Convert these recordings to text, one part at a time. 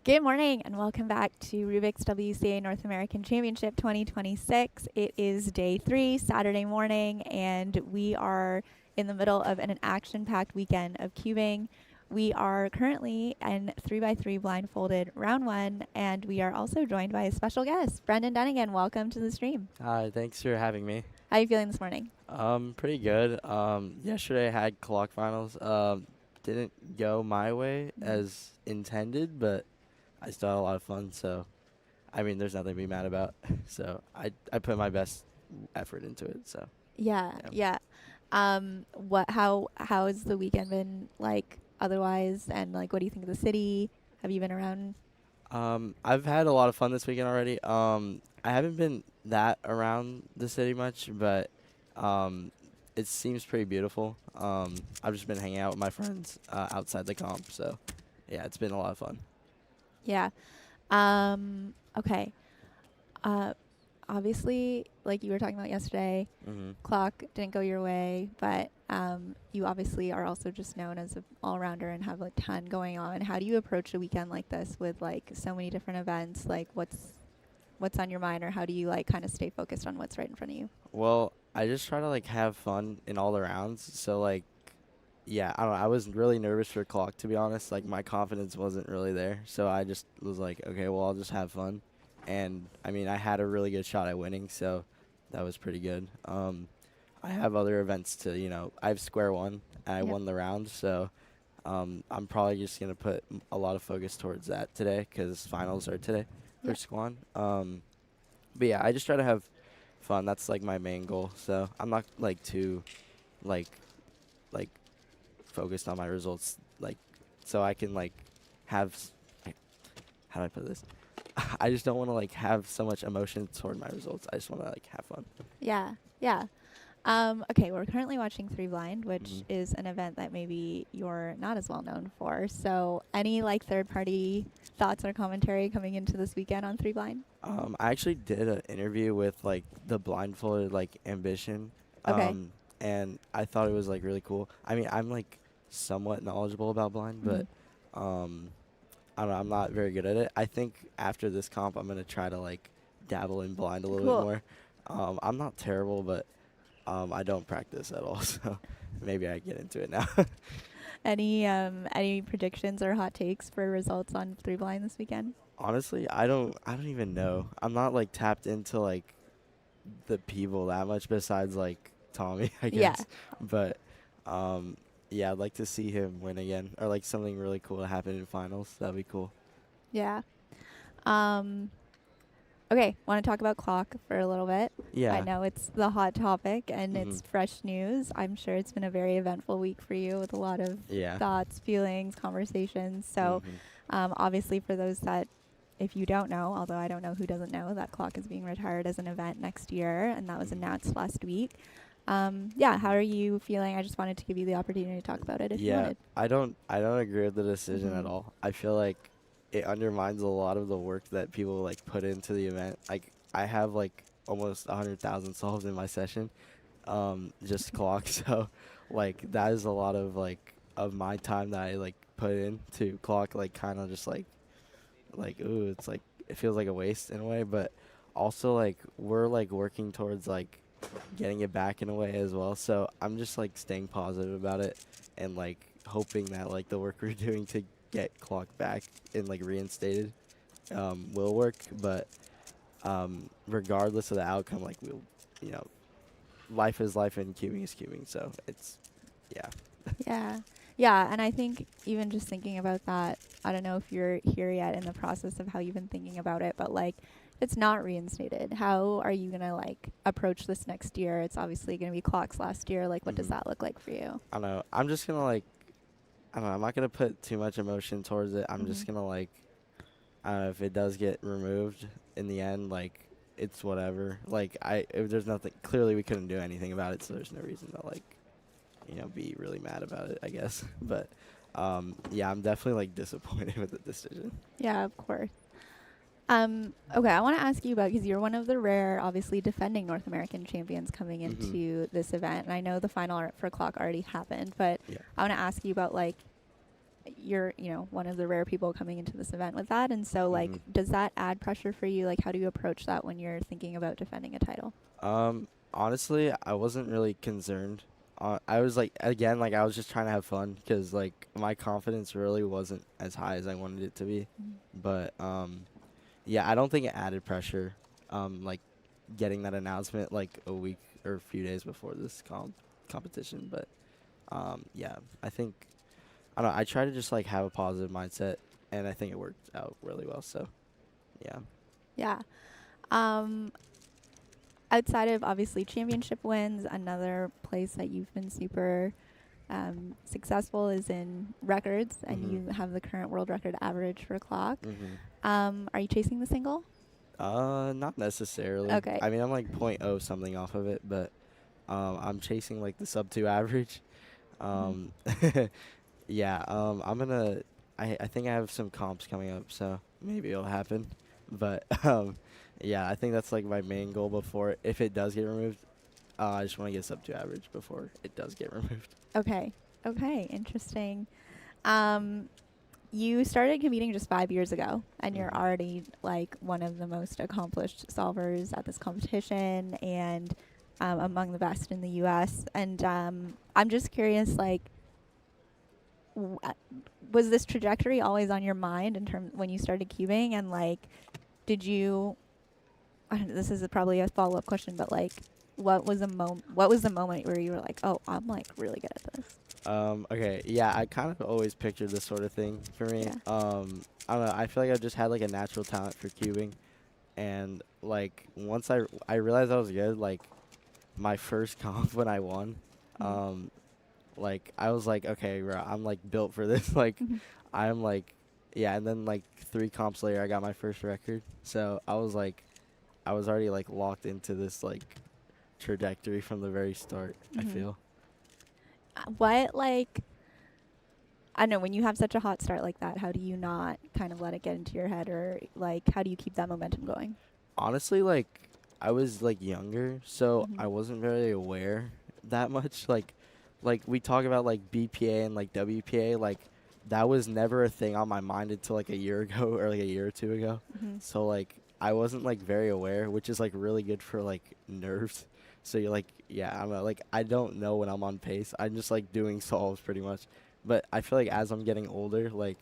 Good morning and welcome back to Rubik's WCA North American Championship 2026. It is day 3, Saturday morning, and we are in the middle of an action-packed weekend of cubing. We are currently in 3x3 blindfolded round 1, and we are also joined by a special guest, Brendan Dunnigan. Welcome to the stream. Hi, thanks for having me. How are you feeling this morning? Pretty good. Yesterday I had clock finals. Didn't go my way as intended, but I still had a lot of fun. So, I mean, there's nothing to be mad about. So I put my best effort into it. So Yeah. How has the weekend been like otherwise, and like what do you think of the city? Have you been around? I've had a lot of fun this weekend already. I haven't been that around the city much, but it seems pretty beautiful. I've just been hanging out with my friends outside the comp. So, yeah, it's been a lot of fun. Yeah. Okay. Obviously, like you were talking about yesterday, clock didn't go your way, but you obviously are also just known as an all-rounder and have a ton going on. How do you approach a weekend like this with like so many different events? Like what's on your mind, or how do you like kind of stay focused on what's right in front of you? Well, I just try to like have fun in all the rounds. So like, yeah, I don't know. I was really nervous for clock, to be honest. Like my confidence wasn't really there. So I just was like, okay, well, I'll just have fun. And I mean, I had a really good shot at winning, so that was pretty good. I have other events to, I have square one. I Yep. won the round, so I'm probably just gonna put a lot of focus towards that today because finals are today for Yep. Squan. But yeah, I just try to have fun. That's like my main goal. So I'm not like too like like focused on my results, like so I can like have how do I put this? I just don't want to like have so much emotion toward my results. I just want to like have fun. Yeah. Okay, we're currently watching Three Blind, which Mhm. is an event that maybe you're not as well known for. So, any like third-party thoughts or commentary coming into this weekend on Three Blind? I actually did an interview with like the blindfolded like ambition, Okay. and I thought it was like really cool. I mean, I'm like somewhat knowledgeable about blind, but um, I don't know. I'm not very good at it. I think after this comp, I'm gonna try to like dabble in blind a little bit Cool. more. I'm not terrible, but I don't practice at all, so maybe I get into it now. Any predictions or hot takes for results on Three Blind this weekend? Honestly, I don't even know. I'm not like tapped into like the people that much besides like Tommy, I Yeah. guess. But yeah, I'd like to see him win again or like something really cool to happen in finals. That'd be cool. Yeah. Um, okay, want to talk about clock for a little bit. I Yeah. know it's the hot topic and Mhm. it's fresh news. I'm sure it's been a very eventful week for you with a lot of Yeah. thoughts, feelings, conversations. So, Mhm. obviously, for those that, if you don't know, although I don't know who doesn't know, that clock is being retired as an event next year, and that was Mhm. announced last week. Yeah, how are you feeling? I just wanted to give you the opportunity to talk about it if you Yeah, wanted. I don't agree with the decision at Mhm. all. I feel like it undermines a lot of the work that people like put into the event. Like I have like almost 100,000 solves in my session, just clock. So like that is a lot of like of my time that I like put into clock. Like kind of just like ooh, it's like it feels like a waste in a way. But also like we're like working towards like getting it back in a way as well. So I'm just like staying positive about it and like hoping that like the work we're doing to get clock back and like reinstated will work. But regardless of the outcome, like we'll, you know, life is life and cubing is cubing. So it's yeah. Yeah. Yeah, and I think even just thinking about that, I don't know if you're here yet in the process of how you've been thinking about it, but like it's not reinstated. How are you going to like approach this next year? It's obviously going to be clocks last year. Like what does hmm that look like for you? I don't know. I'm just gonna like I don't know. I'm not gonna put too much emotion towards it. I'm just Mhm. gonna like I don't know if it does get removed in the end, like it's whatever. Like if there's nothing, clearly we couldn't do anything about it, so there's no reason to like, be really mad about it, I guess. But yeah, I'm definitely like disappointed with the decision. Yeah, of course. Okay, I want to ask you about, because you're one of the rare, obviously defending North American champions coming Mhm. into this event, and I know the final for clock already happened, but Yeah. I want to ask you about like you're, one of the rare people coming into this event with that. And so, like, Mhm. does that add pressure for you? Like, how do you approach that when you're thinking about defending a title? Honestly, I wasn't really concerned. I was like, again, like I was just trying to have fun because like my confidence really wasn't as high as I wanted it to be. But yeah, I don't think it added pressure. Like getting that announcement like a week or a few days before this competition. But yeah, I think I don't know. I try to just like have a positive mindset, and I think it worked out really well. So yeah. Yeah. Um, Outside of obviously championship wins, another place that you've been super successful is in records, and Mhm. you have the current world record average for clock. Mhm. Are you chasing the single? Not necessarily. Okay. I mean, I'm like point oh something off of it, but I'm chasing like the sub 2 average. Mhm. Um, yeah. I think I have some comps coming up, so maybe it'll happen. But yeah, I think that's like my main goal before if it does get removed. I just want to get sub 2 average before it does get removed. Okay. Okay. Interesting. Um, you started competing just 5 years ago, and you're Mhm. already like one of the most accomplished solvers at this competition, and among the best in the U.S. And I'm just curious, like, w- uh, was this trajectory always on your mind in terms when you started cubing, and like, did you? This is probably a follow up question, but like, What was the moment where you were like, oh, I'm like really good at this? Okay, yeah, I kind of always pictured this sort of thing for me. Yeah. I don't know. I feel like I just had like a natural talent for cubing, and like once I realized I was good, like my first comp when I won, Mm. um, like I was like, okay, bro, I'm like built for this. Like, Mhm. I'm like, yeah. And then like 3 comps later, I got my first record. So I was like, I was already like locked into this like trajectory from the very start. I Mhm. feel. What like I don't know, when you have such a hot start like that, how do you not kind of let it get into your head, or like how do you keep that momentum going? Honestly, like I was like younger, so Mhm. I wasn't very aware that much. Like we talk about like BPA and like WPA, like that was never a thing on my mind until like a year ago or like a year or two ago. Mhm. So like I wasn't like very aware, which is like really good for like nerves. So you're like, yeah, I'm like I don't know when I'm on pace. I'm just like doing solves pretty much. But I feel like as I'm getting older, like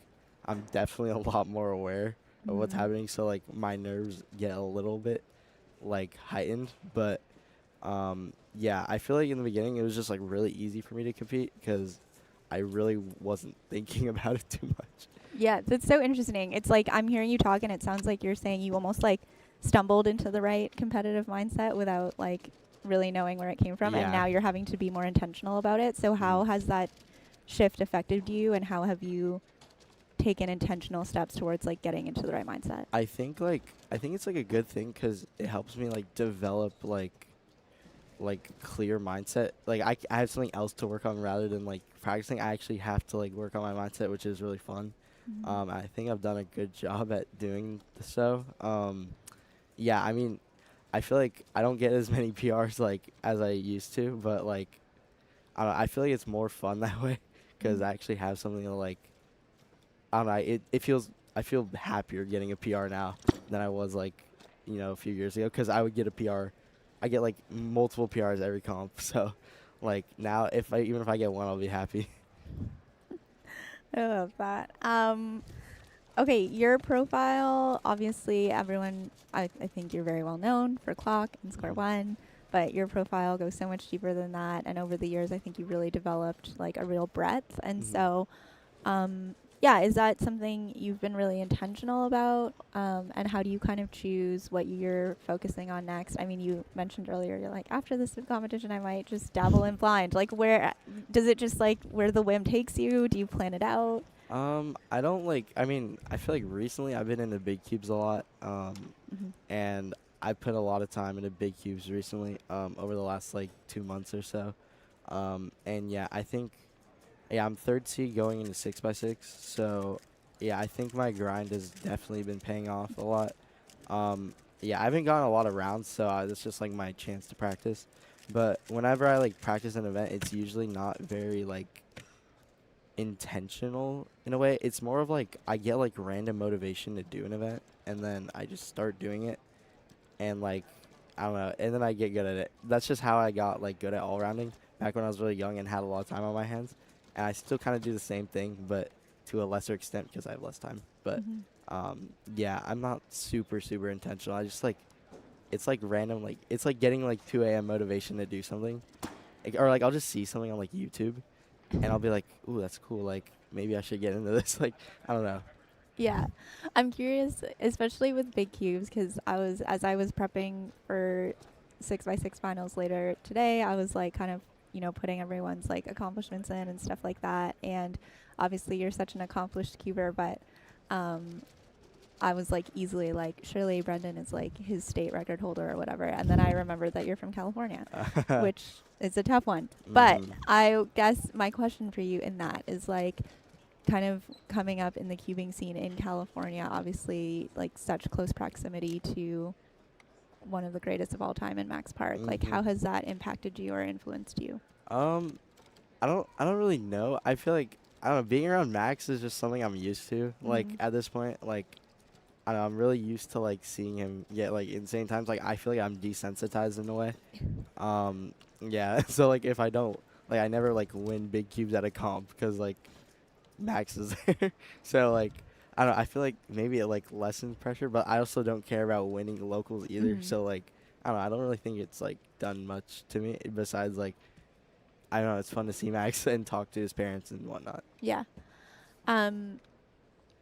I'm definitely a lot more aware of what's Mhm. happening. So like my nerves get a little bit like heightened, but yeah, I feel like in the beginning it was just like really easy for me to compete because I really wasn't thinking about it too much. Yeah, that's so interesting. It's like I'm hearing you talk, and it sounds like you're saying you almost like stumbled into the right competitive mindset without like really knowing where it came from, and Yeah. now you're having to be more intentional about it. So how Mhm. has that shift affected you, and how have you taken intentional steps towards like getting into the right mindset? I think it's like a good thing because it helps me like develop like clear mindset. Like I have something else to work on rather than like practicing. I actually have to like work on my mindset, which is really fun. Mhm. I think I've done a good job at doing so. Yeah, I mean, I feel like I don't get as many PRs like as I used to, but like I don't know, I feel like it's more fun that way because Mhm. I actually have something to like. I don't know. It feels I feel happier getting a PR now than I was like a few years ago because I would get a PR. I get like multiple PRs every comp, so like now even if I get one, I'll be happy. I love that. Okay, your profile, obviously, everyone, I think you're very well known for clock and square Mhm. one, but your profile goes so much deeper than that. And over the years, I think you really developed like a real breadth. And Mhm. so, yeah, is that something you've been really intentional about? And how do you kind of choose what you're focusing on next? I mean, you mentioned earlier, you're like, after this competition, I might just dabble in blind. Like, where does it just like where the whim takes you? Do you plan it out? I don't like. I mean, I feel like recently I've been into big cubes a lot. Mm-hmm. And I put a lot of time into big cubes recently. Over the last like 2 months or so. And yeah, I think yeah, I'm third seed going into 6x6. So yeah, I think my grind has definitely been paying off a lot. Yeah, I haven't gotten a lot of rounds, so that's just like my chance to practice. But whenever I like practice an event, it's usually not very like intentional in a way. It's more of like I get like random motivation to do an event, and then I just start doing it, and like I don't know, and then I get good at it. That's just how I got like good at all rounding back when I was really young and had a lot of time on my hands. And I still kind of do the same thing, but to a lesser extent because I have less time. But Hmm. yeah, I'm not super intentional. I just like it's like random, like it's like getting like 2 a.m. motivation to do something, like, or like I'll just see something on like YouTube, and I'll be like, ooh, that's cool. Like maybe I should get into this. Like I don't know. Yeah. I'm curious, especially with big cubes, because as I was prepping for 6x6 finals later today, I was like kind of, putting everyone's like accomplishments in and stuff like that. And obviously you're such an accomplished cuber, but um, I was like easily like, surely Brendan is like his state record holder or whatever. And then I remembered that you're from California, which is a tough one. But Mhm. I guess my question for you in that is like, kind of coming up in the cubing scene in California, obviously like such close proximity to one of the greatest of all time in Max Park. Like, Mhm. how has that impacted you or influenced you? Um, I don't really know. I feel like I don't know. Being around Max is just something I'm used to. Like Mm-hmm. at this point, like I don't know, I'm really used to like seeing him get like insane times. Like I feel like I'm desensitized in a way. Um, yeah. So like if I don't like I never like win big cubes at a comp because like Max is there. So like I don't know, I feel like maybe it like lessens pressure, but I also don't care about winning locals either. Mm-hmm. So like I don't know, I don't really think it's like done much to me besides like I don't know, it's fun to see Max and talk to his parents and whatnot. Yeah. Um,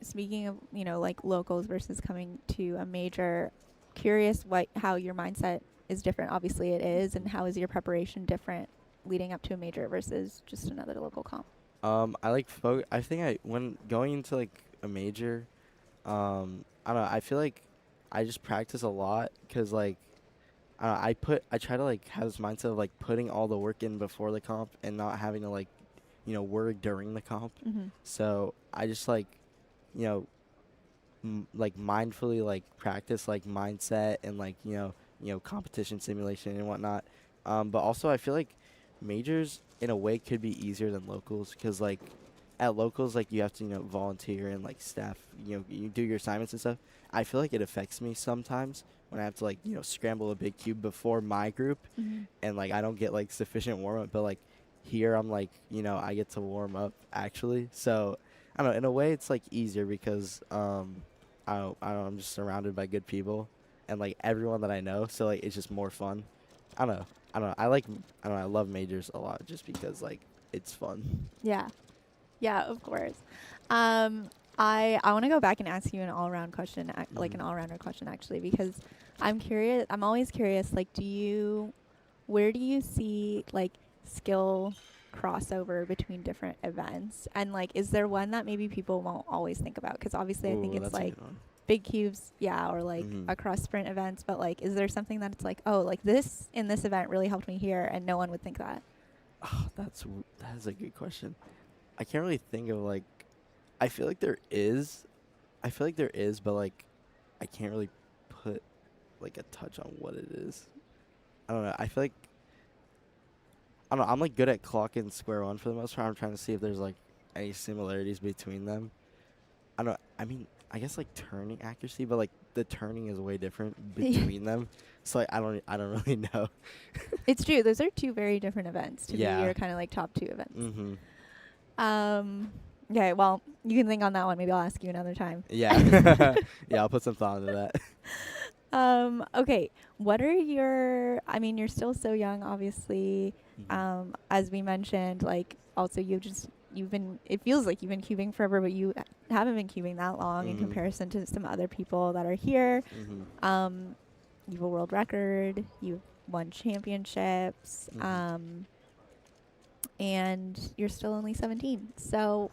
Speaking of, like locals versus coming to a major, curious how your mindset is different. Obviously it is. And how is your preparation different leading up to a major versus just another local comp? I like I think I when going into like a major, I don't know, I feel like I just practice a lot because like I try to like have this mindset of like putting all the work in before the comp and not having to like work during the comp. Mm-hmm. So I just like you know like mindfully like practice like mindset and like competition simulation and whatnot. But also I feel like majors in a way could be easier than locals because like at locals like you have to volunteer and like staff you do your assignments and stuff. I feel like it affects me sometimes when I have to like scramble a big cube before my group Mm-hmm. and like I don't get like sufficient warm up. But like here I'm like I get to warm up actually. So I don't know. In a way, it's like easier because I don't know. I'm just surrounded by good people and like everyone that I know. So like it's just more fun. I don't know. I don't know. I don't know. I love majors a lot just because like it's fun. Yeah. Yeah, of course. Um, I want to go back and ask you an all-around question, like Mhm. an all-rounder question, actually, because I'm curious. I'm always curious. Like, where do you see like skill crossover between different events, and like, is there one that maybe people won't always think about? Because obviously, I think Ooh, it's that's a like good one. big cubes, yeah, or like Mhm. across sprint events. But like, is there something that it's like, oh, like this in this event really helped me here, and no one would think that? Oh, that is a good question. I can't really think of like. I feel like there is. I feel like there is, but like, I can't really put like a touch on what it is. I don't know. I feel like I don't know. I'm like good at clocking square one for the most part. I'm trying to see if there's like any similarities between them. I don't. I mean, I guess like turning accuracy, but like the turning is way different between them. So like I don't really know. It's true. Those are two very different events. To me, Yeah. you're kind of like top two events. Mhm. Um, okay, well, you can think on that one. Maybe I'll ask you another time. Yeah. Yeah. I'll put some thought into that. Okay, what are I mean, you're still so young, obviously. Mhm. As we mentioned, like, also it feels like you've been cubing forever, but you haven't been cubing that long in Mhm. comparison to some other people that are here. Mhm. Um, you have a world record, you've won championships. Mhm. And you're still only 17. So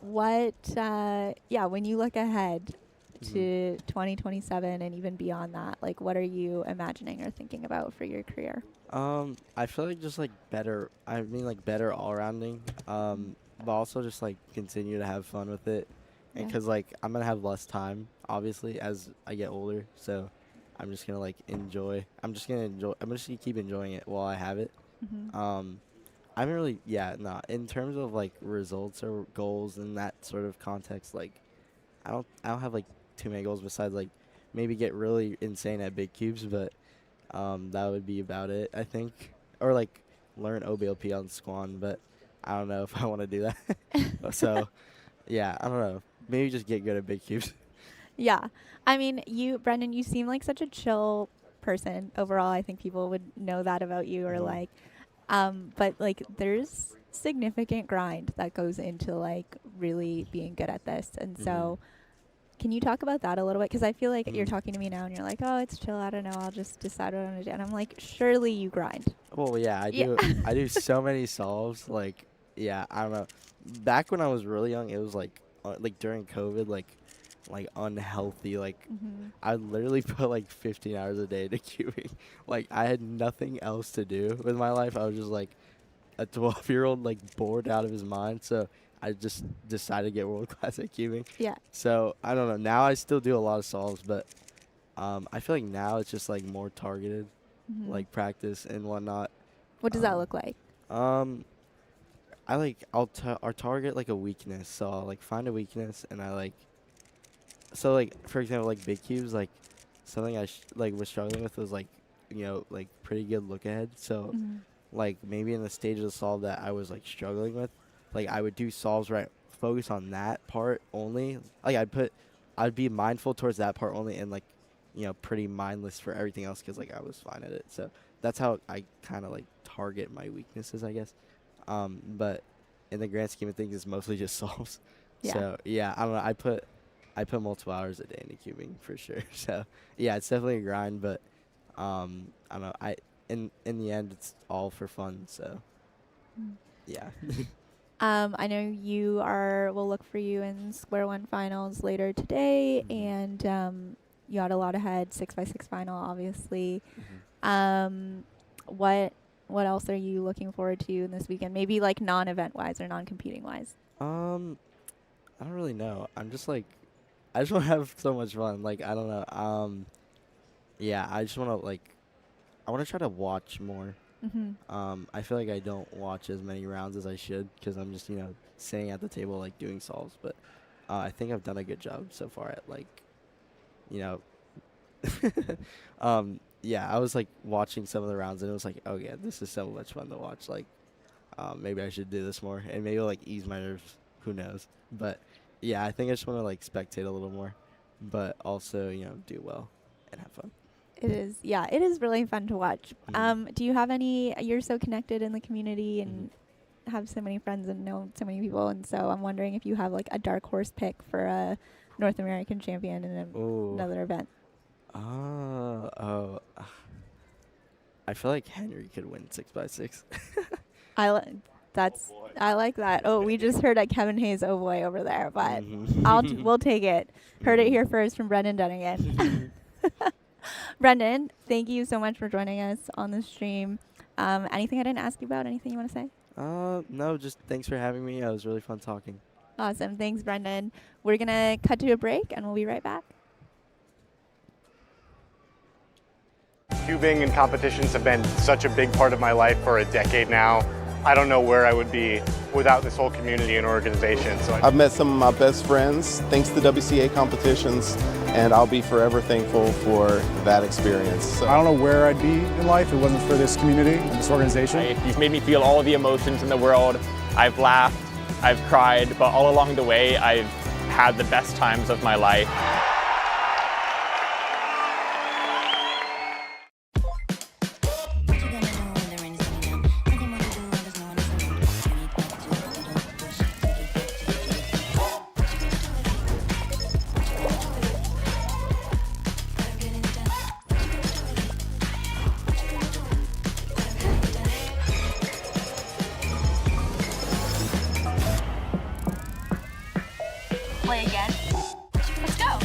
yeah, when you look ahead Mhm. to 2027 and even beyond that, like what are you imagining or thinking about for your career? I feel like just like better. I mean, like better all rounding. But also just like continue to have fun with it, and Yeah. cause like I'm gonna have less time, obviously, as I get older. So, I'm just gonna enjoy. I'm just gonna keep enjoying it while I have it. Hmm. Um, I haven't really, yeah, no. In terms of like results or goals in that sort of context, like I don't have like too many goals besides like maybe get really insane at big cubes, but that would be about it, I think. Or like learn OBLP on Squan, but I don't know if I want to do that. So yeah, I don't know. Maybe just get good at big cubes. Yeah. I mean, Brendan, you seem like such a chill person overall. I think people would know that about you or Mhm. like, but like there's significant grind that goes into like really being good at this. And Mhm. so can you talk about that a little bit? Because I feel like you're Mhm. talking to me now and you're like, oh, it's chill. I don't know. I'll just decide what I'm going to do. And I'm like, surely you grind. Well, yeah, I Yeah. do. I do so many solves. Like, yeah, I don't know. Back when I was really young, it was like during COVID, like unhealthy. Like, Mm-hmm. I literally put like 15 hours a day into cubing. Like, I had nothing else to do with my life. I was just like a 12-year-old, like bored out of his mind. So I just decided to get world class at cubing. Yeah. So I don't know. Now I still do a lot of solves, but I feel like now it's just like more targeted, Mm-hmm. like practice and whatnot. What does that Um, look like? um, I'll target like a weakness. So I'll like find a weakness and I like so like for example like big cubes like something like was struggling with was like like pretty good look ahead. So Mm-hmm. like maybe in the stage of the solve that I was like struggling with, like I would do solves right, focus on that part only. Like I'd be mindful towards that part only and like pretty mindless for everything else because like I was fine at it. So that's how I kind of like target my weaknesses, I guess. But in the grand scheme of things, it's mostly just solves. Yeah. So yeah, I don't know. I put multiple hours a day into cubing for sure. So yeah, it's definitely a grind, but I don't know. In the end, it's all for fun. So Mm. yeah. I know we'll look for you in Square One finals later today, Mhm. and you had a lot ahead, 6x6 final, obviously. Mhm. Um, what what else are you looking forward to in this weekend? Maybe like non-event wise or non-competing wise. Um, I don't really know. I'm just like, I just want to have so much fun. Like I don't know. Yeah, I just want to like, I want to try to watch more. Mm-hmm. I feel like I don't watch as many rounds as I should because I'm just sitting at the table like doing solves. But I think I've done a good job so far at like you know yeah, I was like watching some of the rounds and it was like, oh yeah, this is so much fun to watch. Like, maybe I should do this more and maybe it'll like ease my nerves. Who knows? But yeah, I think I just want to like spectate a little more, but also do well and have fun. It is, yeah, it is really fun to watch. Mhm. Do you have you're so connected in the community Mhm. and have so many friends and know so many people, and so I'm wondering if you have like a dark horse pick for a North American champion in Ooh. another event. Oh. I feel like Henry could win 6x6. I li- that's I like that. Oh, we just heard a Kevin Hayes oh boy over there, but Mhm. we'll take it. Heard it Mhm. here first from Brendan Dunnigan. Brendan, thank you so much for joining us on the stream. Anything I didn't ask you about? Anything you want to say? No, just thanks for having me. It was really fun talking. Awesome. Thanks, Brendan. We're going to cut to a break and we'll be right back. Cubing and competitions have been such a big part of my life for a decade now. I don't know where I would be without this whole community and organization. I've met some of my best friends thanks to WCA competitions, and I'll be forever thankful for that experience. So. I don't know where I'd be in life if it wasn't for this community and this organization. You've made me feel all the emotions in the world. I've laughed, I've cried, but all along the way, I've had the best times of my life. Play again. Let's go.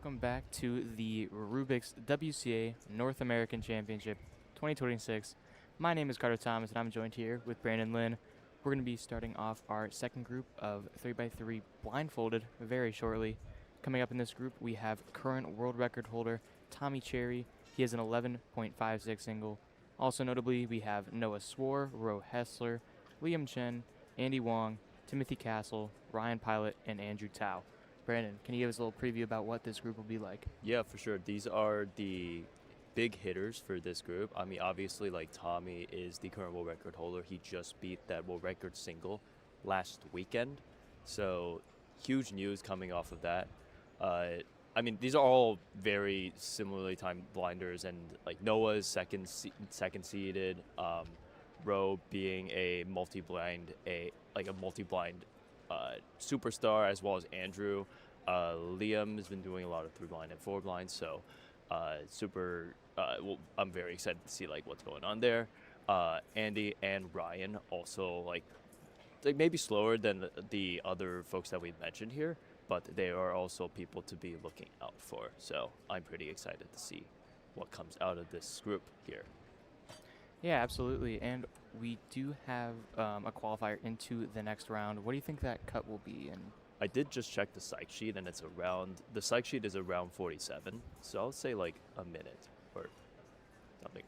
welcome back to the Rubiks WCA North American Championship 2026. My name is Carter Thomas, and I'm joined here with Brandon Lynn. We're going to be starting off our second group of 3x3 blindfolded very shortly. Coming up in this group, we have current world record holder Tommy Cherry. He has an 11.56 single. Also notably, we have Noah Swore, Ro Hessler, Liam Chen, Andy Wong, Timothy Castle, Ryan Pilot, and Andrew Tao. Brandon, can you give us a little preview about what this group will be like? Yeah, for sure. These are the big hitters for this group. I mean, obviously, like, Tommy is the current world record holder. He just beat that world record single last weekend. So, huge news coming off of that. I mean, these are all very similarly timed blinders, and like Noah's second seeded, Ro being a multi-blind superstar, as well as Andrew. Liam has been doing a lot of 3-blind and 4-blind, so I'm very excited to see like what's going on there. Andy and Ryan also like maybe slower than the other folks that we've mentioned here, but they are also people to be looking out for. So I'm pretty excited to see what comes out of this group here. Yeah, absolutely. And we do have a qualifier into the next round. What do you think that cut will be? And I did just check the psych sheet, and the psych sheet is around 47. So I'll say like a minute or something.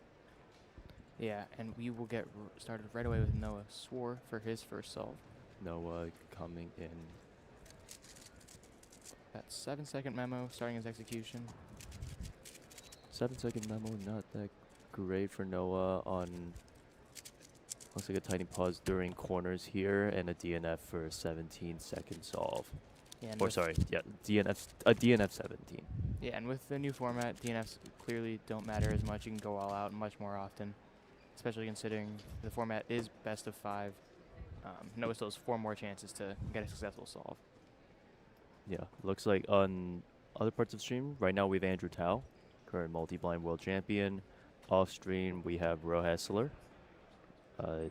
yeah, and we will get started right away with Noah Swore for his first solve. Noah coming in. That 7-second memo starting his execution. 7-second memo, not that great for Noah on, looks like a tiny pause during corners here, and a DNF for a 17-second solve. Yeah, a DNF 17. Yeah, and with the new format, DNFs clearly don't matter as much. You can go all out much more often, especially considering the format is best of 5. Noah still has 4 more chances to get a successful solve. Yeah, looks like on other parts of the stream, right now we have Andrew Tao, current multi-blind world champion. Off stream, we have Ro Hessler. They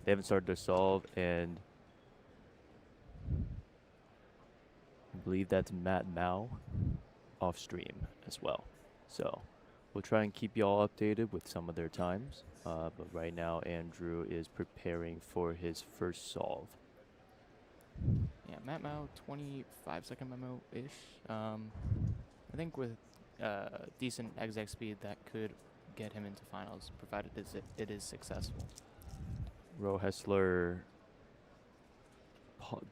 haven't started their solve, and I believe that's Matt Mao off stream as well. So we'll try and keep y'all updated with some of their times. But right now, Andrew is preparing for his first solve. Yeah, Matt Mao, 25-second memo-ish. I think with decent exec speed, that could get him into finals, provided it is successful. Ro Hessler,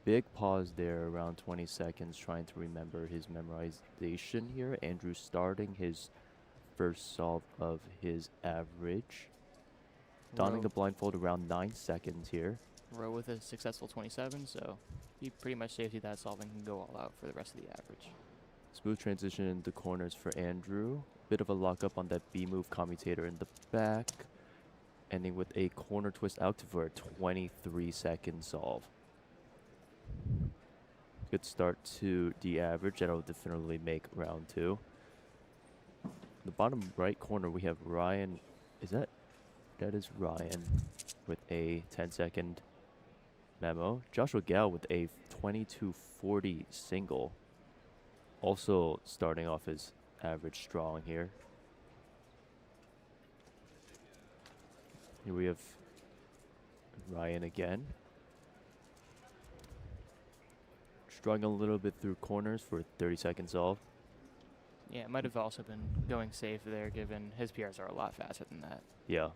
big pause there, around 20 seconds, trying to remember his memorization here. Andrew starting his first solve of his average. Donning the blindfold around 9 seconds here. Ro with a successful 27, so he pretty much safety that solve and can go all out for the rest of the average. Smooth transition into corners for Andrew. Bit of a lockup on that B move commutator in the back. Ending with a corner twist out for a 23-second solve. Good start to the average. That'll definitely make round 2. The bottom right corner, we have Ryan. That is Ryan with a 10-second memo. Joshua Gao with a 22.40 single. Also starting off his average strong here. Here we have Ryan again. Struggling a little bit through corners for a 30-second solve. Yeah, it might have also been going safe there, given his PRs are a lot faster than that. Yeah.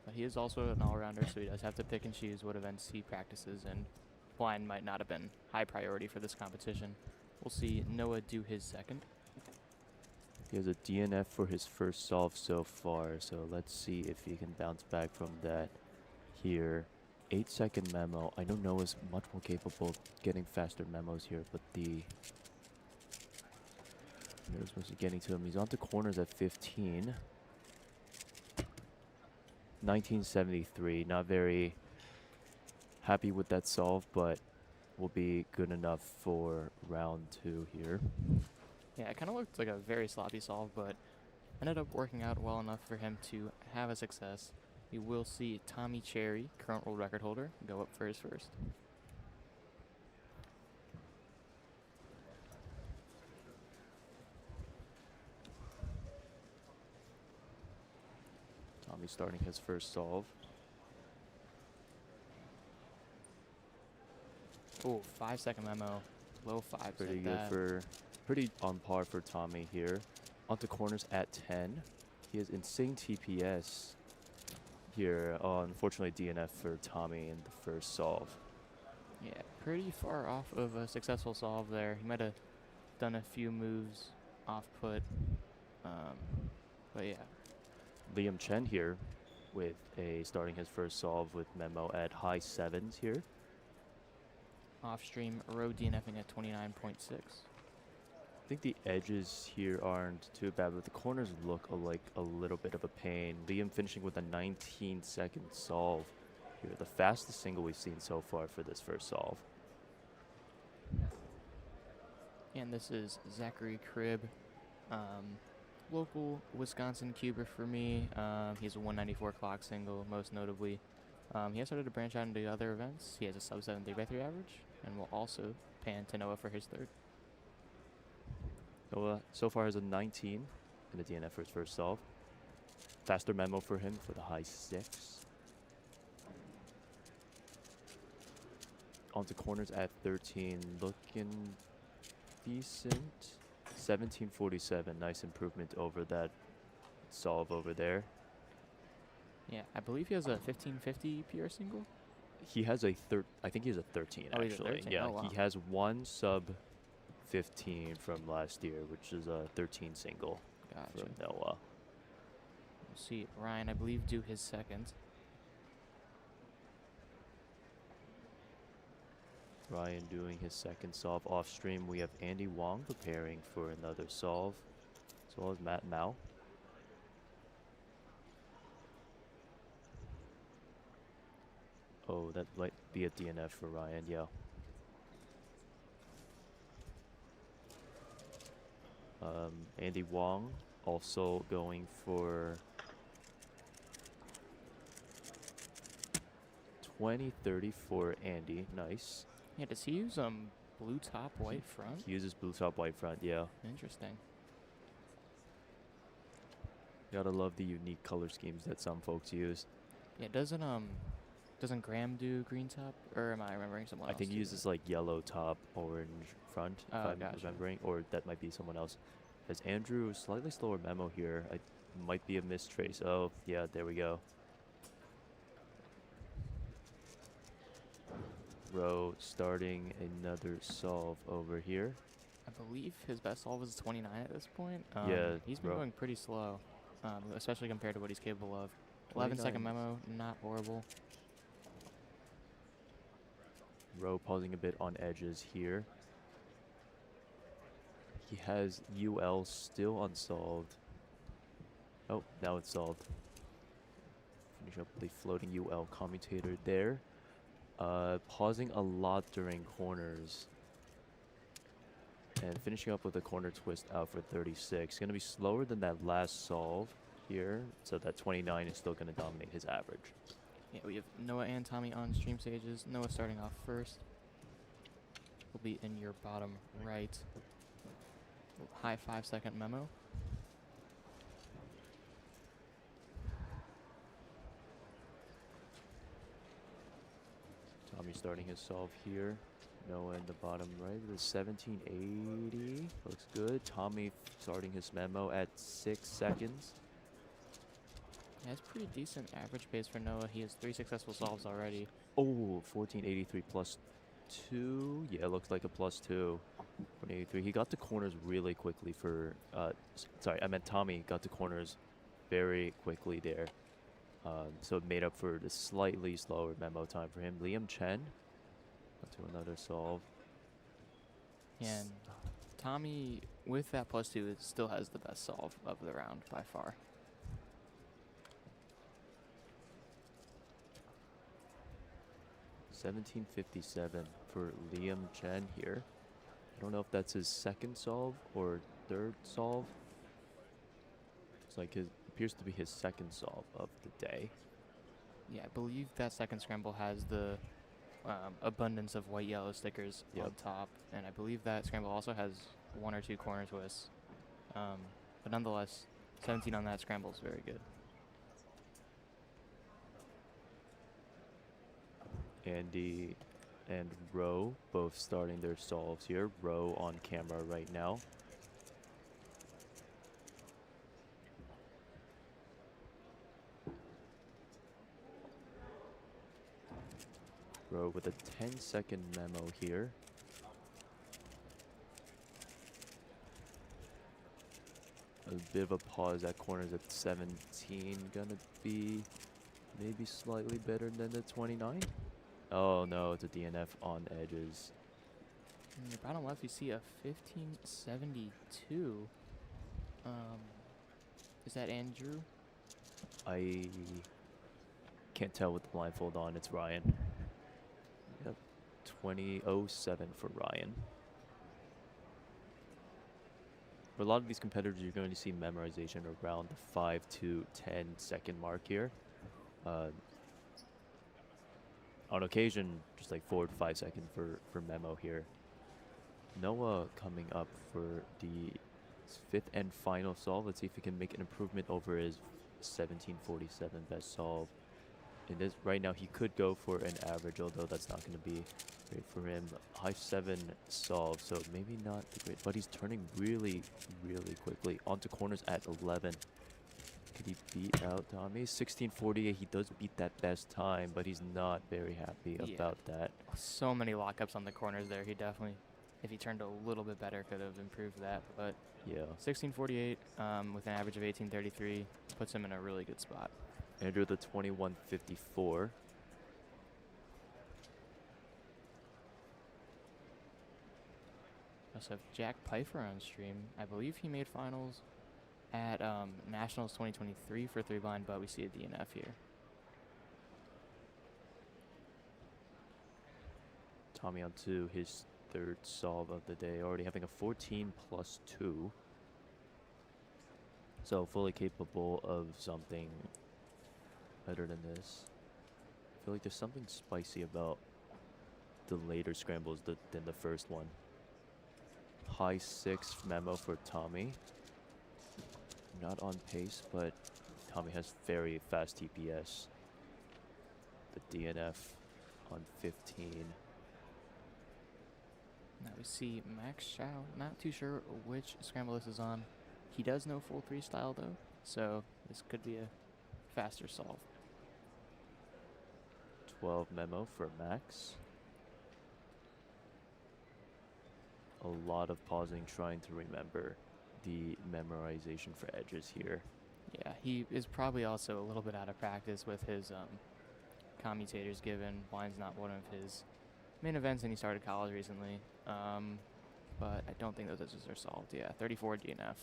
But he is also an all-rounder, so he does have to pick and choose what events he practices, and blind might not have been high priority for this competition. We'll see Noah do his second. He has a DNF for his first solve so far, so let's see if he can bounce back from that here. 8-second memo. I know Noah's much more capable of getting faster memos here, but the Noah's mostly getting to him. He's onto corners at 15. 1973. Not very happy with that solve, but will be good enough for round 2 here. Yeah, it kind of looked like a very sloppy solve, but ended up working out well enough for him to have a success. We will see Tommy Cherry, current world record holder, go up for his first. Tommy starting his first solve. Oh, 5-second memo. Low fives. Pretty at good that. for, pretty on par for Tommy here. Onto corners at 10. He has insane TPS here. Unfortunately, DNF for Tommy in the first solve. Yeah, pretty far off of a successful solve there. He might have done a few moves off put. But yeah. Liam Chen here with starting his first solve with memo at high 7s here. Off stream, row DNFing at 29.6. I think the edges here aren't too bad, but the corners look like a little bit of a pain. Liam finishing with a 19-second solve here, the fastest single we've seen so far for this first solve. And this is Zachary Cribb, local Wisconsin cuber for me. He's a 194 clock single, most notably. He has started to branch out into other events. He has a sub 7 3x3 average, and will also pan to Noah for his third. Noah so far has a 19 in the DNF for his first solve. Faster memo for him for the high 6. Onto corners at 13, looking decent. 1747, nice improvement over that solve over there. Yeah, I believe he has a 1550 PR single. He has a I think he has a 13 Oh, he's a actually. 13. Yeah, Oh, wow. he has one sub 15 from last year, which is a 13 single Gotcha. from Noah. We'll see Ryan, I believe, do his second. Ryan doing his second solve off stream. We have Andy Wong preparing for another solve, as well as Matt Mao. Oh, that might be a DNF for Ryan, yeah. Andy Wong also going for 20-30 for Andy. Nice. Yeah, does he use blue top, white front? He uses blue top, white front, yeah. Interesting. Gotta love the unique color schemes that some folks use. Yeah, doesn't Graham do green top? Or am I remembering someone I else? think he do uses that? like yellow top, orange front, if Oh, I'm gotcha. remembering, or that might be someone else. As Andrew, slightly slower memo here. I might be a mistrace. Oh, yeah, there we go. Rowe starting another solve over here. I believe his best solve is 29 at this point. Yeah, He's been Rowe. going pretty slow, especially compared to what he's capable of. 11-second 29. memo, not horrible. Rowe pausing a bit on edges here. He has UL still unsolved. Oh, now it's solved. Finish up the floating UL commutator there. Pausing a lot during corners. And finishing up with a corner twist out for 36. Going to be slower than that last solve here. So that 29 is still going to dominate his average. Yeah, we have Noah and Tommy on stream stages. Noah starting off first. Will be in your bottom right. High 5-second memo. Tommy starting his solve here. Noah in the bottom right with 1780. Looks good. Tommy starting his memo at 6 seconds. Yeah, it's pretty decent average pace for Noah. He has 3 successful solves already. Oh, 1483 plus 2. Yeah, looks like a plus 2. 1483. He got the corners really quickly for... sorry, I meant Tommy got the corners very quickly there. So it made up for the slightly slower memo time for him. Liam Chen to another solve. And Tommy, with that plus 2, still has the best solve of the round by far. $17.57 for Liam Chen here. I don't know if that's his second solve or third solve. It's like his appears to be his second solve of the day. Yeah, I believe that second scramble has the abundance of white-yellow stickers on top, and I believe that scramble also has 1 or 2 corner twists. But nonetheless, 17 on that scramble is very good. Andy and Ro both starting their solves here. Ro on camera right now. Ro with a 10-second memo here. A bit of a pause at corners at 17. Gonna be maybe slightly better than the 29. Oh no, it's a DNF on edges. In the bottom left, we see a 1572. Is that Andrew? I can't tell with the blindfold on. It's Ryan. Yep, 2007 for Ryan. For a lot of these competitors, you're going to see memorization around the 5 to 10 second mark here. On occasion, just like 4 to 5 seconds for memo here. Noah coming up for the 5th and final solve. Let's see if he can make an improvement over his 1747 best solve. In this right now, he could go for an average, although that's not going to be great for him. High 7 solve, so maybe not the great, but he's turning really, really quickly onto corners at 11. Could he beat out Tommy? 1648, he does beat that best time, but he's not very happy about that. So many lockups on the corners there. He definitely, if he turned a little bit better, could have improved that. But yeah, 1648 with an average of 1833 puts him in a really good spot. Andrew the 2154. We also have Jack Pfeiffer on stream. I believe he made finals at Nationals 2023 for 3 blind, but we see a DNF here. Tommy on to his 3rd solve of the day, already having a 14 plus 2. So fully capable of something better than this. I feel like there's something spicy about the later scrambles than the first one. High 6 memo for Tommy. Not on pace, but Tommy has very fast TPS. The DNF on 15. Now we see Max Chow. Not too sure which scramble this is on. He does know full 3 style though, so this could be a faster solve. 12 memo for Max. A lot of pausing, trying to remember the memorization for edges here. Yeah, he is probably also a little bit out of practice with his commutators given. Blind's not one of his main events, and he started college recently. But I don't think those edges are solved. Yeah, 34 DNF.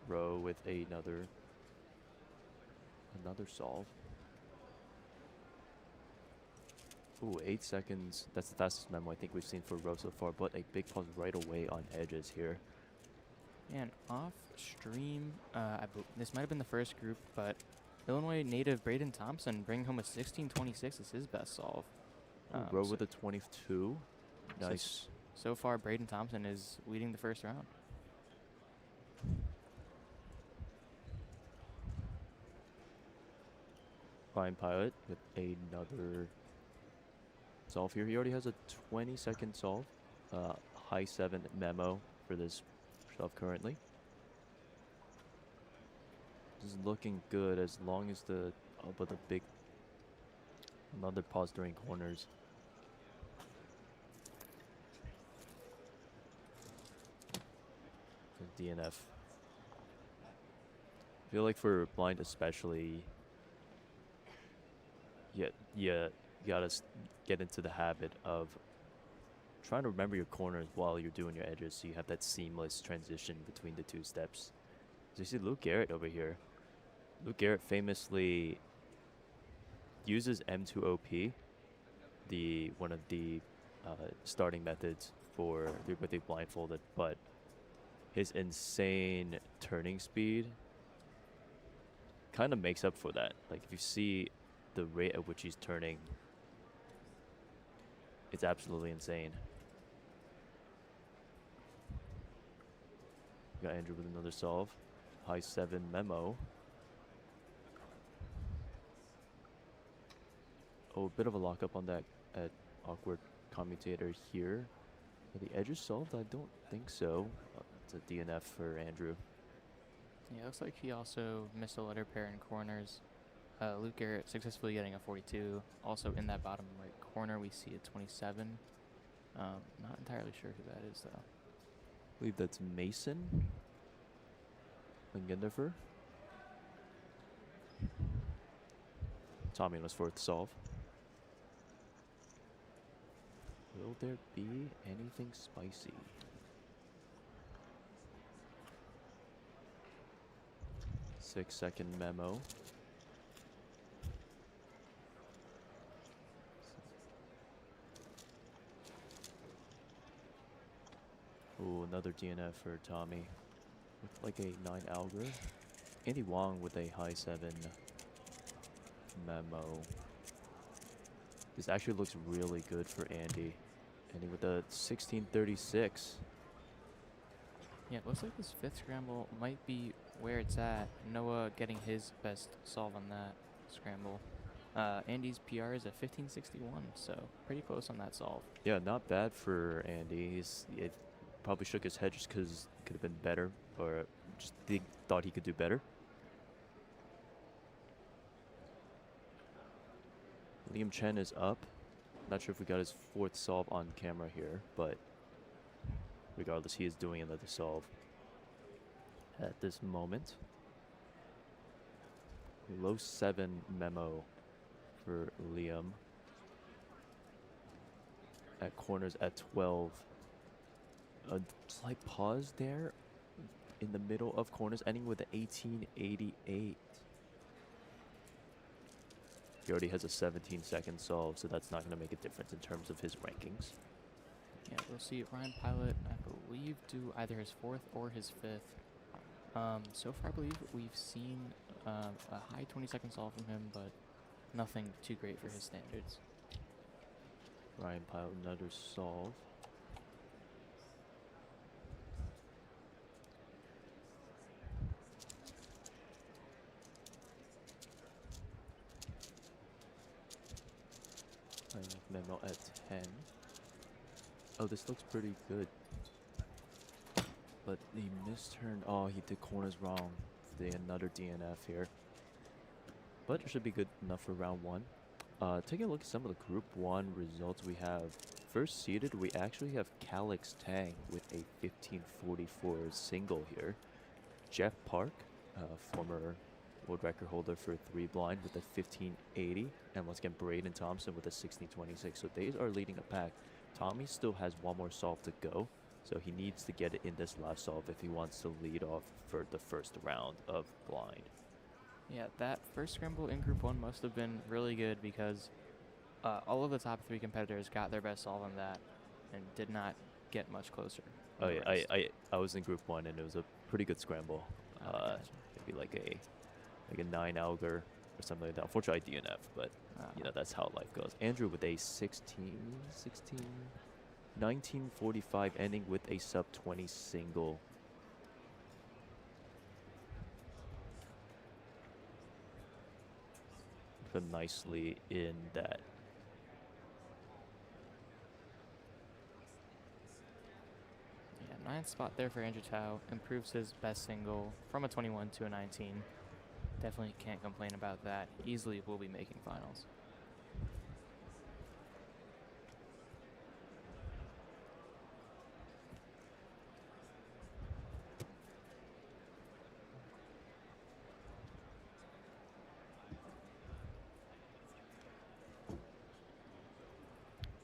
Row with another solve. Ooh, 8 seconds. That's the fastest memo I think we've seen for Row so far, but a big pause right away on edges here. And off stream, this might have been the first group, but Illinois native Braden Thompson bringing home a 1626 is his best solve. Row with a 22. Nice. So far, Braden Thompson is leading the first round. Fine Pilot with another solve here. He already has a 20-second solve. High 7 memo for this shove currently. This is looking good as long as the but the big another pause during corners. The DNF. I feel like for blind especially, you gotta get into the habit of trying to remember your corners while you're doing your edges, so you have that seamless transition between the 2 steps. So you see Luke Garrett over here. Luke Garrett famously uses M2OP, one of the starting methods for with the blindfolded, but his insane turning speed kind of makes up for that. Like if you see the rate at which he's turning, it's absolutely insane. Got Andrew with another solve. High 7 memo. Oh, a bit of a lockup on that awkward commutator here. Are the edges solved? I don't think so. It's a DNF for Andrew. Yeah, looks like he also missed a letter pair in corners. Luke Garrett successfully getting a 42. Also in that bottom right corner, we see a 27. Not entirely sure who that is, though. I believe that's Mason Lingenderfer. Tommy on his fourth solve. Will there be anything spicy? Six-second memo. Ooh, another DNF for Tommy with like a 9 alger. Andy Wong with a high 7 memo. This actually looks really good for Andy. Andy with a 1636. Yeah, it looks like this fifth scramble might be where it's at. Noah getting his best solve on that scramble. Andy's PR is a 1561, so pretty close on that solve. Yeah, not bad for Andy. It probably shook his head just because it could have been better, or just thought he could do better. Liam Chen is up. Not sure if we got his fourth solve on camera here, but regardless, he is doing another solve at this moment. Low 7 memo for Liam. At corners at 12. A slight pause there in the middle of corners, ending with an 1888. He already has a 17-second solve, so that's not going to make a difference in terms of his rankings. Yeah, we'll see Ryan Pilot, I believe, do either his fourth or his fifth. So far, I believe we've seen a high 20-second solve from him, but nothing too great for his standards. Ryan Pilot, another solve. Memo at 10. Oh, this looks pretty good. But the misturn. Oh, he did corners wrong. Another DNF here. But it should be good enough for round 1. Taking a look at some of the Group 1 results we have. First seeded, we actually have Calix Tang with a 1544 single here. Jeff Park, former world record holder for 3 blind with a 1580, and once again Braden Thompson with a 1626. So they are leading a pack. Tommy still has one more solve to go, so he needs to get it in this last solve if he wants to lead off for the first round of blind. Yeah, that first scramble in Group 1 must have been really good because all of the top 3 competitors got their best solve on that and did not get much closer. Oh yeah, I was in Group 1 and it was a pretty good scramble. Maybe like a 9 alger or something like that. Unfortunately, I DNF, but you know, that's how life goes. Andrew with a 1945, ending with a sub 20 single. Put nicely in that. Yeah, 9th spot there for Andrew Tao. Improves his best single from a 21 to a 19. Definitely can't complain about that. Easily will be making finals.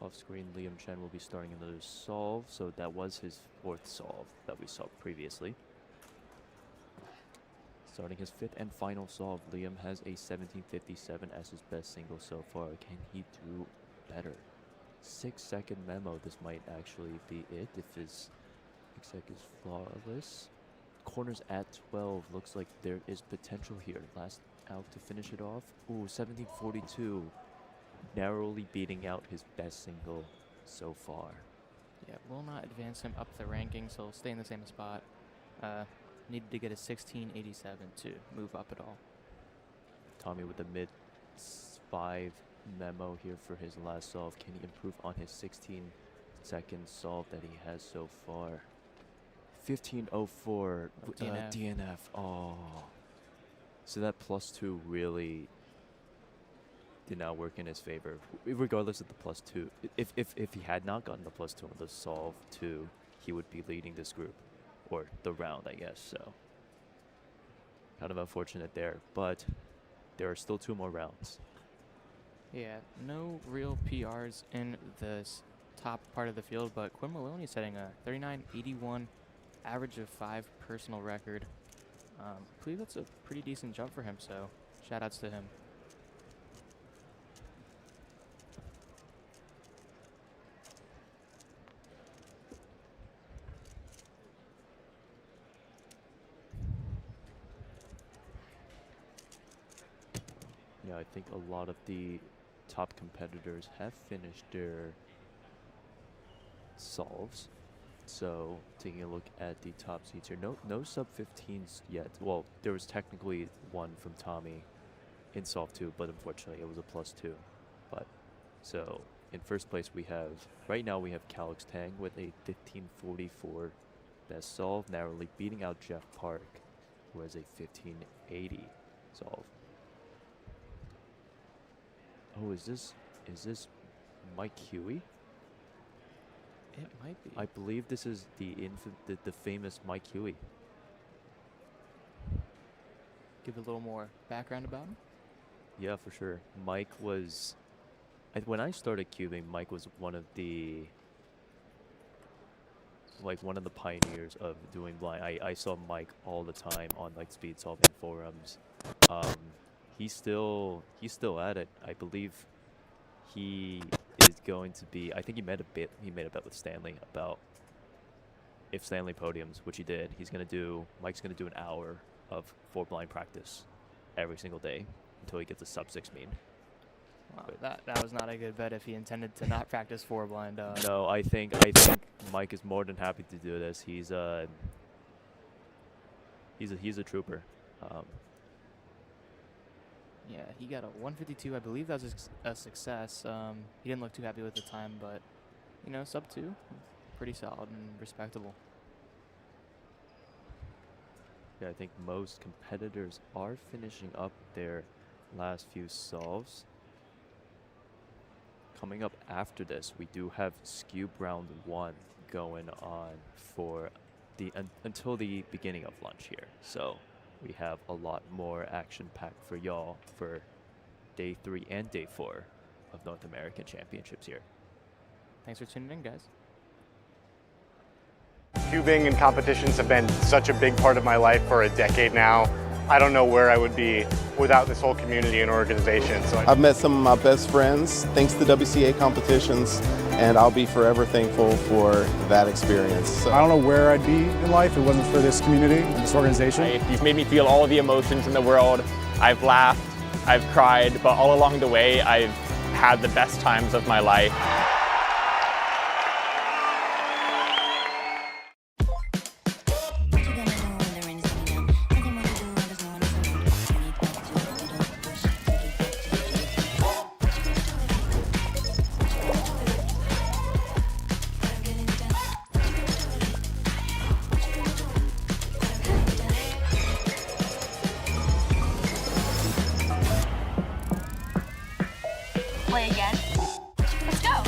Off screen, Liam Chen will be starting another solve. So that was his 4th solve that we saw previously. Starting his 5th and final solve, Liam has a 1757 as his best single so far. Can he do better? 6-second memo. This might actually be it if his exec is flawless. Corners at 12. Looks like there is potential here. Last out to finish it off. Ooh, 1742. Narrowly beating out his best single so far. Yeah, will not advance him up the rankings. He'll stay in the same spot. Needed to get a 1687 to move up at all. Tommy with the mid 5 memo here for his last solve. Can he improve on his 16-second solve that he has so far? 15:04 DNF. Oh, so that +2 really did not work in his favor. Regardless of the +2, if he had not gotten the +2 on the solve 2, he would be leading this group, or the round, I guess. So kind of unfortunate there, but there are still 2 more rounds. Yeah, no real PRs in this top part of the field, but Quinn Maloney setting a 39.81 average of 5 personal record. I believe that's a pretty decent jump for him, so shout outs to him. Yeah, I think a lot of the top competitors have finished their solves. So taking a look at the top seeds here, no sub 15s yet. Well, there was technically one from Tommy in solve 2, but unfortunately it was a +2. But so in first place right now we have Calix Tang with a 15:44 best solve, narrowly beating out Jeff Park, who has a 15:80 solve. Oh, is this Mike Huey? It might be. I believe this is the famous Mike Huey. Give a little more background about him. Yeah, for sure. Mike was, when I started cubing, Mike was one of the pioneers of doing blind. I saw Mike all the time on like speed solving forums. He's still at it. I believe he is going to be. I think he made a bet with Stanley about if Stanley podiums, which he did. Mike's gonna do an hour of 4 blind practice every single day until he gets a sub 6 mean. Wow, that was not a good bet if he intended to not practice 4 blind. No, I think Mike is more than happy to do this. He's a trooper. Yeah, he got a 152. I believe that was a success. He didn't look too happy with the time, but sub 2, pretty solid and respectable. Yeah, I think most competitors are finishing up their last few solves. Coming up after this, we do have Scube round 1 going on for until the beginning of lunch here. So we have a lot more action packed for y'all for day 3 and day 4 of North American Championships here. Thanks for tuning in, guys. Cubing and competitions have been such a big part of my life for a decade now. I don't know where I would be without this whole community and organization. So I've met some of my best friends thanks to WCA competitions, and I'll be forever thankful for that experience. So I don't know where I'd be in life if it wasn't for this community and this organization. You've made me feel all the emotions in the world. I've laughed, I've cried, but all along the way, I've had the best times of my life. Play again. Let's go.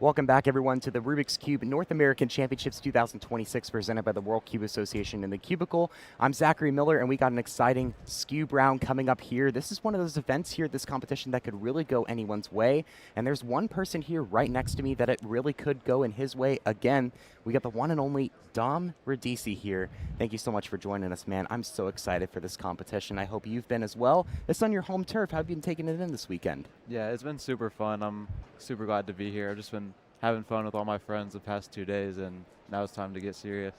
Welcome back, everyone, to the Rubik's Cube North American Championships 2026 presented by the World Cube Association in the Cubicle. I'm Zachary Miller, and we got an exciting Scube round coming up here. This is one of those events here at this competition that could really go anyone's way, and there's one person here right next to me that it really could go in his way. Again, we got the one and only Dom Radici here. Thank you so much for joining us, man. I'm so excited for this competition. I hope you've been as well. It's on your home turf. How have you been taking it in this weekend? Yeah, it's been super fun. I'm super glad to be here. I've just been having fun with all my friends the past 2 days, and now it's time to get serious.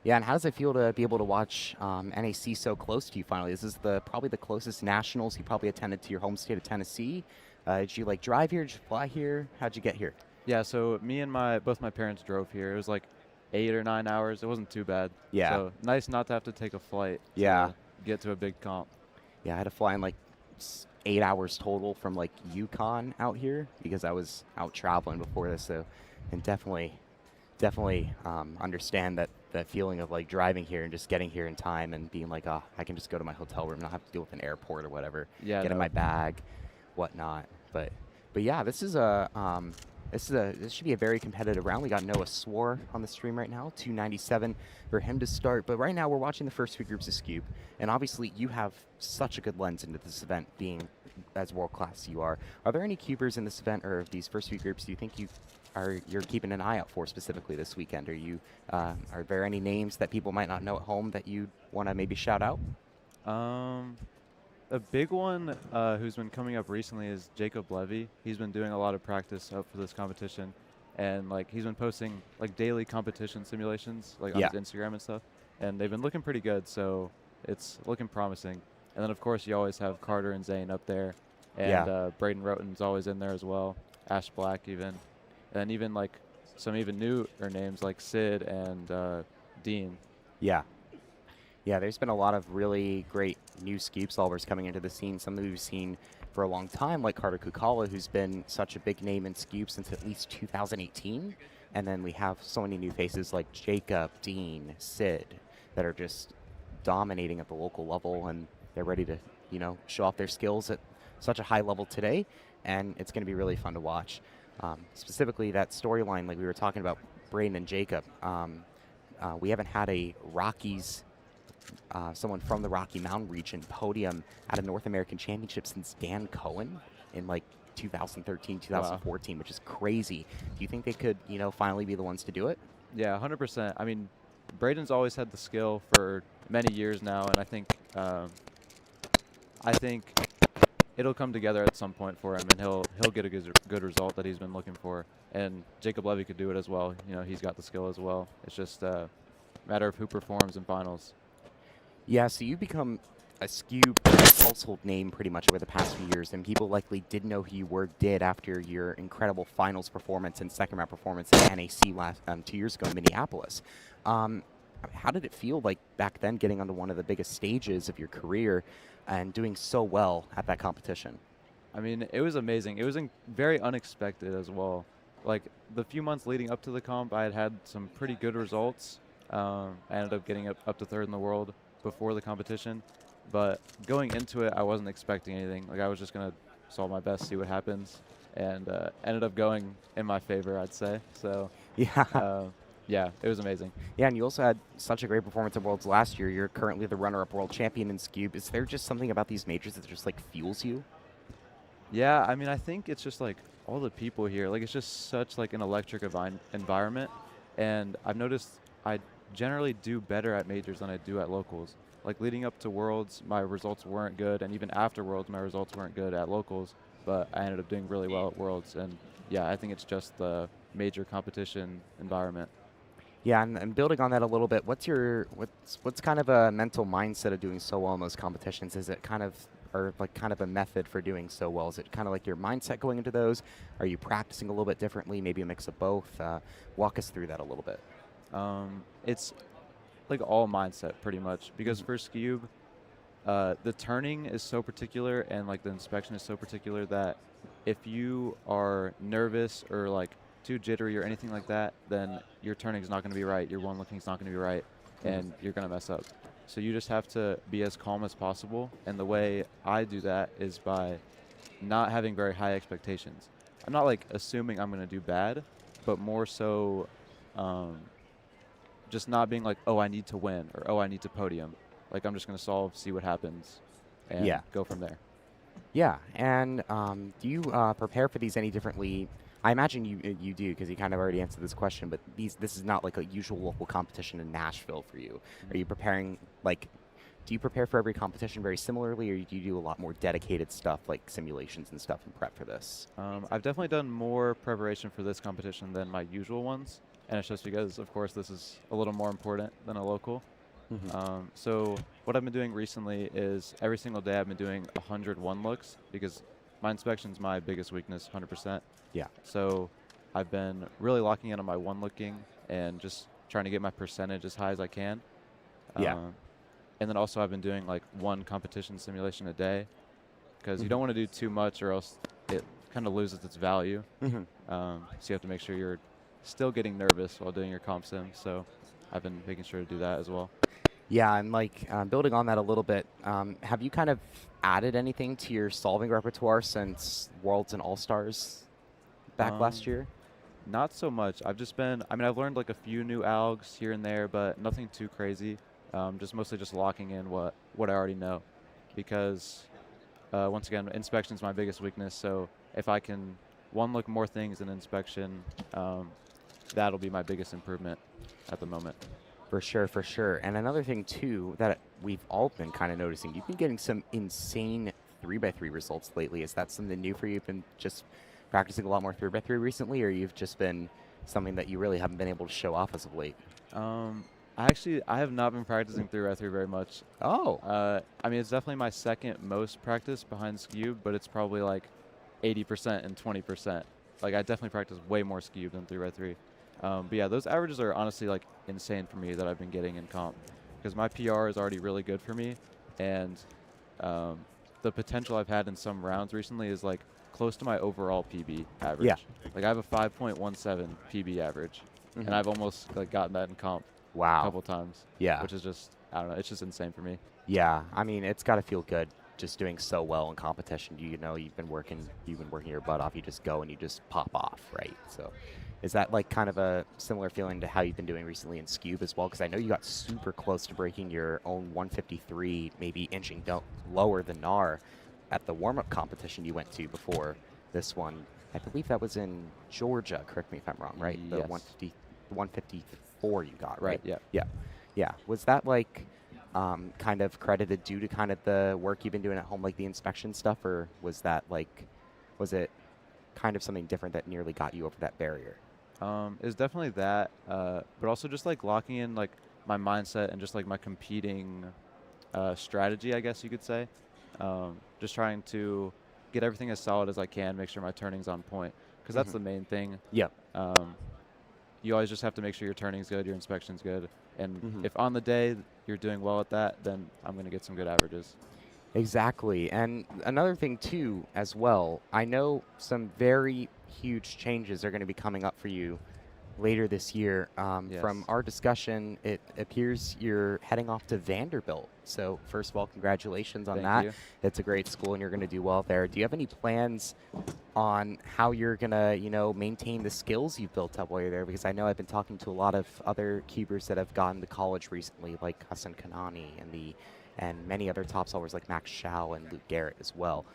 Yeah, and how does it feel to be able to watch NAC so close to you finally? This is probably the closest nationals you probably attended to your home state of Tennessee. Did you drive here? Did you fly here? How'd you get here? Yeah, so me and both my parents drove here. It was like 8 or 9 hours. It wasn't too bad. Yeah. So nice not to have to take a flight. Yeah. To get to a big comp. Yeah, I had to fly in 8 hours total from Yukon out here because I was out traveling before this. So, and definitely understand that feeling of driving here and just getting here in time and being oh, I can just go to my hotel room and not have to deal with an airport or whatever. Yeah. Get in my bag, whatnot. But yeah, this should be a very competitive round. We got Noah Swore on the stream right now, 297 for him to start. But right now we're watching the first 3 groups of Scube, and obviously you have such a good lens into this event, being as world class as you are. Are there any cubers in this event or these first few groups do you think you're keeping an eye out for specifically this weekend? Are there any names that people might not know at home that you want to maybe shout out? A big one who's been coming up recently is Jacob Levy. He's been doing a lot of practice up for this competition, and he's been posting daily competition simulations on his Instagram and stuff, and they've been looking pretty good, so it's looking promising. And then of course you always have Carter and Zane up there, and Braden Roten's always in there as well, Ash Black even, and even some even newer names like Sid and Dean. Yeah. Yeah, there's been a lot of really great new Scube solvers coming into the scene. Some that we've seen for a long time, like Carter Kukala, who's been such a big name in Scube since at least 2018. And then we have so many new faces like Jacob, Dean, Sid, that are just dominating at the local level, and they're ready to, show off their skills at such a high level today. And it's going to be really fun to watch. Specifically, that storyline, like we were talking about, Braden and Jacob. We haven't had a Rockies. Someone from the Rocky Mountain region podium at a North American Championship since Dan Cohen in 2013, 2014, wow. Which is crazy. Do you think they could, finally be the ones to do it? Yeah, 100%. I mean, Braden's always had the skill for many years now, and I think it'll come together at some point for him, and he'll get a good result that he's been looking for. And Jacob Levy could do it as well. He's got the skill as well. It's just a matter of who performs in finals. Yeah, so you've become a Scube household name pretty much over the past few years, and people likely did know who you did after your incredible finals performance and second round performance at NAC 2 years ago in Minneapolis. How did it feel back then getting onto one of the biggest stages of your career and doing so well at that competition? I mean, it was amazing. It was very unexpected as well. The few months leading up to the comp, I had some pretty good results. I ended up getting up to 3rd in the world before the competition, but going into it I wasn't expecting anything. I was just gonna solve my best, see what happens, and ended up going in my favor, I'd say. So yeah, it was amazing. Yeah, and you also had such a great performance at Worlds last year. You're currently the runner-up world champion in Scube. Is there just something about these majors that just fuels you? Yeah, I mean, I think it's just all the people here. It's just such an electric environment, and I've noticed I generally do better at majors than I do at locals. Leading up to Worlds, my results weren't good, and even after Worlds, my results weren't good at locals, but I ended up doing really well at Worlds. And yeah, I think it's just the major competition environment. Yeah, and building on that a little bit, what's kind of a mental mindset of doing so well in those competitions? Is it kind of a method for doing so well? Is it kind of your mindset going into those? Are you practicing a little bit differently, maybe a mix of both? Walk us through that a little bit. It's all mindset pretty much, because for Scube, the turning is so particular, and the inspection is so particular that if you are nervous or too jittery or anything like that, then your turning is not going to be right, your one looking is not going to be right, and you're going to mess up. So you just have to be as calm as possible, and the way I do that is by not having very high expectations. I'm not assuming I'm going to do bad, but more so just not being like, oh, I need to win, or oh, I need to podium. Like, I'm just going to solve, see what happens, and go from there. Yeah, and do you prepare for these any differently? I imagine you do, because you kind of already answered this question, but this is not like a usual local competition in Nashville for you. Are you preparing, like, do you prepare for every competition very similarly, or do you do a lot more dedicated stuff like simulations and stuff in prep for this? I've definitely done more preparation for this competition than my usual ones, and it's just because, of course, this is a little more important than a local. So what I've been doing recently is every single day I've been doing 101 looks, because my inspection's my biggest weakness, 100%. Yeah. So I've been really locking in on my one looking and just trying to get my percentage as high as I can. And then also I've been doing like one competition simulation a day, because you don't want to do too much or else it kind of loses its value. So you have to make sure you're still getting nervous while doing your comp sim. So I've been making sure to do that as well. Yeah, and like building on that a little bit, have you kind of added anything to your solving repertoire since Worlds and All-Stars back last year? Not so much. I've just been, I mean, I've learned like a few new algs here and there, but nothing too crazy. Just mostly just locking in what I already know, because once again, inspection is my biggest weakness. So if I can one look more things in inspection, that'll be my biggest improvement at the moment. For sure, for sure. And another thing too that we've all been kind of noticing, you've been getting some insane 3x3 results lately. Is that something new for you? You've been just practicing a lot more 3x3 recently, or you've just been something that you really haven't been able to show off as of late? I have not been practicing 3x3 very much. I mean, it's definitely my second most practice behind Scube, but it's probably like 80% and 20%. Like, I definitely practice way more Scube than 3x3. But yeah, those averages are honestly like insane for me that I've been getting in comp, because my PR is already really good for me, and the potential I've had in some rounds recently is like close to my overall PB average. Yeah. Like, I have a 5.17 PB average, and I've almost like gotten that in comp. Wow. A couple times. Yeah. Which is just, I don't know, it's just insane for me. Yeah, I mean, it's got to feel good just doing so well in competition. You know, you've been working your butt off. You just go and you just pop off, right? So is that like kind of a similar feeling to how you've been doing recently in Scube as well? Because I know you got super close to breaking your own 153, maybe inching lower than NAR at the warm-up competition you went to before this one. I believe that was in Georgia, correct me if I'm wrong, right? Yes. The 154 you got, right? Yeah. Yeah. Was that like kind of credited due to kind of the work you've been doing at home, like the inspection stuff, or was that like, was it kind of something different that nearly got you over that barrier? It was definitely that, but also just like locking in like my mindset and just like my competing strategy, I guess you could say. Just trying to get everything as solid as I can, make sure my turning's on point, because that's the main thing. Yep. You always just have to make sure your turning's good, your inspection's good, and if on the day you're doing well at that, then I'm going to get some good averages. Exactly. And another thing too as well, I know some very huge changes are going to be coming up for you later this year. Yes. From our discussion, it appears you're heading off to Vanderbilt. So first of all, congratulations on that. Thank you. It's a great school and you're going to do well there. Do you have any plans on how you're going to, you know, maintain the skills you've built up while you're there? Because I know I've been talking to a lot of other cubers that have gone to college recently, like Hassan Kanani and many other top solvers like Max Shao and Luke Garrett as well.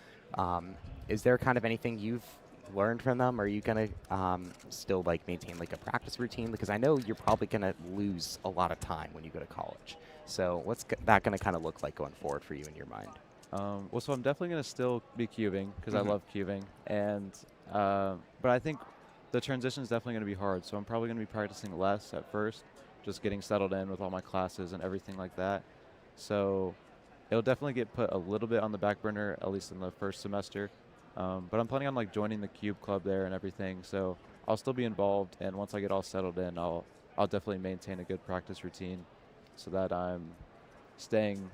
Is there kind of anything you've learned from them? Are you going to still like maintain like a practice routine? Because I know you're probably going to lose a lot of time when you go to college. So what's that going to kind of look like going forward for you in your mind? Well, so I'm definitely going to still be cubing because I love cubing, and but I think the transition is definitely going to be hard. So I'm probably going to be practicing less at first, just getting settled in with all my classes and everything like that. So it'll definitely get put a little bit on the back burner, at least in the first semester. But I'm planning on like joining the cube club there and everything. So I'll still be involved, and once I get all settled in, I'll definitely maintain a good practice routine so that I'm staying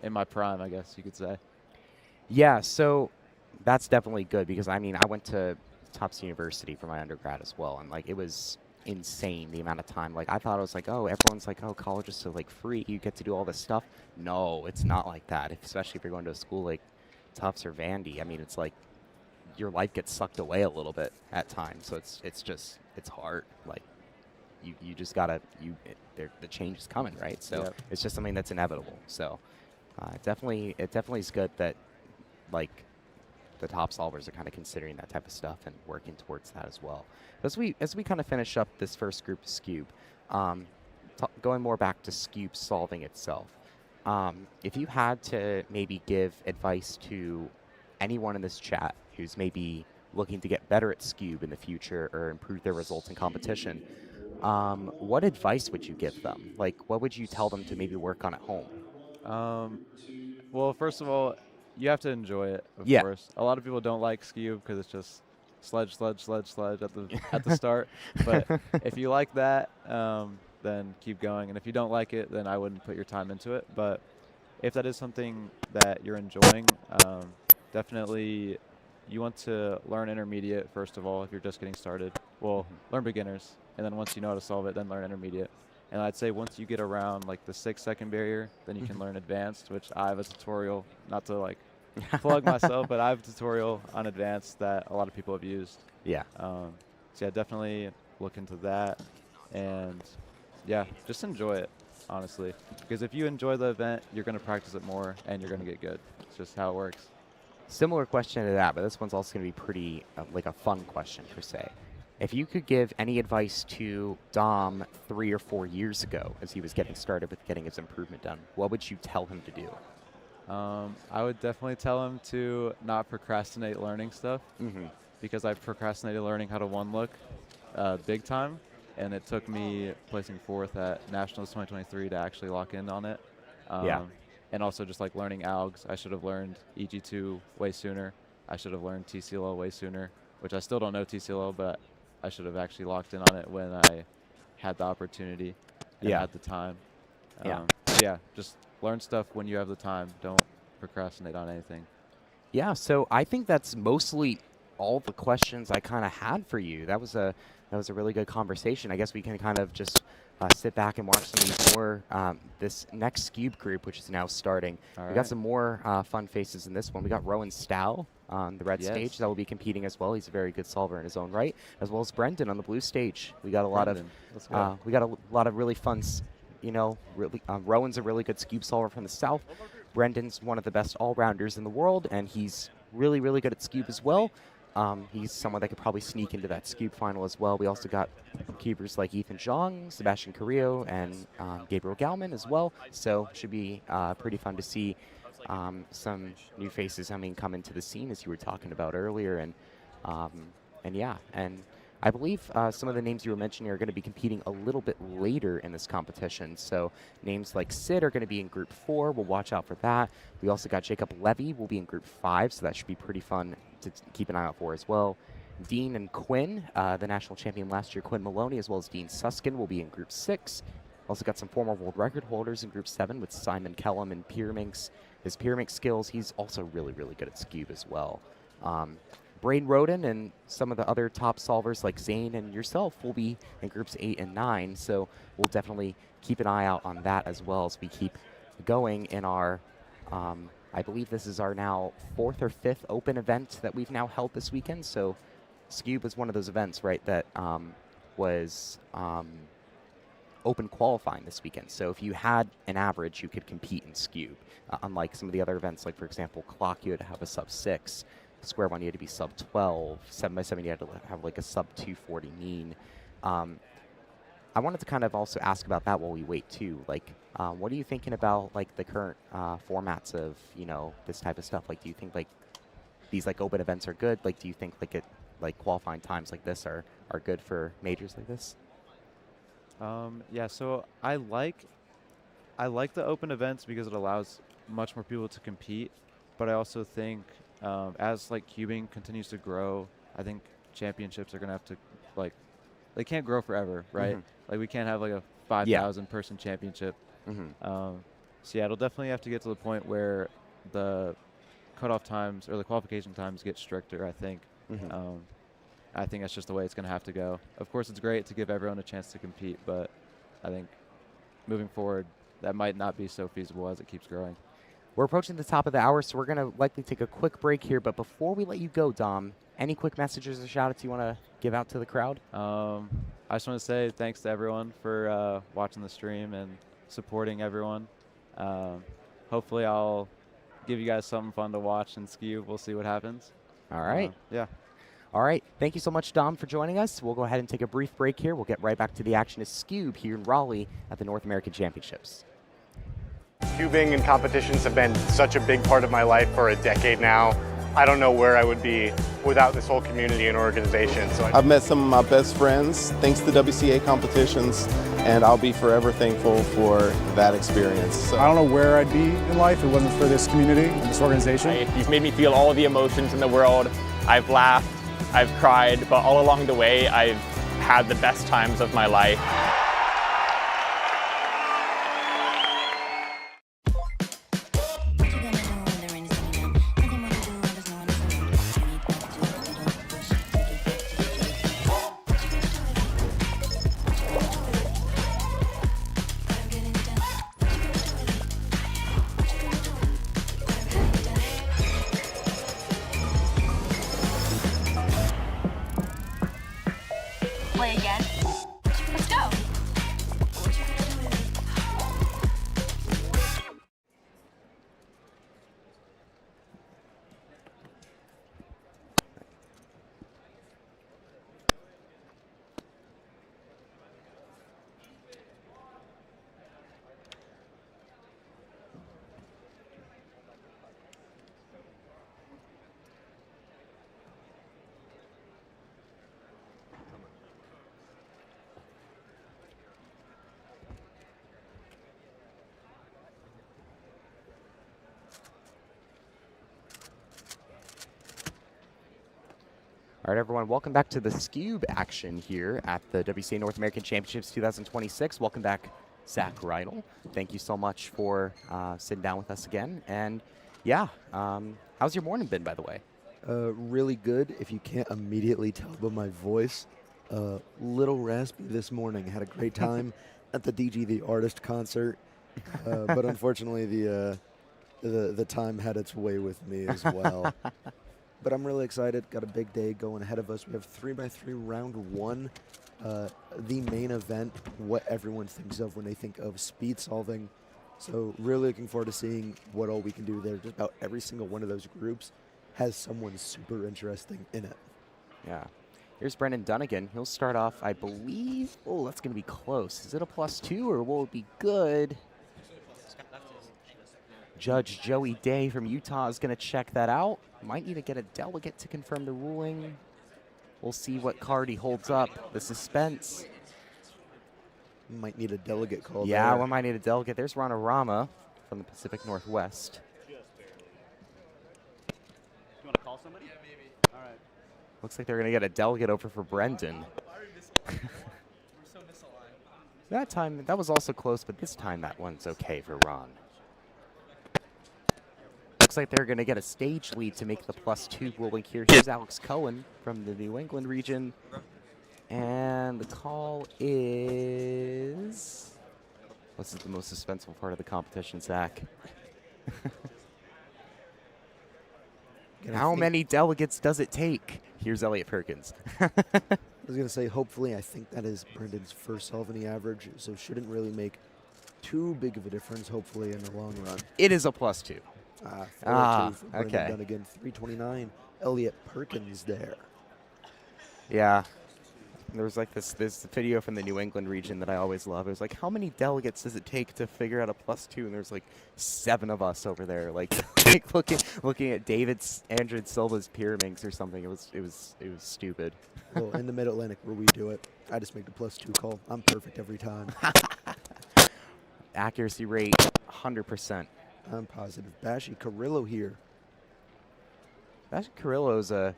in my prime, I guess you could say. Yeah, so that's definitely good because, I mean, I went to Tufts University for my undergrad as well, and, like, it was insane the amount of time. Like, I thought it was like, oh, everyone's like, oh, college is so, like, free. You get to do all this stuff. No, it's not like that, especially if you're going to a school like Tufts or Vandy. I mean, it's like your life gets sucked away a little bit at times. So it's hard. Like you just gotta the change is coming, right? So Yep. it's just something that's inevitable. So it definitely is good that like the top solvers are kind of considering that type of stuff and working towards that as well. As we kind of finish up this first group of Scube, going more back to Scube solving itself, if you had to maybe give advice to anyone in this chat who's maybe looking to get better at Scube in the future or improve their results in competition, what advice would you give them? Like, what would you tell them to maybe work on at home? Well, first of all, you have to enjoy it, of Yeah. course. A lot of people don't like Scube because it's just sledge at the start. But if you like that, then keep going. And if you don't like it, then I wouldn't put your time into it. But if that is something that you're enjoying, definitely you want to learn intermediate, first of all, if you're just getting started. Well, learn beginners. And then once you know how to solve it, then learn intermediate. And I'd say once you get around like the 6-second barrier, then you can learn advanced, which I have a tutorial, not to like plug myself, but I have a tutorial on advanced that a lot of people have used. Yeah. So yeah, definitely look into that. And yeah, just enjoy it, honestly. Because if you enjoy the event, you're going to practice it more and you're going to get good. It's just how it works. Similar question to that, but this one's also going to be pretty like a fun question per se. If you could give any advice to Dom 3 or 4 years ago as he was getting started with getting his improvement done, what would you tell him to do? I would definitely tell him to not procrastinate learning stuff, because I procrastinated learning how to one look big time, and it took me placing 4th at Nationals 2023 to actually lock in on it. And also just like learning algs, I should have learned EG2 way sooner. I should have learned TCLO way sooner, which I still don't know TCLO, but I should have actually locked in on it when I had the opportunity and had the time. Yeah, just learn stuff when you have the time. Don't procrastinate on anything. Yeah, so I think that's mostly all the questions I kind of had for you. That was a really good conversation. I guess we can kind of just sit back and watch some of these more, this next Scube group, which is now starting. We got some more fun faces in this one. We got Rowan Stow on the red stage that will be competing as well. He's a very good solver in his own right, as well as Brendan on the blue stage. We got a lot of really fun, you know, Rowan's a really good Scube solver from the south. Brendan's one of the best all-rounders in the world, and he's really, really good at Scube as well. He's someone that could probably sneak into that Scube final as well. We also got keepers like Ethan Zhang, Sebastian Carrillo, and Gabriel Gauman as well. So should be pretty fun to see some new faces, come into the scene as you were talking about earlier. And yeah, and I believe some of the names you were mentioning are going to be competing a little bit later in this competition. So names like Sid are going to be in Group 4. We'll watch out for that. We also got Jacob Levy will be in Group 5, so that should be pretty fun to keep an eye out for as well. Dean and Quinn, the national champion last year, Quinn Maloney, as well as Dean Suskin will be in Group 6. Also got some former world record holders in Group 7 with Simon Kellum and Pyraminx. His Pyraminx skills, he's also really, really good at Scube as well. Brain Roden and some of the other top solvers like Zane and yourself will be in Groups 8 and 9, so we'll definitely keep an eye out on that as well as we keep going in our, I believe this is our now 4th or 5th open event that we've now held this weekend. So Scube was one of those events, right, that was open qualifying this weekend. So if you had an average, you could compete in Scube. Unlike some of the other events, like for example, Clock, you had to have a sub 6. Square One, you had to be sub 12. 7x7, you had to have like a sub 240 mean. I wanted to kind of also ask about that while we wait too. Like, what are you thinking about like the current formats of, you know, this type of stuff? Like, do you think like these like open events are good? Like, do you think like qualifying times like this are good for majors like this? Yeah, so I like the open events because it allows much more people to compete, but I also think as like cubing continues to grow, I think championships are gonna have to like, they can't grow forever, right? Like we can't have like a 5,000 person championship. So yeah, it'll definitely have to get to the point where the cutoff times or the qualification times get stricter, I think. I think that's just the way it's gonna have to go. Of course, it's great to give everyone a chance to compete, but I think moving forward, that might not be so feasible as it keeps growing. We're approaching the top of the hour, so we're going to likely take a quick break here. But before we let you go, Dom, any quick messages or shout-outs you want to give out to the crowd? I just want to say thanks to everyone for watching the stream and supporting everyone. Hopefully I'll give you guys something fun to watch and ski. We'll see what happens. All right. Yeah. All right. Thank you so much, Dom, for joining us. We'll go ahead and take a brief break here. We'll get right back to the action of Scube here in Raleigh at the North American Championships. Cubing and competitions have been such a big part of my life for a decade now. I don't know where I would be without this whole community and organization. So I've met some of my best friends thanks to WCA competitions, and I'll be forever thankful for that experience. So I don't know where I'd be in life if it wasn't for this community and this organization. You've made me feel all the emotions in the world. I've laughed, I've cried, but all along the way, I've had the best times of my life. Play again. Let's go. All right, everyone, welcome back to the Scube action here at the WCA North American Championships 2026. Welcome back, Zach Rydell. Thank you so much for sitting down with us again. And yeah, how's your morning been, by the way? Really good. If you can't immediately tell by my voice, little raspy this morning. Had a great time at the DG the Artist concert, but unfortunately the time had its way with me as well. But I'm really excited. Got a big day going ahead of us. We have 3x3 round 1, the main event, what everyone thinks of when they think of speed solving. So really looking forward to seeing what all we can do there. Just about every single one of those groups has someone super interesting in it. Yeah. Here's Brendan Dunnigan. He'll start off, I believe. Oh, that's going to be close. Is it a +2 or will it be good? Judge Joey Day from Utah is going to check that out. Might need to get a delegate to confirm the ruling. We'll see what card he holds up. The suspense. Might need a delegate call. Yeah, there. we might need a delegate. There's Rama from the Pacific Northwest. You want to call somebody? Yeah, maybe. All right. Looks like they're going to get a delegate over for Brendan. That time, that was also close, but this time that one's okay for Ron. Looks like they're going to get a stage lead to make the +2 ruling here. Here's Alex Cohen from the New England region. And the call is... This is the most suspenseful part of the competition, Zach. How many delegates does it take? Here's Elliot Perkins. I was going to say, hopefully, I think that is Brendan's first solve in the average, so shouldn't really make too big of a difference, hopefully, in the long run. It is a +2. 4-2 for Brendan okay. Dunnigan, 329. Elliot Perkins there. Yeah. There was like this video from the New England region that I always love. It was like, how many delegates does it take to figure out a +2? And there's like 7 of us over there, like, looking at Andrew Silva's Pyraminx or something. It was stupid. Well, in the Mid-Atlantic where we do it, I just make the +2 call. I'm perfect every time. Accuracy rate 100%. I'm positive. Bashi Carrillo here. Bashi Carrillo is a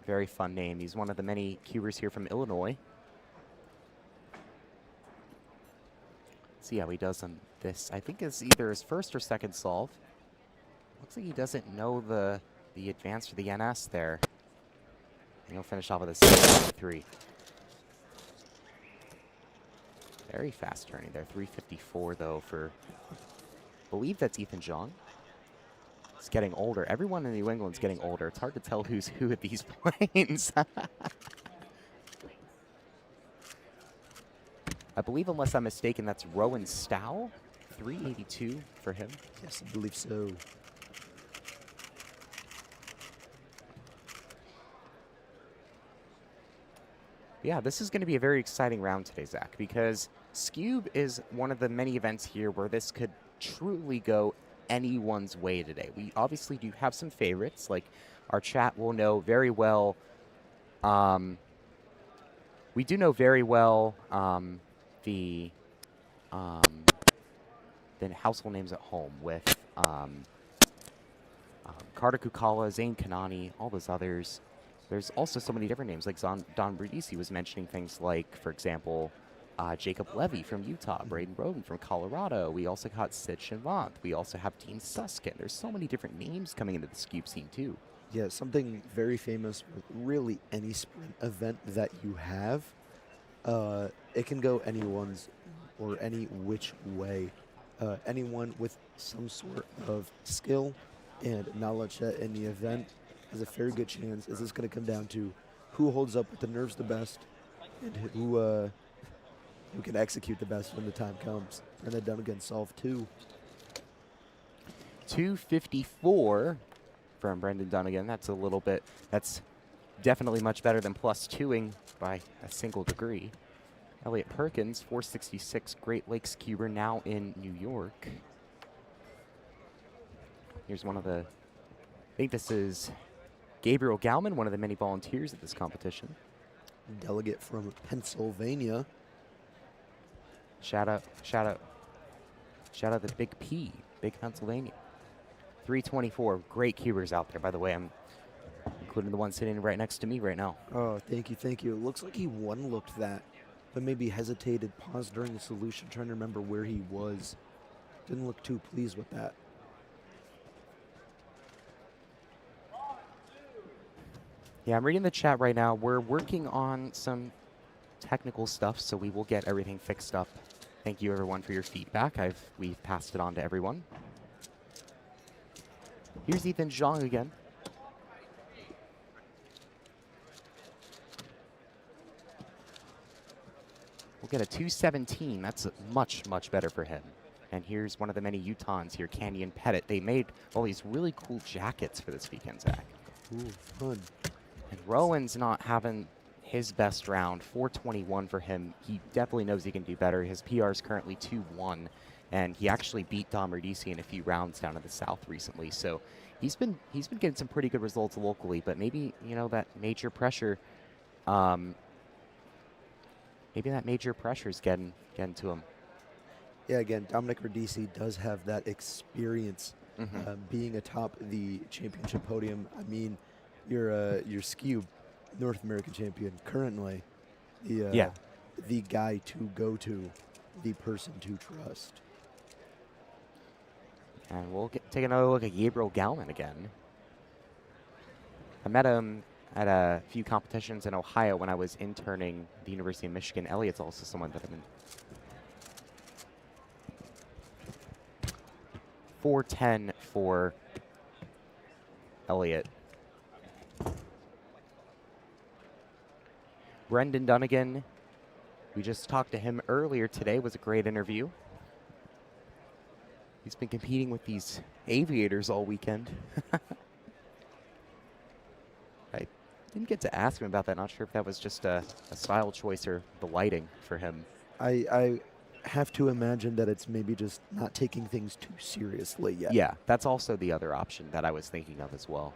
very fun name. He's one of the many cubers here from Illinois. Let's see how he does on this. I think it's either his first or second solve. Looks like he doesn't know the advance for the NS there. And he'll finish off with a 6.3. Very fast turning there. 354 though for, I believe that's Ethan Jong. is getting older. Everyone in New England's getting older. It's hard to tell who's who at these planes. I believe, unless I'm mistaken, that's Rowan Stow. 382 for him. Yes, I believe so. Yeah, this is going to be a very exciting round today, Zach, because Scube is one of the many events here where this could truly go anyone's way today. We obviously do have some favorites, like our chat will know very well. We do know very well the household names at home with Carter Kukala, Zane Kanani, all those others. There's also so many different names, like Don Brudisi was mentioning things like, for example, Jacob Levy from Utah, Braden Roden from Colorado. We also got Sid Shavant. We also have Dean Suskin. There's so many different names coming into the Scube scene, too. Yeah, something very famous with really any sprint event that you have. It can go anyone's or any which way. Anyone with some sort of skill and knowledge in the event has a very good chance. Is this going to come down to who holds up with the nerves the best and who can execute the best when the time comes. And then done again, solve 2. 254 from Brendan Dunnigan. That's definitely much better than +2ing by a single degree. Elliot Perkins, 466, Great Lakes Cuber, now in New York. Here's one of the, I think this is Gabriel Gauman, one of the many volunteers at this competition. Delegate from Pennsylvania. Shout out the Big P, Big Pennsylvania. 324, great cubers out there, by the way. I'm including the one sitting right next to me right now. Oh, thank you, thank you. It looks like he one-looked that, but maybe hesitated, paused during the solution, trying to remember where he was. Didn't look too pleased with that. Yeah, I'm reading the chat right now. We're working on some technical stuff, so we will get everything fixed up. Thank you, everyone, for your feedback. We've passed it on to everyone. Here's Ethan Zhang again. We'll get a 217. That's much, much better for him. And here's one of the many Utahns here, Canyon Pettit. They made all these really cool jackets for this weekend, Zach. Ooh, fun. And Rowan's not having his best round, 421 for him. He definitely knows he can do better. His PR is currently 2-1, and he actually beat Dom Rudisi in a few rounds down in the South recently. So he's been getting some pretty good results locally, but maybe, you know, that major pressure, maybe that major pressure is getting to him. Yeah, again, Dominic Rudisi does have that experience being atop the championship podium. I mean, you're Scube North American champion currently, the guy to go to, the person to trust. And we'll take another look at Gabriel Gauman again. I met him at a few competitions in Ohio when I was interning at the University of Michigan. Elliot's also someone that I've been 410 for Elliot. Brendan Dunnigan, we just talked to him earlier today, was a great interview. He's been competing with these aviators all weekend. I didn't get to ask him about that. Not sure if that was just a style choice or the lighting for him. I have to imagine that it's maybe just not taking things too seriously yet. Yeah, that's also the other option that I was thinking of as well.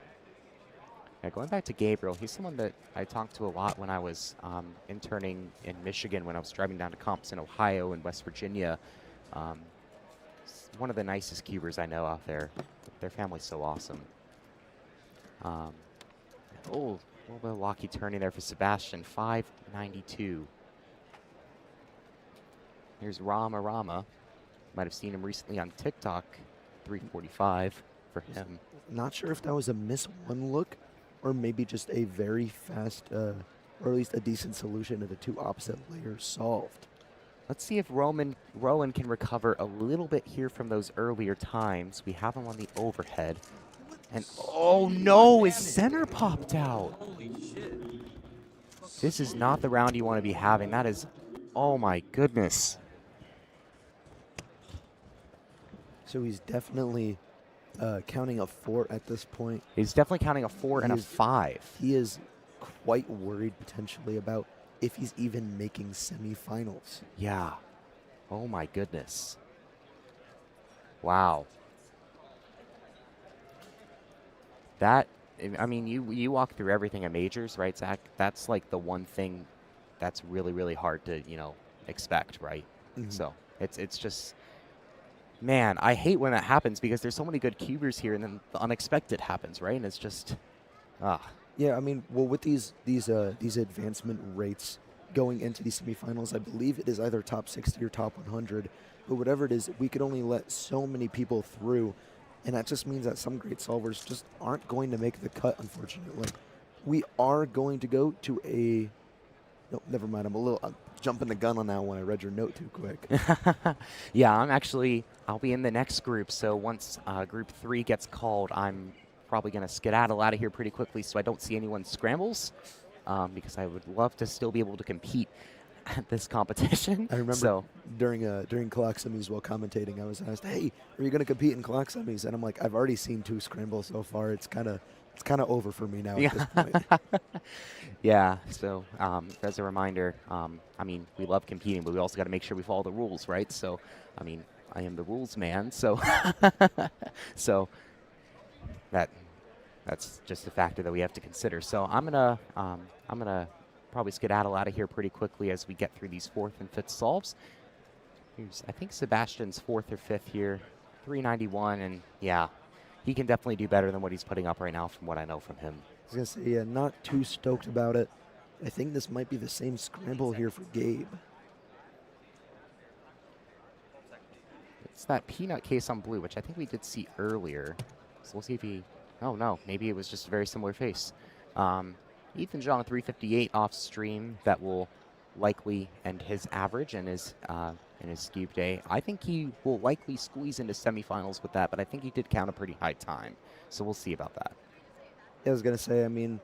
Yeah, going back to Gabriel, he's someone that I talked to a lot when I was interning in Michigan, when I was driving down to comps in Ohio and West Virginia. One of the nicest cubers I know out there. Their family's so awesome. Oh, a little bit of lucky turning there for Sebastian, 592. Here's Rama. Might have seen him recently on TikTok, 345 for him. Not sure if that was a miss one look or maybe just a very fast, or at least a decent solution to the two opposite layers solved. Let's see if Rowan can recover a little bit here from those earlier times. We have him on the overhead. And oh no, his center popped out. This is not the round you want to be having. That is, oh my goodness. So he's definitely counting a 4 at this point. He's definitely counting a 4 and a 5. He is quite worried potentially about if he's even making semifinals. Yeah. Oh my goodness. Wow. That, I mean, you walk through everything at majors, right, Zach? That's like the one thing that's really, really hard to, expect, right? Mm-hmm. So it's just, man, I hate when that happens because there's so many good cubers here and then the unexpected happens, right? And it's just, Yeah, I mean, well, with these advancement rates going into these semifinals, I believe it is either top 60 or top 100, but whatever it is, we could only let so many people through, and that just means that some great solvers just aren't going to make the cut, unfortunately. We are going to go to a, no, never mind, I'm jumping the gun on that one. I read your note too quick. Yeah, I'll be in the next group, so once group 3 gets called, I'm probably going to skedaddle out of here pretty quickly so I don't see anyone scrambles, because I would love to still be able to compete at this competition. I remember during clock semis while commentating, I was asked, "Hey, are you going to compete in clock semis?" And I'm like, "I've already seen 2 scrambles so far. It's kind of over for me now at this point." Yeah. So as a reminder, I mean, we love competing, but we also got to make sure we follow the rules, right? So, I mean, I am the rules man. So, so that's just a factor that we have to consider. So I'm gonna probably skedaddle out of here pretty quickly as we get through these 4th and 5th solves. Here's, I think, Sebastian's 4th or 5th here, 391, and yeah, he can definitely do better than what he's putting up right now from what I know from him. I was going to say, yeah, not too stoked about it. I think this might be the same scramble here for Gabe. It's that peanut case on blue, which I think we did see earlier. So we'll see if he, oh no, maybe it was just a very similar face. Ethan John 358 off stream, that will likely end his average and his cube day. I think he will likely squeeze into semifinals with that, but I think he did count a pretty high time. So we'll see about that. Yeah, I was going to say, I mean,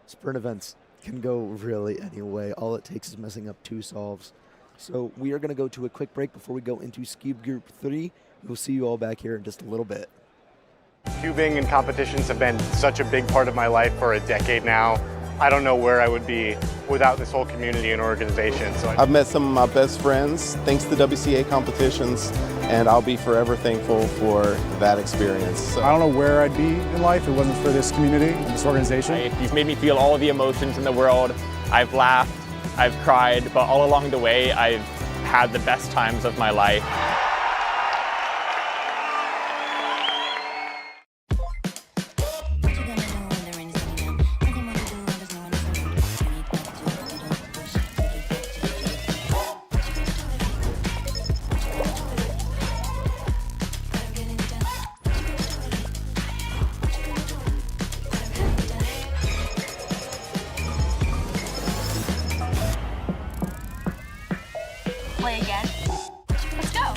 sprint events can go really any way. All it takes is messing up 2 solves. So we are going to go to a quick break before we go into Cube Group 3. We'll see you all back here in just a little bit. Cubing and competitions have been such a big part of my life for a decade now. I don't know where I would be without this whole community and organization. So I've met some of my best friends thanks to WCA competitions, and I'll be forever thankful for that experience. So. I don't know where I'd be in life if it wasn't for this community and this organization. You've made me feel all of the emotions in the world. I've laughed, I've cried, but all along the way, I've had the best times of my life. Play again. Let's go.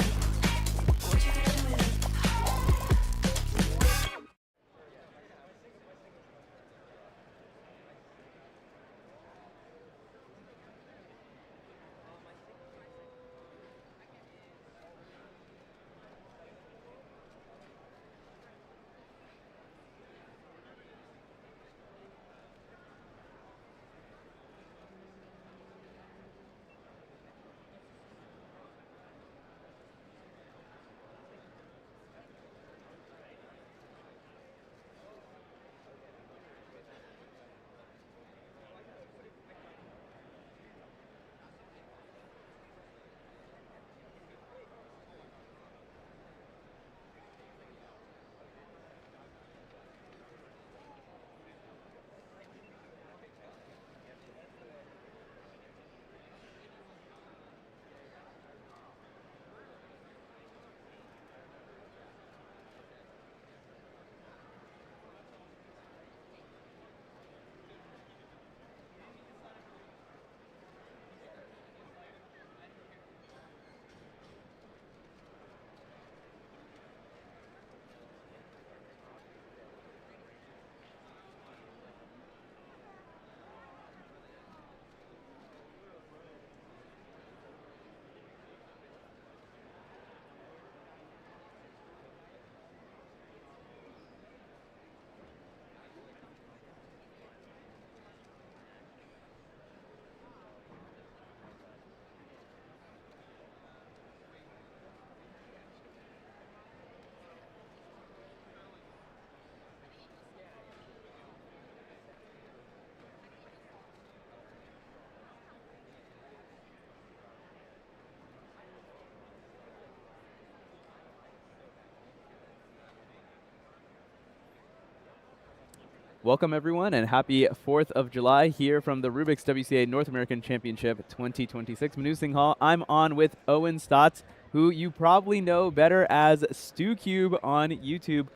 Welcome, everyone, and happy 4th of July here from the Rubiks WCA North American Championship 2026 Manussing Hall. I'm on with Owen Stotts, who you probably know better as Speedcubing on YouTube.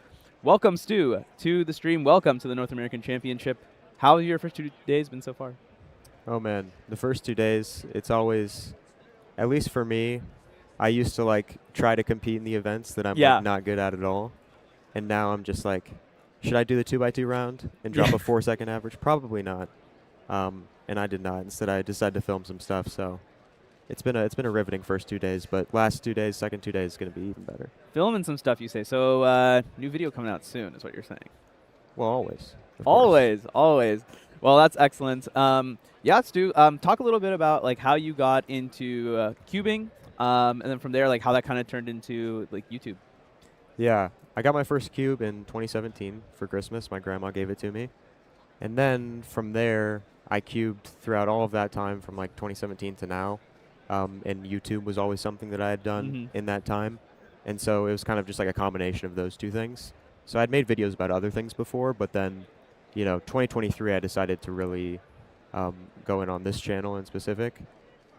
Welcome, Stu, to the stream. Welcome to the North American Championship. How have your first 2 days been so far? Oh, man. The first 2 days, it's always, at least for me, I used to, like, try to compete in the events that I'm like, not good at all. And now I'm just like, should I do the 2x2 round and drop a 4-second average? Probably not. And I did not. Instead, I decided to film some stuff. So it's been a riveting first 2 days. But last 2 days, second 2 days is going to be even better. Filming some stuff, you say. So new video coming out soon is what you're saying. Well, always. Always. Well, that's excellent. Yeah, Stu, talk a little bit about like how you got into cubing, and then from there, like how that kind of turned into like YouTube. Yeah, I got my first cube in 2017 for Christmas. My grandma gave it to me. And then from there, I cubed throughout all of that time from like 2017 to now. And YouTube was always something that I had done in that time. And so it was kind of just like a combination of those two things. So I'd made videos about other things before, but then, 2023 I decided to really go in on this channel in specific.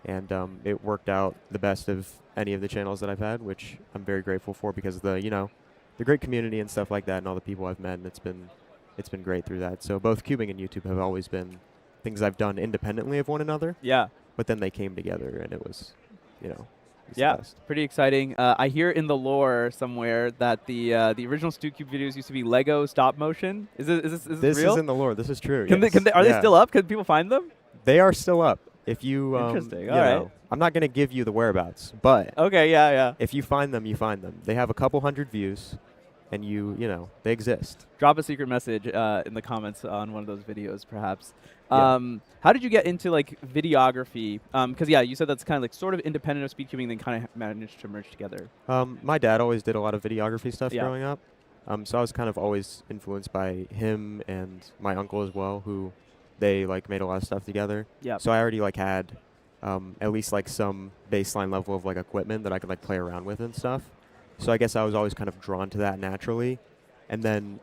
And it worked out the best of any of the channels that I've had, which I'm very grateful for because of the great community and stuff like that and all the people I've met, and it's been great through that. So both cubing and YouTube have always been things I've done independently of one another. Yeah. But then they came together, and it was, yeah, pretty exciting. I hear in the lore somewhere that the original Speedcubing videos used to be Lego stop motion. Is this real? This is in the lore. This is true. Are they still up? Can people find them? They are still up. If you, Interesting. All right. I'm not going to give you the whereabouts, but okay, yeah. If you find them, you find them. They have a couple hundred views, and they exist. Drop a secret message in the comments on one of those videos, perhaps. Yeah. How did you get into like videography? Because you said that's kind of like sort of independent of Speedcubing, then kind of managed to merge together. My dad always did a lot of videography stuff growing up, so I was kind of always influenced by him and my uncle as well, who they like made a lot of stuff together. Yeah. So I already like had at least like some baseline level of like equipment that I could like play around with and stuff. So I guess I was always kind of drawn to that naturally. And then,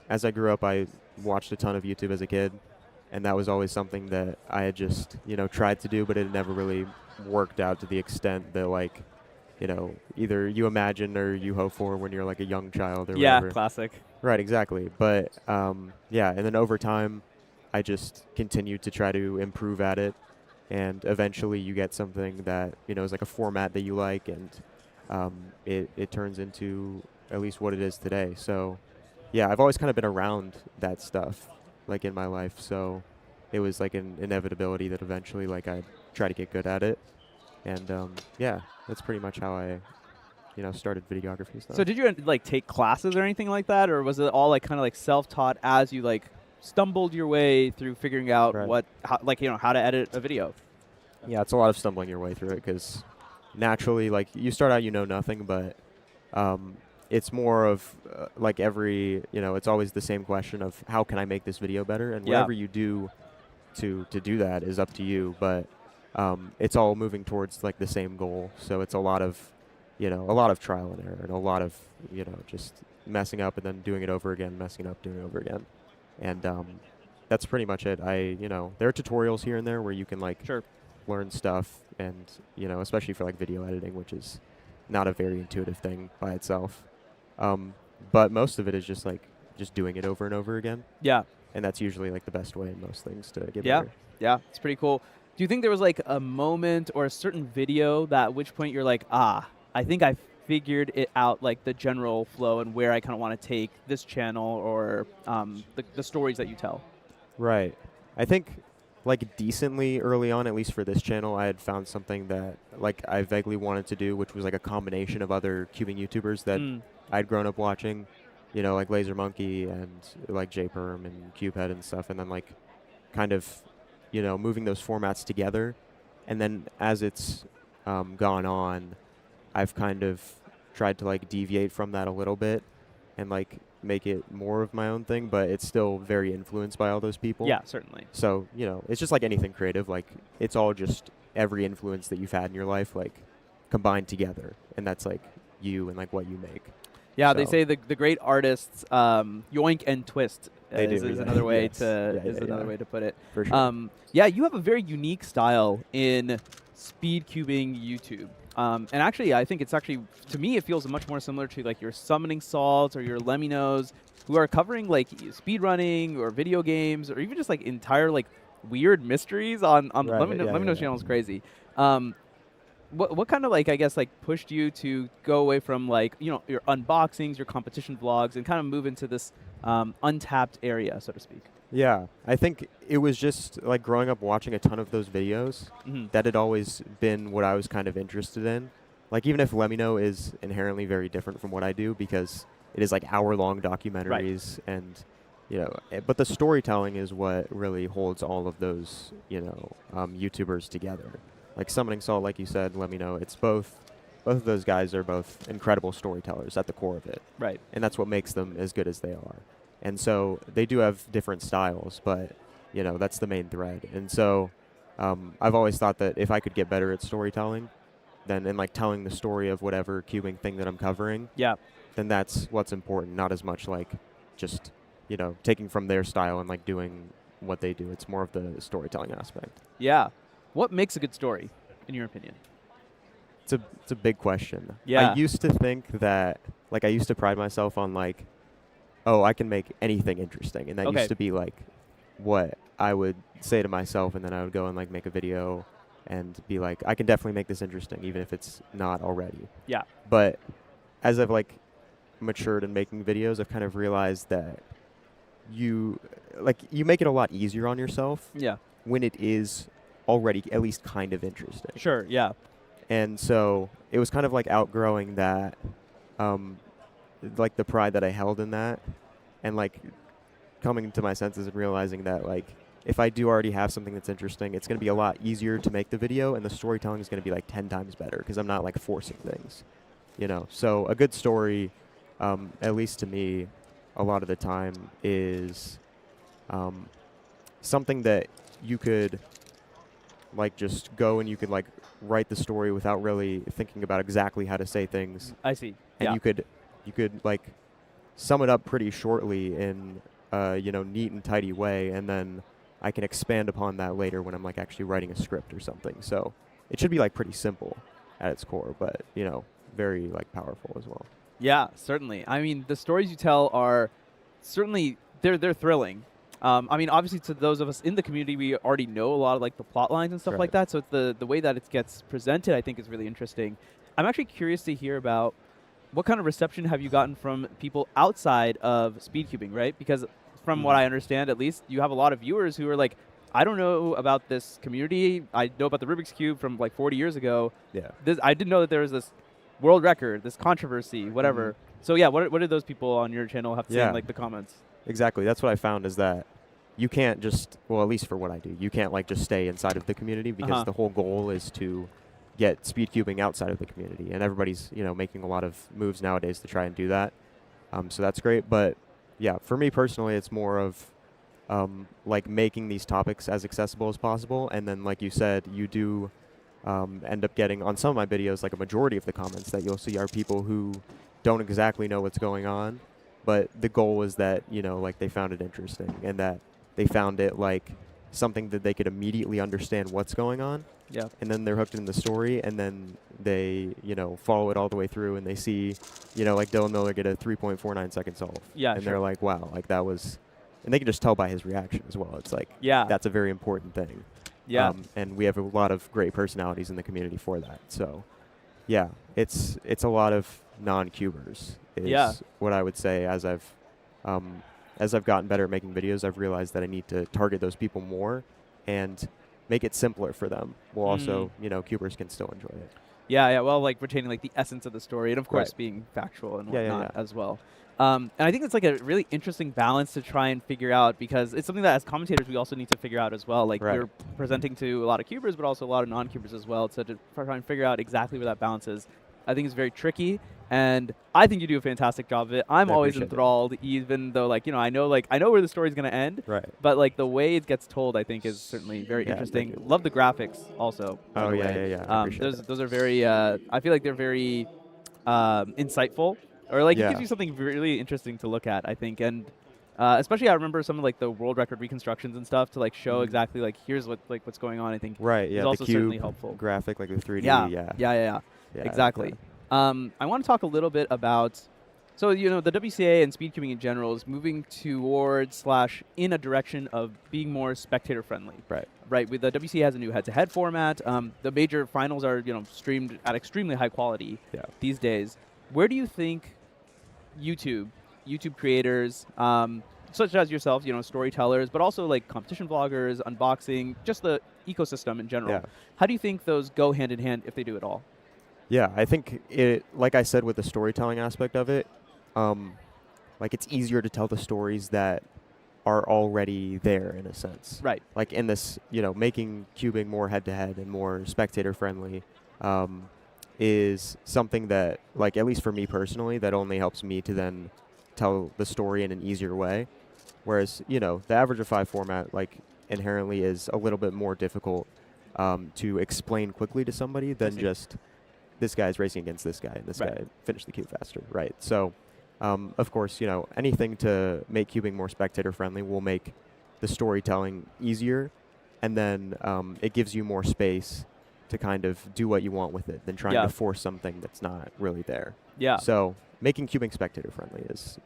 as I grew up, I watched a ton of YouTube as a kid. And that was always something that I had just, tried to do, but it never really worked out to the extent that, like, either you imagine or you hope for when you're, like, a young child or whatever. Yeah, classic. Right, exactly. But, and then over time, I just continued to try to improve at it. And eventually you get something that, is like a format that you like, and it turns into at least what it is today. So, yeah, I've always kind of been around that stuff, like, in my life. So it was like an inevitability that eventually, like, I'd try to get good at it. And, that's pretty much how I, started videography stuff. So did you, like, take classes or anything like that? Or was it all, like, kind of, like, self-taught as you, like, stumbled your way through figuring out how to edit a video? Yeah, it's a lot of stumbling your way through it because naturally, like, you start out, nothing, but it's more of like every, it's always the same question of how can I make this video better? And whatever you do to do that is up to you, but it's all moving towards like the same goal. So it's a lot of trial and error and a lot of, just messing up and then doing it over again, messing up, doing it over again. And that's pretty much it. There are tutorials here and there where you can like learn stuff, and especially for like video editing, which is not a very intuitive thing by itself. But most of it is just doing it over and over again. Yeah. And that's usually like the best way in most things to get better. better. Yeah, it's pretty cool. Do you think there was like a moment or a certain video that at which point you're like, I think I figured it out, like the general flow and where I kind of want to take this channel or the stories that you tell? Right. I think like decently early on, at least for this channel, I had found something that like I vaguely wanted to do, which was like a combination of other cubing YouTubers that I'd grown up watching, like Laser Monkey and like J-Perm and Cubehead and stuff, and then like kind of, moving those formats together. And then as it's gone on, I've kind of tried to like deviate from that a little bit and like make it more of my own thing, but it's still very influenced by all those people. Yeah, certainly. So, it's just like anything creative. Like, it's all just every influence that you've had in your life, like, combined together. And that's like you and like what you make. Yeah, they say the great artists yoink and twist They do, is yeah. another way Yes. to Yeah, another way to put it. For sure. Yeah, you have a very unique style in Speedcubing YouTube. And actually, I think it's actually, to me, it feels much more similar to like your Summoning Salts or your Leminos, who are covering like speedrunning or video games or even just like entire like weird mysteries on the Right, Lemino's channel is crazy. What kind of like, I guess, like pushed you to go away from like, you know, your unboxings, your competition vlogs, and kind of move into this untapped area, so to speak? Yeah, I think it was just like growing up watching a ton of those videos that had always been what I was kind of interested in. Like even if Lemino is inherently very different from what I do because it is like hour-long documentaries and, you know, but the storytelling is what really holds all of those, you know, YouTubers together. Like Summoning Salt, like you said, Lemino, it's both of those guys are both incredible storytellers at the core of it. Right. And that's what makes them as good as they are. And so they do have different styles, but, you know, that's the main thread. And so I've always thought that if I could get better at storytelling, then in like telling the story of whatever cubing thing that I'm covering, then that's what's important, not as much like just, you know, taking from their style and like doing what they do. It's more of the storytelling aspect. Yeah. What makes a good story, in your opinion? It's a big question. Yeah. I used to think that, like, I used to pride myself on, like, oh, I can make anything interesting. And that used to be, like, what I would say to myself. And then I would go and, like, make a video and be like, I can definitely make this interesting, even if it's not already. Yeah. But as I've, like, matured in making videos, I've kind of realized that you make it a lot easier on yourself. Yeah. When it is already at least kind of interesting. Sure, yeah. And so it was kind of like outgrowing that, like the pride that I held in that, and like coming to my senses and realizing that like if I do already have something that's interesting, it's going to be a lot easier to make the video, and the storytelling is going to be like 10 times better because I'm not like forcing things, you know. So a good story, at least to me, a lot of the time is something that you could like just go and you could like write the story without really thinking about exactly how to say things. I see. And you could like sum it up pretty shortly in you know, neat and tidy way, and then I can expand upon that later when I'm like actually writing a script or something. So it should be like pretty simple at its core, but you know, very like powerful as well. Yeah, certainly. I mean, the stories you tell are certainly they're thrilling. I mean, obviously, to those of us in the community, we already know a lot of like the plot lines and stuff like that. So the way that it gets presented, I think, is really interesting. I'm actually curious to hear about what kind of reception have you gotten from people outside of Speedcubing, right? Because from what I understand, at least, you have a lot of viewers who are like, I don't know about this community. I know about the Rubik's Cube from like 40 years ago. Yeah. I didn't know that there was this world record, this controversy, whatever. So yeah, what did those people on your channel have to say in like the comments? Exactly. That's what I found is that you can't just, well, at least for what I do, you can't like just stay inside of the community because the whole goal is to get Speedcubing outside of the community, and everybody's, you know, making a lot of moves nowadays to try and do that. So that's great. But yeah, for me personally, it's more of like making these topics as accessible as possible. And then, like you said, you do end up getting on some of my videos, like a majority of the comments that you'll see are people who don't exactly know what's going on. But the goal is that, you know, like they found it interesting and that they found it like something that they could immediately understand what's going on. Yeah. And then they're hooked in the story, and then they, you know, follow it all the way through, and they see, you know, like Dylan Miller get a 3.49 second solve. Yeah, and they're like, wow, like that was, and they can just tell by his reaction as well. It's like, that's a very important thing. Yeah. And we have a lot of great personalities in the community for that. So, yeah, it's a lot of non-cubers is what I would say. As I've gotten better at making videos, I've realized that I need to target those people more and make it simpler for them. While also, you know, cubers can still enjoy it. Yeah, well, like retaining like the essence of the story, and of course being factual and whatnot as well. And I think it's like a really interesting balance to try and figure out, because it's something that as commentators we also need to figure out as well. Like you're presenting to a lot of cubers, but also a lot of non-cubers as well. So to try and figure out exactly where that balance is, I think is very tricky. And I think you do a fantastic job of it. I'm always enthralled, even though, like, you know, I know where the story's going to end. Right. But like the way it gets told, I think, is certainly very interesting. Love the graphics also. Oh yeah. Those are very. I feel like they're very insightful, or like it gives you something really interesting to look at, I think. And Especially I remember some of like the world record reconstructions and stuff to like show exactly like here's what's going on. I think right. Yeah. is The also cube certainly helpful. graphic, like the 3D. Yeah. Yeah, Exactly. I want to talk a little bit about. So, the WCA and speedcubing in general is moving towards / in a direction of being more spectator friendly. Right. With the WCA has a new head-to-head format. The major finals are, streamed at extremely high quality these days. Where do you think YouTube creators, such as yourself, storytellers, but also like competition vloggers, unboxing, just the ecosystem in general, how do you think those go hand in hand if they do at all? Yeah, I think it, like I said, with the storytelling aspect of it, like it's easier to tell the stories that are already there in a sense. Right. Like in this, making cubing more head-to-head and more spectator-friendly is something that, like, at least for me personally, that only helps me to then tell the story in an easier way. Whereas, the average of 5 format, like, inherently is a little bit more difficult to explain quickly to somebody than just this guy's racing against this guy and this guy finished the cube faster. Right. So, of course, anything to make cubing more spectator-friendly will make the storytelling easier, and then it gives you more space to kind of do what you want with it than trying to force something that's not really there. Yeah. So making cubing spectator-friendly is,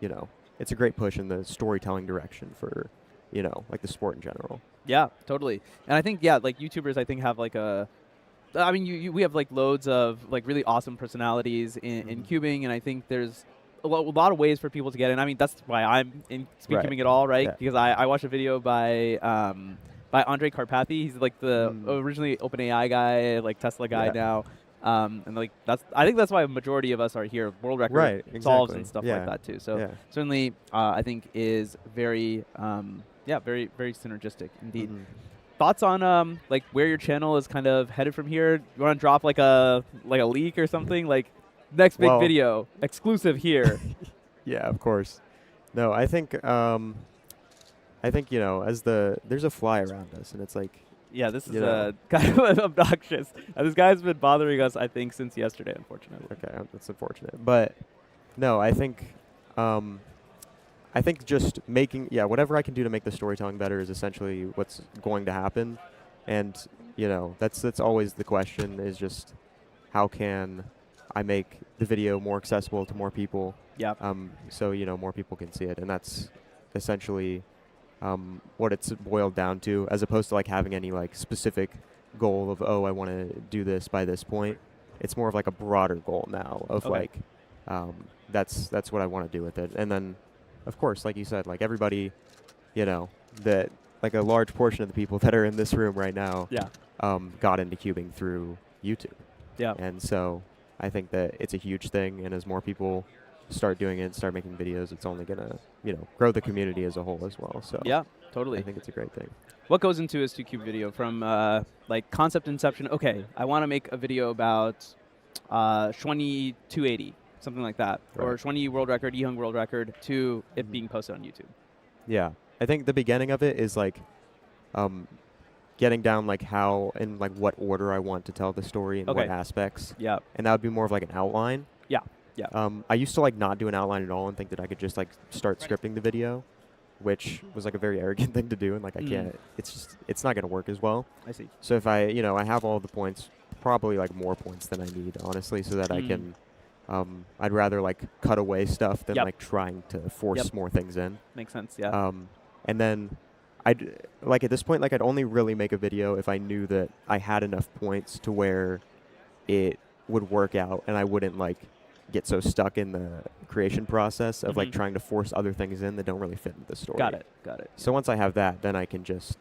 it's a great push in the storytelling direction for, like the sport in general. Yeah, totally. And I think, like YouTubers, I think have like we have like loads of like really awesome personalities in cubing, and I think there's a lot of ways for people to get in. I mean, that's why I'm in speedcubing at all, right? Because I watched a video by Andre Carpathy. He's like the originally OpenAI guy, like Tesla guy now. And like I think that's why a majority of us are here. World record solves and stuff like that too. So certainly, I think is very, very, very synergistic indeed. Thoughts on like where your channel is kind of headed from here? You want to drop like a leak or something? Like next big video, exclusive here. Yeah, of course. No, I think as there's a fly around us, and it's like. Yeah, this is kind of obnoxious. This guy's been bothering us, I think, since yesterday, unfortunately. Okay, that's unfortunate. But no, I think just making whatever I can do to make the storytelling better is essentially what's going to happen. And that's always the question, is just how can I make the video more accessible to more people? Yeah. So more people can see it, and that's essentially. What it's boiled down to, as opposed to like having any like specific goal of, I want to do this by this point. It's more of like a broader goal now of like, that's what I want to do with it. And then, of course, like you said, like everybody, that like a large portion of the people that are in this room right now, got into cubing through YouTube. Yeah. And so I think that it's a huge thing, and as more people start doing it, start making videos, it's only gonna grow the community as a whole as well. So yeah, totally. I think it's a great thing. What goes into a StuCube video from like concept inception? Okay, I want to make a video about Shwani 280, something like that, or Shwani world record, Yihung world record, to it being posted on YouTube. Yeah, I think the beginning of it is like getting down like how and like what order I want to tell the story and what aspects. Yeah, and that would be more of like an outline. Yeah. Yeah. I used to like not do an outline at all and think that I could just like start scripting the video, which was like a very arrogant thing to do, and like I can't. It's not gonna work as well. I see. So if I I have all the points, probably like more points than I need, honestly, so that I can. I'd rather like cut away stuff than like trying to force more things in. Makes sense. Yeah. And then I'd like at this point, like I'd only really make a video if I knew that I had enough points to where it would work out, and I wouldn't like get so stuck in the creation process of like trying to force other things in that don't really fit into the story. Got it. So once I have that, then I can just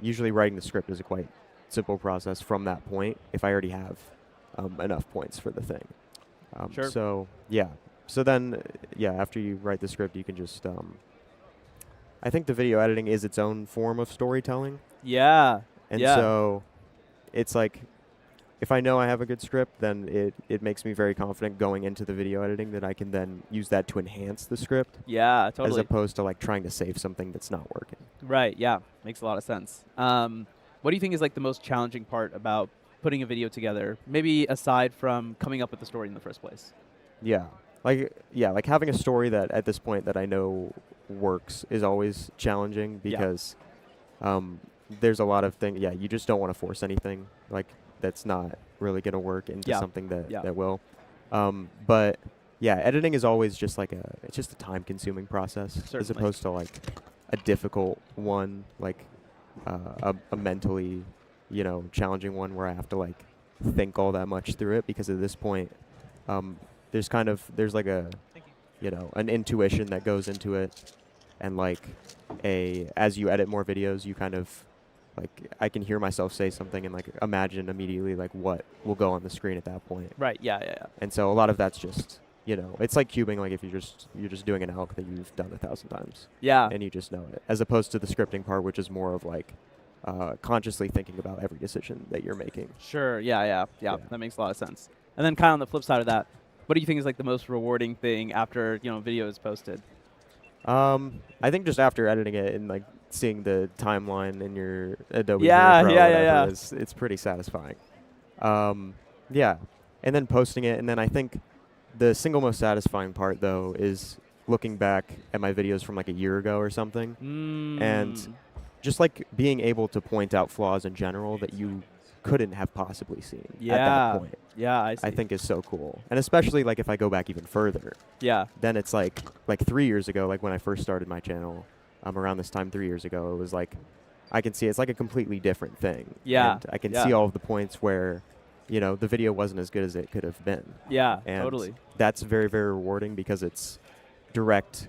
usually writing the script is a quite simple process from that point if I already have enough points for the thing. Sure. So yeah. So then after you write the script, you can just I think the video editing is its own form of storytelling. Yeah. And so it's like, if I know I have a good script, then it makes me very confident going into the video editing that I can then use that to enhance the script. Yeah, totally. As opposed to like trying to save something that's not working. Right, yeah. Makes a lot of sense. What do you think is like the most challenging part about putting a video together? Maybe aside from coming up with the story in the first place. Yeah. Like having a story that at this point that I know works is always challenging Yeah. because there's a lot of things. Yeah, you just don't want to force anything like that's not really going to work into Yeah. something that Yeah. that will. But yeah, editing is always just like it's just a time-consuming process as Certainly. opposed to like a difficult one, like a mentally, challenging one where I have to like think all that much through it because at this point, there's like a, an intuition that goes into it, and like as you edit more videos, you kind of like I can hear myself say something and like imagine immediately like what will go on the screen at that point. Right. Yeah. Yeah. Yeah. And so a lot of that's just it's like cubing. Like if you're just doing an elk that you've done 1,000 times. Yeah. And you just know it, as opposed to the scripting part, which is more of like consciously thinking about every decision that you're making. Sure. Yeah. That makes a lot of sense. And then kind of on the flip side of that, what do you think is like the most rewarding thing after video is posted? I think just after editing it and like seeing the timeline in your Adobe Yeah, Premiere Pro or yeah. whatever it's pretty satisfying. Yeah, and then posting it, and then I think the single most satisfying part though is looking back at my videos from like a year ago or something, and just like being able to point out flaws in general that you couldn't have possibly seen at that point. Yeah, I see. I think is so cool. And especially like if I go back even further. Yeah. Then it's like 3 years ago, like when I first started my channel, around this time 3 years ago, it was like I can see it's like a completely different thing. Yeah. And I can see all of the points where, the video wasn't as good as it could have been. Yeah, and totally. That's very, very rewarding because it's direct,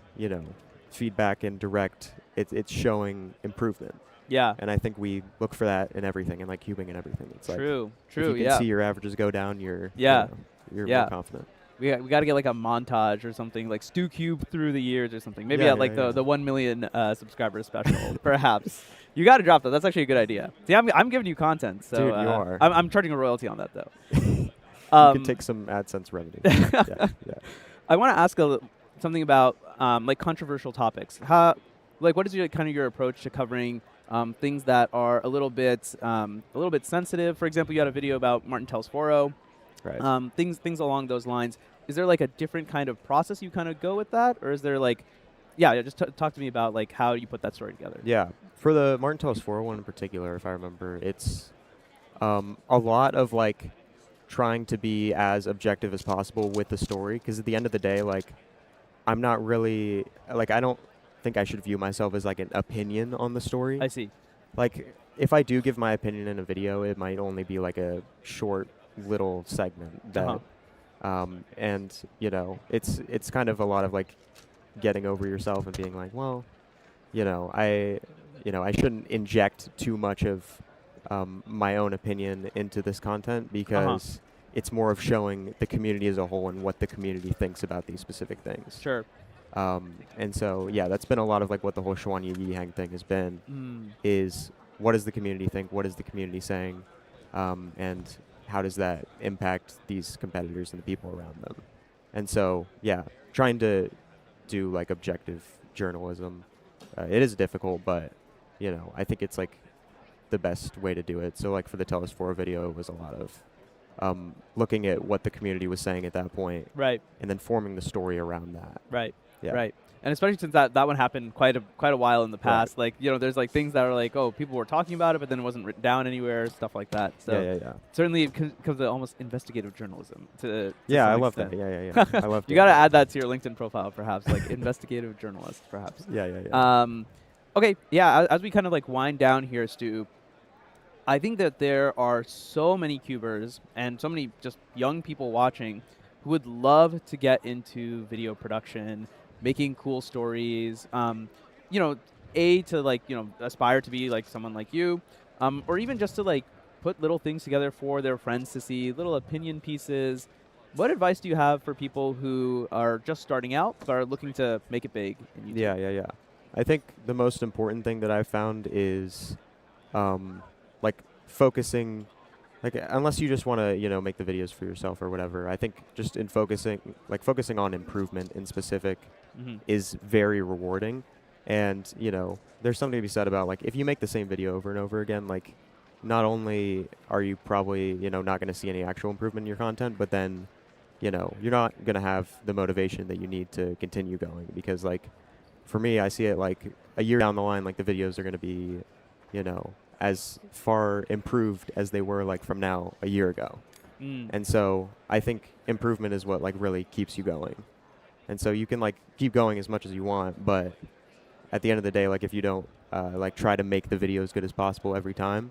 feedback and direct it's showing improvement. Yeah. And I think we look for that in everything, and like cubing and everything. It's True. If you can see your averages go down, you're more confident. We got to get like a montage or something, like Stu Cube through the years or something. Maybe Yeah, at like yeah. the 1 million subscriber special, perhaps. You got to drop that. That's actually a good idea. See, I'm giving you content, so Dude, you are. I'm charging a royalty on that though. You can take some AdSense revenue. yeah. I want to ask something about like controversial topics. What is your approach to covering things that are a little bit sensitive? For example, you had a video about Martin Telesforo. Right. Things along those lines. Is there like a different kind of process you kind of go with that, or is there like, just talk to me about like how you put that story together. Yeah, for the Martin Telesforo one in particular, if I remember, it's a lot of like trying to be as objective as possible with the story, because at the end of the day, like I'm not really like I don't think I should view myself as like an opinion on the story. I see. Like if I do give my opinion in a video, it might only be like a short little segment that and it's kind of a lot of like getting over yourself and being like, well, I shouldn't inject too much of my own opinion into this content because it's more of showing the community as a whole and what the community thinks about these specific things. Sure. And so, yeah, that's been a lot of like what the whole Xuan Yi Yihang thing has been, is what does the community think? What is the community saying? And how does that impact these competitors and the people around them? And so, yeah, trying to do like objective journalism, it is difficult, but, I think it's like the best way to do it. So like for the Telesforo video, it was a lot of looking at what the community was saying at that point. Right. And then forming the story around that. Right. Yeah. Right. And especially since that one happened quite a while in the past, Right. like there's like things that are like, oh, people were talking about it, but then it wasn't written down anywhere, stuff like that. So Yeah. certainly it comes to almost investigative journalism. To Yeah, some I love extent. that. Yeah. I love. You got to add that to your LinkedIn profile, perhaps, like investigative journalist, perhaps. Yeah. Okay. Yeah. As we kind of like wind down here, Stu, I think that there are so many cubers and so many just young people watching who would love to get into video production, making cool stories, to like, aspire to be like someone like you, or even just to like put little things together for their friends to see, little opinion pieces. What advice do you have for people who are just starting out but are looking to make it big in YouTube? Yeah. I think the most important thing that I've found is like focusing, like unless you just want to, make the videos for yourself or whatever, I think just in focusing on improvement in specific is very rewarding. And, there's something to be said about like if you make the same video over and over again, like not only are you probably, not going to see any actual improvement in your content, but then, you're not going to have the motivation that you need to continue going, because like for me, I see it like a year down the line, like the videos are going to be, you know, as far improved as they were like from now a year ago. And so I think improvement is what like really keeps you going. And so you can like keep going as much as you want, but at the end of the day, like if you don't like try to make the video as good as possible every time,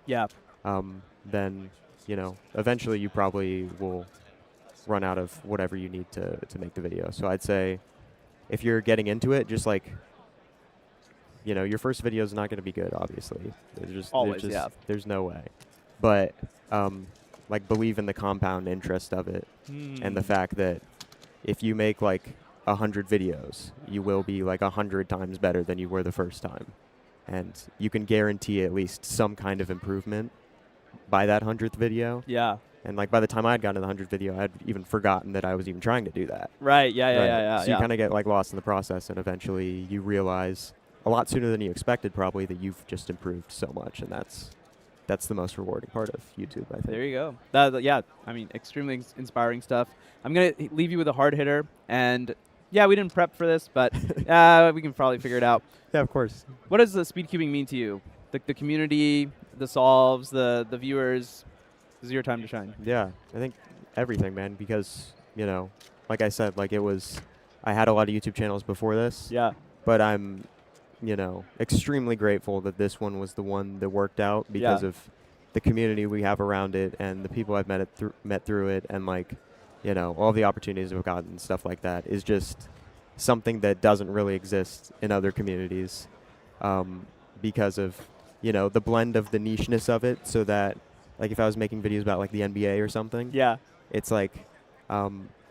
then you know eventually you probably will run out of whatever you need to make the video. So I'd say if you're getting into it, just like you know your first video is not going to be good. Obviously, there's no way. But like believe in the compound interest of it and the fact that if you make like 100 videos, you will be like 100 times better than you were the first time. And you can guarantee at least some kind of improvement by that 100th video. Yeah. And like by the time I'd gotten to the 100th video, I'd even forgotten that I was even trying to do that. Right, yeah. So you kind of get like lost in the process, and eventually you realize a lot sooner than you expected probably that you've just improved so much, and that's the most rewarding part of YouTube, I think. There you go. Yeah, I mean, extremely inspiring stuff. I'm going to leave you with a hard hitter, and yeah, we didn't prep for this, but we can probably figure it out. Yeah, of course. What does the Speedcubing mean to you? The community, the solves, the viewers. This is your time to shine. Yeah, I think everything, man, because, you know, like I said, like I had a lot of YouTube channels before this. Yeah. But I'm, you know, extremely grateful that this one was the one that worked out because of the community we have around it and the people I've met through it, and like, you know, all the opportunities I've gotten and stuff like that is just something that doesn't really exist in other communities because of, you know, the blend of the nicheness of it, so that like if I was making videos about like the NBA or something, it's like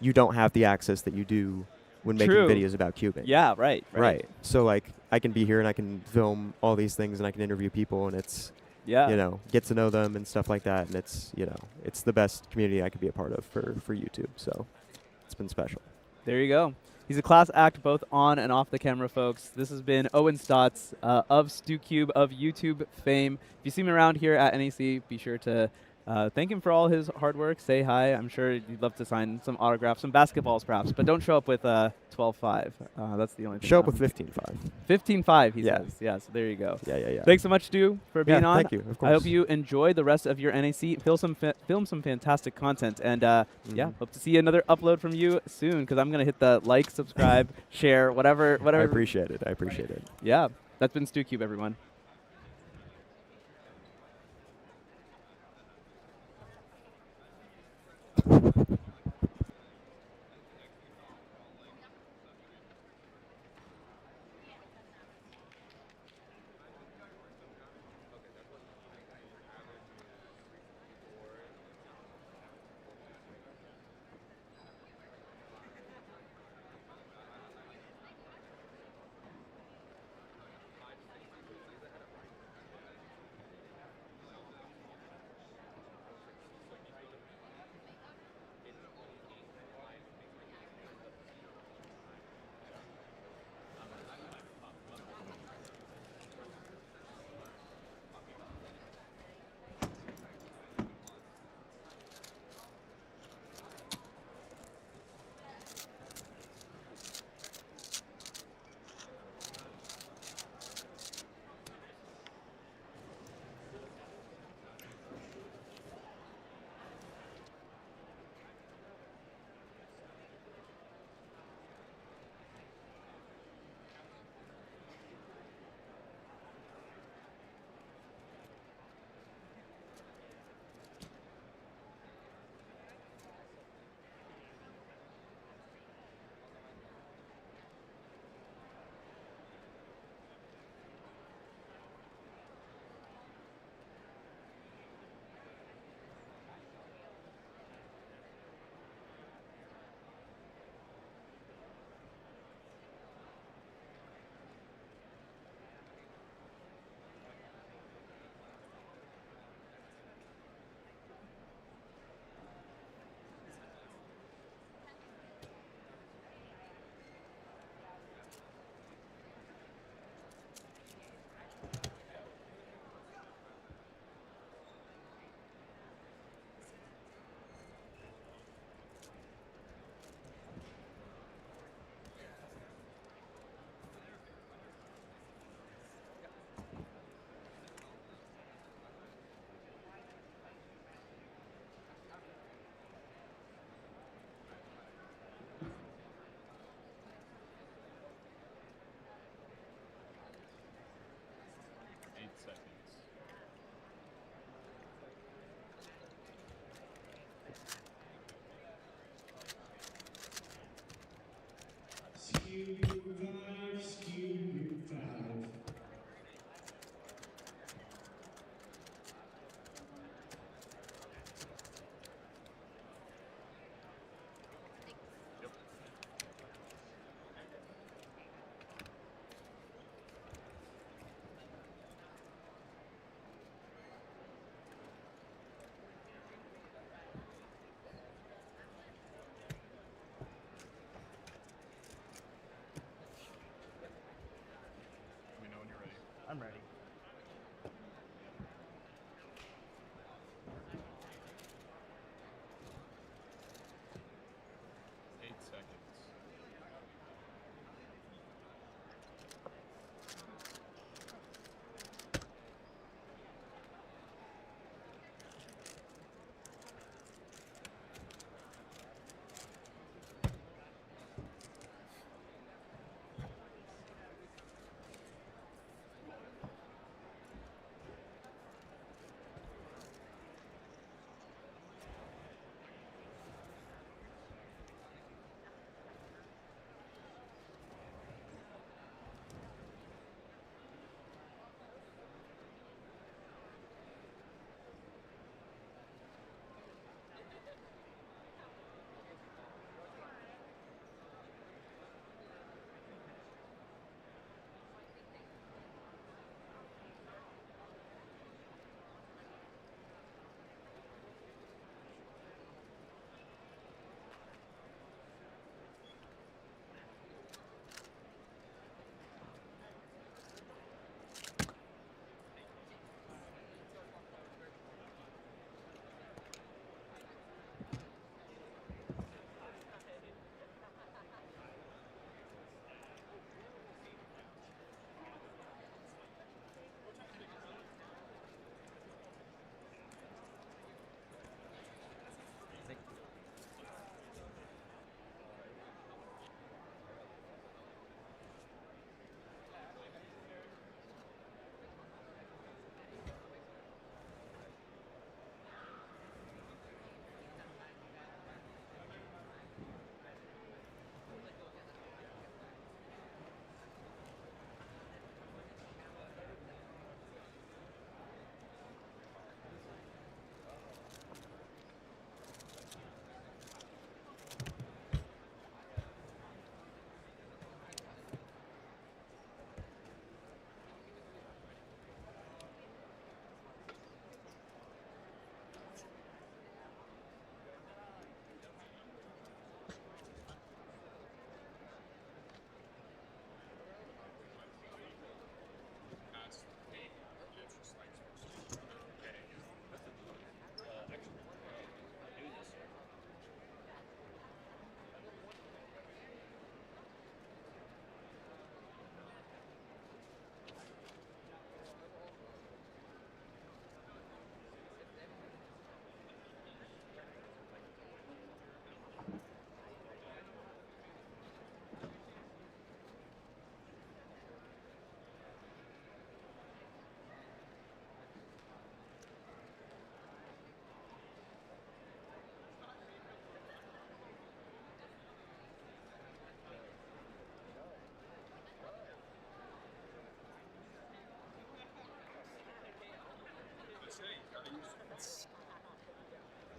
you don't have the access that you do when making videos about cubing. Yeah, right. So like I can be here and I can film all these things and I can interview people, and it's you know, get to know them and stuff like that, and it's, you know, it's the best community I could be a part of for YouTube. So it's been special. There you go. He's a class act both on and off the camera, folks. This has been Owen Stotts of StuCube, of YouTube fame. If you see him around here at NAC, be sure to thank him for all his hard work. Say hi. I'm sure you'd love to sign some autographs, some basketballs perhaps, but don't show up with 12.5. That's the only thing. Show up with 15.5. 15.5, he says. Yeah, so there you go. Yeah. Thanks so much, Stu, for being on. Thank you, of course. I hope you enjoy the rest of your NAC. Film some fantastic content. And yeah, hope to see another upload from you soon, because I'm going to hit the like, subscribe, share, whatever. I appreciate it. Yeah, that's been StuCube, everyone.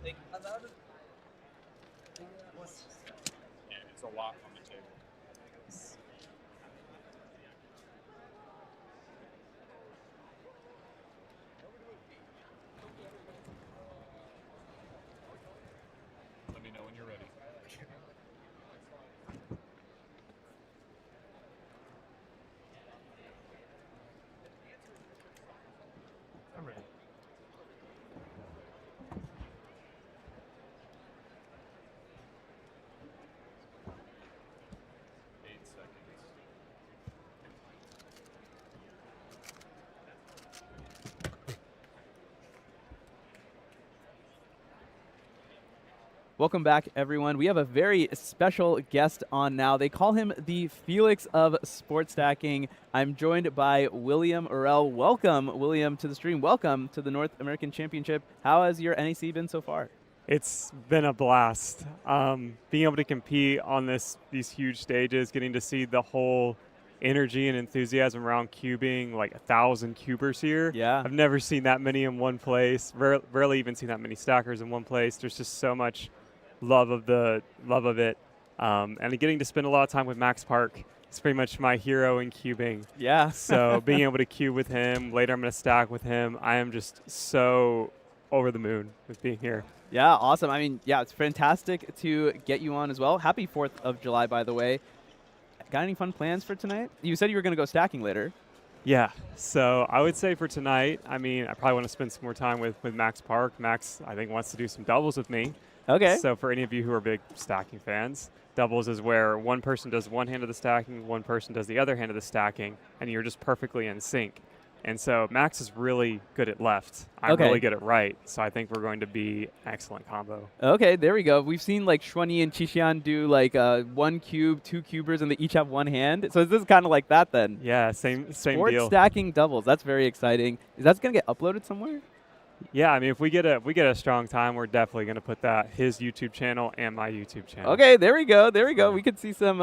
Yeah, it's a lot on the table. Let me know when you're ready. I'm ready. Welcome back, everyone. We have a very special guest on now. They call him the Felix of sports stacking. I'm joined by William Orell. Welcome, William, to the stream. Welcome to the North American Championship. How has your NAC been so far? It's been a blast. Being able to compete on these huge stages, getting to see the whole energy and enthusiasm around cubing, like 1,000 cubers here. Yeah. I've never seen that many in one place. Rarely even seen that many stackers in one place. There's just so much love of it. And getting to spend a lot of time with Max Park. It's pretty much my hero in cubing. Yeah. So being able to cube with him, later I'm going to stack with him. I am just so over the moon with being here. Yeah, awesome. I mean, yeah, it's fantastic to get you on as well. Happy 4th of July, by the way. Got any fun plans for tonight? You said you were going to go stacking later. Yeah, so I would say for tonight, I mean, I probably want to spend some more time with Max Park. Max, I think, wants to do some doubles with me. Okay. So for any of you who are big stacking fans, doubles is where one person does one hand of the stacking, one person does the other hand of the stacking, and you're just perfectly in sync. And so Max is really good at left. I'm really good at right. So I think we're going to be an excellent combo. Okay, there we go. We've seen like Shwani and Chishian do like one cube, two cubers, and they each have one hand. So this is kind of like that then. Yeah, same Sport deal. stacking doubles. That's very exciting. Is that going to get uploaded somewhere? Yeah, I mean, if we get a strong time, we're definitely going to put his YouTube channel and my YouTube channel. Okay, there we go. There we go. We could see some.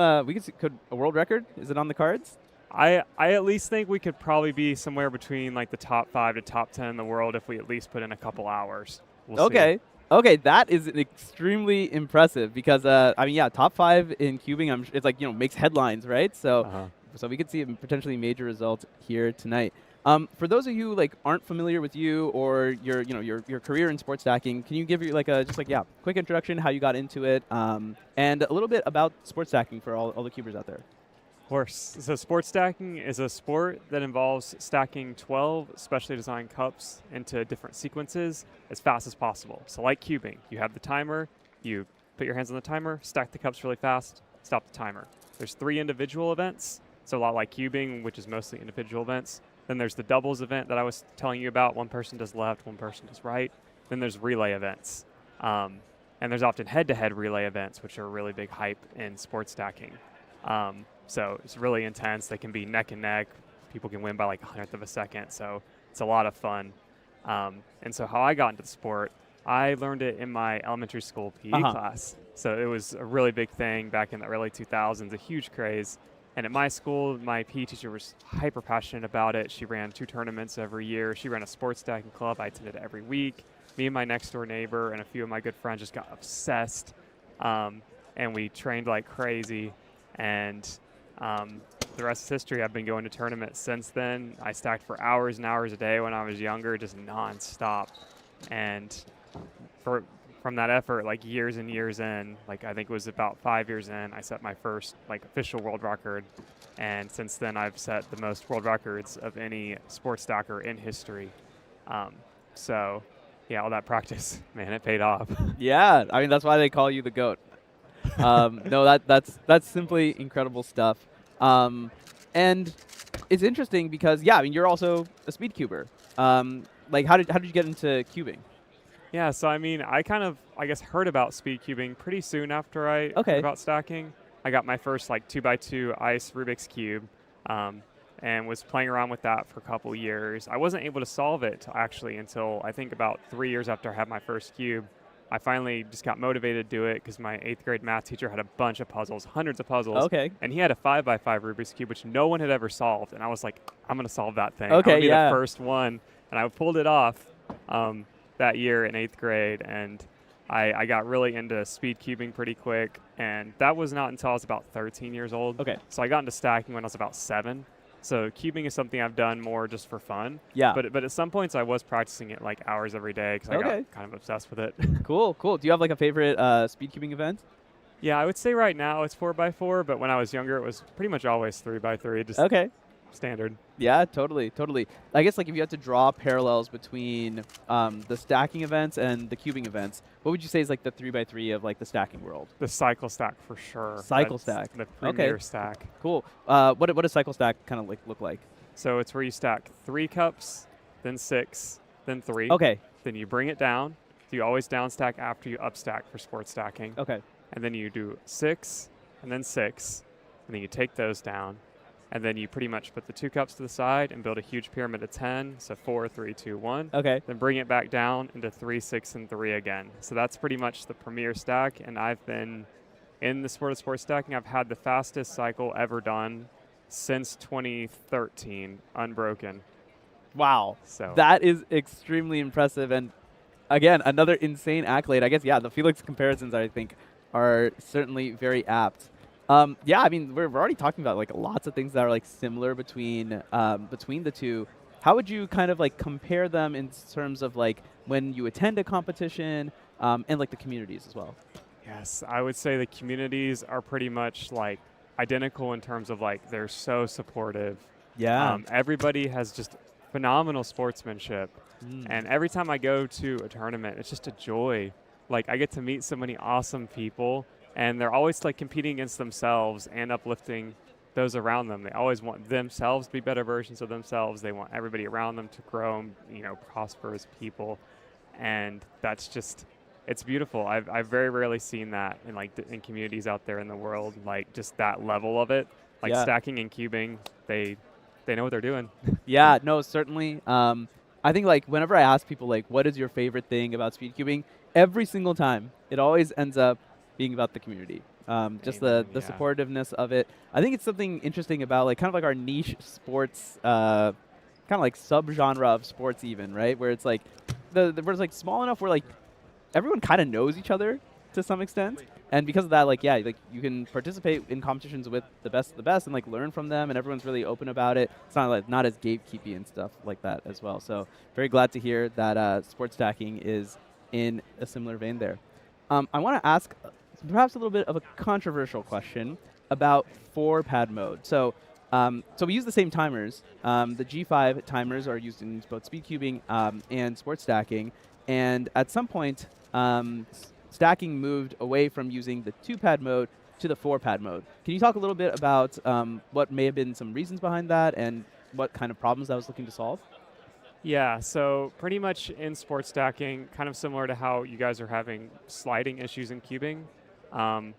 Could a world record? Is it on the cards? I at least think we could probably be somewhere between like the top 5 to top 10 in the world if we at least put in a couple hours. We'll see. Okay, that is extremely impressive because I mean, yeah, top 5 in cubing. It's like makes headlines, right? So, so we could see a potentially major result here tonight. For those of you who like aren't familiar with you or your career in sports stacking, can you give you like a quick introduction, how you got into it, and a little bit about sports stacking for all the cubers out there? Of course. So sports stacking is a sport that involves stacking 12 specially designed cups into different sequences as fast as possible. So like cubing, you have the timer, you put your hands on the timer, stack the cups really fast, stop the timer. There's 3 individual events, so a lot like cubing, which is mostly individual events. Then there's the doubles event that I was telling you about. One person does left, one person does right. Then there's relay events. And there's often head-to-head relay events, which are really big hype in sports stacking. So it's really intense. They can be neck and neck. People can win by like 100th of a second. So it's a lot of fun. And so how I got into the sport, I learned it in my elementary school PE class. So it was a really big thing back in the early 2000s, a huge craze. And at my school, my PE teacher was hyper passionate about it. She ran 2 tournaments every year. She ran a sports stacking club. I attended it every week. Me and my next door neighbor and a few of my good friends just got obsessed. And we trained like crazy. And the rest is history. I've been going to tournaments since then. I stacked for hours and hours a day when I was younger, just nonstop. And from that effort, like years and years in, like I think it was about 5 years in, I set my first like official world record. And since then, I've set the most world records of any sports stacker in history. So yeah, all that practice, man, it paid off. Yeah, I mean that's why they call you the GOAT. No, that's simply incredible stuff. And it's interesting because I mean you're also a speed cuber. Like how did you get into cubing? Yeah, so I mean I guess heard about speed cubing pretty soon after I heard about stacking. I got my first like 2x2 ice Rubik's cube, and was playing around with that for a couple years. I wasn't able to solve it actually until I think about 3 years after I had my first cube. I finally just got motivated to do it because my 8th grade math teacher had a bunch of puzzles, hundreds of puzzles. Okay. And he had a 5x5 Rubik's Cube, which no one had ever solved. And I was like, I'm going to solve that thing. Okay, I'm going to be the first one. And I pulled it off that year in 8th grade. And I got really into Speedcubing pretty quick, and that was not until I was about 13 years old. Okay. So I got into stacking when I was about 7. So cubing is something I've done more just for fun. Yeah. But at some points I was practicing it like hours every day because I got kind of obsessed with it. Cool. Do you have like a favorite Speedcubing event? Yeah, I would say right now it's 4x4, but when I was younger it was pretty much always 3x3. Just standard. Yeah, totally. I guess like if you had to draw parallels between the stacking events and the cubing events, what would you say is like the 3x3 of like the stacking world? The cycle stack for sure. Cycle That's stack. The premier stack. Cool. What does cycle stack kind of like look like? So it's where you stack 3 cups, then 6, then 3. Okay. Then you bring it down. So you always down stack after you up stack for sports stacking. Okay. And then you do 6, and then 6, and then you take those down. And then you pretty much put the 2 cups to the side and build a huge pyramid of 10. So 4, 3, 2, 1. Okay. Then bring it back down into 3, 6, and 3 again. So that's pretty much the premier stack. And I've been in the sport of sports stacking. I've had the fastest cycle ever done since 2013, unbroken. Wow. So that is extremely impressive. And again, another insane accolade. I guess, yeah, the Felix comparisons, I think, are certainly very apt. Yeah, I mean, we're already talking about like lots of things that are like similar between the two. How would you kind of like compare them in terms of like when you attend a competition and like the communities as well? Yes, I would say the communities are pretty much like identical in terms of like they're so supportive. Yeah. Everybody has just phenomenal sportsmanship. And every time I go to a tournament, it's just a joy. Like I get to meet so many awesome people. And they're always like competing against themselves and uplifting those around them. They always want themselves to be better versions of themselves. They want everybody around them to grow and, prosper as people. And that's just, it's beautiful. I've very rarely seen that in in communities out there in the world, like just that level of it. Like stacking and cubing, they know what they're doing. Yeah, no, certainly. I think like whenever I ask people like, what is your favorite thing about Speedcubing, every single time it always ends up being about the community. Just the supportiveness of it. I think it's something interesting about like kind of like our niche sports, kind of like subgenre of sports even, right? Where it's like, where it's like small enough where like everyone kind of knows each other to some extent. And because of that, like, yeah, like you can participate in competitions with the best of the best and like learn from them, and everyone's really open about it. It's not as gatekeepy and stuff like that as well. So very glad to hear that sports stacking is in a similar vein there. I want to ask perhaps a little bit of a controversial question about 4-pad mode. So we use the same timers. The G5 timers are used in both Speedcubing and sports stacking. And at some point, stacking moved away from using the 2-pad mode to the 4-pad mode. Can you talk a little bit about what may have been some reasons behind that and what kind of problems that was looking to solve? Yeah, so pretty much in sports stacking, kind of similar to how you guys are having sliding issues in cubing,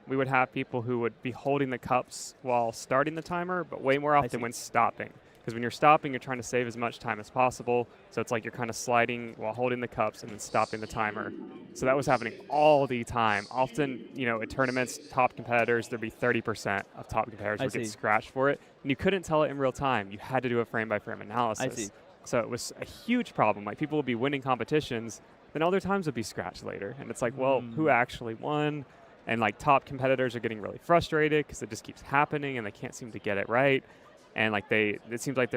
we would have people who would be holding the cups while starting the timer, but way more often when stopping. Because when you're stopping, you're trying to save as much time as possible. So it's like you're kind of sliding while holding the cups and then stopping the timer. So that was happening all the time. Often, at tournaments, top competitors, there'd be 30% of top competitors would get scratched for it. And you couldn't tell it in real time. You had to do a frame-by-frame analysis. I see. So it was a huge problem. Like people would be winning competitions, then all their times would be scratched later. And it's like, well, who actually won? And like top competitors are getting really frustrated because it just keeps happening and they can't seem to get it right. And like it seems like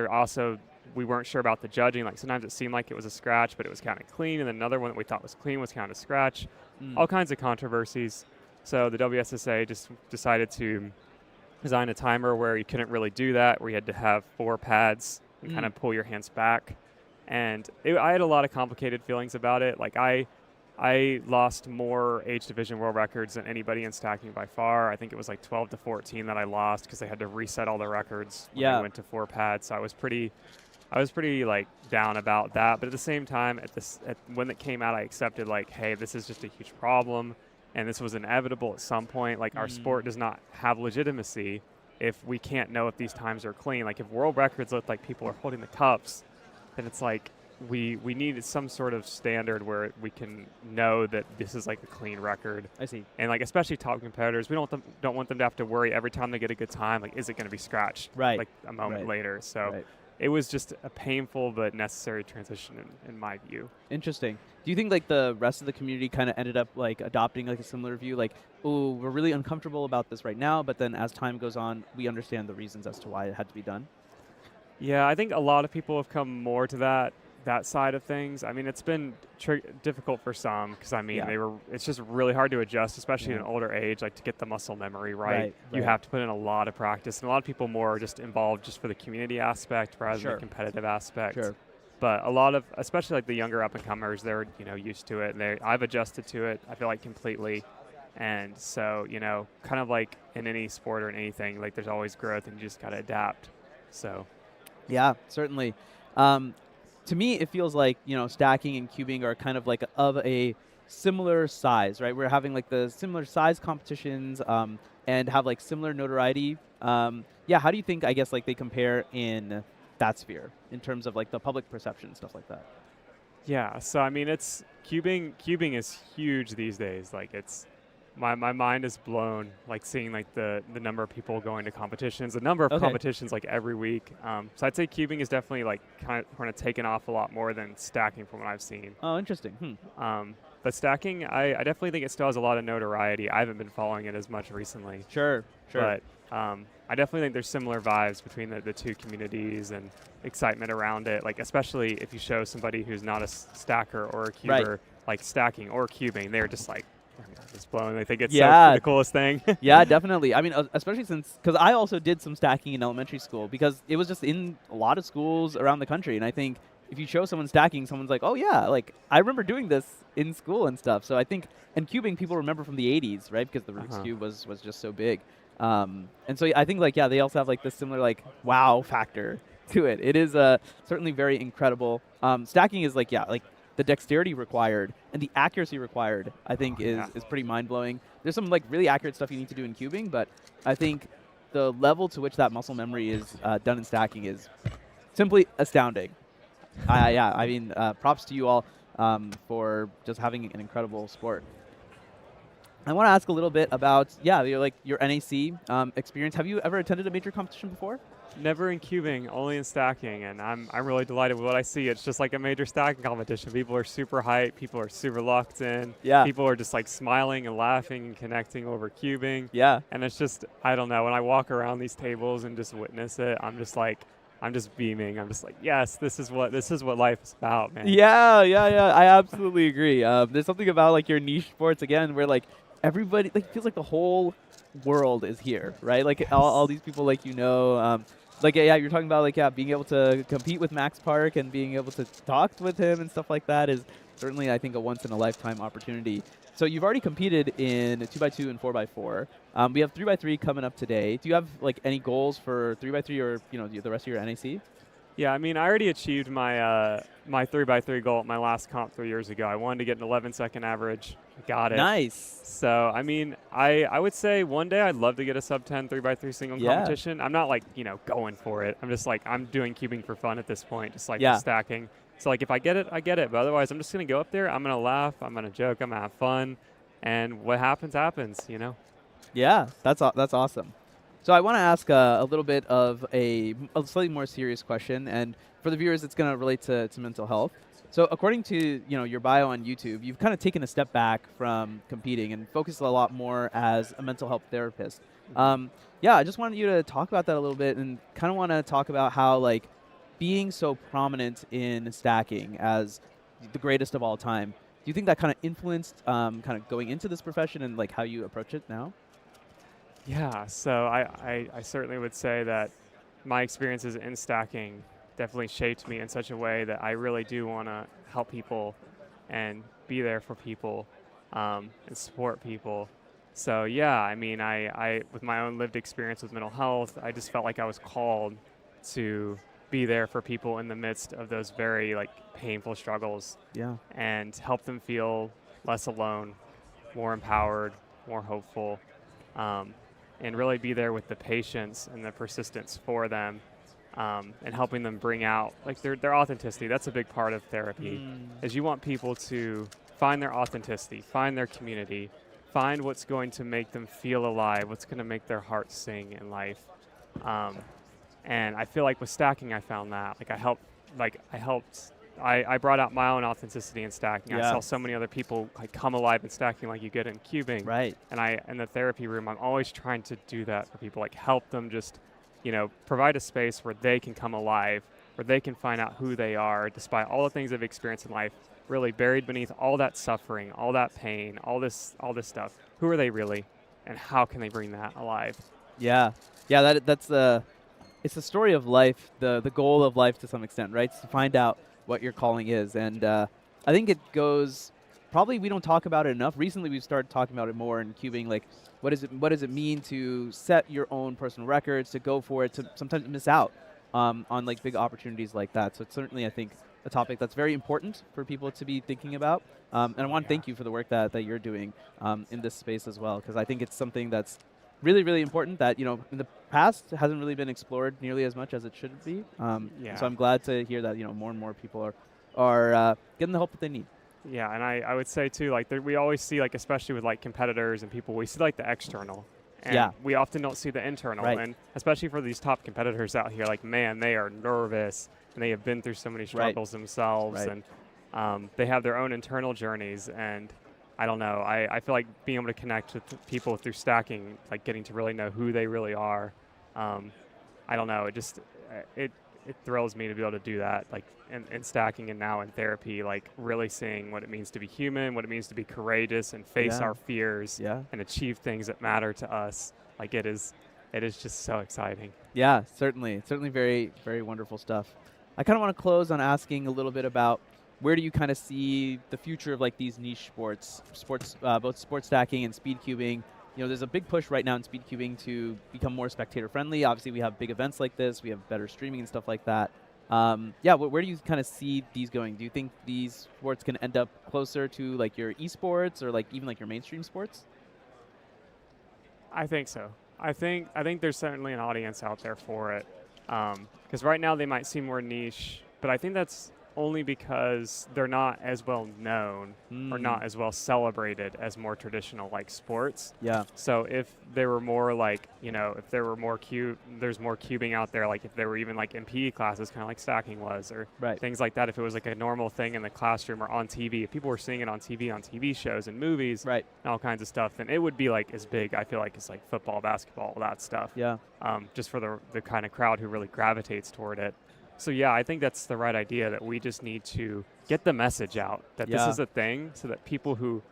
we weren't sure about the judging. Like sometimes it seemed like it was a scratch, but it was counted clean. And then another one that we thought was clean was counted scratch. All kinds of controversies. So the WSSA just decided to design a timer where you couldn't really do that, where you had to have 4 pads and kind of pull your hands back. And I had a lot of complicated feelings about it. Like I lost more age division world records than anybody in stacking by far. I think it was like 12 to 14 that I lost because they had to reset all the records when I went to 4 pads. So I was pretty like down about that. But at the same time, when it came out, I accepted like, hey, this is just a huge problem, and this was inevitable at some point. Like our sport does not have legitimacy if we can't know if these times are clean. Like if world records look like people are holding the cups, then it's like we need some sort of standard where we can know that this is like a clean record. I see. And like especially top competitors, we don't want them to have to worry every time they get a good time. Like, is it going to be scratched? Right. Like a moment later. So it was just a painful but necessary transition in my view. Interesting. Do you think like the rest of the community kind of ended up like adopting like a similar view, like, oh, we're really uncomfortable about this right now, but then as time goes on, we understand the reasons as to why it had to be done? Yeah, I think a lot of people have come more to that side of things. I mean, it's been difficult for some because I mean, it's just really hard to adjust, especially in an older age, like to get the muscle memory right. You have to put in a lot of practice, and a lot of people more are just involved just for the community aspect rather than the competitive aspect. But a lot of, especially like the younger up and comers, they're used to it, and I've adjusted to it. I feel like completely. And so, kind of like in any sport or in anything, like there's always growth, and you just gotta adapt. So. Yeah, certainly. To me, it feels like, stacking and cubing are kind of like of a similar size, right? We're having like the similar size competitions and have like similar notoriety. Yeah, how do you think, I guess, like they compare in that sphere in terms of like the public perception, stuff like that? Yeah, so I mean, it's cubing is huge these days. Like it's, my mind is blown, like seeing like the number of people going to competitions, the number of competitions like every week. So I'd say cubing is definitely like kind of taken off a lot more than stacking from what I've seen. Oh, interesting. But stacking, I definitely think it still has a lot of notoriety. I haven't been following it as much recently. Sure. But I definitely think there's similar vibes between the two communities and excitement around it. Like especially if you show somebody who's not a stacker or a cuber, like stacking or cubing, they're just like, it's blown. They think it's the coolest thing. Yeah, definitely. I mean, especially because I also did some stacking in elementary school because it was just in a lot of schools around the country. And I think if you show someone stacking, someone's like, oh, yeah, like I remember doing this in school and stuff. So I think, and cubing people remember from the 80s, right? Because the Rubik's Cube was just so big. And so I think like, yeah, they also have like this similar like wow factor to it. It is certainly very incredible. Stacking is like, the dexterity required and the accuracy required, I think, is pretty mind-blowing. There's some like really accurate stuff you need to do in cubing, but I think the level to which that muscle memory is done in stacking is simply astounding. I mean, props to you all for just having an incredible sport. I want to ask a little bit about, your NAC experience. Have you ever attended a major competition before? Never in cubing, only in stacking, and I'm really delighted with what I see. It's just like a major stacking competition. People are super hyped. People are super locked in. Yeah. People are just like smiling and laughing and connecting over cubing. Yeah. And it's just, I don't know, when I walk around these tables and just witness it, I'm just beaming. I'm just like, yes, this is what life is about, man. Yeah. I absolutely agree. There's something about like your niche sports again, where like everybody like feels like the whole world is here, right? Like all these people, like you're talking about like being able to compete with Max Park and being able to talk with him and stuff like that is certainly, I think, a once in a lifetime opportunity. So you've already competed in 2x2 and 4x4. We have 3x3 coming up today. Do you have like any goals for 3x3 or the rest of your NAC? Yeah, I mean, I already achieved my my 3x3 goal at my last comp 3 years ago. I wanted to get an 11-second average. Got it. Nice. So, I mean, I would say one day I'd love to get a sub-10 3x3 single competition. I'm not like, going for it. I'm just like, I'm doing cubing for fun at this point, just like stacking. So, like, if I get it, I get it. But otherwise, I'm just going to go up there. I'm going to laugh. I'm going to joke. I'm going to have fun. And what happens, happens, Yeah, that's awesome. So I want to ask a little bit of a slightly more serious question, and for the viewers, it's going to relate to mental health. So according to your bio on YouTube, you've kind of taken a step back from competing and focused a lot more as a mental health therapist. I just wanted you to talk about that a little bit, and kind of want to talk about how like being so prominent in stacking as the greatest of all time. Do you think that kind of influenced kind of going into this profession and like how you approach it now? Yeah, so I certainly would say that my experiences in stacking definitely shaped me in such a way that I really do want to help people and be there for people and support people. So yeah, I mean, I with my own lived experience with mental health, I just felt like I was called to be there for people in the midst of those very like painful struggles. Yeah. And help them feel less alone, more empowered, more hopeful. And really be there with the patience and the persistence for them, and helping them bring out like their authenticity. That's a big part of therapy, is you want people to find their authenticity, find their community, find what's going to make them feel alive, what's going to make their hearts sing in life. And I feel like with stacking, I found that. I brought out my own authenticity in stacking. I saw so many other people like come alive in stacking like you get in cubing. Right. And in the therapy room, I'm always trying to do that for people, like help them just, provide a space where they can come alive, where they can find out who they are despite all the things they've experienced in life, really buried beneath all that suffering, all that pain, all this stuff. Who are they really, and how can they bring that alive? Yeah. That's it's the story of life, the goal of life to some extent, right? It's to find out what your calling is. And I think it goes, probably we don't talk about it enough. Recently we've started talking about it more in cubing, like what does it mean to set your own personal records, to go for it, to sometimes miss out on like big opportunities like that. So it's certainly, I think, a topic that's very important for people to be thinking about. And I want to thank you for the work that you're doing in this space as well, because I think it's something that's really, really important that, in the past hasn't really been explored nearly as much as it should be. So I'm glad to hear that, more and more people are getting the help that they need. Yeah, and I would say too, like we always see, like especially with like competitors and people, we see like the external. And we often don't see the internal. Right. And especially for these top competitors out here, like, man, they are nervous and they have been through so many struggles themselves. Right. And they have their own internal journeys. And I don't know. I feel like being able to connect with people through stacking, like getting to really know who they really are. I don't know. It thrills me to be able to do that, like in stacking and now in therapy, like really seeing what it means to be human, what it means to be courageous and face our fears and achieve things that matter to us. Like it is just so exciting. Yeah, certainly. It's certainly very, very wonderful stuff. I kind of want to close on asking a little bit about where do you kind of see the future of like these niche sports, both sports stacking and speed cubing? There's a big push right now in speed cubing to become more spectator friendly. Obviously, we have big events like this. We have better streaming and stuff like that. Where do you kind of see these going? Do you think these sports can end up closer to like your esports or like even like your mainstream sports? I think so. I think there's certainly an audience out there for it. Because right now they might seem more niche, but I think that's only because they're not as well known or not as well celebrated as more traditional like sports. Yeah. So if there were more like, if there were more there's more cubing out there, like if there were even like in PE classes, kind of like stacking was, or things like that, if it was like a normal thing in the classroom or on TV, if people were seeing it on TV shows and movies and all kinds of stuff, then it would be like as big, I feel like, as like football, basketball, all that stuff. Yeah. Just for the kind of crowd who really gravitates toward it. So yeah, I think that's the right idea, that we just need to get the message out that this is a thing, so that people who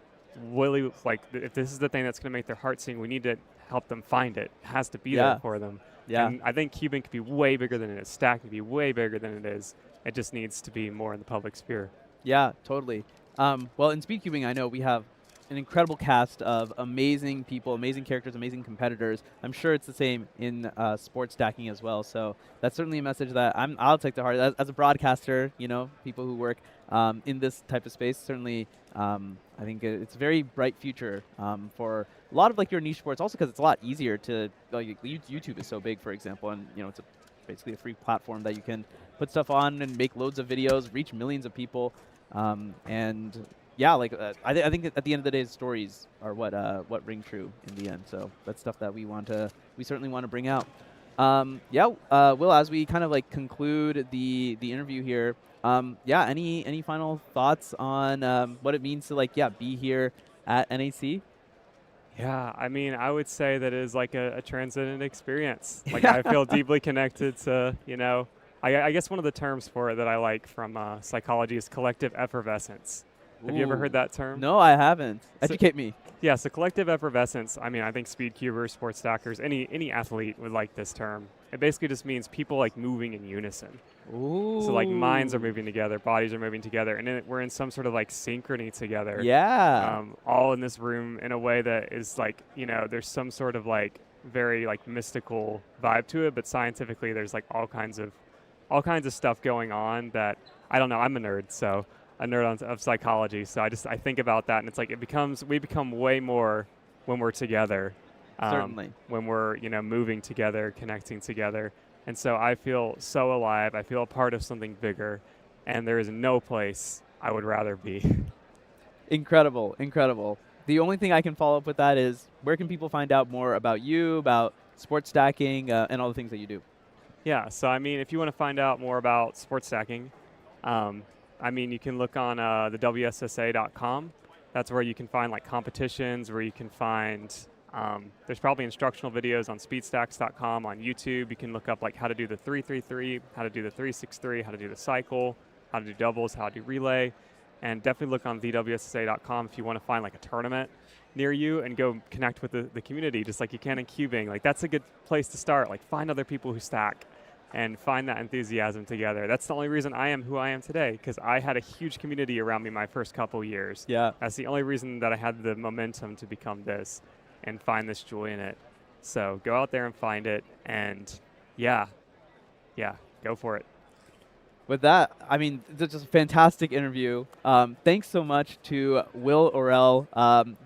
really, like, if this is the thing that's going to make their heart sing, we need to help them find it. It has to be there for them. Yeah. And I think cubing could be way bigger than it is. Stacking could be way bigger than it is. It just needs to be more in the public sphere. Yeah, totally. Well, in speed cubing, I know we have an incredible cast of amazing people, amazing characters, amazing competitors. I'm sure it's the same in sports stacking as well. So that's certainly a message that I'll take to heart. As a broadcaster, people who work in this type of space, certainly I think it's a very bright future for a lot of like your niche sports, also because it's a lot easier to, like, YouTube is so big, for example, and it's basically a free platform that you can put stuff on and make loads of videos, reach millions of people, and yeah, like I think at the end of the day, stories are what ring true in the end. So that's stuff that we certainly want to bring out. Will, as we kind of like conclude the interview here, any final thoughts on what it means to be here at NAC? Yeah, I mean, I would say that it is like a transcendent experience. Like I feel deeply connected to, I guess one of the terms for it that I like from psychology is collective effervescence. Have you ever heard that term? No, I haven't. Educate me. Yeah, so collective effervescence, I mean, I think speed cubers, sports stackers, any athlete would like this term. It basically just means people like moving in unison. Ooh. So like minds are moving together, bodies are moving together, and we're in some sort of like synchrony together. Yeah. All in this room in a way that is like, there's some sort of like very like mystical vibe to it, but scientifically there's like all kinds of stuff going on that, I don't know, I'm a nerd, so a nerd of psychology, so I think about that, and it's like we become way more when we're together. Certainly. When we're moving together, connecting together, and so I feel so alive. I feel a part of something bigger, and there is no place I would rather be. Incredible, incredible. The only thing I can follow up with that is, where can people find out more about you, about sports stacking, and all the things that you do? Yeah, so I mean, if you want to find out more about sports stacking, I mean, you can look on the WSSA.com. That's where you can find like competitions, where you can find, there's probably instructional videos on speedstacks.com. On YouTube, you can look up like how to do the 3-3-3, how to do the 3-6-3, how to do the cycle, how to do doubles, how to do relay. And definitely look on thewssa.com if you want to find like a tournament near you and go connect with the community just like you can in cubing. Like that's a good place to start. Like find other people who stack and find that enthusiasm together. That's the only reason I am who I am today, because I had a huge community around me my first couple years. Yeah. That's the only reason that I had the momentum to become this and find this joy in it. So go out there and find it, and yeah, go for it. With that, I mean, this is a fantastic interview. Thanks so much to Will Orell,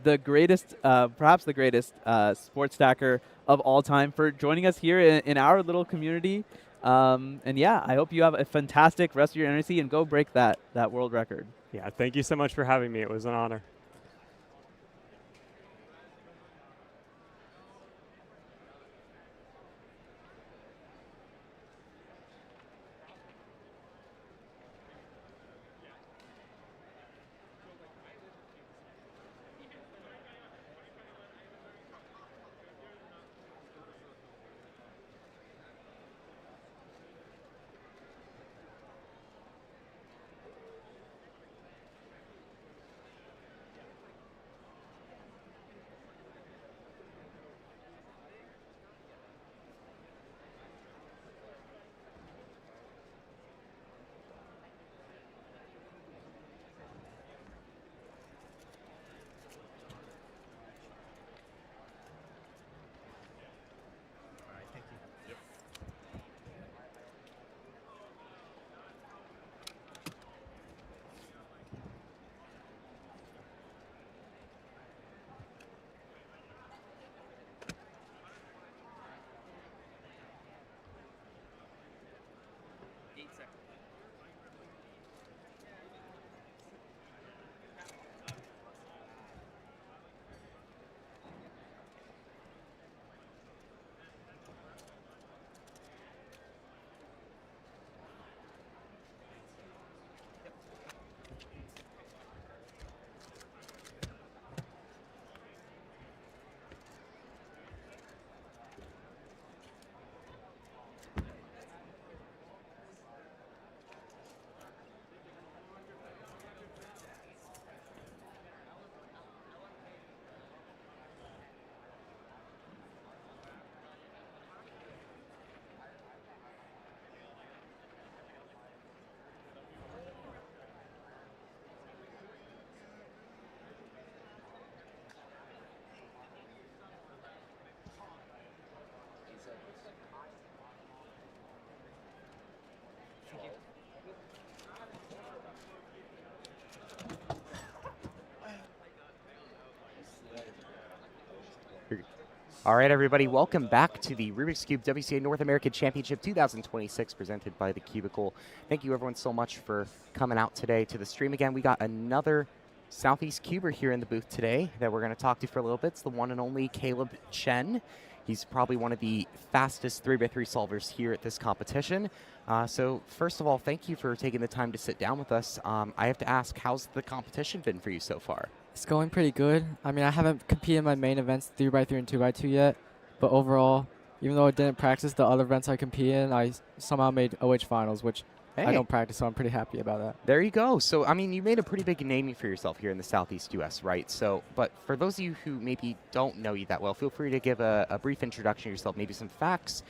the greatest, perhaps the greatest sports stacker of all time, for joining us here in our little community. And yeah, I hope you have a fantastic rest of your energy and go break that world record. Yeah, thank you so much for having me. It was an honor. All right, everybody, welcome back to the Rubik's Cube WCA North American Championship 2026 presented by The Cubicle. Thank you, everyone, so much for coming out today to the stream. Again, we got another Southeast Cuber here in the booth today that we're going to talk to for a little bit. It's the one and only Caleb Chen. He's probably one of the fastest 3x3 solvers here at this competition. So first of all, thank you for taking the time to sit down with us. I have to ask, how's the competition been for you so far? It's going pretty good. I mean, I haven't competed in my main events 3x3 and 2x2 yet, but overall, even though I didn't practice the other events I competed in, I somehow made OH finals, which I don't practice, so I'm pretty happy about that. There you go. So, I mean, you made a pretty big name for yourself here in the Southeast U.S., right? So, but for those of you who maybe don't know you that well, feel free to give a brief introduction of yourself, maybe some facts,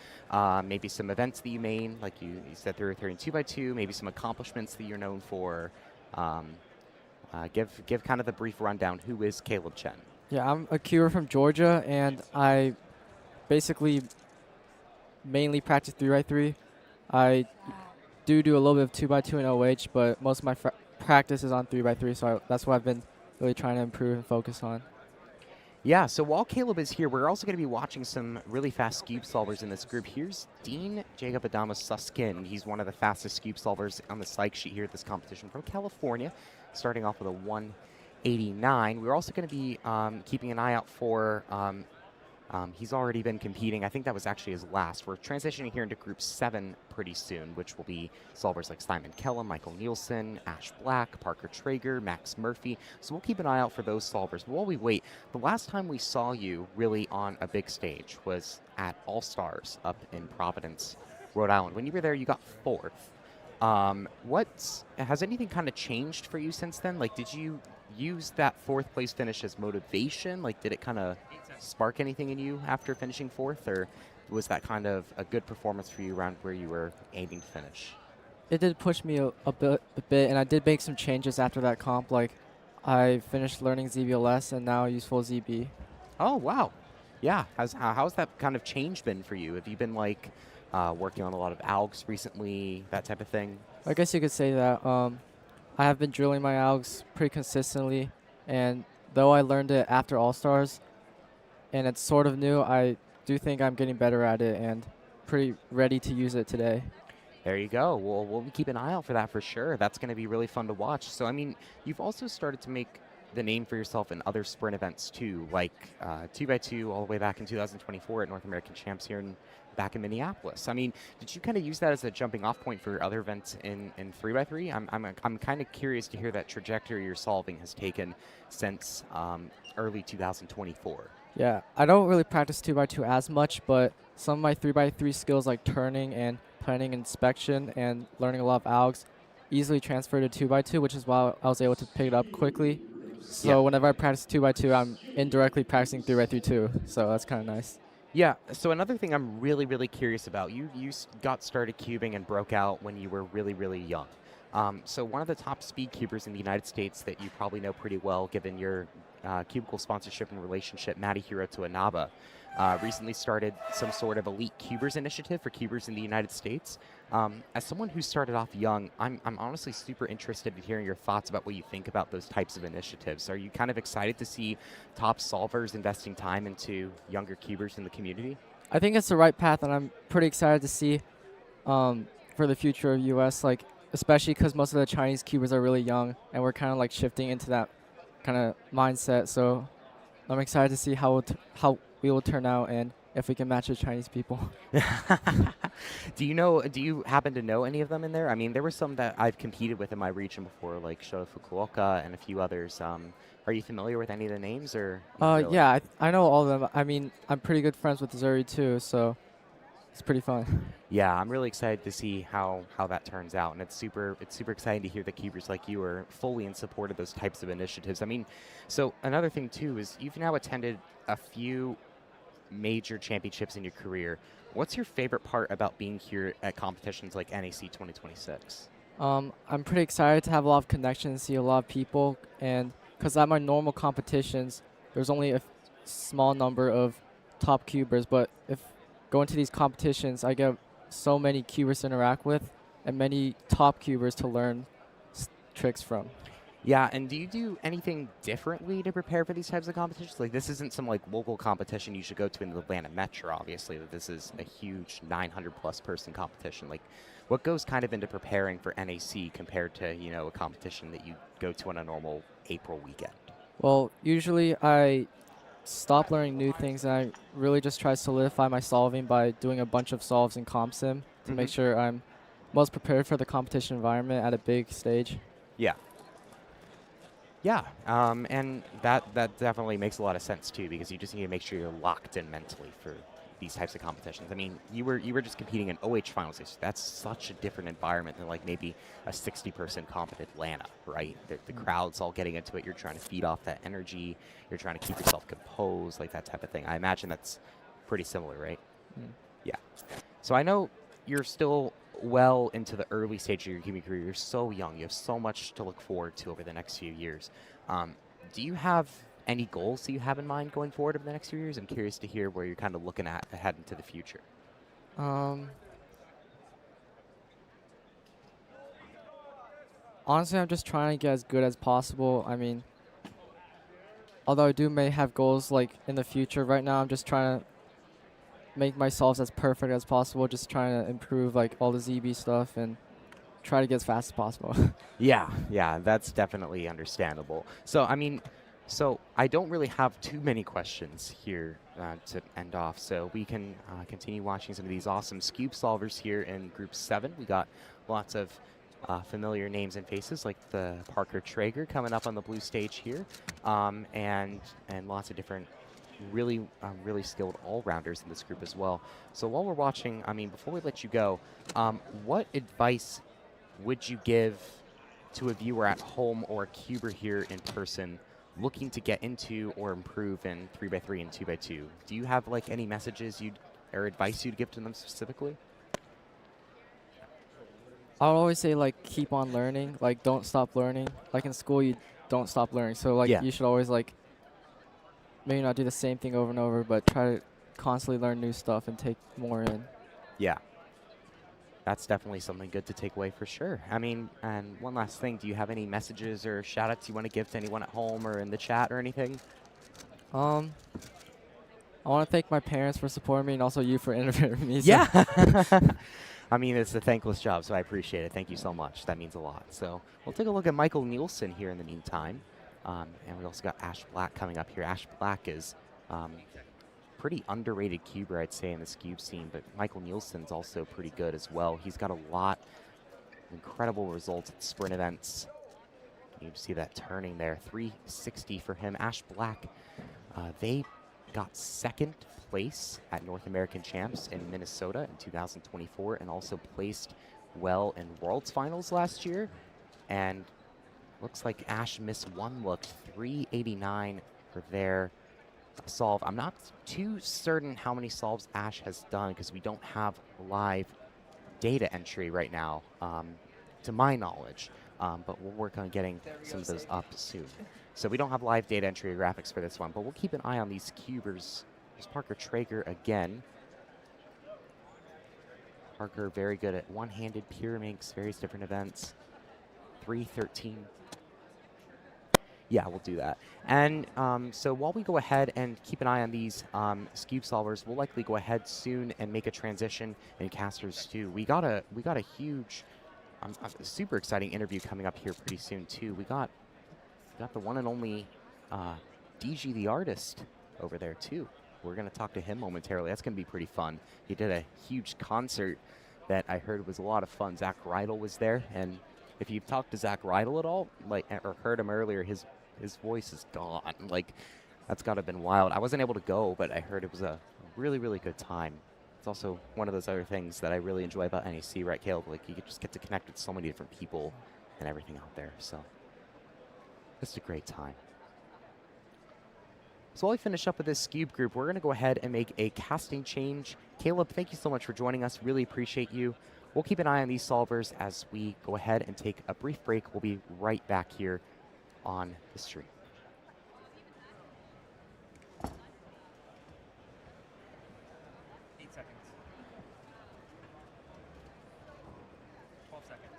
maybe some events that you made, like you said 3x3 and 2x2, maybe some accomplishments that you're known for. Give kind of the brief rundown. Who is Caleb Chen? Yeah, I'm a cuber from Georgia, and I basically mainly practice 3x3. I do a little bit of 2x2 and OH, but most of my practice is on 3x3, so that's what I've been really trying to improve and focus on. Yeah, so while Caleb is here, we're also going to be watching some really fast cube solvers in this group. Here's Dean Jacob Adama Suskin. He's one of the fastest cube solvers on the psych sheet here at this competition from California, starting off with a 189. We're also going to be keeping an eye out for He's already been competing. I think that was actually his last. We're transitioning here into Group 7 pretty soon, which will be solvers like Simon Kellum, Michael Nielsen, Ash Black, Parker Traeger, Max Murphy. So we'll keep an eye out for those solvers. But while we wait, the last time we saw you really on a big stage was at All-Stars up in Providence, Rhode Island. When you were there, you got 4th. Has anything kind of changed for you since then? Like, did you use that 4th place finish as motivation? Like, did it kind of spark anything in you after finishing 4th, or was that kind of a good performance for you around where you were aiming to finish? It did push me a bit, and I did make some changes after that comp. Like, I finished learning ZBLS and now I use full ZB. Oh, wow. Yeah. How's that kind of change been for you? Have you been, like, working on a lot of algs recently, that type of thing? I guess you could say that. I have been drilling my algs pretty consistently, and though I learned it after All-Stars, and it's sort of new, I do think I'm getting better at it and pretty ready to use it today. There you go. Well, we'll keep an eye out for that for sure. That's going to be really fun to watch. So, I mean, you've also started to make the name for yourself in other sprint events too, like 2x2 all the way back in 2024 at North American Champs here back in Minneapolis. I mean, did you kind of use that as a jumping off point for other events in 3x3? I'm kind of curious to hear that trajectory your solving has taken since early 2024. Yeah, I don't really practice 2x2 as much, but some of my 3x3 skills like turning and planning inspection and learning a lot of algs easily transferred to 2x2, which is why I was able to pick it up quickly. So whenever I practice 2x2, I'm indirectly practicing 3x3 too, so that's kind of nice. Yeah, so another thing I'm really, really curious about, you got started cubing and broke out when you were really, really young. So one of the top speed cubers in the United States that you probably know pretty well, given your cubicle sponsorship and relationship, Matty Hiroto Inaba, recently started some sort of elite cubers initiative for cubers in the United States. As someone who started off young, I'm honestly super interested in hearing your thoughts about what you think about those types of initiatives. Are you kind of excited to see top solvers investing time into younger cubers in the community? I think it's the right path, and I'm pretty excited to see for the future of U.S., like, especially because most of the Chinese cubers are really young, and we're kind of like shifting into that kind of mindset. So I'm excited to see how we will turn out and if we can match the Chinese people. Do you happen to know any of them in there? I mean, there were some that I've competed with in my region before, like Shota Fukuoka and a few others. Are you familiar with any of the names, or? Really? Yeah, I know all of them. I mean, I'm pretty good friends with Zuri too, so it's pretty fun. Yeah, I'm really excited to see how that turns out, and it's super exciting to hear that cubers like you are fully in support of those types of initiatives. I mean, so another thing too is you've now attended a few major championships in your career. What's your favorite part about being here at competitions like NAC 2026? I'm pretty excited to have a lot of connections, see a lot of people, and because at my normal competitions, there's only a small number of top cubers, but if going to these competitions, I get so many cubers to interact with and many top cubers to learn tricks from. Yeah, and do you do anything differently to prepare for these types of competitions? Like, this isn't some like local competition you should go to in the Atlanta Metro, obviously. This is a huge 900+ person competition. Like, what goes kind of into preparing for NAC compared to, you know, a competition that you go to on a normal April weekend? Well, usually I stop learning new things, and I really just try to solidify my solving by doing a bunch of solves in CompSim to make sure I'm most prepared for the competition environment at a big stage. Yeah. Yeah, and that definitely makes a lot of sense too, because you just need to make sure you're locked in mentally for these types of competitions. I mean, you were just competing in OH finals. That's such a different environment than like maybe a 60-person comp in Atlanta, right? The crowd's all getting into it. You're trying to feed off that energy. You're trying to keep yourself composed, like that type of thing. I imagine that's pretty similar, right? Yeah. So I know you're still well into the early stage of your cubing career. You're so young. You have so much to look forward to over the next few years. Do you have any goals that you have in mind going forward over the next few years? I'm curious to hear where you're kind of looking at ahead into the future. Honestly, I'm just trying to get as good as possible. I mean, although I may have goals like in the future, right now I'm just trying to make my solves as perfect as possible, just trying to improve like all the ZB stuff and try to get as fast as possible. Yeah, that's definitely understandable. So, I mean, So I don't really have too many questions here to end off, so we can continue watching some of these awesome cube solvers here in Group 7. We got lots of familiar names and faces like the Parker Traeger coming up on the blue stage here, and lots of different really skilled all-rounders in this group as well. So while we're watching, I mean, before we let you go, what advice would you give to a viewer at home or a cuber here in person looking to get into or improve in 3x3 and 2x2? Do you have like any messages or advice you'd give to them specifically? I would always say like keep on learning, like don't stop learning. Like in school, you don't stop learning. So like you should always like maybe not do the same thing over and over, but try to constantly learn new stuff and take more in. Yeah. That's definitely something good to take away for sure. I mean, and one last thing, do you have any messages or shout outs you want to give to anyone at home or in the chat or anything? I want to thank my parents for supporting me and also you for interviewing me. Yeah. I mean, it's a thankless job, so I appreciate it. Thank you so much. That means a lot. So we'll take a look at Michael Nielsen here in the meantime. And we also got Ash Black coming up here. Ash Black is pretty underrated cuber, I'd say, in this cube scene, but Michael Nielsen's also pretty good as well. He's got a lot of incredible results at sprint events. You see that turning there, 360 for him. Ash Black, they got second place at North American Champs in Minnesota in 2024 and also placed well in Worlds Finals last year. And looks like Ash missed one look, 389 for their solve. I'm not too certain how many solves Ash has done because we don't have live data entry right now, to my knowledge. But we'll work on getting some of those up soon. So we don't have live data entry or graphics for this one, but we'll keep an eye on these cubers. There's Parker Traeger again. Parker very good at one-handed pyraminx, various different events. 313. Yeah, we'll do that. And so while we go ahead and keep an eye on these cube solvers, we'll likely go ahead soon and make a transition in casters too. We got a huge, super exciting interview coming up here pretty soon too. We got the one and only DG the artist over there too. We're gonna talk to him momentarily. That's gonna be pretty fun. He did a huge concert that I heard was a lot of fun. Zach Rydell was there, and if you've talked to Zach Rydell at all, like, or heard him earlier, his voice is gone. Like, that's gotta have been wild. I wasn't able to go, but I heard it was a really, really good time. It's also one of those other things that I really enjoy about NEC, right, Caleb? Like, you just get to connect with so many different people and everything out there. So, it's a great time. So while we finish up with this cube group, we're gonna go ahead and make a casting change. Caleb, thank you so much for joining us. Really appreciate you. We'll keep an eye on these solvers as we go ahead and take a brief break. We'll be right back here on the stream. 8 seconds. 12 seconds.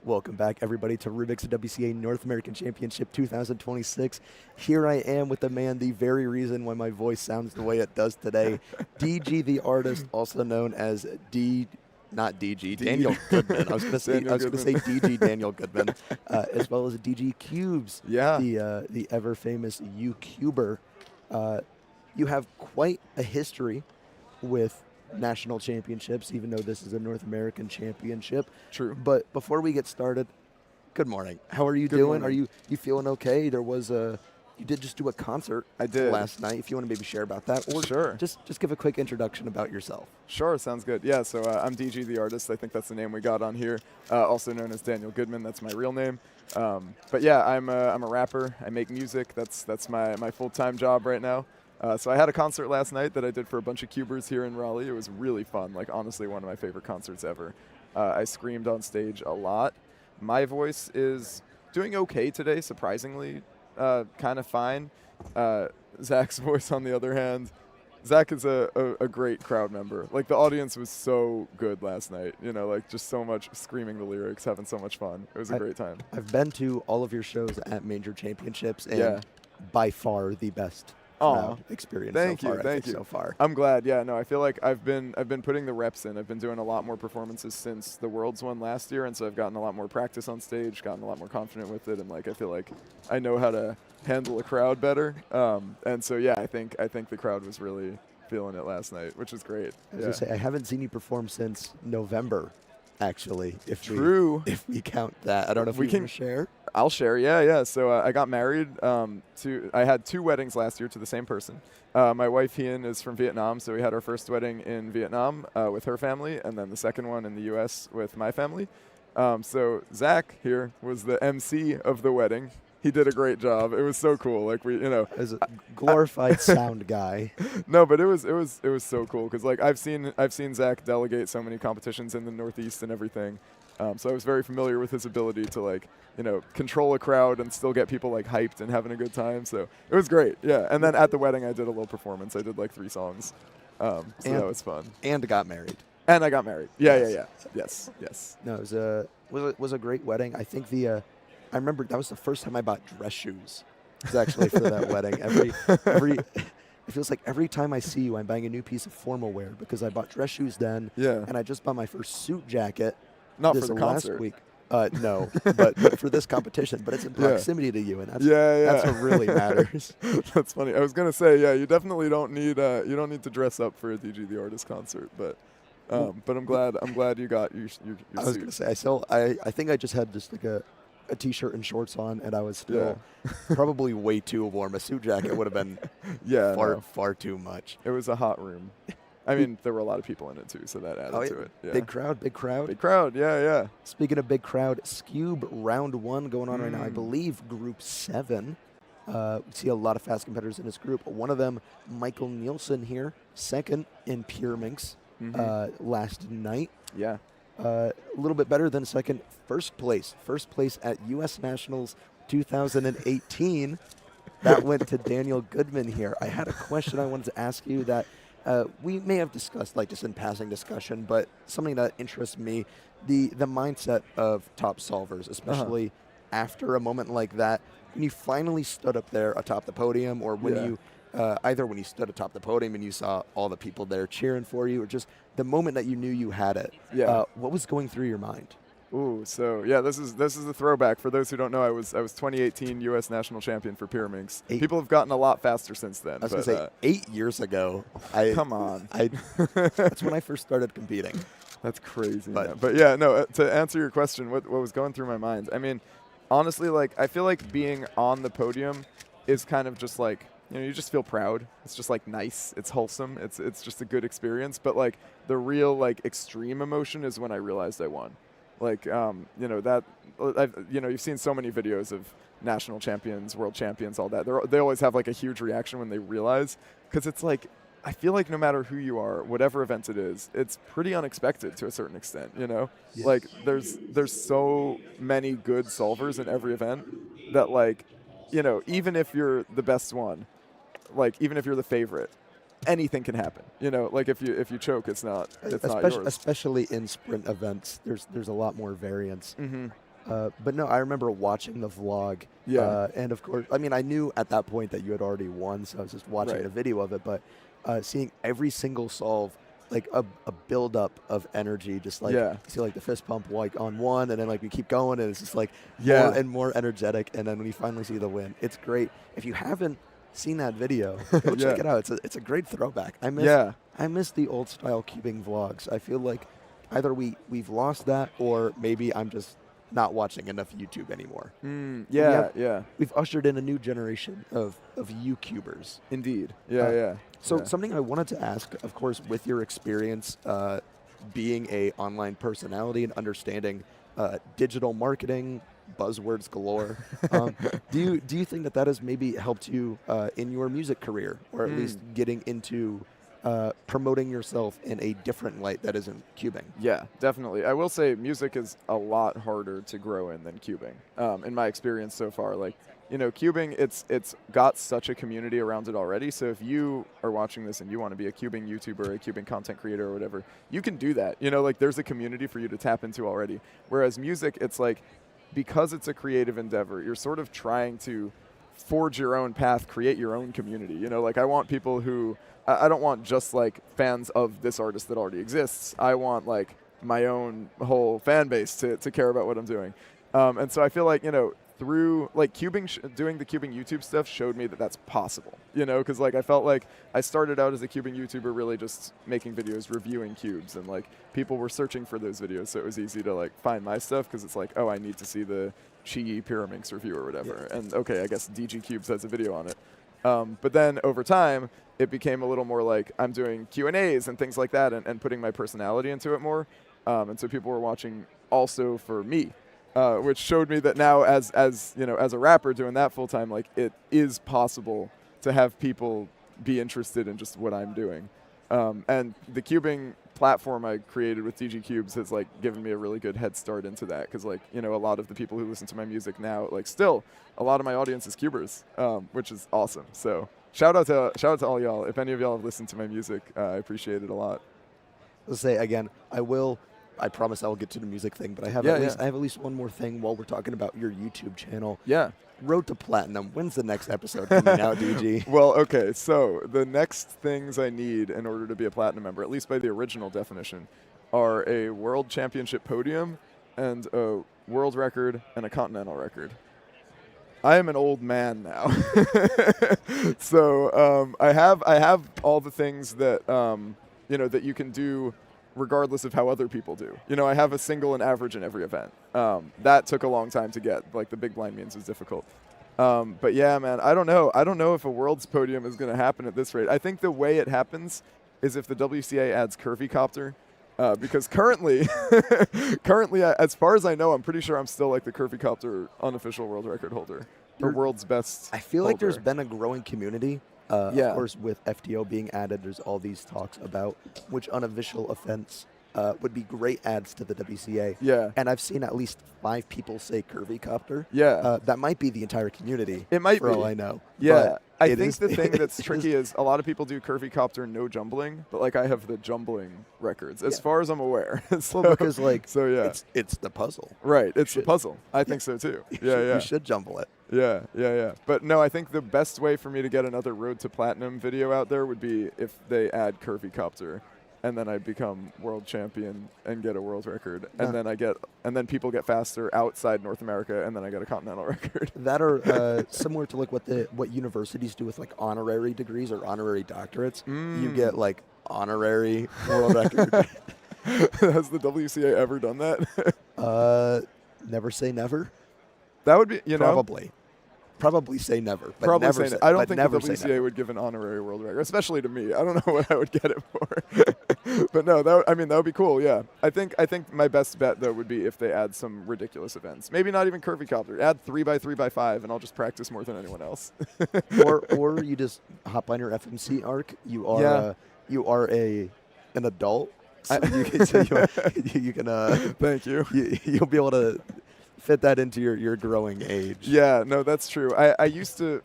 Welcome back, everybody, to Rubik's WCA North American Championship 2026. Here I am with the man, the very reason why my voice sounds the way it does today, DG the artist, also known as Daniel Goodman. I was going to say DG Daniel Goodman, as well as DG Cubes, the ever famous UCuber. You have quite a history with national championships, even though this is a North American championship. True. But before we get started, good morning. How are you doing? Are you feeling okay? There was you did just do a concert. I did last night. If you want to maybe share about that, or sure, just give a quick introduction about yourself. Sure, sounds good. Yeah, so I'm DG the artist. I think that's the name we got on here. Also known as Daniel Goodman. That's my real name. But yeah, I'm a rapper. I make music. That's my full-time job right now. So I had a concert last night that I did for a bunch of cubers here in Raleigh. It was really fun, like honestly one of my favorite concerts ever. I screamed on stage a lot. My voice is doing okay today, surprisingly, kind of fine. Zach's voice, on the other hand, Zach is a great crowd member. Like the audience was so good last night, you know, like just so much screaming the lyrics, having so much fun. It was a great time. I've been to all of your shows at major championships, and by far the best experience so far. I'm glad. Yeah, no, I feel like I've been putting the reps in. I've been doing a lot more performances since the Worlds one last year, and so I've gotten a lot more practice on stage, gotten a lot more confident with it, and like I feel like I know how to handle a crowd better. And so yeah, I think the crowd was really feeling it last night, which is great. I was gonna say, I haven't seen you perform since November, actually. If we count that, I don't know if we can share. I'll share, yeah. So I got married I had 2 weddings last year to the same person. My wife, Hien, is from Vietnam, so we had our first wedding in Vietnam with her family, and then the second one in the U.S. with my family. So Zach here was the MC of the wedding. He did a great job. It was so cool. Like as a glorified sound guy. No, but it was so cool because like I've seen Zach delegate so many competitions in the Northeast and everything. So I was very familiar with his ability to control a crowd and still get people like hyped and having a good time. So it was great. Yeah. And then at the wedding, I did a little performance. I did like 3 songs. So that was fun. And got married. And I got married. Yeah. Yes. No, it was a great wedding. I think I remember that was the first time I bought dress shoes. It was actually for that wedding. It feels like every time I see you, I'm buying a new piece of formal wear because I bought dress shoes then. Yeah. And I just bought my first suit jacket. Not this for the last concert. Week. No, but for this competition. But it's in proximity to you, and that's what really matters. That's funny. I was gonna say, you definitely don't need to dress up for a DG the Artist concert, but I'm glad you got your suit. I was gonna say I think I just had just like a t-shirt and shorts on, and I was still probably way too warm. A suit jacket would have been far too much. It was a hot room. I mean, there were a lot of people in it too, so that added to it. Yeah. Big crowd. Big crowd, yeah. Speaking of big crowd, Scube round 1 going on right now. I believe Group 7. We see a lot of fast competitors in this group. One of them, Michael Nielsen here, second in Pure Minx last night. Yeah. A little bit better than second. First place at U.S. Nationals 2018. That went to Daniel Goodman here. I had a question I wanted to ask you that we may have discussed, like just in passing discussion, but something that interests me, the mindset of top solvers, especially after a moment like that, when you finally stood up there atop the podium, or when you either when you stood atop the podium and you saw all the people there cheering for you, or just the moment that you knew you had it. What was going through your mind? Ooh, so yeah, this is a throwback. For those who don't know, I was 2018 U.S. National Champion for Pure Minx. People have gotten a lot faster since then. I was going to say 8 years ago. Come on. That's when I first started competing. That's crazy. But yeah, no. To answer your question, what was going through my mind? I mean, honestly, like I feel like being on the podium is kind of just like, you just feel proud. It's just like nice. It's wholesome. It's just a good experience. But like the real like extreme emotion is when I realized I won. Like, you've seen so many videos of national champions, world champions, all that. They always have like a huge reaction when they realize, because it's like, I feel like no matter who you are, whatever event it is, it's pretty unexpected to a certain extent, Yes. Like, there's so many good solvers in every event that, like, even if you're the best one, like, even if you're the favorite, anything can happen. Like if you choke, it's not yours. Especially in sprint events, there's a lot more variance. But no, I remember watching the vlog. Yeah. And of course, I mean, I knew at that point that you had already won, so I was just watching Right. the video of it. But seeing every single solve, like a buildup of energy, just like Yeah. you see like the fist pump like on one, and then like we keep going, and it's just like Yeah. more and more energetic. And then when you finally see the win, it's great. If you haven't seen that video, go check Yeah. it out. It's a great throwback. I miss the old style cubing vlogs. I feel like either we've lost that, or maybe I'm just not watching enough YouTube anymore. Yeah. We've ushered in a new generation of YouTubers. Indeed. Yeah. So Yeah. something I wanted to ask, of course, with your experience being a online personality and understanding digital marketing, buzzwords galore, do you think that has maybe helped you in your music career, or at least getting into promoting yourself in a different light that isn't cubing? Yeah, definitely. I will say music is a lot harder to grow in than cubing, in my experience so far. Like, cubing, it's got such a community around it already. So if you are watching this and you want to be a cubing YouTuber, a cubing content creator or whatever, you can do that. Like there's a community for you to tap into already. Whereas music, it's like, because it's a creative endeavor, you're sort of trying to forge your own path, create your own community. Like I want people who, I don't want just like fans of this artist that already exists. I want like my own whole fan base to care about what I'm doing. And so I feel like, through like doing the cubing YouTube stuff showed me that that's possible, because like I felt like I started out as a cubing YouTuber really just making videos reviewing cubes, and like people were searching for those videos, so it was easy to like find my stuff because it's like, oh, I need to see the Chi Pyraminx review or whatever, and okay, I guess DG Cubes has a video on it. But then over time, it became a little more like I'm doing Q&As and things like that, and putting my personality into it more, and so people were watching also for me. Which showed me that now, as a rapper doing that full time, like it is possible to have people be interested in just what I'm doing. And the cubing platform I created with DG Cubes has like given me a really good head start into that, because like a lot of the people who listen to my music now, like still a lot of my audience is cubers, which is awesome. So shout out to all y'all. If any of y'all have listened to my music, I appreciate it a lot. Let's say again, I promise I'll get to the music thing, but I have at least one more thing while we're talking about your YouTube channel. Yeah. Road to Platinum. When's the next episode coming out, DG? Well, okay, so the next things I need in order to be a Platinum member, at least by the original definition, are a World Championship podium and a world record and a continental record. I am an old man now. So I have all the things that, that you can do regardless of how other people do. I have a single and average in every event. That took a long time to get. Like the big blind means was difficult. But yeah, man, I don't know. I don't know if a world's podium is going to happen at this rate. I think the way it happens is if the WCA adds Curvy Copter. Because currently, as far as I know, I'm pretty sure I'm still like the Curvy Copter unofficial world record holder. Or world's best I feel like holder. there's been a growing community. Of course, with FTO being added, there's all these talks about which unofficial offense would be great adds to the WCA. Yeah. And I've seen at least 5 people say Curvy Copter. Yeah. That might be the entire community. It might for be. all I know. Yeah. But I think the thing that's tricky is a lot of people do Curvy Copter no jumbling, but like I have the jumbling records as far as I'm aware. So, well, because like yeah. it's the puzzle. Right. It's the puzzle. I think so too. Yeah. You should jumble it. Yeah. But no, I think the best way for me to get another Road to Platinum video out there would be if they add Curvy Copter, and then I become world champion and get a world record, and then people get faster outside North America, and then I get a continental record. That are similar to like what universities do with like honorary degrees or honorary doctorates. You get like honorary world record. Has the WCA ever done that? Never say never. That would be, Probably say never. But Probably never say say, I don't but think never the say WCA would give an honorary world record, especially to me. I don't know what I would get it for. But no, that would be cool, yeah. I think my best bet, though, would be if they add some ridiculous events. Maybe not even Curvy Copter. Add 3x3x5, and I'll just practice more than anyone else. or you just hop on your FMC arc. You are an adult. So you can thank you. You'll be able to fit that into your growing age. Yeah, no, that's true. I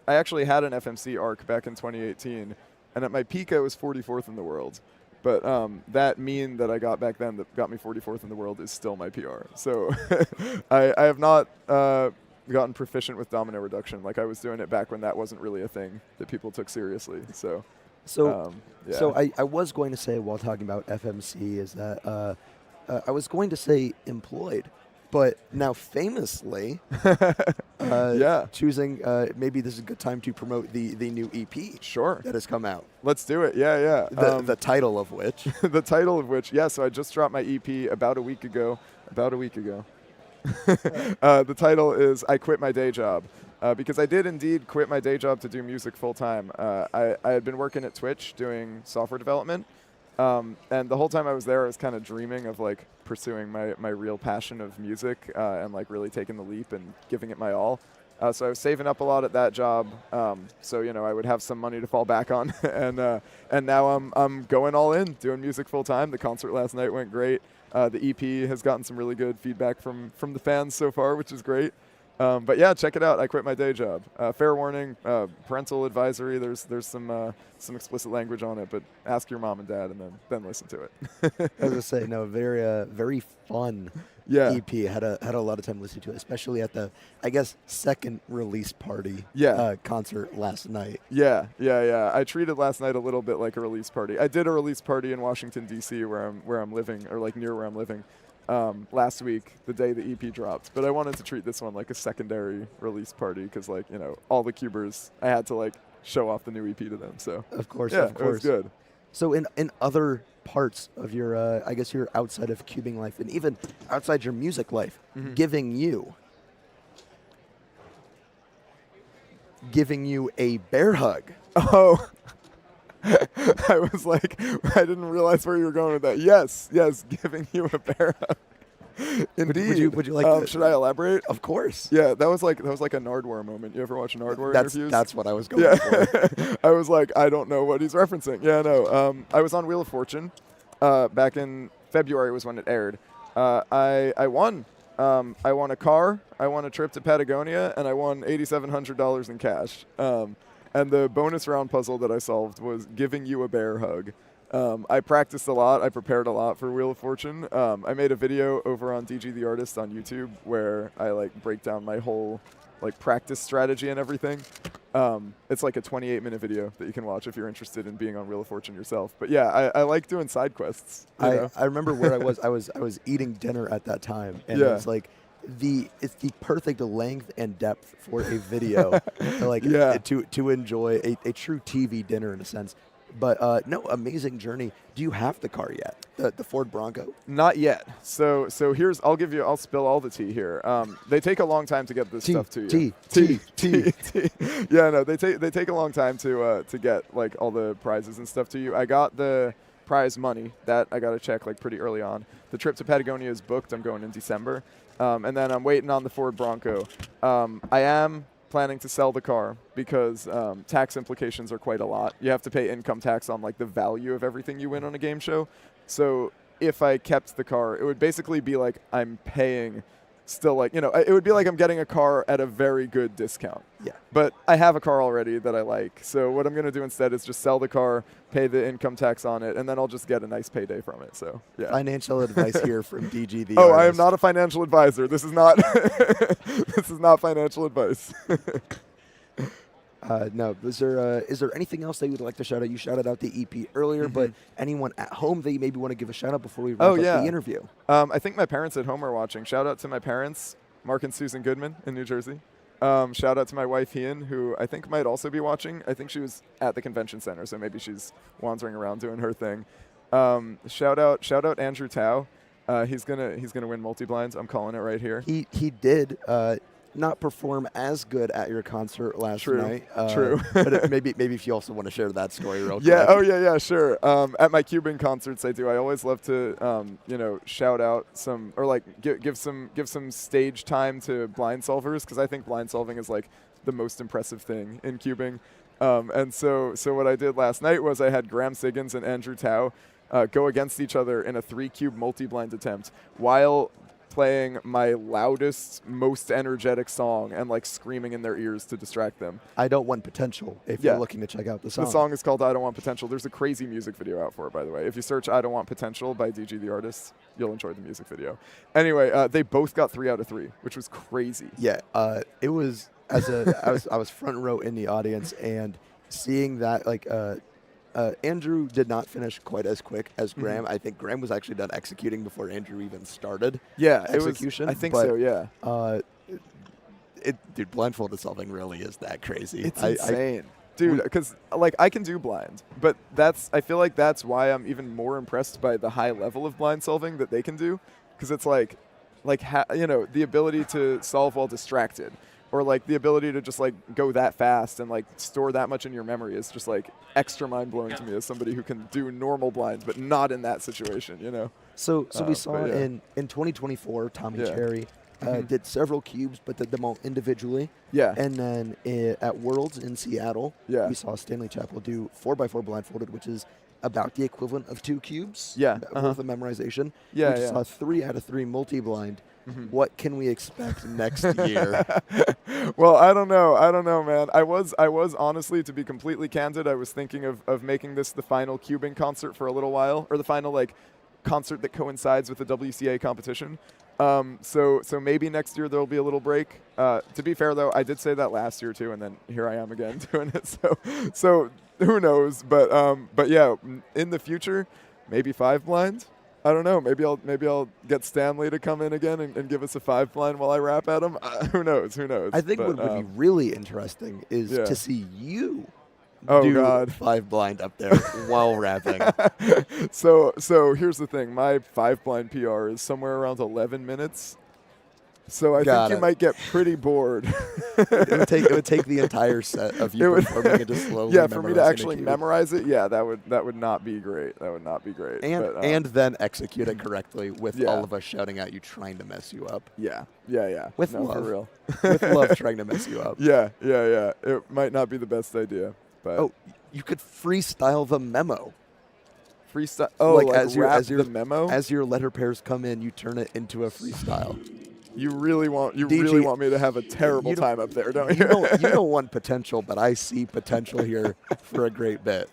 actually had an FMC arc back in 2018, and at my peak I was 44th in the world. But that mean that I got back then that got me 44th in the world is still my PR. So I have not gotten proficient with domino reduction like I was doing it back when that wasn't really a thing that people took seriously. So yeah. So I was going to say while talking about FMC is that I was going to say employed, but now famously, choosing maybe this is a good time to promote the new EP. Sure. That has come out. Let's do it. Yeah. The title of which. The title of which, yeah. So I just dropped my EP about a week ago. The title is I Quit My Day Job. Because I did indeed quit my day job to do music full time. I had been working at Twitch doing software development. And the whole time I was there, I was kind of dreaming of like pursuing my real passion of music and like really taking the leap and giving it my all. So I was saving up a lot at that job. So, you know, I would have some money to fall back on. And now I'm going all in, doing music full time. The concert last night went great. The EP has gotten some really good feedback from the fans so far, which is great. But yeah, check it out. I quit my day job. Fair warning, parental advisory. There's some explicit language on it, but ask your mom and dad and then listen to it. As I say, no, very fun. EP had a lot of time listening to it, especially at the second release party concert last night. Yeah. I treated last night a little bit like a release party. I did a release party in Washington D.C. where I'm living, or like near where I'm living. Last week, the day the EP dropped. But I wanted to treat this one like a secondary release party because, like, you know, all the Cubers, I had to, like, show off the new EP to them. So, of course. it was good. So in other parts of your, your outside of cubing life and even outside your music life, giving you a bear hug. Oh. I was like, I didn't realize where you were going with that. Yes, giving you a bear hug. Indeed. Would you like? Should I elaborate? Of course. Yeah, that was like a Nardwuar moment. You ever watch Nardwuar interviews? That's what I was going for. I was like, I don't know what he's referencing. Yeah, no. I was on Wheel of Fortune. Back in February was when it aired. I won. I won a car. I won a trip to Patagonia, and I won $8,700 in cash. And the bonus round puzzle that I solved was giving you a bear hug. I practiced a lot. I prepared a lot for Wheel of Fortune. I made a video over on DG the Artist on YouTube where I like break down my whole like practice strategy and everything. It's like a 28-minute video that you can watch if you're interested in being on Wheel of Fortune yourself. But yeah, I like doing side quests. I remember where I was. I was eating dinner at that time, and it was like. It's the perfect length and depth for a video to enjoy a true TV dinner in a sense. But no, amazing journey. Do you have the car yet? The Ford Bronco? Not yet. So I'll spill all the tea here. They take a long time to get this stuff to you. Tea. Yeah, no, they take a long time to get like all the prizes and stuff to you. I got the prize money that I got to check like pretty early on. The trip to Patagonia is booked. I'm going in December. And then I'm waiting on the Ford Bronco. I am planning to sell the car because tax implications are quite a lot. You have to pay income tax on like the value of everything you win on a game show. So if I kept the car, it would basically be like I'm paying still like, you know, it would be like I'm getting a car at a very good discount. Yeah. But I have a car already that I like. So what I'm going to do instead is just sell the car, pay the income tax on it, and then I'll just get a nice payday from it. So, yeah. Financial advice here from DG the Oh, Artist. I am not a financial advisor. This is not this is not financial advice. No. Is there anything else that you would like to shout out? You shouted out the EP earlier, but anyone at home that you maybe want to give a shout out before we wrap up the interview? I think my parents at home are watching. Shout out to my parents, Mark and Susan Goodman in New Jersey. Shout out to my wife, Ian, who I think might also be watching. I think she was at the convention center, so maybe she's wandering around doing her thing. Shout out Andrew Tao. He's gonna win multi-blinds. I'm calling it right here. He did not perform as good at your concert last night. True. But maybe if you also want to share that story real quick. Yeah. Oh yeah. Sure. At my Cubing concerts, I do. I always love to shout out some or like give some stage time to blind solvers because I think blind solving is like the most impressive thing in cubing. And so what I did last night was I had Graham Siggins and Andrew Tao go against each other in a 3-cube multi-blind attempt while playing my loudest, most energetic song and like screaming in their ears to distract them. I Don't Want Potential, if you're looking to check out the song. The song is called I Don't Want Potential. There's a crazy music video out for it, by the way. If you search I Don't Want Potential by DG the Artist, you'll enjoy the music video. Anyway, they both got 3 out of 3, which was crazy. Yeah, it was, I was front row in the audience, and seeing that, like, Andrew did not finish quite as quick as Graham. I think Graham was actually done executing before Andrew even started. Yeah, execution. I think so. Yeah. Dude, blindfolded solving really is that crazy. It's insane, dude. Because like I can do blind, but I feel like that's why I'm even more impressed by the high level of blind solving that they can do. Because it's like the ability to solve while distracted. Or like the ability to just like go that fast and like store that much in your memory is just like extra mind blowing to me as somebody who can do normal blind, but not in that situation, you know. So we saw in 2024, Tommy Cherry did several cubes, but did them all individually. Yeah. And then at Worlds in Seattle, we saw Stanley Chappell do 4x4 blindfolded, which is about the equivalent of 2 cubes. Yeah. Worth of memorization. Yeah. We just saw 3 out of 3 multi-blind. What can we expect next year? Well, I don't know, man. I was honestly, to be completely candid, I was thinking of making this the final cubing concert for a little while, or the final like concert that coincides with the WCA competition. So maybe next year there'll be a little break. To be fair though, I did say that last year too, and then here I am again doing it. So who knows? But yeah, in the future, maybe 5 blind. I don't know. Maybe I'll get Stanley to come in again and give us a 5 blind while I rap at him. Who knows? I think what would be really interesting is to see you do 5 blind up there while rapping. So here's the thing. My 5 blind PR is somewhere around 11 minutes. So I think you might get pretty bored. it would take the entire set of you performing it just slowly. Yeah, for me to actually memorize it, that would not be great. That would not be great. And then execute it correctly with all of us shouting at you, trying to mess you up. Yeah. With love. For real. With love, trying to mess you up. Yeah. It might not be the best idea. But you could freestyle the memo. Freestyle. Like the memo. As your letter pairs come in, you turn it into a freestyle. You really want me to have a terrible time up there, don't you? You don't want potential, but I see potential here for a great bit.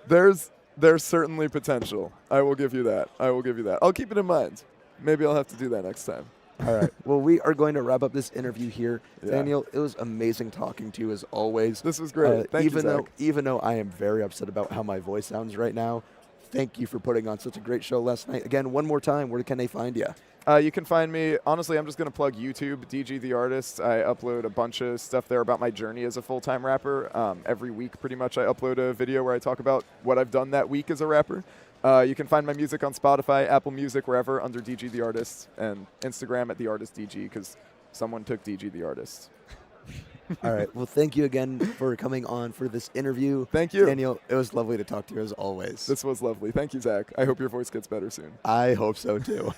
There's certainly potential. I will give you that. I'll keep it in mind. Maybe I'll have to do that next time. All right. Well, we are going to wrap up this interview here. Yeah. Daniel, it was amazing talking to you as always. This was great. Thank you, Zach. Even though I am very upset about how my voice sounds right now, thank you for putting on such a great show last night. Again, one more time, where can they find you? You can find me, honestly, I'm just going to plug YouTube, DG the Artist. I upload a bunch of stuff there about my journey as a full-time rapper. Every week, pretty much, I upload a video where I talk about what I've done that week as a rapper. You can find my music on Spotify, Apple Music, wherever, under DG the Artist, and Instagram at The Artist DG, because someone took DG the Artist. All right. Well, thank you again for coming on for this interview. Thank you. Daniel, it was lovely to talk to you as always. This was lovely. Thank you, Zach. I hope your voice gets better soon. I hope so, too.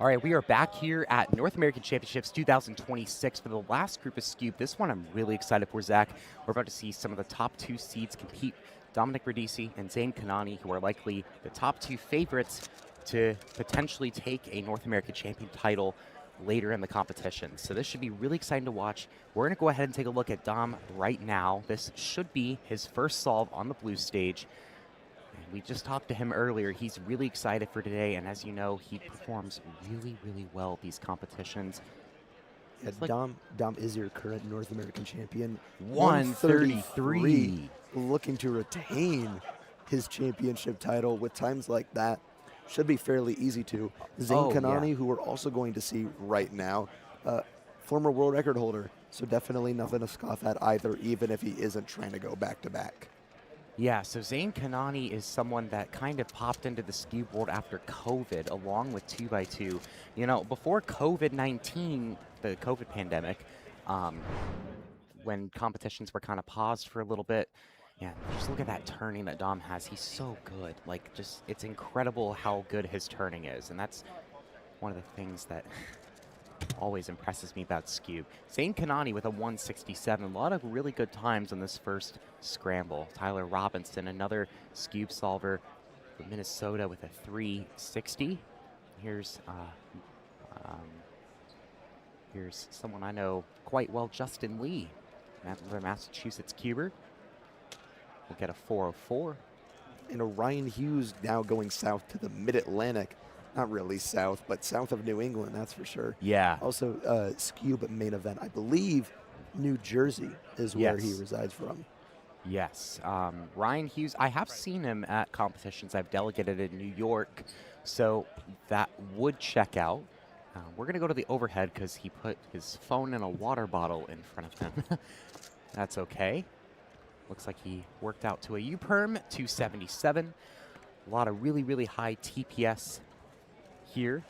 All right, we are back here at North American Championships 2026 for the last group of Scube. This one I'm really excited for, Zach. We're about to see some of the top 2 seeds compete. Dominic Radici and Zane Kanani, who are likely the top 2 favorites to potentially take a North American champion title later in the competition. So this should be really exciting to watch. We're going to go ahead and take a look at Dom right now. This should be his first solve on the blue stage. And we just talked to him earlier. He's really excited for today, and as you know, he performs really, really well at these competitions. Yeah, Like Dom is your current North American champion. 133. Looking to retain his championship title with times like that. Should be fairly easy to. Zane Kanani, who we're also going to see right now, former world record holder, so definitely nothing to scoff at either, even if he isn't trying to go back-to-back. Yeah, so Zane Kanani is someone that kind of popped into the ski world after COVID, along with 2x2. You know, before COVID-19, the COVID pandemic, when competitions were kind of paused for a little bit, yeah, just look at that turning that Dom has. He's so good. Like, just, it's incredible how good his turning is, and that's one of the things that always impresses me about Scube. Zane Kanani with a 167. A lot of really good times on this first scramble. Tyler Robinson, another Scube solver from Minnesota with a 360. Here's someone I know quite well, Justin Lee, another Massachusetts cuber. We'll get a 404. And Orion Hughes now going south to the Mid-Atlantic. Not really south, but south of New England, that's for sure. Yeah. Also, Scube main event. I believe New Jersey is where he resides from. Yes. Ryan Hughes, I have seen him at competitions. I've delegated in New York, so that would check out. We're going to go to the overhead because he put his phone in a water bottle in front of him. That's okay. Looks like he worked out to a U-perm, 277. A lot of really, really high TPS here.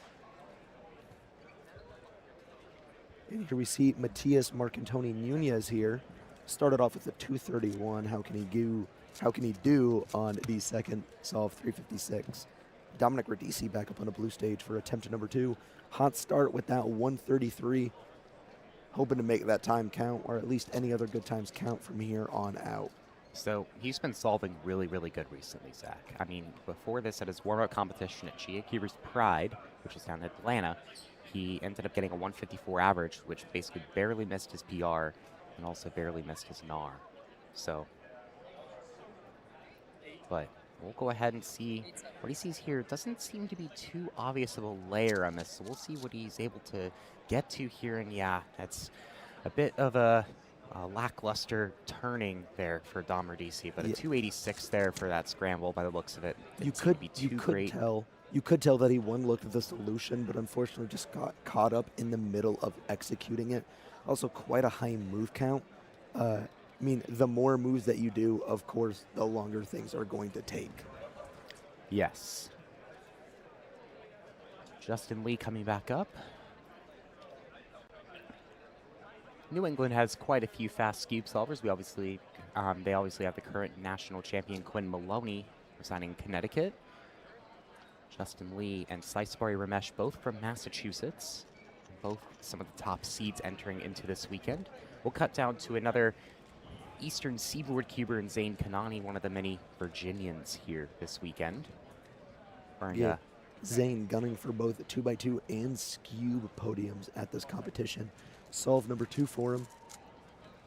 And here we see Matias Marcantoni Nunez here. Started off with a 231. How can he do on the second solve, 356? Dominic Radici back up on the blue stage for attempt number 2. Hot start with that 133. Hoping to make that time count, or at least any other good times count from here on out. So he's been solving really, really good recently, Zach. I mean, before this, at his warm-up competition at GA Cubers Pride, which is down in Atlanta, he ended up getting a 154 average, which basically barely missed his PR and also barely missed his NAR. So, but we'll go ahead and see what he sees here. It doesn't seem to be too obvious of a layer on this, so we'll see what he's able to get to here. And yeah, that's a bit of a lackluster turning there for Dom Radici, but a 286 there for that scramble by the looks of it. You could tell that he one-looked the solution, but unfortunately just got caught up in the middle of executing it. Also quite a high move count. I mean, the more moves that you do, of course, the longer things are going to take. Yes. Justin Lee coming back up. New England has quite a few fast Scube solvers. They obviously have the current national champion Quinn Maloney residing in Connecticut. Justin Lee and Saisbari Ramesh, both from Massachusetts. Both some of the top seeds entering into this weekend. We'll cut down to another Eastern Seaboard cuber in Zane Kanani, one of the many Virginians here this weekend. Zane gunning for both the 2x2 and Scube podiums at this competition. Solve number 2 for him.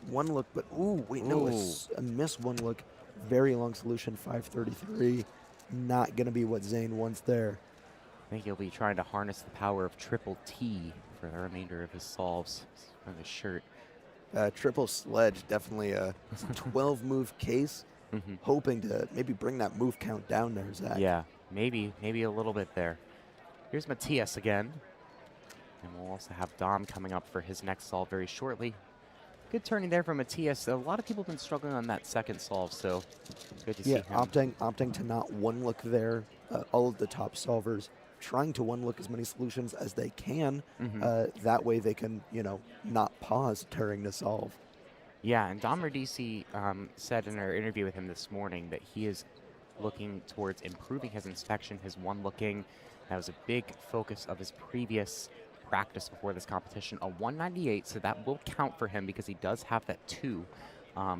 One look, but a miss one look. Very long solution, 533. Not going to be what Zane wants there. I think he'll be trying to harness the power of triple T for the remainder of his solves on his shirt. Triple sledge, definitely a 12-move case. Hoping to maybe bring that move count down there, Zach. Yeah, maybe a little bit there. Here's Matias again. And we'll also have Dom coming up for his next solve very shortly. Good turning there from Matias. A lot of people have been struggling on that second solve, so good to see him. Opting to not one-look there. All of the top solvers trying to one-look as many solutions as they can. That way they can, not pause during the solve. Yeah, and Dom Radici said in our interview with him this morning that he is looking towards improving his inspection, his one looking. That was a big focus of his previous practice before this competition. A 198, so that will count for him because he does have that 2.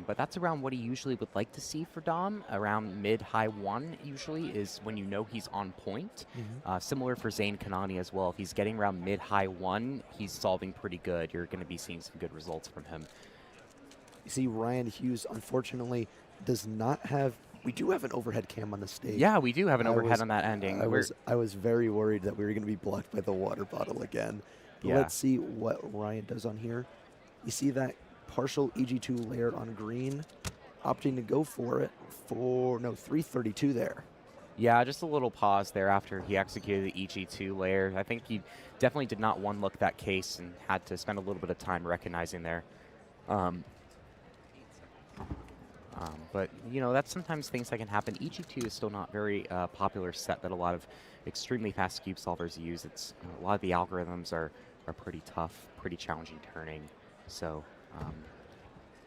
But that's around what he usually would like to see for Dom. Around mid-high 1 usually is when you know he's on point. Similar for Zane Kanani as well. If he's getting around mid-high 1, he's solving pretty good. You're going to be seeing some good results from him. You see, Ryan Hughes, unfortunately, does not have. We do have an overhead cam on the stage. Yeah, we do have an overhead on that ending. I was very worried that we were going to be blocked by the water bottle again. But let's see what Ryan does on here. You see that partial EG2 layer on green, opting to go for it for, no, 332 there. Yeah, just a little pause there after he executed the EG2 layer. I think he definitely did not one-look that case and had to spend a little bit of time recognizing there. But, you know, that's sometimes things that can happen. EG2 is still not very popular set that a lot of extremely fast cube solvers use. It's a lot of the algorithms are pretty tough, pretty challenging turning. So,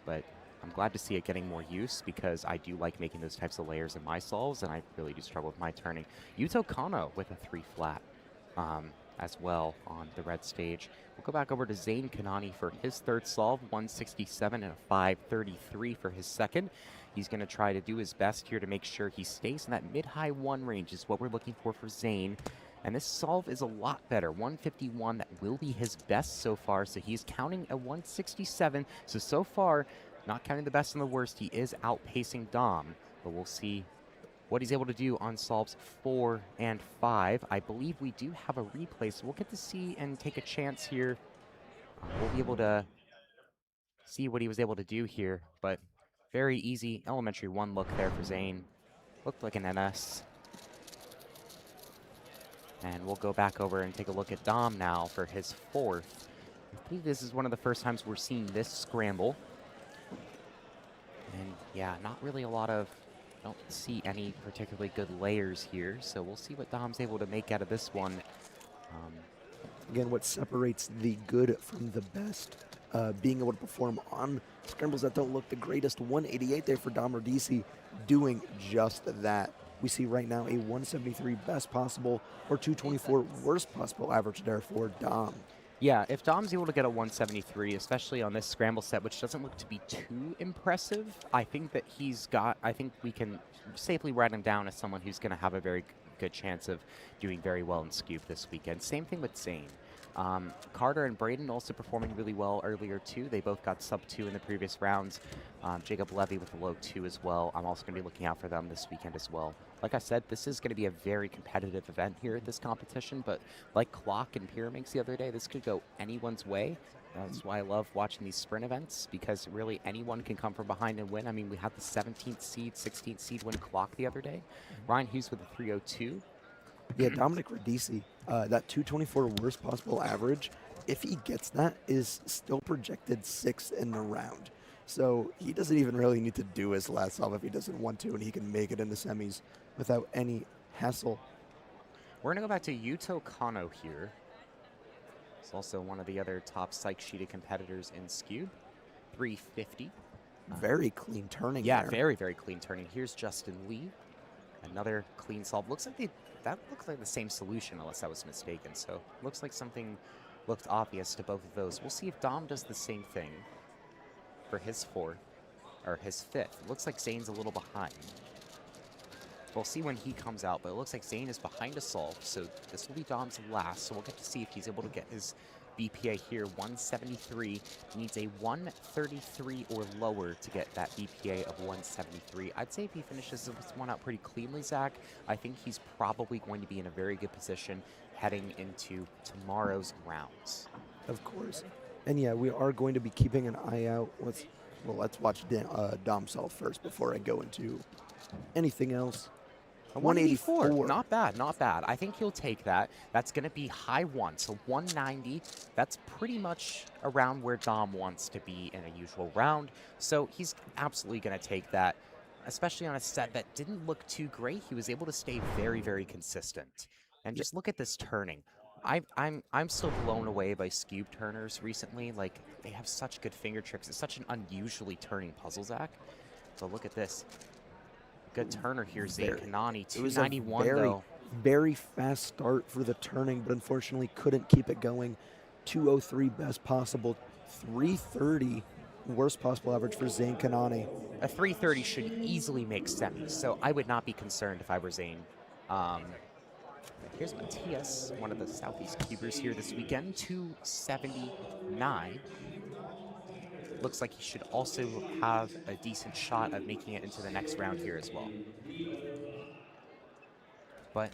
but I'm glad to see it getting more use because I do like making those types of layers in my solves, and I really do struggle with my turning. Yuto Kano with a 3 flat as well on the red stage. We'll go back over to Zane Kanani for his third solve, 167 and a 533 for his second. He's going to try to do his best here to make sure he stays in that mid-high 1 range is what we're looking for Zane. And this solve is a lot better. 151, that will be his best so far. So he's counting a 167. So far, not counting the best and the worst, he is outpacing Dom. But we'll see what he's able to do on solves 4 and 5. I believe we do have a replay, so we'll get to see and take a chance here. We'll be able to see what he was able to do here. But very easy elementary 1 look there for Zane. Looked like an NS. And we'll go back over and take a look at Dom now for his 4th. I believe this is one of the first times we're seeing this scramble. And yeah, not really a lot of, don't see any particularly good layers here. So we'll see what Dom's able to make out of this one. Again, what separates the good from the best, being able to perform on scrambles that don't look the greatest. 188 there for Dom Rhodisi, doing just that. We see right now a 173 best possible or 224 worst possible average there for Dom. Yeah, if Dom's able to get a 173, especially on this scramble set, which doesn't look to be too impressive, I think that I think we can safely write him down as someone who's going to have a very good chance of doing very well in Scoop this weekend. Same thing with Zane. Carter and Braden also performing really well earlier too. They both got sub 2 in the previous rounds. Jacob Levy with a low 2 as well. I'm also going to be looking out for them this weekend as well. Like I said, this is going to be a very competitive event here at this competition, but like Clock and Pyraminx the other day, this could go anyone's way. That's why I love watching these sprint events, because really anyone can come from behind and win. I mean, we had the 17th seed, 16th seed win Clock the other day. Ryan Hughes with a 302. Yeah, Dominic Rhodisi, that 224 worst possible average, if he gets that, is still projected 6th in the round. So he doesn't even really need to do his last solve if he doesn't want to, and he can make it in the semis without any hassle. We're going to go back to Yuto Kano here. He's also one of the other top psych-sheeted competitors in Scube. 350. Very clean turning. Yeah, there. very, very clean turning. Here's Justin Lee. Another clean solve. Looks like that looks like the same solution, unless I was mistaken. So looks like something looked obvious to both of those. We'll see if Dom does the same thing for his 4th, or his 5th. It looks like Zane's a little behind. We'll see when he comes out, but it looks like Zane is behind a solve, so this will be Dom's last, so we'll get to see if he's able to get his BPA here. 173, needs a 133 or lower to get that BPA of 173. I'd say if he finishes this one out pretty cleanly, Zach, I think he's probably going to be in a very good position heading into tomorrow's rounds. Of course. And yeah, we are going to be keeping an eye out. Let's watch Dom solve first before I go into anything else. 184, not bad, not bad. I think he'll take that. That's going to be high 1, so 190. That's pretty much around where Dom wants to be in a usual round. So he's absolutely going to take that, especially on a set that didn't look too great. He was able to stay very, very consistent. And just look at this turning. I'm so blown away by Scube turners recently. Like, they have such good finger tricks. It's such an unusually turning puzzle, Zach. So look at this. Good turner here, Zane Very- Kanani. It was a 291 very, though. very fast start for the turning, but unfortunately couldn't keep it going. 203 best possible, 330 worst possible average for Zane Kanani. A 330 should easily make semis, so I would not be concerned if I were Zane. Here's Matthias, one of the Southeast cubers here this weekend, 279. Looks like he should also have a decent shot of making it into the next round here as well. But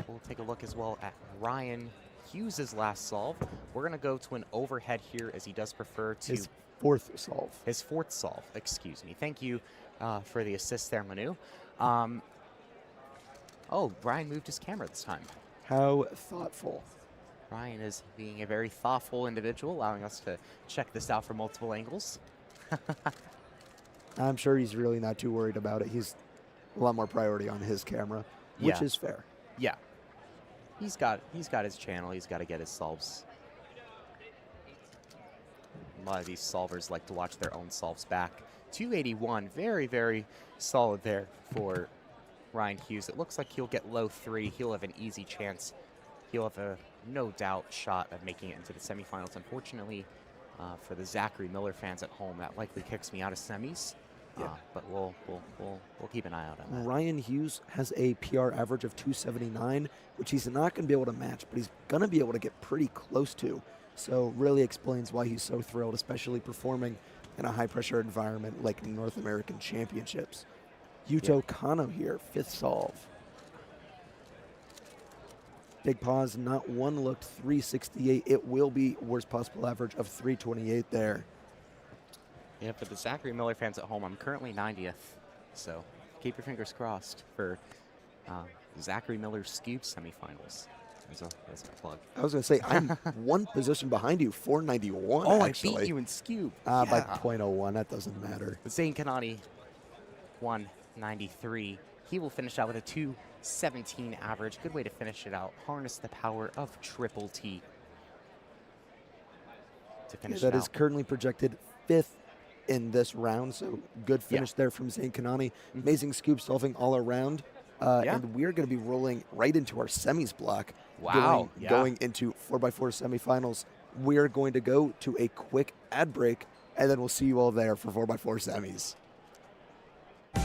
we'll take a look as well at Ryan Hughes' last solve. We're going to go to an overhead here as he does prefer to... His fourth solve. His fourth solve, excuse me. Thank you for the assist there, Manu. Oh, Ryan moved his camera this time. How thoughtful. Ryan is being a very thoughtful individual, allowing us to check this out from multiple angles. I'm sure he's really not too worried about it. He's a lot more priority on his camera, which Yeah. is fair. Yeah. He's got his channel. He's got to get his solves. A lot of these solvers like to watch their own solves back. 281, very, very solid there for Ryan Hughes. It looks like he'll get low 3. He'll have an easy chance. He'll have a no doubt shot of making it into the semifinals. Unfortunately, for the Zachary Miller fans at home, that likely kicks me out of semis. Yeah. But we'll keep an eye out on that. Ryan Hughes has a PR average of 279, which he's not going to be able to match, but he's going to be able to get pretty close to. So really explains why he's so thrilled, especially performing in a high-pressure environment like North American Championships. Yuto Kano here, 5th solve. Big pause, not one looked, 368. It will be worst possible average of 328 there. Yeah, for the Zachary Miller fans at home, I'm currently 90th. So keep your fingers crossed for Zachary Miller's Scube semifinals. That's a plug. I was going to say, I'm one position behind you, 491, Oh, actually. I beat you in Scube. By Yeah. 0.01, that doesn't matter. Zane Kanani, 193. He will finish out with a 217 average. Good way to finish it out. Harness the power of Triple T to finish That it is out. currently projected 5th in this round, so good finish there from Zane Kanani. Amazing scoop solving all around. And we're going to be rolling right into our semis block. Wow, Going into 4x4 semifinals. We're going to go to a quick ad break, and then we'll see you all there for 4x4 semis.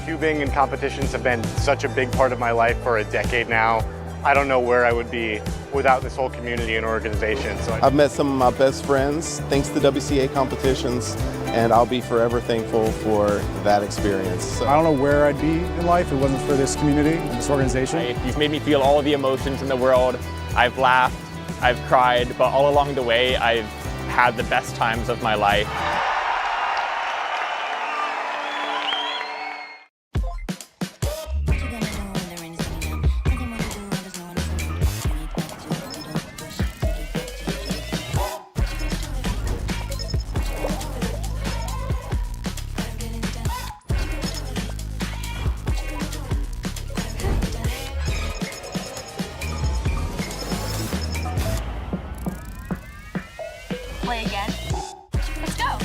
Cubing and competitions have been such a big part of my life for a decade now. I don't know where I would be without this whole community and organization. So I've met some of my best friends thanks to WCA competitions, and I'll be forever thankful for that experience. So. I don't know where I'd be in life if it wasn't for this community and this organization. You've made me feel all of the emotions in the world. I've laughed, I've cried, but all along the way, I've had the best times of my life. Play again. Let's go.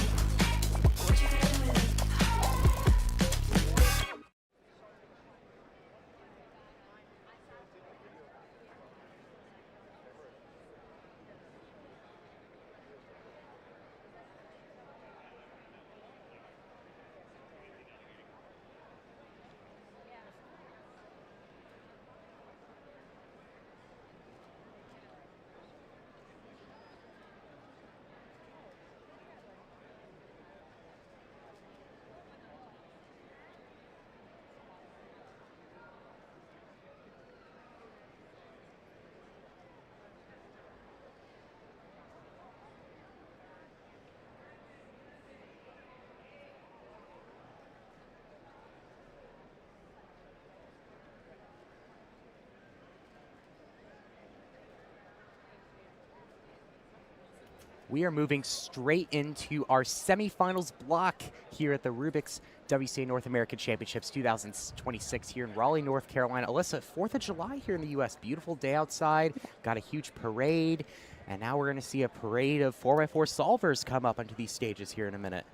We are moving straight into our semifinals block here at the Rubiks WCA North American Championships 2026 here in Raleigh, North Carolina. Alyssa, 4th of July here in the U.S. Beautiful day outside. Got a huge parade. And now we're going to see a parade of 4x4 solvers come up onto these stages here in a minute.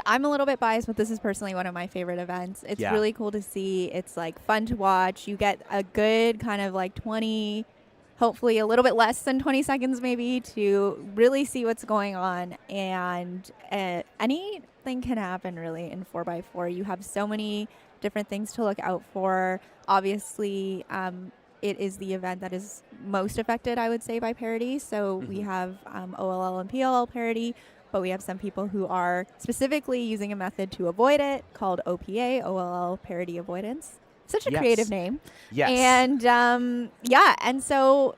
I'm a little bit biased, but this is personally one of my favorite events. It's Yeah. really cool to see. It's like fun to watch. You get a good kind of like 20, hopefully a little bit less than 20 seconds maybe to really see what's going on. And anything can happen really in 4x4. You have so many different things to look out for. Obviously, it is the event that is most affected, I would say, by parity. So we have OLL and PLL parity, but we have some people who are specifically using a method to avoid it called OPA, OLL parity avoidance. Such a creative name. Yes. And and so,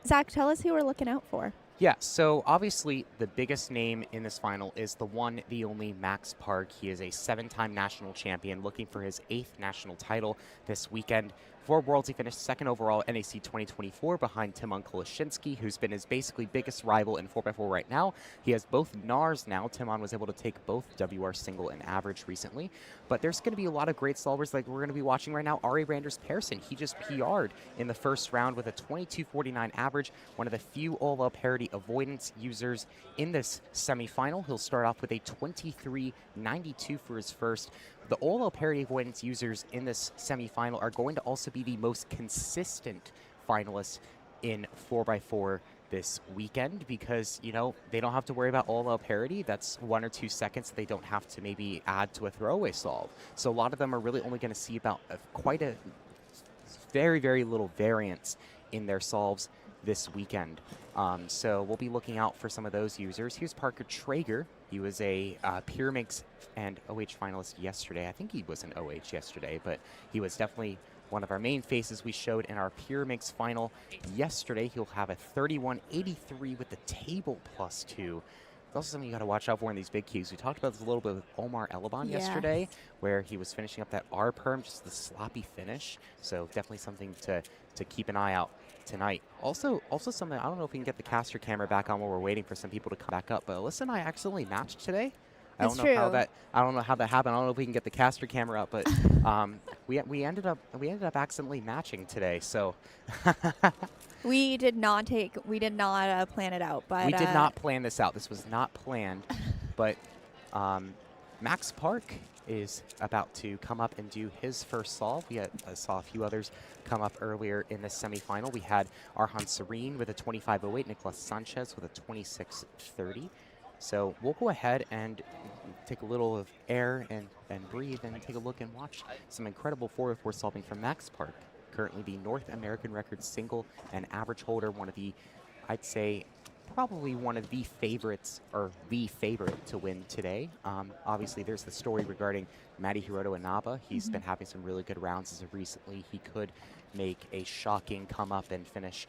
Zach, tell us who we're looking out for. Yeah, so obviously the biggest name in this final is the one, the only Max Park. He is a 7-time national champion looking for his 8th national title this weekend. For Worlds, he finished 2nd overall NAC 2024 behind Timon Koloshinsky, who's been his basically biggest rival in 4x4 right now. He has both NARs now. Timon was able to take both WR single and average recently. But there's going to be a lot of great solvers like we're going to be watching right now. Ari Randers Persson, he just PR'd in the first round with a 22.49 average, one of the few OLL parity avoidance users in this semifinal. He'll start off with a 23.92 for his first. The OLL parity avoidance users in this semifinal are going to also be the most consistent finalists in 4x4 this weekend because, you know, they don't have to worry about OLL parity. That's 1 or 2 seconds they don't have to maybe add to a throwaway solve. So a lot of them are really only going to see about quite a very, very little variance in their solves this weekend. So we'll be looking out for some of those users. Here's Parker Traeger. He was a Pyramix and OH finalist yesterday. I think he was an OH yesterday, but he was definitely one of our main faces we showed in our Pyramix final yesterday. He'll have a 31.83 with the table +2. There's also something you got to watch out for in these big queues. We talked about this a little bit with Omar Elaban yesterday, where he was finishing up that R perm, just the sloppy finish. So definitely something to keep an eye out tonight. Also something, I don't know if we can get the caster camera back on while we're waiting for some people to come back up, but Alyssa and I accidentally matched today. I don't know how that happened. I don't know if we can get the caster camera up, but we ended up accidentally matching today. So We did not plan it out, but we did not plan this out. This was not planned, but Max Park is about to come up and do his first solve. We saw a few others come up earlier in the semifinal. We had Arhan Serene with a 25.08, Nicolas Sanchez with a 26.30. So we'll go ahead and take a little of air and breathe and take a look and watch some incredible 4x4 solving from Max Park. Currently the North American record single and average holder, one of the, I'd say, probably one of the favorites, or the favorite to win today. Obviously, there's the story regarding Matty Hiroto Inaba. He's been having some really good rounds as of recently. He could make a shocking come up and finish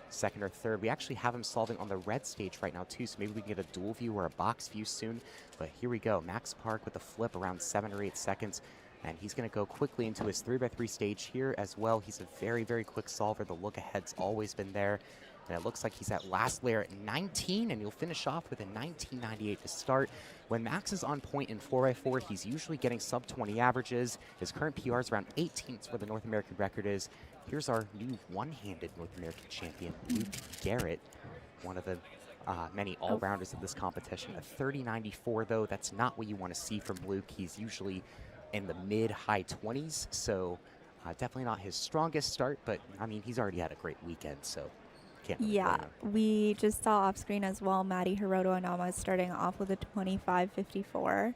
second or third. We actually have him solving on the red stage right now too, so maybe we can get a dual view or a box view soon. But here we go, Max Park with a flip around 7 or 8 seconds. And he's going to go quickly into his 3x3 stage here as well. He's a very, very quick solver. The look ahead's always been there. And it looks like he's at last layer at 19, and he'll finish off with a 19.98 to start. When Max is on point in 4x4, he's usually getting sub-20 averages. His current PR is around 18th, where the North American record is. Here's our new one-handed North American champion, Luke Garrett, one of the many all-rounders of this competition. A 30.94, though, that's not what you want to see from Luke. He's usually in the mid-high 20s, so definitely not his strongest start, but, I mean, he's already had a great weekend, so can't really blame him. We just saw off screen as well, Matty Hiroto Inaba starting off with a 25.54.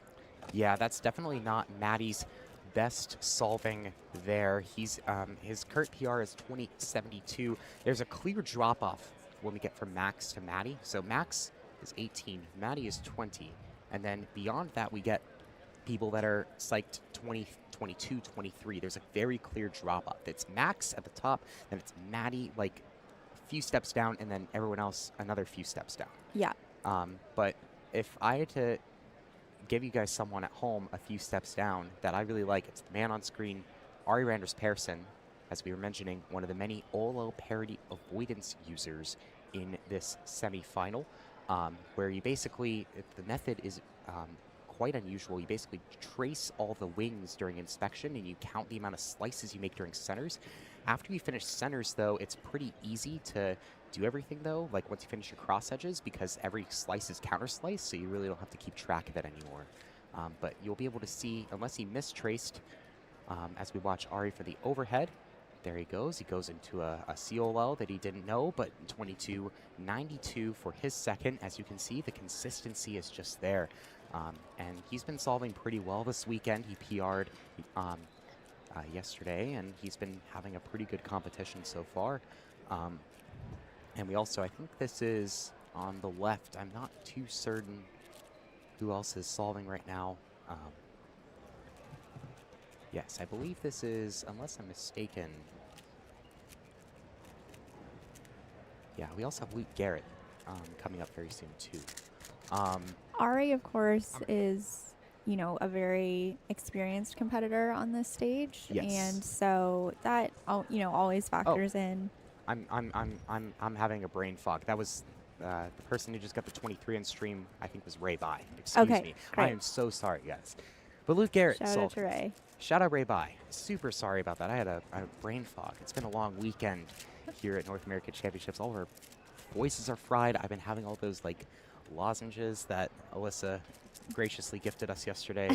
Yeah, that's definitely not Matty's best solving there. He's his current PR is 20.72. There's a clear drop-off when we get from Max to Matty. So Max is 18, Matty is 20, and then beyond that we get people that are psyched 20, 22, 23. There's a very clear drop-off. It's Max at the top, then it's Matty like a few steps down, and then everyone else another few steps down. Yeah. But if I had to give you guys someone at home a few steps down that I really like, it's the man on screen, Ari Randers Persson, as we were mentioning, one of the many OLL parity avoidance users in this semifinal, where you basically, the method is quite unusual. You basically trace all the wings during inspection and you count the amount of slices you make during centers. After you finish centers, though, it's pretty easy to do everything, though, like once you finish your cross edges, because every slice is counter slice, so you really don't have to keep track of it anymore. But you'll be able to see, unless he mistraced, as we watch Ari for the overhead. There he goes. He goes into a COL that he didn't know, but 22.92 for his second. As you can see, the consistency is just there. And he's been solving pretty well this weekend. He PR'd yesterday, and he's been having a pretty good competition so far. And we also, I think this is on the left. I'm not too certain who else is solving right now. Yes, I believe this is, unless I'm mistaken. Yeah, we also have Luke Garrett coming up very soon, too. Ari, of course, is, you know, a very experienced competitor on this stage. Yes. And so that, you know, always factors in. I'm having a brain fog. That was the person who just got the 23 on stream, I think was Ray Bai. Excuse me. Great. I am so sorry, guys. But Luke Garrett Shout out solved to Ray. Shout out Ray Bai. Super sorry about that. I had a brain fog. It's been a long weekend here at North American Championships. All of our voices are fried. I've been having all those like lozenges that Alyssa graciously gifted us yesterday.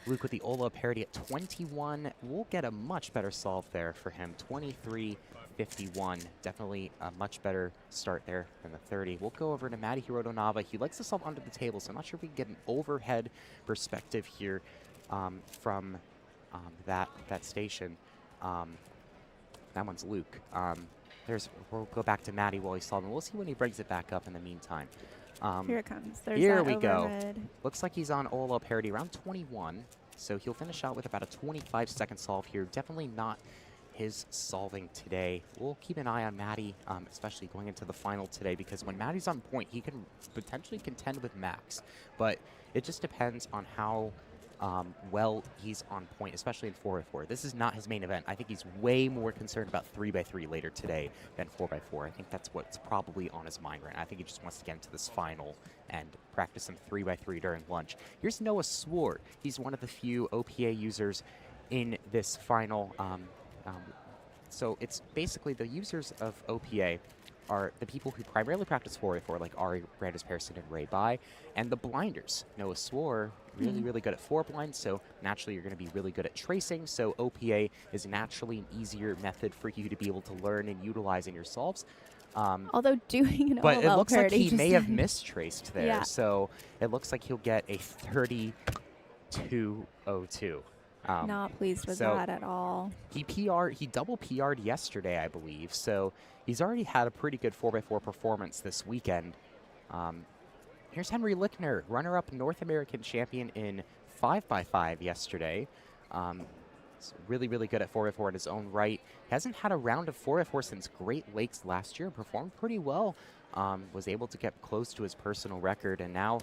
Luke with the Ola parity at 21. We'll get a much better solve there for him. 23.51. Definitely a much better start there than the 30. We'll go over to Matty Hiroto-Nava. He likes to solve under the table, so I'm not sure if we can get an overhead perspective here from that station. That one's Luke. We'll go back to Matty while he's solving. We'll see when he brings it back up in the meantime. Here it comes. There's here that we overhead. go. Looks like he's on Ola parity around 21, so he'll finish out with about a 25-second solve here. Definitely not his solving today. We'll keep an eye on Matty, especially going into the final today, because when Matty's on point, he can potentially contend with Max, but it just depends on how well he's on point, especially in 4x4. This is not his main event. I think he's way more concerned about 3x3 later today than 4x4. I think that's what's probably on his mind right now. I think he just wants to get into this final and practice some 3x3 during lunch. Here's Noah Swart. He's one of the few OPA users in this final. So it's basically the users of OPA are the people who primarily practice 4x4, like Ari, Brandis Pearson, and Ray Bai, and the blinders. Noah Swar, really good at 4 blinds, so naturally you're going to be really good at tracing, so OPA is naturally an easier method for you to be able to learn and utilize in your solves. Although doing an but OLL it looks like parody he may have just- mistraced there, Yeah. so it looks like he'll get a 32.02. Not pleased with so that at all. He double PR'd yesterday, I believe, so he's already had a pretty good 4x4 performance this weekend. Here's Henry Lickner, runner-up North American champion in 5x5 yesterday. He's really good at 4x4 in his own right. Hasn't had a round of 4x4 since Great Lakes last year. Performed pretty well. Was able to get close to his personal record, and now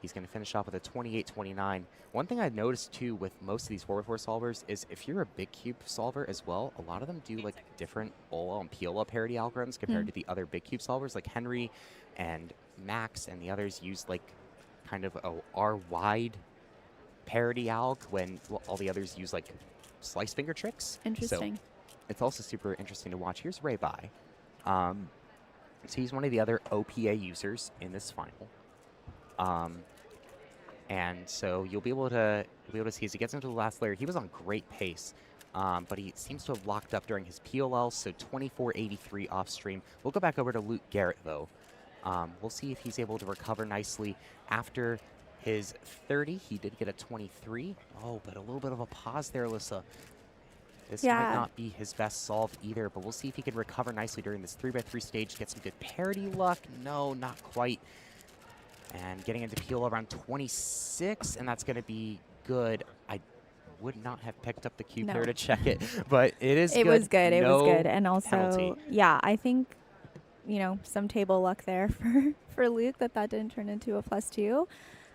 he's going to finish off with a 28.29. One thing I've noticed, too, with most of these 4x4 solvers is if you're a big cube solver as well, a lot of them do, like, different OLA and POLA parity algorithms compared to the other big cube solvers. Like Henry and Max and the others use, like, kind of a R-wide parity alg when all the others use, like, slice finger tricks. Interesting. So it's also super interesting to watch. Here's Ray Bai. So he's one of the other OPA users in this final. And so you'll be able to see as he gets into the last layer, he was on great pace, but he seems to have locked up during his POL, so 24.83 off stream. We'll go back over to Luke Garrett, though. We'll see if he's able to recover nicely after his 30. He did get a 23. Oh, but a little bit of a pause there, Alyssa. This might not be his best solve either, but we'll see if he can recover nicely during this 3x3 stage, get some good parity luck. No, not quite. And getting into POL around 26, and that's going to be good. I would not have picked up the cube there to check it, but it is It good. was good. It was No good. And also, penalty. yeah, I think, you know, some table luck there for Luke that didn't turn into a +2.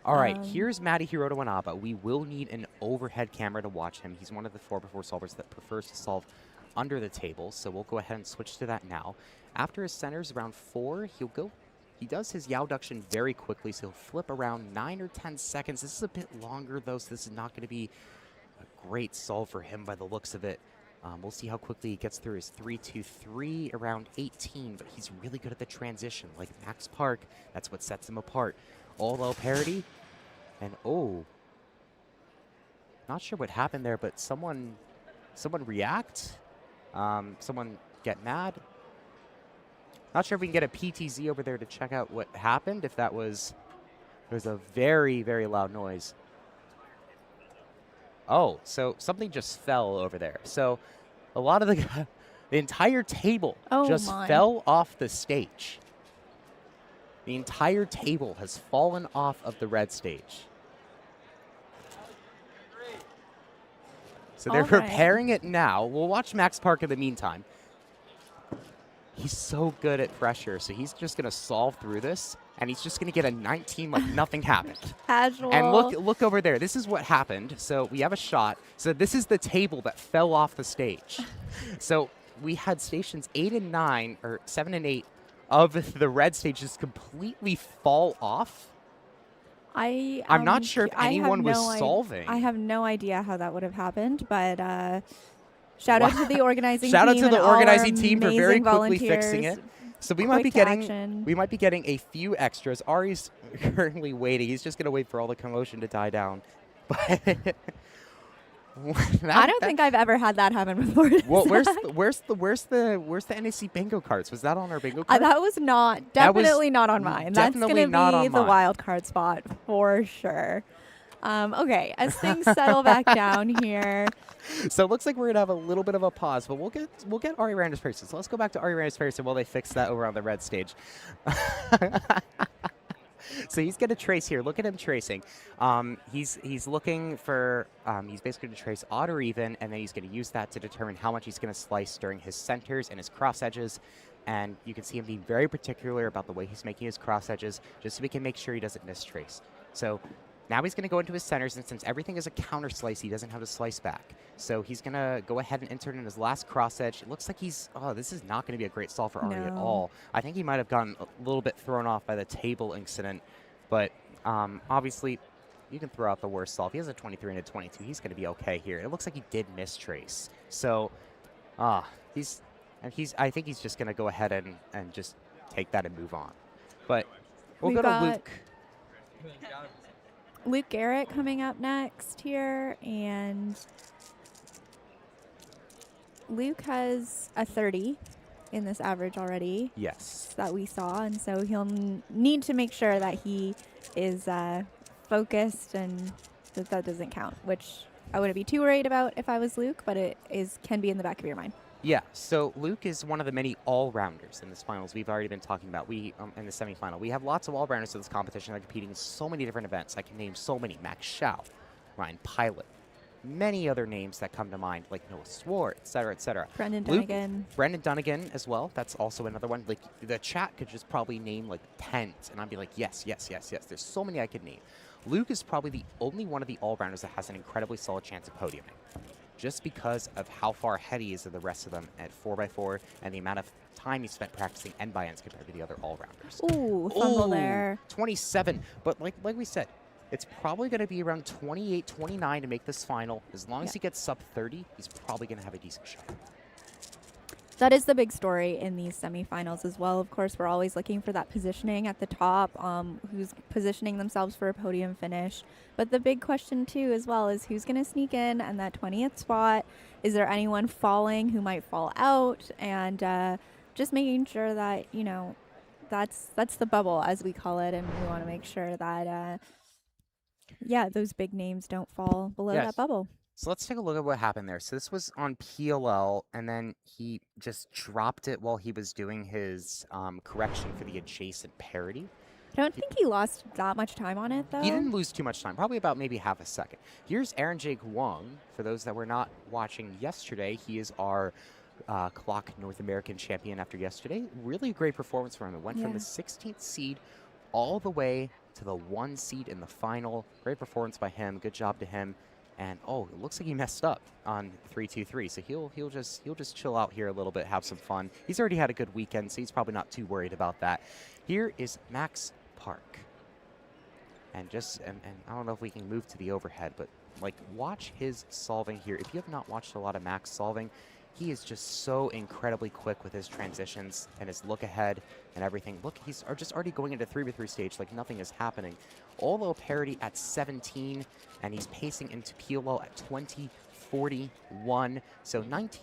All right, here's Matty Hiroto-Inaba. We will need an overhead camera to watch him. He's one of the 4x4 solvers that prefers to solve under the table, so we'll go ahead and switch to that now. After his centers around 4, he does his yaw duction very quickly, so he'll flip around 9 or 10 seconds. This is a bit longer, though, so this is not going to be a great solve for him by the looks of it. We'll see how quickly he gets through his 3-2-3 around 18, but he's really good at the transition. Like Max Park, that's what sets him apart. All low parity, and not sure what happened there, but someone react, someone get mad. Not sure if we can get a PTZ over there to check out what happened, if that was, there's a very, very loud noise. Oh, so something just fell over there. So a lot of the entire table just fell off the stage. The entire table has fallen off of the red stage. So they're preparing it now. We'll watch Max Park in the meantime. He's so good at pressure, so he's just going to solve through this, and he's just going to get a 19 like nothing happened. Casual. And look over there. This is what happened. So we have a shot. So this is the table that fell off the stage. So we had stations 8 and 9, or 7 and 8 of the red stage just completely fall off. I'm not sure if anyone was solving. I have no idea how that would have happened, but shout out to the organizing team. Shout out to the organizing team for very quickly volunteers. fixing it. So we might be getting a few extras. Ari's currently waiting. He's just gonna wait for all the commotion to die down. But I don't think I've ever had that happen before. Well, where's the NAC bingo cards? Was that on our bingo card? That was definitely not on mine. That's gonna be the wild card spot for sure. Okay, as things settle back down here. So it looks like we're gonna have a little bit of a pause, but we'll get Ari Randers Pearson. So let's go back to Ari Randers Pearson while they fix that over on the red stage. So he's gonna trace here. Look at him tracing. He's looking for he's basically gonna trace odd or even, and then he's gonna use that to determine how much he's gonna slice during his centers and his cross edges. And you can see him being very particular about the way he's making his cross edges, just so we can make sure he doesn't mistrace. So now he's going to go into his centers, and since everything is a counter slice, he doesn't have to slice back. So he's going to go ahead and enter it in his last cross edge. It looks like this is not going to be a great solve for Ari at all. I think he might have gotten a little bit thrown off by the table incident, but obviously you can throw out the worst solve. He has a 23 and a 22. He's going to be okay here. It looks like he did mistrace. So I think he's just going to go ahead and just take that and move on. But we'll go to Luke. Luke Garrett coming up next here, and Luke has a 30 in this average already. Yes. That we saw, and so he'll need to make sure that he is focused and that doesn't count, which I wouldn't be too worried about if I was Luke, but it can be in the back of your mind. Yeah, so Luke is one of the many all-rounders in this finals we've already been talking about. We in the semifinal, we have lots of all-rounders in this competition that are competing in so many different events. I can name so many: Max Shao, Ryan Pilot, many other names that come to mind, like Noah Swart, et cetera, et cetera. Brendan Dunnigan. Brendan Dunnigan as well. That's also another one. Like the chat could just probably name like tens, and I'd be like, yes, yes, yes, yes. There's so many I could name. Luke is probably the only one of the all-rounders that has an incredibly solid chance of podiuming, just because of how far ahead he is of the rest of them at 4x4 and the amount of time he spent practicing end by ends compared to the other all-rounders. Ooh, fumble there. 27. But like we said, it's probably going to be around 28, 29 to make this final. As long as he gets sub 30, he's probably going to have a decent shot. That is the big story in these semifinals as well. Of course, we're always looking for that positioning at the top, who's positioning themselves for a podium finish. But the big question, too, as well, is who's going to sneak in and that 20th spot? Is there anyone falling who might fall out? And just making sure that, you know, that's the bubble, as we call it, and we want to make sure that, those big names don't fall below that bubble. So let's take a look at what happened there. So this was on PLL, and then he just dropped it while he was doing his correction for the adjacent parity. I don't think he lost that much time on it, though. He didn't lose too much time, probably about maybe half a second. Here's Aaron J. Kwong. For those that were not watching yesterday, he is our clock North American champion after yesterday. Really great performance from him. It went from the 16th seed all the way to the 1 seed in the final. Great performance by him. Good job to him. And it looks like he messed up on 3-2-3, so he'll just chill out here a little bit, have some fun. He's already had a good weekend, so he's probably not too worried about that. Here is Max Park, and I don't know if we can move to the overhead, but Like, watch his solving here. If you have not watched a lot of Max solving, he is just so incredibly quick with his transitions and his look ahead and everything. Look, he's just already going into 3x3 stage like nothing is happening. All-low parity at 17, and he's pacing into PLO at 20-41. So 19-20,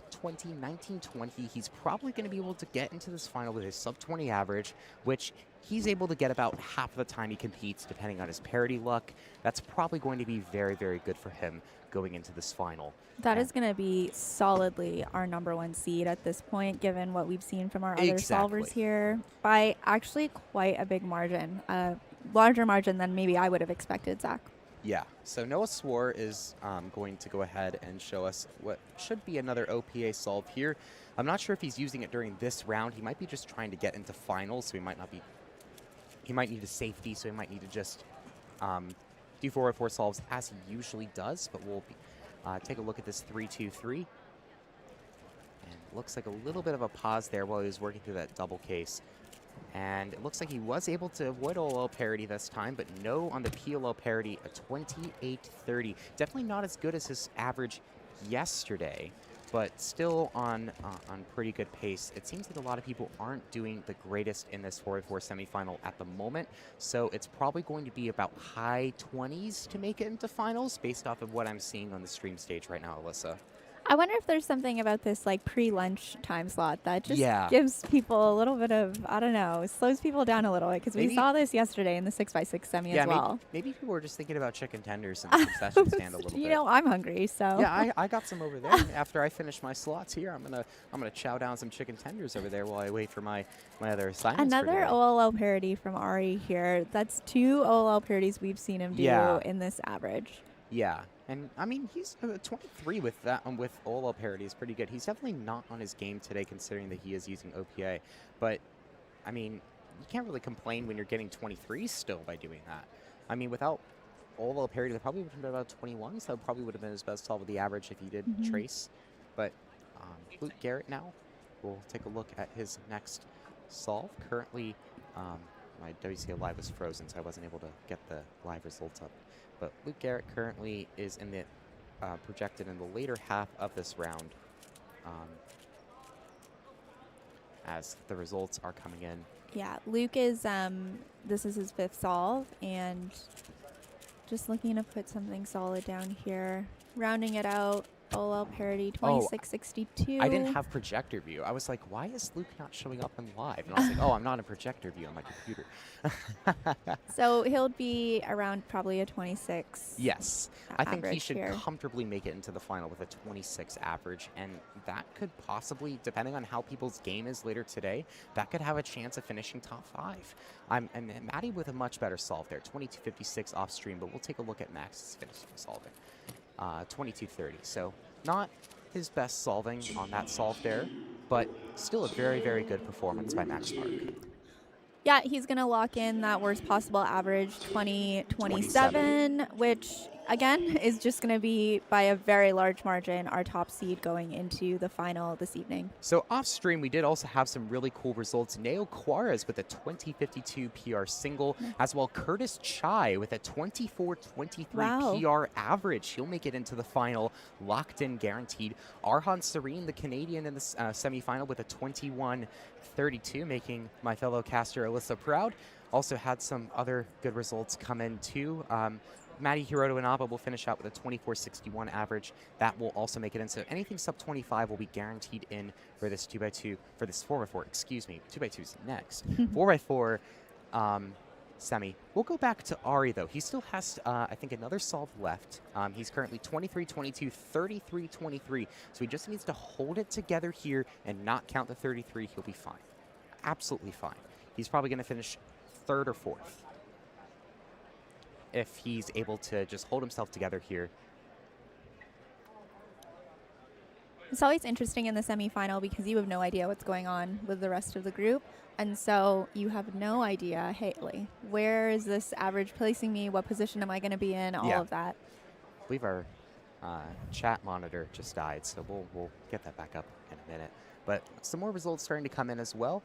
19-20. He's probably going to be able to get into this final with his sub-20 average, which he's able to get about half of the time he competes, depending on his parity luck. That's probably going to be very, very good for him going into this final. That is going to be solidly our #1 seed at this point, given what we've seen from our other solvers here, by actually quite a big margin, larger margin than maybe I would have expected, Zach. Yeah, so Noah Swore is going to go ahead and show us what should be another OPA solve here. I'm not sure if he's using it during this round. He might be just trying to get into finals, so he might not be. He might need a safety, so he might need to just do 4x4 solves as he usually does. But we'll take a look at this 3-2-3. And it looks like a little bit of a pause there while he was working through that double case. And it looks like he was able to avoid OLL parity this time, but no on the PLO parity, a 28-30. Definitely not as good as his average yesterday, but still on pretty good pace. It seems like a lot of people aren't doing the greatest in this 4x4 semifinal at the moment, so it's probably going to be about high 20s to make it into finals based off of what I'm seeing on the stream stage right now, Alyssa. I wonder if there's something about this like pre-lunch time slot that just Yeah. gives people a little bit of, I don't know, slows people down a little bit, because we saw this yesterday in the 6x6 semi as well. Maybe people were just thinking about chicken tenders in the concession stand a little bit. You know, I'm hungry, so. Yeah, I got some over there. After I finish my slots here, I'm gonna chow down some chicken tenders over there while I wait for my other assignments. Another OLL parity from Ari here. That's 2 OLL parities we've seen him do in this average. Yeah, and I mean, he's 23 with that with OLL parity is pretty good. He's definitely not on his game today, considering that he is using OPA. But I mean, you can't really complain when you're getting 23 still by doing that. I mean, without OLL parity, that probably would have been about 21. So that probably would have been his best solve of the average if he did trace. But Luke Garrett now, we'll take a look at his next solve. Currently, my WCA live was frozen, so I wasn't able to get the live results up. But Luke Garrett currently is in the projected in the later half of this round as the results are coming in. Yeah, Luke is, this is his 5th solve, and just looking to put something solid down here. Rounding it out, OLL parity, 2662. I didn't have projector view. I was like, why is Luke not showing up in live? And I was like, oh, I'm not in projector view on my computer. So he'll be around probably a 26. Yes. I think he should here. comfortably make it into the final with a 26 average. And that could possibly, depending on how people's game is later today, that could have a chance of finishing top 5. And Maddie with a much better solve there, 22.56 off stream. But we'll take a look at Max's finishing solving. 22.30. So not his best solving on that solve there, but still a very, very good performance by Max Park. Yeah, he's going to lock in that worst possible average, 20-27, which, again, is just going to be by a very large margin our top seed going into the final this evening. So off stream, we did also have some really cool results. Neo Juarez with a 20.52 PR single, as well Curtis Chai with a 24.23 PR average. He'll make it into the final, locked in, guaranteed. Arhan Serene, the Canadian, in the semifinal with a 21.32, making my fellow caster Alyssa proud. Also had some other good results come in too. Maddie Hiroto Inaba will finish out with a 24.61 average. That will also make it in. So anything sub 25 will be guaranteed in for this 2x2, for this 4x4, excuse me. 2x2 is next. 4x4 semi. We'll go back to Ari though. He still has, I think, another solve left. He's currently 23-22, 33-23. So he just needs to hold it together here and not count the 33. He'll be fine. Absolutely fine. He's probably going to finish 3rd or 4th. If he's able to just hold himself together here. It's always interesting in the semifinal because you have no idea what's going on with the rest of the group. And so you have no idea, hey, like, where is this average placing me? What position am I going to be in? All of that. I believe our chat monitor just died, so we'll get that back up in a minute. But some more results starting to come in as well.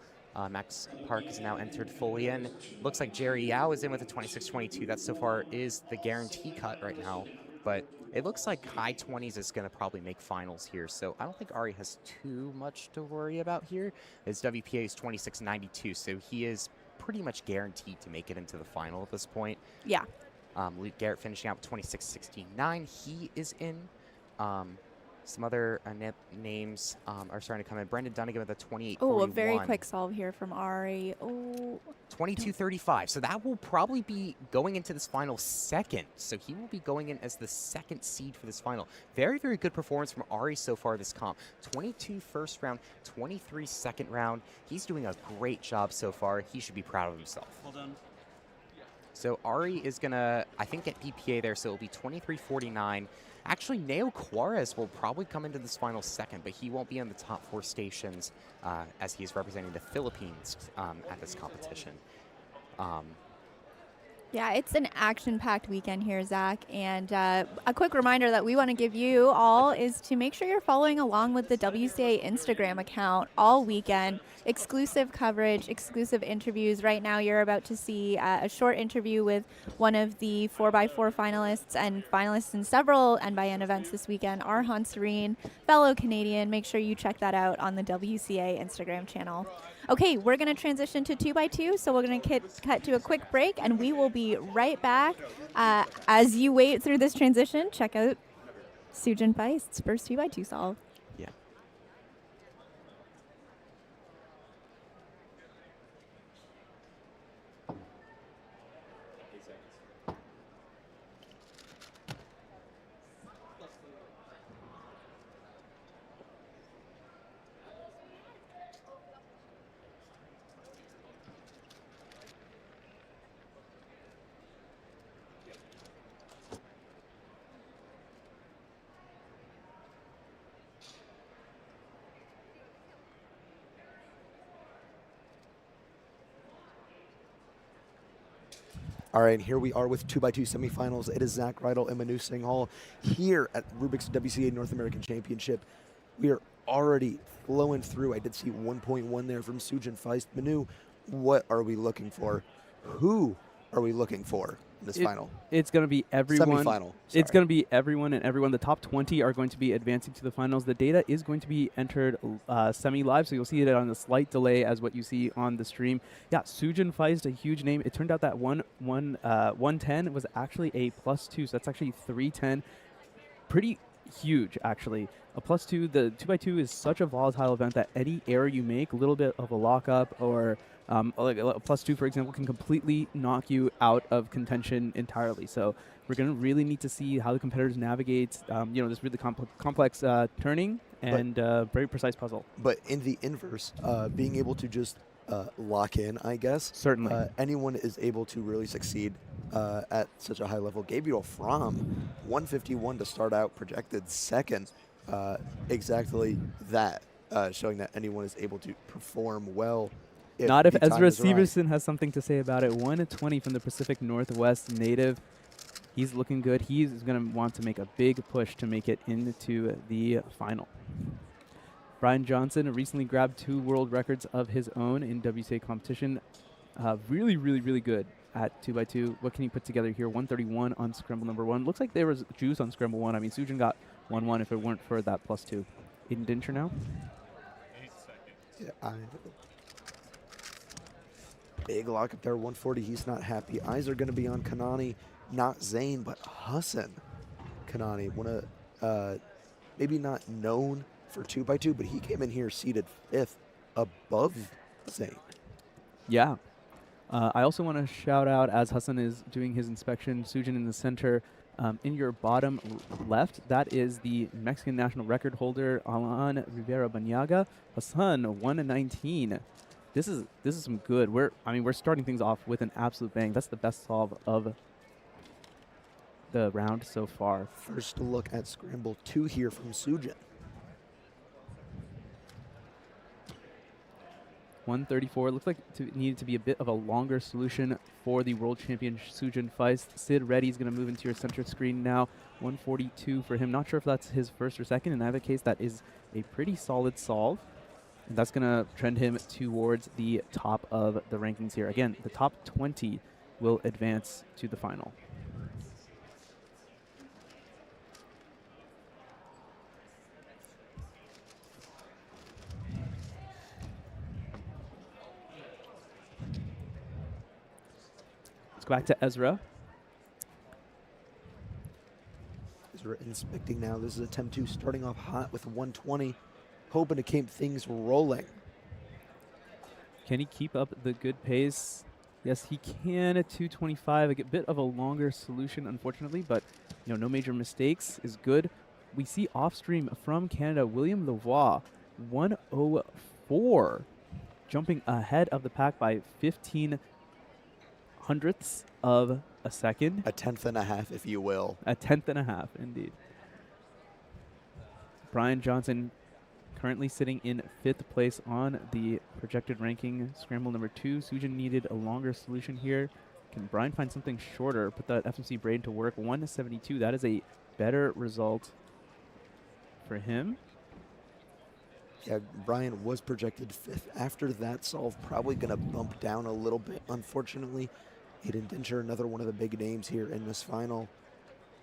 Max Park is now entered fully in. Looks like Jerry Yao is in with a 26-22. That so far is the guarantee cut right now. but it looks like high 20s is going to probably make finals here. So I don't think Ari has too much to worry about here. His WPA is 26.92, so he is pretty much guaranteed to make it into the final at this point. Yeah. Luke Garrett finishing out with 26.69. He is in. Some other names are starting to come in. Brendan Dunnigan with a 28.41. Oh, a very quick solve here from Ari. Oh. 22.35. So that will probably be going into this final second. So he will be going in as the second seed for this final. Very, very good performance from Ari so far this comp. 22 first round, 23 second round. He's doing a great job so far. He should be proud of himself. Well done. So Ari is going to, I think, get PPA there, so it'll be 23.49. Actually, Neo Juarez will probably come into this final second, but he won't be in the top 4 stations as he is representing the Philippines at this competition. Yeah, it's an action-packed weekend here, Zach. And a quick reminder that we want to give you all is to make sure you're following along with the WCA Instagram account all weekend. Exclusive coverage, exclusive interviews. Right now, you're about to see a short interview with one of the 4x4 finalists and finalists in several NBN events this weekend, Arhan Serene, fellow Canadian. Make sure you check that out on the WCA Instagram channel. Okay, we're going to transition to 2x2, so we're going to cut to a quick break, and we will be right back. As you wait through this transition, check out Sujin Feist's first 2x2 solve. Yeah. All right, here we are with 2x2 semifinals. It is Zach Rydell and Manu Singh Hall here at Rubik's WCA North American Championship. We are already flowing through. I did see 1.1 there from Sujin Feist. Manu, what are we looking for? Who are we looking for in this final? It's going to be everyone. Semifinal. It's going to be everyone and everyone. The top 20 are going to be advancing to the finals. The data is going to be entered semi-live, so you'll see it on a slight delay as what you see on the stream. Yeah, Sujin Feist, a huge name. It turned out that 110 was actually a +2, so that's actually 310. Pretty huge, actually. A +2, the 2x2 is such a volatile event that any error you make, a little bit of a lockup or like a +2, for example, can completely knock you out of contention entirely. So we're going to really need to see how the competitors navigate, this really complex turning and very precise puzzle. But in the inverse, being able to just lock in, I guess. Certainly. Anyone is able to really succeed at such a high level. Gabriel Fromm, 151 to start out, projected second. Exactly that, showing that anyone is able to perform well. Not if Ezra Severson has something to say about it. 120 from the Pacific Northwest native. He's looking good. He's going to want to make a big push to make it into the final. Brian Johnson recently grabbed 2 world records of his own in WCA competition. Really, really, really good at 2x2. What can he put together here? 131 on scramble number 1. Looks like there was juice on scramble 1. I mean, Sujin got 1-1 if it weren't for that +2. Aiden Dincher now. 8 seconds. Yeah, big lock up there, 140. He's not happy. Eyes are going to be on Kanani, not Zane, but Hassan Kanani. One of maybe not known for 2x2, but he came in here seated 5th above Zane. Yeah. I also want to shout out, as Hassan is doing his inspection, Sujin in the center. In your bottom left, that is the Mexican national record holder, Alan Rivera Banyaga. Hassan, 119. This is some good. We're starting things off with an absolute bang. That's the best solve of the round so far. First look at scramble 2 here from Sujin. 134. Looks like it needed to be a bit of a longer solution for the world champion Sujin Feist. Sid Reddy's going to move into your center screen now. 142 for him. Not sure if that's his first or second. In either case, that is a pretty solid solve. And that's going to trend him towards the top of the rankings here. Again, the top 20 will advance to the final. go back to Ezra. Ezra inspecting now. This is attempt 2, starting off hot with 120, hoping to keep things rolling. Can he keep up the good pace? Yes, he can at 225. A bit of a longer solution, unfortunately, but no major mistakes is good. We see off stream from Canada, William Lavoie, 104, jumping ahead of the pack by 15 hundredths of a second. A tenth and a half, if you will. A tenth and a half, indeed. Brian Johnson currently sitting in 5th place on the projected ranking. Scramble number 2. Sujin needed a longer solution here. Can Brian find something shorter? Put that FMC brain to work. 172. That is a better result for him. Yeah, Brian was projected 5th. After that solve, probably going to bump down a little bit, unfortunately. Hayden Dincher, another one of the big names here in this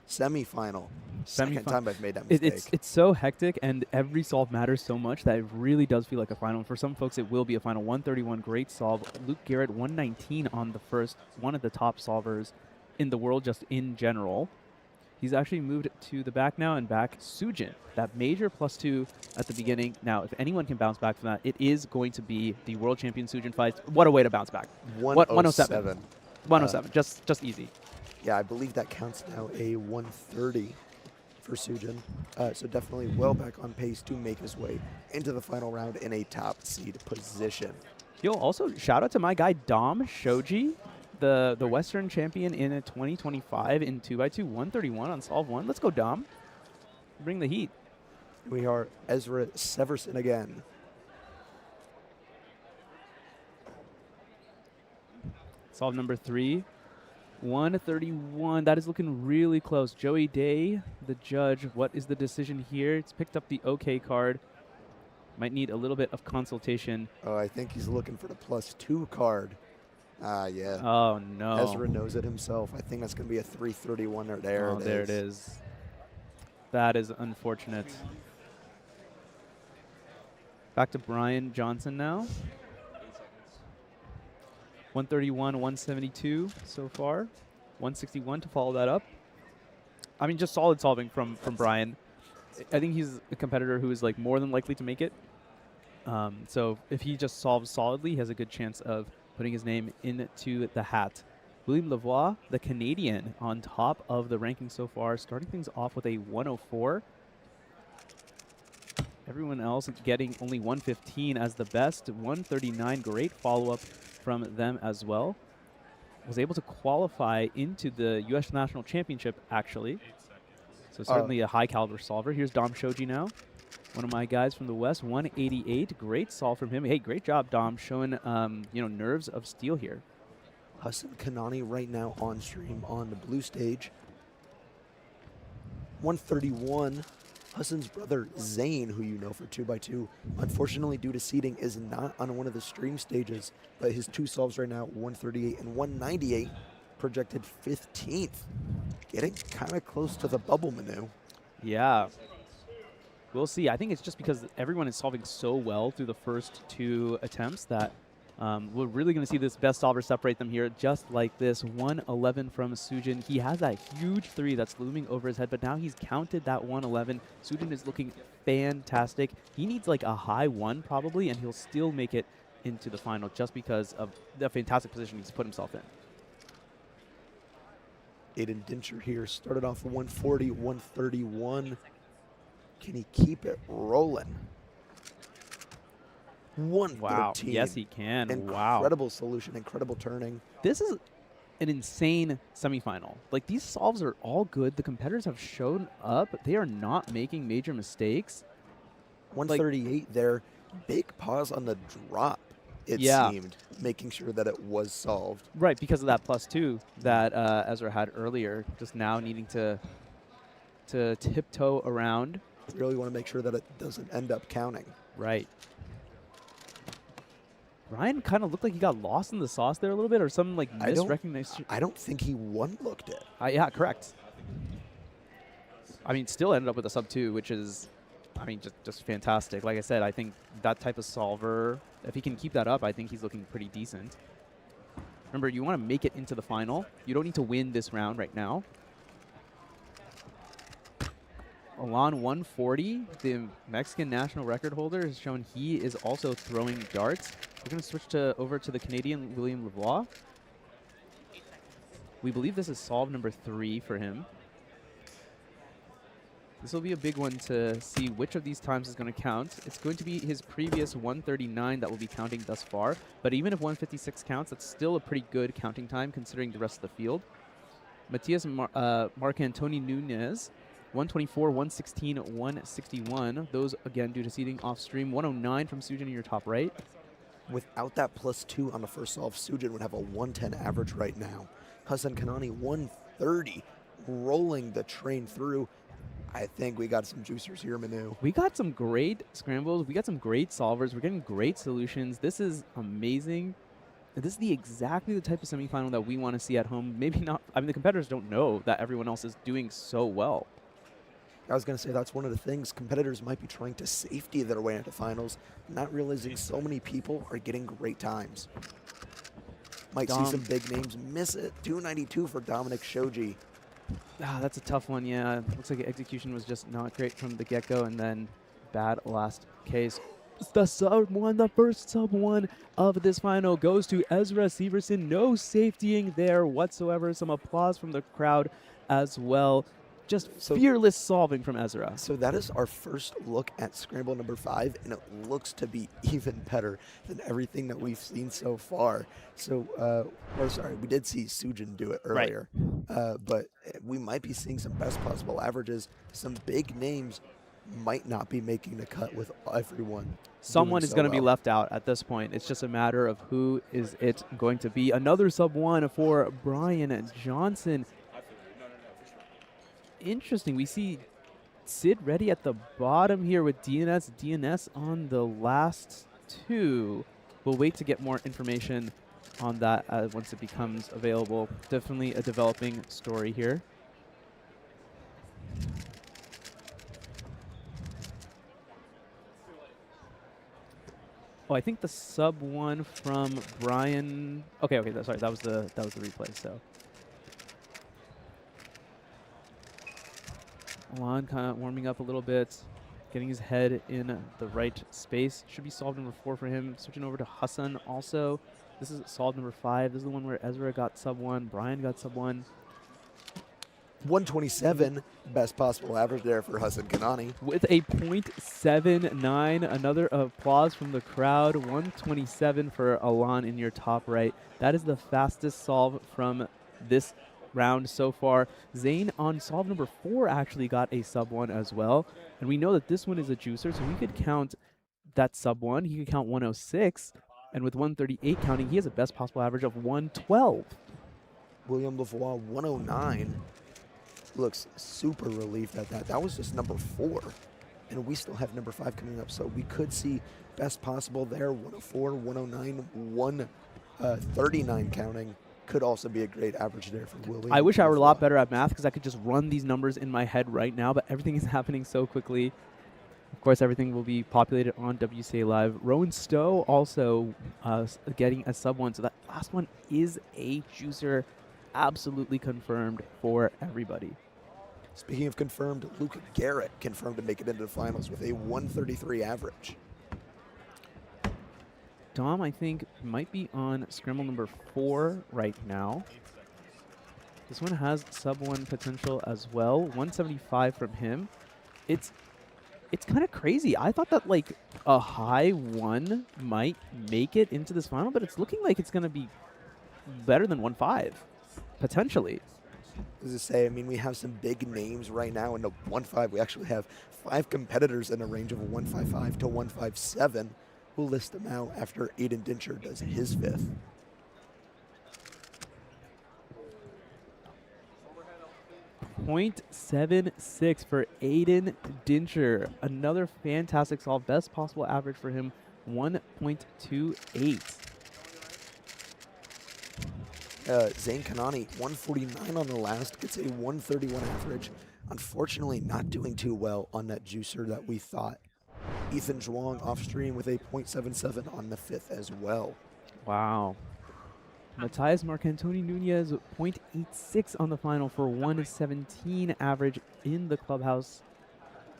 semi-final. Second time I've made that mistake. It's so hectic, and every solve matters so much that it really does feel like a final. And for some folks, it will be a final. 131, great solve. Luke Garrett, 119 on the first, one of the top solvers in the world just in general. He's actually moved to the back now, and back Sujin. That major +2 at the beginning. Now, if anyone can bounce back from that, it is going to be the world champion Sujin Feist. What a way to bounce back. 107. 107, just easy. Yeah, I believe that counts now a 130 for Sujin. So definitely well back on pace to make his way into the final round in a top seed position. Yo, also shout out to my guy Dom Shoji, the Western champion in 2025 in 2x2, 131 on solve 1. Let's go, Dom. Bring the heat. We are Ezra Severson again. Solve number 3. 131. That is looking really close. Joey Day, the judge. What is the decision here? It's picked up the OK card. Might need a little bit of consultation. Oh, I think he's looking for the +2 card. Yeah. Oh, no. Ezra knows it himself. I think that's going to be a 331 or there. Oh, there it is. That is unfortunate. Back to Brian Johnson now. 131, 172 so far. 161 to follow that up. I mean, just solid solving from Brian. I think he's a competitor who is like more than likely to make it. So if he just solves solidly, he has a good chance of putting his name into the hat. William Lavoie, the Canadian, on top of the ranking so far, starting things off with a 104. Everyone else getting only 115 as the best. 139, great follow-up from them as well. Was able to qualify into the U.S. National Championship, actually. So certainly a high-caliber solver. Here's Dom Shoji now, one of my guys from the West. 188, great solve from him. Hey, great job, Dom, showing nerves of steel here. Hassan Kanani right now on stream on the blue stage. 131. Hassan's brother Zane, who you know for 2x2, unfortunately due to seeding is not on one of the stream stages, but his 2 solves right now, 138 and 198, projected 15th. Getting kind of close to the bubble menu. Yeah. We'll see. I think it's just because everyone is solving so well through the first 2 attempts that we're really going to see this best solver separate them here, just like this. 111 from Sujin. He has that huge 3 that's looming over his head, but now he's counted that 111. Sujin is looking fantastic. He needs like a high 1 probably, and he'll still make it into the final just because of the fantastic position he's put himself in. Aiden Dincher here started off 140, 131. Can he keep it rolling? 113. Wow. Yes, he can. Incredible solution, incredible turning. This is an insane semifinal. Like, these solves are all good. The competitors have shown up. They are not making major mistakes. 138 there. Big pause on the drop, it seemed, making sure that it was solved. Right, because of that +2 that Ezra had earlier. Just now needing to tiptoe around. Really want to make sure that it doesn't end up counting. Right. Ryan kind of looked like he got lost in the sauce there a little bit, or some like misrecognition. I don't think he one-looked it. Yeah, correct. I mean, still ended up with a sub-2, which is, I mean, just fantastic. Like I said, I think that type of solver, if he can keep that up, I think he's looking pretty decent. Remember, you want to make it into the final. You don't need to win this round right now. Alon 140, the Mexican national record holder, has shown he is also throwing darts. We're going to switch over to the Canadian William Lavoie. We believe this is solve number 3 for him. This will be a big one to see which of these times is going to count. It's going to be his previous 139 that will be counting thus far. But even if 156 counts, that's still a pretty good counting time considering the rest of the field. Matias Marc-Antoni Nunez, 124, 116, 161. Those, again, due to seating off stream. 109 from Sujin in your top right. Without that +2 on the first solve, Sujin would have a 110 average right now. Hassan Kanani, 130, rolling the train through. I think we got some juicers here, Manu. We got some great scrambles. We got some great solvers. We're getting great solutions. This is amazing. This is exactly the type of semifinal that we want to see at home. Maybe not. I mean, the competitors don't know that everyone else is doing so well. I was going to say that's one of the things competitors might be trying to safety their way into finals, not realizing so many people are getting great times. Might see some big names miss it. 292 for Dominic Shoji. Ah, that's a tough one, yeah. Looks like the execution was just not great from the get-go, and then bad last case. The sub one, the first sub one of this final goes to Ezra Severson. No safetying there whatsoever. Some applause from the crowd as well. Just fearless solving from Ezra. So that is our first look at scramble number 5, and it looks to be even better than everything that we've seen so far. So, or sorry, we did see Sujin do it earlier, but we might be seeing some best possible averages. Some big names might not be making the cut with everyone. Someone is going to be left out at this point. It's just a matter of who is it going to be. Another sub 1 for Brian Johnson. Interesting. We see Sid ready at the bottom here with DNS. DNS on the last 2. We'll wait to get more information on that once it becomes available. Definitely a developing story here. Oh, I think the sub 1 from Brian. Okay, sorry, that was the replay. So. Alon kind of warming up a little bit, getting his head in the right space. Should be solve number 4 for him. Switching over to Hassan also. This is solve number 5. This is the one where Ezra got sub 1, Brian got sub 1. 127, best possible average there for Hassan Kanani. With a .79, another applause from the crowd. 127 for Alon in your top right. That is the fastest solve from this round so far. Zane on solve number 4 actually got a sub 1 as well. And we know that this one is a juicer, so we could count that sub 1. He could count 106. And with 138 counting, he has a best possible average of 112. William Lavoie, 109. Looks super relieved at that. That was just number 4. And we still have number 5 coming up. So we could see best possible there. 104, 109, 139 counting. Could also be a great average there for William. I wish I were a lot better at math because I could just run these numbers in my head right now, but everything is happening so quickly. Of course, everything will be populated on WCA Live. Rowan Stowe also getting a sub 1, so that last one is a juicer. Absolutely confirmed for everybody. Speaking of confirmed, Luke Garrett confirmed to make it into the finals with a 133 average. Dom, I think, might be on scramble number 4 right now. This one has sub 1 potential as well. 175 from him. It's kind of crazy. I thought that like a high 1 might make it into this final, but it's looking like it's going to be better than 1.5, potentially. As I say, I mean, we have some big names right now in the 1.5. We actually have 5 competitors in a range of 1.55 to 1.57. We'll list them out after Aiden Dincher does his 5th. .76 for Aiden Dincher. Another fantastic solve. Best possible average for him, 1.28. Zane Kanani, 149 on the last, gets a 131 average. Unfortunately, not doing too well on that juicer that we thought. Ethan Zhuang off stream with a .77 on the 5th as well. Wow. Matthias Marcantoni Nunez, 0.86 on the final for 117 average in the clubhouse.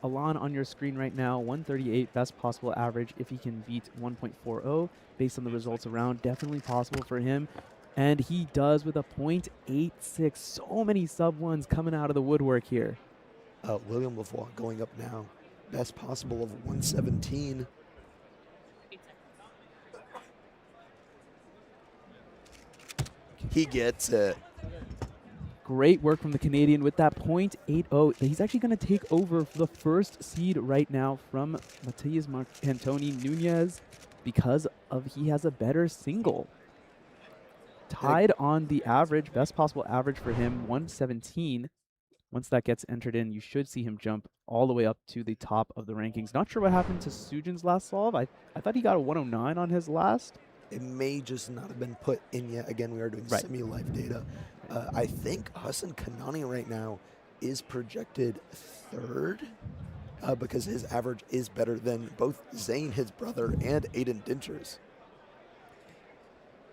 Alon on your screen right now, 138 best possible average. If he can beat 1.40 based on the results around, definitely possible for him. And he does with a 0.86. So many sub ones coming out of the woodwork here. William Lavoie going up now. Best possible of 117. He gets it. Great work from the Canadian with that 0.80. He's actually going to take over the first seed right now from Matthias Marcantoni Nunez because of he has a better single. Tied on the average, best possible average for him, 117. Once that gets entered in, you should see him jump all the way up to the top of the rankings. Not sure what happened to Sujin's last solve. I thought he got a 109 on his last. It may just not have been put in yet. Again, we are doing semi-live data. I think Hassan Kanani right now is projected third because his average is better than both Zane, his brother, and Aiden Dinters.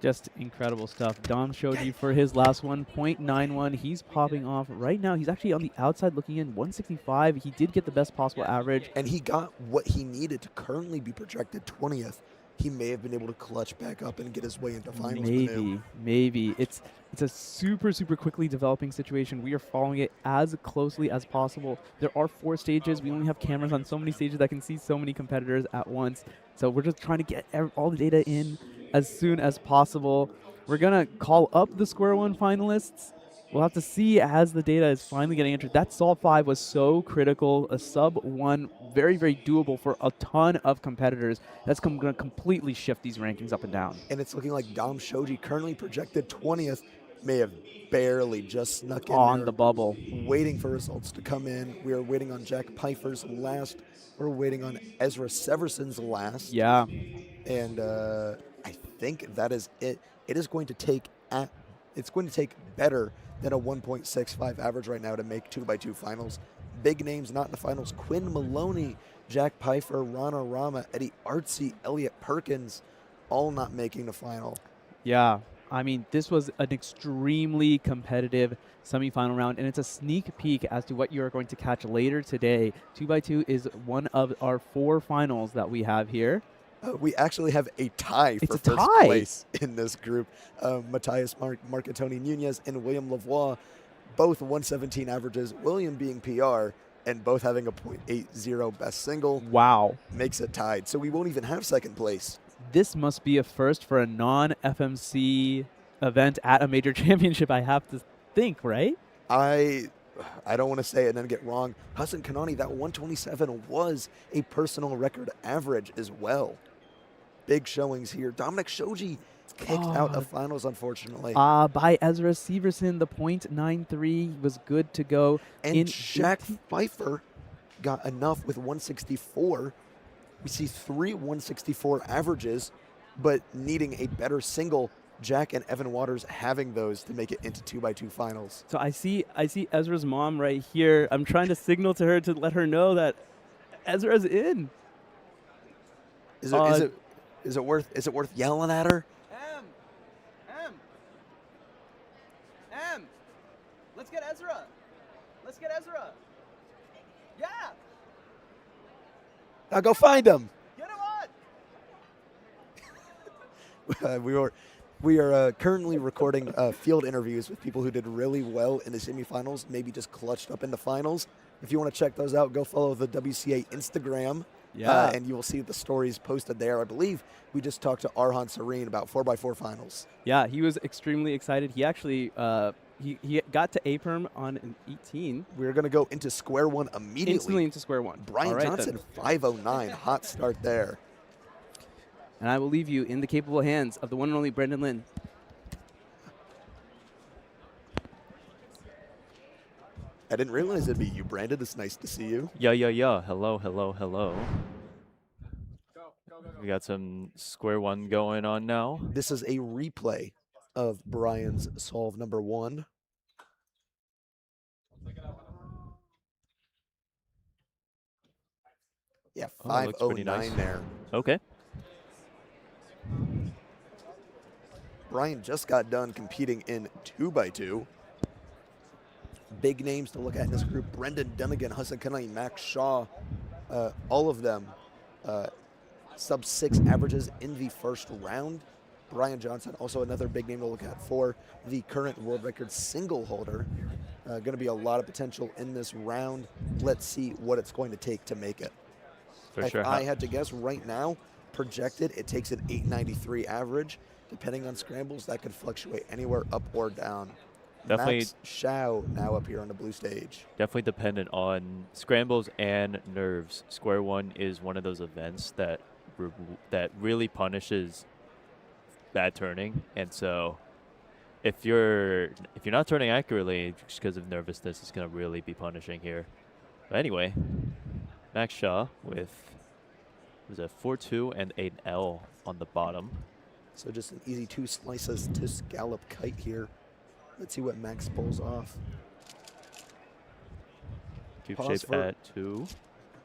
Just incredible stuff. Dom showed you for his last one, 0.91. He's popping off right now. He's actually on the outside looking in, 165. He did get the best possible average. And he got what he needed to currently be projected 20th. He may have been able to clutch back up and get his way into finals. Maybe. It's a super quickly developing situation. We are following it as closely as possible. There are 4 stages. We only have cameras on so many stages that can see so many competitors at once. So we're just trying to get all the data in as soon as possible. We're going to call up the Square One finalists. We'll have to see as the data is finally getting entered. That Solve 5 was so critical. A sub 1, very doable for a ton of competitors. That's going to completely shift these rankings up and down. And it's looking like Dom Shoji, currently projected 20th, may have barely just snuck in on there, the bubble. Waiting for results to come in. We are waiting on Jack Pfeiffer's last. We're waiting on Ezra Severson's last. Yeah. And I think that is it. It is going to take it's going to take better than a 1.65 average right now to make 2x2 finals. Big names not in the finals: Quinn Maloney, Jack Pfeiffer, Rana Rama, Eddie Artsy, Elliot Perkins, all not making the final. Yeah, I mean, this was an extremely competitive semifinal round, and it's a sneak peek as to what you are going to catch later today. 2x2 is one of our 4 finals that we have here. We actually have a tie for first place in this group. Matthias Marcantoni Nunez and William Lavoie, both 117 averages, William being PR, and both having a 0.80 best single. Wow. Makes it tied. So we won't even have second place. This must be a first for a non-FMC event at a major championship, I have to think, right? I don't want to say it and then get wrong. Hassan Kanani, that 127 was a personal record average as well. Big showings here. Dominic Shoji kicked out of finals, unfortunately. By Ezra Severson, the 0.93 was good to go. And Jack Pfeiffer got enough with 164. We see 3 164 averages, but needing a better single. Jack and Evan Waters having those to make it into 2x2 finals. So I see Ezra's mom right here. I'm trying to signal to her to let her know that Ezra's in. Is it worth yelling at her? M, let's get Ezra. Yeah. Now go find him. Get him on. We are currently recording field interviews with people who did really well in the semifinals, maybe just clutched up in the finals. If you want to check those out, go follow the WCA Instagram. Yeah. And you will see the stories posted there. I believe we just talked to Arhan Serene about 4x4 finals. Yeah, he was extremely excited. He actually he got to A-Perm on an 18. We're going to go into Square One immediately. Instantly into Square One. Brian Johnson, 509. Hot start there. And I will leave you in the capable hands of the one and only Brendan Lynn. I didn't realize it'd be you, Brandon. It's nice to see you. Yeah. Hello. We got some Square One going on now. This is a replay of Brian's solve number 1. Yeah, 509 there. Okay. Brian just got done competing in 2x2. Big names to look at in this group: Brendan Dunnigan, Hassan Kanai, Max Shaw, all of them sub-6 averages in the first round. Brian Johnson, also another big name to look at for the current world record single holder. Going to be a lot of potential in this round. Let's see what it's going to take to make it. For If sure. I had to guess right now, projected, it takes an 893 average. Depending on scrambles, that could fluctuate anywhere up or down. Definitely. Max Shao now up here on the blue stage. Definitely dependent on scrambles and nerves. Square one is one of those events that really punishes bad turning, and so if you're not turning accurately just because of nervousness, it's going to really be punishing here. But anyway, Max Shaw with was a 4-2 and an L on the bottom. So just an easy 2 slices to scallop kite here. Let's see what Max pulls off. Cube Pause shape for- at 2.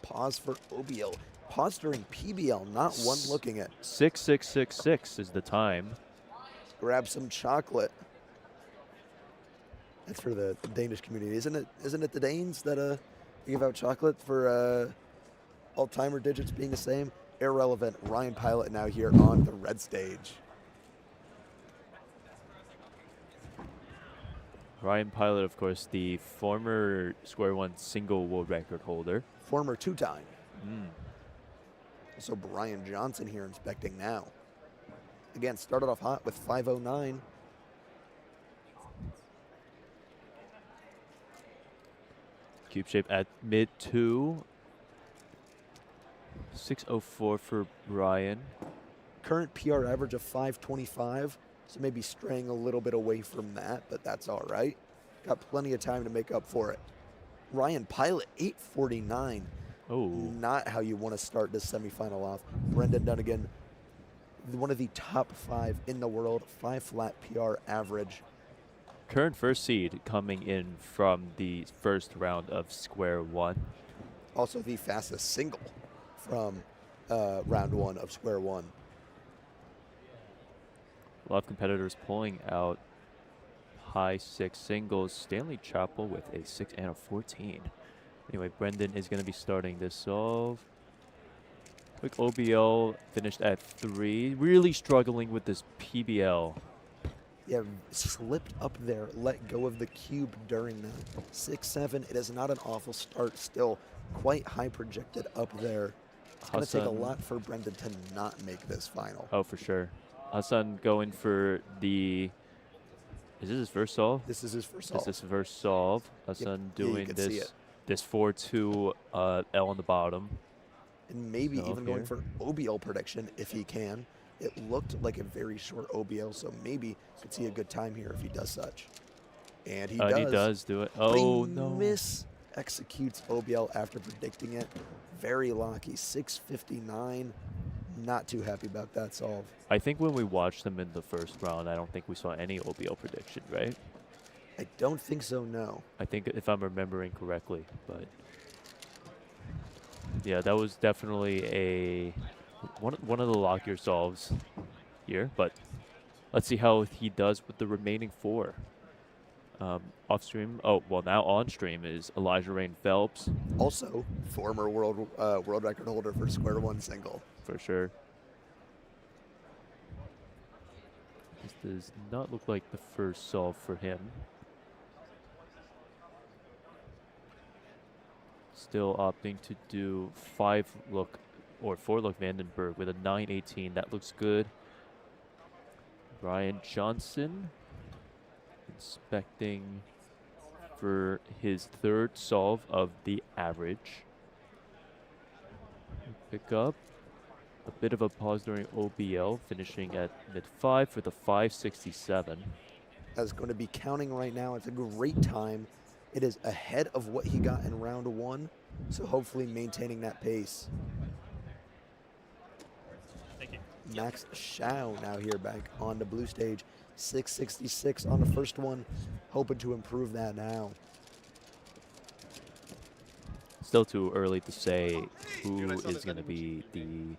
Pause for OBL. Pause during PBL, not one looking at. 6.666 is the time. Grab some chocolate. That's for the Danish community, isn't it? Isn't it the Danes that give out chocolate for all timer digits being the same? Irrelevant. Ryan Pilot now here on the red stage. Ryan Pilot, of course, the former Square One single world record holder. Former 2-time. Mm. So Brian Johnson here inspecting now. Again, started off hot with 509. Cube shape at mid 2. 604 for Brian. Current PR average of 525, so maybe straying a little bit away from that, but that's all right. Got plenty of time to make up for it. Ryan Pilot, 849. Oh. Not how you want to start this semifinal off. Brendan Dunnigan, one of the top 5 in the world, 5 flat PR average. Current first seed coming in from the first round of Square One. Also the fastest single from round 1 of Square One. A lot of competitors pulling out high 6 singles. Stanley Chapel with a 6 and a 14. Anyway, Brendan is going to be starting this solve. Quick OBL finished at 3. Really struggling with this PBL. Yeah, slipped up there, let go of the cube during that. 6-7, it is not an awful start, still quite high projected up there. It's going to take a Hassan. lot for Brendan to not make this final. Oh, for sure. Hassan going for the... Is this his first solve? This is his first solve. This is his first solve. Hassan Yeah, you doing can see this it. this 4-2 L on the bottom. And maybe So even going here. for OBL prediction if he can. It looked like a very short OBL, so maybe could see a good time here if he does such. And he does. And he does do it. But he Oh, no. executes OBL after predicting it. Very lucky. 659. Not too happy about that solve. I think when we watched them in the first round, I don't think we saw any OBL prediction, right? I don't think so, no. I think if I'm remembering correctly, but yeah, that was definitely a one of the lockier solves here. But let's see how he does with the remaining 4. Off stream, now on stream is Elijah Rain Phelps. Also, former world record holder for Square One single. For sure. This does not look like the first solve for him. Still opting to do 5-look or 4-look Vandenberg with a 918. That looks good. Brian Johnson inspecting for his 3rd solve of the average. Pick up a bit of a pause during OBL, finishing at mid-5 for the 567. That's going to be counting right now. It's a great time. It is ahead of what he got in round 1, so hopefully maintaining that pace. Thank you. Max Shao now here back on the blue stage. 666 on the first one. Hoping to improve that now. Still too early to say who is going to be the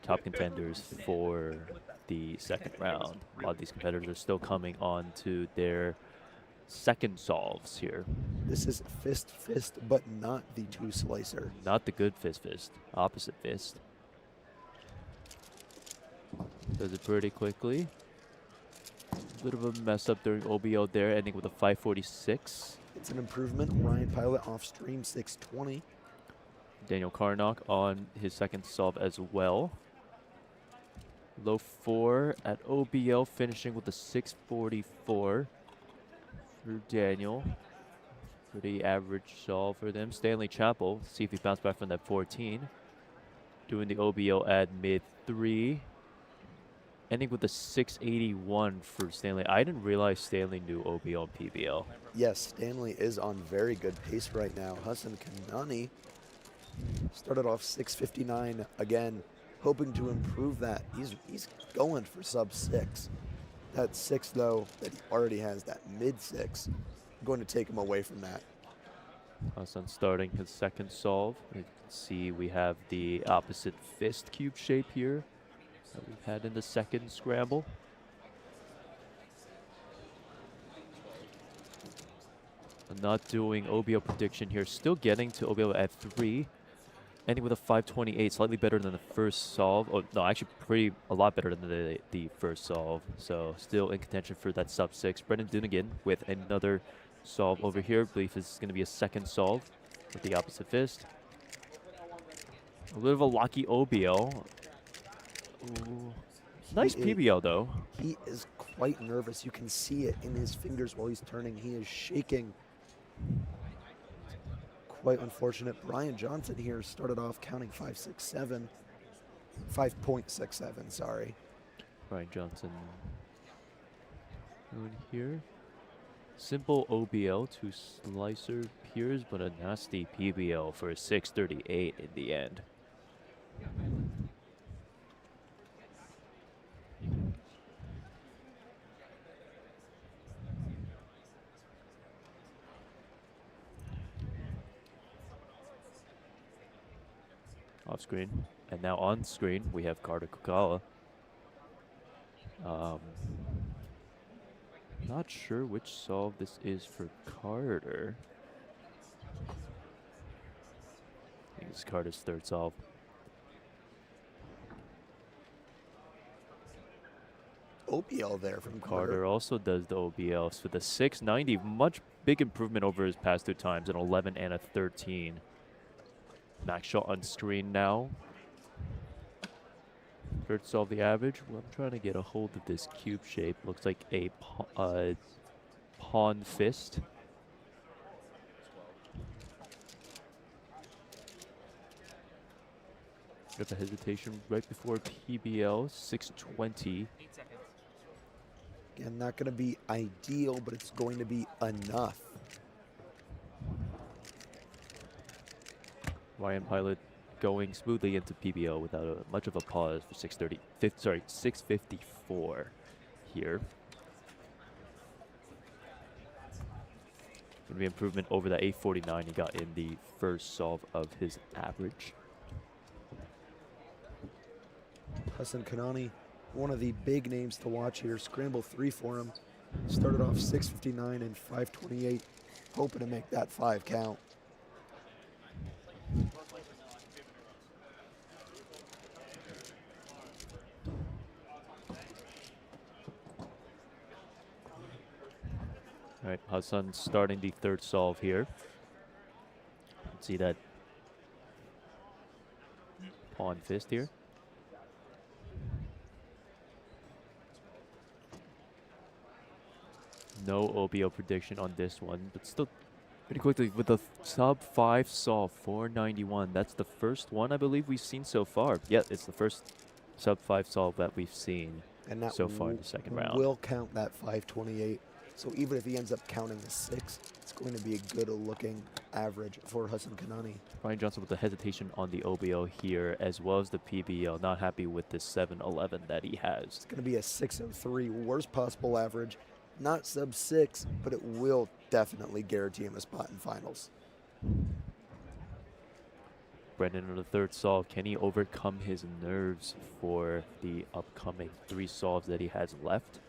top contenders for the second round. A lot of these competitors are still coming on to their second solves here. This is fist, but not the two slicer. Not the good fist, opposite fist. Does it pretty quickly. A bit of a mess up during OBO there, ending with a 546. It's an improvement. Ryan Pilot off stream 620. Daniel Carnock on his second solve as well. Low 4 at OBL, finishing with a 644 for Daniel. Pretty average solve for them. Stanley Chappell, see if he bounced back from that 14. Doing the OBL at mid 3. Ending with a 681 for Stanley. I didn't realize Stanley knew OBL and PBL. Yes, Stanley is on very good pace right now. Hassan Kanani started off 659 again, hoping to improve that. He's going for sub 6. That 6 though that he already has, that mid 6, going to take him away from that. Hassan starting his second solve. You can see we have the opposite fist cube shape here that we've had in the second scramble. Not doing OBO prediction here. Still getting to OBO at 3. Ending with a 528, slightly better than the first solve. Oh, no, actually a lot better than the first solve. So still in contention for that sub 6. Brendan Dunigan with another solve over here. I believe this is going to be a second solve with the opposite fist. A little of a locky OBL. Ooh. Nice PBL though. He is quite nervous. You can see it in his fingers while he's turning. He is shaking. Quite unfortunate. Brian Johnson here started off counting 5.67. 5.67, sorry. Brian Johnson doing here. Simple OBL to slicer peers, but a nasty PBL for a 638 in the end. Off screen, and now on screen we have Carter Kukala. Not sure which solve this is for Carter. I think it's Carter's third solve. OBL there from Carter also does the OBL. So the 690, much big improvement over his past 2 times, an 11 and a 13. Max shot on screen now. Third solve the average. Well, I'm trying to get a hold of this cube shape. Looks like a pawn fist. Got a hesitation right before PBL, 620. Again, not going to be ideal, but it's going to be enough. Ryan Pilot going smoothly into PBL without much of a pause for 654 here. Going to be improvement over the 849 he got in the first solve of his average. Hassan Kanani, one of the big names to watch here. Scramble 3 for him. Started off 659 and 528, hoping to make that 5 count. All right, Hassan starting the third solve here. Let's see that pawn fist here. No OBO prediction on this one, but still pretty quickly with the sub 5 solve, 491. That's the first one I believe we've seen so far. Yeah, it's the first sub 5 solve that we've seen and that so far in the second round. Will count that 528. So even if he ends up counting the 6, it's going to be a good looking average for Hassan Kanani. Brian Johnson with the hesitation on the OBO here, as well as the PBL. Not happy with the 711 that he has. It's going to be a 603, worst possible average. Not sub 6, but it will definitely guarantee him a spot in finals. Brendan on the third solve. Can he overcome his nerves for the upcoming 3 solves that he has left?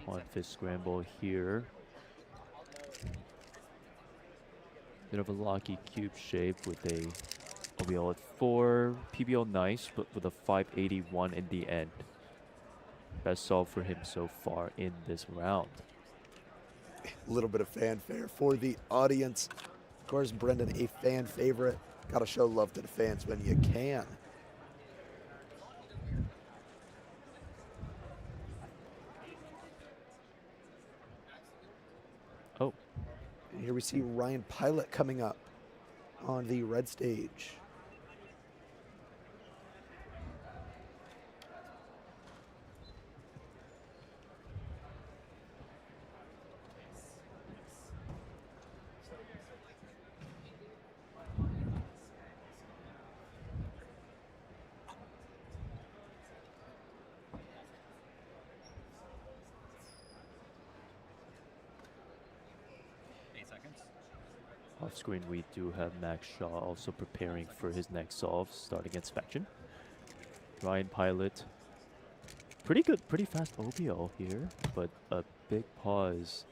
On fifth scramble here. Bit of a locky cube shape with a OBL at 4. PBL nice, but with a 581 in the end. Best solve for him so far in this round. A little bit of fanfare for the audience. Of course, Brendan, a fan favorite. Got to show love to the fans when you can. Oh. And here we see Ryan Pilot coming up on the red stage. Off screen, we do have Max Shaw also preparing for his next solve, starting inspection. Ryan Pilot, pretty good, pretty fast OBL here, but a big pause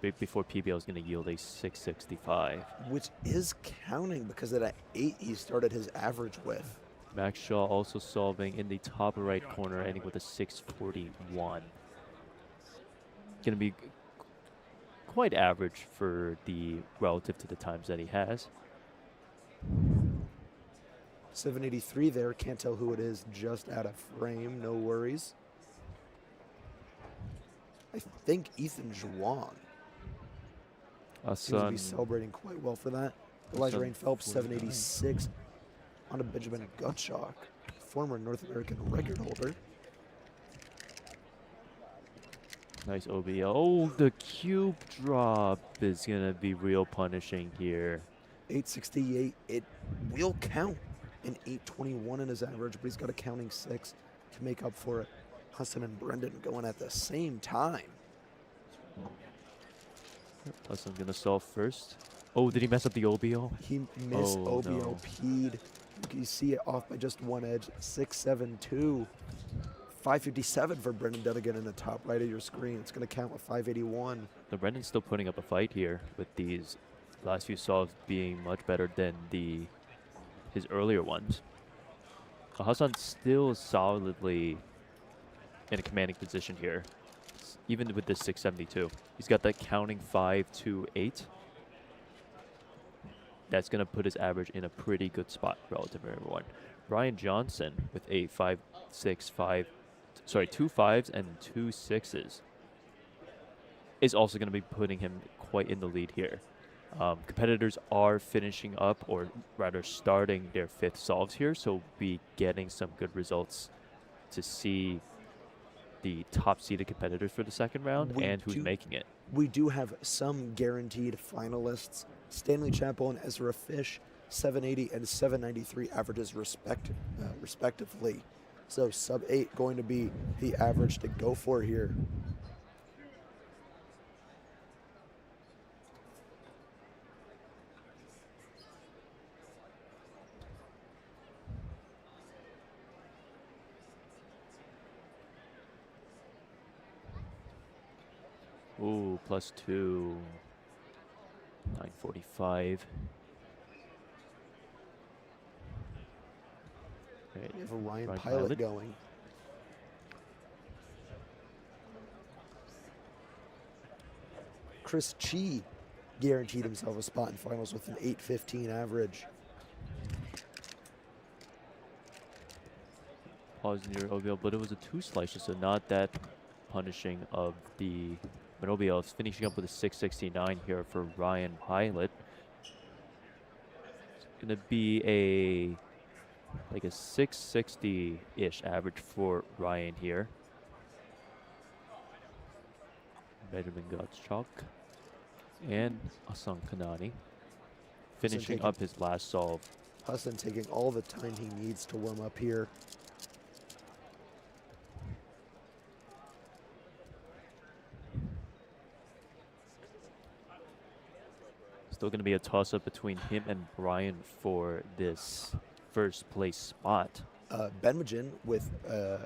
big before PBL is going to yield a 665. Which is counting because of that 8 he started his average with. Max Shaw also solving in the top right corner, ending with a 641. Going to be quite average for the relative to the times that he has. 783 there, can't tell who it is just out of frame, no worries. I think Ethan Juan. Seems to be celebrating quite well for that. Elijah Rain Phelps, 786 on a Benjamin Gottschalk, former North American record holder. Nice OBL. Oh, the cube drop is going to be real punishing here. 868, it will count an 821 in his average, but he's got a counting 6 to make up for it. Hassan and Brendan going at the same time. Hassan's going to solve first. Oh, did he mess up the OBL? He missed OBL P'd. You see it off by just 1 edge, 672. 557 for Brendan Dunigan in the top right of your screen. It's going to count with 581. So Brendan's still putting up a fight here with these last few solves being much better than his earlier ones. Hassan still solidly in a commanding position here, even with this 672. He's got that counting 528. That's going to put his average in a pretty good spot relative to everyone. Brian Johnson with a 2 5s and 2 6s is also going to be putting him quite in the lead here. Competitors are finishing up, or rather starting their 5th solves here, so be getting some good results to see the top-seeded competitors for the second round and who's making it. We do have some guaranteed finalists. Stanley Chappell and Ezra Fish, 780 and 793 averages respectively. So sub 8 going to be the average to go for here. Ooh, +2. 945. We have a Ryan Pilot going. Chris Chi guaranteed himself a spot in finals with an 815 average. Pause near OBL, but it was a 2 slices, so not that punishing of the OBL. It's finishing up with a 669 here for Ryan Pilot. It's going to be like a 660-ish average for Ryan here. Benjamin Gottschalk and Hassan Kanani finishing up his last solve. Hassan taking all the time he needs to warm up here. Still going to be a toss-up between him and Brian for this first place spot. Benjamin with a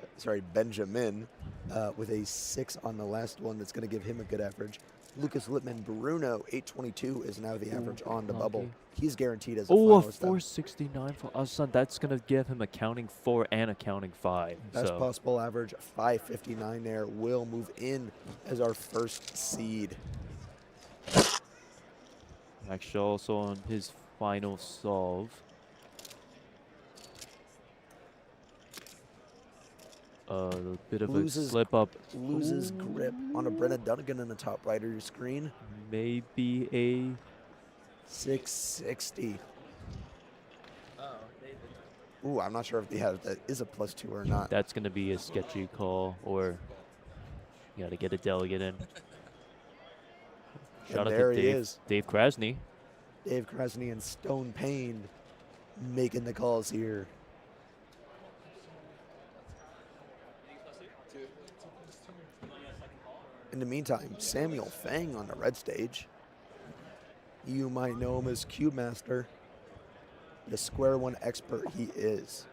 6 on the last one. That's going to give him a good average. Lucas Lippman Bruno, 822 is now the average on the bubble. He's guaranteed as a Oh, a finalist. 469 for Hassan. That's going to give him accounting 4 and accounting 5. Best possible average, 559 there. Will move in as our first seed. Max Shaw also on his final solve. A bit of a slip up. Loses grip on a Brenna Dunnigan in the top right of your screen. Maybe a 660. Ooh, I'm not sure if that is a +2 or not. That's going to be a sketchy call, or you got to get a delegate in. Shout out there to he is. Dave Krasny. Dave Krasny and Stone Payne making the calls here. In the meantime, Samuel Fang on the red stage. You might know him as Cube Master, the square one expert he is.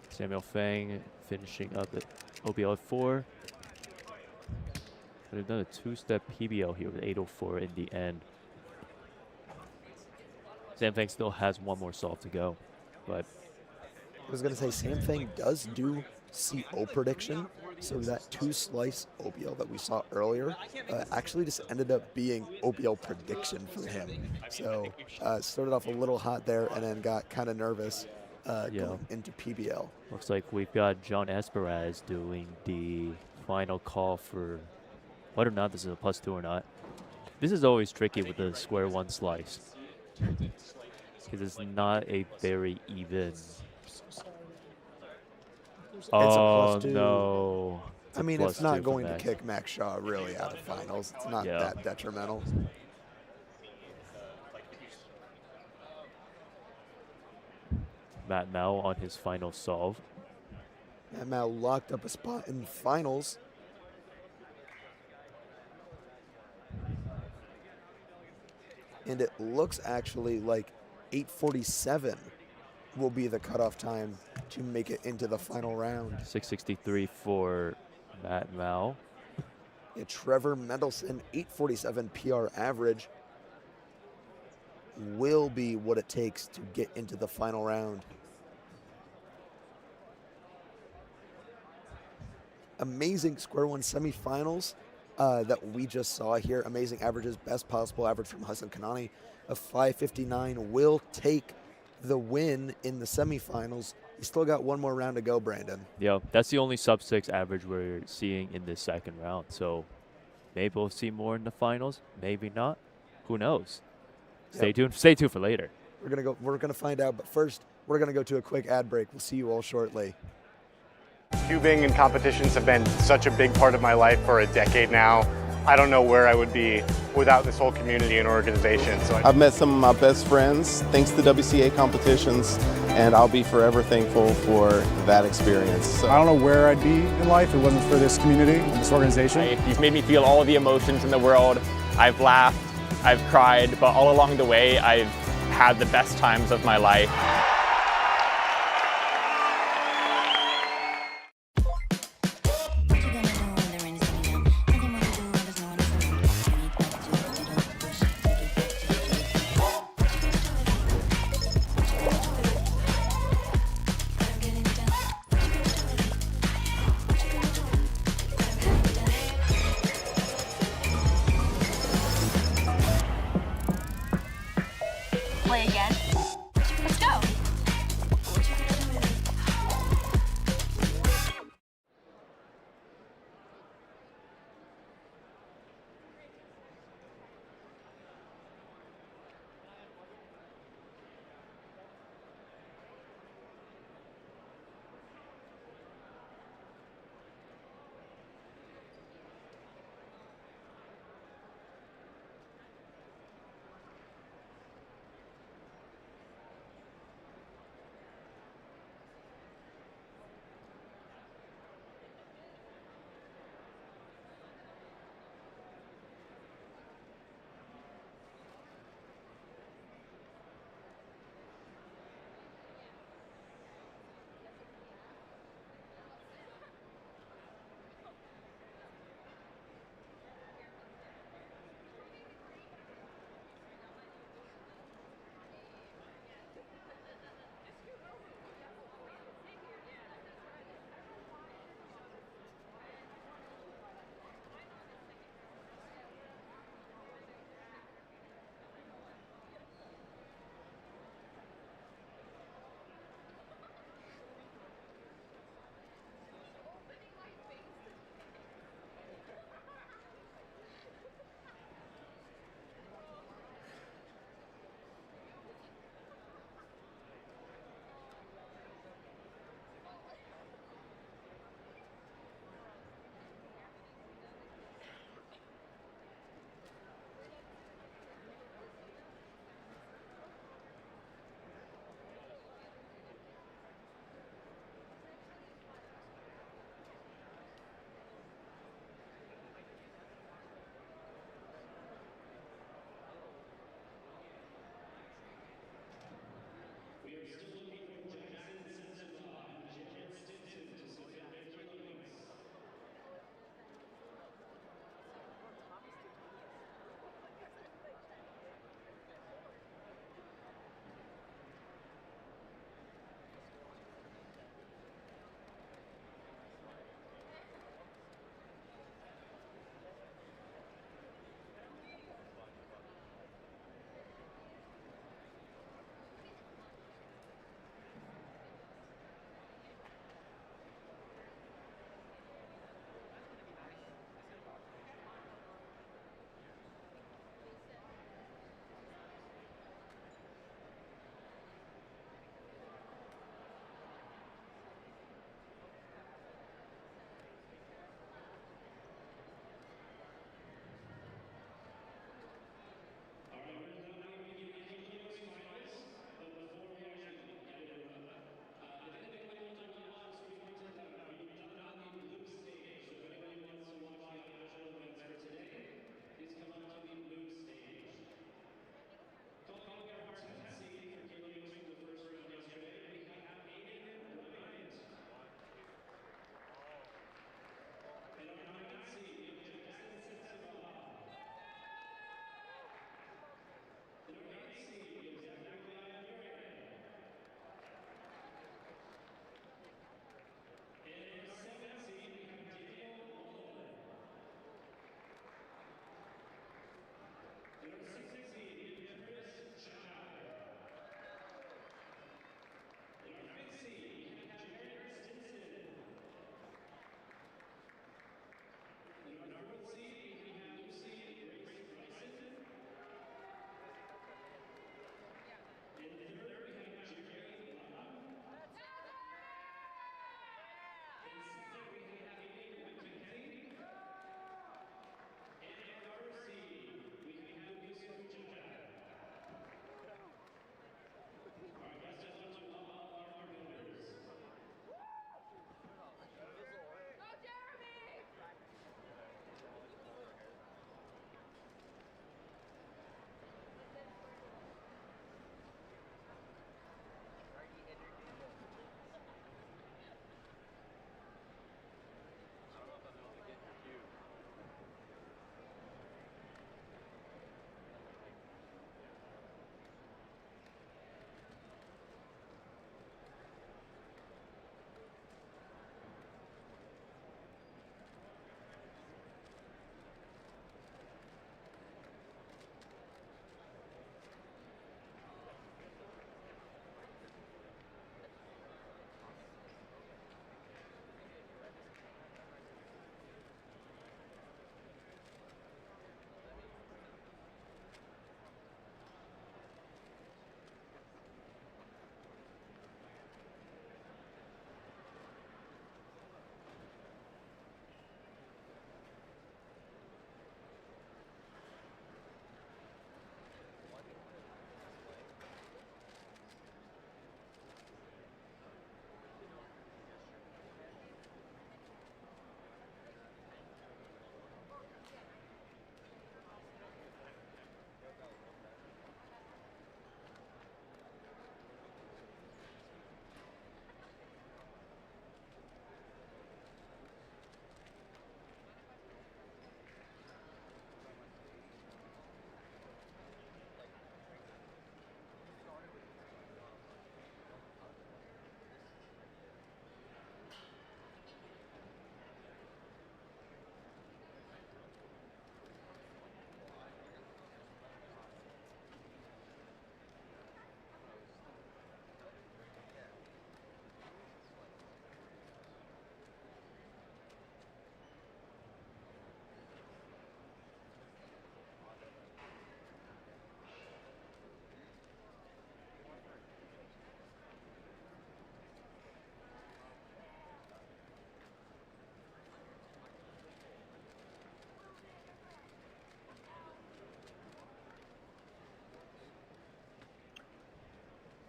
Samuel Fang finishing up at OBL 4. But they've done a 2-step PBL here with 804 in the end. Sam Fang still has one more solve to go, but I was going to say, Sam Fang does do CO prediction, so that 2-slice OBL that we saw earlier actually just ended up being OBL prediction for him. So started off a little hot there and then got kind of nervous going into PBL. Looks like we've got John Esperaz doing the final call for whether or not this is a +2 or not. This is always tricky with the square one slice, because it's not a very even. Oh no! I mean, it's not going to kick Max Shaw really out of finals. It's not that detrimental. Matt Mao on his final solve. Matt Mao locked up a spot in finals. And it looks actually like 8:47 will be the cutoff time to make it into the final round. 663 for Matt Mao. Yeah, Trevor Mendelson, 8:47 PR average, will be what it takes to get into the final round. Amazing square one semifinals that we just saw here. Amazing averages, best possible average from Hassan Kanani of 559 will take the win in the semifinals. You still got one more round to go, Brandon. Yeah, that's the only sub-6 average we're seeing in this second round. So maybe we'll see more in the finals, maybe not. Who knows? Stay tuned. Stay tuned for later. We're gonna find out, but first we're gonna go to a quick ad break. We'll see you all shortly. Cubing and competitions have been such a big part of my life for a decade now. I don't know where I would be without this whole community and organization. So I've met some of my best friends thanks to WCA competitions, and I'll be forever thankful for that experience. So I don't know where I'd be in life if it wasn't for this community and this organization. You've made me feel all the emotions in the world. I've laughed, I've cried, but all along the way, I've had the best times of my life. Play again. Let's go.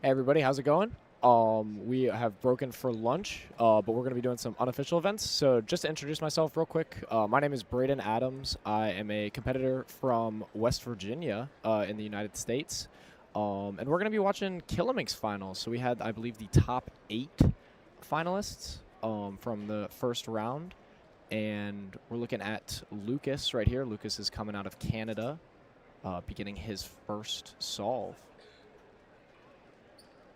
Hey everybody, how's it going? We have broken for lunch, but we're going to be doing some unofficial events. So just to introduce myself real quick, my name is Braden Adams. I am a competitor from West Virginia in the United States. And we're going to be watching Killamix finals. So we had, I believe, the top 8 finalists from the first round. And we're looking at Lucas right here. Lucas is coming out of Canada, beginning his first solve.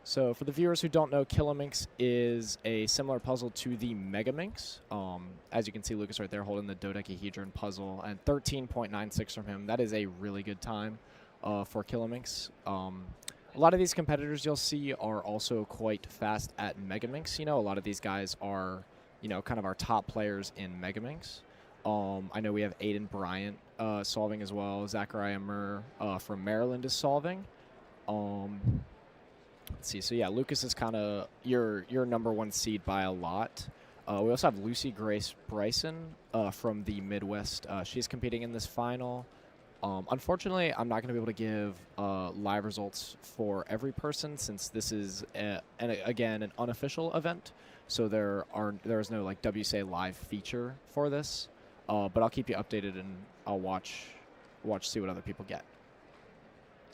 So for the viewers who don't know, Killamix is a similar puzzle to the Megaminx. As you can see, Lucas right there holding the dodecahedron puzzle, and 13.96 from him. That is a really good time for Killamix. A lot of these competitors you'll see are also quite fast at Megaminx. You know, a lot of these guys are, you know, kind of our top players in Megaminx. I know we have Aiden Bryant solving as well. Zachariah Murr from Maryland is solving. Let's see. So yeah, Lucas is kind of your #1 seed by a lot. We also have Lucy Grace Bryson from the Midwest. She's competing in this final. Unfortunately, I'm not going to be able to give live results for every person since this is again an unofficial event. So there is no like WCA live feature for this. But I'll keep you updated and I'll watch see what other people get.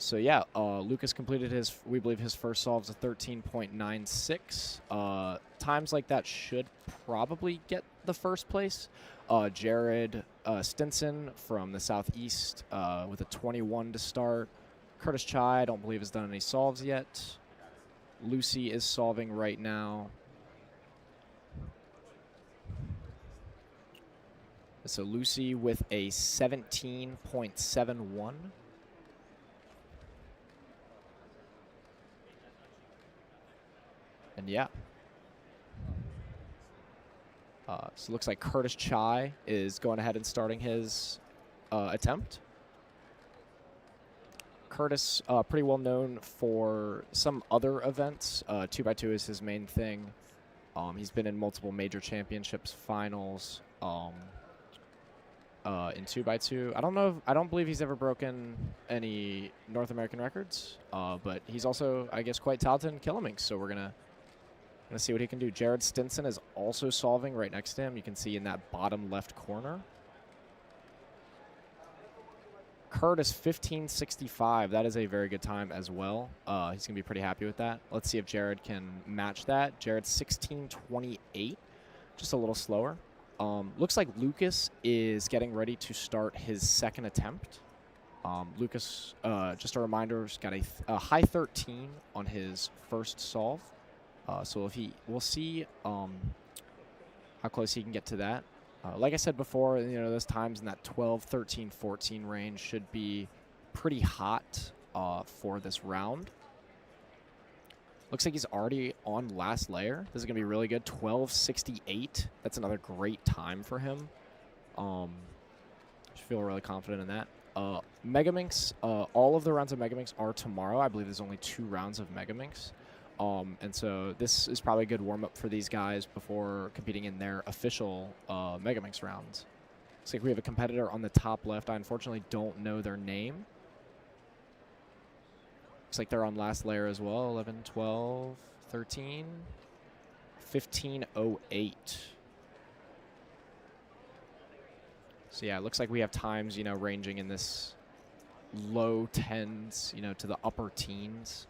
So yeah, Lucas completed we believe his first solves a 13.96. Times like that should probably get the first place. Jared Stinson from the Southeast with a 21 to start. Curtis Chai, I don't believe has done any solves yet. Lucy is solving right now. So Lucy with a 17.71. And yeah. So it looks like Curtis Chai is going ahead and starting his attempt. Curtis, pretty well known for some other events. 2x2 is his main thing. He's been in multiple major championships, finals, in 2x2. I don't believe he's ever broken any North American records, but he's also, I guess, quite talented in Killamix, so we're gonna see what he can do. Jared Stinson is also solving right next to him. You can see in that bottom left corner. Curtis 15.65. That is a very good time as well. He's gonna be pretty happy with that. Let's see if Jared can match that. Jared 16.28, just a little slower. Looks like Lucas is getting ready to start his second attempt. Lucas, just a reminder, has got a high 13 on his first solve. So we'll see how close he can get to that. Like I said before, you know, those times in that 12, 13, 14 range should be pretty hot for this round. Looks like he's already on last layer. This is going to be really good. 12.68. That's another great time for him. I feel really confident in that. Megaminx, all of the rounds of Megaminx are tomorrow. I believe there's only 2 rounds of Megaminx. And so this is probably a good warm-up for these guys before competing in their official Megaminx rounds. Looks like we have a competitor on the top left. I unfortunately don't know their name. Looks like they're on last layer as well. 11, 12, 13, 15.08. So yeah, it looks like we have times, you know, ranging in this low 10s, you know, to the upper teens.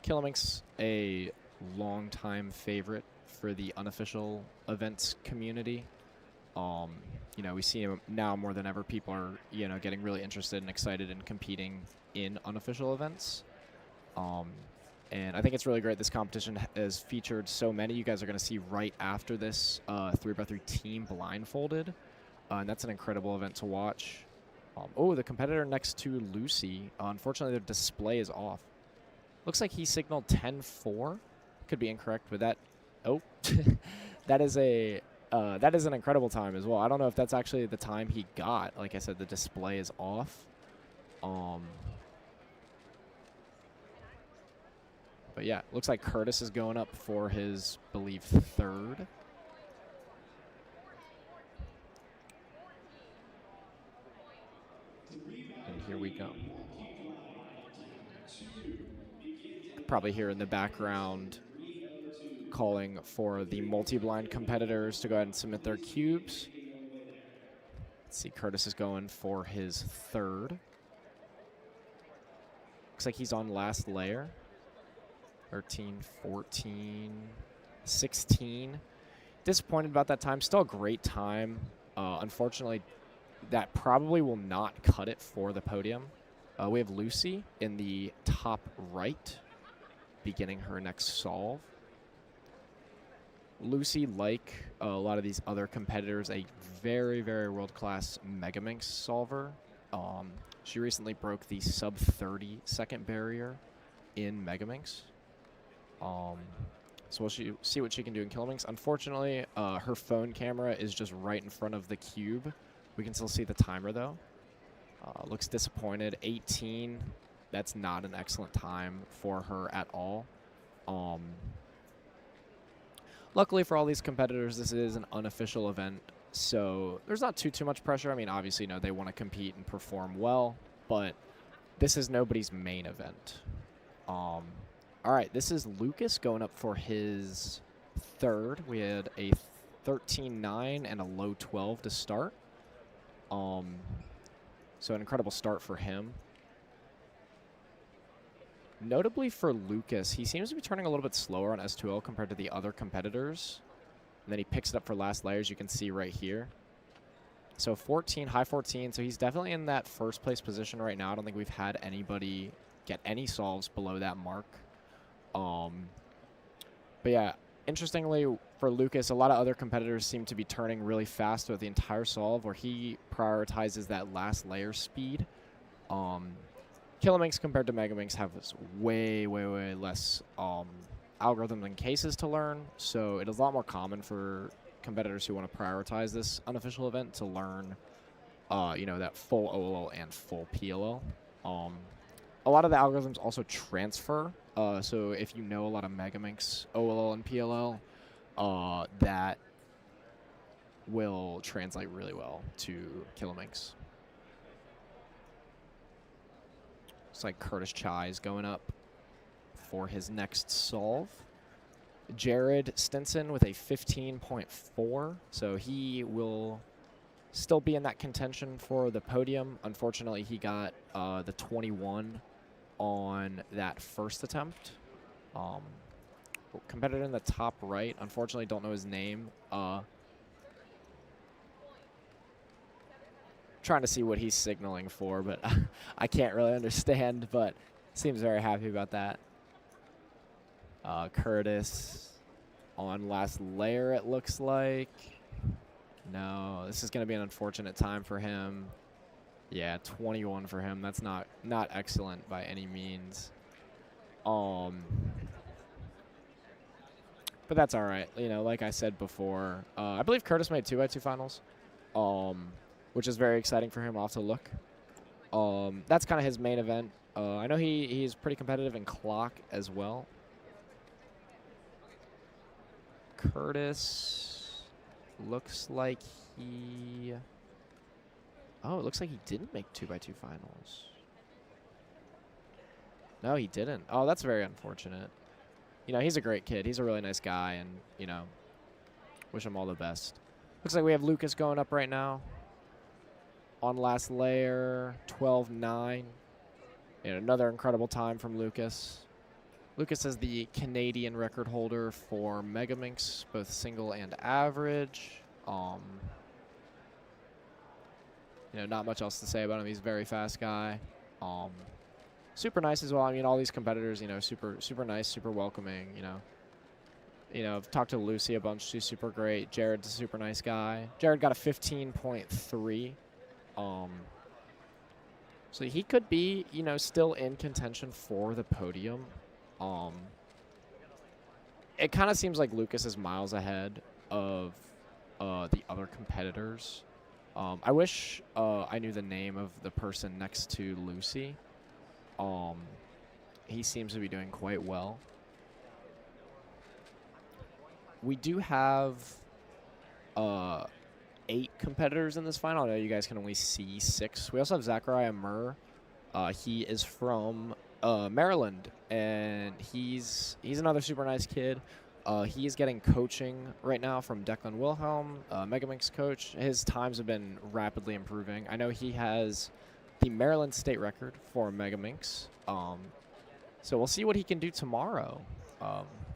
Killamix, a longtime favorite for the unofficial events community. You know, we see him now more than ever. People are, you know, getting really interested and excited in competing in unofficial events. And I think it's really great. This competition has featured so many. You guys are going to see right after this 3x3 team blindfolded. And that's an incredible event to watch. Oh, the competitor next to Lucy, unfortunately, their display is off. Looks like he signaled 10-4. Could be incorrect with that. Oh, that is an incredible time as well. I don't know if that's actually the time he got. Like I said, the display is off. But yeah, looks like Curtis is going up for his, believe, 3rd. And here we go. Probably hear in the background calling for the multi-blind competitors to go ahead and submit their cubes. Let's see, Curtis is going for his third. Looks like he's on last layer. 13, 14, 16. Disappointed about that time. Still a great time. Unfortunately, that probably will not cut it for the podium. We have Lucy in the top right, beginning her next solve. Lucy, like a lot of these other competitors, a very, very world-class Megaminx solver. She recently broke the sub 30 second barrier in Megaminx. So we'll see what she can do in Kilominx. Unfortunately, her phone camera is just right in front of the cube. We can still see the timer, though. Looks disappointed. 18. That's not an excellent time for her at all. Luckily for all these competitors, this is an unofficial event, so there's not too much pressure. I mean, obviously, they want to compete and perform well, but this is nobody's main event. All right, this is Lucas going up for his third. We had a 13-9 and a low 12 to start. So an incredible start for him. Notably for Lucas, he seems to be turning a little bit slower on S2L compared to the other competitors. And then he picks it up for last layers, you can see right here. So 14, high 14, so he's definitely in that first place position right now. I don't think we've had anybody get any solves below that mark. But yeah, interestingly for Lucas, a lot of other competitors seem to be turning really fast throughout the entire solve, where he prioritizes that last layer speed. Kilominx compared to Megaminx have this way less algorithms and cases to learn, so it is a lot more common for competitors who want to prioritize this unofficial event to learn, that full OLL and full PLL. A lot of the algorithms also transfer, so if you know a lot of Megaminx OLL and PLL, that will translate really well to Kilominx. Looks like Curtis Chai is going up for his next solve. Jared Stinson with a 15.4, so he will still be in that contention for the podium. Unfortunately, he got the 21 on that first attempt. Competitor in the top right, unfortunately don't know his name. Trying to see what he's signaling for, but I can't really understand, but seems very happy about that. Curtis on last layer, it looks like. No, this is going to be an unfortunate time for him. Yeah, 21 for him. That's not excellent by any means. But that's all right. Like I said before, I believe Curtis made 2x2 finals. Which is very exciting for him. I'll have to look. That's kind of his main event. I know he's pretty competitive in clock as well. Curtis looks like he... Oh, it looks like he didn't make 2x2 finals. No, he didn't. Oh, that's very unfortunate. He's a great kid. He's a really nice guy, and, wish him all the best. Looks like we have Lucas going up right now. On last layer, 12-9. Another incredible time from Lucas. Lucas is the Canadian record holder for Megaminx, both single and average. Not much else to say about him. He's a very fast guy. Super nice as well. I mean, all these competitors, super nice, super welcoming. I've talked to Lucy a bunch. She's super great. Jared's a super nice guy. Jared got a 15.3. So he could be, still in contention for the podium. It kind of seems like Lucas is miles ahead of the other competitors. I wish I knew the name of the person next to Lucy. He seems to be doing quite well. We do have 8 competitors in this final. I know you guys can only see 6. We also have Zachariah Murr He is from Maryland, and he's another super nice kid. He is getting coaching right now from Declan Wilhelm, Megaminx coach. His times have been rapidly improving. I know he has the Maryland state record for Megaminx. So we'll see what he can do tomorrow.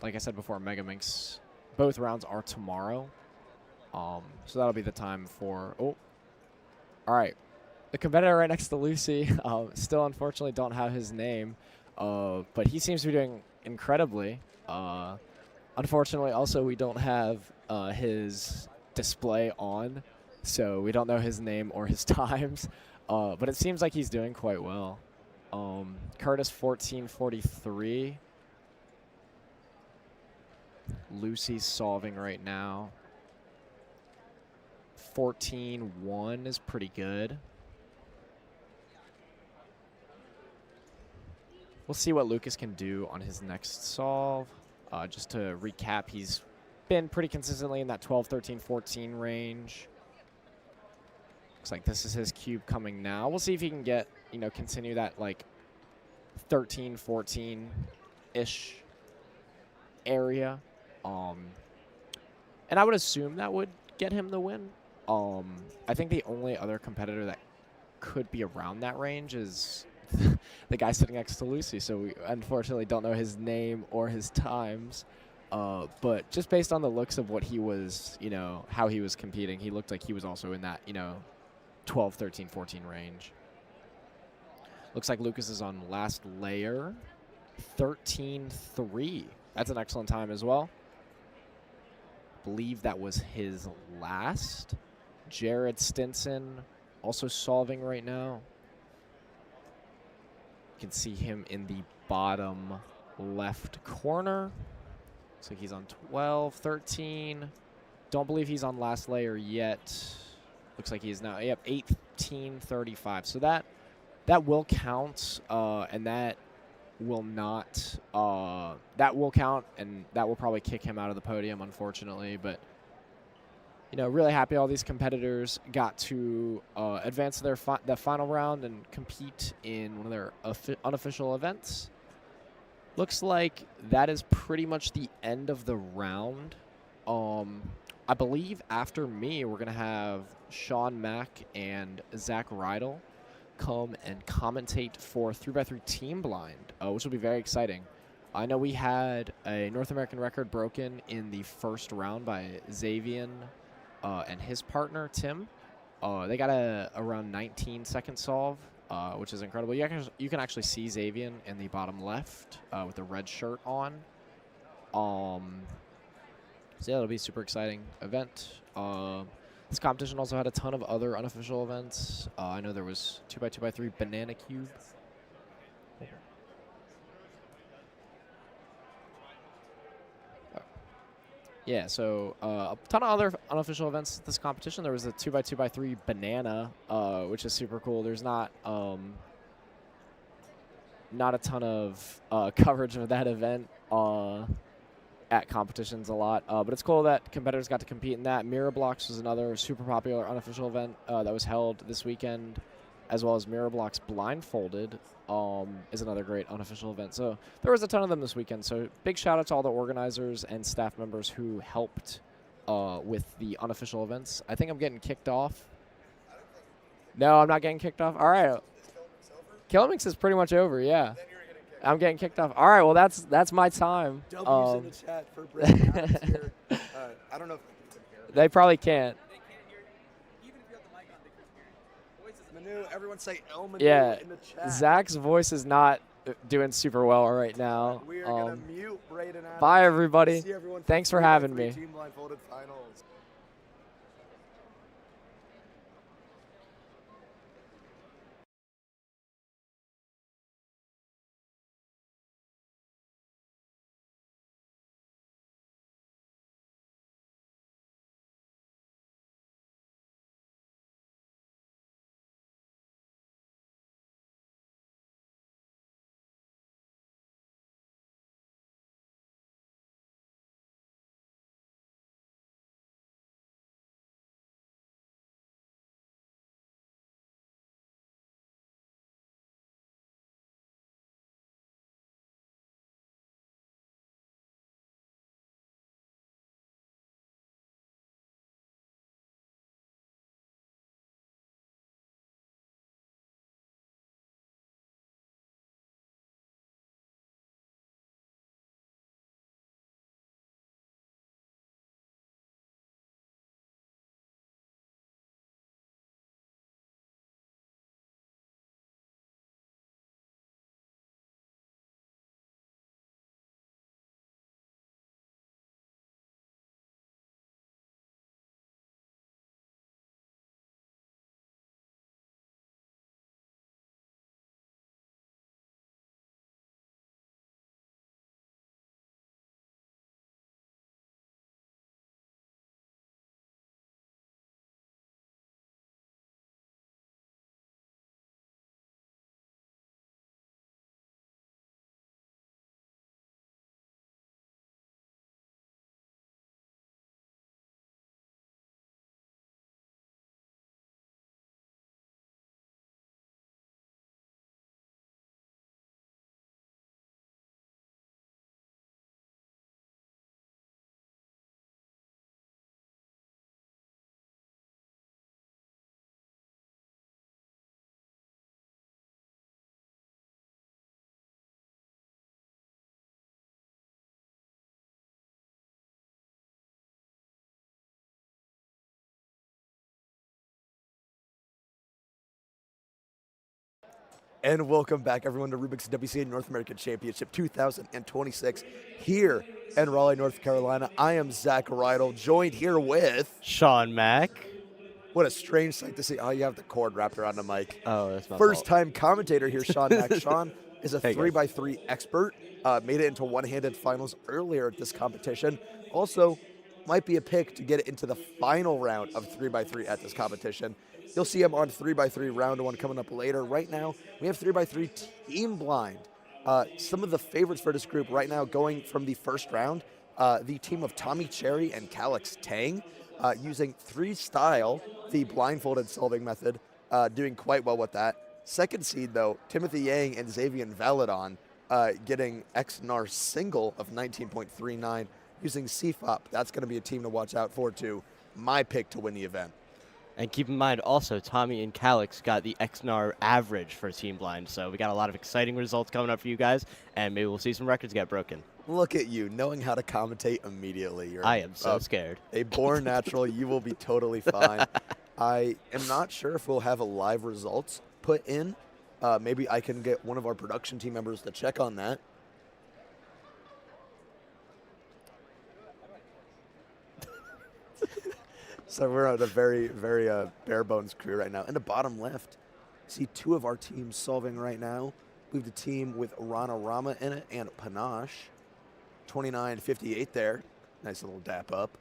Like I said before, Megaminx, both rounds are tomorrow. So that'll be the time for, all right. The competitor right next to Lucy, still unfortunately don't have his name, but he seems to be doing incredibly. Unfortunately, also, we don't have his display on, so we don't know his name or his times, but it seems like he's doing quite well. Curtis 14:43. Lucy's solving right now. 14:1 is pretty good. We'll see what Lucas can do on his next solve. Just to recap, he's been pretty consistently in that 12, 13, 14 range. Looks like this is his cube coming now. We'll see if he can get, continue that like 13, 14-ish area. And I would assume that would get him the win. I think the only other competitor that could be around that range is the guy sitting next to Lucy. So we unfortunately don't know his name or his times. But just based on the looks of what he was, how he was competing, he looked like he was also in that, 12, 13, 14 range. Looks like Lucas is on last layer. 13:3. That's an excellent time as well. Believe that was his last. Jared Stinson also solving right now. You can see him in the bottom left corner. Looks like he's on 12, 13. Don't believe he's on last layer yet. Looks like he's now, 18:35. So that will count, and that will not, that will count, and that will probably kick him out of the podium, unfortunately. But, really happy all these competitors got to advance to the final round and compete in one of their unofficial events. Looks like that is pretty much the end of the round. I believe after me, we're going to have Sean Mack and Zach Rydell come and commentate for 3x3 Team Blind, which will be very exciting. I know we had a North American record broken in the first round by Xavier and his partner, Tim. They got a around 19-second solve, which is incredible. You can actually see Xavier in the bottom left with the red shirt on. So yeah, it'll be a super exciting event. This competition also had a ton of other unofficial events. I know there was 2x2x3 Banana Cube. Yeah, so a ton of other unofficial events at this competition. There was a 2x2x3 Banana, which is super cool. There's not a ton of coverage of that event at competitions a lot, but it's cool that competitors got to compete in that. Mirror Blocks was another super popular unofficial event that was held this weekend, as well as Mirror Blocks Blindfolded is another great unofficial event. So there was a ton of them this weekend. So big shout out to all the organizers and staff members who helped with the unofficial events. I think I'm getting kicked off. No, I'm not getting kicked off. All right. Kilomix is pretty much over, yeah. I'm getting kicked off. All right, well, that's my time. W's in the chat for Brandon Adams here. I don't know if they probably can't. Manu, everyone say El Manu in the chat. Zach's voice is not doing super well right now. We are going to mute Brayden Adams. Bye, everybody. See everyone Thanks for having me. Team Blindfolded Finals. And welcome back, everyone, to Rubik's WCA North American Championship 2026 here in Raleigh, North Carolina. I am Zach Rydell, joined here with Sean Mack. What a strange sight to see. Oh, you have the cord wrapped around the mic. Oh, that's my First-time commentator here, Sean Mack. Sean is a Hey, guys. 3x3 expert. Made it into one-handed finals earlier at this competition. Also, might be a pick to get it into the final round of 3x3 at this competition. You'll see him on 3x3 round 1 coming up later. Right now, we have 3x3 team blind. Some of the favorites for this group right now going from the first round, the team of Tommy Cherry and Calix Tang, using 3-style, the blindfolded solving method, doing quite well with that. Second seed, though, Timothy Yang and Xavier Valadon getting XNAR single of 19.39 using CFOP. That's going to be a team to watch out for, too. My pick to win the event. And keep in mind also, Tommy and Calix got the XNAR average for Team Blind, so we got a lot of exciting results coming up for you guys, and maybe we'll see some records get broken. Look at you, knowing how to commentate immediately. I am so scared. A born natural, you will be totally fine. I am not sure if we'll have a live results put in. Maybe I can get one of our production team members to check on that. So we're at a very, very bare bones crew right now. In the bottom left, see 2 of our teams solving right now. We have the team with Rana Rama in it and Panache. 29.58 there. Nice little dap up.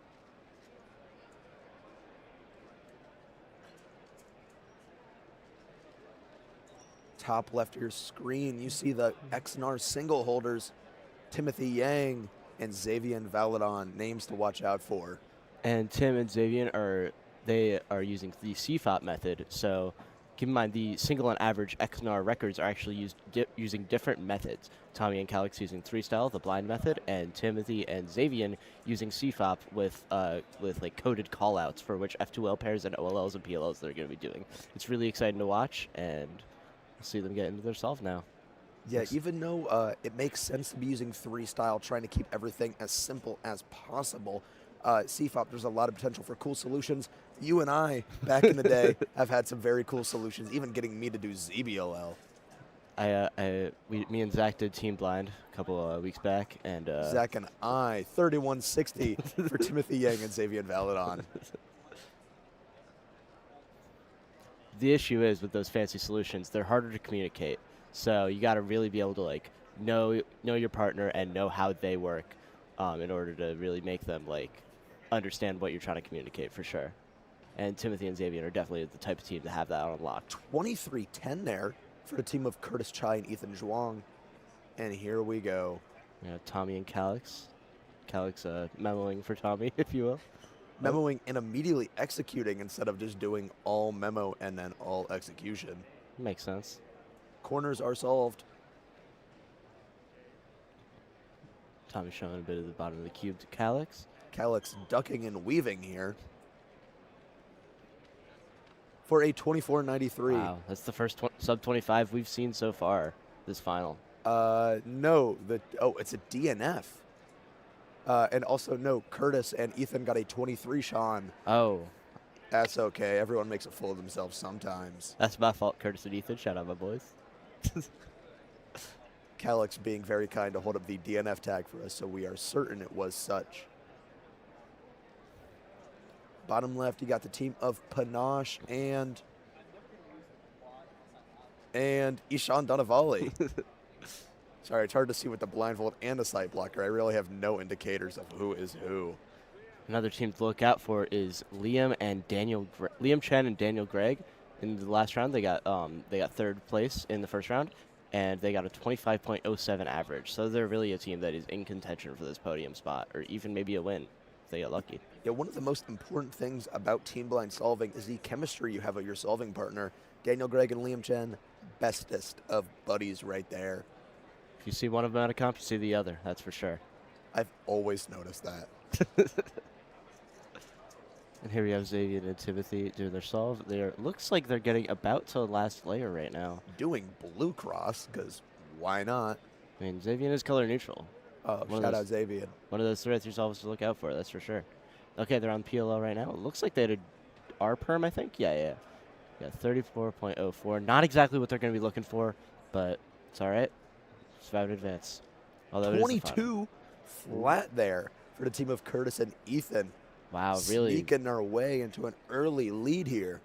Top left of your screen, you see the XNAR single holders, Timothy Yang and Xavier Valadon, names to watch out for. And Tim and Xavier are using the CFOP method, so keep in mind the single and average XNAR records are actually using different methods. Tommy and Calix using 3-style, the blind method, and Timothy and Xavier using CFOP with like coded callouts for which F2L pairs and OLLs and PLLs they're going to be doing. It's really exciting to watch, and we'll see them get into their solve now. Yeah, even though it makes sense to be using 3-style, trying to keep everything as simple as possible, CFOP, there's a lot of potential for cool solutions. You and I, back in the day, have had some very cool solutions, even getting me to do ZBLL. Me and Zach did Team Blind a couple weeks back, and Zach and I, 3160 for Timothy Yang and Xavier Valadon. The issue is with those fancy solutions, they're harder to communicate. So you got to really be able to like know your partner and know how they work in order to really make them like understand what you're trying to communicate for sure. And Timothy and Xavier are definitely the type of team to have that on lock. 23-10 there for the team of Curtis Chai and Ethan Zhuang. And here we go. Yeah, Tommy and Calix. Calix memoing for Tommy, if you will. Memoing and immediately executing instead of just doing all memo and then all execution. Makes sense. Corners are solved. Tommy showing a bit of the bottom of the cube to Calix. Calix ducking and weaving here for a 24.93. Wow, that's the first sub-25 we've seen so far this final. No, it's a DNF. And also, no, Curtis and Ethan got a 23, Sean. Oh. That's okay. Everyone makes a fool of themselves sometimes. That's my fault, Curtis and Ethan. Shout out, my boys. Calix being very kind to hold up the DNF tag for us, so we are certain it was such. Bottom left, you got the team of Panache and Ishan Donavali. Sorry, it's hard to see with the blindfold and a sight blocker. I really have no indicators of who is who. Another team to look out for is Liam Chen and Daniel Gregg. In the last round, they got third place in the first round, and they got a 25.07 average. So they're really a team that is in contention for this podium spot, or even maybe a win if they get lucky. Yeah, one of the most important things about team blind solving is the chemistry you have with your solving partner. Daniel Gregg and Liam Chen, bestest of buddies right there. If you see one of them at a comp, you see the other. That's for sure. I've always noticed that. And here we have Xavier and Timothy doing their solve. Looks like they're getting about to the last layer right now. Doing blue cross, because why not? I mean, Xavier is color neutral. Oh, shout out Xavier. One of those threats you're solvers to look out for, that's for sure. Okay, they're on PLL right now. It looks like they had a R perm, I think. Yeah. Yeah, 34.04. Not exactly what they're going to be looking for, but it's all right. Survived advance. Although it is the final. 22 flat there for the team of Curtis and Ethan. Wow, really? Sneaking their way into an early lead here.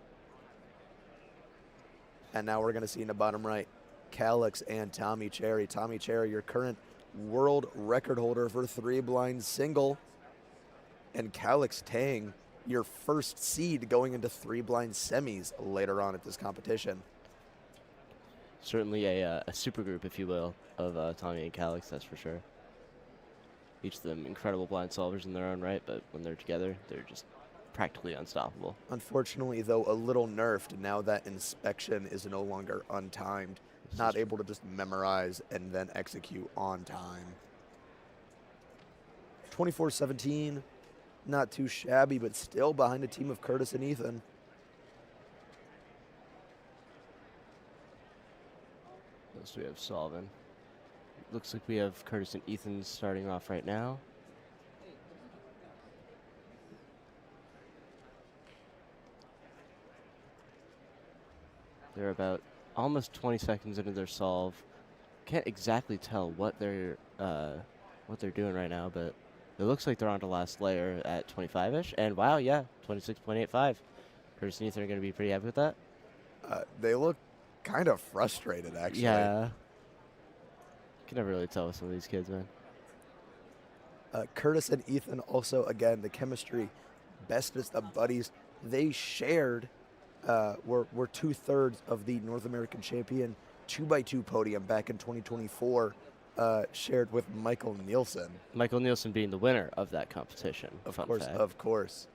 And now we're going to see in the bottom right, Calix and Tommy Cherry. Tommy Cherry, your current world record holder for 3-blind single. And Calix Tang, your first seed going into 3-blind semis later on at this competition. Certainly a super group, if you will, of Tommy and Calix, that's for sure. Each of them incredible blind solvers in their own right, but when they're together, they're just practically unstoppable. Unfortunately, though, a little nerfed now that inspection is no longer untimed. Not able to just memorize and then execute on time. 24-17, not too shabby, but still behind a team of Curtis and Ethan. What else do we have solving? Looks like we have Curtis and Ethan starting off right now. They're about almost 20 seconds into their solve. Can't exactly tell what they're doing right now, but it looks like they're on to last layer at 25-ish. And wow, yeah, 26.85. Curtis and Ethan are going to be pretty happy with that. They look kind of frustrated, actually. Yeah. Can never really tell with some of these kids, man. Curtis and Ethan also, again, the chemistry, bestest of buddies. They shared, were 2/3 of the North American champion 2x2 podium back in 2024, shared with Michael Nielsen. Michael Nielsen being the winner of that competition. Of course.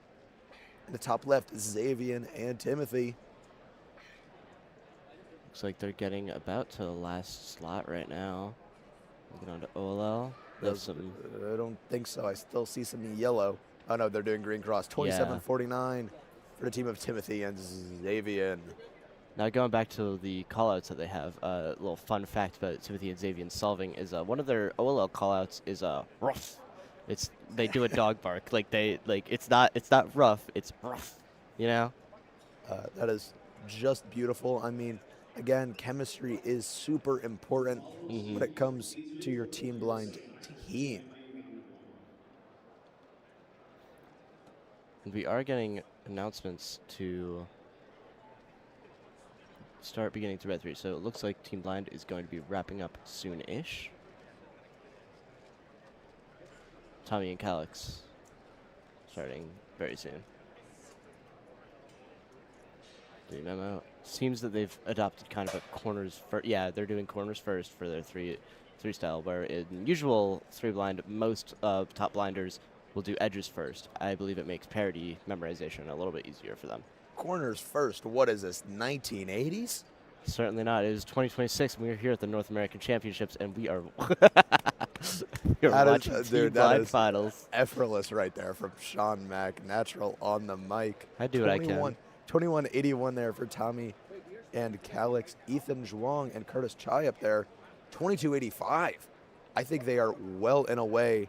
In the top left, Xavier and Timothy. Looks like they're getting about to the last slot right now. Looking on to OLL. I don't think so. I still see some yellow. Oh, no, they're doing green cross. 27-49 for the team of Timothy and Xavier. Now going back to the callouts that they have, a little fun fact about Timothy and Xavier solving is one of their OLL callouts is rough. They do a dog bark. It's not rough, it's rough. You know? That is just beautiful. I mean, again, chemistry is super important when it comes to your team blind team. And we are getting announcements to start beginning to red 3. So it looks like Team Blind is going to be wrapping up soon-ish. Tommy and Calix starting very soon. The memo seems that they've adopted kind of a corners first. Yeah, they're doing corners first for their three style, where in usual 3-blind, most top blinders will do edges first. I believe it makes parity memorization a little bit easier for them. Corners first. What is this, 1980s? Certainly not. It is 2026, and we are here at the North American Championships, and we are watching Team Blind finals. Effortless right there from Sean Mack, natural on the mic. I do what I can. 21-81 there for Tommy and Calix. Ethan Zhuang and Curtis Chai up there, 22-85. I think they are well and away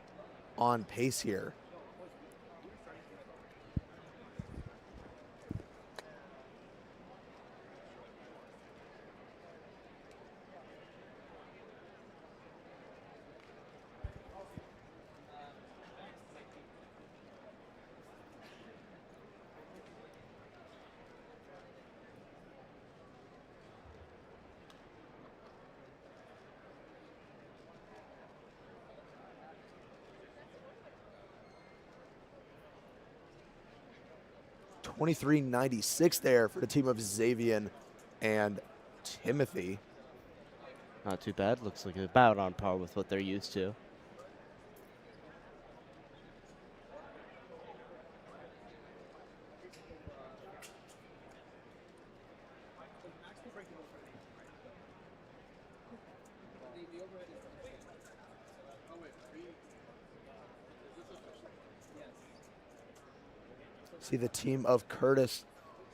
on pace here. $23.96 there for the team of Xavier and Timothy. Not too bad. Looks like about on par with what they're used to. See the team of Curtis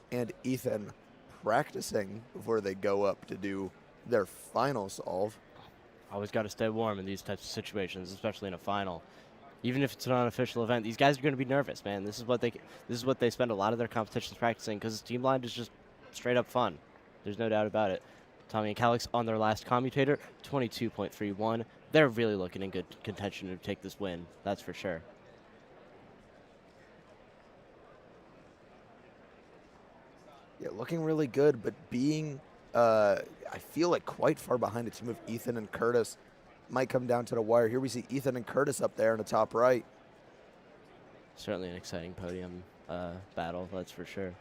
and Ethan practicing before they go up to do their final solve. Always got to stay warm in these types of situations, especially in a final. Even if it's an unofficial event, these guys are going to be nervous, man. This is what they spend a lot of their competitions practicing, because Team Blind is just straight up fun. There's no doubt about it. Tommy and Calix on their last commutator, 22.31. They're really looking in good contention to take this win. That's for sure. Yeah, looking really good, but being, I feel like quite far behind a team of Ethan and Curtis. Might come down to the wire. Here we see Ethan and Curtis up there in the top right. Certainly an exciting podium battle, that's for sure.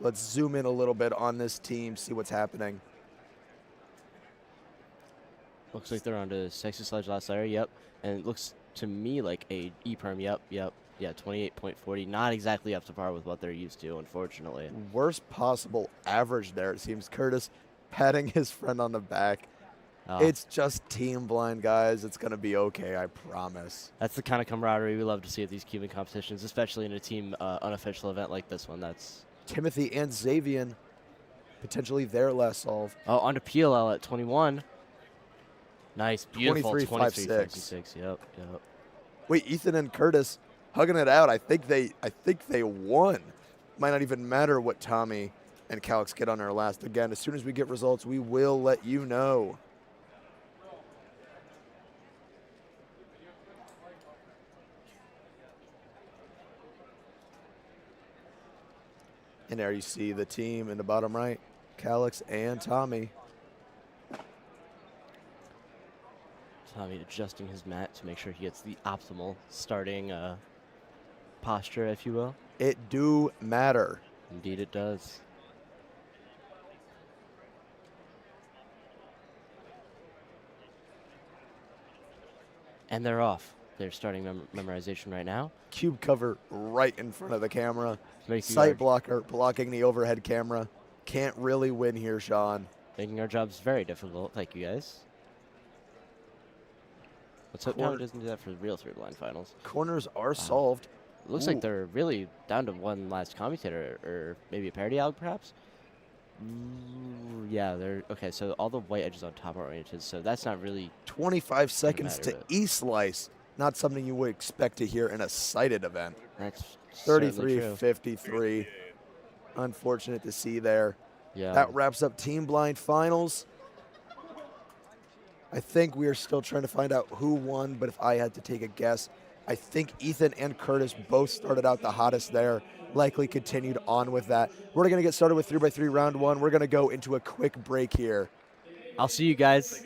Let's zoom in a little bit on this team, see what's happening. Looks like they're on to Sexy Sledge last layer, yep. And it looks to me like a E-perm, yep. Yeah, 28.40. Not exactly up to par with what they're used to, unfortunately. Worst possible average there, it seems. Curtis patting his friend on the back. It's just team blind, guys. It's going to be okay, I promise. That's the kind of camaraderie we love to see at these cubing competitions, especially in a team unofficial event like this one. That's Timothy and Xavier, potentially their last solve. Oh, on to PLL at 21. Nice, beautiful 23.56. Yep. Wait, Ethan and Curtis hugging it out. I think they won. Might not even matter what Tommy and Calix get on our last. Again, as soon as we get results, we will let you know. And there you see the team in the bottom right, Calix and Tommy. Tommy adjusting his mat to make sure he gets the optimal starting posture, if you will. It do matter. Indeed it does. And they're off. They're starting memorization right now. Cube cover right in front of the camera. Sight Sight blocker blocking the overhead camera. Can't really win here, Sean. Making our jobs very difficult. Thank you, guys. Let's hope Tommy doesn't do that for the real third line finals. Corners are solved. Looks like they're really down to one last commutator, or maybe a parity alg, perhaps? Yeah, they're okay. So all the white edges on top are oriented, so that's not really 25 seconds to E-slice. Not something you would expect to hear in a sighted event. That's 33-53. Unfortunate to see there. Yeah. That wraps up Team Blind Finals. I think we are still trying to find out who won, but if I had to take a guess, I think Ethan and Curtis both started out the hottest there, likely continued on with that. We're going to get started with 3x3 round one. We're going to go into a quick break here. I'll see you guys.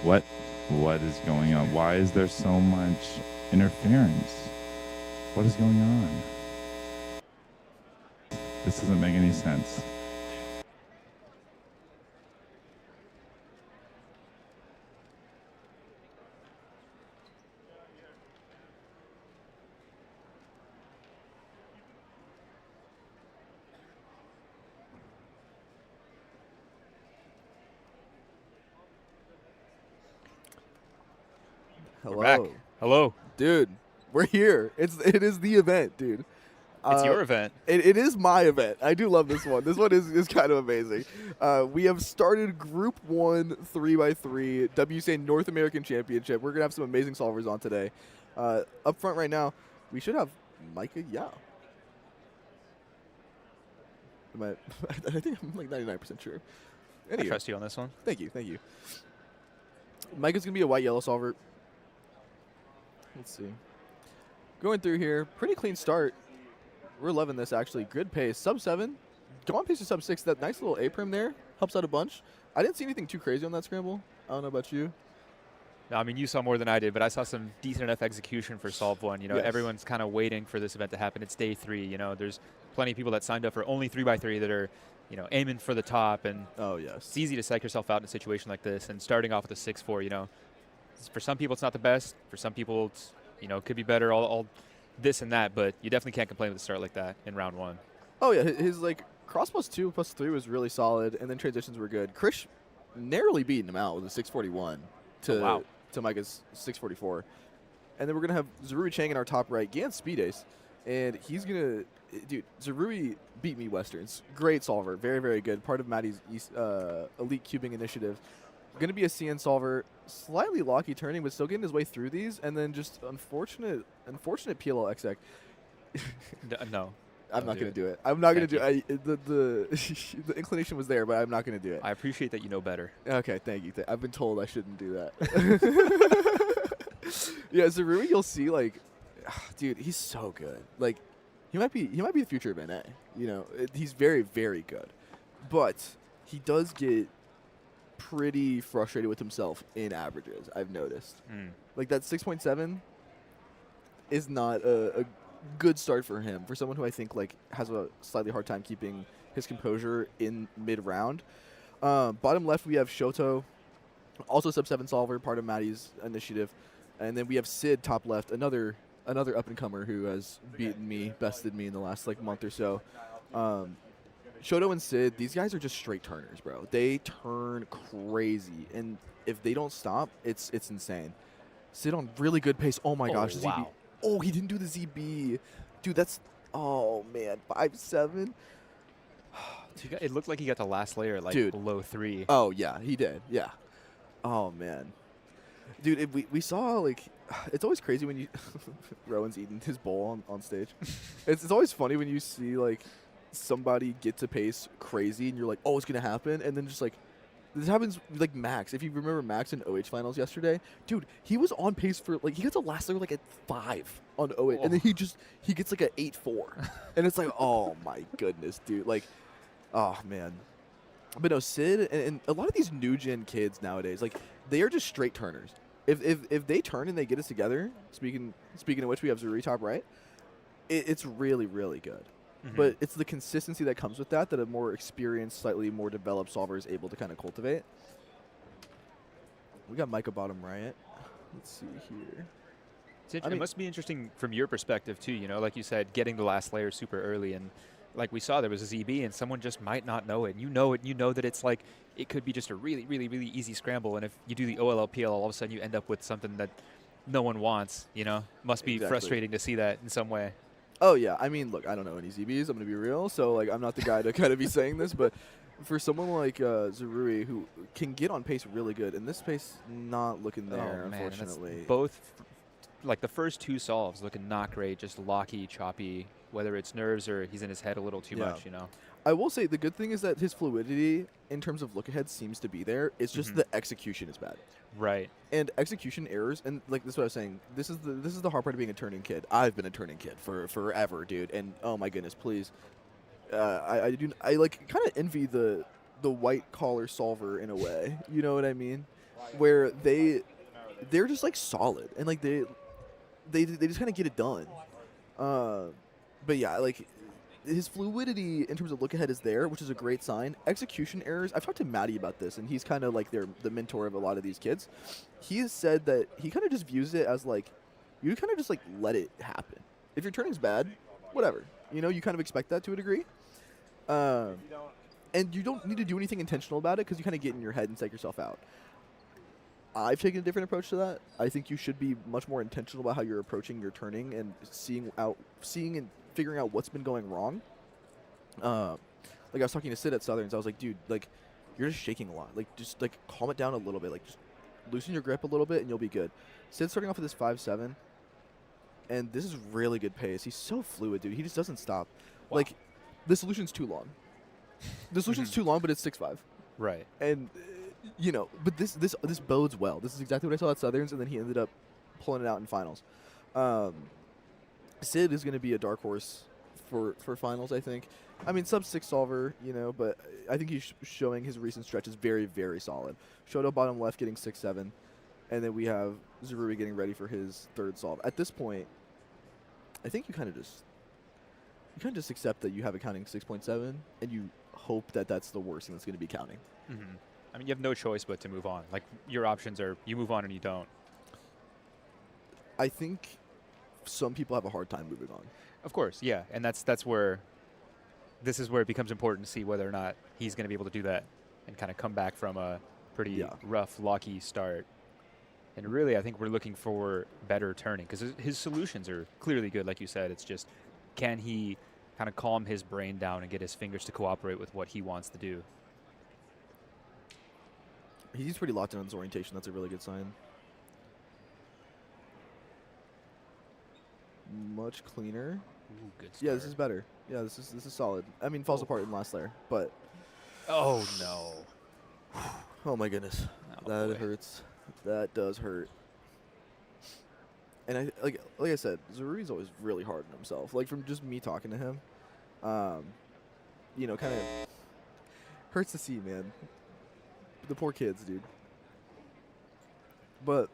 What is going on? Why is there so much interference? What is going on? This doesn't make any sense. Hello. We're back. Hello. Dude, we're here. It is the event, dude. It's your event. It is my event. I do love this one. This one is kind of amazing. We have started Group 1 3x3 WCA North American Championship. We're going to have some amazing solvers on today. Up front right now, we should have Micah Yao. I think I'm like 99% sure. I trust you on this one. Thank you. Thank you. Micah's going to be a white-yellow solver. Let's see. Going through here, pretty clean start. We're loving this, actually. Good pace. Sub 7. Go on pace to sub 6. That nice little A-prim there helps out a bunch. I didn't see anything too crazy on that scramble. I don't know about you. No, I mean, you saw more than I did, but I saw some decent enough execution for Solve 1. You know, Yes. everyone's kind of waiting for this event to happen. It's day 3. You know, there's plenty of people that signed up for only 3x3 that are, you know, aiming for the top. And oh, yes. It's easy to psych yourself out in a situation like this. And starting off with a 6-4, you know, for some people it's not the best. For some people it's, you know, could be better, all this and that. But you definitely can't complain with a start like that in round 1. Oh, yeah. His, like, cross +2, +3 was really solid, and then transitions were good. Krish narrowly beating him out with a 641 to Micah's 644. And then we're going to have Zaruri Chang in our top right, Gan Speed Ace. And he's going to – dude, Zaruri beat me Westerns. Great solver. Very, very good. Part of Maddie's Elite Cubing initiative. Going to be a CN solver. Slightly locky turning, but still getting his way through these. And then just unfortunate PLL exec. No. I'm not going to do it. I'm not going to do it. The inclination was there, but I'm not going to do it. I appreciate that you know better. Okay, thank you. I've been told I shouldn't do that. Yeah, Zaruri, you'll see, like, dude, he's so good. Like, he might be the future of NA. You know, he's very, very good. But he does get pretty frustrated with himself in averages, I've noticed. Like, that 6.7 is not a good start for him, for someone who I think like has a slightly hard time keeping his composure in mid-round. Bottom left, we have Shoto, also sub-7 solver, part of Maddie's initiative. And then we have Sid top left, another up-and-comer who has beaten me, bested me in the last like month or so. Shoto and Sid, these guys are just straight turners, bro. They turn crazy, and if they don't stop, it's insane. Sid on really good pace. Oh my gosh, wow. ZB. Oh, he didn't do the ZB. Dude, that's, oh man, 5.7. It looked like he got the last layer at like below 3. Oh yeah, he did. Yeah. Oh man. Dude, we saw like, it's always crazy when you, Rowan's eating his bowl on stage. It's always funny when you see like somebody get to pace crazy and you're like, oh, it's going to happen. And then just like, this happens with like Max. If you remember Max in OH finals yesterday, dude, he was on pace for like, he got the last layer like at 5 on OH. And then he gets like an 8.4. And it's like, oh my goodness, dude. Like, oh man. But no, Sid and a lot of these new gen kids nowadays, like they are just straight turners. If they turn and they get us together, speaking of which, we have Zuri top right, it's really, really good. But it's the consistency that comes with that a more experienced, slightly more developed solver is able to kind of cultivate. We got Micah bottom right. Let's see here. It must be interesting from your perspective too, you know, like you said, getting the last layer super early, and like we saw there was a ZB and someone just might not know it. You know it, you know that it's like, it could be just a really, really, really easy scramble, and if you do the OLLPL, all of a sudden you end up with something that no one wants, you know? Must be frustrating to see that in some way. Oh, yeah. I mean, look, I don't know any ZBs. I'm going to be real. So, like, I'm not the guy to kind of be saying this. But for someone like Zaruri, who can get on pace really good, and this pace not looking there, unfortunately. Both, like, the first 2 solves looking not great, just locky, choppy, whether it's nerves or he's in his head a little too much, you know? I will say the good thing is that his fluidity in terms of look ahead seems to be there. It's just the execution is bad. Right. And execution errors, and like this is what I was saying. This is the hard part of being a turning kid. I've been a turning kid for forever, dude. And oh my goodness, please, I like kind of envy the white collar solver in a way. You know what I mean? where they're just like solid and like they just kind of get it done. But yeah, like his fluidity in terms of look ahead is there, which is a great sign. Execution errors. I've talked to Maddie about this, and he's kind of like the mentor of a lot of these kids. He has said that he kind of just views it as like you kind of just like let it happen. If your turning's bad, whatever. You know, you kind of expect that to a degree. And you don't need to do anything intentional about it because you kind of get in your head and psych yourself out. I've taken a different approach to that. I think you should be much more intentional about how you're approaching your turning and seeing and figuring out what's been going wrong. Like I was talking to Sid at Southerns, I was like, dude, like you're just shaking a lot. Like just like calm it down a little bit. Like just loosen your grip a little bit and you'll be good. Sid's starting off with this 5.7, and this is really good pace. He's so fluid, dude. He just doesn't stop. Wow. Like the solution's too long. The solution's too long, but it's 6.5. Right. And you know, but this bodes well. This is exactly what I saw at Southerns, and then he ended up pulling it out in finals. Sid is going to be a dark horse for finals, I think. I mean, sub-6 solver, you know, but I think he's showing his recent stretch is very, very solid. Shoto bottom left getting 6.7, and then we have Zaruri getting ready for his third solve. At this point, I think you kind of just accept that you have it counting 6.7, and you hope that that's the worst thing that's going to be counting. Mm-hmm. I mean, you have no choice but to move on. Like, your options are you move on and you don't. I think some people have a hard time moving on. Of course, yeah. And that's where this is where it becomes important to see whether or not he's going to be able to do that and kind of come back from a pretty rough, locky start. And really, I think we're looking for better turning because his solutions are clearly good, like you said. It's just, can he kind of calm his brain down and get his fingers to cooperate with what he wants to do? He's pretty locked in on his orientation. That's a really good sign. Much cleaner. Ooh, good start. Yeah, this is better. Yeah, this is solid. I mean, falls apart in last layer, but. Oh no. Oh my goodness, that hurts. That does hurt. And like I said, Zaruri's always really hard on himself. Like from just me talking to him, you know, kind of hurts to see, man. The poor kids, dude. But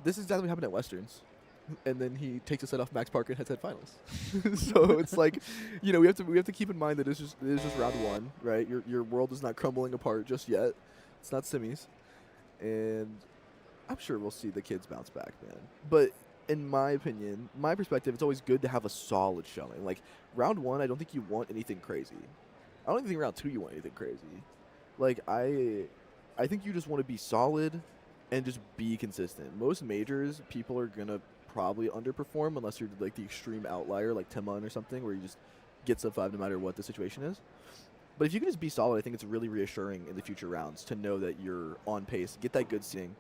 this is exactly what happened at Westerns. And then he takes a set off Max Parker and head-to-head finals. So it's like, you know, we have to keep in mind that it is just round one, right? Your world is not crumbling apart just yet. It's not semis. And I'm sure we'll see the kids bounce back, man. But in my opinion, my perspective, it's always good to have a solid showing. Like round one, I don't think you want anything crazy. I don't even think round two you want anything crazy. Like I think you just want to be solid and just be consistent. Most majors, people are going to probably underperform unless you're like the extreme outlier like Timon or something where you just get sub 5 no matter what the situation is. But if you can just be solid, I think it's really reassuring in the future rounds to know that you're on pace, get that good seeding.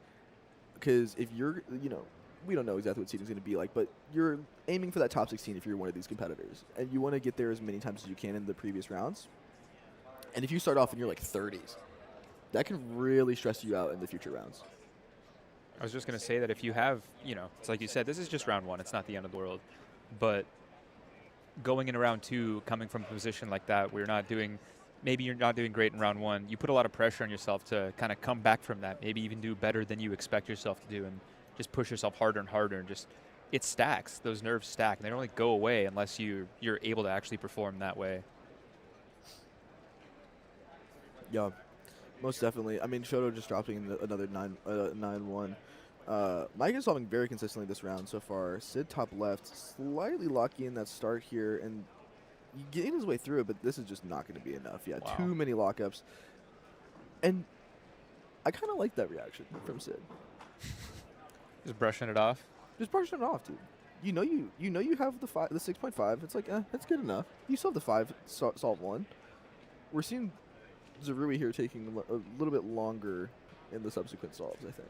Because if you're, you know, we don't know exactly what seeding is going to be like, but you're aiming for that top 16 if you're one of these competitors. And you want to get there as many times as you can in the previous rounds. And if you start off and you're like 30s, that can really stress you out in the future rounds. I was just going to say that if you have, you know, it's like you said, this is just round one. It's not the end of the world. But going into round two, coming from a position like that, where maybe you're not doing great in round one, you put a lot of pressure on yourself to kind of come back from that, maybe even do better than you expect yourself to do and just push yourself harder and harder and just, it stacks. Those nerves stack and they don't really go away unless you're able to actually perform that way. Yeah. Most definitely. I mean, Shoto just dropping another 9-1. Mike is solving very consistently this round so far. Sid top left, slightly lucky in that start here, and getting his way through it, but this is just not going to be enough. Yeah, wow. Too many lockups. And I kind of like that reaction from Sid. Just brushing it off? Just brushing it off, dude. You know you have the 6.5. It's like, that's good enough. You still have the 5 solve 1. We're seeing Zarui here taking a little bit longer in the subsequent solves, I think.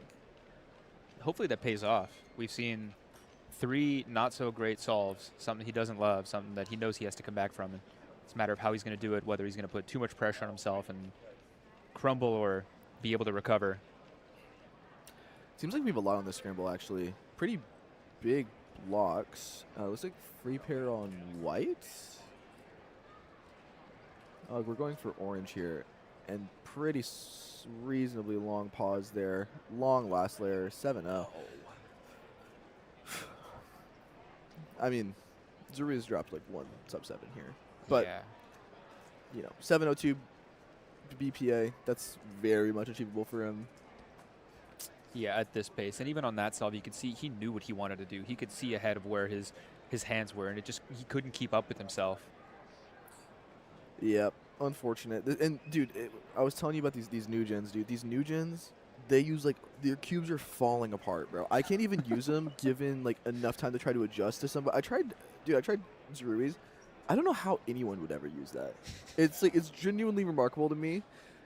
Hopefully that pays off. We've seen 3 not so great solves, something he doesn't love, something that he knows he has to come back from. And it's a matter of how he's going to do it, whether he's going to put too much pressure on himself and crumble or be able to recover. Seems like we have a lot on this scramble, actually. Pretty big blocks. Looks like free pair on white. We're going for orange here. and pretty reasonably long pause there. Long last layer, 7-0. I mean, Zuri's dropped like 1 sub-7 here. But, yeah. you know, 702 BPA, that's very much achievable for him. Yeah, at this pace. And even on that solve, you could see he knew what he wanted to do. He could see ahead of where his hands were, and he couldn't keep up with himself. Yep, unfortunate. And, dude, I was telling you about these new gens, dude. These new gens, they use, like, their cubes are falling apart, bro. I can't even use them given, like, enough time to try to adjust to somebody. I tried Zerui's. I don't know how anyone would ever use that. It's, like, it's genuinely remarkable to me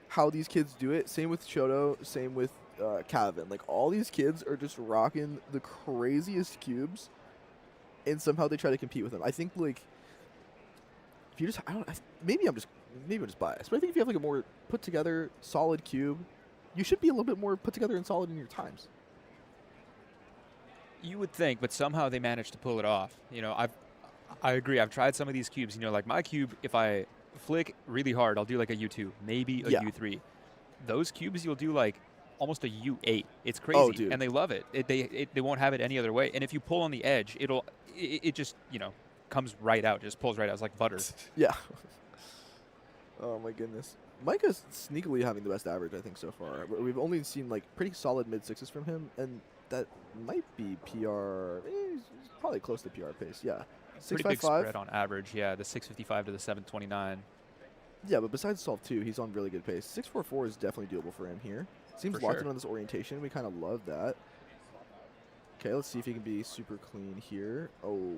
how these kids do it. Same with Chodo, same with Calvin. Like, all these kids are just rocking the craziest cubes, and somehow they try to compete with them. I think, like, if you just, maybe I'm just biased, but I think if you have like a more put together, solid cube, you should be a little bit more put together and solid in your times. You would think, but somehow they managed to pull it off. You know, I agree. I've tried some of these cubes. You know, like my cube, if I flick really hard, I'll do like a U2, maybe a U3. Those cubes, you'll do like almost a U8. It's crazy, oh, dude. And they love it. They won't have it any other way. And if you pull on the edge, it just, you know, comes right out, just pulls right out. It's like butter. Yeah. Oh my goodness. Micah's sneakily having the best average, I think, so far. We've only seen like pretty solid mid-6s from him, and that might be PR. He's probably close to PR pace. Yeah. Pretty big spread on average. Yeah, the 655 to the 729. Yeah, but besides solve 2, he's on really good pace. 644 is definitely doable for him here. Seems locked in on this orientation. We kind of love that. Okay, let's see if he can be super clean here. Oh,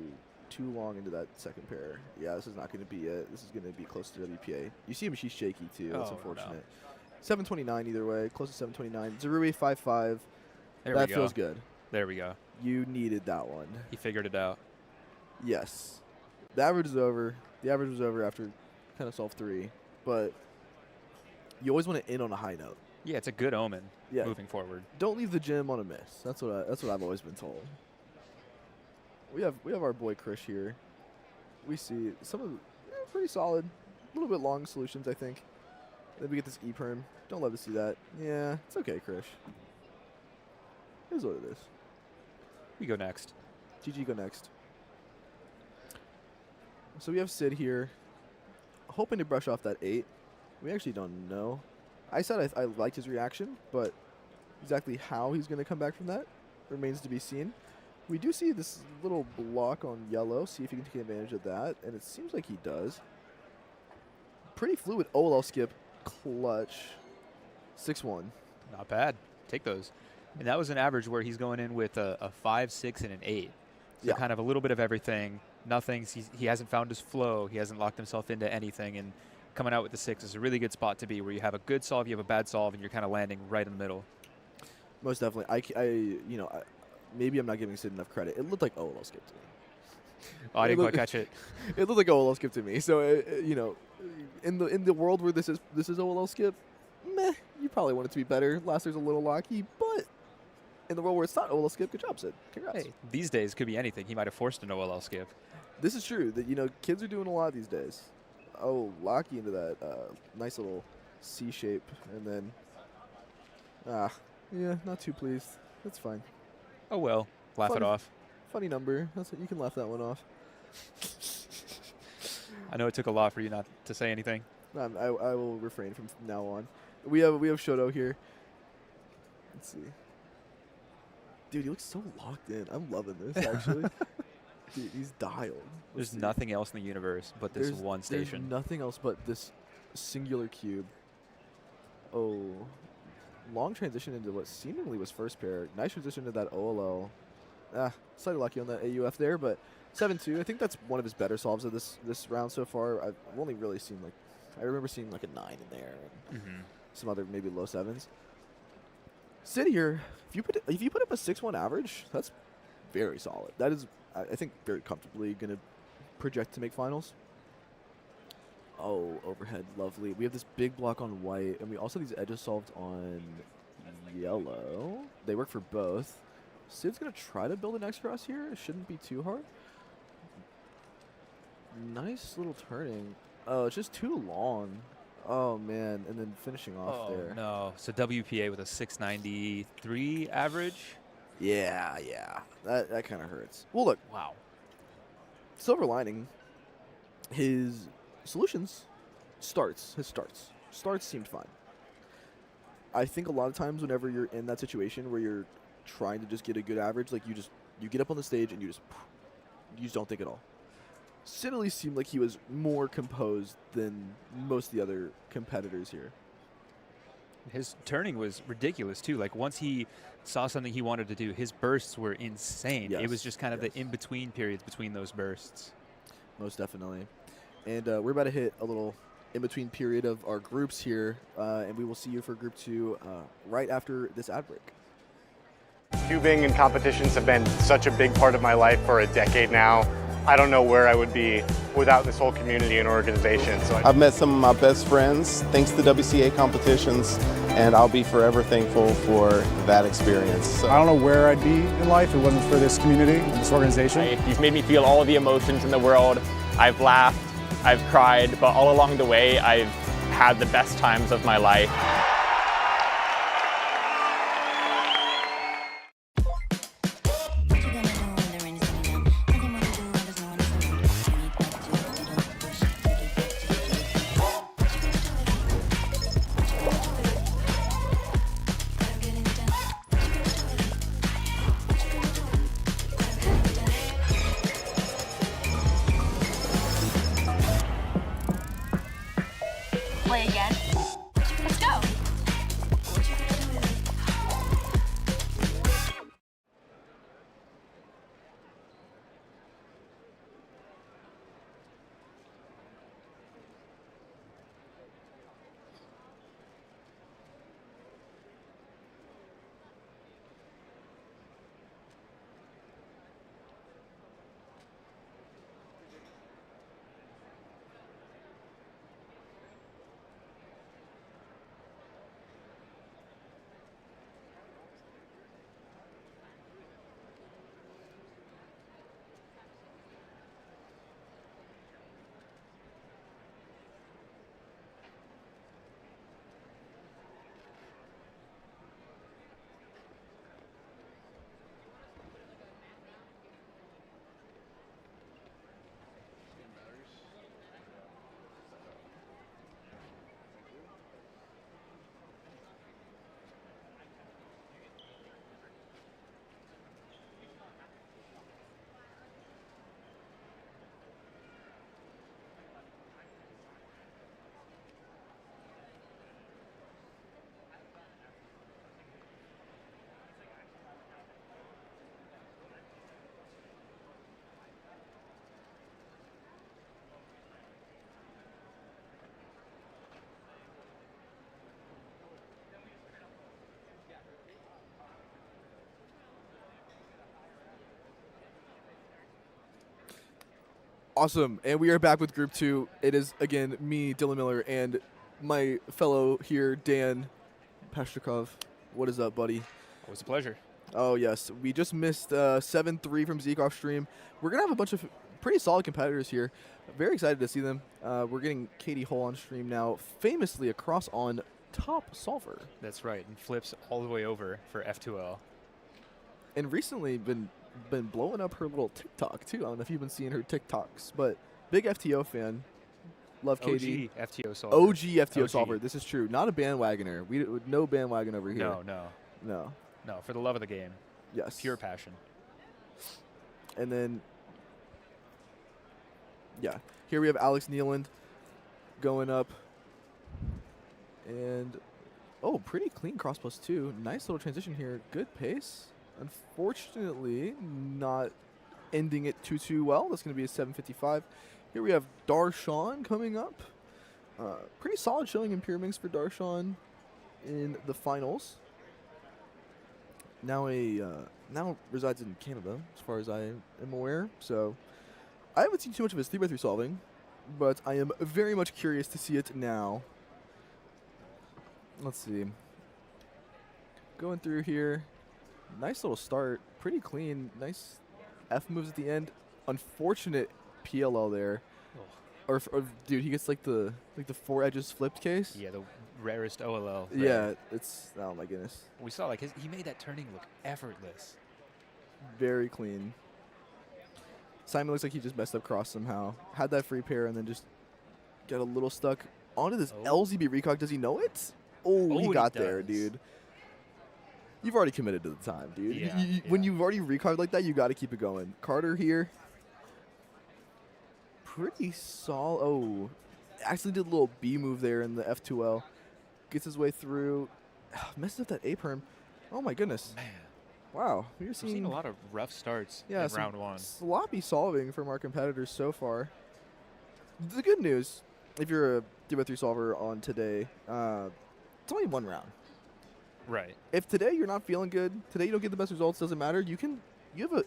too long into that second pair. Yeah, this is not going to be it. This is going to be close to WPA. You see him, she's shaky too. That's unfortunate. No. 729 either way. Close to 729. Zerui 5-5. That feels good. There we go. You needed that one. He figured it out. Yes. The average is over. The average was over after kind of solve 3. But you always want to end on a high note. Yeah, it's a good omen moving forward. Don't leave the gym on a miss. That's what I've always been told. We have our boy Krish here. We see some of the pretty solid, a little bit long solutions, I think. Then we get this E-perm. Don't love to see that. Yeah, it's okay, Krish. Here's what it is. We go next. GG go next. So we have Sid here, hoping to brush off that 8. We actually don't know. I said I liked his reaction, but exactly how he's going to come back from that remains to be seen. We do see this little block on yellow. See if he can take advantage of that, and it seems like he does. Pretty fluid OLL skip, clutch, 6-1. Not bad. Take those. And that was an average where he's going in with a 5, 6, and an 8. So kind of a little bit of everything. Nothing. He hasn't found his flow. He hasn't locked himself into anything. And coming out with the 6 is a really good spot to be, where you have a good solve, you have a bad solve, and you're kind of landing right in the middle. Most definitely. Maybe I'm not giving Sid enough credit. It looked like OLL skip to me. Oh, I didn't quite catch it. It looked like OLL skip to me. So in the world where this is OLL skip, meh. You probably want it to be better. Last year's a little locky, but in the world where it's not OLL skip, good job, Sid. Congrats. Hey, these days could be anything. He might have forced an OLL skip. This is true. That kids are doing a lot these days. Oh, locky into that nice little C shape, and then yeah, not too pleased. That's fine. Oh well, laugh it off. Funny number. You can laugh that one off. I know it took a lot for you not to say anything. I will refrain from now on. We have Shoto here. Let's see. Dude, he looks so locked in. I'm loving this, actually. Dude, he's dialed. There's nothing else in the universe but this one station. There's nothing else but this singular cube. Oh. Long transition into what seemingly was first pair. Nice transition to that OLL. Slightly lucky on that AUF there, but 7-2. I think that's one of his better solves of this round so far. I've only really seen I remember seeing like a 9 in there and some other maybe low 7s. Sid here, if you put up a 6-1 average, that's very solid. That is, I think, very comfortably going to project to make finals. Oh, overhead, lovely. We have this big block on white, and we also have these edges solved on yellow. They work for both. Sid's going to try to build an X cross here. It shouldn't be too hard. Nice little turning. Oh, it's just too long. Oh, man. And then finishing off there. No. So WPA with a 693 average? Yeah. That kind of hurts. Well, look. Wow. Silver lining, his solutions, starts seemed fine. I think a lot of times whenever you're in that situation where you're trying to just get a good average, like you get up on the stage and you just don't think at all. Siddeley seemed like he was more composed than most of the other competitors here. His turning was ridiculous, too. Like, once he saw something he wanted to do, his bursts were insane. Yes, It was just kind of the in-between periods between those bursts. Most definitely. And we're about to hit a little in-between period of our groups here, and we will see you for Group 2 right after this ad break. Cubing and competitions have been such a big part of my life for a decade now. I don't know where I would be without this whole community and organization. So I've met some of my best friends thanks to WCA competitions, and I'll be forever thankful for that experience. So. I don't know where I'd be in life if it wasn't for this community and this organization. You've made me feel all of the emotions in the world. I've laughed, I've cried, but all along the way, I've had the best times of my life. Play again. Let's go. Awesome, and we are back with Group 2. It is, again, me, Dylan Miller, and my fellow here, Dan Pashtukov. What is up, buddy? Always a pleasure. Oh, yes. We just missed 7-3 from Zeke off stream. We're going to have a bunch of pretty solid competitors here. Very excited to see them. We're getting Katie Hull on stream now, famously across on Top Solver. That's right, and flips all the way over for F2L. And recently been blowing up her little TikTok, too. I don't know if you've been seeing her TikToks, but big FTO fan. Love Katie. OG FTO solver. OG FTO solver. This is true. Not a bandwagoner. No bandwagon over here. No, for the love of the game. Yes. Pure passion. And then, yeah, here we have Alex Nealand going up. And, oh, pretty clean cross plus 2. Nice little transition here. Good pace. Unfortunately, not ending it too well. That's going to be a 7:55. Here we have Darshan coming up. Pretty solid showing in Pyraminx for Darshan in the finals. Now resides in Canada, as far as I am aware. So I haven't seen too much of his 3x3 solving, but I am very much curious to see it now. Let's see. Going through here. Nice little start. Pretty clean. Nice F moves at the end. Unfortunate PLL there. Or dude, he gets like the 4 edges flipped case. Yeah, the rarest OLL. Yeah, it's oh my goodness. We saw like he made that turning look effortless. Very clean. Simon looks like he just messed up cross somehow. Had that free pair and then just got a little stuck onto this LZB recog. Does he know it? Oh, he got there, dude. You've already committed to the time, dude. Yeah, When you've already recogged like that, you got to keep it going. Carter here. Pretty solid. Oh, actually did a little B move there in the F2L. Gets his way through. Messes up that A perm. Oh my goodness. Man. Wow. We're seeing a lot of rough starts in round one. Sloppy solving from our competitors so far. The good news, if you're a 3x3 solver on today, it's only 1 round. Right. If today you're not feeling good, today you don't get the best results, doesn't matter. You have a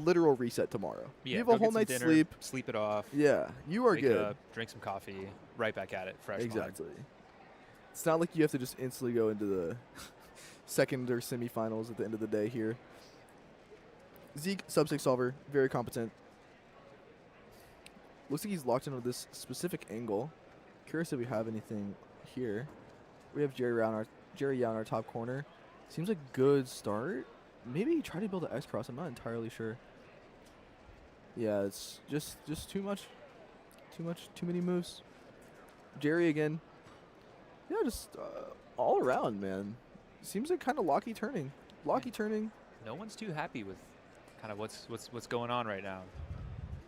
literal reset tomorrow. Yeah, you have go a whole get some night's dinner, sleep. Sleep it off. Yeah, you are wake good. Up, drink some coffee, right back at it, fresh. Exactly. It's not like you have to just instantly go into the second or semifinals at the end of the day here. Zeke, sub-6 solver, very competent. Looks like he's locked into this specific angle. Curious if we have anything here. We have Jerry Yao in our top corner. Seems like good start. Maybe try to build an X cross. I'm not entirely sure. Yeah, it's just too much. Too many moves. Jerry again. Yeah, just all around, man. Seems like kind of locky turning. No one's too happy with kind of what's going on right now.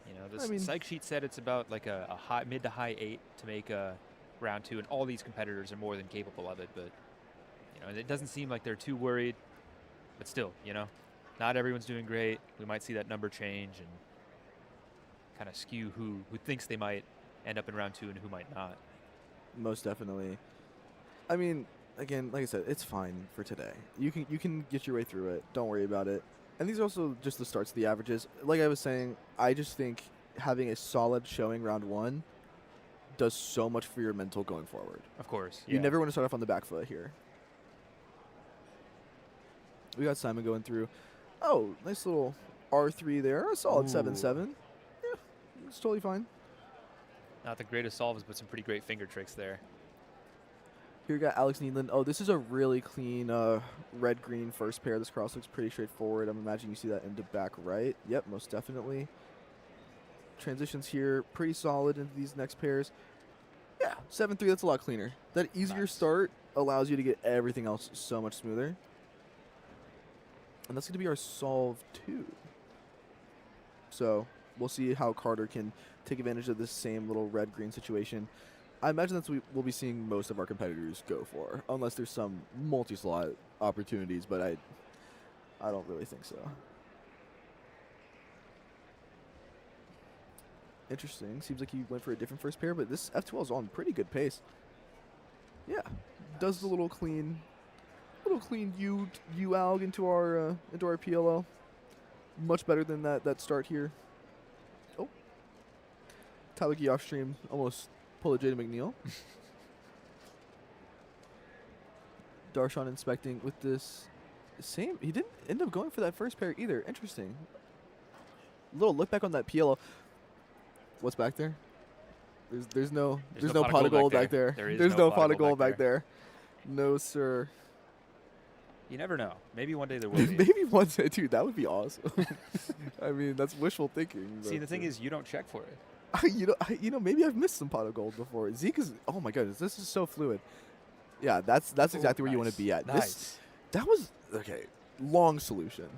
You know, the psych sheet said it's about like a mid to high 8 to make a round 2, and all these competitors are more than capable of it. But you know, it doesn't seem like they're too worried. But still, you know, not everyone's doing great. We might see that number change and kind of skew who thinks they might end up in round 2 and who might not. Most definitely. I mean, again, like I said, it's fine for today. You can get your way through it. Don't worry about it. And these are also just the starts of the averages. Like I was saying, I just think having a solid showing round 1 does so much for your mental going forward. Of course. You never want to start off on the back foot here. We got Simon going through. Oh, nice little R3 there. A solid 7-7. Yeah, it's totally fine. Not the greatest solves, but some pretty great finger tricks there. Here we got Alex Needland. Oh, this is a really clean red-green first pair. This cross looks pretty straightforward. I'm imagining you see that into back right. Yep, most definitely. Transitions here, pretty solid into these next pairs. Yeah, 7-3, that's a lot cleaner. That easier start allows you to get everything else so much smoother. And that's going to be our solve 2. So we'll see how Carter can take advantage of this same little red-green situation. I imagine that's what we'll be seeing most of our competitors go for, unless there's some multi-slot opportunities, but I don't really think so. Interesting. Seems like he went for a different first pair, but this F12 is on pretty good pace. Yeah, does the little clean U-alg into our PLL. Much better than that start here. Oh, Taliki off stream almost pull a Jaden McNeil. Darshan inspecting with this same. He didn't end up going for that first pair either. Interesting. Little look back on that PLO. What's back there? There's no pot of gold back there. There's no pot of gold back there. No, sir. You never know. Maybe one day there will be. Maybe one day, dude. That would be awesome. I mean, that's wishful thinking. See, the thing is, you don't check for it. Maybe I've missed some pot of gold before. Zeke is, oh my goodness, this is so fluid. Yeah, that's exactly where you want to be at. Nice. That was okay. Long solution,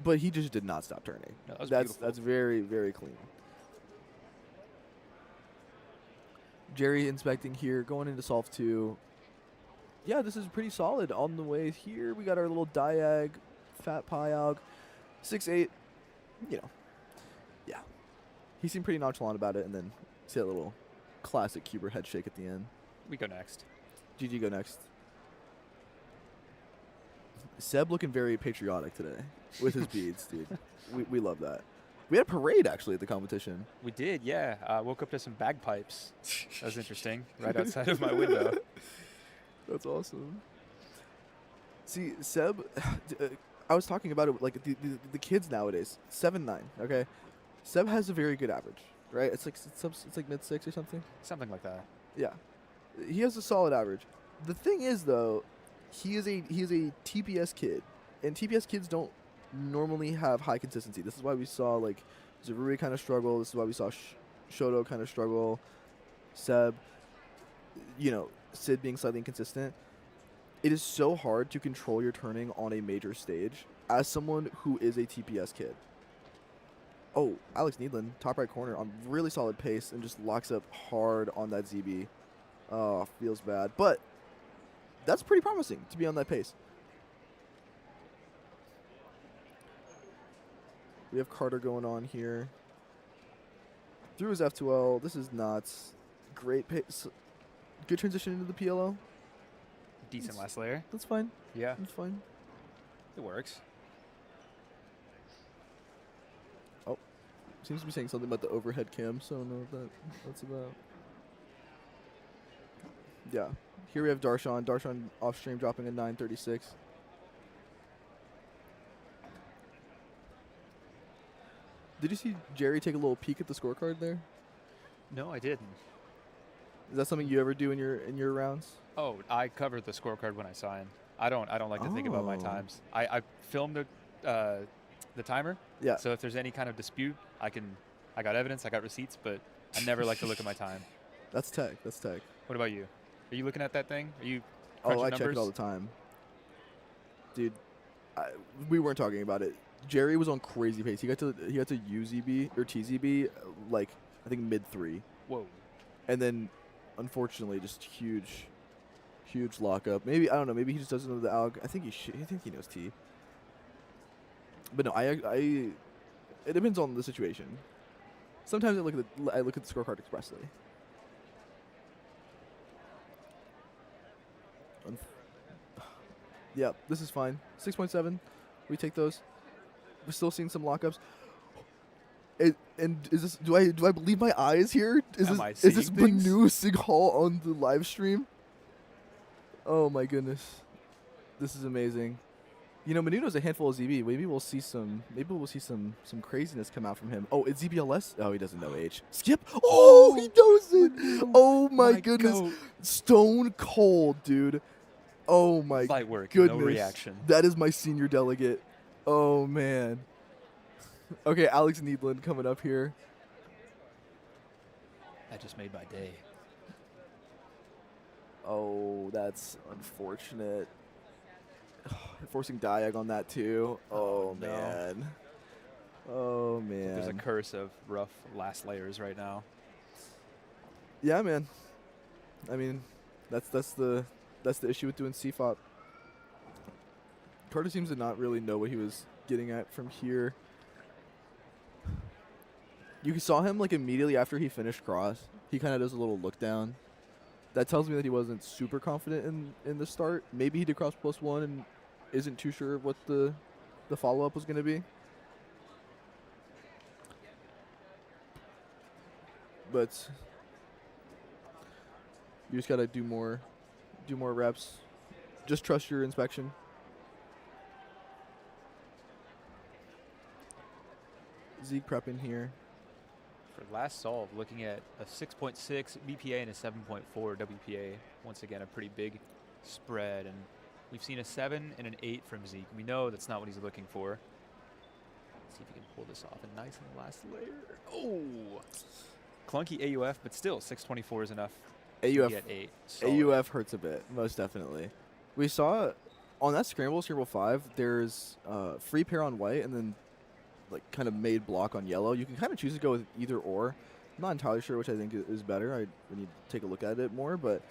but he just did not stop turning. No, that was that's very, very clean. Jerry inspecting here, going into solve 2. Yeah, this is pretty solid on the way here. We got our little diag, fat pie alg, 6-8. You know, yeah. He seemed pretty nonchalant about it, and then see that little classic Cuber head shake at the end. We go next. GG go next. Seb looking very patriotic today with his beads, dude. We love that. We had a parade, actually, at the competition. We did, yeah. Woke up to some bagpipes. That was interesting, right outside of my window. That's awesome. See, Seb, I was talking about it, like, the kids nowadays, 7-9, okay? Seb has a very good average. right? It's like mid 6 or something. Something like that. Yeah, he has a solid average. The thing is, though, he is a TPS kid, and TPS kids don't normally have high consistency. This is why we saw like Zaruri kind of struggle. This is why we saw Shoto kind of struggle. Seb, Sid being slightly inconsistent. It is so hard to control your turning on a major stage as someone who is a TPS kid. Oh, Alex Needland, top right corner on really solid pace and just locks up hard on that ZB. Oh, feels bad. But that's pretty promising to be on that pace. We have Carter going on here. Through his F2L. This is not great pace. Good transition into the PLO. Decent last layer. That's fine. Yeah. That's fine. It works. Oh. Seems to be saying something about the overhead cam, so I don't know what that's about. Yeah. Here we have Darshan. Darshan off stream dropping a 9:36. Did you see Jerry take a little peek at the scorecard there? No, I didn't. Is that something you ever do in your rounds? Oh, I cover the scorecard when I sign. I don't like to think about my times. I film the timer. Yeah. So if there's any kind of dispute, I got evidence, I got receipts, but I never like to look at my time. That's tech. That's tech. What about you? Are you looking at that thing? Are you Oh, crunching I check numbers? it all the time. Dude, we weren't talking about it. Jerry was on crazy pace. He got to UZB or TZB like I think mid 3. Whoa. And then unfortunately just huge lockup. Maybe I don't know, maybe he just doesn't know the alg. I think he knows T. But no, it depends on the situation. Sometimes I look at the scorecard expressly. Yeah, this is fine. 6.7. We take those. We're still seeing some lockups. And is this? Do I believe my eyes here? Is this Manu Sighal on the live stream? Oh my goodness, this is amazing. Manu knows a handful of ZB. Maybe we'll see some craziness come out from him. Oh, it's ZBLS. Oh, he doesn't know H. Skip. Oh, he knows it. Oh my goodness, goat. Stone cold, dude. Oh my Light work, goodness. no reaction. That is my senior delegate. Oh man. Okay, Alex Needland coming up here. That just made my day. Oh, that's unfortunate. Forcing diag on that too. Oh no. man. Oh man. There's a curse of rough last layers right now. Yeah, man. I mean, that's the issue with doing CFOP. Carter seems to not really know what he was getting at from here. You saw him like immediately after he finished cross. He kind of does a little look down. That tells me that he wasn't super confident in the start. Maybe he did cross +1 and isn't too sure of what the follow-up was going to be. But you just got to do more reps. Just trust your inspection. Zeke prepping here. For last solve, looking at a 6.6 BPA and a 7.4 WPA. Once again, a pretty big spread. And we've seen a 7 and an 8 from Zeke. We know that's not what he's looking for. Let's see if he can pull this off. And nice in the last layer. Oh! Clunky AUF, but still 624 is enough to get 8. Solid. AUF hurts a bit, most definitely. We saw on that scramble 5, there's free pair on white and then like kind of made block on yellow. You can kind of choose to go with either or. I'm not entirely sure which I think is better. I need to take a look at it more, but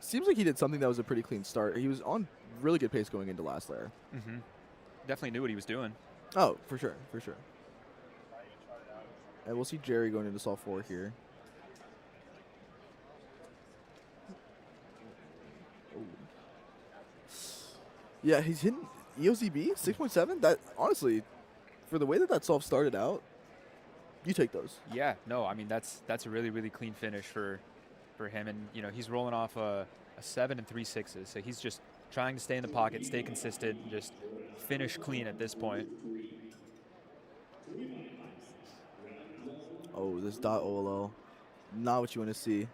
seems like he did something that was a pretty clean start. He was on really good pace going into last layer. Mm-hmm. Definitely knew what he was doing. Oh, for sure. And we'll see Jerry going into solve 4 here. Ooh. Yeah, he's hitting EOZB 6.7. That honestly, for the way that solve started out, you take those. Yeah, no, I mean that's a really, really clean finish for him, and he's rolling off a 7 and 3 6s, so he's just trying to stay in the pocket, stay consistent, and just finish clean at this point. Oh, this dot OLL. Not what you want to see.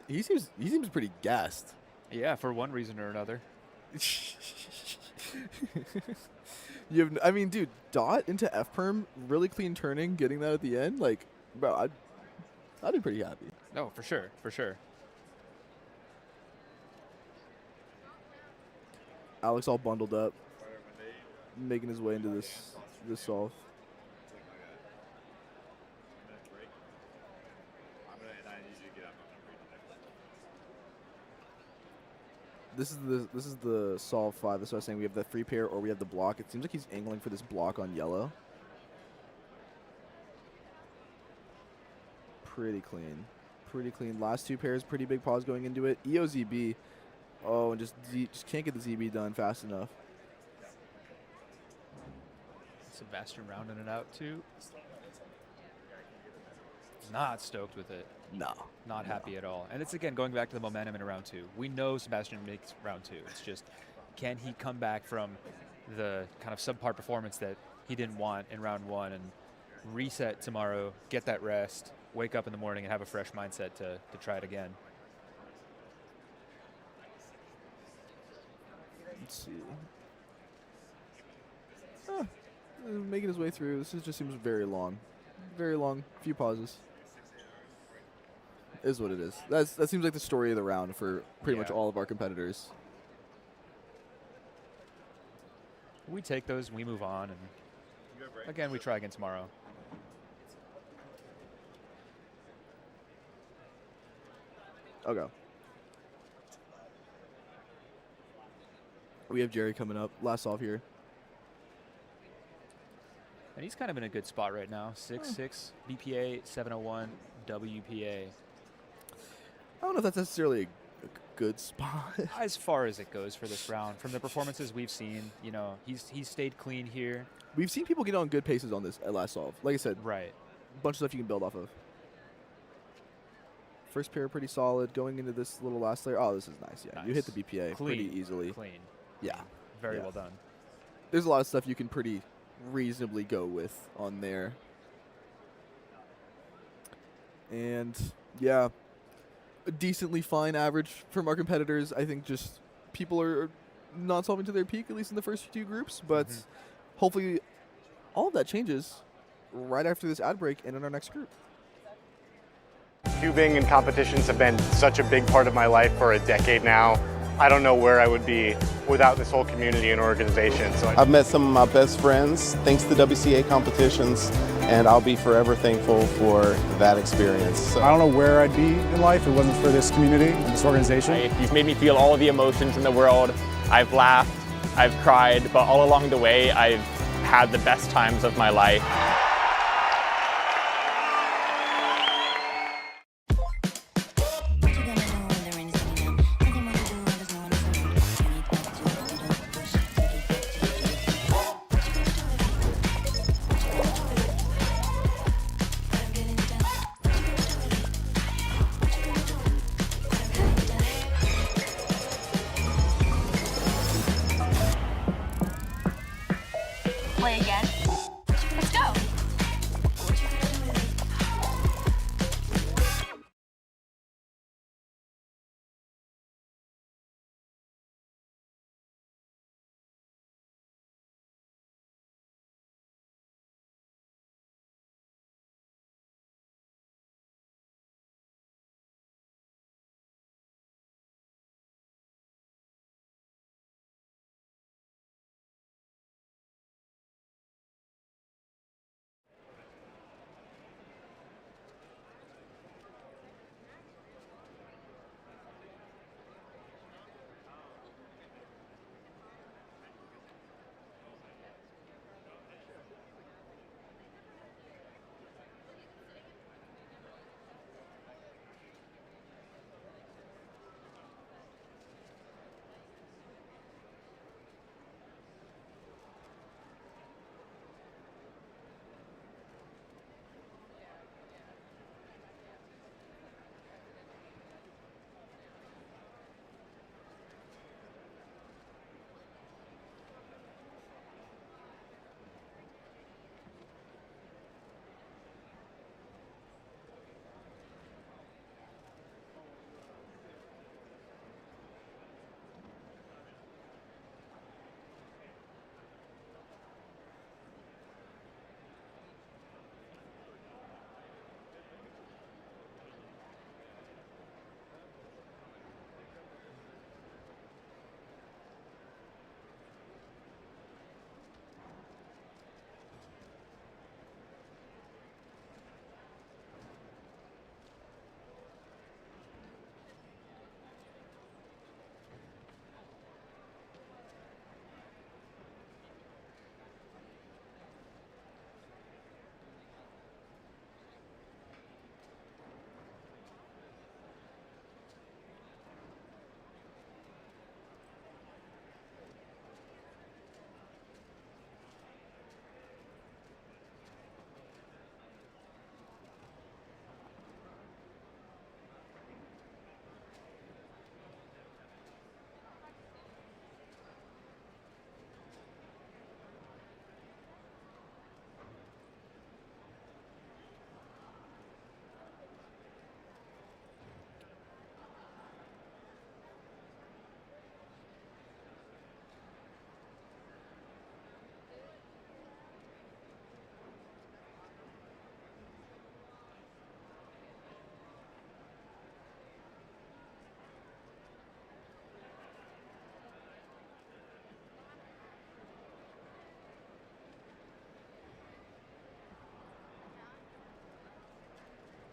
He seems pretty gassed. Yeah, for one reason or another. I mean, dude, dot into F perm, really clean turning, getting that at the end, like, bro, I'd be pretty happy. No, for sure, for sure. Alex all bundled up, making his way into this solve. This is the solve 5. That's what I was saying. We have the free pair or we have the block. It seems like he's angling for this block on yellow. Pretty clean. Pretty clean. Last 2 pairs, pretty big pause going into it. EOZB. Oh, and just can't get the ZB done fast enough. Sebastian rounding it out too. Not stoked with it. No. Not happy at all. And it's, again, going back to the momentum in round 2. We know Sebastian makes round 2. It's just, can he come back from the kind of subpar performance that he didn't want in round 1 and reset tomorrow, get that rest, wake up in the morning and have a fresh mindset to try it again? Let's see. Making his way through. This just seems very long. Very long. Few pauses. Is what it is. That seems like the story of the round for pretty much all of our competitors. We take those, we move on, and again, we try again tomorrow. Okay. We have Jerry coming up. Last solve here. And he's kind of in a good spot right now. 6'6", BPA, 701, WPA. I don't know if that's necessarily a good spot. As far as it goes for this round, from the performances we've seen, you know, he's stayed clean here. We've seen people get on good paces on this at last solve. Like I said, right. A bunch of stuff you can build off of. First pair pretty solid. Going into this little last layer. Oh, this is nice. Yeah, Nice. You hit the BPA Clean. pretty easily. Clean. Yeah. Very Yeah. well done. There's a lot of stuff you can pretty reasonably go with on there. And yeah, a decently fine average from our competitors. I think just people are not solving to their peak, at least in the first 2 groups. But hopefully all of that changes right after this ad break and in our next group. Cubing and competitions have been such a big part of my life for a decade now. I don't know where I would be without this whole community and organization. So I've met some of my best friends thanks to WCA competitions, and I'll be forever thankful for that experience. So. I don't know where I'd be in life if it wasn't for this community and this organization. You've made me feel all of the emotions in the world. I've laughed, I've cried, but all along the way, I've had the best times of my life.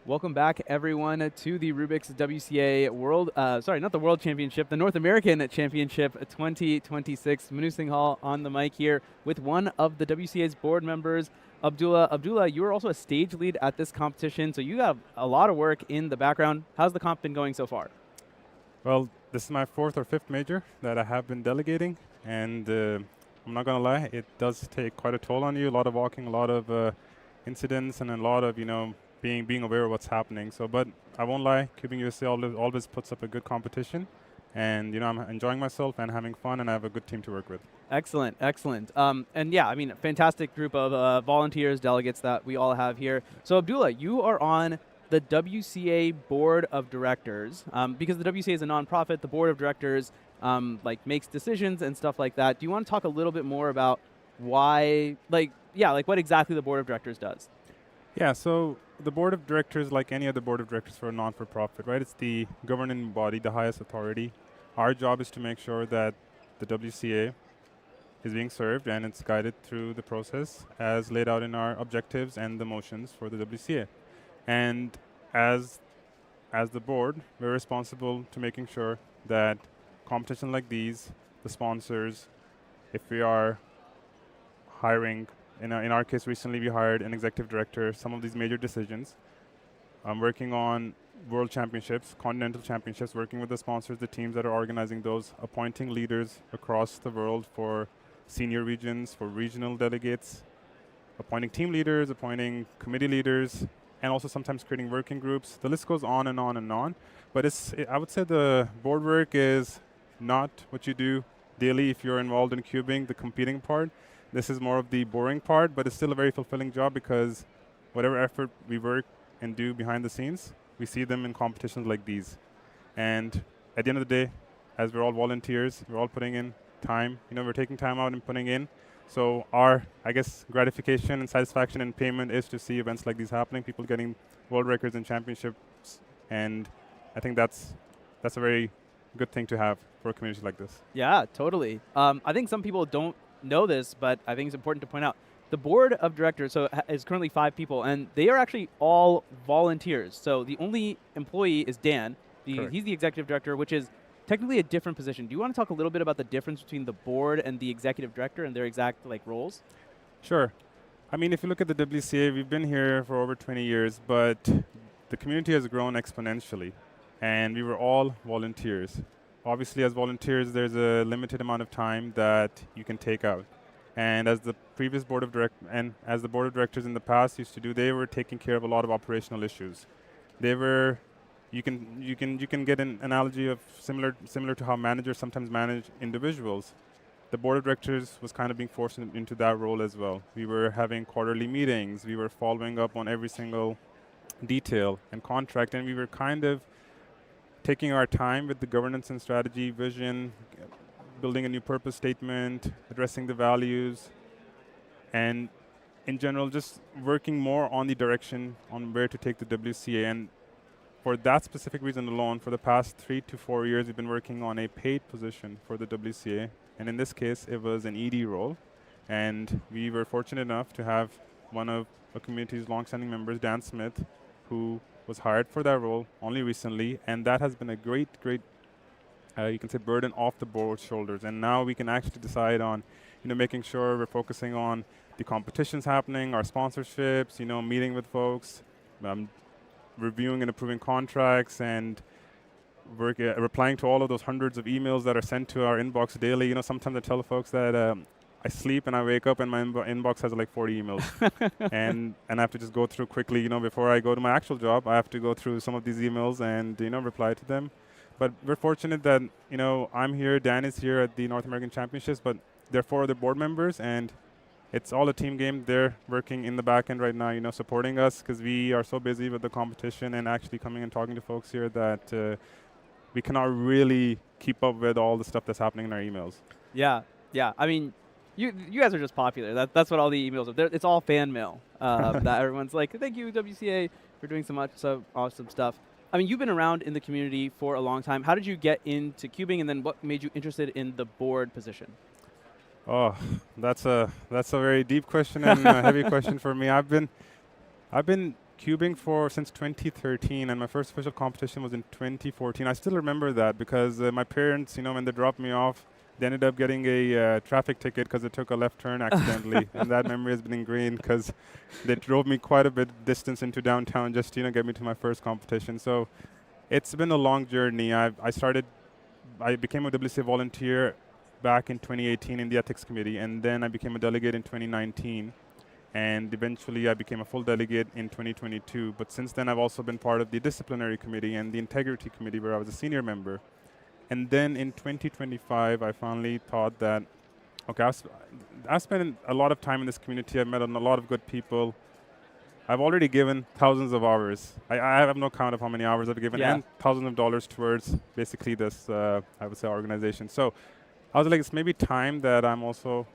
Welcome back, everyone, to the Rubiks WCA not the World Championship, the North American Championship 2026. Manu Singh Hall on the mic here with one of the WCA's board members, Abdullah. Abdullah, you were also a stage lead at this competition, so you got a lot of work in the background. How's the comp been going so far? Well, this is my 4th or 5th major that I have been delegating, and I'm not going to lie, it does take quite a toll on you, a lot of walking, a lot of incidents, and a lot of, being aware of what's happening. So, but I won't lie, CubingUSA always puts up a good competition, and I'm enjoying myself and having fun, and I have a good team to work with. Excellent, excellent. And yeah, I mean, a fantastic group of volunteers, delegates that we all have here. So Abdullah, you are on the WCA Board of Directors. Because the WCA is a nonprofit, the Board of Directors makes decisions and stuff like that. Do you want to talk a little bit more about why, what exactly the Board of Directors does? Yeah, so the board of directors, like any other board of directors for a non-for-profit, right? It's the governing body, the highest authority. Our job is to make sure that the WCA is being served and it's guided through the process as laid out in our objectives and the motions for the WCA. And as the board, we're responsible to making sure that competitions like these, the sponsors, if we are hiring, in our case recently we hired an executive director, some of these major decisions. I'm working on world championships, continental championships, working with the sponsors, the teams that are organizing those, appointing leaders across the world for senior regions, for regional delegates, appointing team leaders, appointing committee leaders, and also sometimes creating working groups. The list goes on and on and on. But I would say the board work is not what you do daily if you're involved in cubing, the competing part. This is more of the boring part, but it's still a very fulfilling job because whatever effort we work and do behind the scenes, we see them in competitions like these. And at the end of the day, as we're all volunteers, we're all putting in time. We're taking time out and putting in. So our, gratification and satisfaction and payment is to see events like these happening, people getting world records and championships. And I think that's a very good thing to have for a community like this. Yeah, totally. I think some people don't know this, but I think it's important to point out the board of directors is currently 5 people, and they are actually all volunteers. So the only employee is Dan. He's the executive director, which is technically a different position. Do you want to talk a little bit about the difference between the board and the executive director and their exact roles? Sure. I mean, if you look at the WCA, we've been here for over 20 years, but the community has grown exponentially, and we were all volunteers. Obviously, as volunteers, there's a limited amount of time that you can take out. And as the previous board of as the board of directors in the past used to do, they were taking care of a lot of operational issues. They were, you can get an analogy of similar to how managers sometimes manage individuals. The board of directors was kind of being forced into that role as well. We were having quarterly meetings. We were following up on every single detail and contract, and we were kind of taking our time with the governance and strategy, vision, building a new purpose statement, addressing the values, and in general, just working more on the direction on where to take the WCA. And for that specific reason alone, for the past 3 to 4 years, we've been working on a paid position for the WCA. And in this case, it was an ED role. And we were fortunate enough to have one of the community's longstanding members, Dan Smith, who was hired for that role only recently, and that has been a great, you can say, burden off the board's shoulders. And now we can actually decide on, making sure we're focusing on the competitions happening, our sponsorships, meeting with folks, reviewing and approving contracts, and replying to all of those hundreds of emails that are sent to our inbox daily. Sometimes I tell folks that I sleep and I wake up and my inbox has 40 emails. and I have to just go through quickly, before I go to my actual job, I have to go through some of these emails and, reply to them. But we're fortunate that, I'm here, Dan is here at the North American Championships, but there are 4 other board members, and it's all a team game. They're working in the back end right now, supporting us because we are so busy with the competition and actually coming and talking to folks here that we cannot really keep up with all the stuff that's happening in our emails. Yeah. I mean, you guys are just popular. That's what all the emails are. It's all fan mail that everyone's like, thank you, WCA, for doing so awesome stuff. I mean, you've been around in the community for a long time. How did you get into cubing, and then what made you interested in the board position? Oh, that's a very deep question and a heavy question for me. I've been cubing since 2013, and my first official competition was in 2014. I still remember that because my parents, when they dropped me off, they ended up getting a traffic ticket because they took a left turn accidentally, and that memory has been ingrained because they drove me quite a bit distance into downtown just to get me to my first competition. So it's been a long journey. I became a WCA volunteer back in 2018 in the ethics committee, and then I became a delegate in 2019. And eventually I became a full delegate in 2022. But since then I've also been part of the disciplinary committee and the integrity committee where I was a senior member. And then in 2025 I finally thought that, okay, I've spent a lot of time in this community. I've met a lot of good people. I've already given thousands of hours. I have no count of how many hours I've given and thousands of dollars towards basically this, I would say, organization. So I was like, it's maybe time that I'm also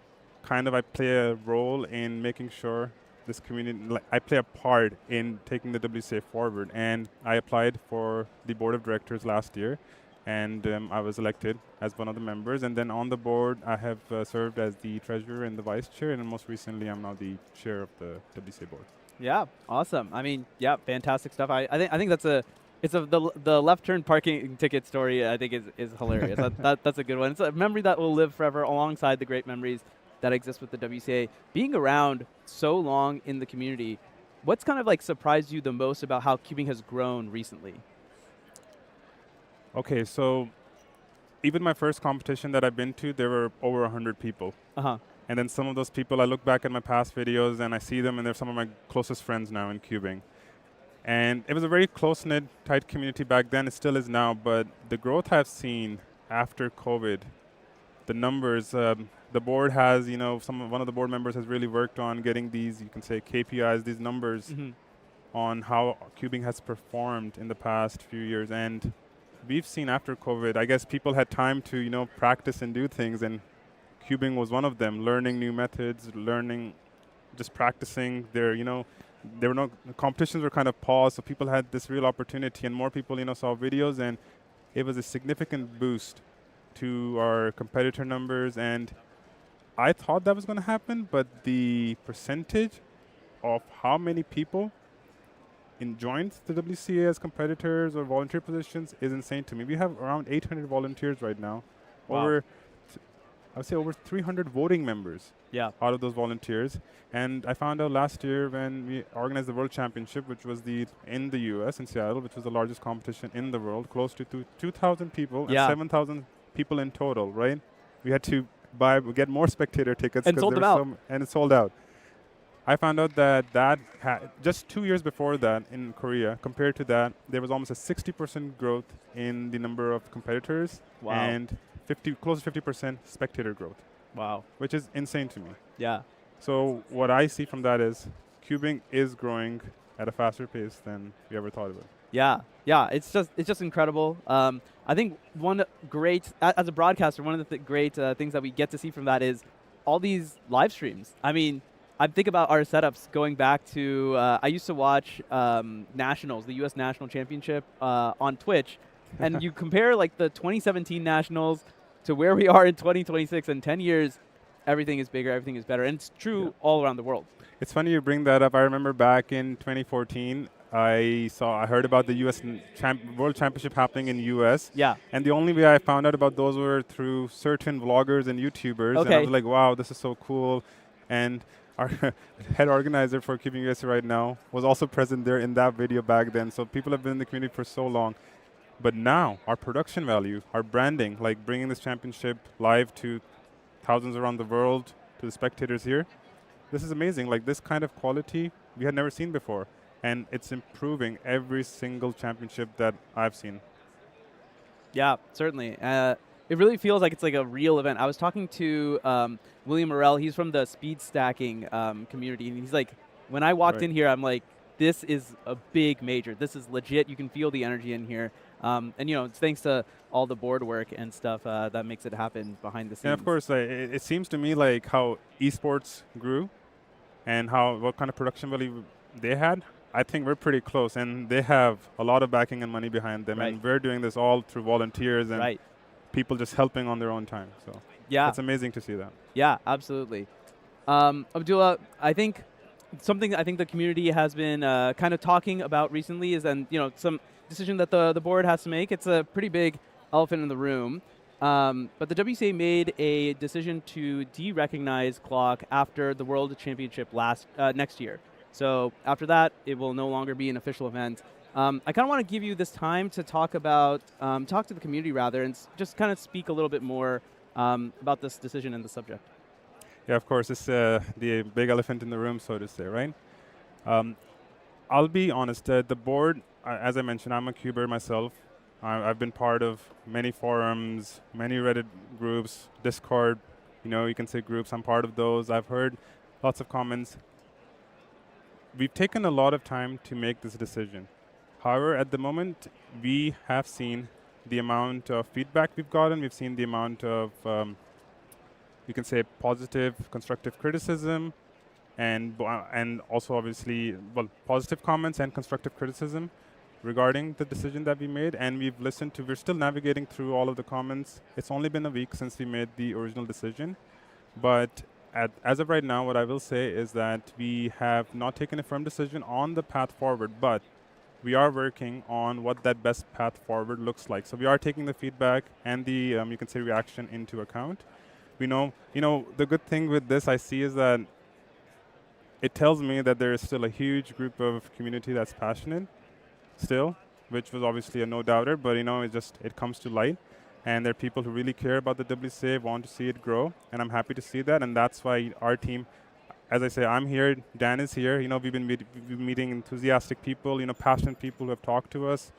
I play a role in making sure this community, I play a part in taking the WCA forward. And I applied for the board of directors last year, and I was elected as one of the members. And then on the board, I have served as the treasurer and the vice chair, and most recently, I'm now the chair of the WCA board. Yeah, awesome. I mean, yeah, fantastic stuff. I think that's the left turn parking ticket story. I think is hilarious. That's a good one. It's a memory that will live forever alongside the great memories that exists with the WCA. Being around so long in the community, what's kind of surprised you the most about how cubing has grown recently? Okay, so even my first competition that I've been to, there were over 100 people. And then some of those people, I look back at my past videos and I see them, and they're some of my closest friends now in cubing. And it was a very close-knit, tight community back then. It still is now, but the growth I've seen after COVID, the numbers, the board has, one of the board members has really worked on getting these, you can say, KPIs, these numbers on how cubing has performed in the past few years. And we've seen after COVID, I guess people had time to, practice and do things, and cubing was one of them, learning new methods, just practicing there were no competitions were kind of paused, so people had this real opportunity, and more people, saw videos, and it was a significant boost to our competitor numbers. And I thought that was going to happen, but the percentage of how many people joined the WCA as competitors or volunteer positions is insane to me. We have around 800 volunteers right now. Wow. I would say over 300 voting members out of those volunteers. And I found out last year when we organized the World Championship, which was in the US, in Seattle, which was the largest competition in the world, close to 2,000 people and 7,000 people in total, right? We had to get more spectator tickets. And sold them out. And it sold out. I found out that just 2 years before that in Korea, compared to that, there was almost a 60% growth in the number of competitors. Wow. And close to 50% spectator growth. Wow. Which is insane to me. Yeah. So what I see from that is cubing is growing at a faster pace than we ever thought of it. Yeah. Yeah. It's just incredible. I think as a broadcaster, one of the great things that we get to see from that is all these live streams. I mean, I think about our setups going back to, I used to watch Nationals, the U.S. National Championship on Twitch. And you compare the 2017 Nationals to where we are in 2026, in 10 years, everything is bigger, everything is better. And it's true all around the world. It's funny you bring that up. I remember back in 2014, I heard about the U.S. World Championship happening in U.S. Yeah. And the only way I found out about those were through certain vloggers and YouTubers. Okay. And I was like, wow, this is so cool. And our head organizer for CubingUSA right now was also present there in that video back then. So people have been in the community for so long. But now, our production value, our branding, bringing this championship live to thousands around the world, to the spectators here, this is amazing. This kind of quality we had never seen before. And it's improving every single championship that I've seen. Yeah, certainly. It really feels like it's a real event. I was talking to William Morrell. He's from the speed stacking community. And he's like, when I walked in here, I'm like, this is a big major. This is legit. You can feel the energy in here. And, it's thanks to all the board work and stuff that makes it happen behind the scenes. And of course, it seems to me like how esports grew and what kind of production value they had. I think we're pretty close, and they have a lot of backing and money behind them. And we're doing this all through volunteers and people just helping on their own time. So yeah, it's amazing to see that. Yeah, absolutely. Abdullah, I think something I think the community has been kind of talking about recently is some decision that the board has to make. It's a pretty big elephant in the room. But the WCA made a decision to de-recognize clock after the World Championship next year. So after that, it will no longer be an official event. I kind of want to give you this time to talk to the community rather, and just kind of speak a little bit more about this decision and the subject. Yeah, of course, it's the big elephant in the room, so to say, right? I'll be honest, the board, as I mentioned, I'm a cuber myself. I've been part of many forums, many Reddit groups, Discord, you can say groups. I'm part of those. I've heard lots of comments. We've taken a lot of time to make this decision. However, at the moment, we have seen the amount of feedback we've gotten. We've seen the amount of, you can say, positive, constructive criticism, and also obviously, positive comments and constructive criticism regarding the decision that we made. And we've listened to, we're still navigating through all of the comments. It's only been a week since we made the original decision. But as of right now, what I will say is that we have not taken a firm decision on the path forward, but we are working on what that best path forward looks like. So we are taking the feedback and the, you can say, reaction into account. We know, the good thing with this I see is that it tells me that there is still a huge group of community that's passionate still, which was obviously a no-doubter, but it comes to light. And there are people who really care about the WCA, want to see it grow, and I'm happy to see that. And that's why our team, as I say, I'm here, Dan is here. We've been meeting enthusiastic people, passionate people who have talked to us.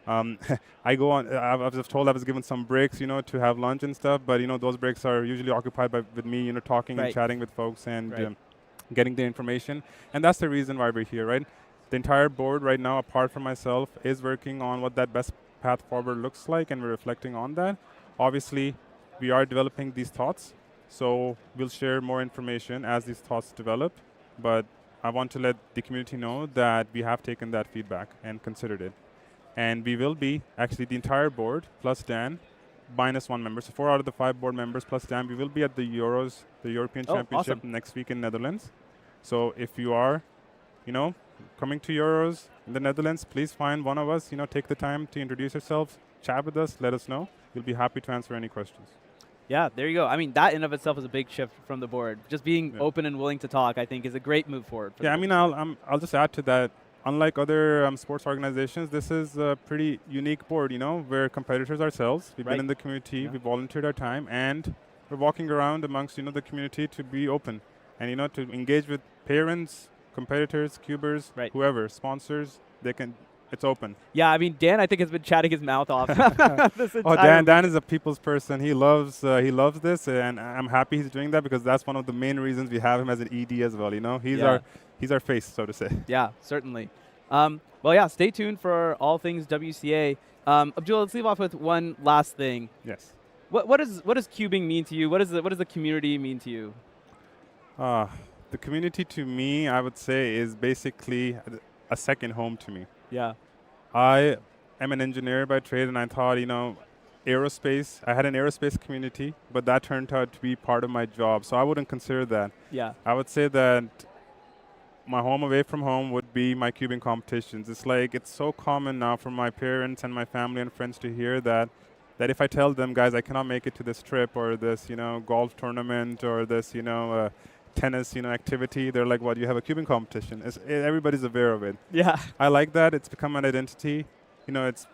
I go on. I was told I was given some breaks, to have lunch and stuff. But those breaks are usually occupied with me, talking and chatting with folks and getting the information. And that's the reason why we're here, right? The entire board right now, apart from myself, is working on what that best path forward looks like, and we're reflecting on that. Obviously, we are developing these thoughts, so we'll share more information as these thoughts develop. But I want to let the community know that we have taken that feedback and considered it. And we will be, actually the entire board, plus Dan, minus one member. So 4 out of the 5 board members, plus Dan, we will be at the Euros, the European Championship, awesome. next week in Netherlands. So if you are, coming to Euros in the Netherlands, please find one of us, take the time to introduce yourselves, chat with us, let us know. We'll be happy to answer any questions. Yeah, there you go. I mean, that in of itself is a big shift from the board. Just being open and willing to talk, I think, is a great move forward. I'll just add to that. Unlike other sports organizations, this is a pretty unique board, we're competitors ourselves. We've been in the community, we volunteered our time, and we're walking around amongst, the community to be open and, to engage with parents, competitors, cubers, whoever, sponsors, it's open. Yeah, I mean, Dan, I think, has been chatting his mouth off. Dan is a people's person. He loves this, and I'm happy he's doing that because that's one of the main reasons we have him as an ED as well. He's our face, so to say. Yeah, certainly. Stay tuned for all things WCA. Abdullah, let's leave off with one last thing. Yes. What does cubing mean to you? What does the community mean to you? The community to me, I would say, is basically a second home to me. Yeah. I am an engineer by trade, and I thought, aerospace, I had an aerospace community, but that turned out to be part of my job, so I wouldn't consider that. Yeah. I would say that my home away from home would be my cubing competitions. It's so common now for my parents and my family and friends to hear that if I tell them, guys, I cannot make it to this trip or this, golf tournament or this, tennis, activity, they're like, what, you have a cubing competition? Everybody's aware of it. Yeah. I like that. It's become an identity. It's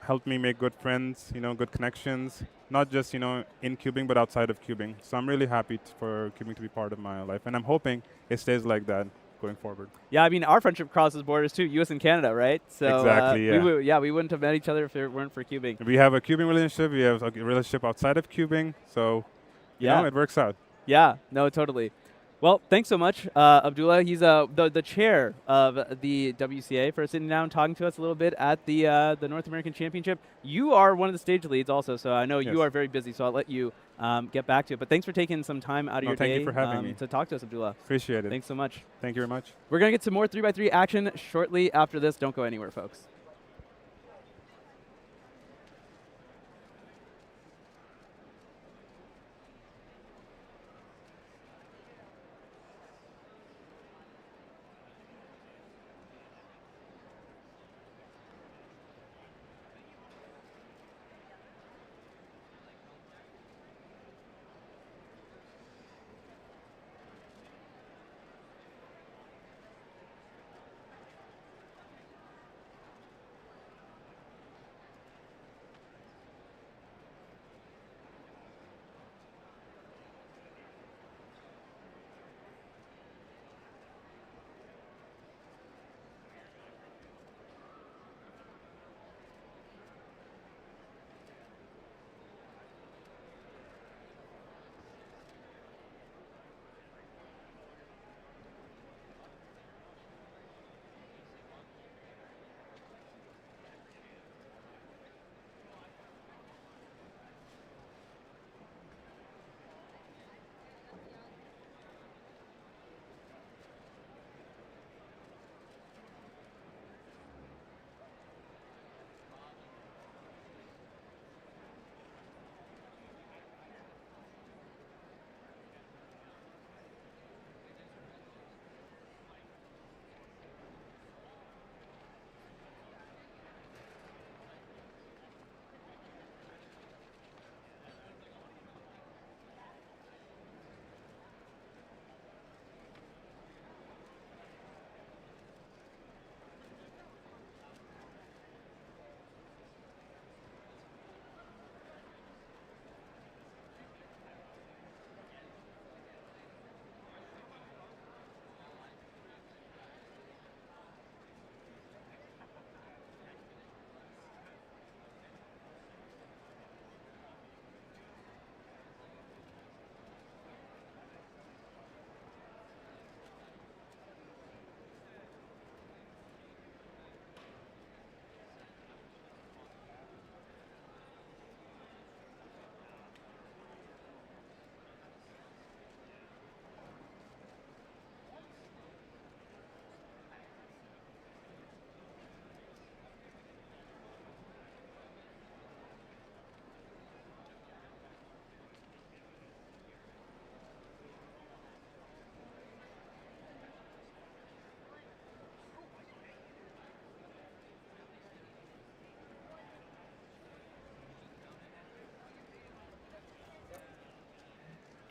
helped me make good friends, good connections, not just, in cubing, but outside of cubing. So I'm really happy for cubing to be part of my life, and I'm hoping it stays like that going forward. Yeah, I mean, our friendship crosses borders too, U.S. and Canada, right? So exactly, we wouldn't have met each other if it weren't for cubing. We have a cubing relationship. We have a relationship outside of cubing. So, it works out. Yeah, no, totally. Well, thanks so much, Abdullah. He's the chair of the WCA, for sitting down and talking to us a little bit at the North American Championship. You are one of the stage leads also, so I know you are very busy, so I'll let you get back to it. But thanks for taking some time out of your day thank you for having me. to talk to us, Abdullah. Appreciate it. Thanks so much. Thank you very much. We're going to get some more 3x3 action shortly after this. Don't go anywhere, folks.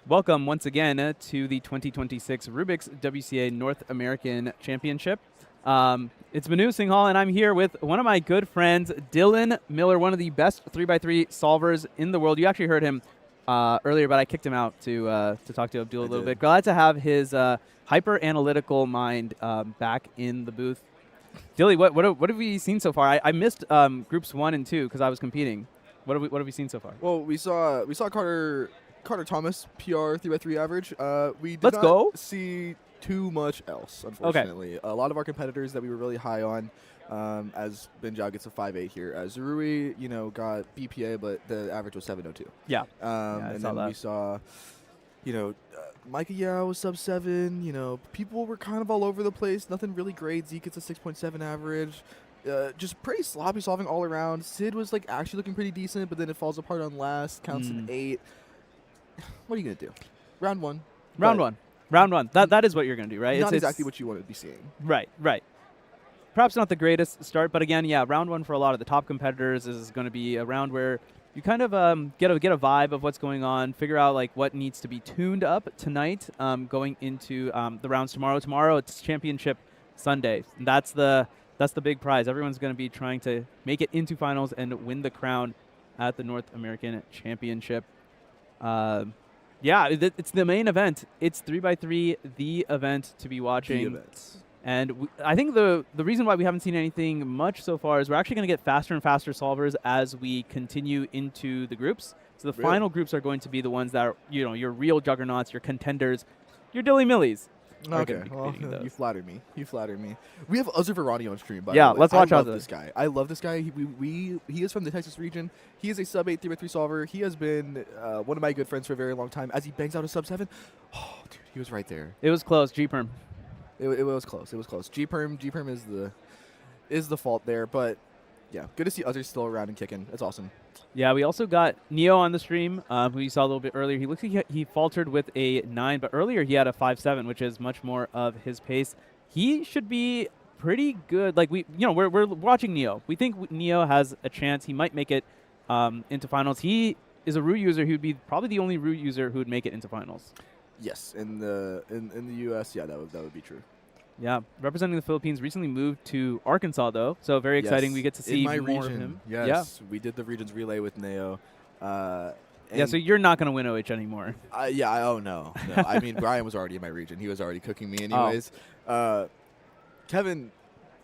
Welcome once again to the 2026 Rubiks WCA North American Championship. It's Manu Singhal, and I'm here with one of my good friends, Dylan Miller, one of the best 3x3 solvers in the world. You actually heard him earlier, but I kicked him out to talk to Abdul a little bit. Glad to have his hyper-analytical mind back in the booth. Dilly, what have we seen so far? I missed groups 1 and 2 because I was competing. What have we seen so far? Well, we saw Carter Thomas PR 3x3 average. We did Let's not go. see too much else, unfortunately. A lot of our competitors that we were really high on, as Benjao gets a 5.8 here. Zerui, got BPA, but the average was 7.02. Yeah. And then we saw, Micah Yao was sub 7. People were kind of all over the place. Nothing really great. Zeke gets a 6.7 average. Just pretty sloppy solving all around. Sid was actually looking pretty decent, but then it falls apart on last. Counts an 8. What are you going to do? Round 1. Round one. That is what you're going to do, right? Not exactly what you want to be seeing. Right. Perhaps not the greatest start, but again, yeah, round 1 for a lot of the top competitors is going to be a round where you kind of get a vibe of what's going on, figure out what needs to be tuned up tonight going into the rounds tomorrow. Tomorrow it's Championship Sunday. And that's the big prize. Everyone's going to be trying to make it into finals and win the crown at the North American Championship. Yeah, it's the main event. It's 3x3, the event to be watching. And I think the reason why we haven't seen anything much so far is we're actually going to get faster and faster solvers as we continue into the groups. So the final groups are going to be the ones that are, your real juggernauts, your contenders, your dilly-millies. Okay, well, you flatter me. We have Uzzer Varani on stream, by the way. Let's watch I love this guy. He is from the Texas region. He is a sub-8 3x3 solver. He has been one of my good friends for a very long time. As he bangs out a sub 7, oh, dude, he was right there. It was close, G-Perm. It was close. G-Perm is the fault there, but yeah, good to see Uzzer still around and kicking. That's awesome. Yeah, we also got Neo on the stream, who you saw a little bit earlier. He looks like he faltered with a 9, but earlier he had a 5.7, which is much more of his pace. He should be pretty good. We're watching Neo. We think Neo has a chance. He might make it into finals. He is a root user. He would be probably the only root user who would make it into finals. Yes, in the U.S., yeah, that would be true. Yeah, representing the Philippines, recently moved to Arkansas, though. So very exciting. We get to see more of him. Yes, we did the regions relay with Neo. Yeah, so you're not going to win OH anymore. No. I mean, Brian was already in my region. He was already cooking me anyways. Kevin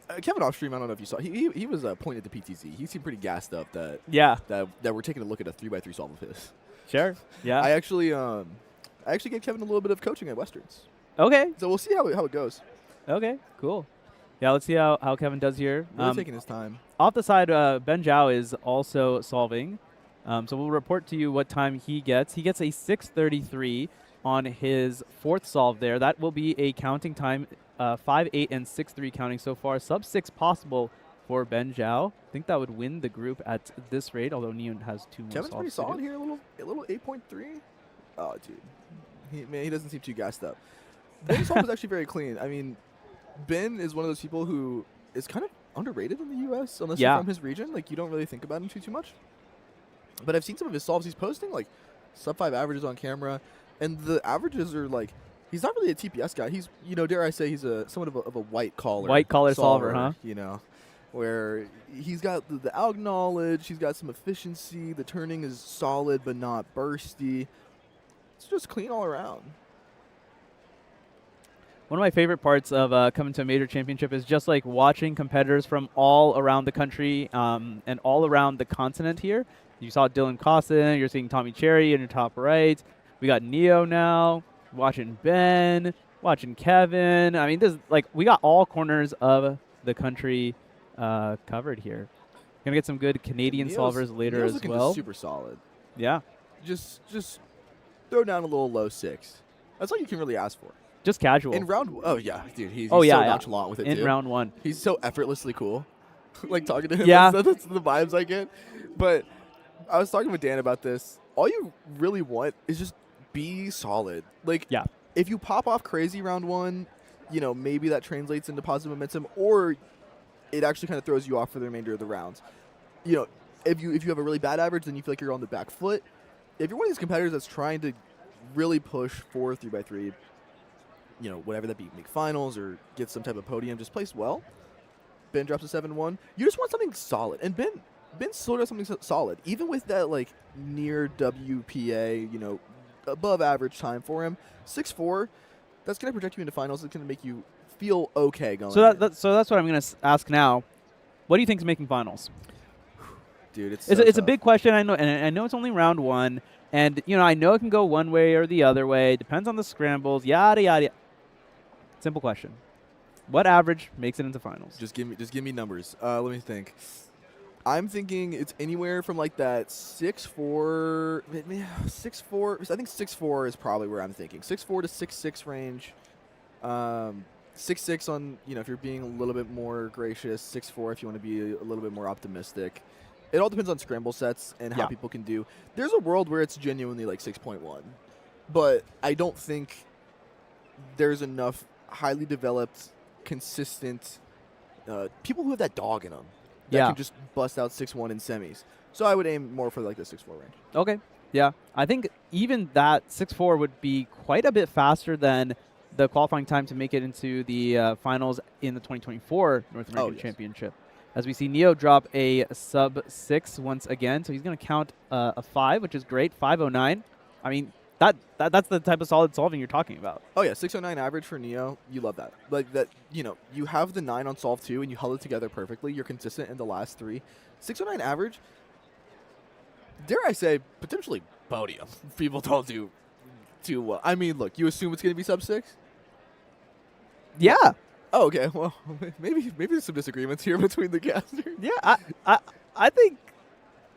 off stream, I don't know if you saw. He was pointed to PTZ. He seemed pretty gassed up that we're taking a look at a 3x3 solve of his. Sure. Yeah. I actually gave Kevin a little bit of coaching at Westerns. Okay. So we'll see how it goes. Okay, cool. Yeah, let's see how Kevin does here. Really taking his time. Off the side, Benjao is also solving. So we'll report to you what time he gets. He gets a 6:33 on his 4th solve there. That will be a counting time, 5.8 and 6.3 counting so far. Sub 6 possible for Benjao. I think that would win the group at this rate, although Neon has 2 more solves. Kevin's pretty solid here, a little 8.3. Oh, dude. He doesn't seem too gassed up. Ben's solve was actually very clean. I mean, Ben is one of those people who is kind of underrated in the U.S. unless you're from his region. You don't really think about him too much. But I've seen some of his solves. He's posting sub 5 averages on camera, and the averages are he's not really a TPS guy. He's dare I say he's somewhat of a white collar solver, huh? Where he's got the alg knowledge, he's got some efficiency. The turning is solid but not bursty. It's just clean all around. One of my favorite parts of coming to a major championship is just watching competitors from all around the country and all around the continent here. You saw Dylan Costin, you're seeing Tommy Cherry in your top right. We got Neo now, watching Ben, watching Kevin. I mean, this we got all corners of the country covered here. Gonna get some good Canadian solvers later Neo's as looking well. Just super solid. Yeah. Just throw down a little low 6. That's all you can really ask for. Just casual. In round, oh yeah, dude, he's so nonchalant with it. In round 1, he's so effortlessly cool. Talking to him, yeah, that's the vibes I get. But I was talking with Dan about this. All you really want is just be solid. If you pop off crazy round 1, maybe that translates into positive momentum, or it actually kind of throws you off for the remainder of the rounds. If you have a really bad average, then you feel like you're on the back foot. If you're one of these competitors that's trying to really push for 3x3, whatever that be, make finals or get some type of podium, just place well. Ben drops a 7-1. You just want something solid. And Ben still does something solid. Even with that, near WPA, above average time for him, 6'4", that's going to project you into finals. It's going to make you feel okay going So in. that's what I'm going to ask now. What do you think is making finals? Dude, it's a big question. I know, and I know it's only round 1, and I know it can go one way or the other way. Depends on the scrambles. Yada yada. Simple question. What average makes it into finals? Just give me numbers. Let me think. I'm thinking it's anywhere from that 6'4", 6'4". I think 6'4" is probably where I'm thinking. 6'4" to 6'6" range. 6'6" on if you're being a little bit more gracious. 6'4" if you want to be a little bit more optimistic. It all depends on scramble sets and how people can do. There's a world where it's genuinely 6.1, but I don't think there's enough highly developed, consistent people who have that dog in them that can just bust out 6'1" in semis. So I would aim more for the 6'4" range. Okay. Yeah. I think even that 6'4" would be quite a bit faster than the qualifying time to make it into the finals in the 2024 North American Championship. As we see Neo drop a sub-6 once again. So he's going to count a 5, which is great. 5.09. I mean, that's the type of solid solving you're talking about. Oh, yeah. 6.09 average for Neo. You love that. You have the 9 on solve 2, and you held it together perfectly. You're consistent in the last 3. 6.09 average, dare I say, potentially podium. People don't do too well. I mean, look, you assume it's going to be sub-6? Yeah. Oh, okay. Well, maybe there's some disagreements here between the casters. Yeah, I think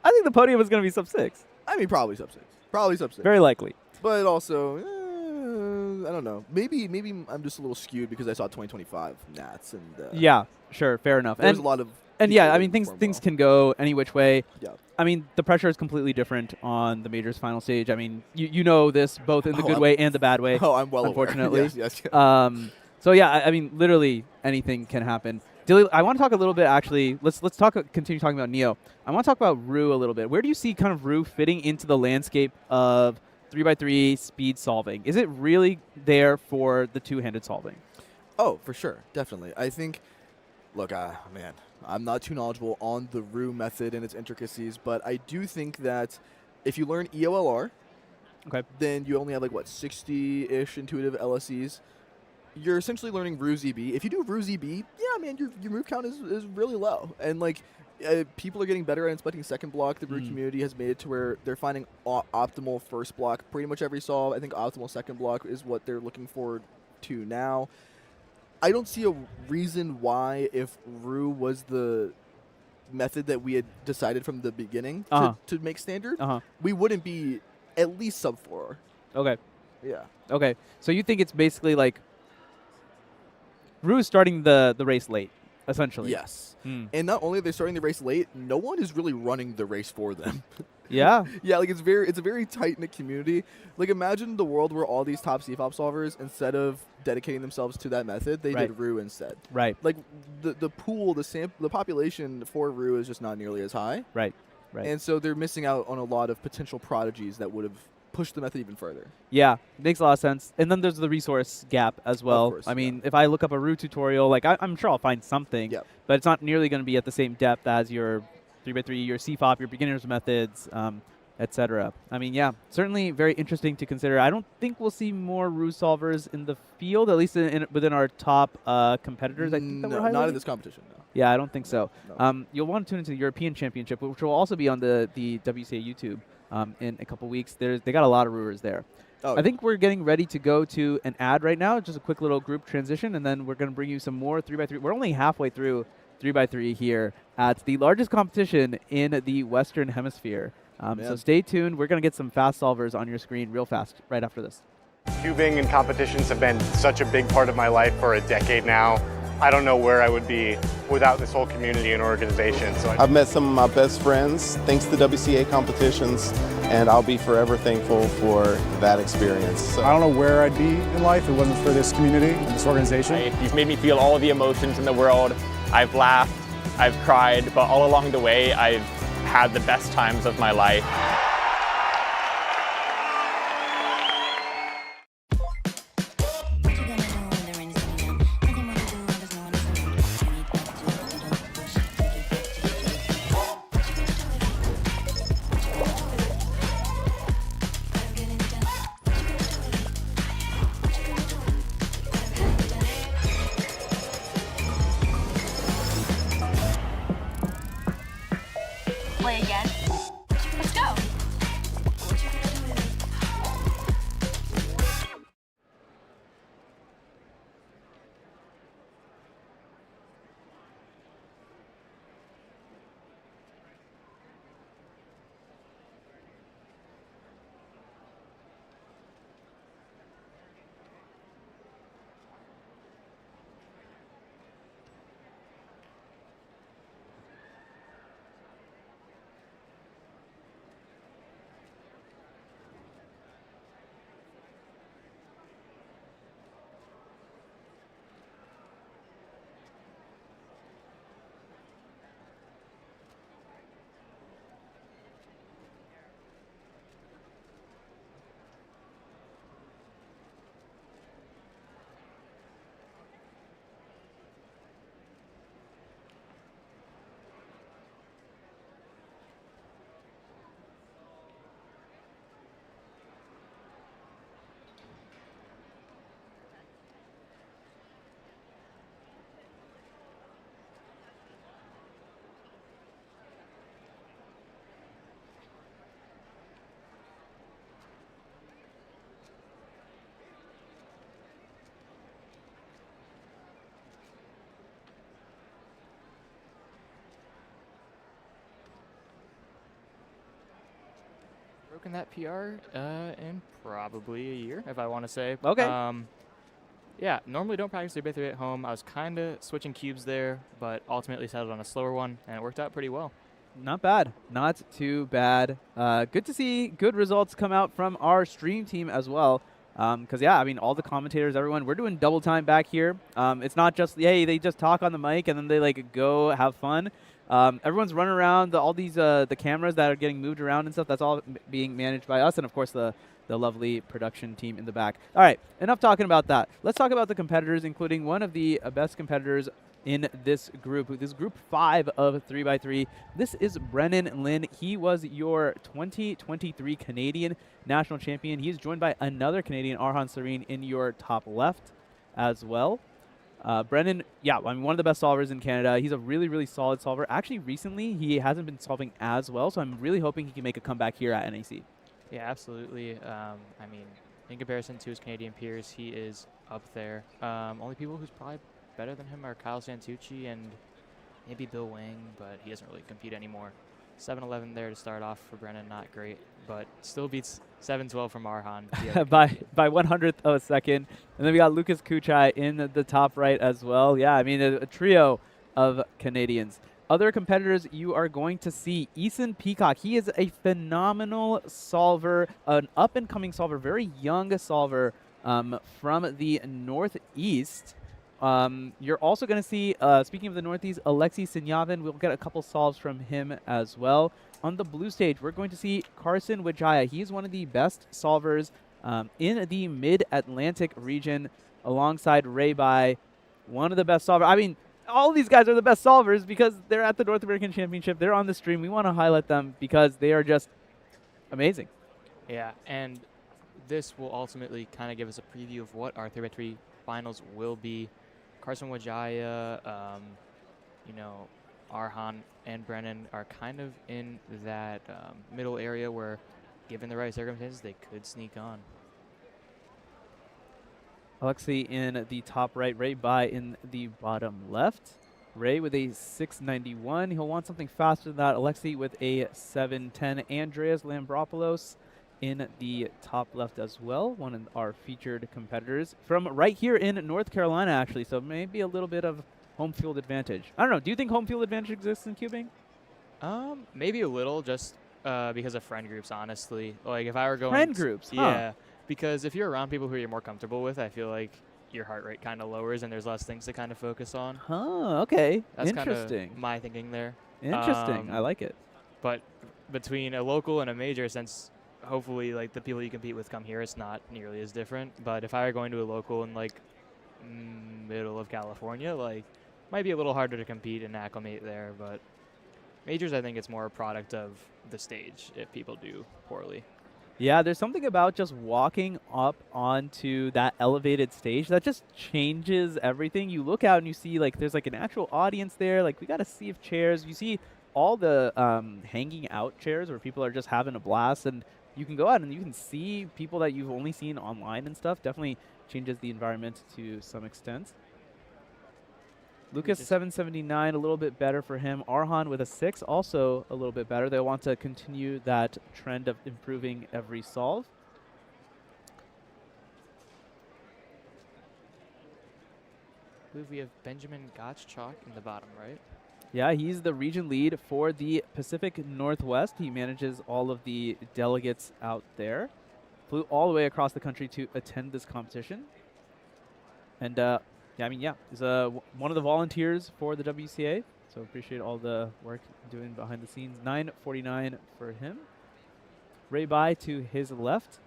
the podium is going to be sub-6. I mean, probably sub-6. Probably sub-6. Very likely. But also, I don't know. Maybe I'm just a little skewed because I saw 2025 Nats and. Yeah, sure, fair enough. There's a lot of. And yeah, I mean things can go any which way. Yeah. I mean the pressure is completely different on the majors final stage. I mean you know this both in the good way and the bad way. Oh, I'm well unfortunately. aware. Yes. So yeah, I mean literally anything can happen. Dilly, I want to talk a little bit actually. Let's continue talking about Neo. I want to talk about Ru a little bit. Where do you see kind of Ru fitting into the landscape of 3x3 speed solving? Is it really there for the two-handed solving? Oh, for sure, definitely. I think. Look, man, I'm not too knowledgeable on the Ru method and its intricacies, but I do think that if you learn EOLR, then you only have 60-ish intuitive LSEs. You're essentially learning Ru ZB. If you do Ru ZB, yeah, man, your move count is really low. And people are getting better at inspecting second block. The Ru community has made it to where they're finding optimal first block pretty much every solve. I think optimal second block is what they're looking forward to now. I don't see a reason why, if Ru was the method that we had decided from the beginning to make standard, we wouldn't be at least sub-4. Okay. Yeah. Okay. So you think it's basically Ru is starting the race late, essentially. Yes. And not only are they starting the race late, no one is really running the race for them. Yeah. Yeah, it's a very tight-knit community. Imagine the world where all these top CFOP solvers, instead of dedicating themselves to that method, they did Ru instead. Right. The pool, the population for Ru is just not nearly as high. Right. Right. And so they're missing out on a lot of potential prodigies that would have pushed the method even further. Yeah, makes a lot of sense. And then there's the resource gap as well. Of course, I mean, if I look up a Ru tutorial, I'm sure I'll find something, but it's not nearly going to be at the same depth as your 3x3, your CFOP, your beginner's methods, etc. I mean, yeah, certainly very interesting to consider. I don't think we'll see more Ru solvers in the field, at least within our top competitors. I think that we're not in this competition. No. Yeah, I don't think so. No. You'll want to tune into the European Championship, which will also be on the WCA YouTube in a couple weeks. They got a lot of Ruers there. I think we're getting ready to go to an ad right now, just a quick little group transition, and then we're going to bring you some more 3x3. We're only halfway through 3x3 here at the largest competition in the Western Hemisphere. So stay tuned. We're going to get some fast solvers on your screen real fast right after this. Cubing and competitions have been such a big part of my life for a decade now. I don't know where I would be without this whole community and organization. So I've met some of my best friends thanks to WCA competitions, and I'll be forever thankful for that experience. So. I don't know where I'd be in life if it wasn't for this community and this organization. You've made me feel all the emotions in the world. I've laughed, I've cried, but all along the way, I've had the best times of my life. Play again? Let's go. Broken that PR in probably a year, if I want to say. Okay. Yeah, normally don't practice 3x3 at home. I was kind of switching cubes there, but ultimately settled on a slower one, and it worked out pretty well. Not bad. Not too bad. Good to see good results come out from our stream team as well. Because, yeah, I mean, all the commentators, everyone, we're doing double time back here. It's not just, hey, they just talk on the mic and then they, like, go have fun. Everyone's running around. All these the cameras that are getting moved around and stuff, that's all being managed by us. And, of course, the lovely production team in the back. All right, enough talking about that. Let's talk about the competitors, including one of the best competitors in this group. This group 5 of 3x3. This is Brennan Lin. He was your 2023 Canadian national champion. He's joined by another Canadian, Arhan Sareen, in your top left as well. Brennan, yeah, I mean, one of the best solvers in Canada. He's a really, really solid solver. Actually, recently, he hasn't been solving as well, so I'm really hoping he can make a comeback here at NAC. Yeah, absolutely. I mean, in comparison to his Canadian peers, he is up there. Only people who's probably better than him are Kyle Santucci and maybe Bill Wang, but he doesn't really compete anymore. 7-11 there to start off for Brennan, not great, but still beats 7-12 from Arhan. by 100th of a second. And then we got Lucas Kuchai in the top right as well. Yeah, I mean, a trio of Canadians. Other competitors you are going to see, Eason Peacock. He is a phenomenal solver, an up-and-coming solver, very young solver from the Northeast. You're also going to see, speaking of the Northeast, Alexei Sinyavin. We'll get a couple solves from him as well. On the blue stage, we're going to see Carson Wijaya. He's one of the best solvers in the Mid-Atlantic region, alongside Ray Bai, one of the best solvers. I mean, all these guys are the best solvers because they're at the North American Championship. They're on the stream. We want to highlight them because they are just amazing. Yeah, and this will ultimately kind of give us a preview of what our 3x3 finals will be. Carson Wijaya, you know, Arhan and Brennan are kind of in that middle area where, given the right circumstances, they could sneak on. Alexei in the top right, Ray Bai in the bottom left. Ray with a 691. He'll want something faster than that. Alexei with a 710. Andreas Lambropoulos in the top left as well, one of our featured competitors from right here in North Carolina, actually, so maybe a little bit of home field advantage. I don't know. Do you think home field advantage exists in cubing? Maybe a little, just because of friend groups, honestly. Like, if I were going... Friend groups, huh? Yeah, because if you're around people who you're more comfortable with, I feel like your heart rate kind of lowers and there's less things to kind of focus on. Huh, okay. That's interesting. Kind of my thinking there. Interesting. I like it. But between a local and a major, since hopefully, like, the people you compete with come here, it's not nearly as different. But if I were going to a local in, like, middle of California, like, might be a little harder to compete and acclimate there. But majors, I think it's more a product of the stage if people do poorly. Yeah, there's something about just walking up onto that elevated stage that just changes everything. You look out and you see, like, there's, like, an actual audience there. Like, we got a sea of chairs. You see all the hanging out chairs where people are just having a blast, and you can go out and you can see people that you've only seen online and stuff. Definitely changes the environment to some extent. Lucas 779, a little bit better for him. Arhan with a 6, also a little bit better. They want to continue that trend of improving every solve. I believe we have Benjamin Gottschalk in the bottom right. Yeah, he's the region lead for the Pacific Northwest. He manages all of the delegates out there. Flew all the way across the country to attend this competition. And yeah, I mean, yeah, he's one of the volunteers for the WCA, so appreciate all the work doing behind the scenes. 9:49 for him. Ray Bai to his left.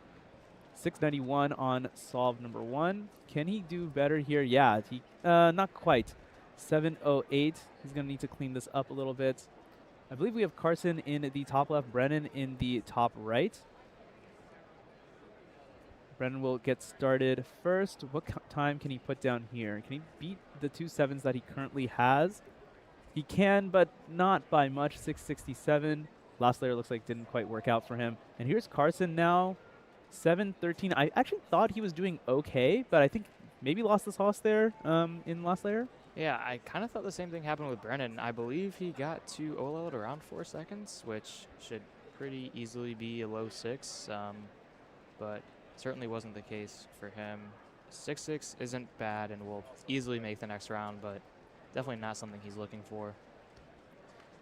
691 on solve number 1. Can he do better here? Yeah, he not quite. 708. He's going to need to clean this up a little bit. I believe we have Carson in the top left, Brennan in the top right. Brennan will get started first. What time can he put down here? Can he beat the 2 7s that he currently has? He can, but not by much. 667. Last layer looks like didn't quite work out for him. And here's Carson now. 713. I actually thought he was doing okay, but I think maybe lost the sauce there in last layer. Yeah, I kind of thought the same thing happened with Brennan. I believe he got to OLL at around 4 seconds, which should pretty easily be a low 6, but certainly wasn't the case for him. 6-6 isn't bad and will easily make the next round, but definitely not something he's looking for.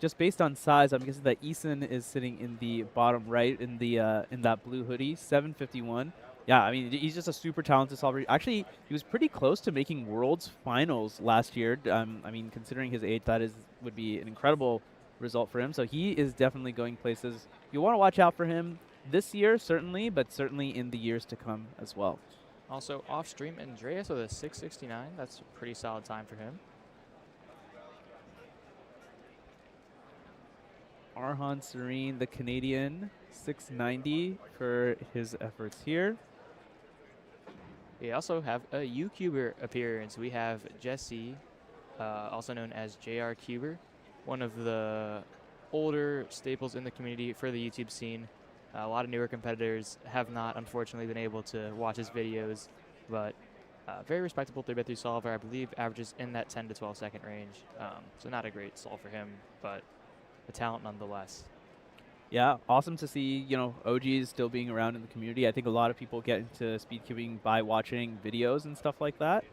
Just based on size, I'm guessing that Eason is sitting in the bottom right in the in that blue hoodie. 751. Yeah, I mean, he's just a super talented solver. Actually, he was pretty close to making Worlds Finals last year. I mean, considering his age, that would be an incredible result for him. So he is definitely going places. You want to watch out for him this year, certainly, but certainly in the years to come as well. Also, off stream, Andreas with a 669. That's a pretty solid time for him. Arhan Serene, the Canadian, 690 for his efforts here. We also have a UCuber appearance. We have Jesse, also known as JR Cuber, one of the older staples in the community for the YouTube scene. A lot of newer competitors have not, unfortunately, been able to watch his videos, but very respectable 3x3 solver. I believe averages in that 10 to 12 second range. So not a great solve for him, but a talent nonetheless. Yeah, awesome to see, you know, OGs still being around in the community. I think a lot of people get into Speedcubing by watching videos and stuff like that.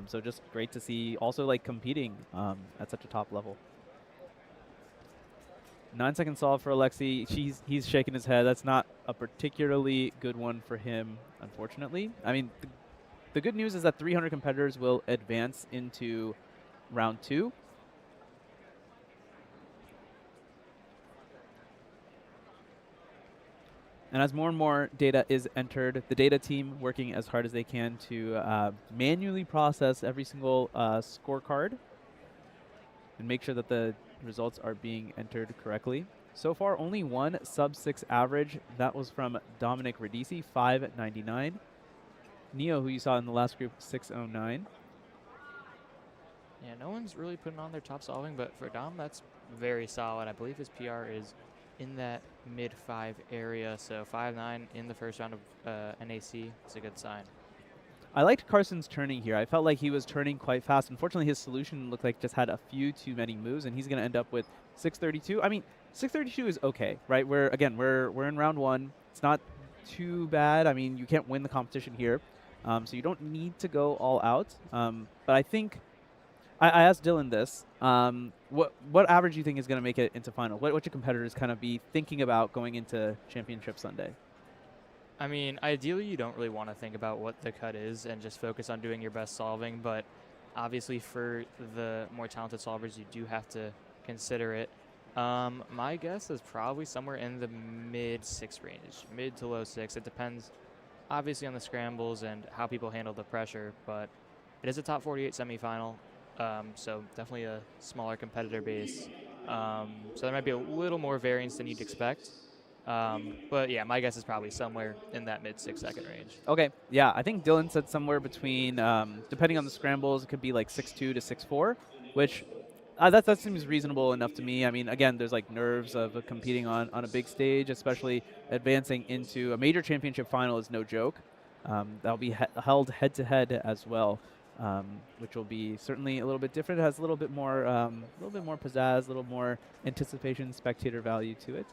So just great to see also like competing at such a top level. 9-second solve for Alexi. He's shaking his head. That's not a particularly good one for him, unfortunately. I mean, the good news is that 300 competitors will advance into round 2. And as more and more data is entered, the data team working as hard as they can to manually process every single scorecard and make sure that the results are being entered correctly. So far, only one sub-6 average. That was from Dominic Radisi, 599. Neo, who you saw in the last group, 609. Yeah, no one's really putting on their top solving, but for Dom, that's very solid. I believe his PR is in that mid-5 area, so 5.9 in the first round of NAC is a good sign. I liked Carson's turning here. I felt like he was turning quite fast. Unfortunately, his solution looked like just had a few too many moves, and he's going to end up with 632. I mean, 632 is okay, right? We're in round 1. It's not too bad. I mean, you can't win the competition here, so you don't need to go all out. But I think I asked Dylan this. What average do you think is going to make it into final? What should competitors kind of be thinking about going into Championship Sunday? I mean, ideally, you don't really want to think about what the cut is and just focus on doing your best solving. But obviously, for the more talented solvers, you do have to consider it. My guess is probably somewhere in the mid-6 range, mid to low 6. It depends, obviously, on the scrambles and how people handle the pressure. But it is a top 48 semifinal, so definitely a smaller competitor base. So there might be a little more variance than you'd expect. But yeah, my guess is probably somewhere in that mid-6 second range. Okay, yeah, I think Dylan said somewhere between, depending on the scrambles, it could be like 6'2 to 6'4, which That seems reasonable enough to me. I mean, again, there's like nerves of competing on a big stage, especially advancing into a major championship final is no joke. That'll be held head-to-head as well, which will be certainly a little bit different. It has a little bit more pizzazz, a little more anticipation, spectator value to it.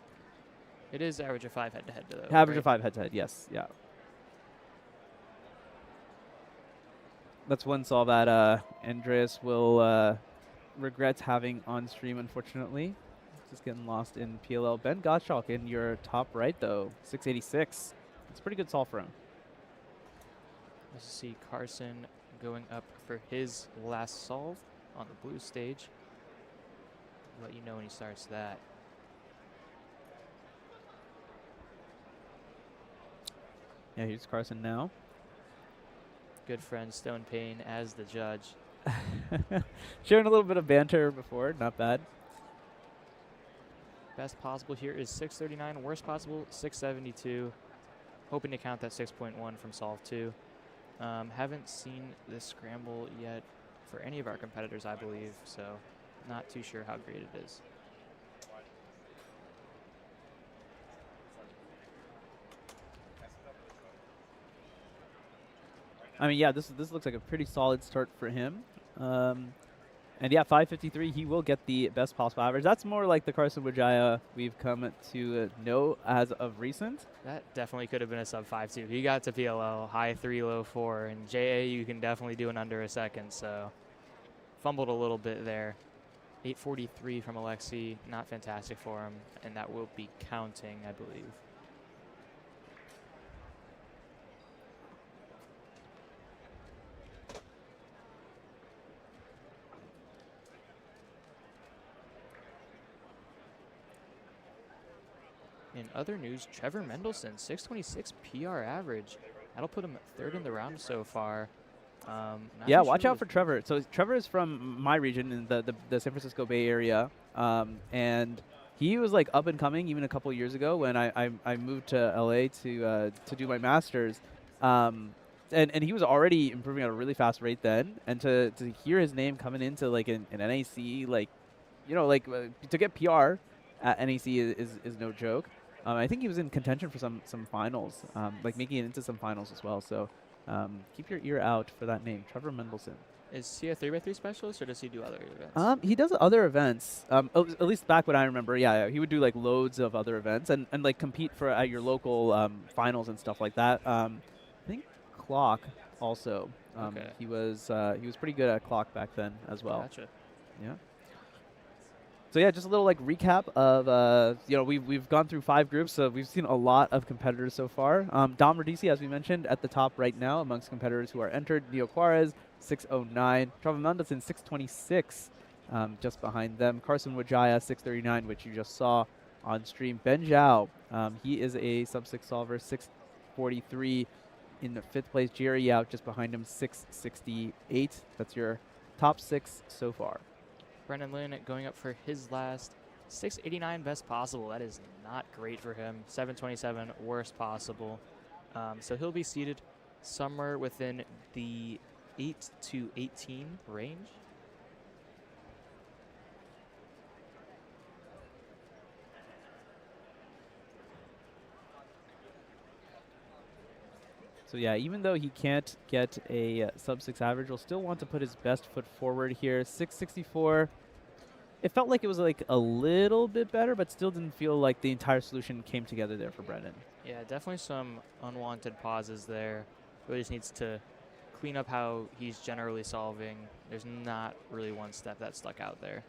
It is average of 5 head-to-head, though. Average right? of 5 head-to-head, yes, yeah. That's one solve that Andreas will regret having on stream, unfortunately. Just getting lost in PLL. Ben Gottschalk in your top right, though. 686. It's a pretty good solve for him. Let's see Carson going up for his last solve on the blue stage. Let you know when he starts that. Yeah, here's Carson now. Good friend Stone Payne as the judge. Sharing a little bit of banter before, not bad. Best possible here is 639. Worst possible, 672. Hoping to count that 6.1 from solve 2. Haven't seen this scramble yet for any of our competitors, I believe, so not too sure how great it is. I mean, yeah, this looks like a pretty solid start for him. And yeah, 553, he will get the best possible average. That's more like the Carson Wijaya we've come to know as of recent. That definitely could have been a sub 5.2. He got to PLL, high 3, low 4, and JA you can definitely do in under a second, so fumbled a little bit there. 843 from Alexi, not fantastic for him, and that will be counting, I believe. In other news, Trevor Mendelson, 626 PR average. That'll put him third in the round so far. Yeah, watch out for Trevor. So Trevor is from my region in the San Francisco Bay Area, and he was like up and coming even a couple years ago when I moved to LA to do my master's, and he was already improving at a really fast rate then. And to hear his name coming into like an NAC, like to get PR at NAC is no joke. I think he was in contention for some finals, like making it into some finals as well. So keep your ear out for that name, Trevor Mendelson. Is he a 3x3 specialist, or does he do other events? He does other events. At least back when I remember, yeah, he would do like loads of other events and like compete for at your local finals and stuff like that. I think Clock also. Okay. He was pretty good at Clock back then as well. Gotcha. Yeah. So yeah, just a little like recap of we've gone through 5 groups, so we've seen a lot of competitors so far. Dom Radici, as we mentioned, at the top right now amongst competitors who are entered. Neo Juarez, 609. Trevor Mendelson, 626, just behind them. Carson Wijaya, 639, which you just saw on stream. Ben Zhao, he is a sub-6 solver, 643 in the 5th place. Jerry Yao just behind him, 668. That's your top 6 so far. Brendan Lin going up for his last 689 best possible. That is not great for him. 727 worst possible. So he'll be seated somewhere within the 8 to 18 range. So yeah, even though he can't get a sub-6 average, he'll still want to put his best foot forward here. 664. It felt like it was like a little bit better, but still didn't feel like the entire solution came together there for Brendan. Yeah, definitely some unwanted pauses there. Really just needs to clean up how he's generally solving. There's not really one step that stuck out there.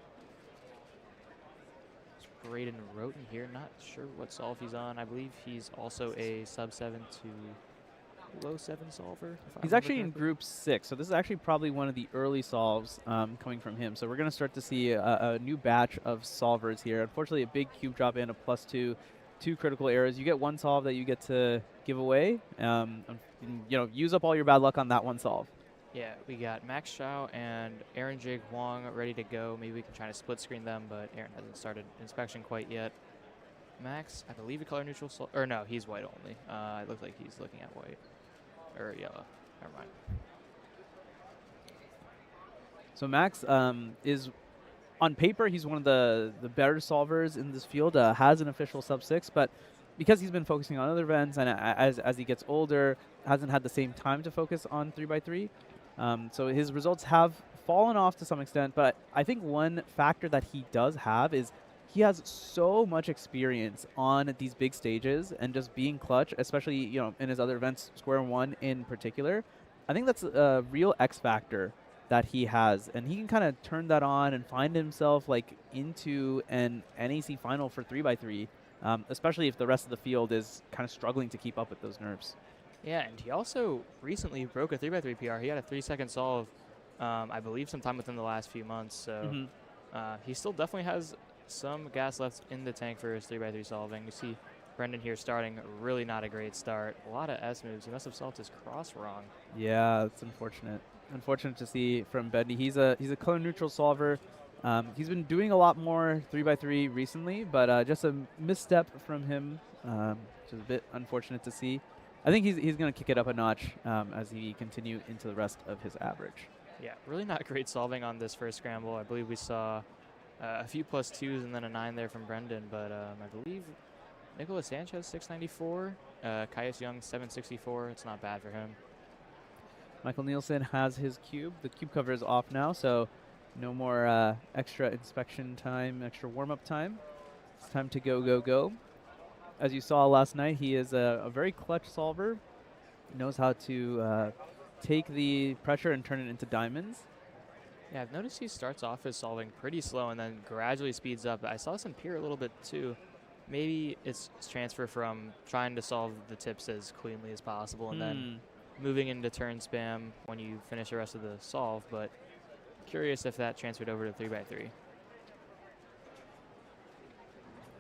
Braden Roten here, not sure what solve he's on. I believe he's also a sub-7 to low 7 solver. He's actually in group 6, so this is actually probably one of the early solves coming from him. So we're going to start to see a new batch of solvers here. Unfortunately, a big cube drop and a +2, 2 critical errors. You get one solve that you get to give away. Use up all your bad luck on that one solve. Yeah, we got Max Shao and Aaron Jake Wong ready to go. Maybe we can try to split screen them, but Aaron hasn't started inspection quite yet. Max, I believe he color neutral, or no, he's white only. It looks like he's looking at white. Or yellow. Never mind. So Max is on paper, he's one of the better solvers in this field, has an official sub-6, but because he's been focusing on other events and as he gets older, hasn't had the same time to focus on 3x3. So his results have fallen off to some extent, but I think one factor that he does have is he has so much experience on these big stages and just being clutch, especially, you know, in his other events, Square One in particular. I think that's a real X factor that he has, and he can kind of turn that on and find himself like into an NAC final for 3x3, especially if the rest of the field is kind of struggling to keep up with those nerfs. Yeah, and he also recently broke a 3x3 PR. He had a 3-second solve, I believe, sometime within the last few months. So he still definitely has some gas left in the tank for his 3x3 solving. You see Brendan here starting really not a great start. A lot of S moves. He must have solved his cross wrong. Yeah, it's unfortunate. Unfortunate to see from Bendy. He's a color neutral solver. He's been doing a lot more 3x3 recently, but just a misstep from him, which is a bit unfortunate to see. I think he's going to kick it up a notch as he continue into the rest of his average. Yeah, really not great solving on this first scramble. I believe we saw a few +2s and then a 9 there from Brendan, but I believe Nicolas Sanchez 694, Caius Young 764. It's not bad for him. Michael Nielsen has his cube. The cube cover is off now, so no more extra inspection time, extra warm-up time. It's time to go, go, go. As you saw last night, he is a very clutch solver. He knows how to take the pressure and turn it into diamonds. Yeah, I've noticed he starts off his solving pretty slow and then gradually speeds up. I saw this in Pier a little bit too. Maybe it's transfer from trying to solve the tips as cleanly as possible and then moving into turn spam when you finish the rest of the solve, but curious if that transferred over to 3x3.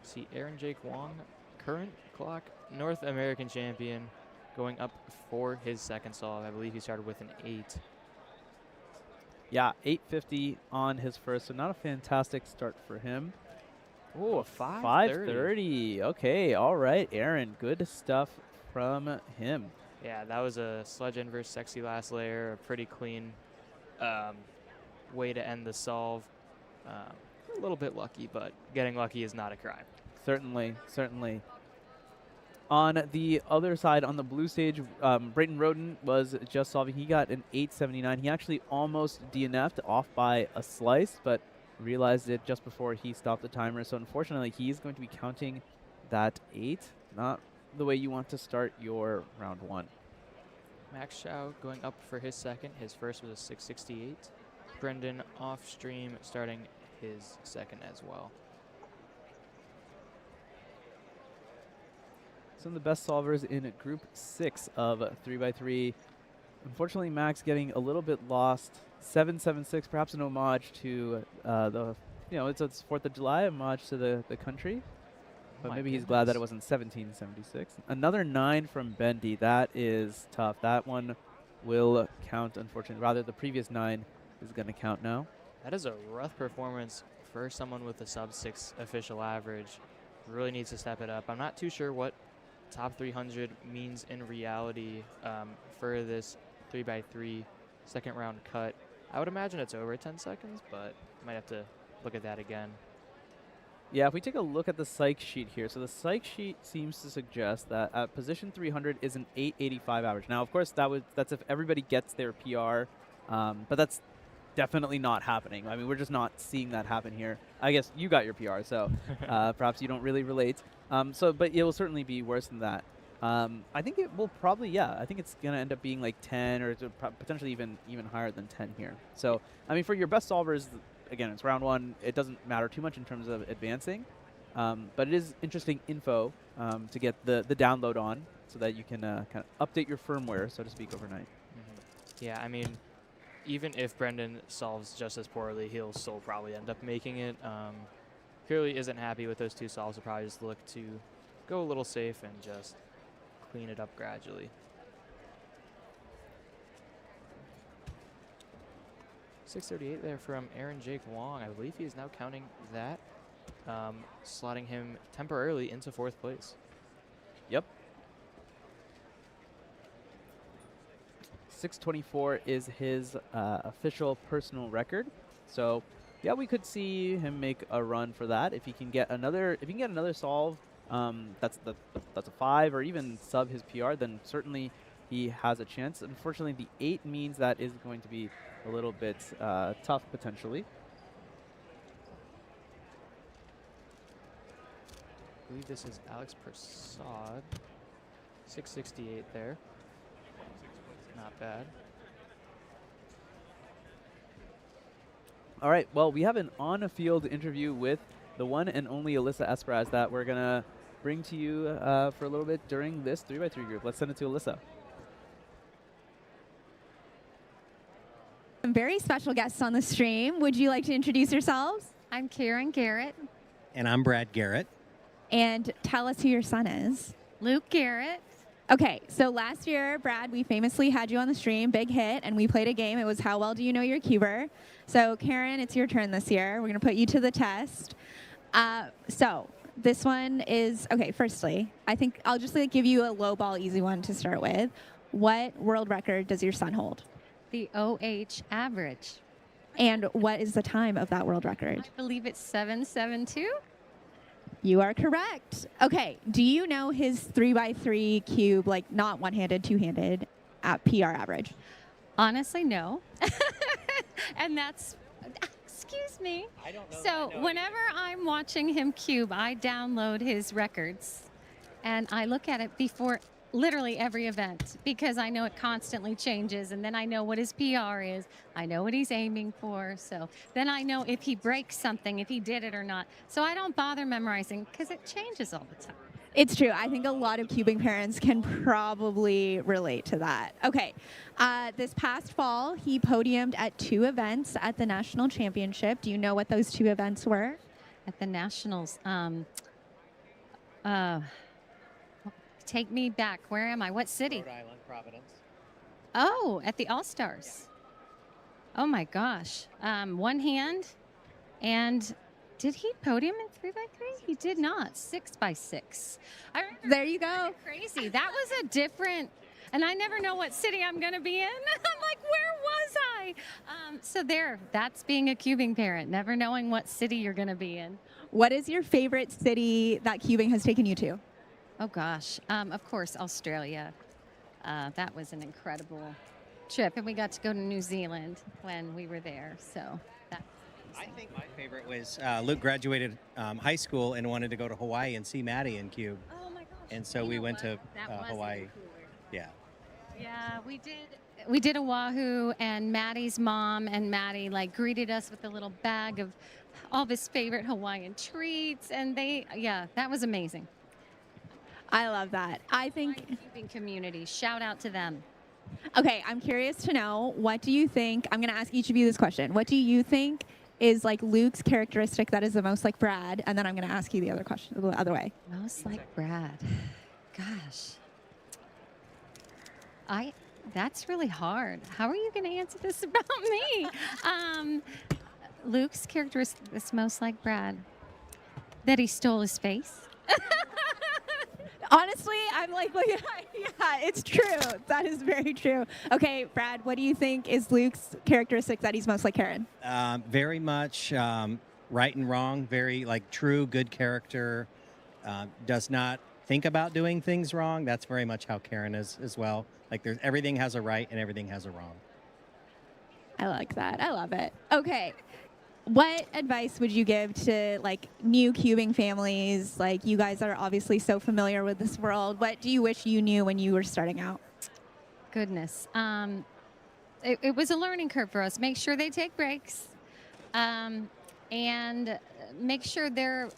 See Aaron Jake Wong, current clock North American champion, going up for his second solve. I believe he started with an 8. Yeah, 850 on his first, so not a fantastic start for him. Oh, a 530. 530. Okay, all right, Aaron. Good stuff from him. Yeah, that was a Sledge Inverse Sexy last layer. A pretty clean way to end the solve. A little bit lucky, but getting lucky is not a crime. Certainly, certainly. On the other side, on the blue stage, Brayton Roden was just solving. He got an 879. He actually almost DNF'd off by a slice, but realized it just before he stopped the timer. So unfortunately, he's going to be counting that 8. Not the way you want to start your round 1. Max Chow going up for his second. His first was a 668. Brendan off stream starting his second as well. Some of the best solvers in Group 6 of 3x3. Unfortunately, Max getting a little bit lost. 776, perhaps an homage to it's 4th of July, homage to the country. But maybe he's glad that it wasn't 1776. Another 9 from Bendy. That is tough. That one will count, unfortunately. Rather, the previous 9 is going to count now. That is a rough performance for someone with a sub-6 official average. Really needs to step it up. I'm not too sure what top 300 means in reality for this 3x3 second round cut. I would imagine it's over 10 seconds, but might have to look at that again. Yeah, if we take a look at the psych sheet here, so the psych sheet seems to suggest that at position 300 is an 885 average. Now, of course, that's if everybody gets their PR, but that's definitely not happening. I mean, we're just not seeing that happen here. I guess you got your PR, so perhaps you don't really relate. But it will certainly be worse than that. I think it will probably, I think it's going to end up being like 10 or potentially even higher than 10 here. So, I mean, for your best solvers, again, it's round 1. It doesn't matter too much in terms of advancing. But it is interesting info to get the download on so that you can kind of update your firmware, so to speak, overnight. Yeah, I mean, even if Brendan solves just as poorly, he'll still probably end up making it. Clearly isn't happy with those 2 solves. He'll probably just look to go a little safe and just clean it up gradually. .638 there from Aaron Jake Wong. I believe he is now counting that, slotting him temporarily into 4th place. Yep. 624 is his official personal record. So yeah, we could see him make a run for that if he can get another. If he can get another solve, that's a 5 or even sub his PR, then certainly he has a chance. Unfortunately, the 8 means that is going to be a little bit tough potentially. I believe this is Alex Prasad. 668 there. Not bad. All right, well, we have an on-field interview with the one and only Alyssa Esperaz that we're going to bring to you for a little bit during this 3x3 group. Let's send it to Alyssa. Some very special guests on the stream. Would you like to introduce yourselves? I'm Karen Garrett. And I'm Brad Garrett. And tell us who your son is. Luke Garrett. Okay, so last year, Brad, we famously had you on the stream, big hit, and we played a game. It was How Well Do You Know Your Cuber? So, Karen, it's your turn this year. We're going to put you to the test. So, this one is, okay, firstly, I think I'll just give you a low ball, easy one to start with. What world record does your son hold? The OH average. And what is the time of that world record? I believe it's 7:72. You are correct. Okay, do you know his 3x3 cube, like not one-handed, two-handed, at PR average? Honestly, no. And that's, excuse me. I don't know. So whenever I'm watching him cube, I download his records and I look at it before literally every event because I know it constantly changes, and then I know what his PR is. I know what he's aiming for. So then I know if he breaks something, if he did it or not. So I don't bother memorizing because it changes all the time. It's true. I think a lot of cubing parents can probably relate to that. Okay. This past fall, he podiumed at 2 events at the National Championship. Do you know what those 2 events were? At the Nationals, take me back. Where am I? What city? Rhode Island, Providence. Oh, at the All-Stars. Oh my gosh. One hand. And did he podium in 3x3? He did not. 6x6. I remember. There you go. Crazy. That was a different, and I never know what city I'm going to be in. I'm like, where was I? So there, that's being a cubing parent, never knowing what city you're going to be in. What is your favorite city that cubing has taken you to? Oh gosh, of course, Australia. That was an incredible trip, and we got to go to New Zealand when we were there. So that. I think my favorite was Luke graduated high school and wanted to go to Hawaii and see Maddie in cube. Oh my gosh! And so we went to Hawaii. Yeah. Yeah, we did Oahu, and Maddie's mom and Maddie greeted us with a little bag of all of his favorite Hawaiian treats, and that was amazing. I love that. I think cubing community, shout out to them. Okay, I'm curious to know, what do you think, I'm going to ask each of you this question. What do you think is Luke's characteristic that is the most like Brad? And then I'm going to ask you the other question the other way. Most like Brad. Gosh. That's really hard. How are you going to answer this about me? Luke's characteristic that's most like Brad. That he stole his face. Honestly, I'm yeah, it's true. That is very true. Okay, Brad, what do you think is Luke's characteristic that he's most like Karen? Very much right and wrong, very true, good character, does not think about doing things wrong. That's very much how Karen is as well. Everything has a right and everything has a wrong. I like that. I love it. Okay. What advice would you give to new cubing families? You guys are obviously so familiar with this world. What do you wish you knew when you were starting out? Goodness. It was a learning curve for us. Make sure they take breaks. And make sure they're,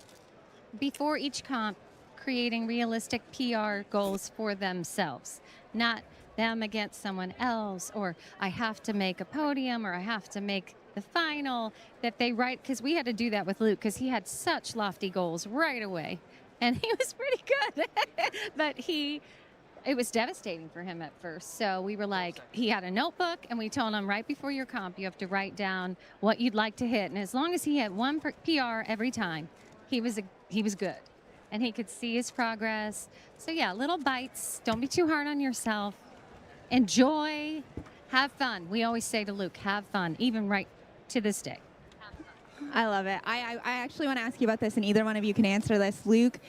before each comp, creating realistic PR goals for themselves. Not them against someone else, or I have to make a podium, or I have to make the final, that they write, because we had to do that with Luke because he had such lofty goals right away, and he was pretty good. But it was devastating for him at first. So we were he had a notebook, and we told him right before your comp, you have to write down what you'd like to hit, and as long as he had one PR every time, he was good, and he could see his progress. So yeah, little bites. Don't be too hard on yourself. Enjoy. Have fun. We always say to Luke, have fun, even right to this day. I love it. I actually want to ask you about this, and either one of you can answer this. Luke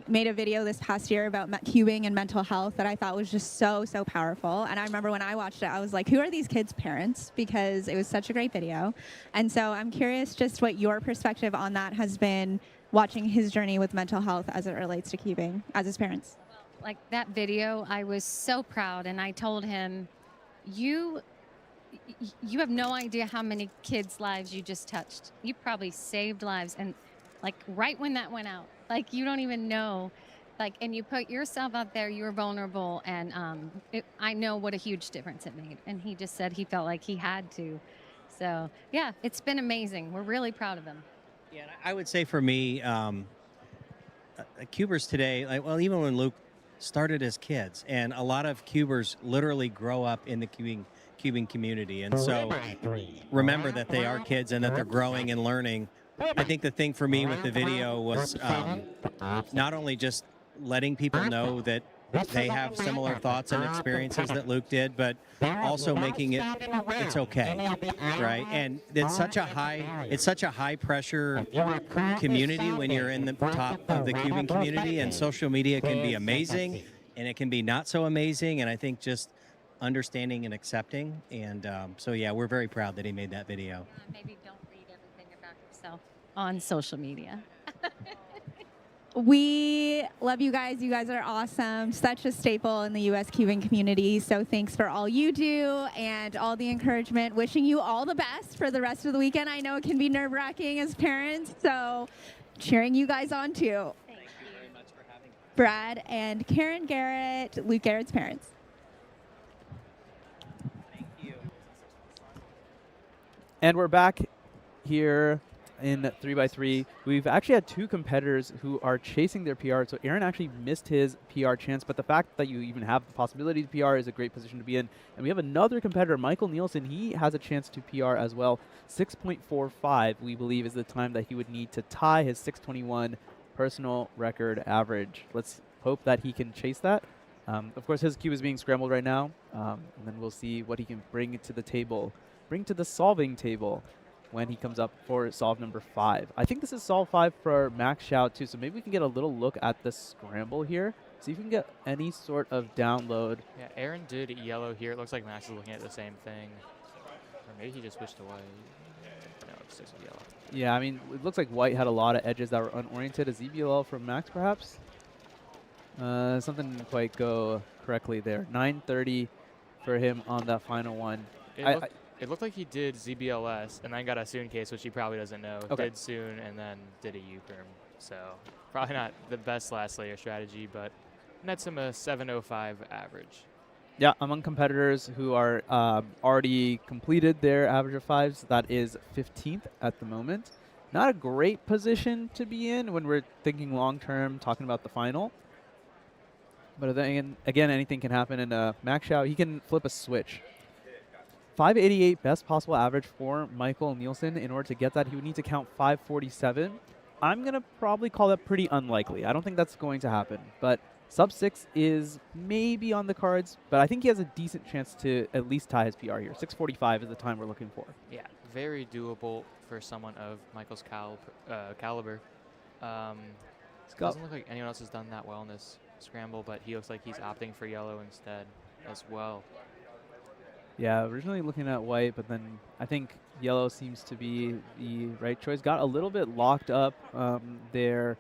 made a video this past year about cubing and mental health that I thought was just so powerful. And I remember when I watched it, I was like, who are these kids' parents? Because it was such a great video. And so I'm curious just what your perspective on that has been, watching his journey with mental health as it relates to cubing as his parents. Like that video, I was so proud, and I told him, you have no idea how many kids' lives you just touched. You probably saved lives, and like right when that went out, like you don't even know, like, and you put yourself out there, you're vulnerable, and I know what a huge difference it made. And he just said he felt like he had to. So yeah, it's been amazing. We're really proud of him. Yeah, and I would say for me, cubers today, like, well, even when Luke started as kids, and a lot of cubers literally grow up in the cubing community, and so remember that they are kids and that they're growing and learning. I think the thing for me with the video was not only just letting people know that they have similar thoughts and experiences that Luke did, but also making it's okay, right? And it's such a high pressure community when you're in the top of the cubing community, and social media can be amazing and it can be not so amazing. And I think just understanding and accepting. And so yeah, we're very proud that he made that video. Maybe don't read everything about yourself on social media. We love you guys. You guys are awesome. Such a staple in the U.S. cubing community. So thanks for all you do and all the encouragement. Wishing you all the best for the rest of the weekend. I know it can be nerve-wracking as parents, so cheering you guys on too. Thank you very much for having me. Brad and Karen Garrett, Luke Garrett's parents. Thank you. And we're back here in 3x3. We've actually had two competitors who are chasing their PR. So Aaron actually missed his PR chance, but the fact that you even have the possibility to PR is a great position to be in. And we have another competitor, Michael Nielsen. He has a chance to PR as well. 6.45, we believe, is the time that he would need to tie his 6:21 personal record average. Let's hope that he can chase that. Of course, his cube is being scrambled right now, and then we'll see what he can bring to the table, bring to the solving table when he comes up for solve number 5. I think this is solve 5 for Max Shout too, so maybe we can get a little look at the scramble here, see if we can get any sort of download. Yeah, Aaron did yellow here. It looks like Max is looking at the same thing. Or maybe he just switched away. No, it sticks with yellow. Yeah, I mean, it looks like white had a lot of edges that were unoriented. A ZBLL from Max, perhaps? Something didn't quite go correctly there. 930 for him on that final one. It looked like he did ZBLS and then got a Soon case, which he probably doesn't know. Okay. Did Soon and then did a U-perm. So probably not the best last layer strategy, but nets him a 705 average. Yeah, among competitors who are already completed their average of 5s, that is 15th at the moment. Not a great position to be in when we're thinking long-term, talking about the final. But then again, anything can happen. And Max Shout, he can flip a switch. 588 best possible average for Michael Nielsen. In order to get that, he would need to count 547. I'm going to probably call that pretty unlikely. I don't think that's going to happen. But sub 6 is maybe on the cards, but I think he has a decent chance to at least tie his PR here. 645 is the time we're looking for. Yeah, very doable for someone of Michael's caliber. Doesn't look like anyone else has done that well in this scramble, but he looks like he's opting for yellow instead as well. Yeah, originally looking at white, but then I think yellow seems to be the right choice. Got a little bit locked up there.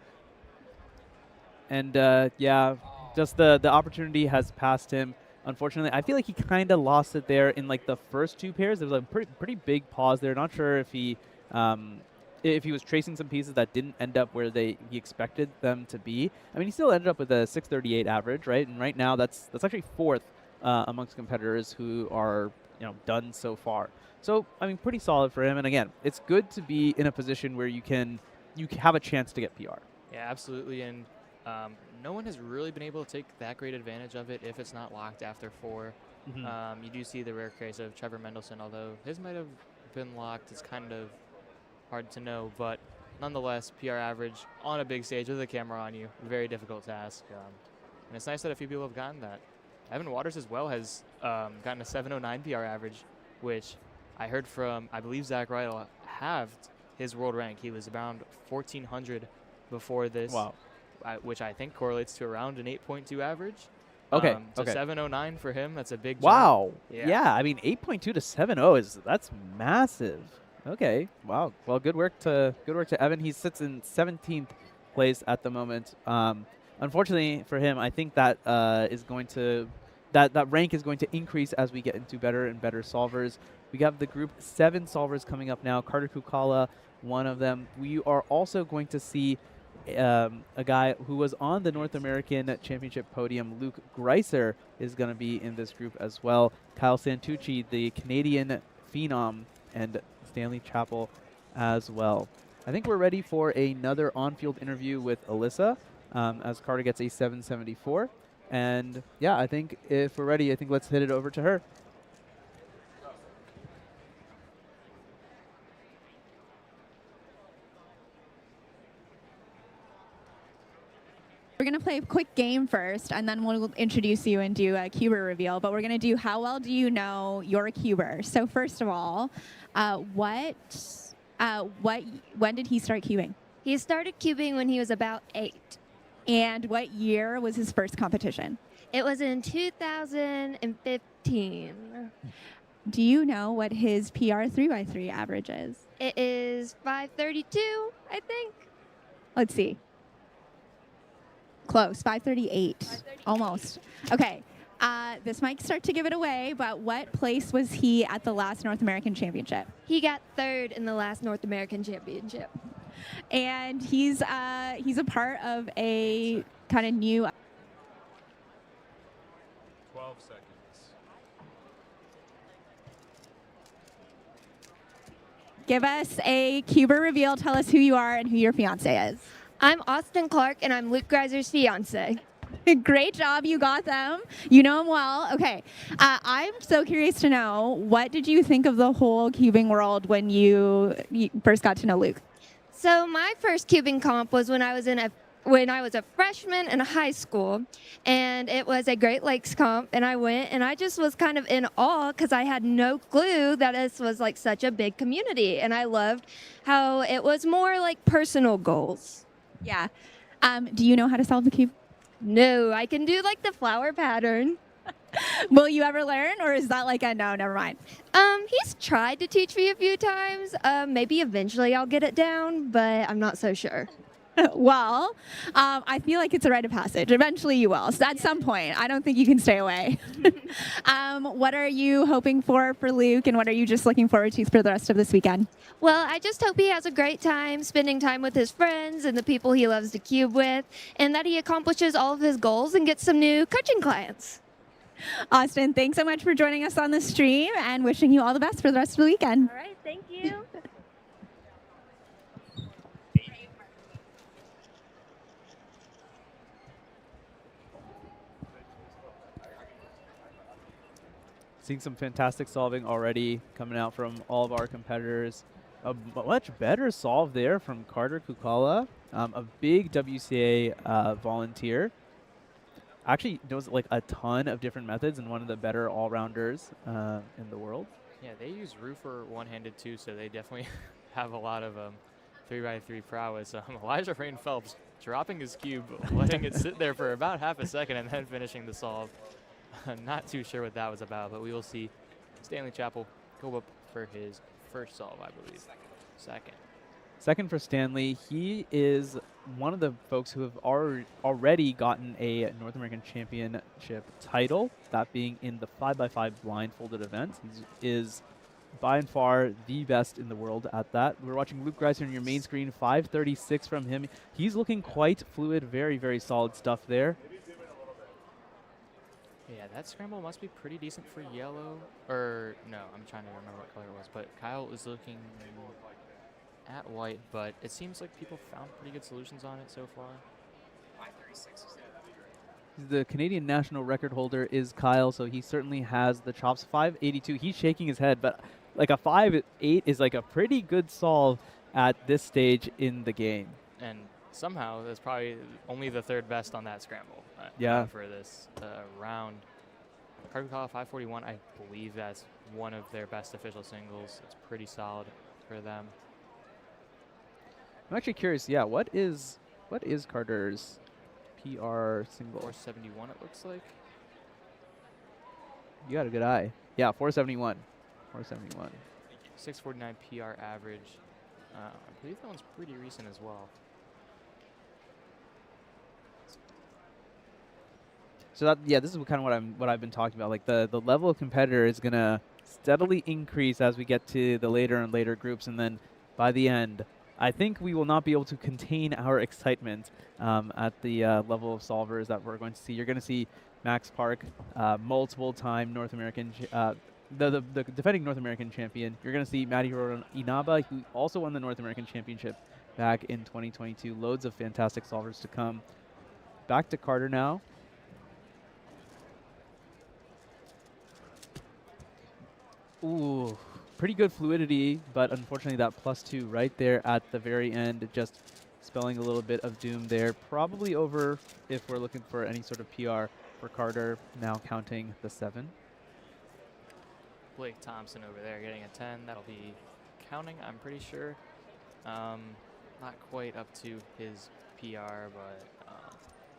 And yeah, just the opportunity has passed him. Unfortunately, I feel like he kind of lost it there in like the first two pairs. There was a pretty big pause there. Not sure if he was tracing some pieces that didn't end up where he expected them to be. I mean, he still ended up with a 638 average, right? And right now, that's actually 4th amongst competitors who are done so far. So I mean, pretty solid for him. And again, it's good to be in a position where you have a chance to get PR. Yeah, absolutely. And no one has really been able to take that great advantage of it if it's not locked after 4. Mm-hmm. You do see the rare case of Trevor Mendelson, although his might have been locked. It's kind of hard to know, but nonetheless, PR average on a big stage with a camera on you, very difficult task. And it's nice that a few people have gotten that. Evan Waters as well has gotten a 709 PR average, which I heard from, I believe, Zach Rydell halved his world rank. He was around 1,400 before this. Wow. Which I think correlates to around an 8.2 average. Okay. To okay. 709 for him. That's a big jump. Wow. Yeah. I mean, 8.2 to 7.0 that's massive. Okay. Wow. Well, good work to Evan. He sits in 17th place at the moment. Unfortunately for him, I think that is going to that rank is going to increase as we get into better and better solvers. We have the group 7 solvers coming up now. Carter Kukala, one of them. We are also going to see a guy who was on the North American Championship podium. Luke Greiser is going to be in this group as well. Kyle Santucci, the Canadian phenom, and Stanley Chappell as well. I think we're ready for another on-field interview with Alyssa as Carter gets a 774. And yeah, I think if we're ready, I think let's hit it over to her. We're going to play a quick game first, and then we'll introduce you and do a cuber reveal. But we're going to do how well do you know you're a cuber. So first of all, when did he start cubing? He started cubing when he was about 8. And what year was his first competition? It was in 2015. Do you know what his PR 3x3 average is? It is 532, I think. Let's see. Close, 538. Almost. Okay, this might start to give it away, but what place was he at the last North American Championship? He got 3rd in the last North American Championship. And he's a part of a kind of new... 12 seconds. Give us a cuber reveal. Tell us who you are and who your fiance is. I'm Austin Clark, and I'm Luke Greiser's fiance. Great job. You got them. You know them well. Okay. I'm so curious to know, what did you think of the whole cubing world when you first got to know Luke? So my first cubing comp was when I was a freshman in high school, and it was a Great Lakes comp, and I went, and I just was kind of in awe because I had no clue that this was like such a big community, and I loved how it was more like personal goals. Yeah. Do you know how to solve the cube? No, I can do like the flower pattern. Will you ever learn, or is that like a no, never mind? He's tried to teach me a few times. Maybe eventually I'll get it down, but I'm not so sure. Well, I feel like it's a rite of passage. Eventually you will. So at some point. I don't think you can stay away. What are you hoping for Luke, and what are you just looking forward to for the rest of this weekend? Well, I just hope he has a great time spending time with his friends and the people he loves to cube with, and that he accomplishes all of his goals and gets some new coaching clients. Austin, thanks so much for joining us on the stream, and wishing you all the best for the rest of the weekend. All right, thank you. Seeing some fantastic solving already coming out from all of our competitors. A much better solve there from Carter Kukala, a big WCA volunteer. Actually knows like a ton of different methods and one of the better all-rounders in the world. Yeah, they use roofer one-handed too, so they definitely have a lot of 3x3 prowess. Elijah Rain Phelps dropping his cube, letting it sit there for about half a second, and then finishing the solve. I'm not too sure what that was about, but we will see Stanley Chappell go up for his first solve, I believe. Second for Stanley. He is one of the folks who have already gotten a North American Championship title, that being in the 5x5 blindfolded event. He is by and far the best in the world at that. We're watching Luke Greiser on your main screen, 536 from him. He's looking quite fluid, very, very solid stuff there. Yeah, that scramble must be pretty decent for yellow. Or, no, I'm trying to remember what color it was. But Kyle is looking at white, but it seems like people found pretty good solutions on it so far. 536 is the Canadian national record holder is Kyle, so he certainly has the chops. 582, he's shaking his head, but like a 5.8 is like a pretty good solve at this stage in the game. And somehow that's probably only the 3rd best on that scramble. For this round. Carter Kukala 541, I believe that's one of their best official singles. It's pretty solid for them. I'm actually curious. Yeah, what is Carter's PR single? 471, it looks like. You got a good eye. Yeah, 471. 471. 649 PR average. I believe that one's pretty recent as well. So that, yeah, this is kind of what I've been talking about. Like the level of competitor is gonna steadily increase as we get to the later and later groups, and then by the end, I think we will not be able to contain our excitement at the level of solvers that we're going to see. You're going to see Max Park, multiple-time North American, the defending North American champion. You're going to see Madihiro Inaba, who also won the North American Championship back in 2022. Loads of fantastic solvers to come. Back to Carter now. Ooh, pretty good fluidity, but unfortunately that +2 right there at the very end, just spelling a little bit of doom there. Probably over if we're looking for any sort of PR for Carter, now counting the 7. Blake Thompson over there getting a 10. That'll be counting, I'm pretty sure. Not quite up to his PR, but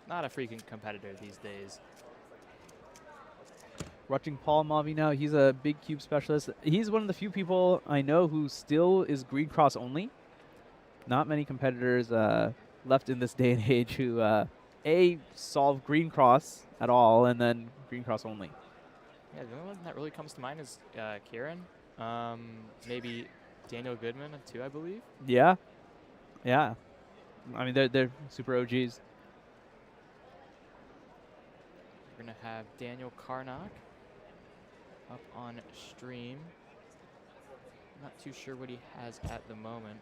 not a freaking competitor these days. Watching Paul Mavi now, he's a big cube specialist. He's one of the few people I know who still is green cross only. Not many competitors left in this day and age who solve green cross at all and then green cross only. Yeah, the only one that really comes to mind is Kieran. Maybe Daniel Goodman too, I believe. Yeah, yeah. I mean, they're super OGs. We're gonna have Daniel Karnock up on stream. Not too sure what he has at the moment.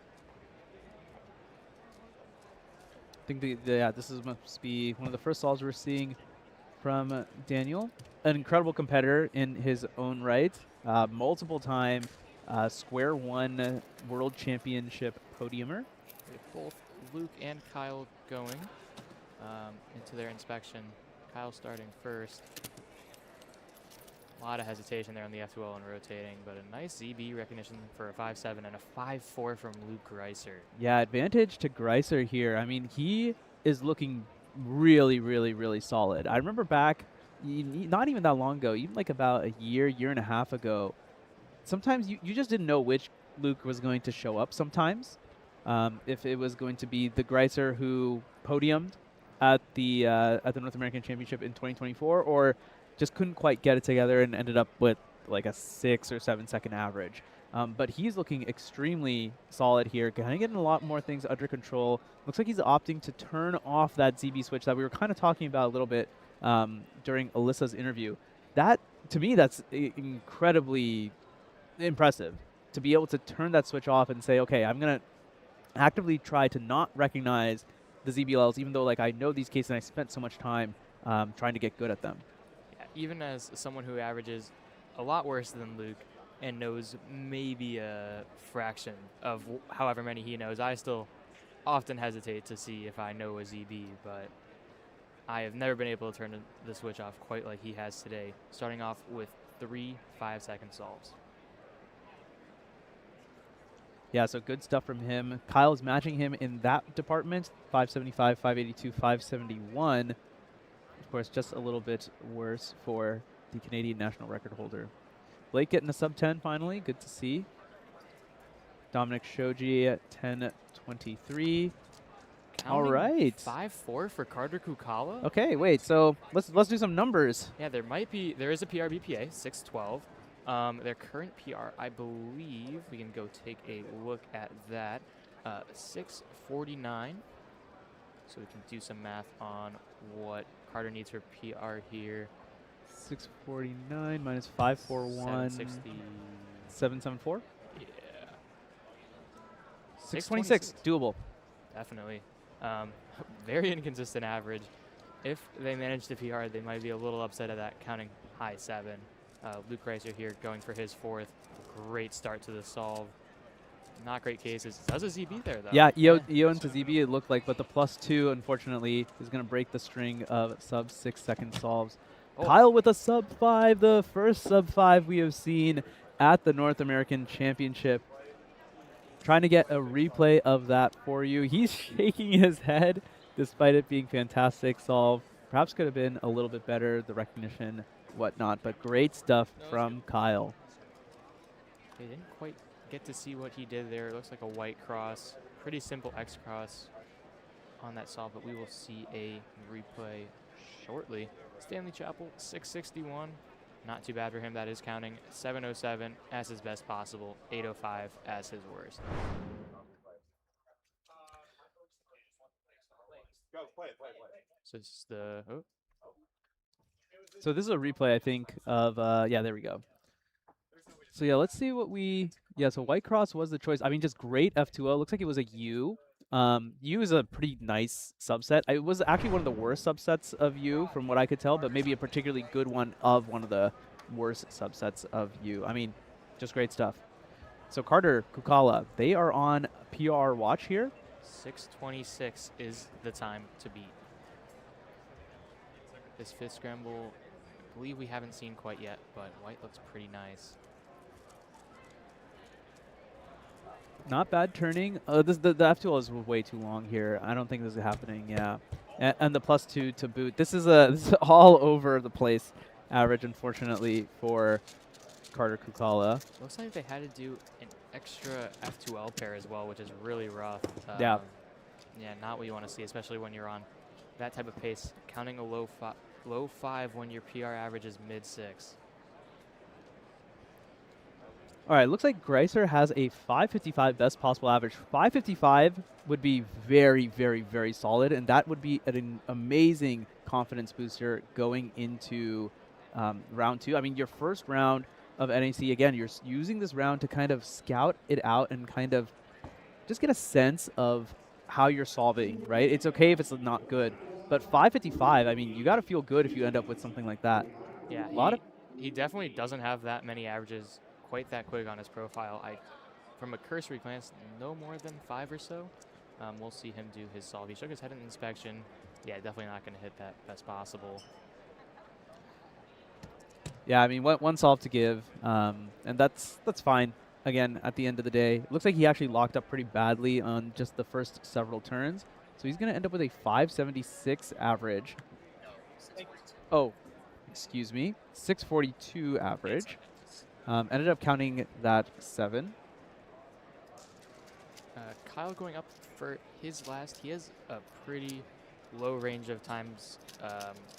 I think this must be one of the first solves we're seeing from Daniel. An incredible competitor in his own right. Multiple-time Square One World Championship podiumer. We have both Luke and Kyle going into their inspection. Kyle starting first. A lot of hesitation there on the F2L and rotating, but a nice ZB recognition for a 5.7 and a 5.4 from Luke Greiser. Yeah, advantage to Greiser here. I mean, he is looking really, really, really solid. I remember back, not even that long ago, even like about a year and a half ago, sometimes you just didn't know which Luke was going to show up sometimes. If it was going to be the Greiser who podiumed at the North American Championship in 2024, or just couldn't quite get it together and ended up with like a 6 or 7 second average. But he's looking extremely solid here, kind of getting a lot more things under control. Looks like he's opting to turn off that ZB switch that we were kind of talking about a little bit during Alyssa's interview. That, to me, that's incredibly impressive, to be able to turn that switch off and say, okay, I'm going to actively try to not recognize the ZBLs, even though like I know these cases and I spent so much time trying to get good at them. Even as someone who averages a lot worse than Luke and knows maybe a fraction of however many he knows, I still often hesitate to see if I know a ZB, but I have never been able to turn the switch off quite like he has today, starting off with 3 5-second solves. Yeah, so good stuff from him. Kyle's matching him in that department, 575, 582, 571. Of course, just a little bit worse for the Canadian national record holder. Blake getting a sub-10 finally. Good to see. Dominic Shoji at 10.23. All right. 5.4 for Carter Kukala. Okay, wait. So let's do some numbers. Yeah, there is a PR BPA, 6.12. Their current PR, I believe, we can go take a look at that. 6.49. So we can do some math on what Carter needs for PR here. 649 minus 541. 774? Yeah. 626. Doable. Definitely. Very inconsistent average. If they manage to PR, they might be a little upset at that, counting high 7. Luke Reiser here going for his 4th. Great start to the solve. Not great cases. Does a ZB there, though. Yeah, EO into ZB it looked like, but the +2, unfortunately, is going to break the string of sub-6 second solves. Oh. Kyle with a sub-5, the first sub-5 we have seen at the North American Championship. trying to get a replay of that for you. He's shaking his head despite it being fantastic solve. Perhaps could have been a little bit better, the recognition, whatnot, but great stuff from Kyle. They didn't quite get to see what he did there. It looks like a white cross. Pretty simple X cross on that solve, but we will see a replay shortly. Stanley Chapel, 661. Not too bad for him. That is counting 707 as his best possible, 805 as his worst. So this is the So this is a replay, I think, of yeah, there we go. So yeah, let's see what we so white cross was the choice. I mean, just great F2O. Looks like it was a U. U is a pretty nice subset. It was actually one of the worst subsets of U from what I could tell, but maybe a particularly good one of one of the worst subsets of U. I mean, just great stuff. So Carter, Kukala, they are on PR watch here. 626 is the time to beat. This fifth scramble, I believe we haven't seen quite yet, but white looks pretty nice. Not bad turning. The F2L is way too long here. I don't think this is happening. Yeah, and the +2 to boot. This is all over the place average, unfortunately, for Carter Kukala. Looks like they had to do an extra F2L pair as well, which is really rough. Yeah. Yeah, not what you want to see, especially when you're on that type of pace. Counting a low 5 when your PR average is mid-6. All right, looks like Greiser has a 555 best possible average. 555 would be very, very, very solid, and that would be an amazing confidence booster going into round 2. I mean, your first round of NAC, again, you're using this round to kind of scout it out and kind of just get a sense of how you're solving, right? It's okay if it's not good, but 555, I mean, you got to feel good if you end up with something like that. Yeah, he definitely doesn't have that many averages quite that quick on his profile. From a cursory glance, no more than 5 or so. We'll see him do his solve. He shook his head in inspection. Yeah, definitely not going to hit that best possible. Yeah, I mean, one solve to give, and that's fine. Again, at the end of the day, it looks like he actually locked up pretty badly on just the first several turns. So he's going to end up with a 576 average. Oh, excuse me, 642 average. Ended up counting that 7. Kyle going up for his last. He has a pretty low range of times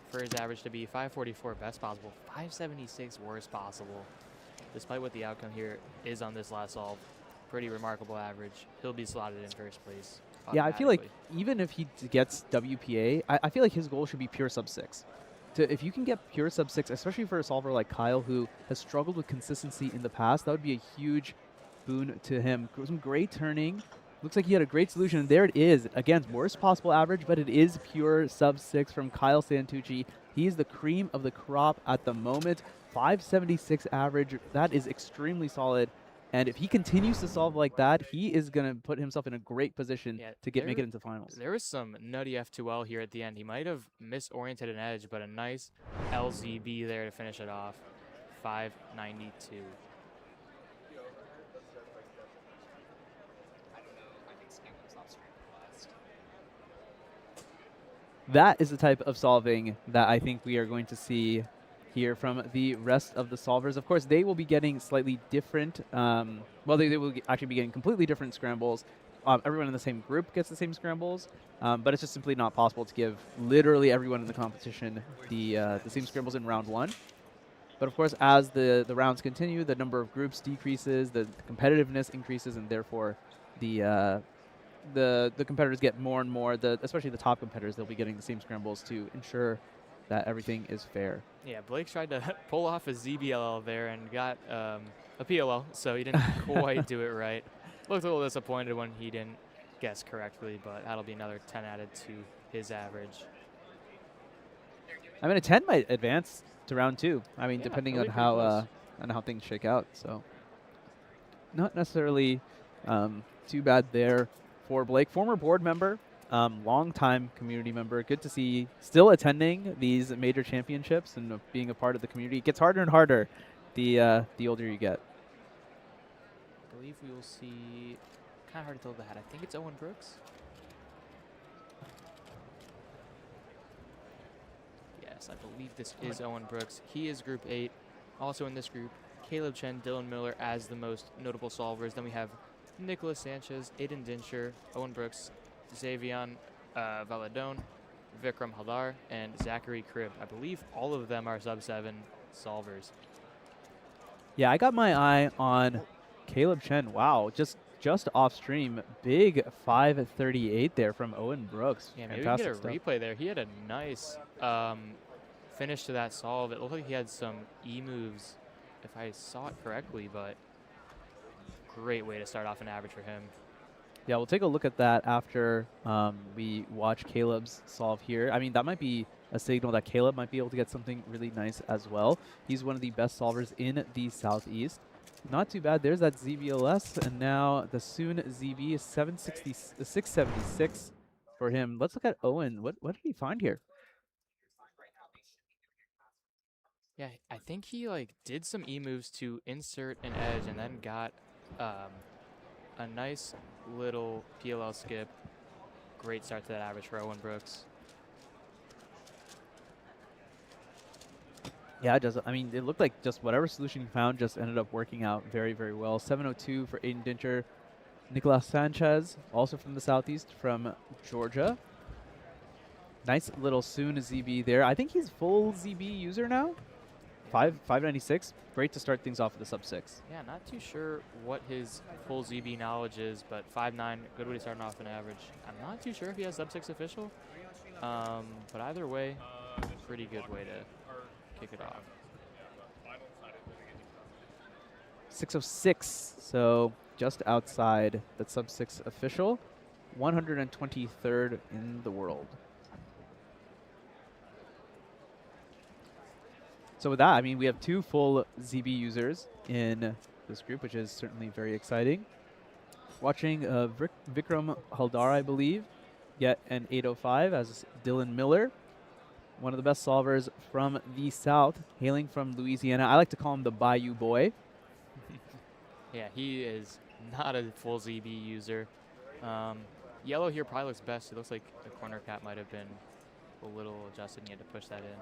for his average to be 544 best possible, 576 worst possible. Despite what the outcome here is on this last solve, pretty remarkable average. He'll be slotted in first place. Yeah, I feel like even if he gets WPA, I feel like his goal should be pure sub 6. If you can get pure sub 6, especially for a solver like Kyle, who has struggled with consistency in the past, that would be a huge boon to him. Some great turning. Looks like he had a great solution. And there it is. Again, worst possible average, but it is pure sub 6 from Kyle Santucci. He is the cream of the crop at the moment. 576 average. That is extremely solid. And if he continues to solve like that, he is going to put himself in a great position to make it into finals. There was some nutty F2L here at the end. He might have misoriented an edge, but a nice LZB there to finish it off. 592. That is the type of solving that I think we are going to see here from the rest of the solvers. Of course, they will be getting slightly different, well, they will actually be getting completely different scrambles. Everyone in the same group gets the same scrambles, but it's just simply not possible to give literally everyone in the competition the same scrambles in round 1. But of course, as the rounds continue, the number of groups decreases, the competitiveness increases, and therefore the competitors get more and more, especially the top competitors, they'll be getting the same scrambles to ensure that everything is fair. Yeah, Blake tried to pull off a ZBLL there and got a PLL, so he didn't quite do it right. Looked a little disappointed when he didn't guess correctly, but that'll be another 10 added to his average. I mean, a 10 might advance to round 2. I mean, Yeah, depending that'll on be pretty how things shake out. So, not necessarily too bad there for Blake, former board member. Long-time community member. Good to see still attending these major championships and being a part of the community. It gets harder and harder the older you get. I believe we will see kind of hard to tell that. I think it's Owen Brooks. Yes, I believe this is Owen Brooks. He is Group 8. Also in this group, Caleb Chen, Dylan Miller as the most notable solvers. Then we have Nicholas Sanchez, Aiden Dinsher, Owen Brooks, Xavion Valadon, Vikram Haldar, and Zachary Cribb. I believe all of them are sub-7 solvers. Yeah, I got my eye on Caleb Chen. Wow, just off stream, big 538 there from Owen Brooks. Yeah, maybe Fantastic we can get a stuff. replay there. He had a nice finish to that solve. It looked like he had some E moves, if I saw it correctly, but great way to start off an average for him. Yeah, we'll take a look at that after we watch Caleb's solve here. I mean, that might be a signal that Caleb might be able to get something really nice as well. He's one of the best solvers in the Southeast. Not too bad. There's that ZBLS, and now the soon ZB is 676 for him. Let's look at Owen. What did he find here? Yeah, I think he like did some E moves to insert an edge and then got a nice little PLL skip. Great start to that average for Owen Brooks. Yeah, it does. I mean, it looked like just whatever solution he found just ended up working out very, very well. 702 for Aiden Dinsher. Nicolas Sanchez, also from the Southeast, from Georgia. Nice little soon ZB there. I think he's full ZB user now. 596. Great to start things off with a sub-6. Yeah, not too sure what his full ZB knowledge is, but 5.9, good way to start off an average. I'm not too sure if he has sub-6 official, but either way, pretty good way to kick it off. 606, so just outside the sub-6 official. 123rd in the world. So with that, I mean, we have 2 full ZB users in this group, which is certainly very exciting. Watching Vikram Haldar, I believe, get an 805 as Dylan Miller, one of the best solvers from the South, hailing from Louisiana. I like to call him the Bayou Boy. Yeah, he is not a full ZB user. Yellow here probably looks best. It looks like the corner cap might have been a little adjusted and he had to push that in.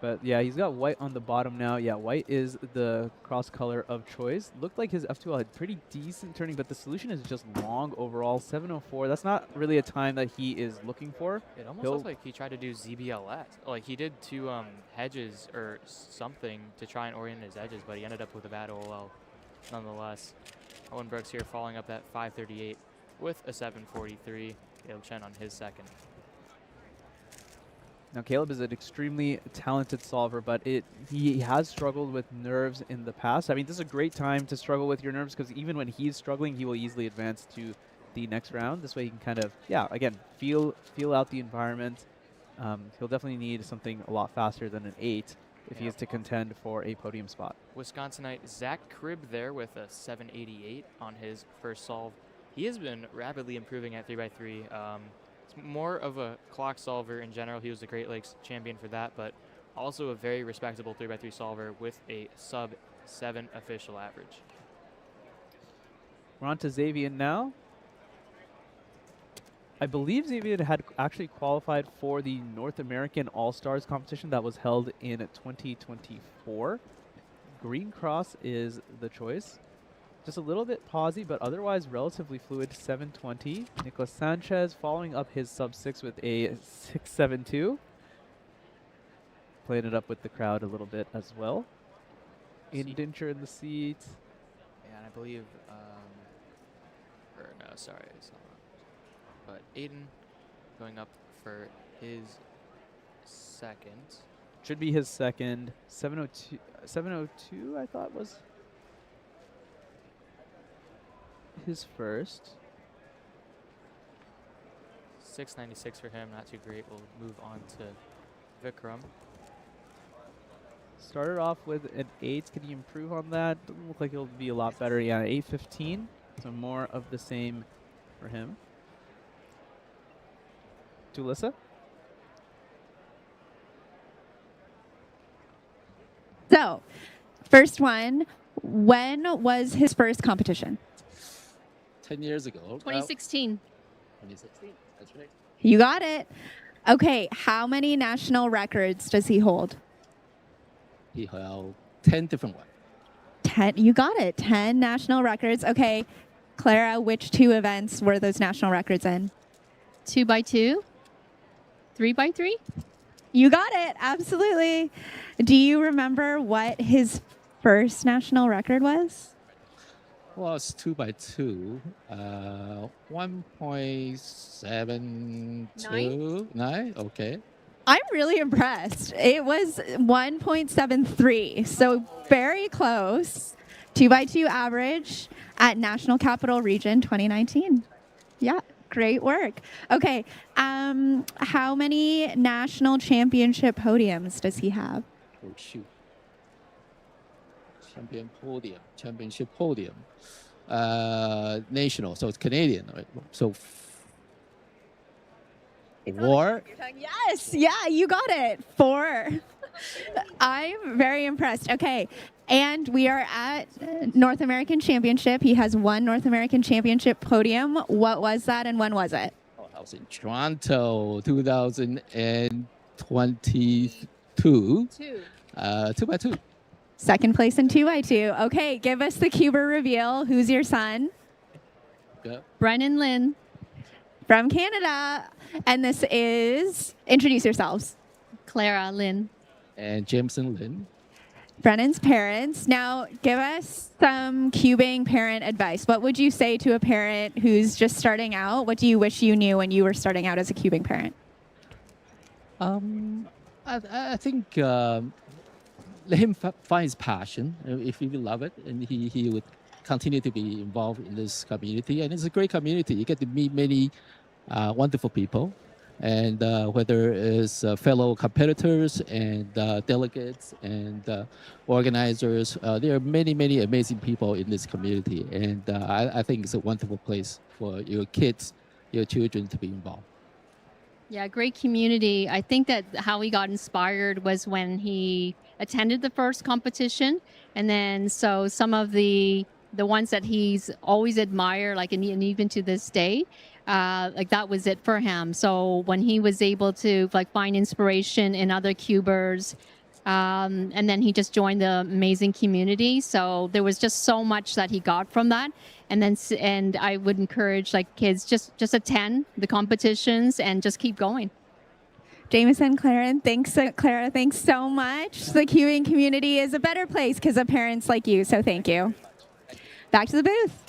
But yeah, he's got white on the bottom now. Yeah, white is the cross color of choice. Looked like his F2L had pretty decent turning, but the solution is just long overall. 704, that's not really a time that he is looking for. It almost looks like he tried to do ZBLS. Like he did 2 hedges or something to try and orient his edges, but he ended up with a bad OL nonetheless. Owen Brooks here following up that 538 with a 743. Caleb Chen on his second. Now, Caleb is an extremely talented solver, but he has struggled with nerves in the past. I mean, this is a great time to struggle with your nerves because even when he's struggling, he will easily advance to the next round. This way he can kind of, yeah, again, feel out the environment. He'll definitely need something a lot faster than an 8 if he is to contend for a podium spot. Wisconsinite Zach Cribb there with a 788 on his first solve. He has been rapidly improving at 3x3. It's more of a clock solver in general. He was the Great Lakes champion for that, but also a very respectable 3x3 solver with a sub-7 official average. We're on to Xavier now. I believe Xavier had actually qualified for the North American All-Stars competition that was held in 2024. Green Cross is the choice. Just a little bit pausey, but otherwise relatively fluid. 720. Nicolas Sanchez following up his sub-6 with a 672. Playing it up with the crowd a little bit as well. Aiden Dinsher in the seat. Yeah, and I believe, or no, sorry, it's not wrong. But Aiden going up for his second. Should be his second. 702, 702 I thought was his first. 696 for him, not too great. We'll move on to Vikram. Started off with an 8. Can he improve on that? Doesn't look like he'll be a lot better. Yeah, 815. So more of the same for him. Tulissa? So, first one, when was his first competition? 10 years ago. 2016. 2016, that's right. You got it. Okay, how many national records does he hold? He held 10 different ones. 10. You got it. 10 national records. Okay, Clara, which 2 events were those national records in? 2x2, 3x3. You got it. Absolutely. Do you remember what his first national record was? Well, it's 2x2, 1.729. Okay. I'm really impressed. It was 1.73, so very close. 2x2 average at National Capital Region 2019. Yeah, great work. Okay, how many national championship podiums does he have? Oh, shoot. Championship podium. National, so it's Canadian, right? So 4. Yes, yeah, you got it. 4. I'm very impressed. Okay, and we are at North American Championship. He has 1 North American Championship podium. What was that and when was it? Oh, I was in Toronto, 2022. 2x2. Second place in 2x2. Okay, give us the Cuber reveal. Who's your son? Brennan Lynn. From Canada. And this is, introduce yourselves. Clara Lynn. And Jameson Lynn. Brennan's parents. Now, give us some cubing parent advice. What would you say to a parent who's just starting out? What do you wish you knew when you were starting out as a cubing parent? I think let him find his passion. If he will love it, and he would continue to be involved in this community. And it's a great community. You get to meet many wonderful people, and whether it's fellow competitors and delegates and organizers, there are many, many amazing people in this community. And I think it's a wonderful place for your kids, your children to be involved. Yeah, great community. I think that how he got inspired was when he attended the first competition. And then so some of the ones that he's always admired, like and even to this day, like that was it for him. So when he was able to like find inspiration in other cubers, and then he just joined the amazing community. So there was just so much that he got from that. And I would encourage like kids just attend the competitions and just keep going. Jameson, Clara, thanks so much. The cubing community is a better place because of parents like you. So thank you. Back to the booth.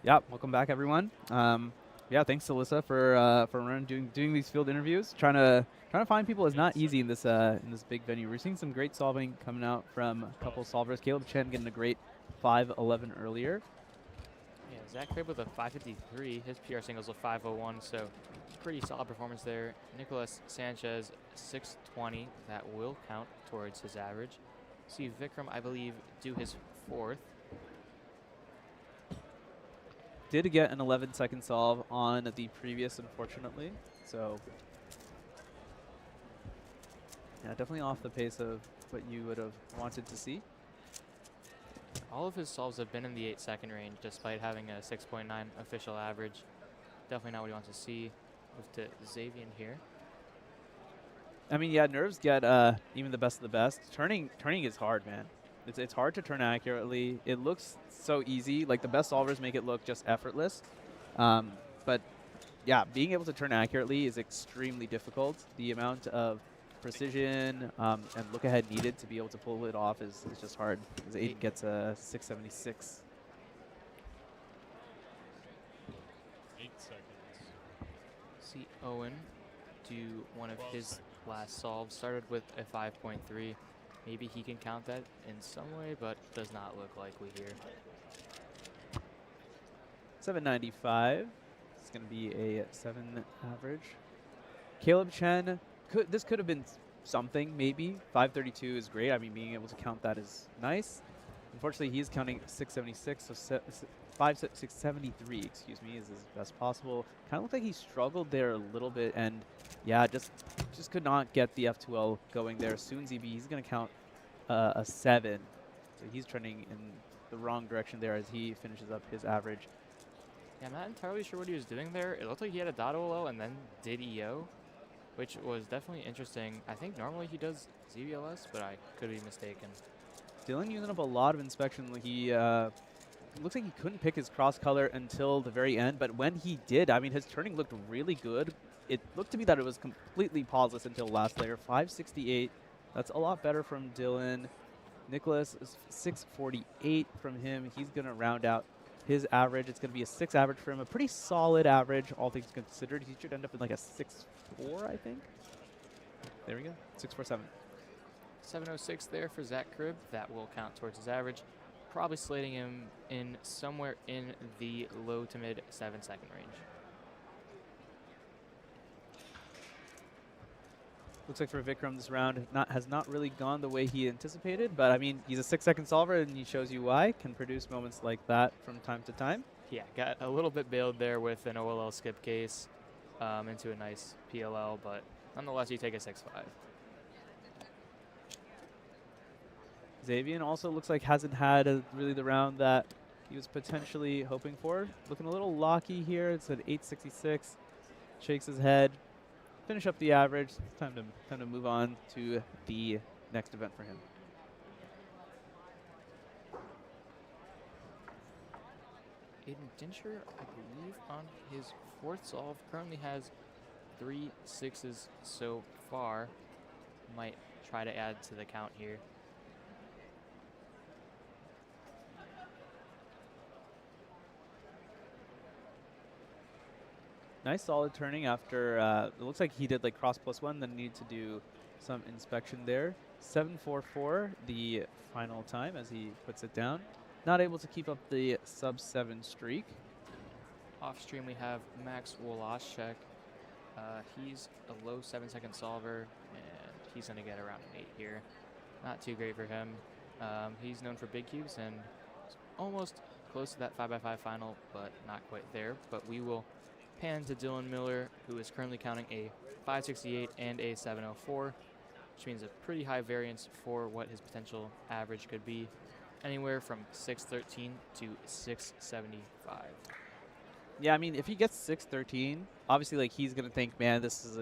Yeah, welcome back, everyone. Yeah, thanks, Alyssa, for doing these field interviews. Trying to find people is not easy in this big venue. We're seeing some great solving coming out from a couple solvers. Caleb Chen getting a great 5.11 earlier. Yeah, Zach Craig with a 5.53. His PR singles a 5.01, so pretty solid performance there. Nicholas Sanchez 6.20. That will count towards his average. See Vikram, I believe, do his 4th. Did get an 11-second solve on the previous, unfortunately. So, yeah, definitely off the pace of what you would have wanted to see. All of his solves have been in the 8-second range, despite having a 6.9 official average. Definitely not what he wants to see. Move to Xavier here. I mean, yeah, nerves get even the best of the best. Turning is hard, man. It's hard to turn accurately. It looks so easy. Like the best solvers make it look just effortless. But yeah, being able to turn accurately is extremely difficult. The amount of precision and look ahead needed to be able to pull it off is just hard. Because Aiden gets a 676. 8 seconds. See Owen do one of his last solves. Started with a 5.3. Maybe he can count that in some way, but does not look likely here. 795. It's going to be a 7 average. Caleb Chen, this could have been something, maybe. 532 is great. I mean, being able to count that is nice. Unfortunately, he is counting 676, so 673, excuse me, is his best possible. Kind of looked like he struggled there a little bit, and yeah, just could not get the F2L going there. Soon ZB, he's going to count a 7. So he's trending in the wrong direction there as he finishes up his average. Yeah, I'm not entirely sure what he was doing there. It looked like he had a dot OLO and then did EO, which was definitely interesting. I think normally he does ZBLS, but I could be mistaken. Dylan using up a lot of inspection. He looks like he couldn't pick his cross color until the very end, but when he did, I mean, his turning looked really good. It looked to me that it was completely pauseless until last layer. 568, that's a lot better from Dylan. Nicholas is 648 from him. He's going to round out his average. It's going to be a 6 average for him, a pretty solid average, all things considered. He should end up in like a 6.4, I think. There we go, 6.47. 706 there for Zach Cribb. That will count towards his average. Probably slating him in somewhere in the low to mid 7-second range. Looks like for Vikram this round has not really gone the way he anticipated, but I mean, he's a 6-second solver and he shows you why. Can produce moments like that from time to time. Yeah, got a little bit bailed there with an OLL skip case into a nice PLL, but nonetheless, you take a 6.5. Xavier also looks like hasn't had really the round that he was potentially hoping for. Looking a little locky here. It's at 866. Shakes his head. Finish up the average. It's time to move on to the next event for him. Aiden Dincher, I believe, on his 4th solve, currently has 3 6s so far. Might try to add to the count here. Nice solid turning after, it looks like he did like cross +1, then need to do some inspection there. 744, the final time as he puts it down. Not able to keep up the sub-7 streak. Off stream we have Max Woloschek. He's a low 7-second solver, and he's going to get around an 8 here. Not too great for him. He's known for big cubes and almost close to that 5x5 final, but not quite there. But we will pan to Dylan Miller, who is currently counting a 568 and a 704, which means a pretty high variance for what his potential average could be, anywhere from 613 to 675. Yeah, I mean, if he gets 613, obviously, like, he's going to think, man, this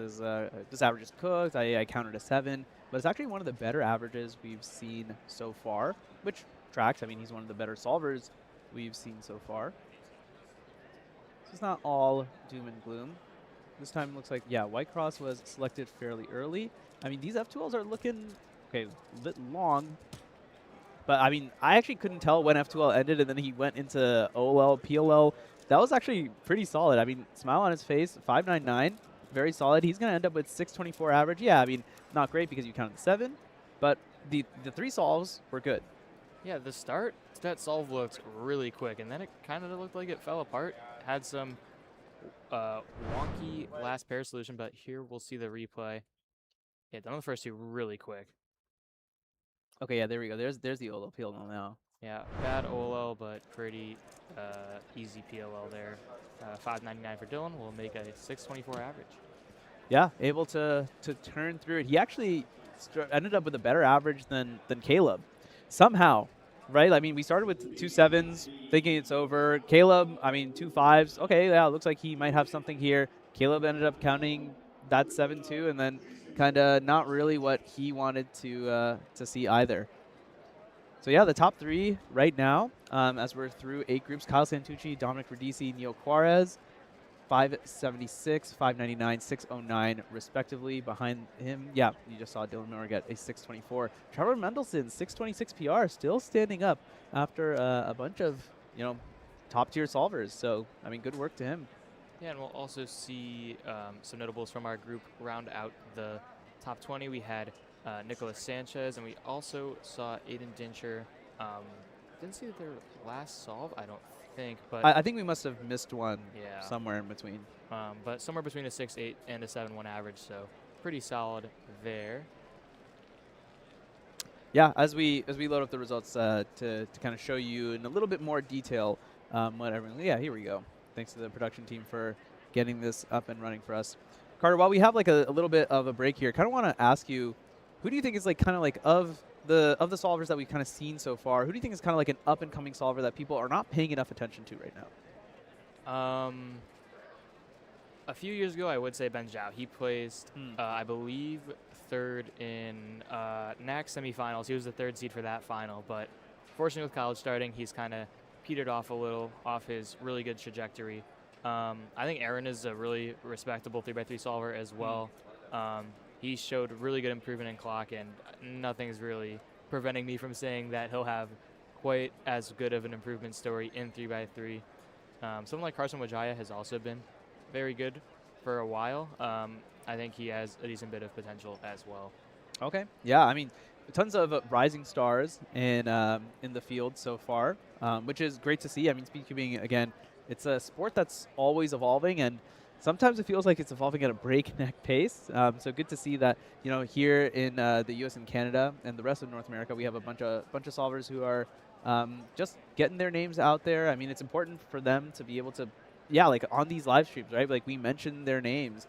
average is cooked. I counted a 7. But it's actually one of the better averages we've seen so far, which tracks. I mean, he's one of the better solvers we've seen so far. It's not all doom and gloom. This time it looks like, yeah, White Cross was selected fairly early. I mean, these F2Ls are looking, okay, a bit long. But, I mean, I actually couldn't tell when F2L ended, and then he went into OLL, PLL. That was actually pretty solid. I mean, smile on his face, 599, very solid. He's going to end up with 624 average. Yeah, I mean, not great because you counted 7, but the 3 solves were good. Yeah, the start to that solve looked really quick, and then it kind of looked like it fell apart. Had some wonky last pair solution, but here we'll see the replay. Yeah, done the first 2 really quick. Okay, yeah, there we go. There's the OLL PLL now. Yeah, bad OLL, but pretty easy PLL there. 599 for Dylan will make a 624 average. Yeah, able to turn through it. He actually ended up with a better average than Caleb. Somehow, right? I mean, we started with 2 7s, thinking it's over. Caleb, I mean, 2 5s. Okay, yeah, looks like he might have something here. Caleb ended up counting that 7 too, and then kind of not really what he wanted to see either. So yeah, the top 3 right now, as we're through 8 groups: Kyle Santucci, Dominic Radici, Neil Juarez, 576, 599, 609 respectively. Behind him, yeah, you just saw Dylan Miller get a 624. Trevor Mendelson, 626 PR, still standing up after a bunch of, you know, top-tier solvers. So, I mean, good work to him. Yeah, and we'll also see some notables from our group round out the top 20. We had Nicholas Sanchez, and we also saw Aiden Dincher. Didn't see their last solve, I don't think. But I think we must have missed one yeah. somewhere in between. But somewhere between a 6.8 and a 7.1 average, so pretty solid there. Yeah, as we load up the results to kind of show you in a little bit more detail what everyone. Yeah, here we go. Thanks to the production team for getting this up and running for us. Carter, while we have like a little bit of a break here, kind of want to ask you, who do you think is like kind of like of the solvers that we've kind of seen so far, who do you think is kind of like an up and coming solver that people are not paying enough attention to right now? A few years ago, I would say Ben Zhao. He placed, I believe, third in NAC semifinals. He was the third seed for that final, but fortunately with college starting, he's kind of petered off a little off his really good trajectory. I think Aaron is a really respectable 3x3 solver as well. He showed really good improvement in clock, and nothing's really preventing me from saying that he'll have quite as good of an improvement story in 3x3. Someone like Carson Wajaya has also been very good for a while. I think he has a decent bit of potential as well. Okay. Yeah, I mean, tons of rising stars in the field so far, which is great to see. I mean, Speedcubing, again, it's a sport that's always evolving, and sometimes it feels like it's evolving at a breakneck pace. So good to see that, you know, here in the U.S. and Canada and the rest of North America, we have a bunch of solvers who are just getting their names out there. I mean, it's important for them to be able to, yeah, like on these live streams, right? Like we mention their names.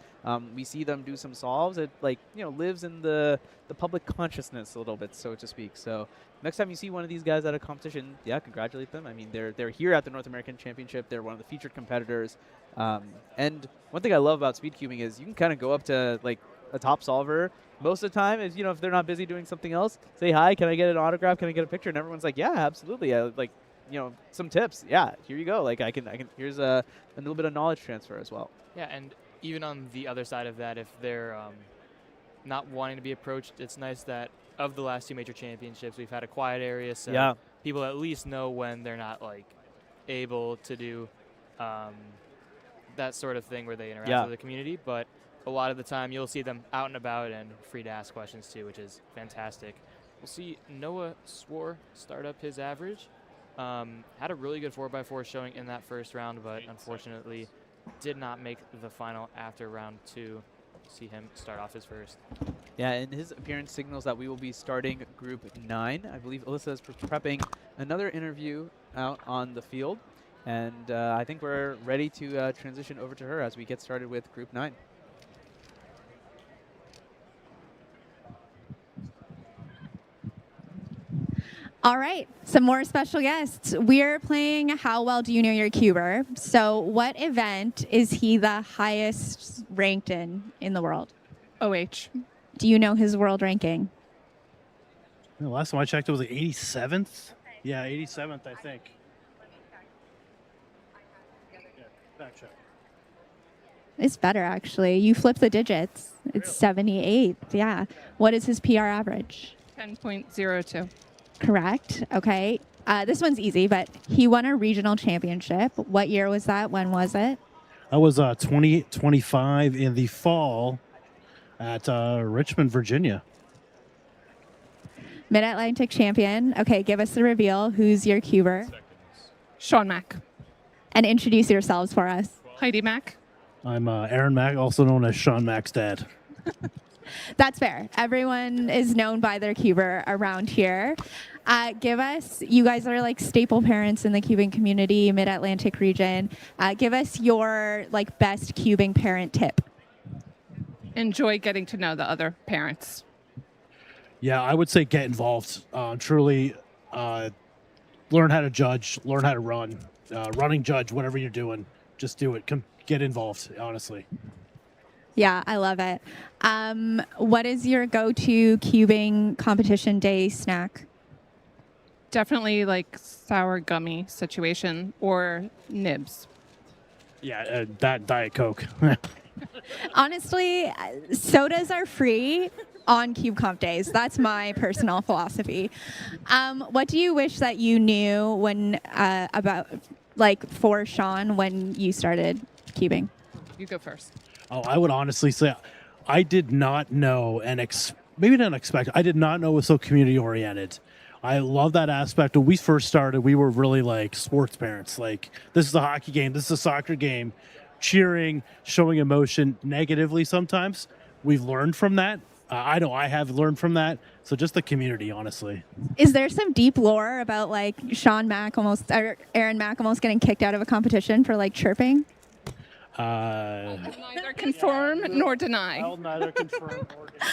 We see them do some solves. It like, you know, lives in the public consciousness a little bit, so to speak. So next time you see one of these guys at a competition, yeah, congratulate them. I mean, they're here at the North American Championship. They're one of the featured competitors. And one thing I love about Speedcubing is you can kind of go up to like a top solver most of the time. Is, you know, if they're not busy doing something else, say hi, can I get an autograph? Can I get a picture? And everyone's like, yeah, absolutely. Like, you know, some tips. Yeah, here you go. Like I can. Here's a little bit of knowledge transfer as well. Yeah, and even on the other side of that, if they're not wanting to be approached, it's nice that of the last two major championships, we've had a quiet area, so yeah, people at least know when they're not like able to do that sort of thing where they interact with the community. But a lot of the time, you'll see them out and about and free to ask questions too, which is fantastic. We'll see Noah Swore start up his average. Had a really good 4x4 showing in that first round, but unfortunately did not make the final after round 2. See him start off his first. Yeah, and his appearance signals that we will be starting Group 9. I believe Alyssa is prepping another interview out on the field, and I think we're ready to transition over to her as we get started with Group 9. All right, some more special guests. We're playing How Well Do You Know Your Cuber? So what event is he the highest ranked in the world? OH. Do you know his world ranking? The last time I checked, it was the 87th. Yeah, 87th, I think. Yeah, fact check. It's better, actually. You flip the digits. It's 78. Yeah. What is his PR average? 10.02. Correct. Okay. This one's easy, but he won a regional championship. What year was that? When was it? I was 2025 in the fall at Richmond, Virginia. Mid-Atlantic champion. Okay, give us the reveal. Who's your cuber? Sean Mack. And introduce yourselves for us. Heidi Mack. I'm Aaron Mack, also known as Sean Mack's dad. That's fair. Everyone is known by their cuber around here. Give us, you guys are like staple parents in the cubing community, Mid-Atlantic region. Give us your like best cubing parent tip. Enjoy getting to know the other parents. Yeah, I would say get involved. Truly learn how to judge, learn how to run. Running judge, whatever you're doing, just do it. Get involved, honestly. Yeah, I love it. What is your go-to cubing competition day snack? Definitely like sour gummy situation or nibs. Yeah, that Diet Coke. Honestly, sodas are free on Cube Comp days. That's my personal philosophy. What do you wish that you knew when about like for Sean when you started cubing? You go first. Oh, I would honestly say I did not know and maybe not expect. I did not know it was so community oriented. I love that aspect. When we first started, we were really like sports parents. Like, this is a hockey game, this is a soccer game, cheering, showing emotion negatively sometimes. We've learned from that. I know I have learned from that. So just the community, honestly. Is there some deep lore about like Aaron Mack almost getting kicked out of a competition for like chirping? Neither confirm nor deny. I'll neither confirm nor deny.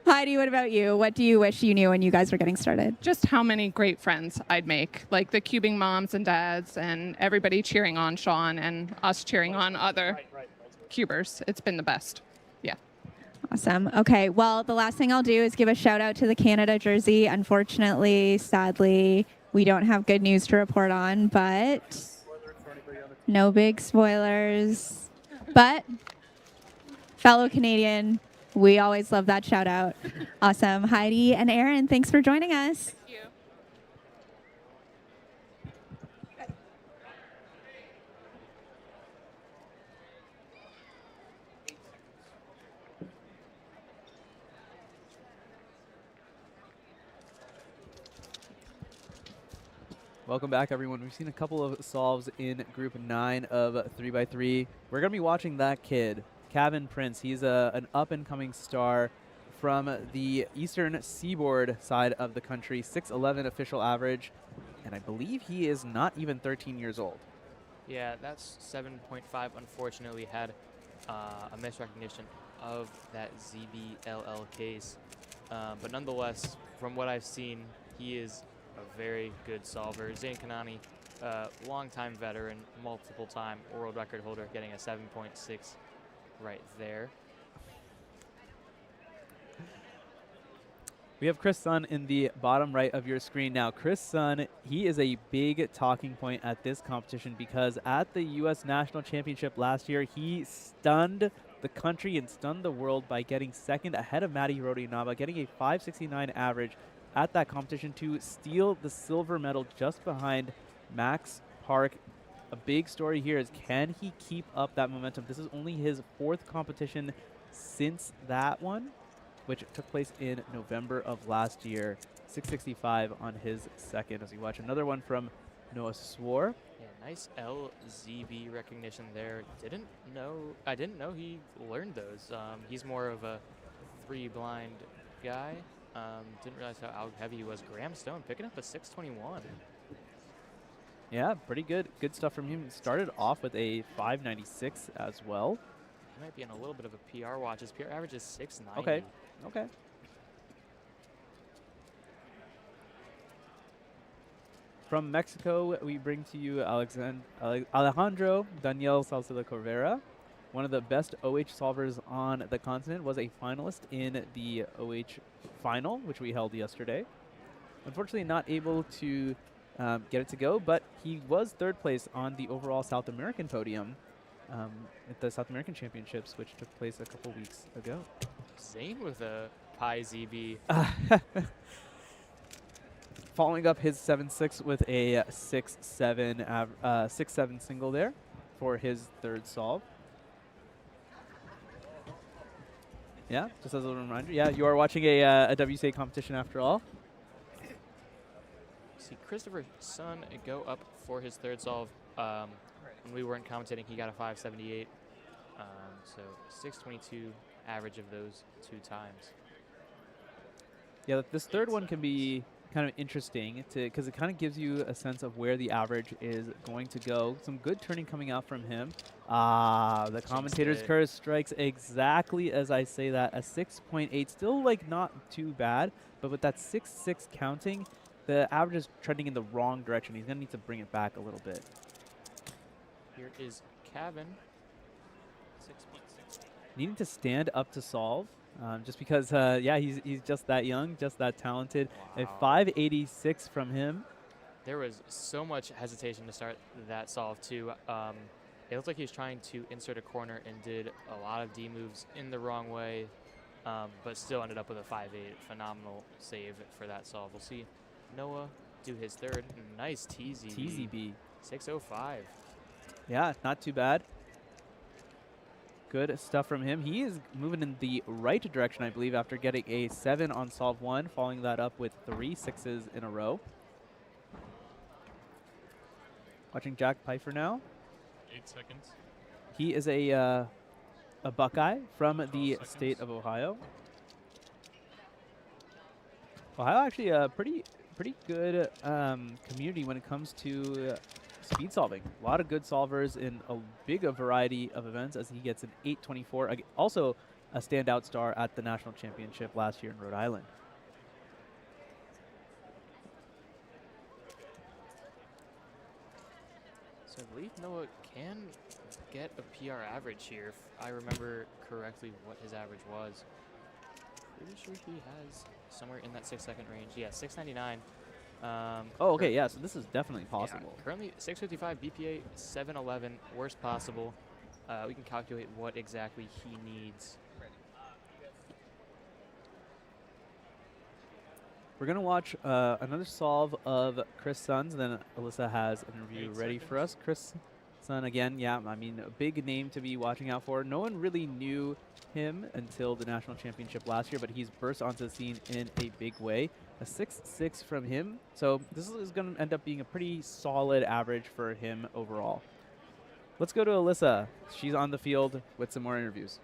Heidi, what about you? What do you wish you knew when you guys were getting started? Just how many great friends I'd make, like the cubing moms and dads and everybody cheering on Sean and us cheering on other cubers. It's been the best. Yeah. Awesome. Okay, well, the last thing I'll do is give a shout out to the Canada jersey. Unfortunately, sadly, we don't have good news to report on, but no big spoilers. But fellow Canadian, we always love that shout out. Awesome. Heidi and Aaron, thanks for joining us. Thank you. Welcome back, everyone. We've seen a couple of solves in Group 9 of 3x3. We're going to be watching that kid, Kevin Prince. He's an up-and-coming star from the eastern seaboard side of the country, 6'11" official average, and I believe he is not even 13 years old. Yeah, that's 7.5. Unfortunately, had a misrecognition of that ZBLL case. But nonetheless, from what I've seen, he is a very good solver. Zane Kanani, longtime veteran, multiple-time world record holder, getting a 7.6 right there. We have Chris Sun in the bottom right of your screen now. Chris Sun, he is a big talking point at this competition because at the U.S. National Championship last year, he stunned the country and stunned the world by getting second ahead of Matti Rodionava, getting a 5.69 average at that competition to steal the silver medal just behind Max Park. A big story here is, can he keep up that momentum? This is only his 4th competition since that one, which took place in November of last year. 6.65 on his second. As we watch another one from Noah Swore. Yeah, nice LZB recognition there. I didn't know he learned those. He's more of a 3 blind guy. Didn't realize how heavy he was. Graham Stone picking up a 6.21. Yeah, pretty good. Good stuff from him. Started off with a 5.96 as well. He might be in a little bit of a PR watch. His PR average is 6.90. Okay. Okay. From Mexico, we bring to you Alejandro Daniel Salcedo Corvera. One of the best OH solvers on the continent, was a finalist in the OH final, which we held yesterday. Unfortunately, not able to get it to go, but he was 3rd place on the overall South American podium at the South American Championships, which took place a couple weeks ago. Zane with a Pi ZB. Following up his 7.6 with a 6.7 single there for his 3rd solve. Yeah, just as a little reminder. Yeah, you are watching a WCA competition after all. See Christopher Sun go up for his 3rd solve. When we weren't commentating, he got a 5.78. So 6.22 average of those 2 times. Yeah, this 3rd one can be kind of interesting because it kind of gives you a sense of where the average is going to go. Some good turning coming out from him. The commentator's curse strikes exactly as I say that. A 6.8, still like not too bad, but with that 6.6 counting, the average is trending in the wrong direction. He's going to need to bring it back a little bit. Here is Kevin. 6.6. Needing to stand up to solve. Just because, yeah, he's just that young, just that talented. Wow. A 5.86 from him. There was so much hesitation to start that solve, too. It looked like he was trying to insert a corner and did a lot of D moves in the wrong way, but still ended up with a 5.8. Phenomenal save for that solve. We'll see Noah do his 3rd. Nice TZB. 6.05. Yeah, not too bad. Good stuff from him. He is moving in the right direction, I believe, after getting a 7 on solve 1, following that up with 3 6s in a row. Watching Jack Pfeiffer now. 8 seconds. He is a Buckeye from the state of Ohio. Ohio actually a pretty good community when it comes to speed solving. A lot of good solvers in a big variety of events, as he gets an 8:24. Also a standout star at the national championship last year in Rhode Island. So I believe Noah can get a PR average here, if I remember correctly what his average was. Pretty sure he has somewhere in that 6-second range. Yeah, 699. Oh, okay, yeah, so this is definitely possible. Yeah, currently 655, BPA 711, worst possible. We can calculate what exactly he needs. We're going to watch another solve of Chris Sun's, then Alyssa has an interview ready for us. Chris Sun, again, yeah, I mean, a big name to be watching out for. No one really knew him until the national championship last year, but he's burst onto the scene in a big way. A 6.6 from him, so this is going to end up being a pretty solid average for him overall. Let's go to Alyssa. She's on the field with some more interviews.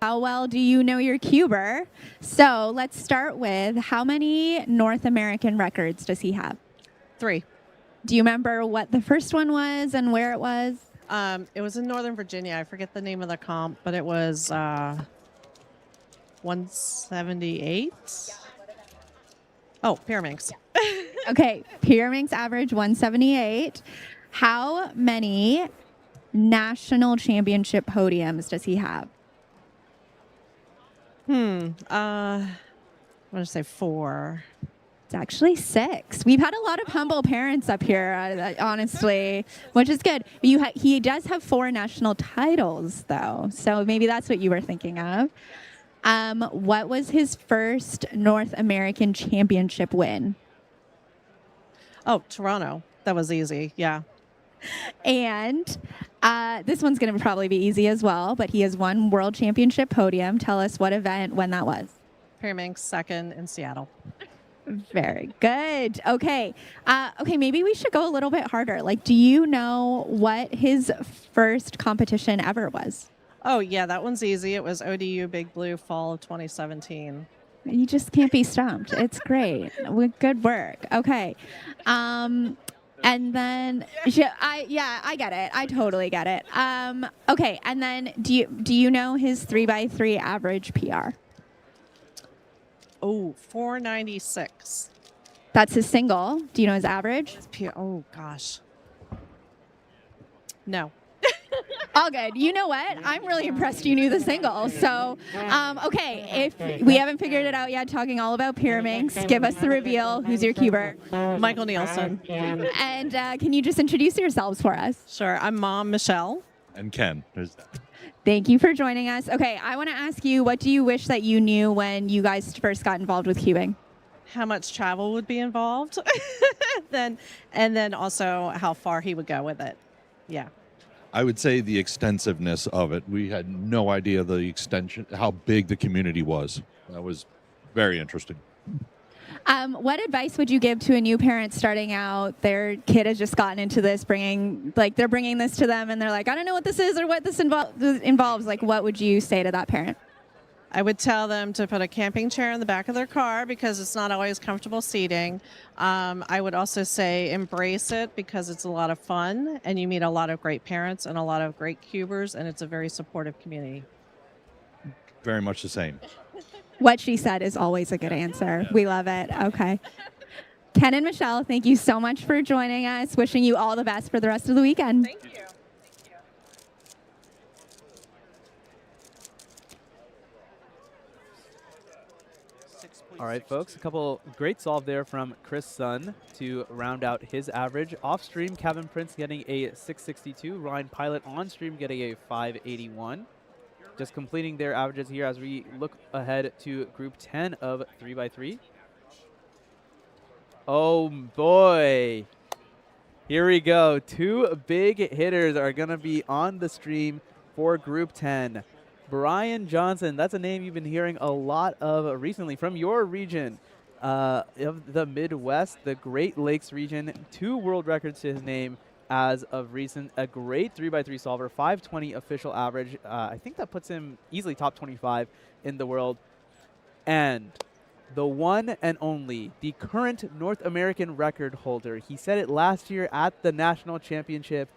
How well do you know your cuber? So let's start with, how many North American records does he have? 3. Do you remember what the first one was and where it was? It was in Northern Virginia. I forget the name of the comp, but it was 178. Oh, Pyraminx. Okay, Pyraminx average 178. How many national championship podiums does he have? I'm going to say 4. It's actually 6. We've had a lot of humble parents up here, honestly, which is good. He does have 4 national titles, though, so maybe that's what you were thinking of. What was his first North American championship win? Oh, Toronto. That was easy, yeah. And this one's going to probably be easy as well, but he has 1 world championship podium. Tell us what event, when that was. Pyraminx, 2nd in Seattle. Very good. Okay. Okay, maybe we should go a little bit harder. Like, do you know what his first competition ever was? Oh, yeah, that one's easy. It was ODU Big Blue fall of 2017. You just can't be stumped. It's great. Good work. Okay. And then, I get it. I totally get it. Okay, and then do you know his 3x3 average PR? Oh, 496. That's his single. Do you know his average? Oh, gosh. No. All good. You know what? I'm really impressed you knew the single. So, okay, if we haven't figured it out yet, talking all about Pyraminx, give us the reveal. Who's your cuber? Michael Nielsen. And can you just introduce yourselves for us? Sure. I'm Mom Michelle. And Ken. There's Thank you for joining us. Okay, I want to ask you, what do you wish that you knew when you guys first got involved with cubing? How much travel would be involved, and then also how far he would go with it. Yeah. I would say the extensiveness of it. We had no idea the extension, how big the community was. That was very interesting. What advice would you give to a new parent starting out? Their kid has just gotten into this, they're bringing this to them, and they're like, I don't know what this is or what this involves. Like, what would you say to that parent? I would tell them to put a camping chair in the back of their car because it's not always comfortable seating. I would also say embrace it because it's a lot of fun and you meet a lot of great parents and a lot of great cubers, and it's a very supportive community. Very much the same. What she said is always a good answer. We love it. Okay. Ken and Michelle, thank you so much for joining us. Wishing you all the best for the rest of the weekend. Thank you. All right, folks, a couple great solve there from Chris Sun to round out his average. Off stream, Kevin Prince getting a 662, Ryan Pilot on stream getting a 581. Just completing their averages here as we look ahead to Group 10 of 3x3. Oh, boy. Here we go. 2 big hitters are going to be on the stream for Group 10. Brian Johnson, that's a name you've been hearing a lot of recently from your region of the Midwest, the Great Lakes region. 2 world records to his name as of recent. A great 3x3 solver, 520 official average. I think that puts him easily top 25 in the world. And the one and only, the current North American record holder. He set it last year at the national championship,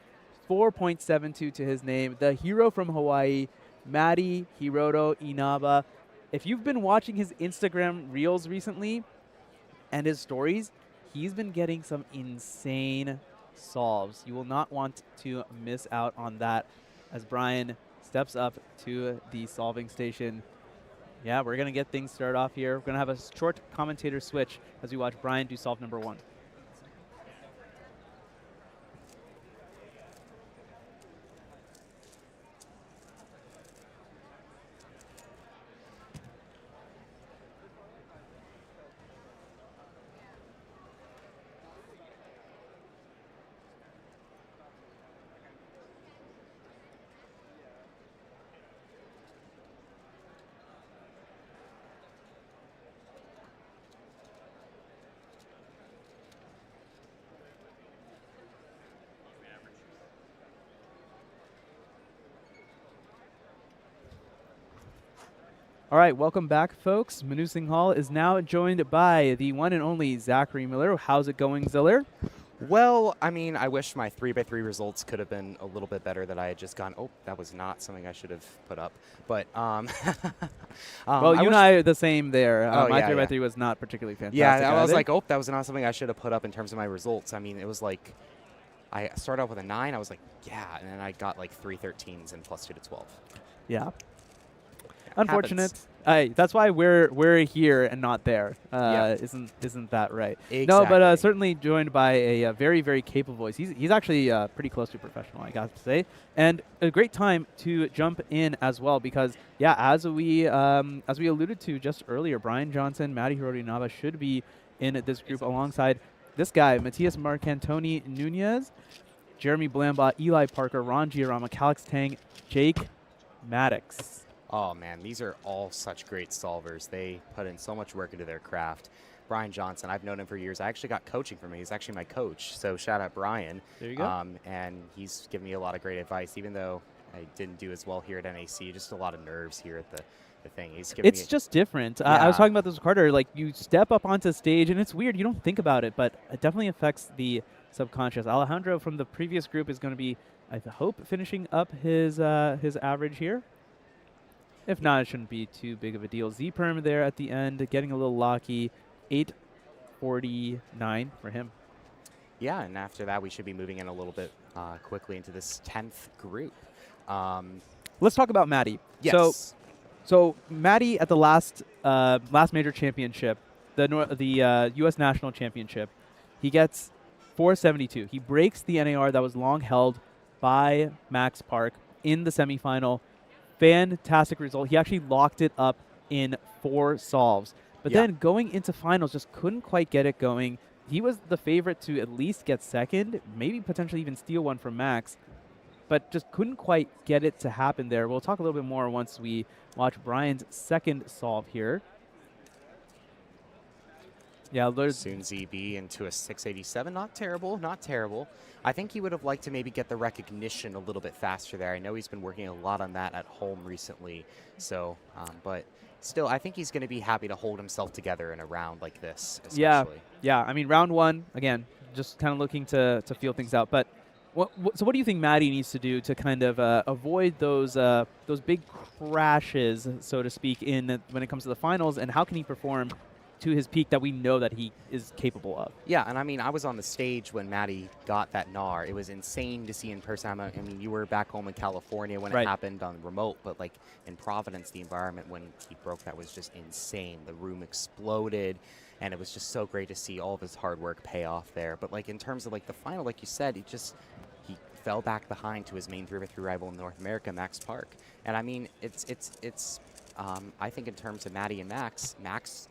4.72 to his name. The hero from Hawaii, Matti Hiroto Inaba. If you've been watching his Instagram reels recently and his stories, he's been getting some insane solves. You will not want to miss out on that as Brian steps up to the solving station. Yeah, we're going to get things started off here. We're going to have a short commentator switch as we watch Brian do solve number 1. All right, welcome back, folks. Manu Singh Hall is now joined by the one and only Zachary Miller. How's it going, Ziller? Well, I mean, I wish my 3x3 results could have been a little bit better, that I had just gone, oh, that was not something I should have put up. But, well, you and I are the same there. My 3x3 was not particularly fantastic. Yeah, I was like, oh, that was not something I should have put up in terms of my results. I mean, it was like, I started off with a 9. I was like, yeah, and then I got like 3 13s and +2 to 12. Yeah. Unfortunate. That's why we're here and not there. Isn't that right? Exactly. No, but certainly joined by a very, very capable voice. He's actually pretty close to professional, I got to say, and a great time to jump in as well because as we alluded to just earlier, Brian Johnson, Matti Hiroto Inaba should be in this group alongside this guy, Matias Marcantoni Nunez, Jeremy Blambot, Eli Parker, Ron Giorama, Calix Tang, Jake Maddox. Oh, man, these are all such great solvers. They put in so much work into their craft. Brian Johnson, I've known him for years. I actually got coaching from him. He's actually my coach, so shout out Brian. There you go. And he's given me a lot of great advice, even though I didn't do as well here at NAC. Just a lot of nerves here at the thing. It's just different. I was talking about this with Carter. Like, you step up onto stage, and it's weird. You don't think about it, but it definitely affects the subconscious. Alejandro from the previous group is going to be, I hope, finishing up his average here. If not, it shouldn't be too big of a deal. Z-Perm there at the end, getting a little lucky. 8:49 for him. Yeah, and after that, we should be moving in a little bit quickly into this 10th group. Let's talk about Matti. Yes. So Matti at the last major championship, the U.S. National Championship, he gets 472. He breaks the NAR that was long held by Max Park in the semifinal. Fantastic result. He actually locked it up in 4 solves. But then going into finals, just couldn't quite get it going. He was the favorite to at least get second, maybe potentially even steal one from Max, but just couldn't quite get it to happen there. We'll talk a little bit more once we watch Brian's second solve here. Yeah, soon ZB into a 687. Not terrible, not terrible. I think he would have liked to maybe get the recognition a little bit faster there. I know he's been working a lot on that at home recently. So, but still, I think he's going to be happy to hold himself together in a round like this, especially. Yeah. I mean, round 1, again, just kind of looking to feel things out. But so what do you think Matti needs to do to kind of avoid those big crashes, so to speak, when it comes to the finals, and how can he perform to his peak that we know that he is capable of? Yeah, and I mean, I was on the stage when Matti got that NAR. It was insane to see in person. I mean, you were back home in California when it happened on remote, but like in Providence, the environment when he broke that was just insane. The room exploded, and it was just so great to see all of his hard work pay off there. But like in terms of like the final, like you said, he fell back behind to his main 3x3 rival in North America, Max Park. And I mean, I think in terms of Matti and Max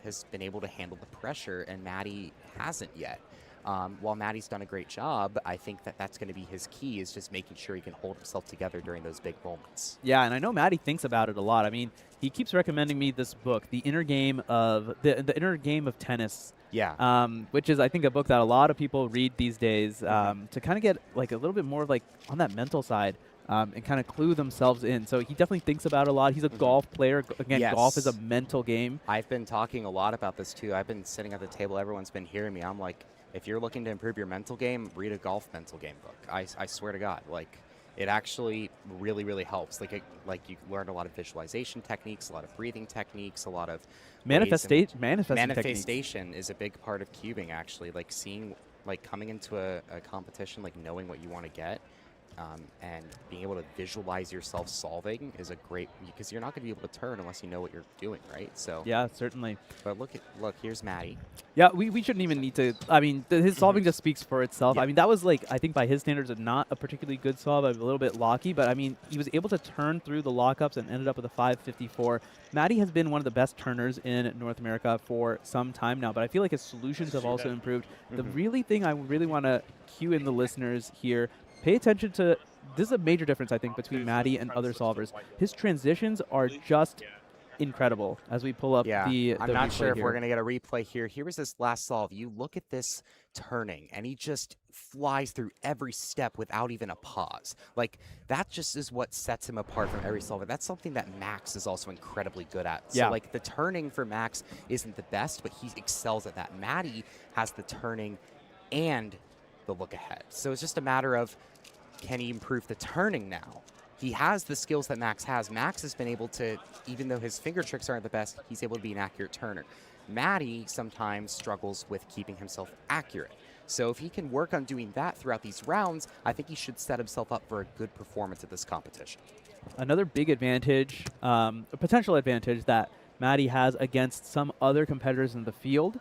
has been able to handle the pressure, and Matti hasn't yet. While Maddie's done a great job, I think that that's going to be his key, is just making sure he can hold himself together during those big moments. Yeah, and I know Maddie thinks about it a lot. I mean, he keeps recommending me this book, The Inner Game of the Inner Game of Tennis. Yeah. Which is, I think, a book that a lot of people read these days to kind of get like a little bit more like on that mental side and kind of clue themselves in. So he definitely thinks about it a lot. He's a golf player. Again, golf is a mental game. I've been talking a lot about this too. I've been sitting at the table. Everyone's been hearing me. I'm like, if you're looking to improve your mental game, read a golf mental game book. I swear to God, like, it actually really, really helps. Like you learn a lot of visualization techniques, a lot of breathing techniques, a lot of manifestation is a big part of cubing, actually. Like seeing, like coming into a competition, like knowing what you want to get, and being able to visualize yourself solving is a great, because you're not going to be able to turn unless you know what you're doing, right? So yeah, certainly. But look, here's Maddie. Yeah, we shouldn't even need to. I mean, his solving just speaks for itself. Yeah. I mean, that was like, I think by his standards, not a particularly good solve, a little bit locky, but I mean, he was able to turn through the lockups and ended up with a 554. Maddie has been one of the best turners in North America for some time now, but I feel like his solutions have also improved. The really thing I really want to cue in the listeners here, pay attention to, this is a major difference, I think, between Maddie and other solvers. His transitions are just incredible as we pull up the I'm not sure if here. we're going to get a replay here. Here was this last solve. You look at this turning, and he just flies through every step without even a pause. Like, that just is what sets him apart from every solver. That's something that Max is also incredibly good at. Yeah. So, like, the turning for Max isn't the best, but he excels at that. Maddie has the turning and the look ahead. So it's just a matter of, can he improve the turning now? He has the skills that Max has. Max has been able to, even though his finger tricks aren't the best, he's able to be an accurate turner. Maddie sometimes struggles with keeping himself accurate. So if he can work on doing that throughout these rounds, I think he should set himself up for a good performance at this competition. Another big advantage, a potential advantage that Maddie has against some other competitors in the field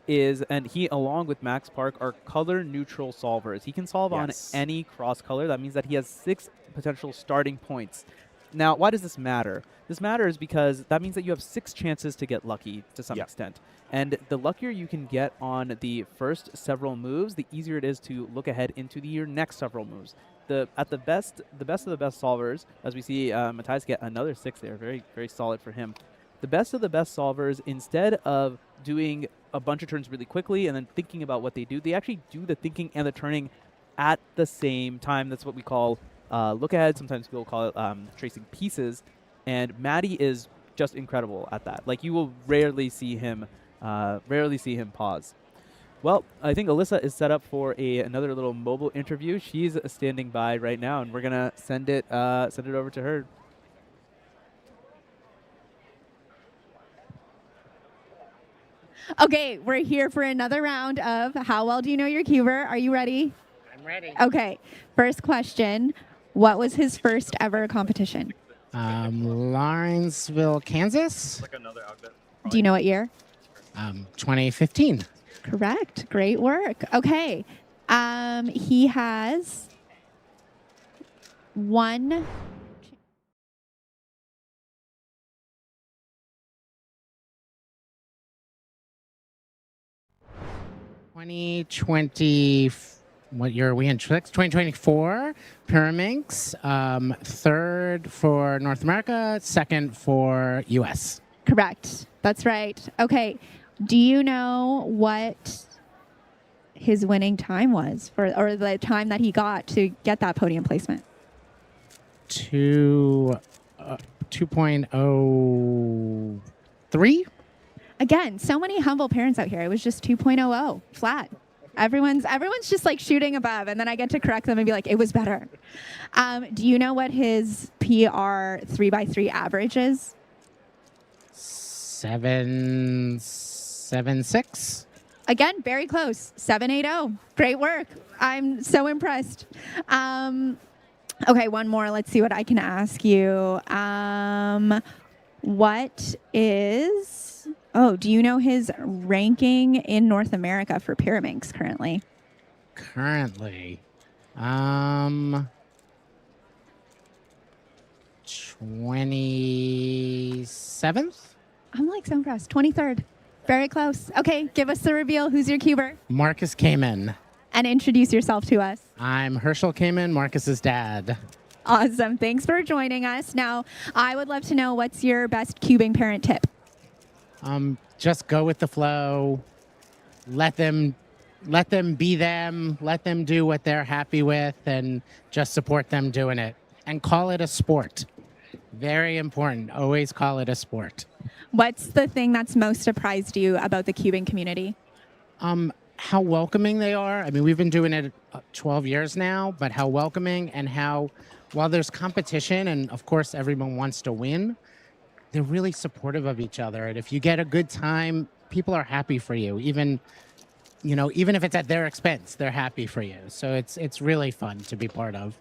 is, and he, along with Max Park, are color neutral solvers. He can solve on any cross color. That means that he has 6 potential starting points. Now, why does this matter? This matters because that means that you have 6 chances to get lucky to some extent. And the luckier you can get on the first several moves, the easier it is to look ahead into your next several moves. The best of the best solvers, as we see Matthias get another 6 there, very, very solid for him. The best of the best solvers, instead of doing a bunch of turns really quickly and then thinking about what they do, they actually do the thinking and the turning at the same time. That's what we call look ahead. Sometimes people call it tracing pieces. And Maddie is just incredible at that. Like, you will rarely see him pause. Well, I think Alyssa is set up for another little mobile interview. She's standing by right now, and we're gonna send it over to her. Okay, we're here for another round of How Well Do You Know Your Cuber? Are you ready? I'm ready. Okay, first question. What was his first ever competition? Lawrenceville, Kansas. Do you know what year? 2015. Correct. Great work. Okay. He has one. 2020. What year are we in? 2024. Pyraminx. Third for North America. Second for US. Correct. That's right. Okay. Do you know what his winning time was or the time that he got to get that podium placement? 2.03. Again, so many humble parents out here. It was just 2.00 flat. Everyone's just like shooting above, and then I get to correct them and be like, it was better. Do you know what his PR 3x3 average is? 7.76. Again, very close. 7.80. Great work. I'm so impressed. Okay, one more. Let's see what I can ask you. Do you know his ranking in North America for Pyraminx currently? Currently, 27th. I'm like so impressed. 23rd. Very close. Okay, give us the reveal. Who's your cuber? Marcus Kamen. And introduce yourself to us. I'm Herschel Kamen, Marcus's dad. Awesome. Thanks for joining us. Now, I would love to know what's your best cubing parent tip? Just go with the flow. Let them be them. Let them do what they're happy with, and just support them doing it. And call it a sport. Very important. Always call it a sport. What's the thing that's most surprised you about the cubing community? How welcoming they are. I mean, we've been doing it 12 years now, but how welcoming, and how, while there's competition and of course everyone wants to win, they're really supportive of each other. And if you get a good time, people are happy for you. Even if it's at their expense, they're happy for you. So it's really fun to be part of.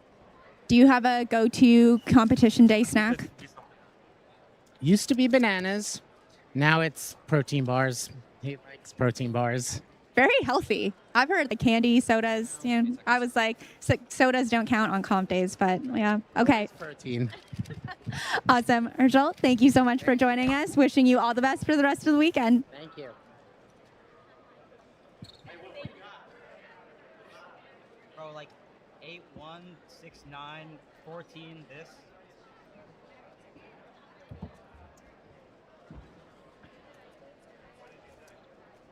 Do you have a go-to competition day snack? Used to be bananas. Now it's protein bars. He likes protein bars. Very healthy. I've heard the candy, sodas. I was like, sodas don't count on comp days, but yeah. Okay. Protein. Awesome. Herschel, thank you so much for joining us. Wishing you all the best for the rest of the weekend. Thank you. Bro, like 8, 1, 6, 9, 14, this.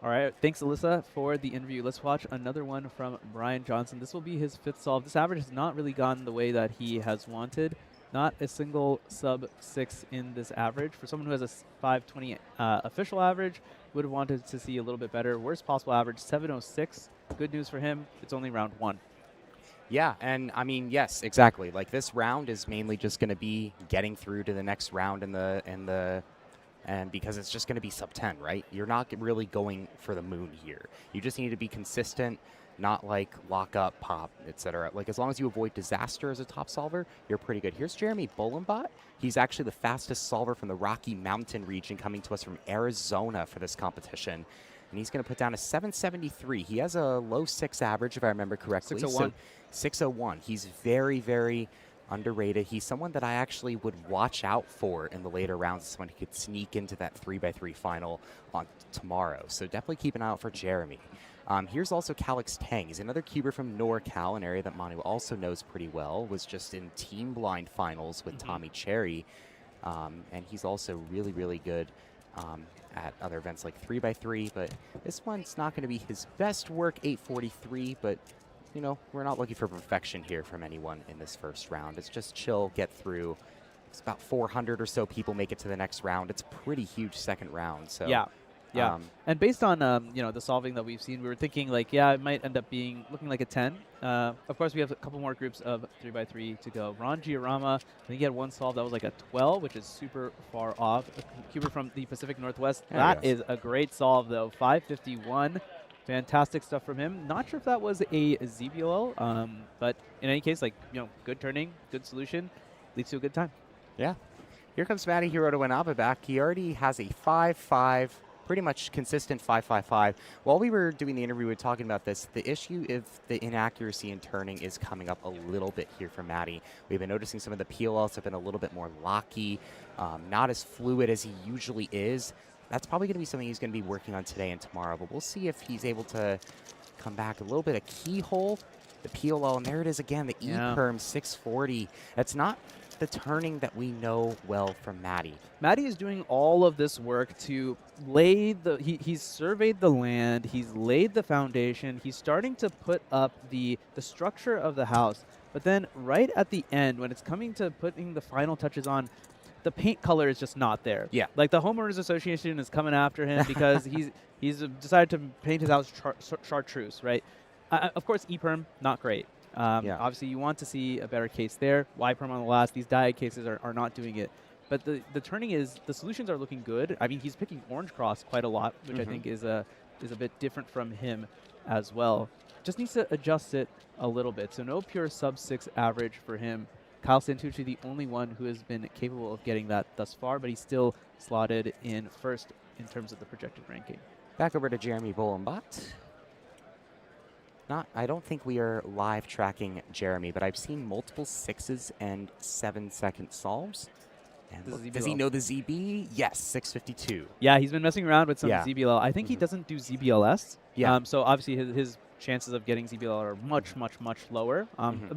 All right, thanks, Alyssa, for the interview. Let's watch another one from Brian Johnson. This will be his 5th solve. This average has not really gone the way that he has wanted. Not a single sub-6 in this average. For someone who has a 520 official average, would have wanted to see a little bit better. Worst possible average, 706. Good news for him, it's only round 1. Yeah, and I mean, yes, exactly. Like, this round is mainly just going to be getting through to the next round and because it's just going to be sub 10, right? You're not really going for the moon here. You just need to be consistent, not like lock up, pop, etc. Like, as long as you avoid disaster as a top solver, you're pretty good. Here's Jeremy Bolenbot. He's actually the fastest solver from the Rocky Mountain region, coming to us from Arizona for this competition. And he's going to put down a 773. He has a low 6 average, if I remember correctly. 601. So 601. He's very, very underrated. He's someone that I actually would watch out for in the later rounds, someone who could sneak into that 3x3 final on tomorrow. So definitely keep an eye out for Jeremy. Here's also Calix Tang. He's another cuber from NorCal, an area that Manu also knows pretty well. Was just in Team Blind finals with Tommy Cherry. And he's also really, really good at other events like 3x3. But this one's not going to be his best work, 843, but you know, we're not looking for perfection here from anyone in this first round. It's just chill, get through. It's about 400 or so people make it to the next round. It's a pretty huge second round. So yeah. And based on the solving that we've seen, we were thinking like, yeah, it might end up looking like a 10. Of course, we have a couple more groups of 3x3 to go. Ron Giorama, I think he had one solve that was like a 12, which is super far off. A cuber from the Pacific Northwest. That is a great solve though. 551. Fantastic stuff from him. Not sure if that was a ZBOL, but in any case, like, good turning, good solution, leads to a good time. Yeah. Here comes Matty Hirota Wenaba back. He already has a 5.5, pretty much consistent 5.55. While we were doing the interview, we were talking about this. The issue is the inaccuracy in turning is coming up a little bit here for Matty. We've been noticing some of the PLLs have been a little bit more locky, not as fluid as he usually is. That's probably going to be something he's going to be working on today and tomorrow, but we'll see if he's able to come back a little bit of keyhole, the PLL, and there it is again, the E-perm 640. That's not the turning that we know well from Matty. Matty is doing all of this work to lay he's surveyed the land, he's laid the foundation, he's starting to put up the structure of the house, but then right at the end, when it's coming to putting the final touches on, the paint color is just not there. Yeah. Like the homeowners association is coming after him because he's decided to paint his house chartreuse, right? Of course, E-perm, not great. Obviously, you want to see a better case there. Y-perm on the last. These diode cases are not doing it. But the turning the solutions are looking good. I mean, he's picking orange cross quite a lot, which I think is a bit different from him as well. Just needs to adjust it a little bit. So no pure sub-6 average for him. Kyle Santucci, the only one who has been capable of getting that thus far, but he's still slotted in first in terms of the projected ranking. Back over to Jeremy Bolenbot. I don't think we are live tracking Jeremy, but I've seen multiple 6s and 7-second solves. And This is look, does he ZBLL. know the ZB? Yes, 652. Yeah, he's been messing around with some Yeah. ZBLL. I think he doesn't do ZBLS. Yeah. So obviously his chances of getting ZBLL are much, much, much lower,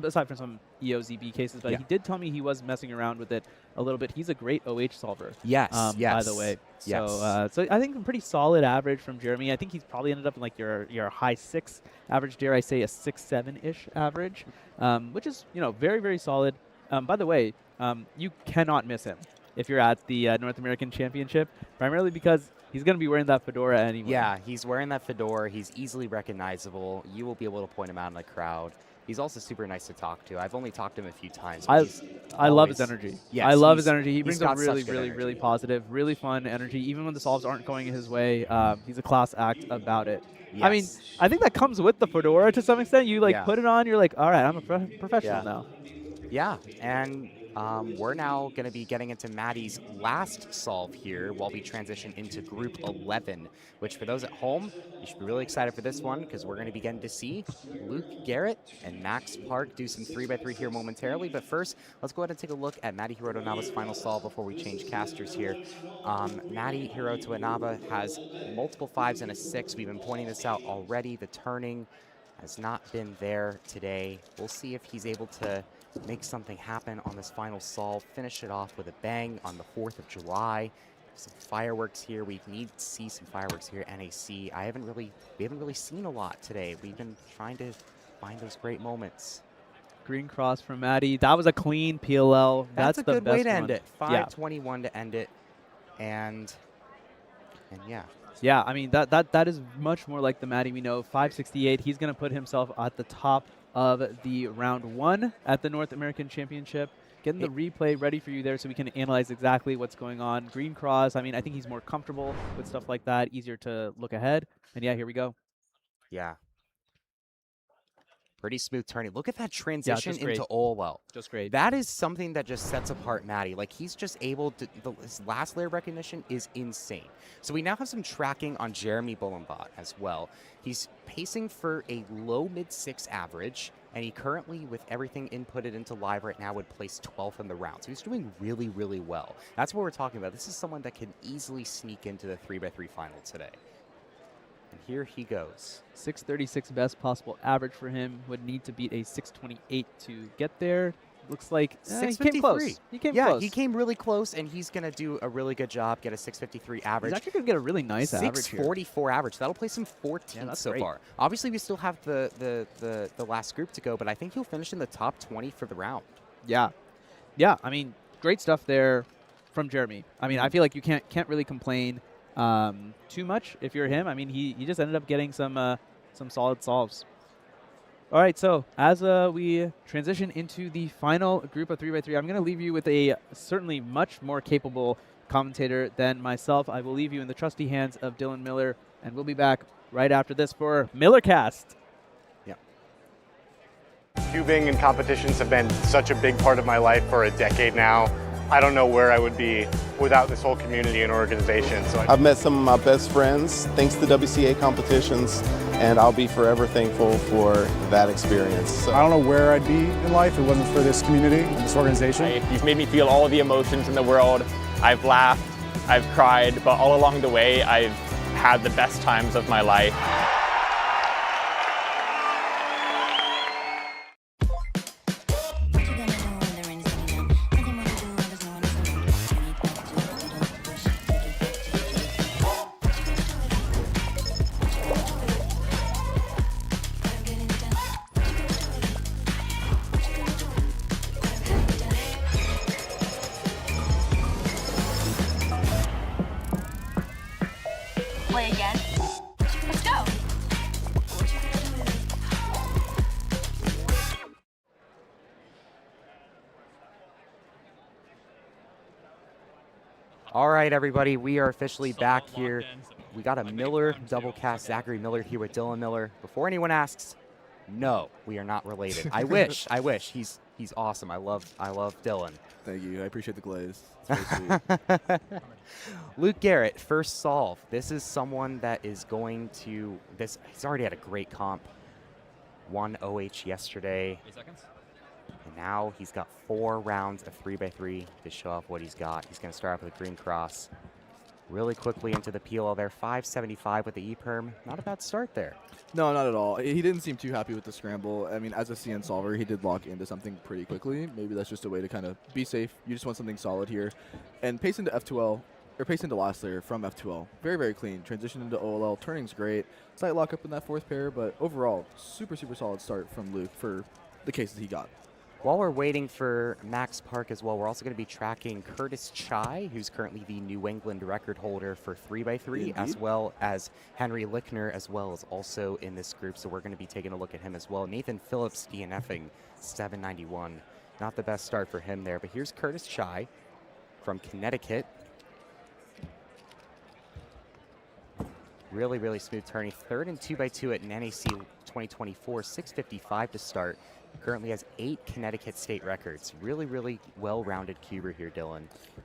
aside from some EOZB cases. But Yeah. he did tell me he was messing around with it a little bit. He's a great OH solver. Yes, By the way. So I think a pretty solid average from Jeremy. I think he's probably ended up in like your high 6 average, dare I say a 6-7-ish average, which is, very, very solid. By the way, you cannot miss him if you're at the North American Championship, primarily because he's going to be wearing that fedora anyway. Yeah, he's wearing that fedora. He's easily recognizable. You will be able to point him out in the crowd. He's also super nice to talk to. I've only talked to him a few times. I love his energy. Yes, I love his energy. He brings a got really, such good really, energy. really positive, really fun energy. Even when the solves aren't going his way, he's a class act about it. I mean, Yes. I think that comes with the fedora to some extent. You Yeah. put it on, you're like, all right, I'm a professional Yeah. now. Yeah, and we're now going to be getting into Maddie's last solve here while we transition into Group 11, which for those at home, you should be really excited for this one because we're going to be getting to see Luke Garrett and Max Park do some 3x3 here momentarily. But first, let's go ahead and take a look at Maddie Hiroto Nava's final solve before we change casters here. Maddie Hiroto Nava has multiple 5s and a 6. We've been pointing this out already. The turning has not been there today. We'll see if he's able to make something happen on this final solve, finish it off with a bang on the 4th of July. Some fireworks here. We need to see some fireworks here at NAC. We haven't really seen a lot today. We've been trying to find those great moments. Green cross from Maddie. That was a clean PLL. That's a the good best way to one. end it. Yeah. 5:21 to end it. And yeah. Yeah, I mean, that is much more like the Maddie we know. 568. He's going to put himself at the top of the round 1 at the North American Championship. Getting the replay ready for you there so we can analyze exactly what's going on. Green cross, I mean, I think he's more comfortable with stuff like that, easier to look ahead. And yeah, here we go. Yeah. Pretty smooth turning. Look at that transition just great. into Olwell. Just great. That is something that just sets apart Maddie. Like, he's just able to, his last layer recognition is insane. So we now have some tracking on Jeremy Bullenbot as well. He's pacing for a low mid-6 average, and he currently, with everything inputted into live right now, would place 12th in the round. So he's doing really, really well. That's what we're talking about. This is someone that can easily sneak into the 3x3 final today. And here he goes. 636 best possible average for him. Would need to beat a 628 to get there. Looks like he came close. He came close. He came really close, and he's going to do a really good job, get a 653 average. He's actually going to get a really nice average here. 644 average. That'll place him 14th so great. far. Obviously, we still have the last group to go, but I think he'll finish in the top 20 for the round. Yeah. Yeah, I mean, great stuff there from Jeremy. I mean, I feel like you can't really complain too much if you're him. I mean, he just ended up getting some solid solves. All right, so as we transition into the final group of 3x3, I'm going to leave you with a certainly much more capable commentator than myself. I will leave you in the trusty hands of Dylan Miller, and we'll be back right after this for MillerCast. Yeah. Cubing and competitions have been such a big part of my life for a decade now. I don't know where I would be without this whole community and organization. So I've met some of my best friends thanks to WCA competitions, and I'll be forever thankful for that experience. So. I don't know where I'd be in life if it wasn't for this community and this organization. He's made me feel all the emotions in the world. I've laughed, I've cried, but all along the way, I've had the best times of my life. Play again. Let's go. All right, everybody, we are officially back here. We got a Miller double cast, Zachary Miller here with Dylan Miller. Before anyone asks, no, we are not related. I wish. He's awesome. I love Dylan. Thank you. I appreciate the glaze. It's very sweet. Luke Garrett, first solve. This is someone that is going to he's already had a great comp. Won OH yesterday. 3 seconds. And now he's got 4 rounds of 3x3 to show off what he's got. He's going to start off with a green cross. Really quickly into the PLL there. 575 with the E-perm. Not a bad start there. No, not at all. He didn't seem too happy with the scramble. I mean, as a CN solver, he did lock into something pretty quickly. Maybe that's just a way to kind of be safe. You just want something solid here. And pace into F2L, or pace into last layer from F2L. Very, very clean. Transition into OLL. Turning's great. Slight lock up in that 4th pair, but overall, super, super solid start from Luke for the cases he got. While we're waiting for Max Park as well, we're also going to be tracking Curtis Chai, who's currently the New England record holder for 3x3, as well as Henry Lickner, as well as also in this group. So we're going to be taking a look at him as well. Nathan Phillips DNFing 791. Not the best start for him there, but here's Curtis Chai from Connecticut. Really, really smooth turning. 3rd and 2x2 at NAC 2024, 655 to start. Currently has 8 Connecticut state records. Really, really well-rounded cuber here, Dylan.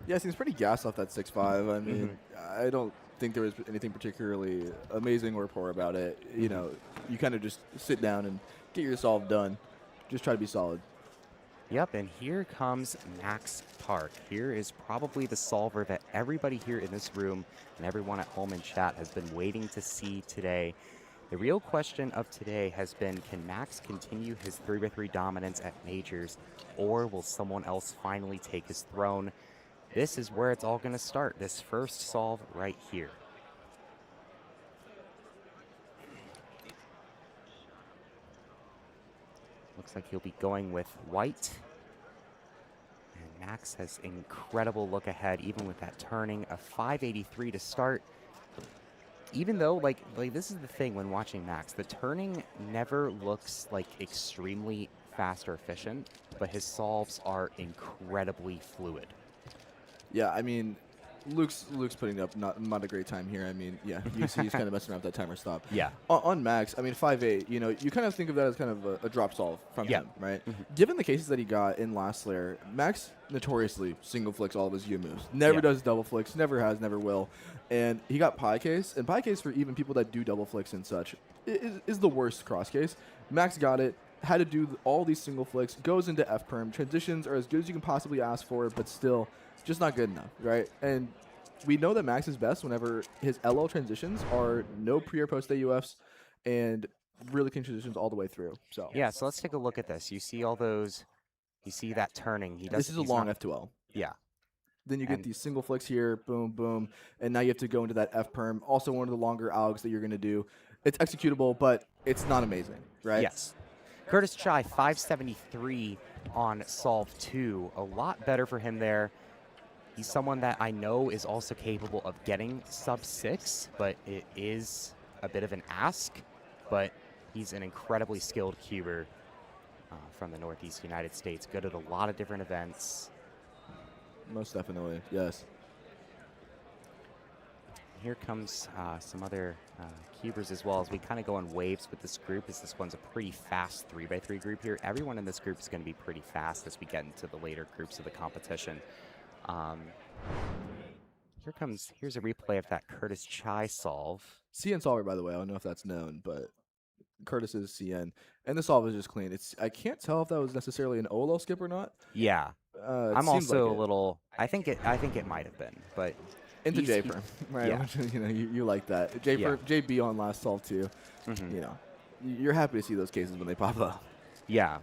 Yeah, seems pretty gassed off that 6.5. I mean, I don't think there was anything particularly amazing or poor about it. You know, you kind of just sit down and get your solve done. Just try to be solid. Yep, and here comes Max Park. Here is probably the solver that everybody here in this room and everyone at home in chat has been waiting to see today. The real question of today has been, can Max continue his 3x3 dominance at majors, or will someone else finally take his throne? This is where it's all going to start, this first solve right here. Looks like he'll be going with white. And Max has an incredible look ahead, even with that turning, a 583 to start. Even though, like this is the thing when watching Max, the turning never looks like extremely fast or efficient, but his solves are incredibly fluid. Yeah, I mean, Luke's putting up not a great time here. I mean, yeah, you see he's kind of messing around with that timer stop. Yeah. On Max, I mean, 5.8, you know, you kind of think of that as kind of a drop solve from him, right? Given the cases that he got in last layer, Max notoriously single flicks all of his U moves. Never does double flicks, never has, never will. And he got pie case, and pie case for even people that do double flicks and such is the worst cross case. Max got it, had to do all these single flicks, goes into F-perm. Transitions are as good as you can possibly ask for, but still just not good enough, right? And we know that Max is best whenever his LO transitions are no pre or post AUFs and really clean transitions all the way through. So yeah, so let's take a look at this. You see all those, you see that turning. This is a long F2L. Yeah. Then you get these single flicks here, boom, boom, and now you have to go into that F-perm. Also one of the longer AUGs that you're going to do. It's executable, but it's not amazing, right? Yes. Curtis Chai, 573 on Solve 2. A lot better for him there. He's someone that I know is also capable of getting sub 6, but it is a bit of an ask. But he's an incredibly skilled cuber from the Northeast United States. Good at a lot of different events. Most definitely, yes. Here comes some other cubers as well, as we kind of go in waves with this group, as this one's a pretty fast 3x3 group here. Everyone in this group is going to be pretty fast as we get into the later groups of the competition. Here's a replay of that Curtis Chai solve. CN solver, by the way. I don't know if that's known, but Curtis is CN. And the solve is just clean. I can't tell if that was necessarily an OLO skip or not. Yeah. I'm also a little, I think it might have been, but into J-perm, right? Yeah. You know, you like that. JB on last solve too. You know, you're happy to see those cases when they pop up. Yeah,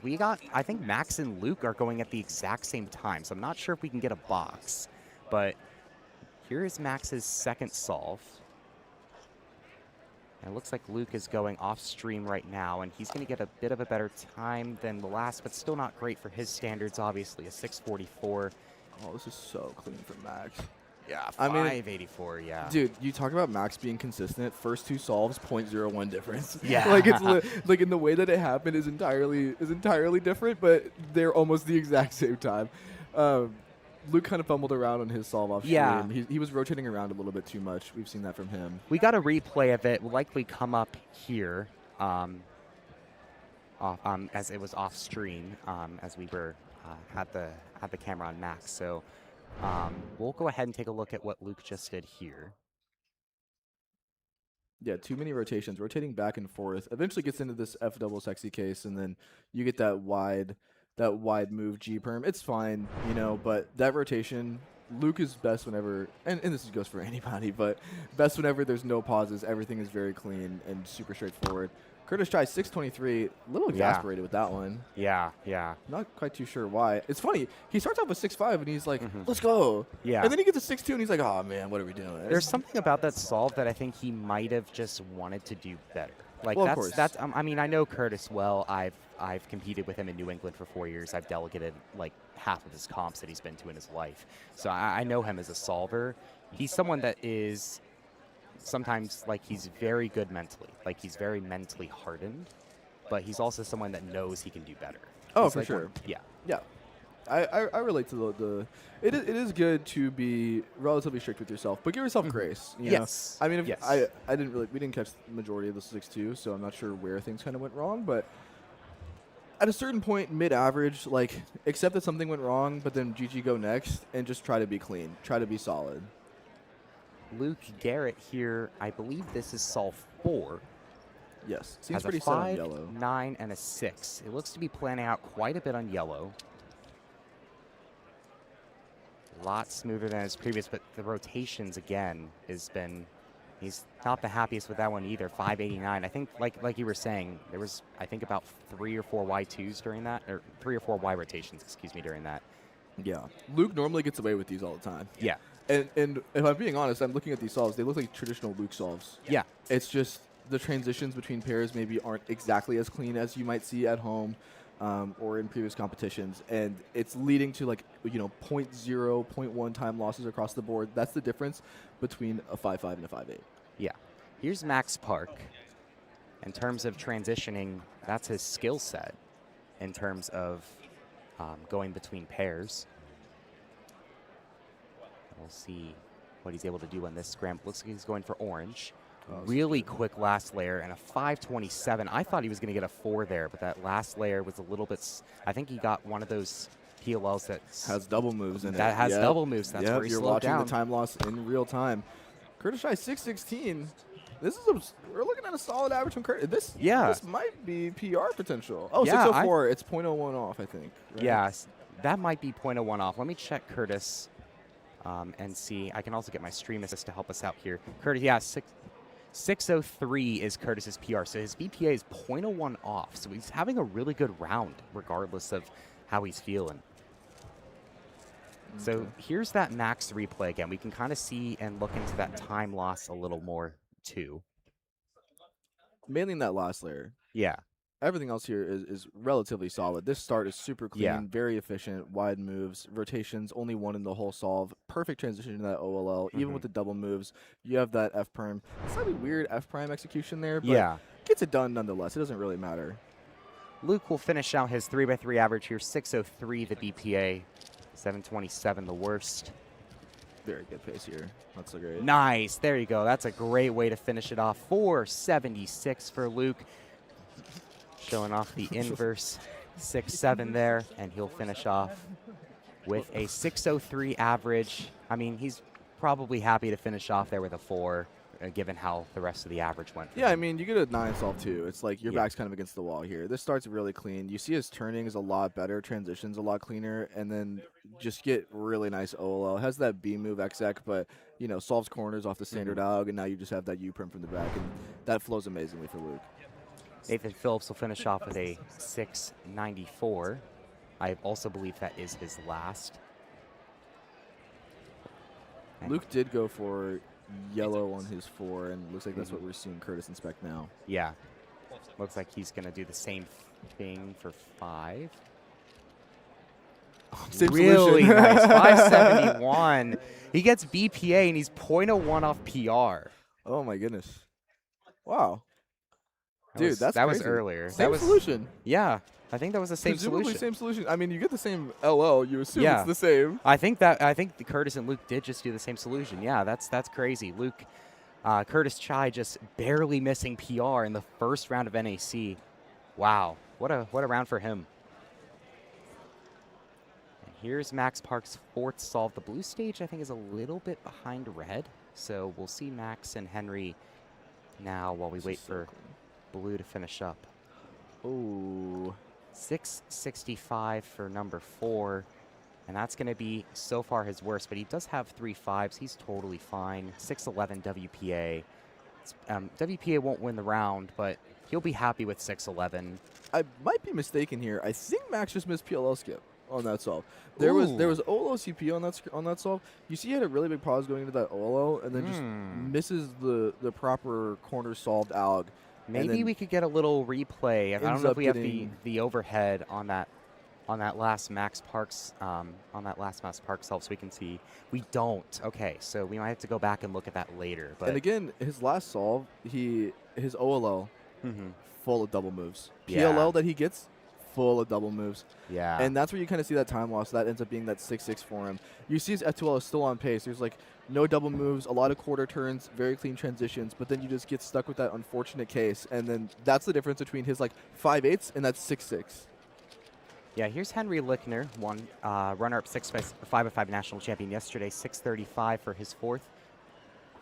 I think Max and Luke are going at the exact same time, so I'm not sure if we can get a box, but here is Max's second solve. And it looks like Luke is going off stream right now, and he's going to get a bit of a better time than the last, but still not great for his standards, obviously, a 644. Oh, this is so clean for Max. Yeah, 584, yeah. Dude, you talk about Max being consistent. First two solves, 0.01 difference. Yeah. Like it's like in the way that it happened is entirely different, but they're almost the exact same time. Luke kind of fumbled around on his solve off stream. He was rotating around a little bit too much. We've seen that from him. We got a replay of it. Will likely come up here as it was off stream as we were had the camera on Max. So we'll go ahead and take a look at what Luke just did here. Yeah, too many rotations, rotating back and forth. Eventually gets into this F double sexy case, and then you get that wide that wide move G perm. It's fine, you know, but that rotation, Luke is best whenever, and this goes for anybody, but best whenever there's no pauses. Everything is very clean and super straightforward. Curtis Chai 623, a little exasperated with that one. Yeah. Not quite too sure why. It's funny. He starts off with 6.5 and he's like, let's go. Yeah. And then he gets to 6.2 and he's like, oh man, what are we doing? There's something about that solve that I think he might have just wanted to do better. Like Well, of course. that's I mean, I know Curtis well. I've competed with him in New England for 4 years. I've delegated like half of his comps that he's been to in his life. So I know him as a solver. He's someone that is sometimes like he's very good mentally. Like he's very mentally hardened, but he's also someone that knows he can do better. Oh, He's for like sure. Yeah. Yeah. I relate to it is good to be relatively strict with yourself, but give yourself grace. You know? Yes. I mean, if Yes. we didn't catch the majority of the 6.2, so I'm not sure where things kind of went wrong, but at a certain point, mid-average, like, accept that something went wrong, but then GG go next, and just try to be clean. Try to be solid. Luke Garrett here, I believe this is solve 4. Yes. Seems has pretty a set on 5, yellow. 9, and a 6. It looks to be planning out quite a bit on yellow. A lot smoother than his previous, but the rotations again has been. He's not the happiest with that one either. 589. I think, like you were saying, there was I think about 3 or 4 Y2s during that, or 3 or 4 Y rotations, excuse me, during that. Yeah. Luke normally gets away with these all the time. Yeah. And if I'm being honest, I'm looking at these solves. They look like traditional Luke solves. Yeah. It's just the transitions between pairs maybe aren't exactly as clean as you might see at home or in previous competitions. And it's leading to 0.0, 0.1 time losses across the board. That's the difference between a 5.5 and a 5.8. Yeah. Here's Max Park. In terms of transitioning, that's his skill set in terms of going between pairs. We'll see what he's able to do on this scramble. Looks like he's going for orange. Really quick last layer and a 527. I thought he was going to get a 4 there, but that last layer was a little bit. I think he got one of those PLLs that has double moves in it. That has double moves. That's where he you're slowed watching down. the time loss in real time. Curtis Shy 616. We're looking at a solid average from Curtis. This might be PR potential. Oh, yeah, 604. It's 0.01 off, I think. Right? Yeah, that might be 0.01 off. Let me check Curtis and see. I can also get my stream assist to help us out here. Curtis, yeah, 603 is Curtis's PR, so his BPA is 0.01 off. So he's having a really good round, regardless of how he's feeling. So here's that max replay again. We can kind of see and look into that time loss a little more too. Mainly in that last layer. Yeah. Everything else here is relatively solid. This start is super clean, very efficient, wide moves, rotations, only one in the whole solve. Perfect transition to that OLL. Even with the double moves, you have that F prime. Slightly weird F prime execution there, but gets it done nonetheless. It doesn't really matter. Luke will finish out his 3x3 average here. 603 the BPA, 727 the worst. Very good pace here. That's so great. Nice. There you go. That's a great way to finish it off. 476 for Luke. Showing off the inverse 6-7 there, and he'll finish off with a 603 average. I mean, he's probably happy to finish off there with a 4, given how the rest of the average went. Yeah, I mean, you get a 9 solve too. It's like your back's kind of against the wall here. This start's really clean. You see his turning is a lot better, transitions a lot cleaner, and then just get really nice OLL. Has that B move exec, but solves corners off the standard AUG, and now you just have that U prim from the back, and that flows amazingly for Luke. Nathan Phillips will finish off with a 694. I also believe that is his last. Luke did go for yellow on his 4, and looks like that's what we're seeing Curtis inspect now. Yeah. Looks like he's going to do the same thing for 5. Same really solution. nice. 571. He gets BPA, and he's 0.01 off PR. Oh, my goodness. Wow. Dude, that was crazy. earlier. Same solution. Yeah, I think that was the same Presumably solution. same solution. I mean, you get the same LL. You assume it's the same. I think the Curtis and Luke did just do the same solution. Yeah, that's crazy. Luke, Curtis Chai just barely missing PR in the first round of NAC. Wow, what a round for him. And here's Max Park's 4th solve. The blue stage I think is a little bit behind red, so we'll see Max and Henry now while we wait for blue to finish up. Ooh. 665 for number 4. And that's going to be so far his worst, but he does have 3 5s. He's totally fine. 611 WPA. WPA won't win the round, but he'll be happy with 611. I might be mistaken here. I think Max just missed PLL skip on that solve. There was OLO CP on that solve. You see, he had a really big pause going into that OLO, and then just misses the proper corner solved ALG. Maybe we could get a little replay. I don't know if we have the overhead on that last Max Parks solve, so we can see. We don't. Okay, so we might have to go back and look at that later. But and again, his last solve, his OLO, full of double moves. PLL that he gets, full of double moves. Yeah. And that's where you kind of see that time loss. That ends up being that 6-6 for him. You see his F2L is still on pace. There's like no double moves, a lot of quarter turns, very clean transitions, but then you just get stuck with that unfortunate case. And then that's the difference between his like 5-8s and that 6-6. Yeah, here's Henry Lickner, runner-up 5x5 national champion yesterday, 635 for his 4th.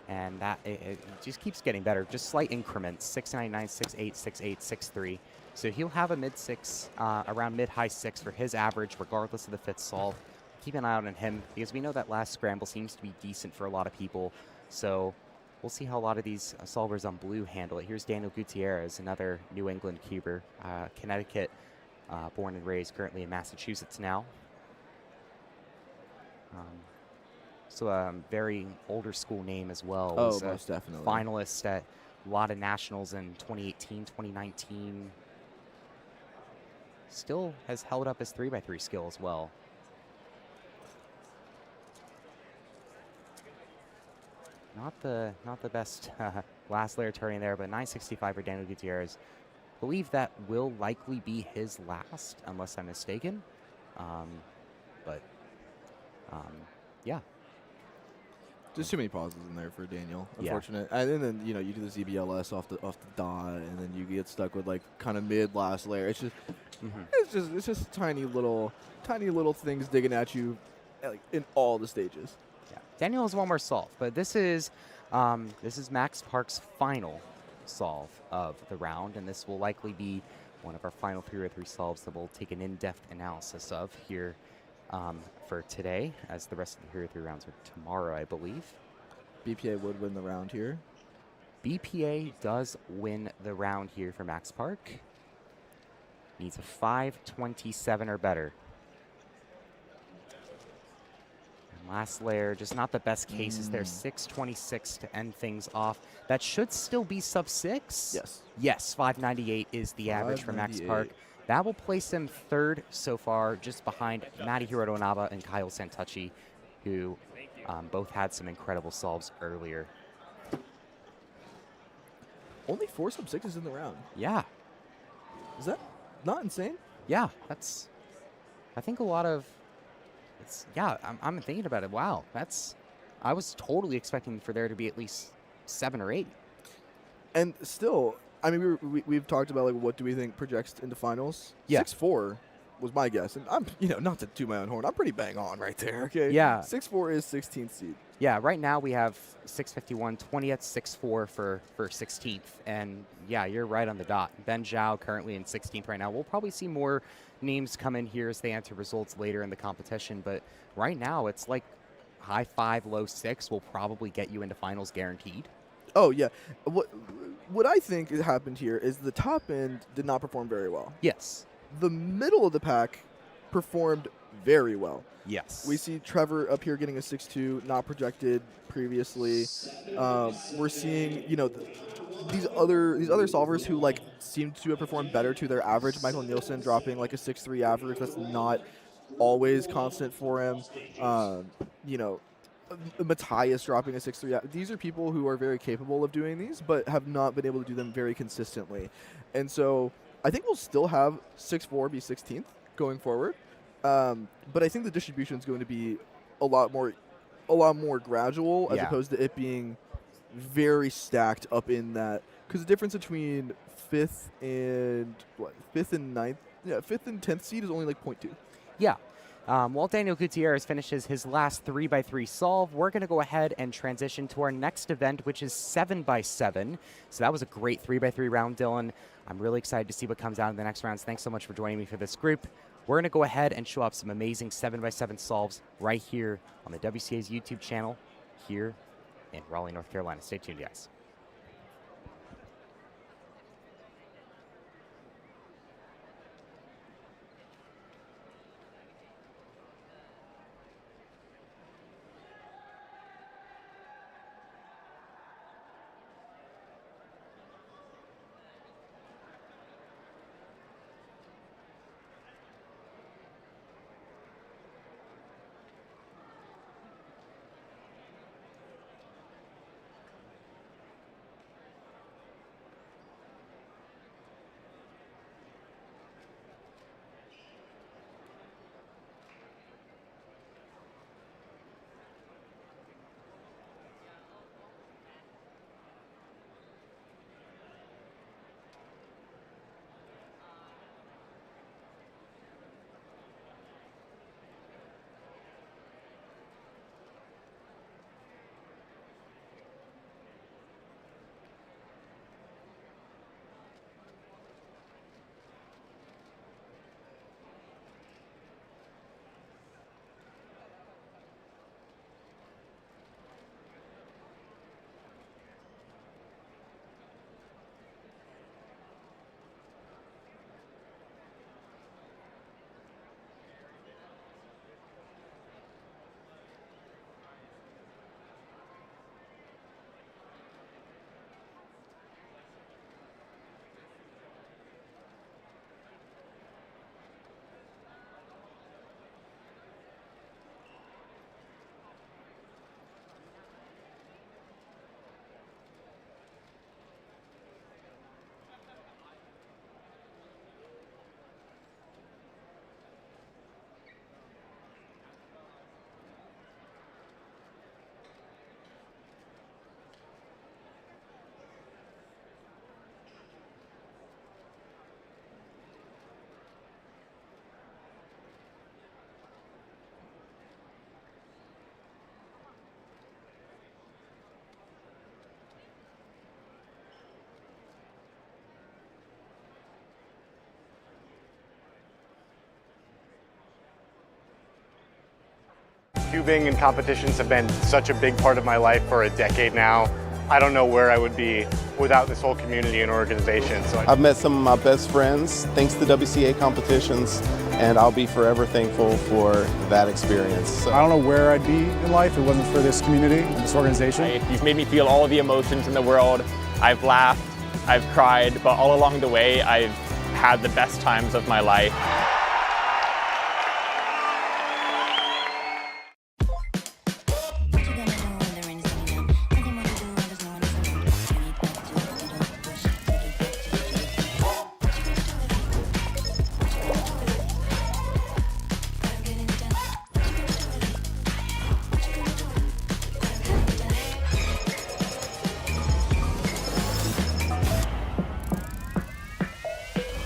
And that it just keeps getting better, just slight increments, 699, 68, 68, 63. So he'll have a mid-6, around mid-high 6 for his average, regardless of the 5th solve. Keep an eye out on him, because we know that last scramble seems to be decent for a lot of people. So we'll see how a lot of these solvers on blue handle it. Here's Daniel Gutierrez, another New England cuber, Connecticut, born and raised, currently in Massachusetts now. So a very older school name as well. Oh, most definitely. Finalist at a lot of nationals in 2018, 2019. Still has held up his 3x3 skill as well. Not the best last layer turning there, but 965 for Daniel Gutierrez. Believe that will likely be his last, unless I'm mistaken. Yeah. Just too many pauses in there for Daniel. Unfortunate. Yeah. And then you do the ZBLS off the dot, and then you get stuck with like kind of mid last layer. It's just it's just tiny little things digging at you, like in all the stages. Yeah. Daniel has one more solve, but this is Max Park's final solve of the round, and this will likely be one of our final 3x3 solves that we'll take an in-depth analysis of here for today, as the rest of the 3x3 rounds are tomorrow, I believe. BPA would win the round here. BPA does win the round here for Max Park. Needs a 527 or better. And last layer, just not the best cases there. 626 to end things off. That should still be sub 6. Yes. Yes, 598 is the average for Max Park. That will place him 3rd so far, just behind Matty Hiroto-Naba and Kyle Santucci, who both had some incredible solves earlier. Only 4 sub 6s in the round. Yeah. Is that not insane? Yeah, I think a lot of, I'm thinking about it. Wow, I was totally expecting for there to be at least 7 or 8. And still, I mean, we've talked about, like, what do we think projects into finals? Yeah. 6-4 was my guess. And I'm, not to toot my own horn, I'm pretty bang on right there, okay? Yeah. 6-4 is 16th seed. Yeah, right now we have 651, 20th, 6-4 for 16th. And, yeah, you're right on the dot. Ben Zhao currently in 16th right now. We'll probably see more names come in here as they enter results later in the competition. But right now it's like high 5, low 6 will probably get you into finals guaranteed. Oh, yeah. What I think happened here is the top end did not perform very well. Yes. The middle of the pack performed very well. Yes. We see Trevor up here getting a 6-2, not projected previously. We're seeing, these other solvers who like seem to have performed better to their average. Michael Nielsen dropping like a 6-3 average. That's not always constant for him. Matthias dropping a 6-3. These are people who are very capable of doing these, but have not been able to do them very consistently. And so I think we'll still have 6-4 be 16th going forward. But I think the distribution is going to be a lot more gradual as opposed to it being very stacked up in that. Because the difference between 5th and 9th, 5th and 10th seed is only like 0.2. Yeah. While Daniel Gutierrez finishes his last 3x3 solve, we're going to go ahead and transition to our next event, which is 7x7. So that was a great 3x3 round, Dylan. I'm really excited to see what comes out in the next rounds. Thanks so much for joining me for this group. We're going to go ahead and show off some amazing 7x7 solves right here on the WCA's YouTube channel here in Raleigh, North Carolina. Stay tuned, guys. Cubing and competitions have been such a big part of my life for a decade now. I don't know where I would be without this whole community and organization. So I've met some of my best friends thanks to WCA competitions, and I'll be forever thankful for that experience. So. I don't know where I'd be in life if it wasn't for this community and this organization. You've made me feel all the emotions in the world. I've laughed, I've cried, but all along the way, I've had the best times of my life.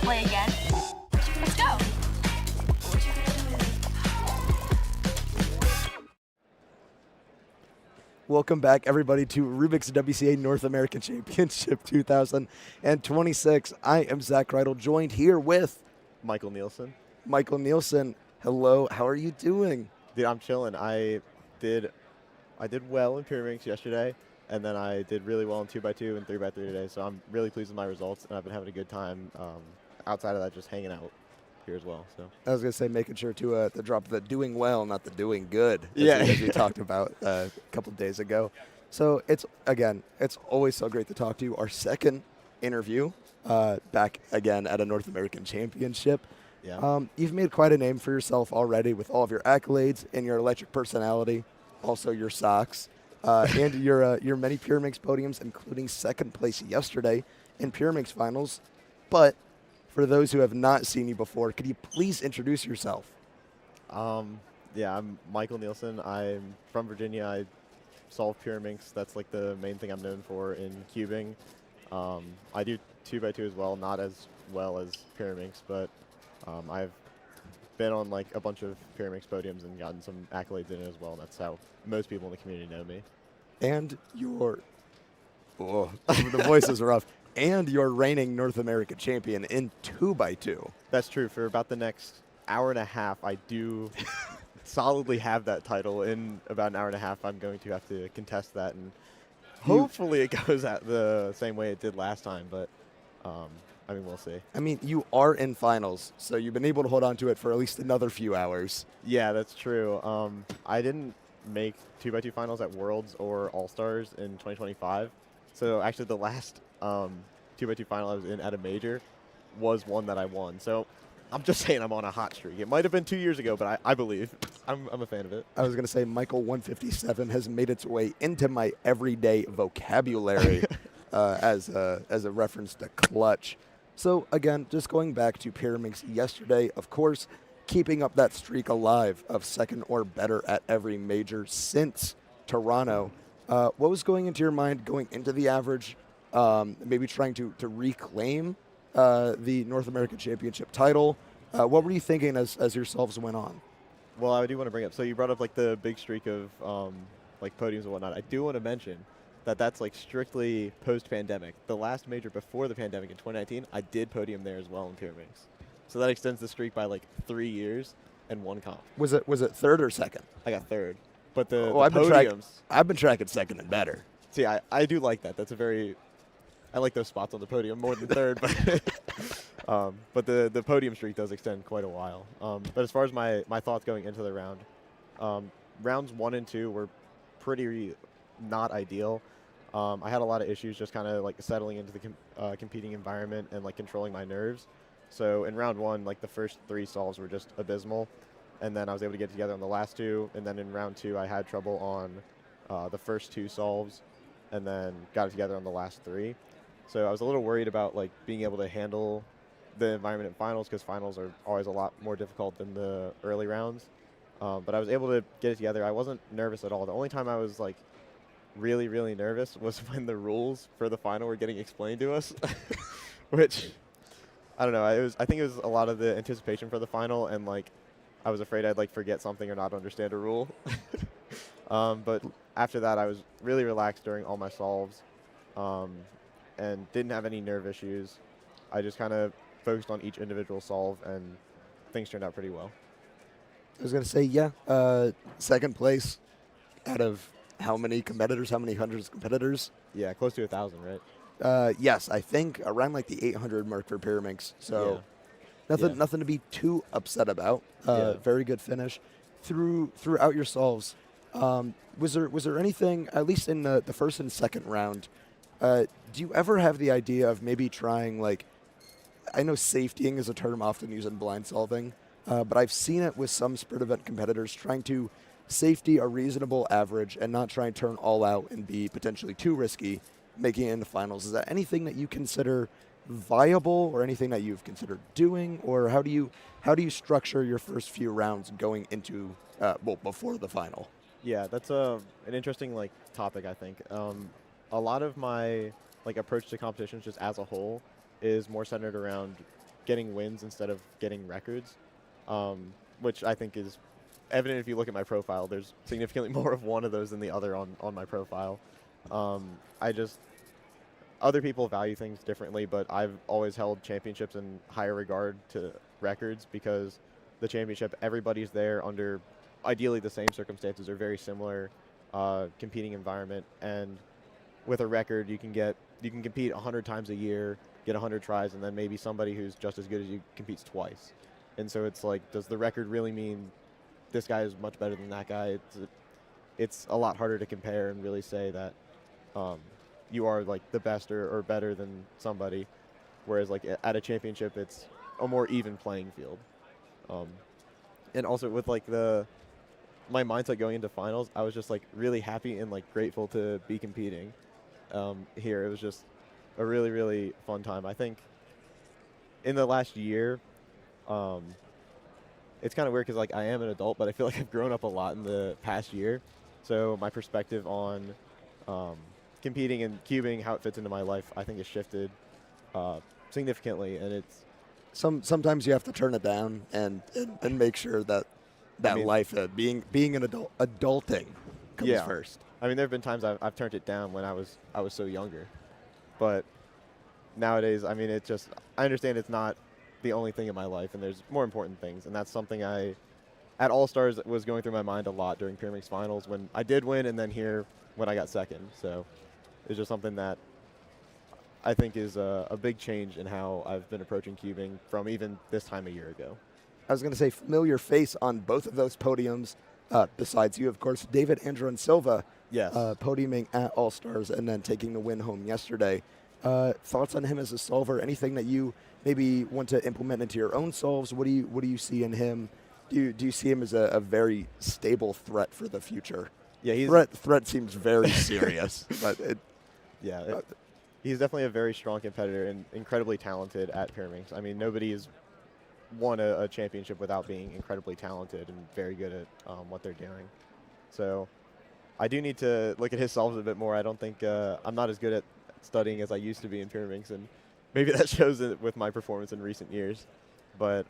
Play again. Let's go. Welcome back, everybody, to Rubik's WCA North American Championship 2026. I am Zach Reidel, joined here with Michael Nielsen. Michael Nielsen. Hello, how are you doing? Dude, I'm chilling. I did well in Pyraminx yesterday, and then I did really well in 2x2 and 3x3 today. So I'm really pleased with my results, and I've been having a good time. Outside of that, just hanging out here as well. So I was gonna say, making sure to drop the doing well, not the doing good. As we talked about a couple days ago. So it's always so great to talk to you. Our second interview, back again at a North American Championship. Yeah. You've made quite a name for yourself already with all of your accolades and your electric personality, also your socks, and your many Pyraminx podiums, including second place yesterday in Pyraminx finals. But for those who have not seen you before, could you please introduce yourself? Yeah, I'm Michael Nielsen. I'm from Virginia. I solve Pyraminx. That's like the main thing I'm known for in cubing. I do 2x2 as well, not as well as Pyraminx, but I've been on like a bunch of Pyramix podiums and gotten some accolades in it as well. That's how most people in the community know me. And the voices are rough. And you're reigning North America champion in 2x2. That's true. For about the next hour and a half, I do solidly have that title. In about an hour and a half, I'm going to have to contest that, and hopefully it goes out the same way it did last time. But I mean, we'll see. I mean, you are in finals, so you've been able to hold on to it for at least another few hours. Yeah, that's true. I didn't make 2x2 finals at Worlds or All-Stars in 2025. So actually the last 2x2 final I was in at a major was one that I won. So I'm just saying I'm on a hot streak. It might have been 2 years ago, but I believe. I'm a fan of it. I was going to say Michael 157 has made its way into my everyday vocabulary as a reference to clutch. So again, just going back to Pyramix yesterday, of course, keeping up that streak alive of second or better at every major since Toronto. What was going into your mind going into the average, maybe trying to reclaim the North American Championship title? What were you thinking as yourselves went on? Well, I do want to bring up, so you brought up like the big streak of like podiums and whatnot. I do want to mention that that's like strictly post-pandemic. The last major before the pandemic in 2019, I did podium there as well in Pyramix. So that extends the streak by like 3 years and one comp. Was it third or second? I got third. But the podiums. I've been tracking second and better. See, I do like that. That's I like those spots on the podium more than third. But the podium streak does extend quite a while. But as far as my thoughts going into the round, rounds 1 and 2 were pretty not ideal. I had a lot of issues just kind of like settling into the competing environment and like controlling my nerves. So in round 1, like the first 3 solves were just abysmal. And then I was able to get together on the last 2. And then in round 2, I had trouble on the first 2 solves and then got it together on the last 3. So I was a little worried about like being able to handle the environment in finals, because finals are always a lot more difficult than the early rounds. But I was able to get it together. I wasn't nervous at all. The only time I was like really, really nervous was when the rules for the final were getting explained to us, which I don't know. I think it was a lot of the anticipation for the final, and like I was afraid I'd like forget something or not understand a rule. But after that, I was really relaxed during all my solves, and didn't have any nerve issues. I just kind of focused on each individual solve, and things turned out pretty well. I was going to say, yeah, second place out of how many competitors, how many hundreds of competitors? Yeah, close to 1,000, right? Yes, I think around like the 800 mark for Pyramix. So nothing to be too upset about. Very good finish. Throughout your solves, was there anything, at least in the first and second round, do you ever have the idea of maybe trying, like, I know safetying is a term often used in blind solving, but I've seen it with some sprint event competitors trying to safety a reasonable average and not try and turn all out and be potentially too risky making it into finals. Is that anything that you consider viable, or anything that you've considered doing, or how do you structure your first few rounds going into before the final? Yeah, that's an interesting like topic, I think. A lot of my like approach to competitions just as a whole is more centered around getting wins instead of getting records, which I think is evident if you look at my profile. There's significantly more of one of those than the other on my profile. Other people value things differently, but I've always held championships in higher regard to records, because the championship, everybody's there under ideally the same circumstances or very similar competing environment, and with a record you can compete 100 times a year, get 100 tries, and then maybe somebody who's just as good as you competes twice. And so it's like, does the record really mean this guy is much better than that guy? It's a lot harder to compare and really say that you are like the best or better than somebody, whereas like at a championship it's a more even playing field. And also with like my mindset going into finals, I was just like really happy and like grateful to be competing here. It was just a really, really fun time. I think in the last year, it's kind of weird because like I am an adult, but I feel like I've grown up a lot in the past year. So my perspective on competing and cubing, how it fits into my life, I think has shifted significantly, and sometimes you have to turn it down and make sure that life being an adulting comes first. I mean, there have been times I've turned it down when I was so younger, but nowadays, I mean, I understand it's not the only thing in my life, and there's more important things, and that's something at All Stars was going through my mind a lot during Pyramix finals when I did win, and then here when I got second. So it's just something that I think is a big change in how I've been approaching cubing from even this time a year ago. I was going to say familiar face on both of those podiums. Besides you, of course, David Andron Silva, podiuming at All Stars and then taking the win home yesterday. Thoughts on him as a solver? Anything that you maybe want to implement into your own solves? What do you see in him? Do you see him as a very stable threat for the future? Yeah, threat seems very serious, but he's definitely a very strong competitor and incredibly talented at Pyramix. I mean, nobody has won a championship without being incredibly talented and very good at what they're doing. So I do need to look at his solves a bit more. I don't think I'm not as good at studying as I used to be in Pyramix, and maybe that shows it with my performance in recent years. But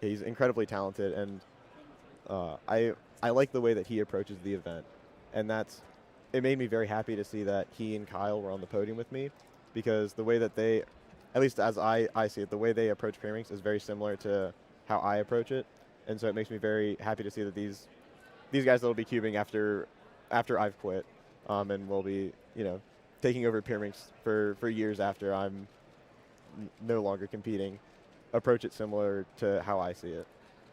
he's incredibly talented, and I like the way that he approaches the event, and it made me very happy to see that he and Kyle were on the podium with me, because the way that they, at least as I see it, the way they approach Pyramix is very similar to how I approach it, and so it makes me very happy to see that these guys that will be cubing after I've quit, and will be taking over Pyramix for years after I'm no longer competing, approach it similar to how I see it.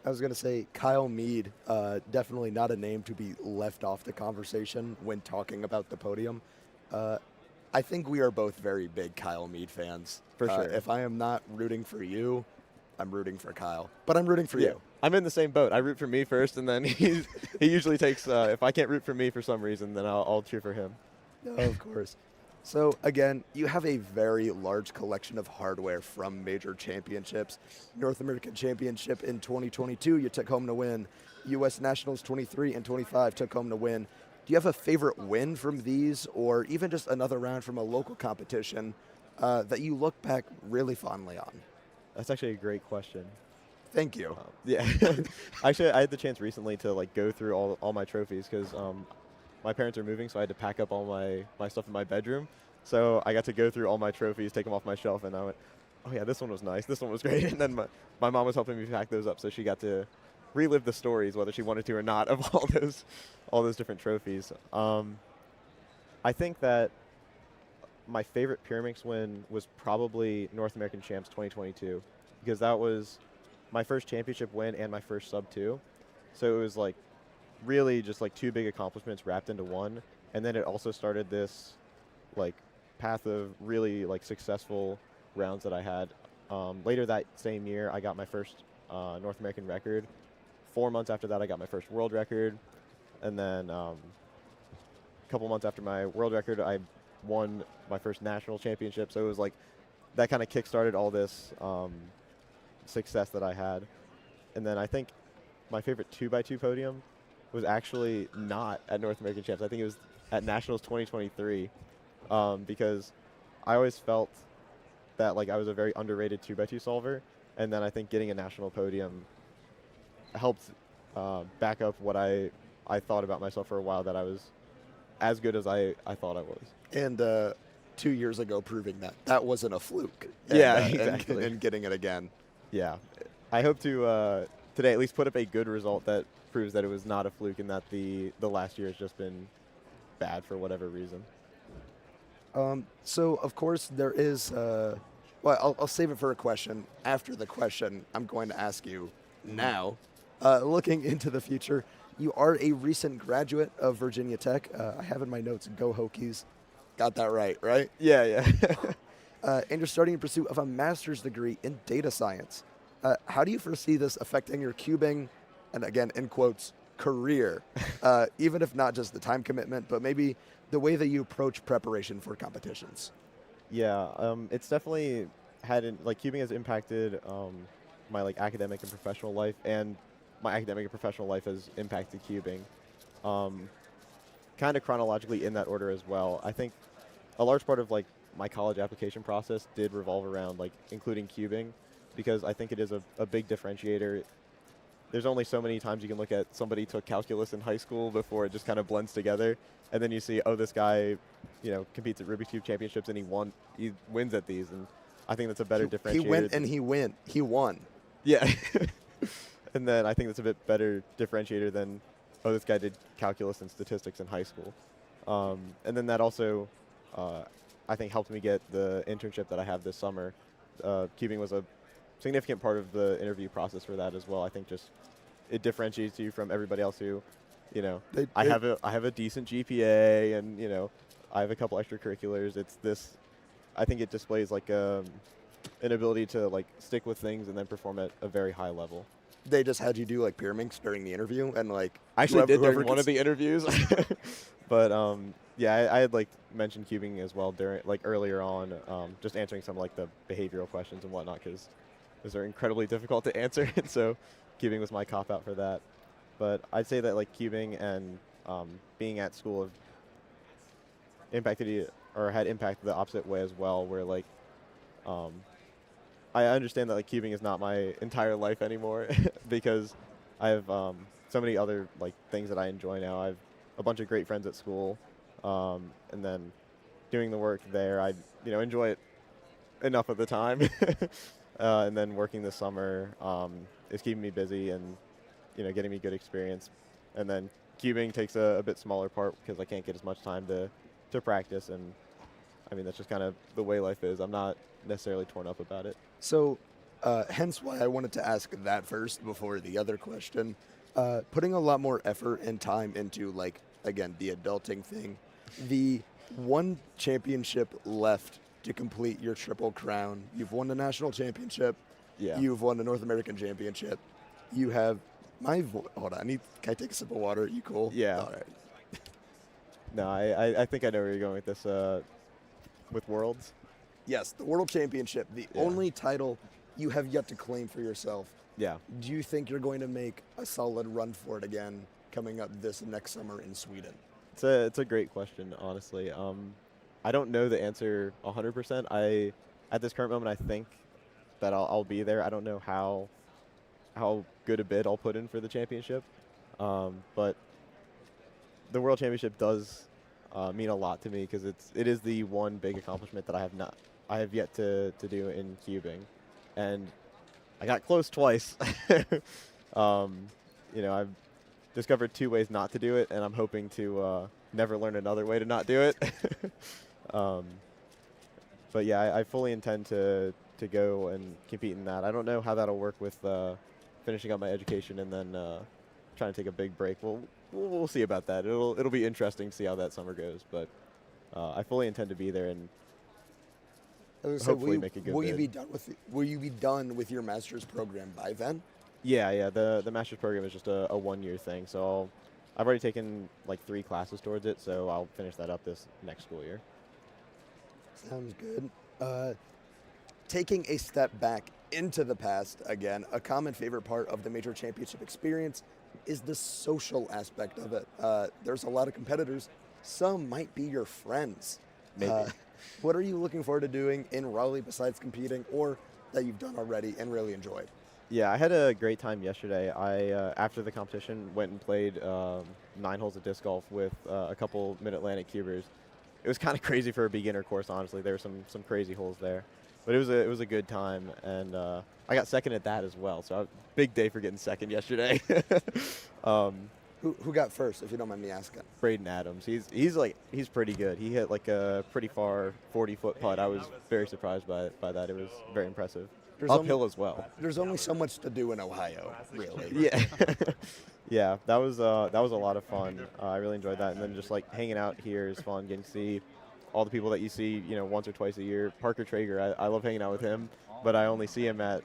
I was going to say Kyle Mead, definitely not a name to be left off the conversation when talking about the podium. I think we are both very big Kyle Mead fans. For sure. If I am not rooting for you, I'm rooting for Kyle. But I'm rooting for you. I'm in the same boat. I root for me first, and then he usually takes, if I can't root for me for some reason, then I'll cheer for him. Of course. So, again, you have a very large collection of hardware from major championships. North American Championship in 2022, you took home to win. U.S. Nationals 23 and 25 took home to win. Do you have a favorite win from these, or even just another round from a local competition that you look back really fondly on? That's actually a great question. Thank you. Actually, I had the chance recently to go through all my trophies, because my parents are moving, so I had to pack up all my stuff in my bedroom. So I got to go through all my trophies, take them off my shelf, and I went, oh yeah, this one was nice, this one was great. And then my mom was helping me pack those up, so she got to relive the stories, whether she wanted to or not, of all those different trophies. I think that my favorite Pyramix win was probably North American Champs 2022, because that was my first championship win and my first sub 2. So it was really just two big accomplishments wrapped into one, and then it also started this path of really successful rounds that I had. Later that same year, I got my first North American record. 4 months after that, I got my first world record, and then a couple months after my world record, I won my first national championship. So it was that kind of kick-started all this success that I had. And then I think my favorite 2x2 podium was actually not at North American Champs. I think it was at Nationals 2023, because I always felt that I was a very underrated 2x2 solver, and then I think getting a national podium helped back up what I thought about myself for a while, that I was as good as I thought I was. And 2 years ago proving that wasn't a fluke. Exactly. And getting it again. Yeah. I hope to today at least put up a good result that proves that it was not a fluke, and that the last year has just been bad for whatever reason. So, of course, there is, I'll save it for a question. After the question, I'm going to ask you now, looking into the future, you are a recent graduate of Virginia Tech. I have in my notes, go Hokies. Got that right? Yeah. And you're starting in pursuit of a master's degree in data science. How do you foresee this affecting your cubing, and again, in quotes, career, even if not just the time commitment, but maybe the way that you approach preparation for competitions? Yeah, it's definitely cubing has impacted my academic and professional life, and my academic and professional life has impacted cubing. Kind of chronologically in that order as well. I think a large part of my college application process did revolve around including cubing, because I think it is a big differentiator. There's only so many times you can look at somebody took calculus in high school before it just kind of blends together, and then you see, oh, this guy, competes at Rubik's Cube championships and he wins at these, and I think that's a better differentiator. He won. Yeah, and then I think that's a bit better differentiator than, oh, this guy did calculus and statistics in high school, and then that also, I think, helped me get the internship that I have this summer. Cubing was a significant part of the interview process for that as well. I think just it differentiates you from everybody else who, I have a decent GPA and I have a couple extracurriculars. I think it displays like an ability to like stick with things and then perform at a very high level. They just had you do like pyraminx during the interview and like. I actually did during one of the interviews, but yeah, I had like mentioned cubing as well during earlier on, just answering some like the behavioral questions and whatnot because those are incredibly difficult to answer, and so cubing was my cop out for that. But I'd say that like cubing and being at school have had impacted the opposite way as well, where like I understand that like cubing is not my entire life anymore because I have so many other like things that I enjoy now. I have a bunch of great friends at school, and then doing the work there, I enjoy it enough of the time. And then working this summer is keeping me busy and getting me good experience. And then cubing takes a bit smaller part because I can't get as much time to practice. And I mean, that's just kind of the way life is. I'm not necessarily torn up about it. So hence why I wanted to ask that first before the other question. Putting a lot more effort and time into, like, again, the adulting thing. The one championship left to complete your triple crown. You've won the national championship. Yeah. You've won the North American championship. You have hold on. Can I take a sip of water? You cool? Yeah. All right. No, I think I know where you're going with this. With Worlds. Yes, the World Championship, the only title you have yet to claim for yourself. Yeah. Do you think you're going to make a solid run for it again coming up this next summer in Sweden? It's a great question, honestly. I don't know the answer 100%. At this current moment, I think that I'll be there. I don't know how good a bid I'll put in for the championship, but the World Championship does mean a lot to me because it is the one big accomplishment that I have yet to do in cubing, and I got close twice. I've discovered 2 ways not to do it, and I'm hoping to never learn another way to not do it. But yeah, I fully intend to go and compete in that. I don't know how that'll work with finishing up my education and then trying to take a big break. We'll see about that. It'll be interesting to see how that summer goes. But I fully intend to be there and hopefully make a good bid. Will you be done with your master's program by then? Yeah. The master's program is just a 1-year thing. So I've already taken like 3 classes towards it. So I'll finish that up this next school year. Sounds good. Taking a step back into the past again, a common favorite part of the major championship experience is the social aspect of it. There's a lot of competitors. Some might be your friends. Maybe. What are you looking forward to doing in Raleigh besides competing, or that you've done already and really enjoyed? Yeah, I had a great time yesterday. I after the competition went and played 9 holes of disc golf with a couple Mid-Atlantic cubers. It was kind of crazy for a beginner course, honestly. There were some crazy holes there, but it was a good time, and I got second at that as well. So big day for getting second yesterday. Who got first, if you don't mind me asking? Braden Adams. He's pretty good. He hit like a pretty far 40-foot putt. I was very surprised by that. It was very impressive. Uphill as well. There's only so much to do in Ohio, really. Yeah. Yeah, that was a lot of fun. I really enjoyed that, and then just like hanging out here is fun. Getting to see all the people that you see, once or twice a year. Parker Traeger, I love hanging out with him, but I only see him at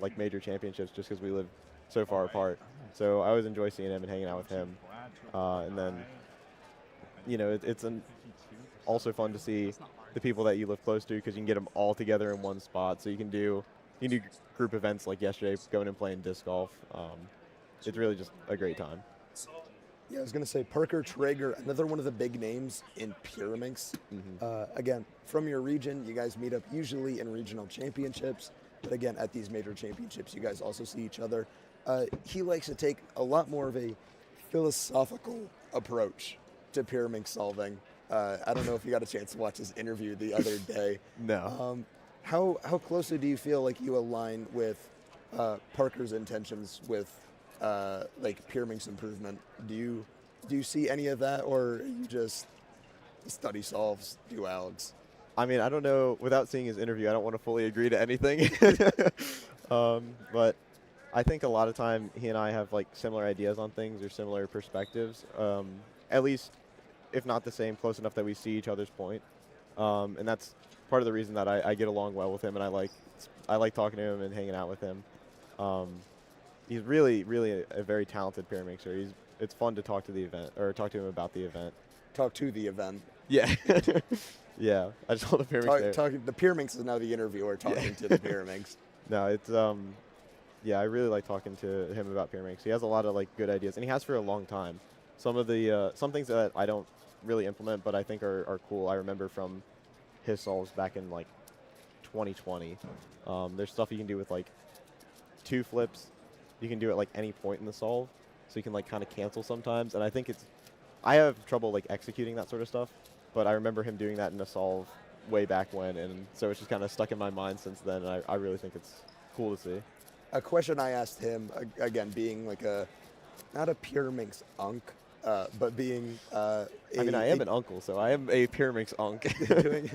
like major championships just because we live so far apart. So I always enjoy seeing him and hanging out with him, and then it's also fun to see the people that you live close to because you can get them all together in one spot. So you can do group events like yesterday, going and playing disc golf. It's really just a great time. Yeah, I was going to say Parker Traeger, another one of the big names in pyraminx. Mm-hmm. Again, from your region, you guys meet up usually in regional championships. but again, at these major championships, you guys also see each other. He likes to take a lot more of a philosophical approach to pyramid solving. I don't know if you got a chance to watch his interview the other day. No. How closely do you feel like you align with Parker's intentions with like pyramid improvement? Do you see any of that, or are you just study solves, do Alex? I mean, I don't know. Without seeing his interview, I don't want to fully agree to anything. But I think a lot of time he and I have like similar ideas on things or similar perspectives. At least, if not the same, close enough that we see each other's point. And that's part of the reason that I get along well with him, and I like talking to him and hanging out with him. He's really a very talented pyramid mixer. It's fun to talk to the event or talk to him about the event. Talk to the event. Yeah. Yeah. I just want the pyramids there. The pyramids is now the interviewer talking to the pyramids. No, it's yeah, I really like talking to him about pyramids. He has a lot of like good ideas, and he has for a long time. Some of the some things that I don't really implement, but I think are cool. I remember from his solves back in like 2020. There's stuff you can do with like 2 flips. You can do it like any point in the solve, so you can like kind of cancel sometimes. And I think I have trouble like executing that sort of stuff, but I remember him doing that in a solve way back when, and so it's just kind of stuck in my mind since then. And I really think it's cool to see. A question I asked him, again, being like not a Pyraminx unk, but being I mean, I am an uncle, so I am a Pyraminx unk. doing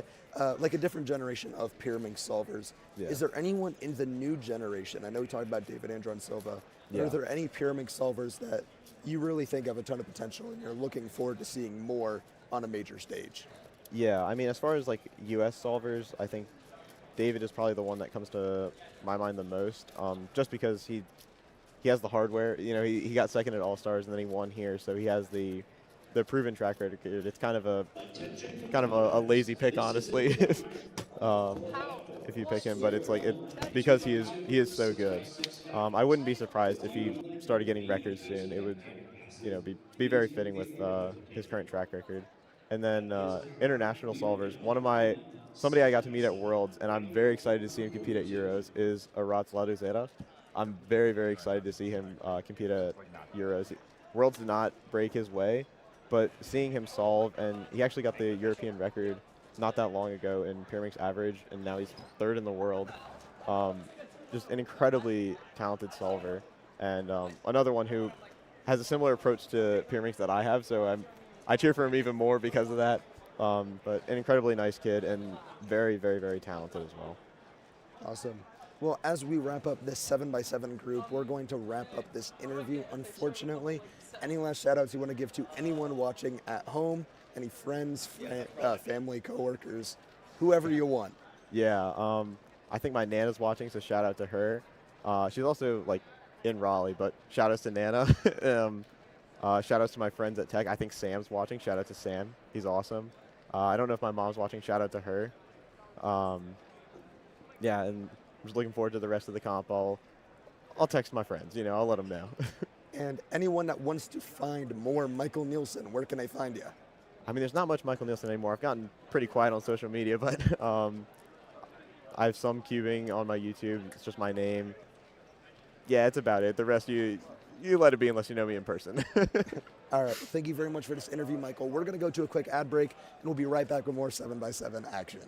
like a different generation of Pyraminx solvers. Yeah. Is there anyone in the new generation? I know we talked about David Andron Silva. Yeah. Are there any Pyraminx solvers that you really think have a ton of potential and you're looking forward to seeing more on a major stage? Yeah, I mean, as far as like U.S. solvers, I think David is probably the one that comes to my mind the most, just because he has the hardware. You know, he got second at All-Stars and then he won here, so he has the proven track record. It's kind of a lazy pick, honestly, if you pick him. But it's like because he is so good. I wouldn't be surprised if he started getting records soon. It would, you know, be very fitting with his current track record. And then international solvers. Somebody I got to meet at Worlds, and I'm very excited to see him compete at Euros, is Arat Laduzera. I'm very, very excited to see him compete at Euros. Worlds did not break his way, but seeing him solve, and he actually got the European record not that long ago in Pyraminx average, and now he's 3rd in the world. Just an incredibly talented solver, and another one who has a similar approach to Pyraminx that I have, so I cheer for him even more because of that. But an incredibly nice kid and very, very, very talented as well. Awesome. Well, as we wrap up this 7x7 group, we're going to wrap up this interview, unfortunately. Any last shout-outs you want to give to anyone watching at home, any friends, family, coworkers, whoever you want? Yeah, I think my Nana's watching, so shout out to her. She's also like in Raleigh, but shout outs to Nana. Shout outs to my friends at Tech. I think Sam's watching. Shout out to Sam. He's awesome. I don't know if my mom's watching. Shout out to her. Yeah, and I'm just looking forward to the rest of the comp. I'll text my friends. You know, I'll let them know. And anyone that wants to find more Michael Nielsen, where can they find you? I mean, there's not much Michael Nielsen anymore. I've gotten pretty quiet on social media, but I have some cubing on my YouTube. It's just my name. Yeah, it's about it. The rest you let it be unless you know me in person. All right. Thank you very much for this interview, Michael. We're going to go to a quick ad break, and we'll be right back with more 7x7 action.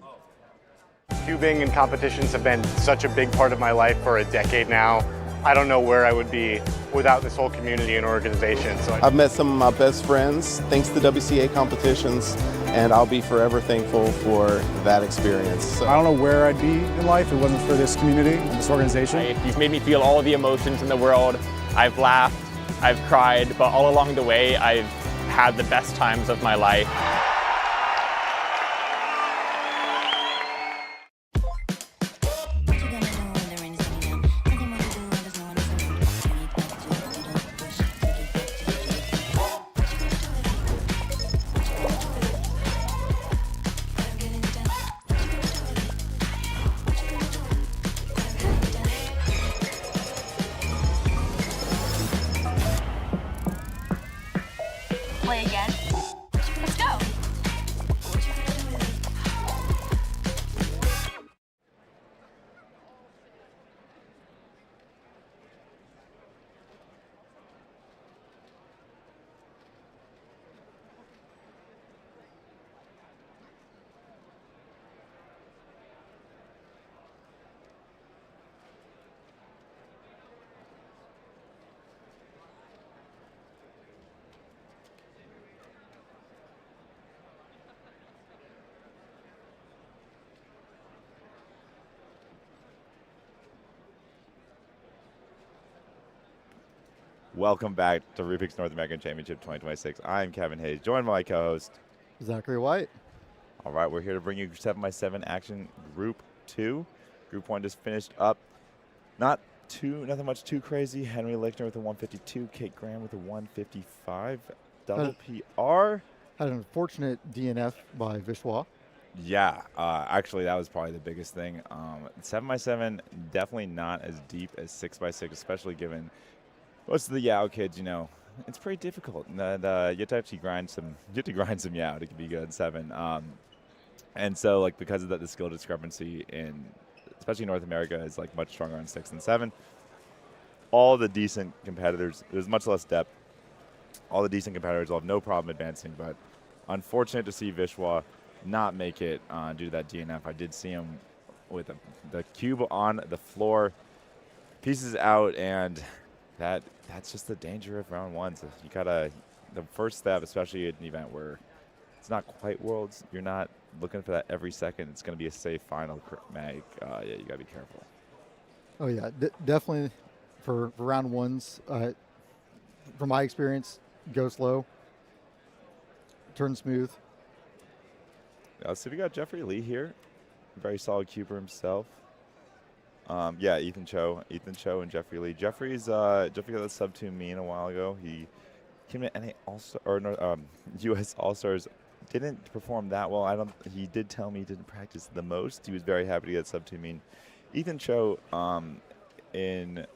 Cubing and competitions have been such a big part of my life for a decade now. I don't know where I would be without this whole community and organization. So I've met some of my best friends thanks to WCA competitions, and I'll be forever thankful for that experience. So I don't know where I'd be in life if it wasn't for this community and this organization. You've made me feel all the emotions in the world. I've laughed, I've cried, but all along the way, I've had the best times of my life. Play again. Let's go. Welcome back to Rubiks North American Championship 2026. I'm Kevin Hayes, joined by my co-host Zachary White. All right, we're here to bring you 7x7 action Group 2. Group 1 just finished up. Nothing much too crazy. Henry Lichtner with a 152, Kate Graham with a 155. Double PR. Had an unfortunate DNF by Vishwa. Yeah, actually, that was probably the biggest thing. 7x7, definitely not as deep as 6x6, especially given most of the Yao kids, it's pretty difficult. You have to actually grind some Yao to be good at 7. And so, because of that, the skill discrepancy in, especially North America, is much stronger on 6 than 7. All the decent competitors, there's much less depth. All the decent competitors will have no problem advancing, but unfortunate to see Vishwa not make it due to that DNF. I did see him with the cube on the floor, pieces out, and that's just the danger of round 1. So you gotta, the first step, especially at an event where it's not quite Worlds, you're not looking for that every second. It's going to be a safe final, Mag. Yeah, you got to be careful. Oh, yeah, definitely for round 1s. From my experience, go slow, turn smooth. So we got Jeffrey Lee here, very solid cuber himself. Yeah, Ethan Cho and Jeffrey Lee. Jeffrey got that sub-2 mean a while ago. He came to NA US All-Stars. Didn't perform that well. He did tell me he didn't practice the most. He was very happy to get sub-2 mean. Ethan Cho is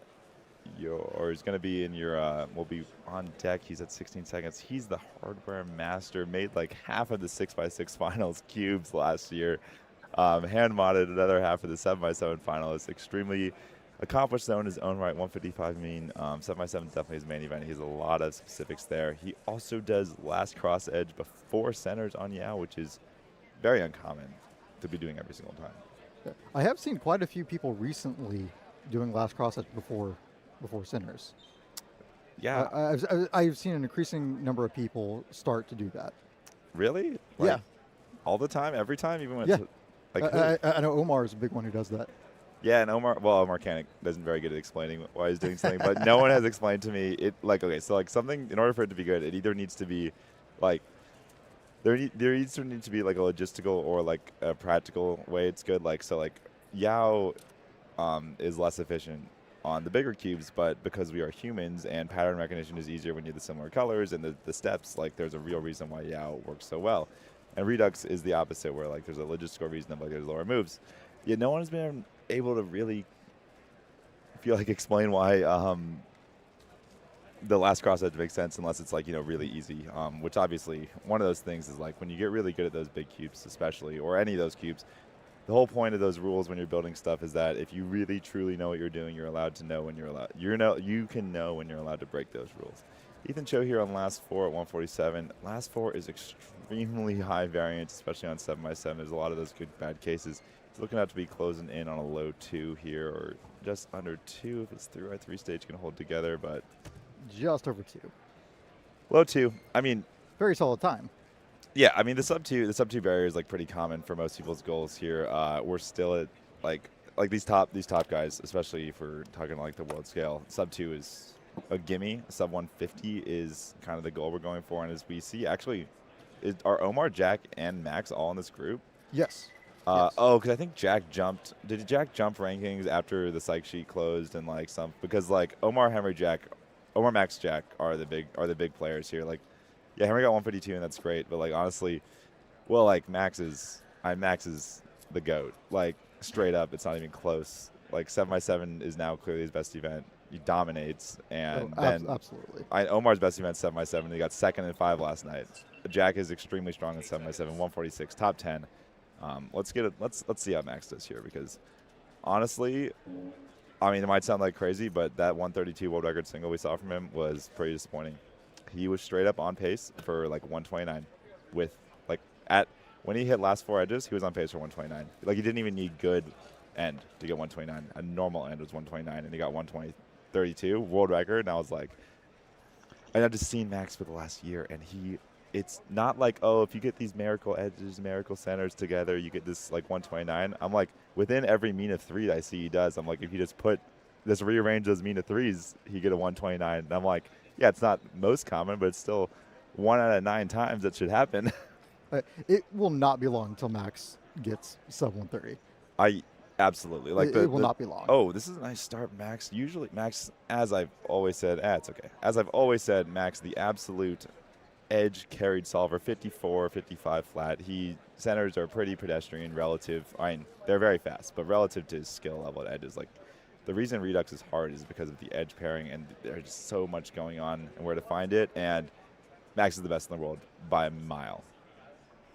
going to be in your will be on deck. He's at 16 seconds. He's the hardware master. Made half of the 6x6 finals cubes last year. Hand modded another half of the 7x7 finalists. Extremely accomplished though in his own right. 155 mean. 7x7 is definitely his main event. He has a lot of specifics there. He also does last cross edge before centers on Yao, which is very uncommon to be doing every single time. I have seen quite a few people recently doing last cross edge before centers. Yeah. I've seen an increasing number of people start to do that. Really? Yeah. All the time? Every time? Even when yeah. I know Omar is a big one who does that. Yeah, and Omar Kanik isn't very good at explaining why he's doing something, but no one has explained to me it. Something, in order for it to be good, it either needs to be there needs to be a logistical or a practical way it's good. Yao is less efficient on the bigger cubes, but because we are humans and pattern recognition is easier when you have the similar colors and the steps, there's a real reason why Yao works so well. And Redux is the opposite, where there's a logistical reason of there's lower moves. Yet no one has been able to really explain why the last cross edge makes sense unless it's really easy. Which obviously one of those things is when you get really good at those big cubes, especially, or any of those cubes. The whole point of those rules when you're building stuff is that if you really truly know what you're doing, you're allowed to know when you're allowed. You can know when you're allowed to break those rules. Ethan Cho here on last 4 at 147. Last 4 is extremely high variance, especially on 7x7. There's a lot of those good bad cases. He's looking out to be closing in on a low 2 here, or just under 2 if it's 3x3 stage can hold together, but just over 2. Low 2. I mean, very solid time. Yeah, I mean the sub 2 barrier is pretty common for most people's goals here. We're still at these top guys, especially if we're talking the world scale. Sub 2 is a gimme. Sub 150 is kind of the goal we're going for, and as we see, actually, are Omar, Jack, and Max all in this group? Yes. Yes. Oh, because I think Jack jumped. Did Jack jump rankings after the psych sheet closed and because Omar, Henry, Jack, Omar, Max, Jack are the big players here. Yeah, Henry got 152 and that's great, but honestly, Max is the GOAT. Straight up, it's not even close. 7x7 is now clearly his best event. He dominates, and absolutely. Omar's best event 7x7. He got 2nd and 5 last night. Jack is extremely strong in 7x7, 146, top 10. Let's see how Max does here, because honestly, I mean, it might sound crazy, but that 132 world record single we saw from him was pretty disappointing. He was straight up on pace for 129 with when he hit last 4 edges, he was on pace for 129. He didn't even need good end to get 129. A normal end was 129, and he got 120.32 world record. And I was and I've just seen Max for the last year, and it's not if you get these miracle edges, miracle centers together, you get this 129. I'm within every mean of 3 that I see he does, I'm if you just put this rearrange those Mina threes, he get a 129. And I'm like, yeah, it's not most common, but it's still 1 out of 9 times that should happen. It will not be long until Max gets sub 130. Absolutely. Like it will not be long. Oh, this is a nice start, Max. Usually, Max, as I've always said, it's okay. As I've always said, Max, the absolute edge carried solver, 54, 55 flat. Centers are pretty pedestrian relative. I mean, they're very fast, but relative to his skill level at edges, like the reason Redux is hard is because of the edge pairing, and there's just so much going on and where to find it. And Max is the best in the world by a mile,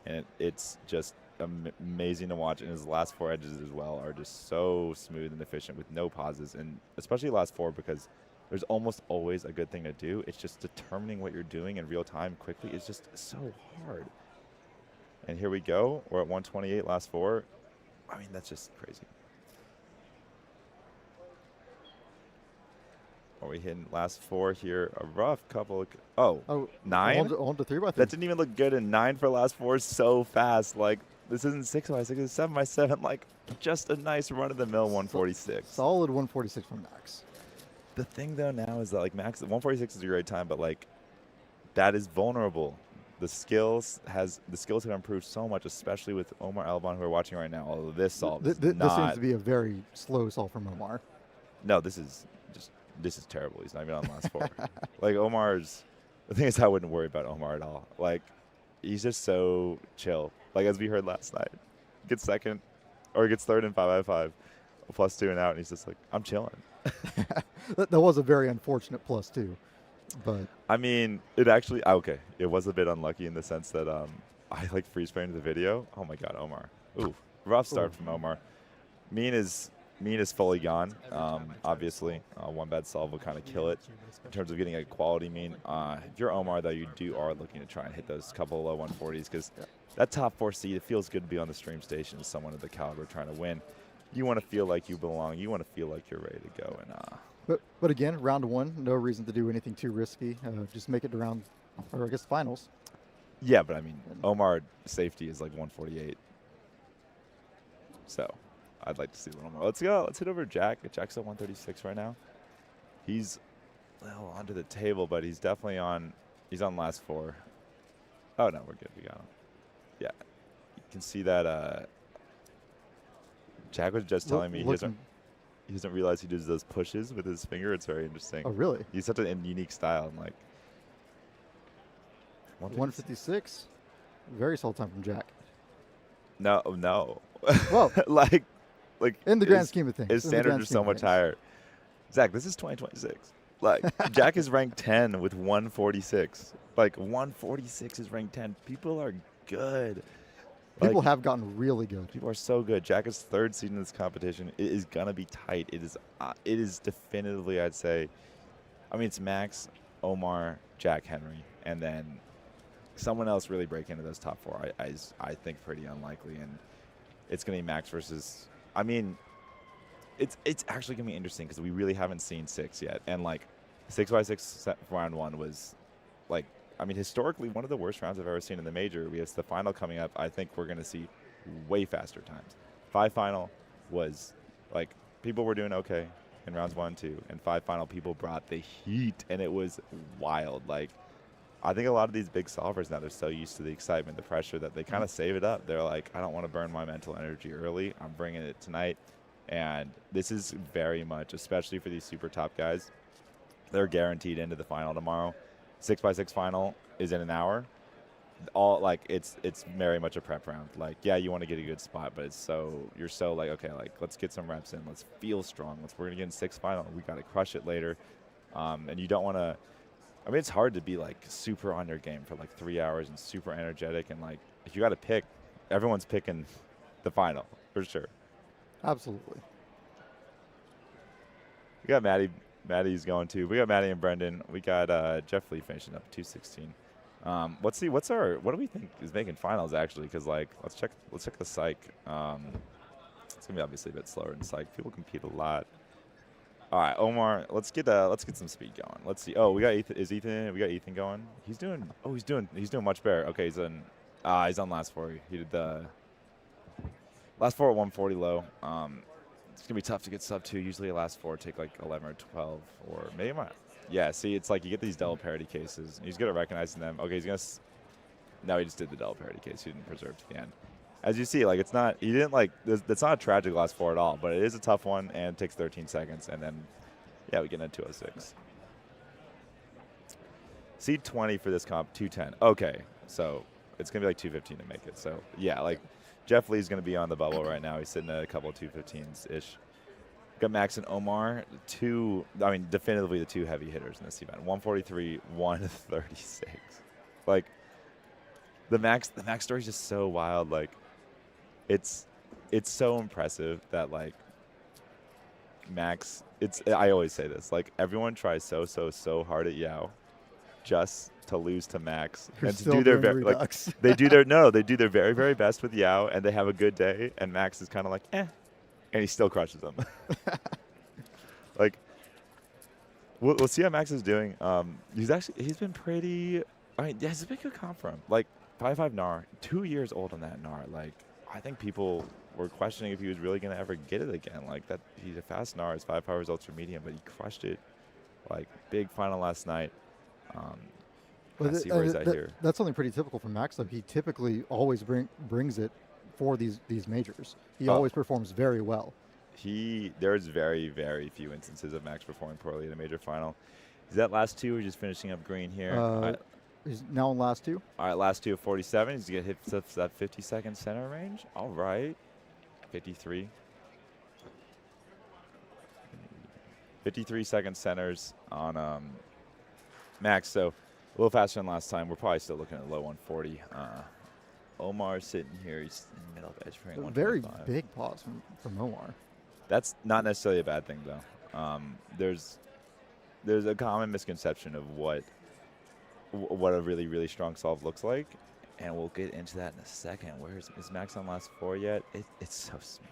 and it's just amazing to watch. And his last 4 edges as well are just so smooth and efficient with no pauses, and especially last 4 because there's almost always a good thing to do. It's just determining what you're doing in real time quickly is just so hard. And here we go. We're at 128 last 4. I mean, that's just crazy. Are we hitting last 4 here? A rough couple of 9? On to 3x3. That didn't even look good. And 9 for last 4 is so fast. Like, this isn't 6x6, it's 7x7. Like, just a nice run-of-the-mill 146. Solid 146 from Max. The thing, though, now is that, like, Max, 146 is a great time, but, like, that is vulnerable. The skills have improved so much, especially with Omar Elbon, who we're watching right now. Although this solve is this seems to be a very slow solve from Omar. No, this is terrible. He's not even on the last 4. Like, Omar's, the thing is, I wouldn't worry about Omar at all. Like, he's just so chill. Like, as we heard last night, gets second, or gets third in 5x5, +2 and out, and he's just like, I'm chilling. That was a very unfortunate +2. But I mean, it actually, okay, it was a bit unlucky in the sense that I like freeze framed the video. Oh my God, Omar. Ooh, rough start from Omar. Mean is fully gone, obviously. One bad solve will kind of kill it in terms of getting a quality mean. If you're Omar, though, you are looking to try and hit those couple of low 140s because that top 4 seed, it feels good to be on the stream station as someone of the caliber trying to win. You want to feel like you belong. You want to feel like you're ready to go. And But again, round 1, no reason to do anything too risky. Just make it to round, or I guess finals. Yeah, but I mean, Omar safety is like 148. So I'd like to see a little more. Let's go. Let's hit over Jack. Jack's at 136 right now. He's onto the table, but he's definitely on. He's on last 4. Oh no, we're good. We got him. Yeah, you can see that. Jack was just telling me he doesn't realize he does those pushes with his finger. It's very interesting. Oh really? He's such a unique style. And like 156. Very solid time from Jack. No. Well, like in the grand scheme of things, his standards are so much higher. Zach, this is 2026. Like Jack is ranked 10 with 146. Like 146 is ranked 10. People are good. People have gotten really good. People are so good. Jack is 3rd seed in this competition. It is gonna be tight. It is definitively, I'd say. I mean, it's Max, Omar, Jack, Henry, and then someone else really break into those top 4. I think pretty unlikely, and it's gonna be Max versus. I mean, it's actually gonna be interesting because we really haven't seen 6 yet, and like 6x6 round 1 was like. I mean, historically, one of the worst rounds I've ever seen in the major. We have the final coming up. I think we're going to see way faster times. 5 final was, like, people were doing okay in rounds 1 and 2. And 5 final, people brought the heat, and it was wild. Like, I think a lot of these big solvers now, they're so used to the excitement, the pressure, that they kind of save it up. They're like, I don't want to burn my mental energy early. I'm bringing it tonight. And this is very much, especially for these super top guys, they're guaranteed into the final tomorrow. 6x6 final is in an hour. All like it's very much a prep round. Like, yeah, you want to get a good spot, but you're so like, okay, like let's get some reps in. Let's feel strong. We're gonna get in 6 final. We got to crush it later. And you don't want to. I mean, it's hard to be like super on your game for like 3 hours and super energetic. And like, if you got to pick, everyone's picking the final for sure. Absolutely. We got Maddie's going too. We got Maddie and Brendan. We got Jeff Lee finishing up 216. What do we think is making finals actually? Because like let's check the psych. It's gonna be obviously a bit slower in psych. People compete a lot. All right, Omar. Let's get some speed going. Let's see. Oh, we got Ethan. Is Ethan? We got Ethan going. He's doing much better. Okay, he's on last 4. He did the last 4 at 140 low. It's going to be tough to get sub 2. Usually the last 4 take like 11 or 12 or maybe not. Yeah, see, it's like you get these double parity cases. And he's good at recognizing them. Okay, he's going to... No, he just did the double parity case. He didn't preserve to the end. As you see, like, it's not... He didn't, like... That's not a tragic last 4 at all, but it is a tough one, and it takes 13 seconds. And then, yeah, we get into 206. Seed 20 for this comp, 210. Okay, so it's going to be like 215 to make it. So, yeah, like, Jeff Lee's going to be on the bubble right now. He's sitting at a couple of 215s-ish. Got Max and Omar, definitively the 2 heavy hitters in this event. 143, 136. Like, the Max story is just so wild. Like, it's so impressive that, like, Max, I always say this, like, everyone tries so hard at Yao just to lose to Max and to do their they do their very, very best with Yao, and they have a good day, and Max is kind of like, and he still crushes them. Like, we'll see how Max is doing. He's been pretty. I mean, yeah, it's a big good comp for him. Like 5.5 NAR, 2 years old on that NAR. Like, I think people were questioning if he was really going to ever get it again. Like, that he's a fast NAR. His 5.5 results for medium, but he crushed it. Like, big final last night. See where he's at here. That's something pretty typical for Max. Though he typically always brings it for these majors. He always performs very well. There's very, very few instances of Max performing poorly in a major final. Is that last 2 or just finishing up green here? He's now in last 2. All right, last 2 of 47. He's going to hit that 50-second center range. All right. 53. 53-second centers on Max. So a little faster than last time. We're probably still looking at low 140. Omar's sitting here. He's in the middle of edge frame. Very big pause from Omar. That's not necessarily a bad thing, though. There's a common misconception of what a really, really strong solve looks like, and we'll get into that in a second. Is Max on last 4 yet? It's so smooth.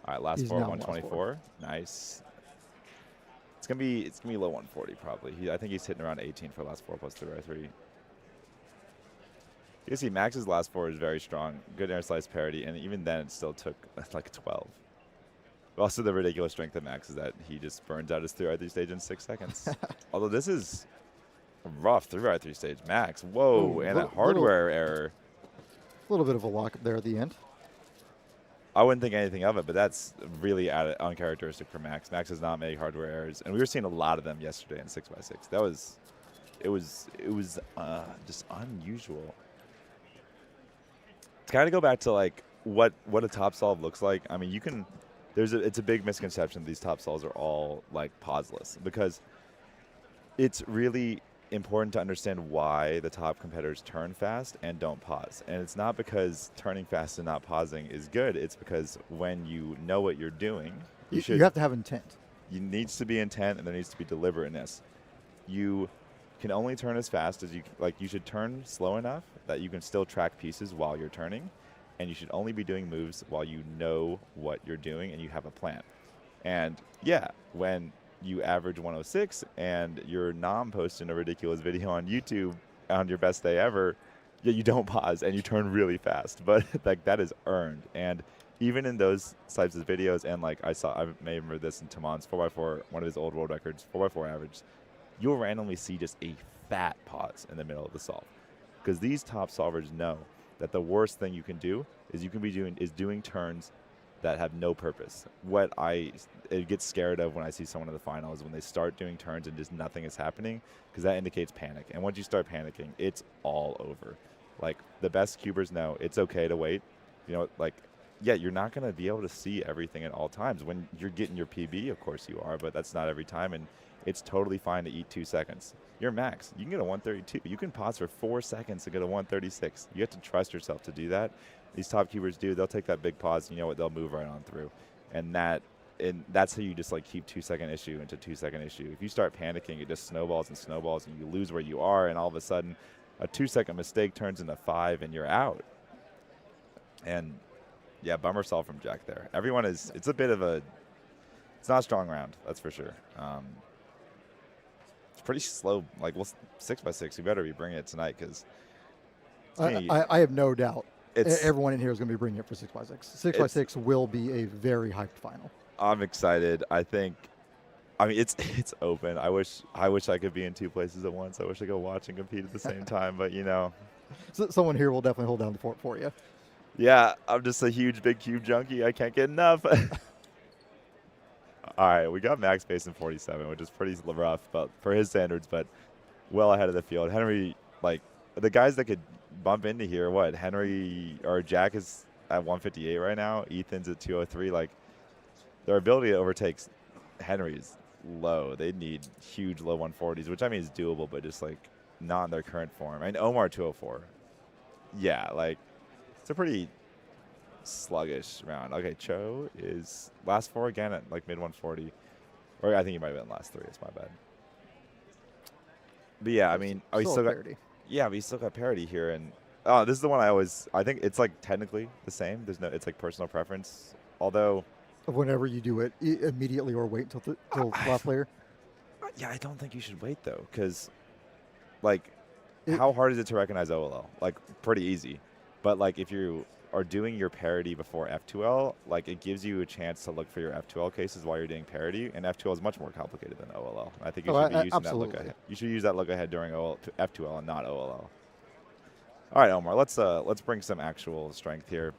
All right, last 4, 124. Nice. It's gonna be low 140 probably. I think he's hitting around 18 for last 4 plus 3x3. You see, Max's last 4 is very strong. Good air slice parity, and even then it still took like 12. But also the ridiculous strength of Max is that he just burns out his 3x3 stage in 6 seconds. Although this is a rough 3x3 stage. Max, whoa, and a hardware error. A little bit of a lock up there at the end. I wouldn't think anything of it, but that's really uncharacteristic for Max. Max does not make hardware errors, and we were seeing a lot of them yesterday in 6x6. It was just unusual. To kind of go back to like what a top solve looks like. I mean, it's a big misconception that these top solves are all like pauseless, because it's really important to understand why the top competitors turn fast and don't pause. And it's not because turning fast and not pausing is good. It's because when you know what you're doing, you have to have intent. You needs to be intent, and there needs to be deliberateness. You can only turn as fast as you should turn slow enough that you can still track pieces while you're turning, and you should only be doing moves while you know what you're doing and you have a plan. And yeah, when you average 106 and you're posting a ridiculous video on YouTube on your best day ever, you don't pause and you turn really fast. But like, that is earned. And even in those types of videos, and like I may remember this in Taman's 4x4, one of his old world records, 4x4 average, you'll randomly see just a fat pause in the middle of the solve. Because these top solvers know that the worst thing you can do is doing turns that have no purpose. What I get scared of when I see someone in the final is when they start doing turns and just nothing is happening, because that indicates panic. And once you start panicking, it's all over. Like, the best cubers know it's okay to wait. You know, like, yeah, you're not going to be able to see everything at all times. When you're getting your PB, of course you are, but that's not every time, and it's totally fine to eat 2 seconds. You're Max. You can get a 132. You can pause for 4 seconds to get a 136. You have to trust yourself to do that. These top cubers do. They'll take that big pause, and you know what? They'll move right on through. And that's how you just like keep 2 second issue into 2 second issue. If you start panicking, it just snowballs and snowballs, and you lose where you are, and all of a sudden a 2 second mistake turns into 5 and you're out. And yeah, bummer solve from Jack there. Everyone it's not a strong round, that's for sure. It's pretty slow. Like, well, 6x6, you better be bringing it tonight, because I have no doubt Everyone in here is going to be bringing it for 6x6. 6x6 will be a very hyped final. I'm excited. I think. I mean, it's open. I wish I could be in two places at once. I wish I could watch and compete at the same time. But So someone here will definitely hold down the fort for you. Yeah, I'm just a huge big cube junkie. I can't get enough. All right, we got Max Basin 47, which is pretty rough, but for his standards, but well ahead of the field. Henry, like the guys that could bump into here, Henry or Jack is at 158 right now. Ethan's at 203. Like their ability to overtake Henry is low. They need huge low 140s, which I mean is doable, but just like not in their current form. And Omar 204. Yeah, like it's a pretty sluggish round. Okay, Cho is last 4 again at like mid 140. Or I think he might have been last 3. It's my bad. But yeah, I mean, we still got parity. Yeah, we still got parity here, and this is the one I think it's like technically the same. It's like personal preference. Although whenever you do it, immediately or wait till last layer. Yeah, I don't think you should wait though, because like how hard is it to recognize OLL? Like pretty easy, but like if you are doing your parity before F2L, like it gives you a chance to look for your F2L cases while you're doing parity, and F2L is much more complicated than OLL. I think you should be using that look ahead. You should use that look ahead during F2L and not OLL. All right, Omar, let's bring some actual strength here.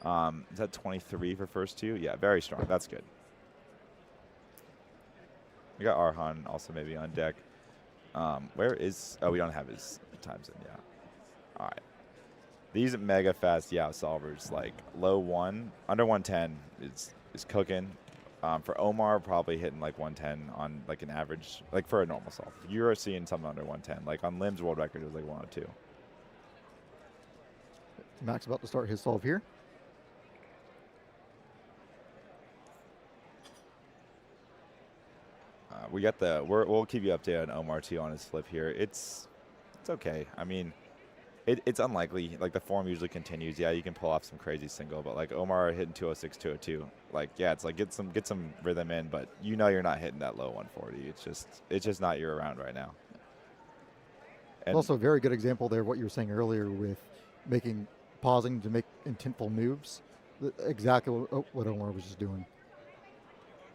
Is that 23 for first 2? Yeah, very strong. That's good. We got Arhan also maybe on deck. Where is? Oh, we don't have his times in. Yeah. All right. These mega fast solvers, like low 1, under 110 is cooking. For Omar, probably hitting like 110 on like an average, like for a normal solve. You're seeing something under 110. Like on Lim's world record, it was like 102. Max about to start his solve here. We'll keep you updated on Omar too on his flip here. It's okay. I mean, it's unlikely. Like the form usually continues. Yeah, you can pull off some crazy single, but like Omar hitting 206, 202. Like yeah, it's like get some rhythm in, but you're not hitting that low 140. It's just not your round right now. And also a very good example there of what you were saying earlier with pausing to make intentful moves. Exactly what Omar was just doing.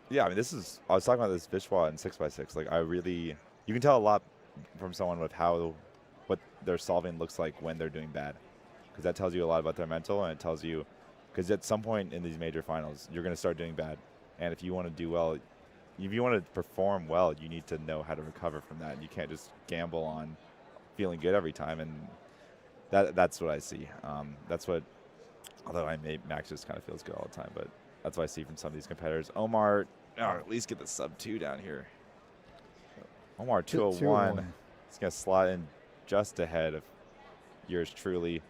Yeah, I mean, I was talking about this Vishwa and 6x6. Like, you can tell a lot from someone with what their solving looks like when they're doing bad. Because that tells you a lot about their mental, and it tells you, because at some point in these major finals, you're going to start doing bad. And if you want to do well, if you want to perform well, you need to know how to recover from that. You can't just gamble on feeling good every time. And that's what I see. Although Max just kind of feels good all the time, but that's what I see from some of these competitors. Omar, at least get the sub 2 down here. Omar 201. He's going to slot in just ahead of yours truly.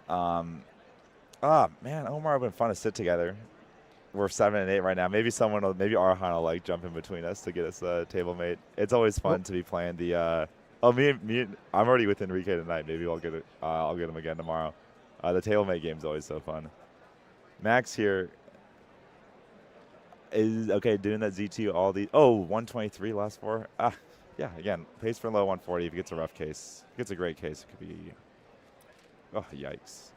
Man, Omar have been fun to sit together. We're 7 and 8 right now. Maybe Arhan will like jump in between us to get us a table mate. It's always fun to be playing the. I'm already with Enrique tonight. Maybe I'll get him again tomorrow. The table mate game's always so fun. Max here is okay doing that Z2 all the 123 last 4. Yeah, again, pace for low 140. If he gets a rough case, if he gets a great case, it could be yikes.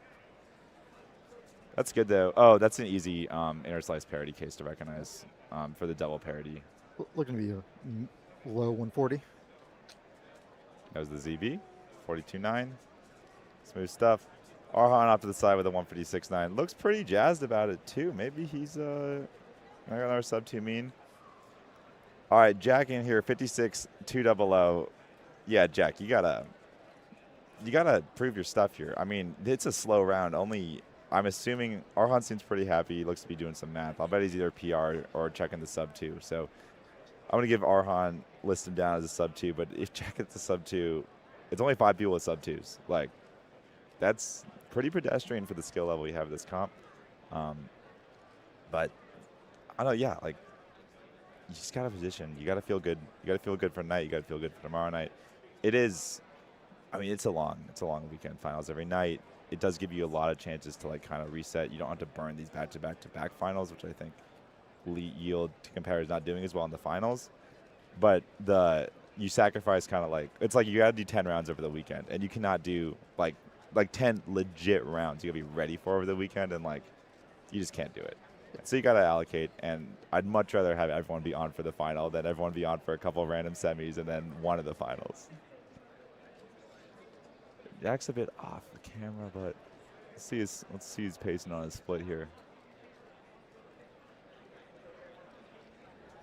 That's good though. Oh, that's an easy inner slice parity case to recognize for the double parity. Looking to be a low 140. That was the ZB 42.9. Smooth stuff. Arhan off to the side with a 156.9. Looks pretty jazzed about it too. Maybe he's another sub 2 mean. All right, Jack in here, 56 200. Yeah, Jack, you gotta prove your stuff here. I mean, it's a slow round. I'm assuming Arhan seems pretty happy. He looks to be doing some math. I'll bet he's either PR or checking the sub 2. So I'm gonna give Arhan, list him down as a sub 2. But if Jack gets a sub 2, it's only 5 people with sub 2s. Like, that's pretty pedestrian for the skill level you have this comp. But I don't know, yeah, like you just gotta position. You gotta feel good. You gotta feel good for tonight. You gotta feel good for tomorrow night. It's a long weekend finals every night. It does give you a lot of chances to like kind of reset. You don't have to burn these back-to-back finals, which I think yield to competitors not doing as well in the finals. But you sacrifice kind of like, it's like you gotta do 10 rounds over the weekend, and you cannot do like like 10 legit rounds you gotta be ready for over the weekend, and like you just can't do it. So you gotta allocate, and I'd much rather have everyone be on for the final than everyone be on for a couple of random semis and then one of the finals. Jack's a bit off the camera, but let's see his pacing on his split here.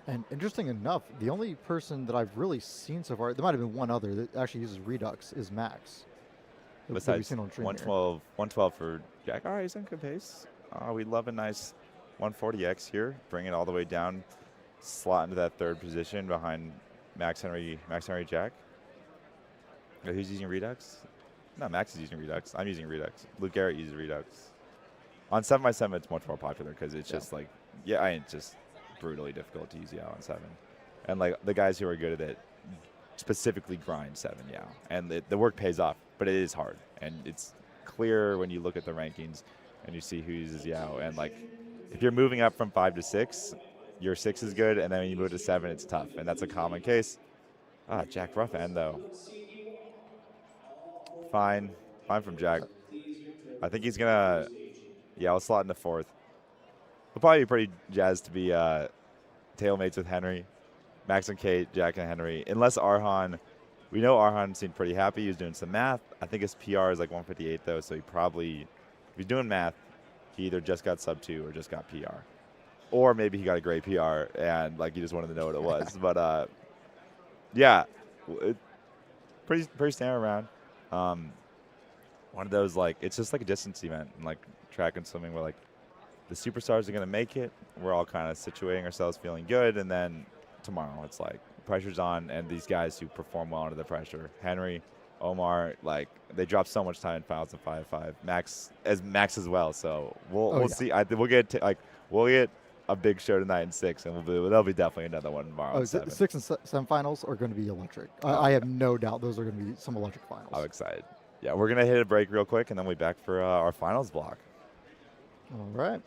And interesting enough, the only person that I've really seen so far, there might have been one other that actually uses Redux, is Max. That we've Besides seen on stream here. 112 for Jack. All right, he's on good pace. We'd love a nice 140X here. Bring it all the way down, slot into that third position behind Max Henry Jack. Who's using Redux? No, Max is using Redux. I'm using Redux. Luke Garrett uses Redux. On 7x7, it's much more popular because it's just like, it's just brutally difficult to use Yao on 7. And like the guys who are good at it specifically grind 7 Yao. And the work pays off, but it is hard. And it's clear when you look at the rankings and you see who uses Yao. And like, if you're moving up from 5 to 6, your 6 is good, and then when you move to 7, it's tough. And that's a common case. Jack, rough end though. Fine from Jack. I think he's gonna, I'll slot into 4th. He'll probably be pretty jazzed to be tailmates with Henry. Max and Kate, Jack and Henry. Unless Arhan, we know Arhan seemed pretty happy. He was doing some math. I think his PR is like 158 though, so he probably, if he's doing math, he either just got sub 2 or just got PR. Or maybe he got a great PR and like he just wanted to know what it was. But pretty standard round. One of those, like, it's just like a distance event and like track and swimming where like the superstars are going to make it. We're all kind of situating ourselves, feeling good. And then tomorrow it's like pressure's on, and these guys who perform well under the pressure, Henry, Omar, like they drop so much time in finals and 5-5. Max as well. So we'll see. We'll get a big show tonight in 6, and there'll be definitely another one tomorrow. Oh, 6 and 7 finals are going to be electric. I have no doubt those are going to be some electric finals. I'm excited. Yeah, we're going to hit a break real quick, and then we'll be back for our finals block. All right.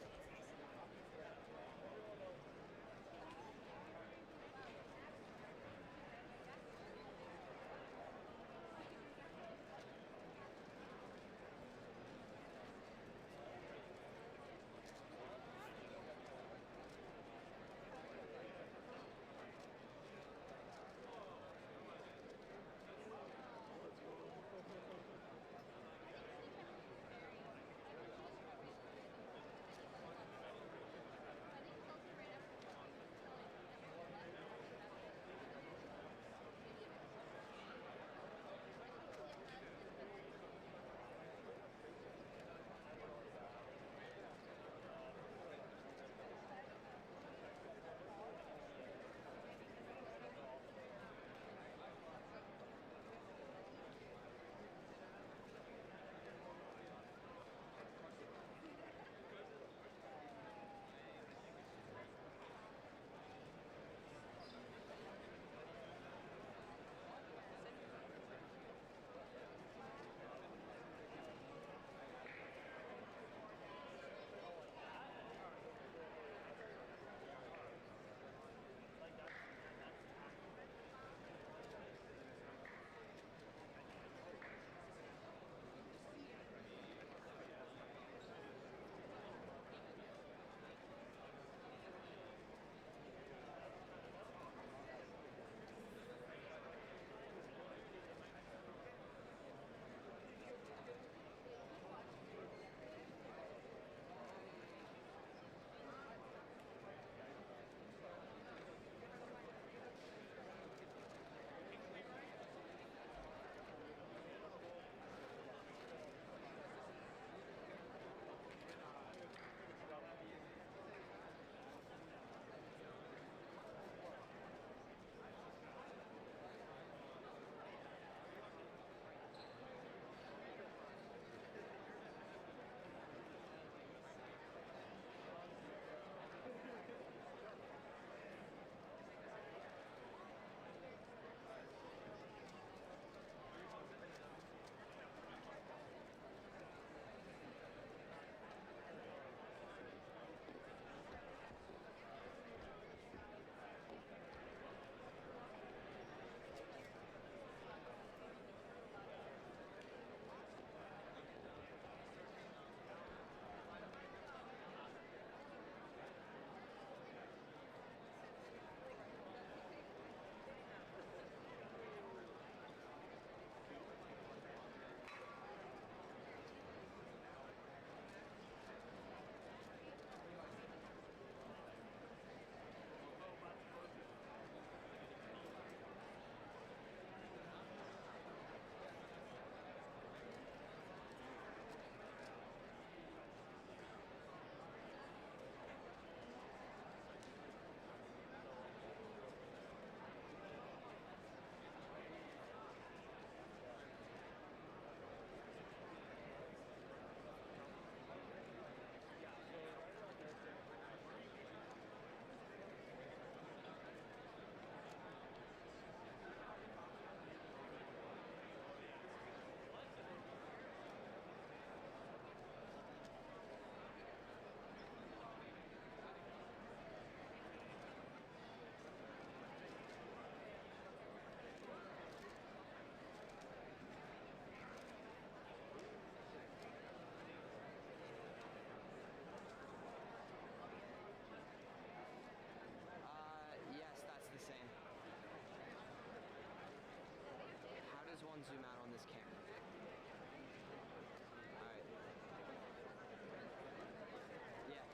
zoom out on this camera. All right. Yeah.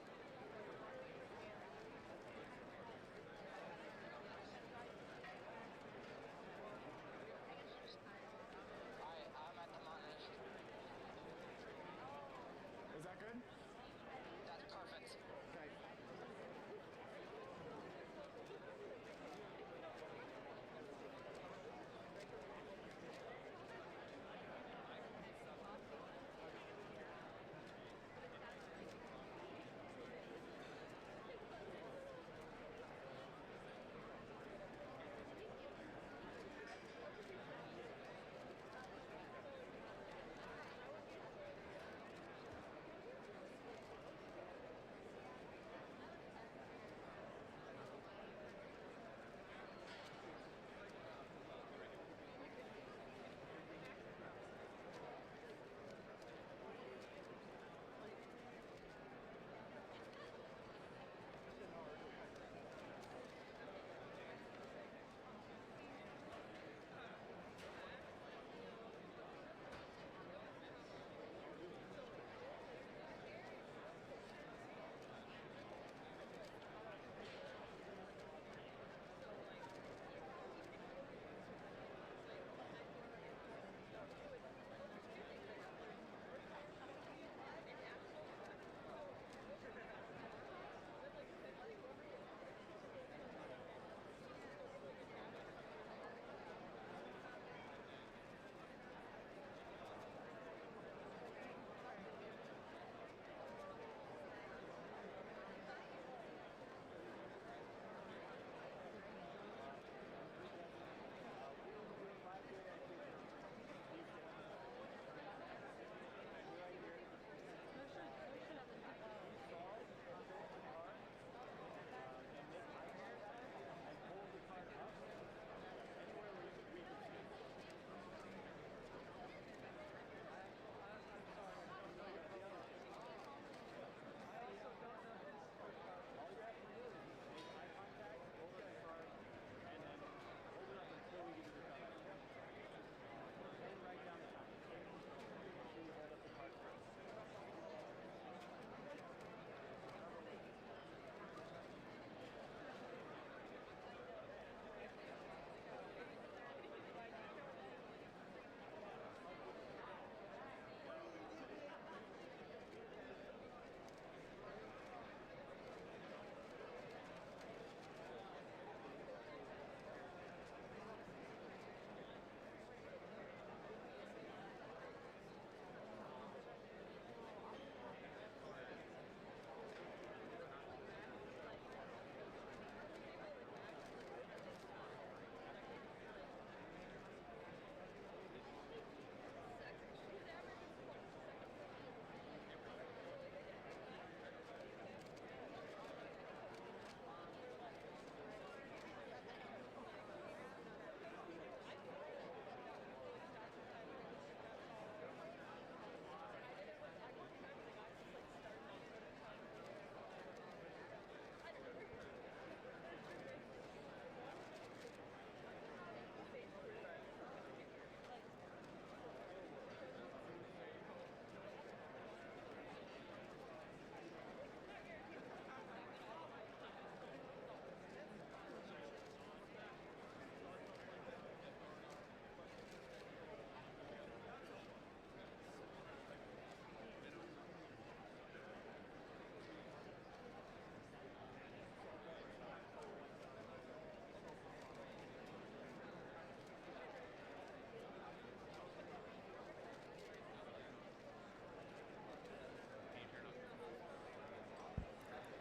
Is that good? That's perfect. Okay.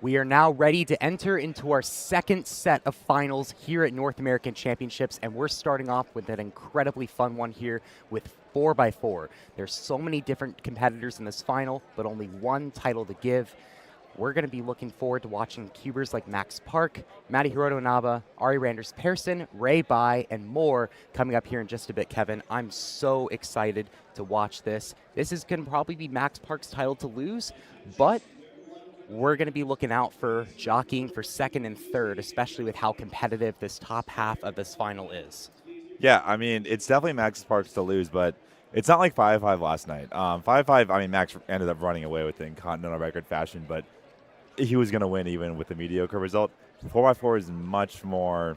We are now ready to enter into our second set of finals here at North American Championships, and we're starting off with an incredibly fun one here with 4x4. There's so many different competitors in this final, but only one title to give. We're going to be looking forward to watching cubers like Max Park, Matty Hiroto Naba, Ari Randers Persson, Ray Bai, and more coming up here in just a bit, Kevin. I'm so excited to watch this. This is going to probably be Max Park's title to lose, but we're going to be looking out for jockeying for second and third, especially with how competitive this top half of this final is. Yeah, I mean, it's definitely Max's parts to lose, but it's not like 5-5 last night. 5-5, I mean, Max ended up running away with it in continental record fashion, but he was going to win even with the mediocre result. 4x4 is much more,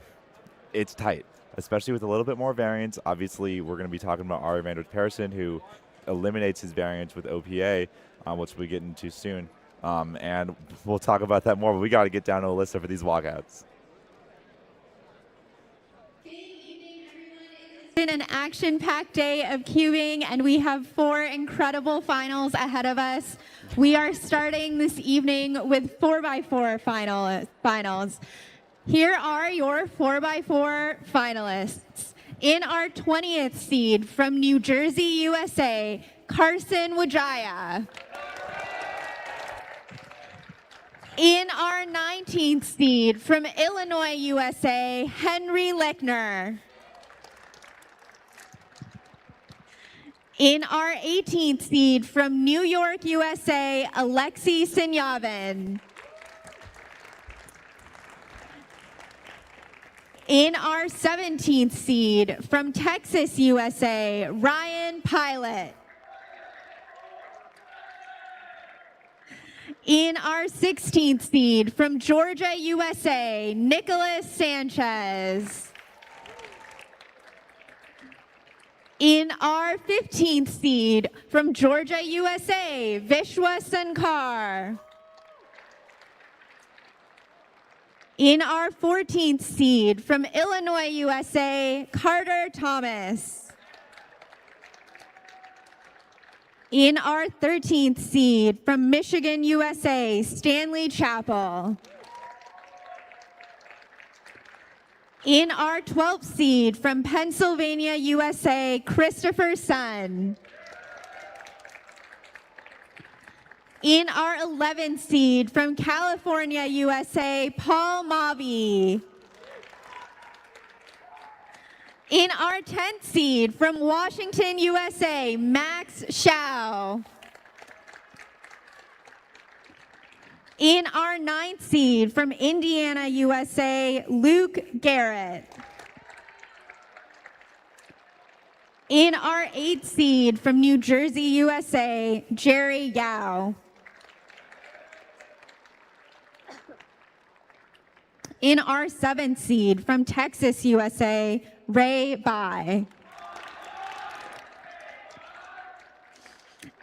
it's tight, especially with a little bit more variance. Obviously, we're going to be talking about Ari Vander Persson, who eliminates his variance with OPA, which we'll get into soon. And we'll talk about that more, but we got to get down to Alyssa for these walkouts. It's been an action-packed day of cubing, and we have 4 incredible finals ahead of us. We are starting this evening with 4x4 finals. Here are your 4x4 finalists. In our 20th seed from New Jersey, USA, Carson Wajaya. In our 19th seed from Illinois, USA, Henry Lickner. In our 18th seed from New York, USA, Alexei Sinyavin. In our 17th seed from Texas, USA, Ryan Pilot. In our 16th seed from Georgia, USA, Nicholas Sanchez. In our 15th seed from Georgia, USA, Vishwa Sankar. In our 14th seed from Illinois, USA, Carter Thomas. In our 13th seed from Michigan, USA, Stanley Chappell. In our 12th seed from Pennsylvania, USA, Christopher Sun. In our 11th seed from California, USA, Paul Mavi. In our 10th seed from Washington, USA, Max Shao. In our 9th seed from Indiana, USA, Luke Garrett. In our 8th seed from New Jersey, USA, Jerry Yao. In our 7th seed from Texas, USA, Ray Bai.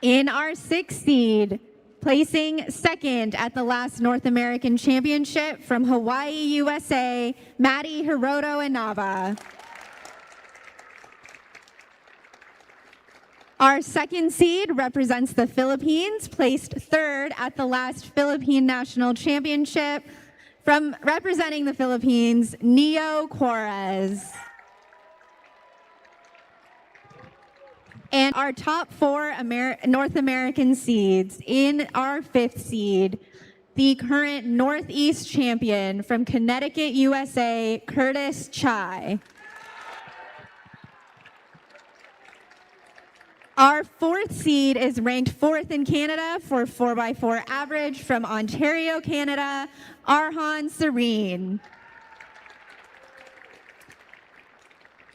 In our 6th seed, placing second at the last North American Championship from Hawaii, USA, Maddie Hiroto Inaba. Our 2nd seed represents the Philippines, placed 3rd at the last Philippine National Championship from representing the Philippines, Neo Juarez. And our top 4 North American seeds. In our 5th seed, the current Northeast champion from Connecticut, USA, Curtis Chai. Our 4th seed is ranked 4th in Canada for 4x4 average from Ontario, Canada, Arhan Serene.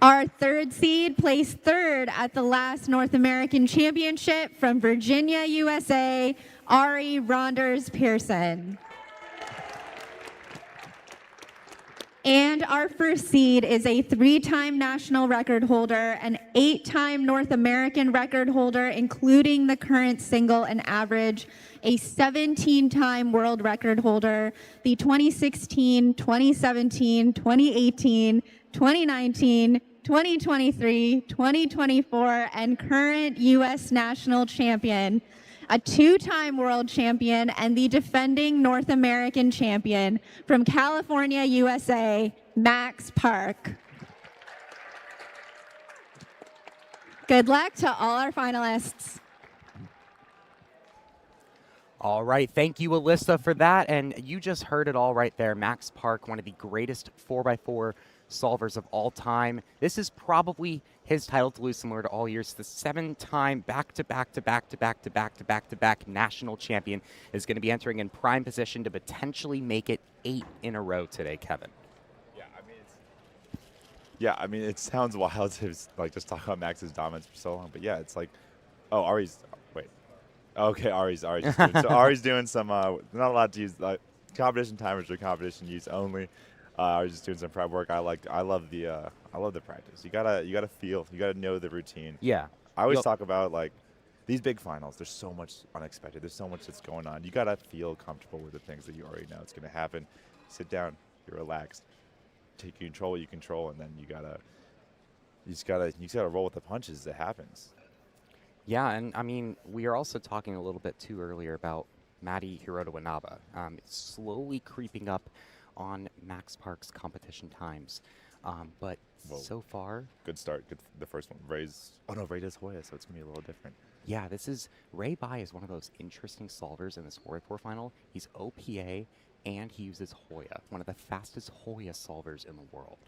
Our 3rd seed placed 3rd at the last North American Championship from Virginia, USA, Ari Ronders Pearson. And our 1st seed is a 3-time national record holder, an 8-time North American record holder, including the current single and average, a 17-time world record holder, the 2016, 2017, 2018, 2019, 2023, 2024, and current U.S. national champion, a 2-time world champion, and the defending North American champion from California, USA, Max Park. Good luck to all our finalists. All right, thank you, Alyssa, for that. And you just heard it all right there. Max Park, one of the greatest 4x4 solvers of all time. This is probably his title to lose, similar to all years. The 7-time back-to-back national champion is going to be entering in prime position to potentially make it 8 in a row today, Kevin. Yeah, I mean, Yeah, I mean, it sounds wild to like just talk about Max's dominance for so long, but yeah, it's like, oh, Ari's wait, okay, Ari's just doing, so Ari's doing some not allowed to use competition timers or competition use only. Ari's just doing some prep work. I love the practice. You gotta feel, you gotta know the routine. Yeah. I always talk about like these big finals. There's so much unexpected. There's so much that's going on. You gotta feel comfortable with the things that you already know it's gonna happen. Sit down, you're relaxed. Take control what you control, and then you just gotta roll with the punches. It happens. Yeah, and I mean, we are also talking a little bit too earlier about Madi Hiroto Inaba. It's slowly creeping up on Max Park's competition times, but so far, good start. Good, the first one. Ray does Hoya, so it's gonna be a little different. Yeah, Ray Bai is one of those interesting solvers in this 4x4 final. He's OPA, and he uses Hoya, one of the fastest Hoya solvers in the world.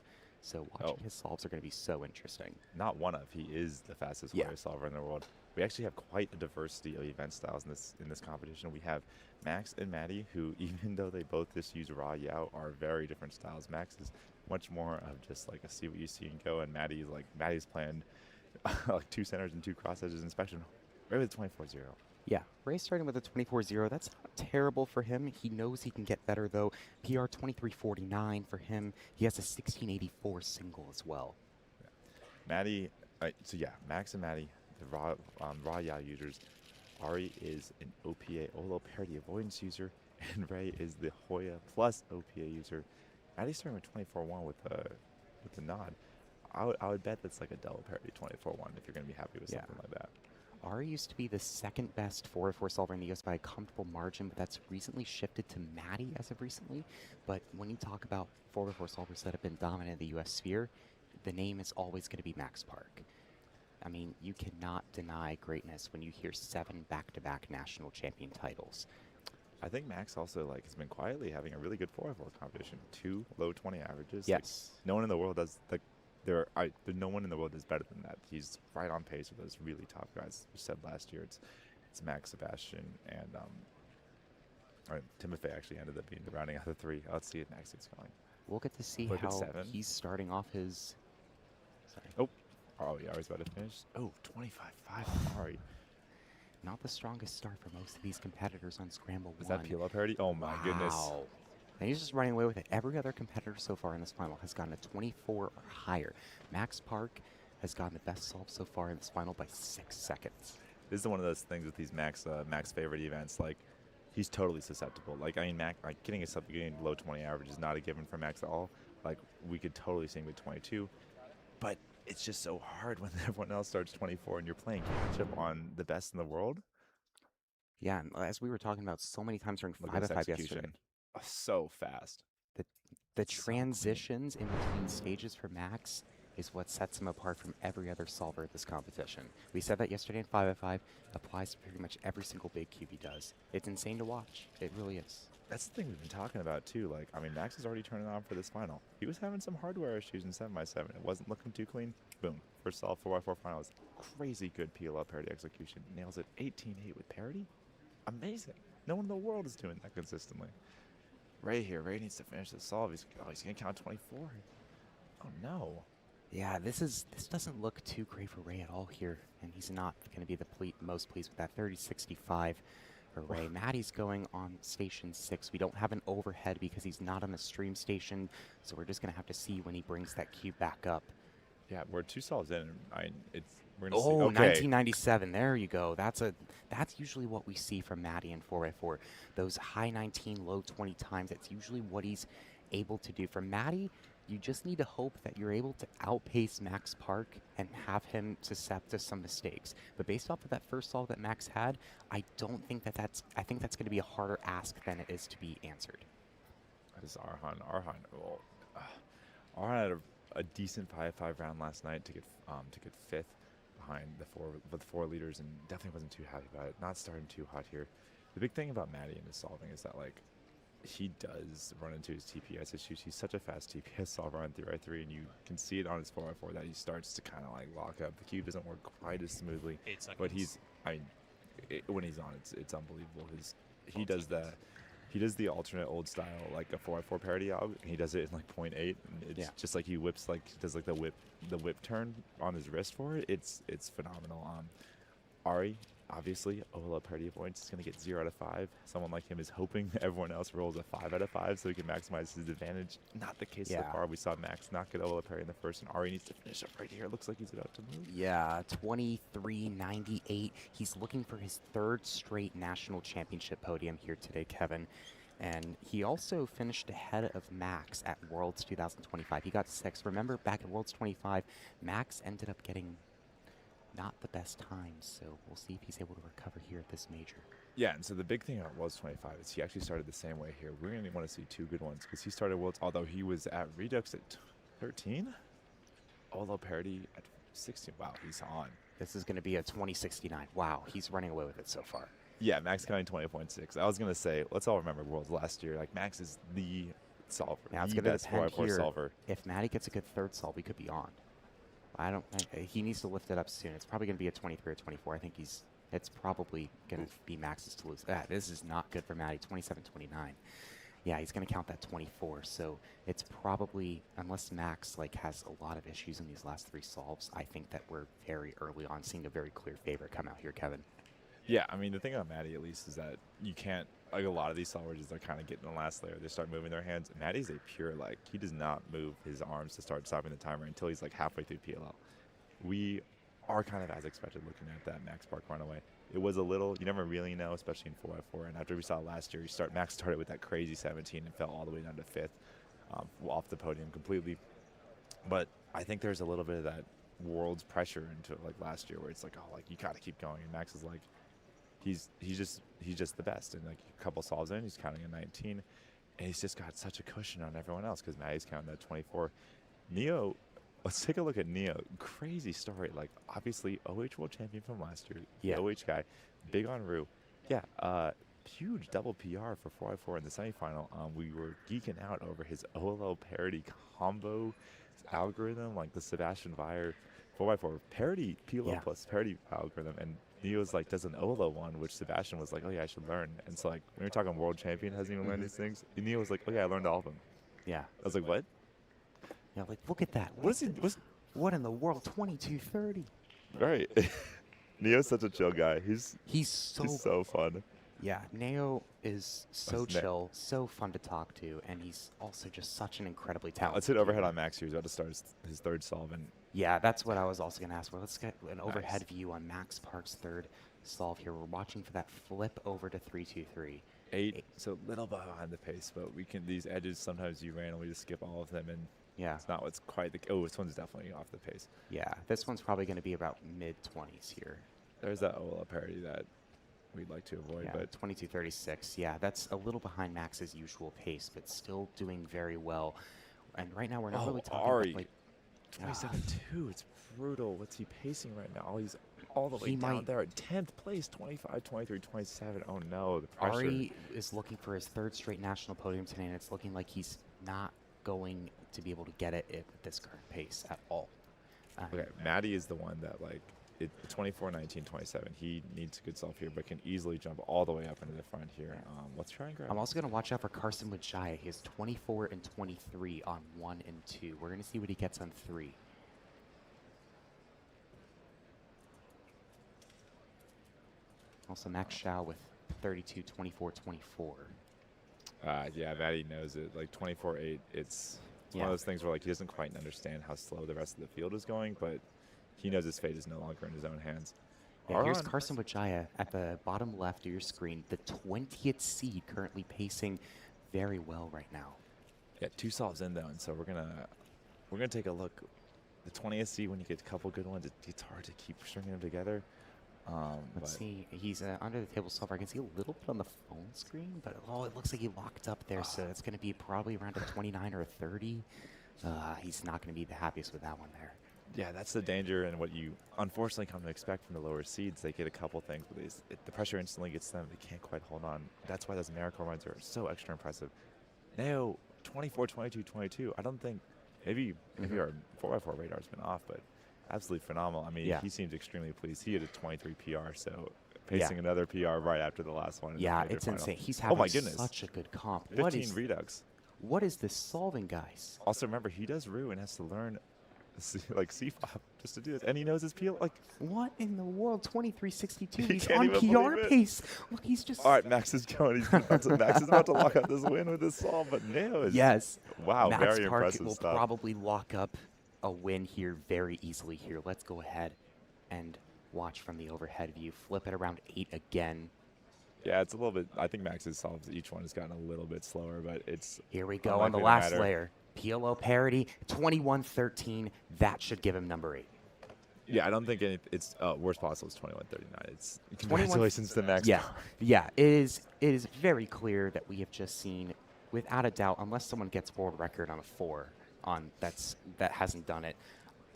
So watching his solves are going to be so interesting. Not one of, he is the fastest Hoya solver in the world. We actually have quite a diversity of event styles in this competition. We have Max and Maddie, who even though they both just use raw yaw, are very different styles. Max is much more of just like a see what you see and go, and Maddie's planned like 2 centers and 2 cross edges inspection. Right with 24-0. Yeah, Ray's starting with a 24-0. That's not terrible for him. He knows he can get better, though. PR 23-49 for him. He has a 1684 single as well. Yeah. Maddie, Max and Maddie, the raw yaw users. Ari is an OPA, Olo parity avoidance user, and Ray is the Hoya plus OPA user. Maddie's starting with 24-1 with the nod. I would bet that's like a double parity 24-1 if you're going to be happy with something like that. Ari used to be the second best 4x4 solver in the US by a comfortable margin, but that's recently shifted to Maddie as of recently. But when you talk about 4x4 solvers that have been dominant in the US sphere, the name is always going to be Max Park. I mean, you cannot deny greatness when you hear 7 back-to-back national champion titles. I think Max also has been quietly having a really good 4x4 competition. 2 low 20 averages. Yes. No one in the world does no one in the world is better than that. He's right on pace with those really top guys. We said last year it's Max, Sebastian, and Timothy actually ended up being the rounding out of 3. Let's see if Max gets going. We'll get to see how he's starting off his. Sorry. Ari's about to finish. 25-5 Ari. Not the strongest start for most of these competitors on Scramble 1. Is that PLO parity? Oh my goodness. And he's just running away with it. Every other competitor so far in this final has gotten a 24 or higher. Max Park has gotten the best solve so far in this final by 6 seconds. This is one of those things with these Max favorite events. He's totally susceptible. Max, getting low 20 average is not a given for Max at all. We could totally see him with 22, but it's just so hard when everyone else starts 24 and you're playing catch up on the best in the world. Yeah, and as we were talking about so many times during 5x5 yesterday. So fast. The transitions in between stages for Max is what sets him apart from every other solver at this competition. We said that yesterday in 5x5, applies to pretty much every single big cube he does. It's insane to watch. It really is. That's the thing we've been talking about too. Max is already turning on for this final. He was having some hardware issues in 7x7. It wasn't looking too clean. Boom. First solve 4x4 finals. Crazy good PLO parity execution. Nails it 18-8 with parity. Amazing. No one in the world is doing that consistently. Ray needs to finish the solve. He's going to count 24. Oh, no. Yeah, this doesn't look too great for Ray at all here, and he's not going to be the most pleased with that 30-65 for Ray. Maddie's going on station 6. We don't have an overhead because he's not on the stream station, so we're just going to have to see when he brings that cube back up. Yeah, we're 2 solves in. We're Oh, see. Okay. 1997. There you go. That's usually what we see from Maddie in 4x4. Those high 19, low 20 times. That's usually what he's able to do. For Maddie, you just need to hope that you're able to outpace Max Park and have him suscept to some mistakes. But based off of that first solve that Max had, I don't think I think that's going to be a harder ask than it is to be answered. That is Arhan. Arhan had a decent 5-5 round last night to get 5th behind the 4 leaders, and definitely wasn't too happy about it. Not starting too hot here. The big thing about Maddie and his solving is that he does run into his TPS issues. He's such a fast TPS solver on 3x3, and you can see it on his 4x4 that he starts to kind of lock up. The cube doesn't work quite as smoothly, 8 seconds. but when he's on, it's unbelievable. He does the He does the alternate old style, like a 4x4 parody out, and he does it in like 0.8. And it's just like he whips, like does like the whip turn on his wrist for it. It's phenomenal. Ari, obviously, OLO parody points is going to get 0 out of 5. Someone like him is hoping everyone else rolls a 5 out of 5 so he can maximize his advantage. Not the case so far. We saw Max not get OLO parry in the first, and Ari needs to finish up right here. It looks like he's about to move. Yeah, 23.98. He's looking for his 3rd straight national championship podium here today, Kevin. And he also finished ahead of Max at Worlds 2025. He got 6th. Remember, back at Worlds 25, Max ended up getting not the best times, so we'll see if he's able to recover here at this major. Yeah, and so the big thing about Worlds 25 is he actually started the same way here. We're going to want to see 2 good ones because he started Worlds, although he was at Redux at 13. Olo parody at 16. Wow, he's on. This is going to be a 2069. Wow, he's running away with it so far. Yeah, Max counting 20.6. I was going to say, let's all remember Worlds last year. Like, Max is the solver. Now it's the going to best depend 4x4 here. solver. If Maddie gets a good 3rd solve, we could be on. He needs to lift it up soon. It's probably going to be a 23 or 24. I think it's probably going to be Max's to lose. This is not good for Maddie. 27-29. Yeah, he's going to count that 24. So it's probably, unless Max has a lot of issues in these last 3 solves, I think that we're very early on seeing a very clear favorite come out here, Kevin. Yeah, I mean, the thing about Maddie, at least, is that you can't, like a lot of these solvers, they're kind of getting the last layer. They start moving their hands. Maddie's a pure, he does not move his arms to start stopping the timer until he's, halfway through PLL. We are kind of as expected looking at that Max Park runaway. It was a little, you never really know, especially in 4x4. And after we saw last year, Max started with that crazy 17 and fell all the way down to 5th, off the podium completely. But I think there's a little bit of that World's pressure into last year where it's you got to keep going. And Max is he's just the best. And a couple solves in, he's counting a 19, and he's just got such a cushion on everyone else because Maddie's counting that 24. Neo, let's take a look at Neo. Crazy story. Obviously, OH World Champion from last year. Yeah. The OH guy, big on Ru. Yeah, huge double PR for 4x4 in the semifinal. We were geeking out over his OLO parody combo algorithm, the Sebastian Weyer 4x4 parody PLO plus parody algorithm, and Neo's does an OLO one, which Sebastian was oh yeah, I should learn. And so when you're talking world champion hasn't even learned these things, and Neo was oh yeah, I learned all of them. Yeah. I was what? Yeah, look at that. What in the world? 2230. Right. Neo's such a chill guy. He's so fun. Yeah, Neo is so chill, so fun to talk to, and he's also just such an incredibly talented. Let's hit overhead on Max here. He's about to start his 3rd solve. And yeah, that's what I was also going to ask for. Let's get an overhead view on Max Park's 3rd solve here. We're watching for that flip over to 3-2-3. 8, so a little behind the pace, but we can, these edges, sometimes you randomly just skip all of them, and yeah, it's not what's quite the, this one's definitely off the pace. Yeah, this one's probably going to be about mid-20s here. There's that OLO parity that we'd like to avoid, yeah, but 22:36. Yeah, that's a little behind Max's usual pace, but still doing very well. And right now we're not really talking Ari, about 27-2. It's brutal. What's he pacing right now? He's all the way down there at 10th place, 25, 23, 27. Oh no, the pressure. Ari is looking for his 3rd straight national podium today, and it's looking like he's not going to be able to get it at this current pace at all. Okay, Maddie is the one that 24, 19, 27. He needs a good solve here, but can easily jump all the way up into the front here. Let's try and grab. I'm also going to watch out for Carson Wijaya. He has 24 and 23 on 1 and 2. We're going to see what he gets on 3. Also, Max Shao with 32, 24, 24. Yeah, Maddie knows it. 24-8. It's one of those things where he doesn't quite understand how slow the rest of the field is going, but he knows his fate is no longer in his own hands. Yeah, here's Carson Wijaya at the bottom left of your screen, the 20th seed, currently pacing very well right now. Yeah, 2 solves in though, and so we're gonna take a look. The 20th seed, when you get a couple good ones, it's hard to keep stringing them together. Let's see. He's under the table solver. I can see a little bit on the phone screen, but it looks like he locked up there, so it's going to be probably around a 29 or a 30. He's not going to be the happiest with that one there. Yeah, that's the danger and what you unfortunately come to expect from the lower seeds. They get a couple things, but the pressure instantly gets them. They can't quite hold on. That's why those miracle runs are so extra impressive. Now, 24, 22, 22. I don't think maybe our 4x4 radar's been off, but absolutely phenomenal. I mean, he seems extremely pleased. He had a 23 PR, so pacing another PR right after the last one. Yeah, it's insane. He's oh having my goodness. such a good comp. 15 redux. What is this solving, guys? Also, remember, he does Rue and has to learn like CFOP just to do this, and he knows his PL. Like, what in the world? 2362. He He's can't on even PR believe it. pace. Look, he's just. All right, Max is going. Max is about to lock up this win with this solve, but Neo is. Yes. Wow, Max very Park impressive will stuff. probably lock up a win here very easily here. Let's go ahead and watch from the overhead view. Flip it around 8 again. Yeah, it's a little bit. I think Max's solves, each one has gotten a little bit slower, but it's. Here we go on the last layer. PLO parity, 21-13. That should give him number 8. Yeah, I don't think it's worst possible is 21-39. It's congratulations to Max. Yeah. It is very clear that we have just seen, without a doubt, unless someone gets world record on a 4 that hasn't done it.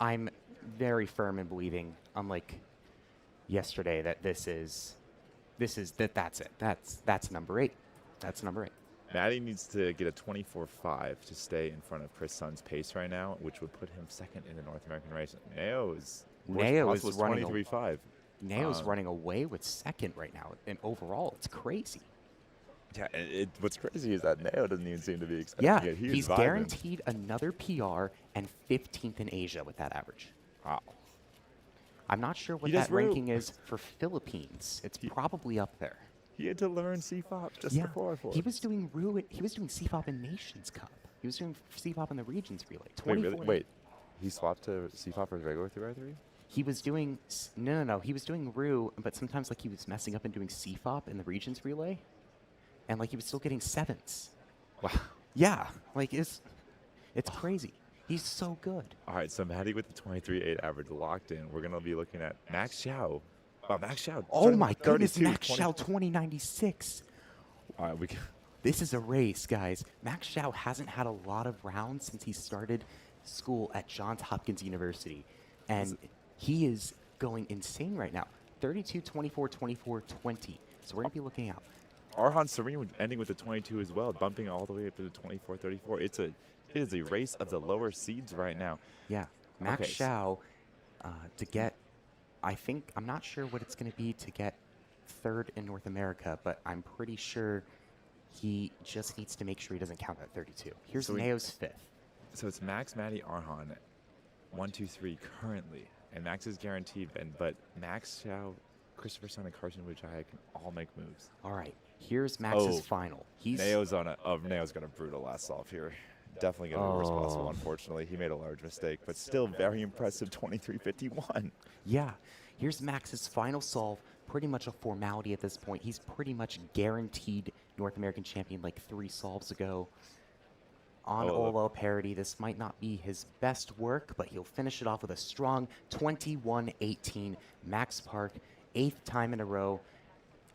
I'm very firm in believing, unlike yesterday, that that's it. That's number 8. That's number 8. Maddie needs to get a 24.5 to stay in front of Chris Sun's pace right now, which would put him second in the North American race. Neo is running 23.5. Neo's running away with second right now, and overall, it's crazy. Yeah, what's crazy is that Neo doesn't even seem to be expecting Yeah, it. he's guaranteed another PR and 15th in Asia with that average. Wow. I'm not sure what that ranking is for Philippines. It's probably up there. He had to learn CFOP just to qualify. He was doing CFOP in Nations Cup. He was doing CFOP in the Regions Relay. Wait, really? Wait, he swapped to CFOP for his regular 3x3? He was doing no. He was doing Rue, but sometimes like he was messing up and doing CFOP in the Regions Relay, and like he was still getting 7s. Wow. Yeah, like it's crazy. He's so good. All right, so Maddie with the 23.8 average locked in. We're gonna be looking at Max Xiao. Max Xiao. Oh my goodness, Max Xiao 2096. All right, This is a race, guys. Max Xiao hasn't had a lot of rounds since he started school at Johns Hopkins University, and he is going insane right now. 32, 24, 24, 20. So we're gonna be looking out. Arhan Serene ending with the 22 as well, bumping all the way up to the 24, 34. It is a race of the lower seeds right now. Yeah, Max Xiao to get. I'm not sure what it's going to be to get third in North America, but I'm pretty sure he just needs to make sure he doesn't count that 32. Here's Neo's 5th. So it's Max, Maddie, Arhan, 1, 2, 3 currently, and Max is guaranteed. But Max, Xiao, Christopher Sun, and Carson Wujaya can all make moves. All right, here's Max's final. Neo's gonna brutal last solve here. Definitely going to be responsible, unfortunately. He made a large mistake, but still very impressive 23.51. Yeah. Here's Max's final solve. Pretty much a formality at this point. He's pretty much guaranteed North American champion like 3 solves ago. On Olo parity, this might not be his best work, but he'll finish it off with a strong 21-18. Max Park, 8th time in a row.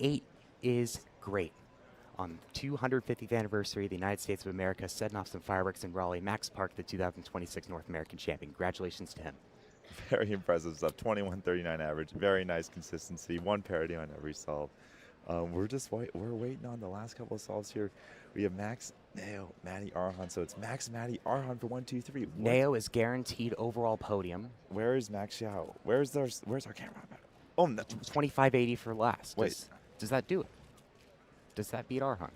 8 is great. On 250th anniversary of the United States of America, setting off some fireworks in Raleigh. Max Park, the 2026 North American champion. Congratulations to him. Very impressive stuff. 21.39 average. Very nice consistency. 1 parity on every solve. We're waiting on the last couple of solves here. We have Max, Neo, Maddie, Arhan. So it's Max, Maddie, Arhan for 1, 2, 3. Neo is guaranteed overall podium. Where is Max Xiao? Where's our camera? Oh, no. 25.80 for last. Wait. Does that do it? Does that beat Arhan?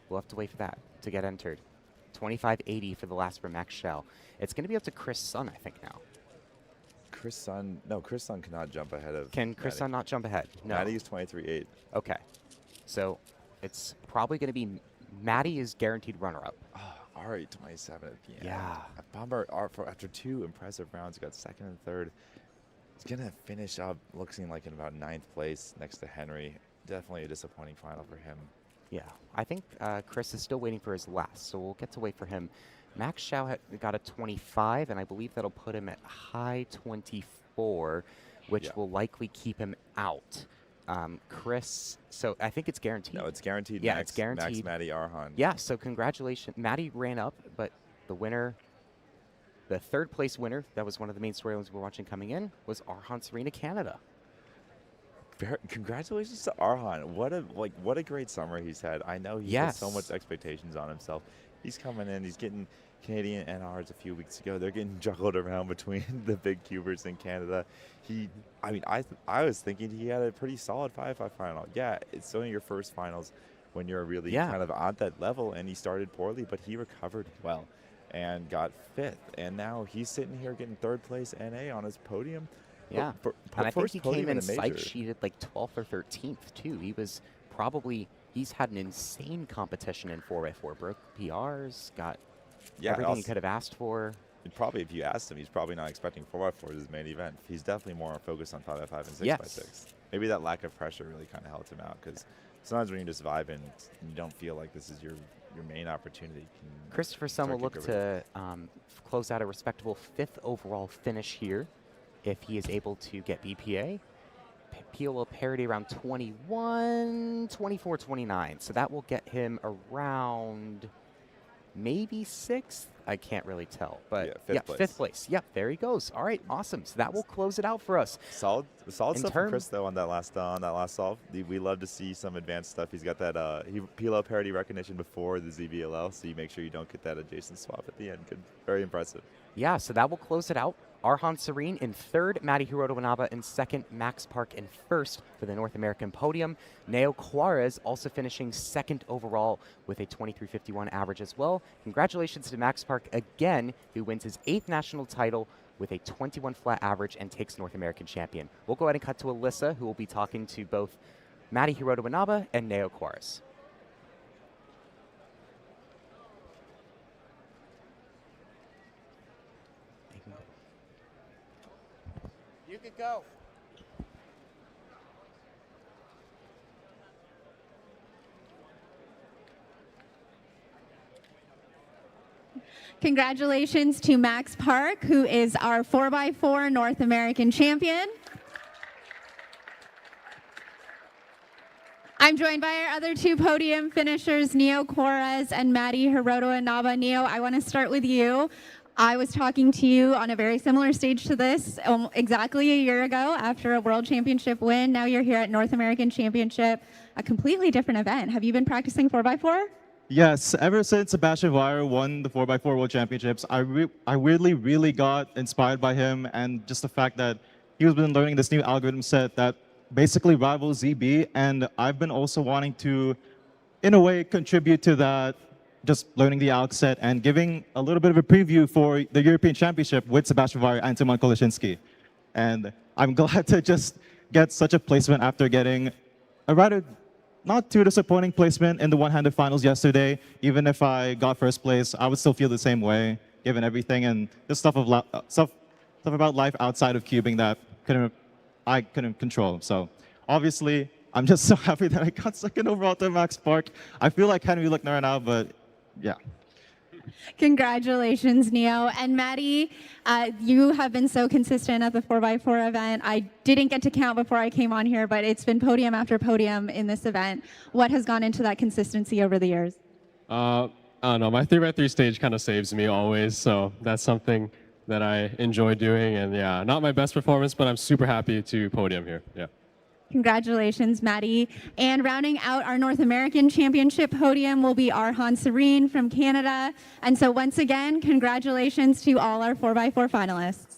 We'll have to wait for that to get entered. 25.80 for the last for Max Xiao. It's going to be up to Chris Sun, I think, now. Chris Sun cannot jump ahead of Can Chris Sun not jump ahead? No. Maddie is 23.8. Okay. So it's probably going to be Maddie is guaranteed runner-up. Ari 27 at the end. Yeah. Bomber after 2 impressive rounds, got 2nd and 3rd. He's going to finish up looking like in about 9th place next to Henry. Definitely a disappointing final for him. Yeah, I think Chris is still waiting for his last, so we'll get to wait for him. Max Xiao got a 25, and I believe that'll put him at high 24, which will likely keep him out. Chris, so I think it's guaranteed. No, it's guaranteed. Yeah, Max, it's guaranteed. Max, Maddie, Arhan. Yeah, so congratulations. Maddie ran up, but the winner, the 3rd place winner, that was one of the main storylines we're watching coming in, was Arhan Serena, Canada. Congratulations to Arhan. What a great summer he's had. I know he has so much expectations on himself. He's coming in. He's getting Canadian NRs a few weeks ago. They're getting juggled around between the big cubers in Canada. I was thinking he had a pretty solid 5x5 final. Yeah, it's only your first finals when you're really kind of at that level, and he started poorly, but he recovered well and got 5th. And now he's sitting here getting 3rd place NA on his podium. Yeah, and I think he came in sight sheeted like 12th or 13th too. He's had an insane competition in 4x4, broke PRs, got everything he could have asked for. Probably, if you asked him, he's probably not expecting 4x4 as his main event. He's definitely more focused on 5x5 and 6x6. Maybe that lack of pressure really kind of helped him out, because sometimes when you're just vibing and you don't feel like this is your main opportunity. Christopher Sun will look to close out a respectable 5th overall finish here if he is able to get BPA. POL parity around 21, 24, 29. So that will get him around maybe 6th. I can't really tell, but yeah, 5th place. Yep, there he goes. All right, awesome. So that will close it out for us. Solid stuff from Chris though on that last solve. We love to see some advanced stuff. He's got that PLL parity recognition before the ZBLL, so you make sure you don't get that adjacent swap at the end. Good, very impressive. Yeah, so that will close it out. Arhan Serene in 3rd, Matty Hiroto Inaba in 2nd, Max Park in 1st for the North American podium. Neo Juarez also finishing 2nd overall with a 23.51 average as well. Congratulations to Max Park again, who wins his 8th national title with a 21 flat average and takes North American champion. We'll go ahead and cut to Alyssa, who will be talking to both Matty Hiroto Inaba and Neo Juarez. You could go. Congratulations to Max Park, who is our 4x4 North American champion. I'm joined by our other 2 podium finishers, Neo Juarez and Matty Hiroto Inaba. Neo, I want to start with you. I was talking to you on a very similar stage to this exactly a year ago after a World Championship win. Now you're here at North American Championship, a completely different event. Have you been practicing 4x4? Yes, ever since Sebastian Weyer won the 4x4 World Championships, I really got inspired by him, and just the fact that he's been learning this new algorithm set that basically rivals ZB, and I've been also wanting to, in a way, contribute to that, just learning the alg set and giving a little bit of a preview for the European Championship with Sebastian Weyer and Timon Koleshinsky. And I'm glad to just get such a placement after getting a rather not too disappointing placement in the one-handed finals yesterday. Even if I got 1st place, I would still feel the same way, given everything and the stuff about life outside of cubing that I couldn't control. So obviously, I'm just so happy that I got 2nd overall to Max Park. I feel like Henry Luckner now, but yeah. Congratulations, Neo. And Matty, you have been so consistent at the 4x4 event. I didn't get to count before I came on here, but it's been podium after podium in this event. What has gone into that consistency over the years? I don't know. My 3x3 stage kind of saves me always, so that's something that I enjoy doing. And yeah, not my best performance, but I'm super happy to podium here. Yeah. Congratulations, Matty. And rounding out our North American Championship podium will be Arhan Serene from Canada. And so once again, congratulations to all our 4x4 finalists.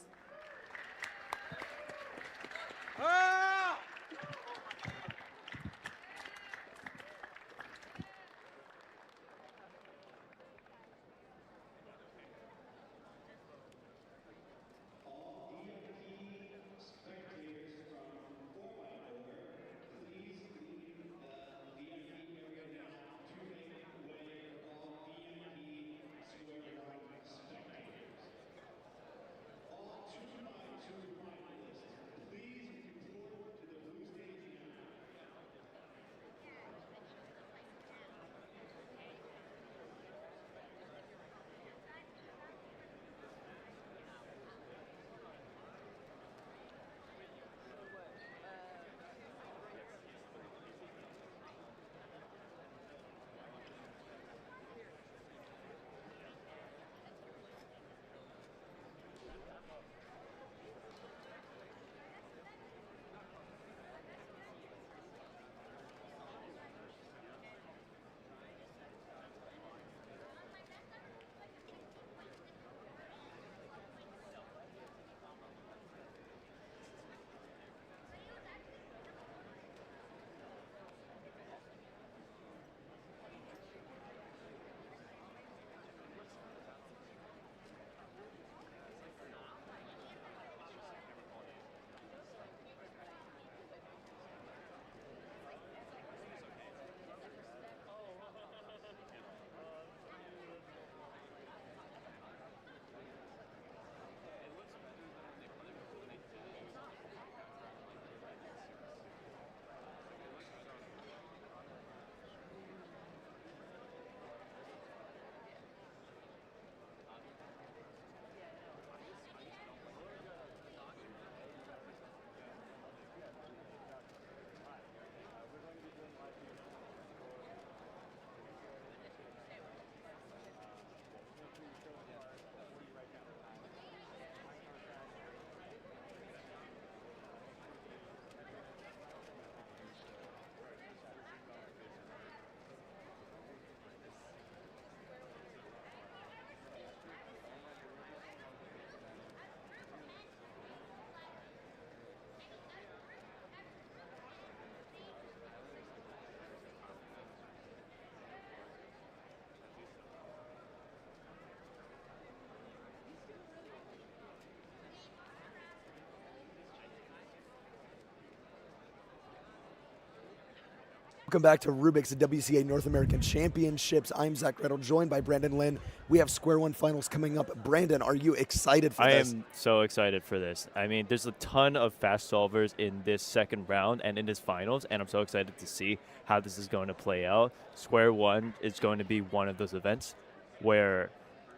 Welcome back to Rubik's WCA North American Championships. I'm Zach Gretel, joined by Brandon Lynn. We have Square One finals coming up. Brandon, are you excited for this? I am so excited for this. I mean, there's a ton of fast solvers in this second round and in this finals, and I'm so excited to see how this is going to play out. Square One is going to be one of those events where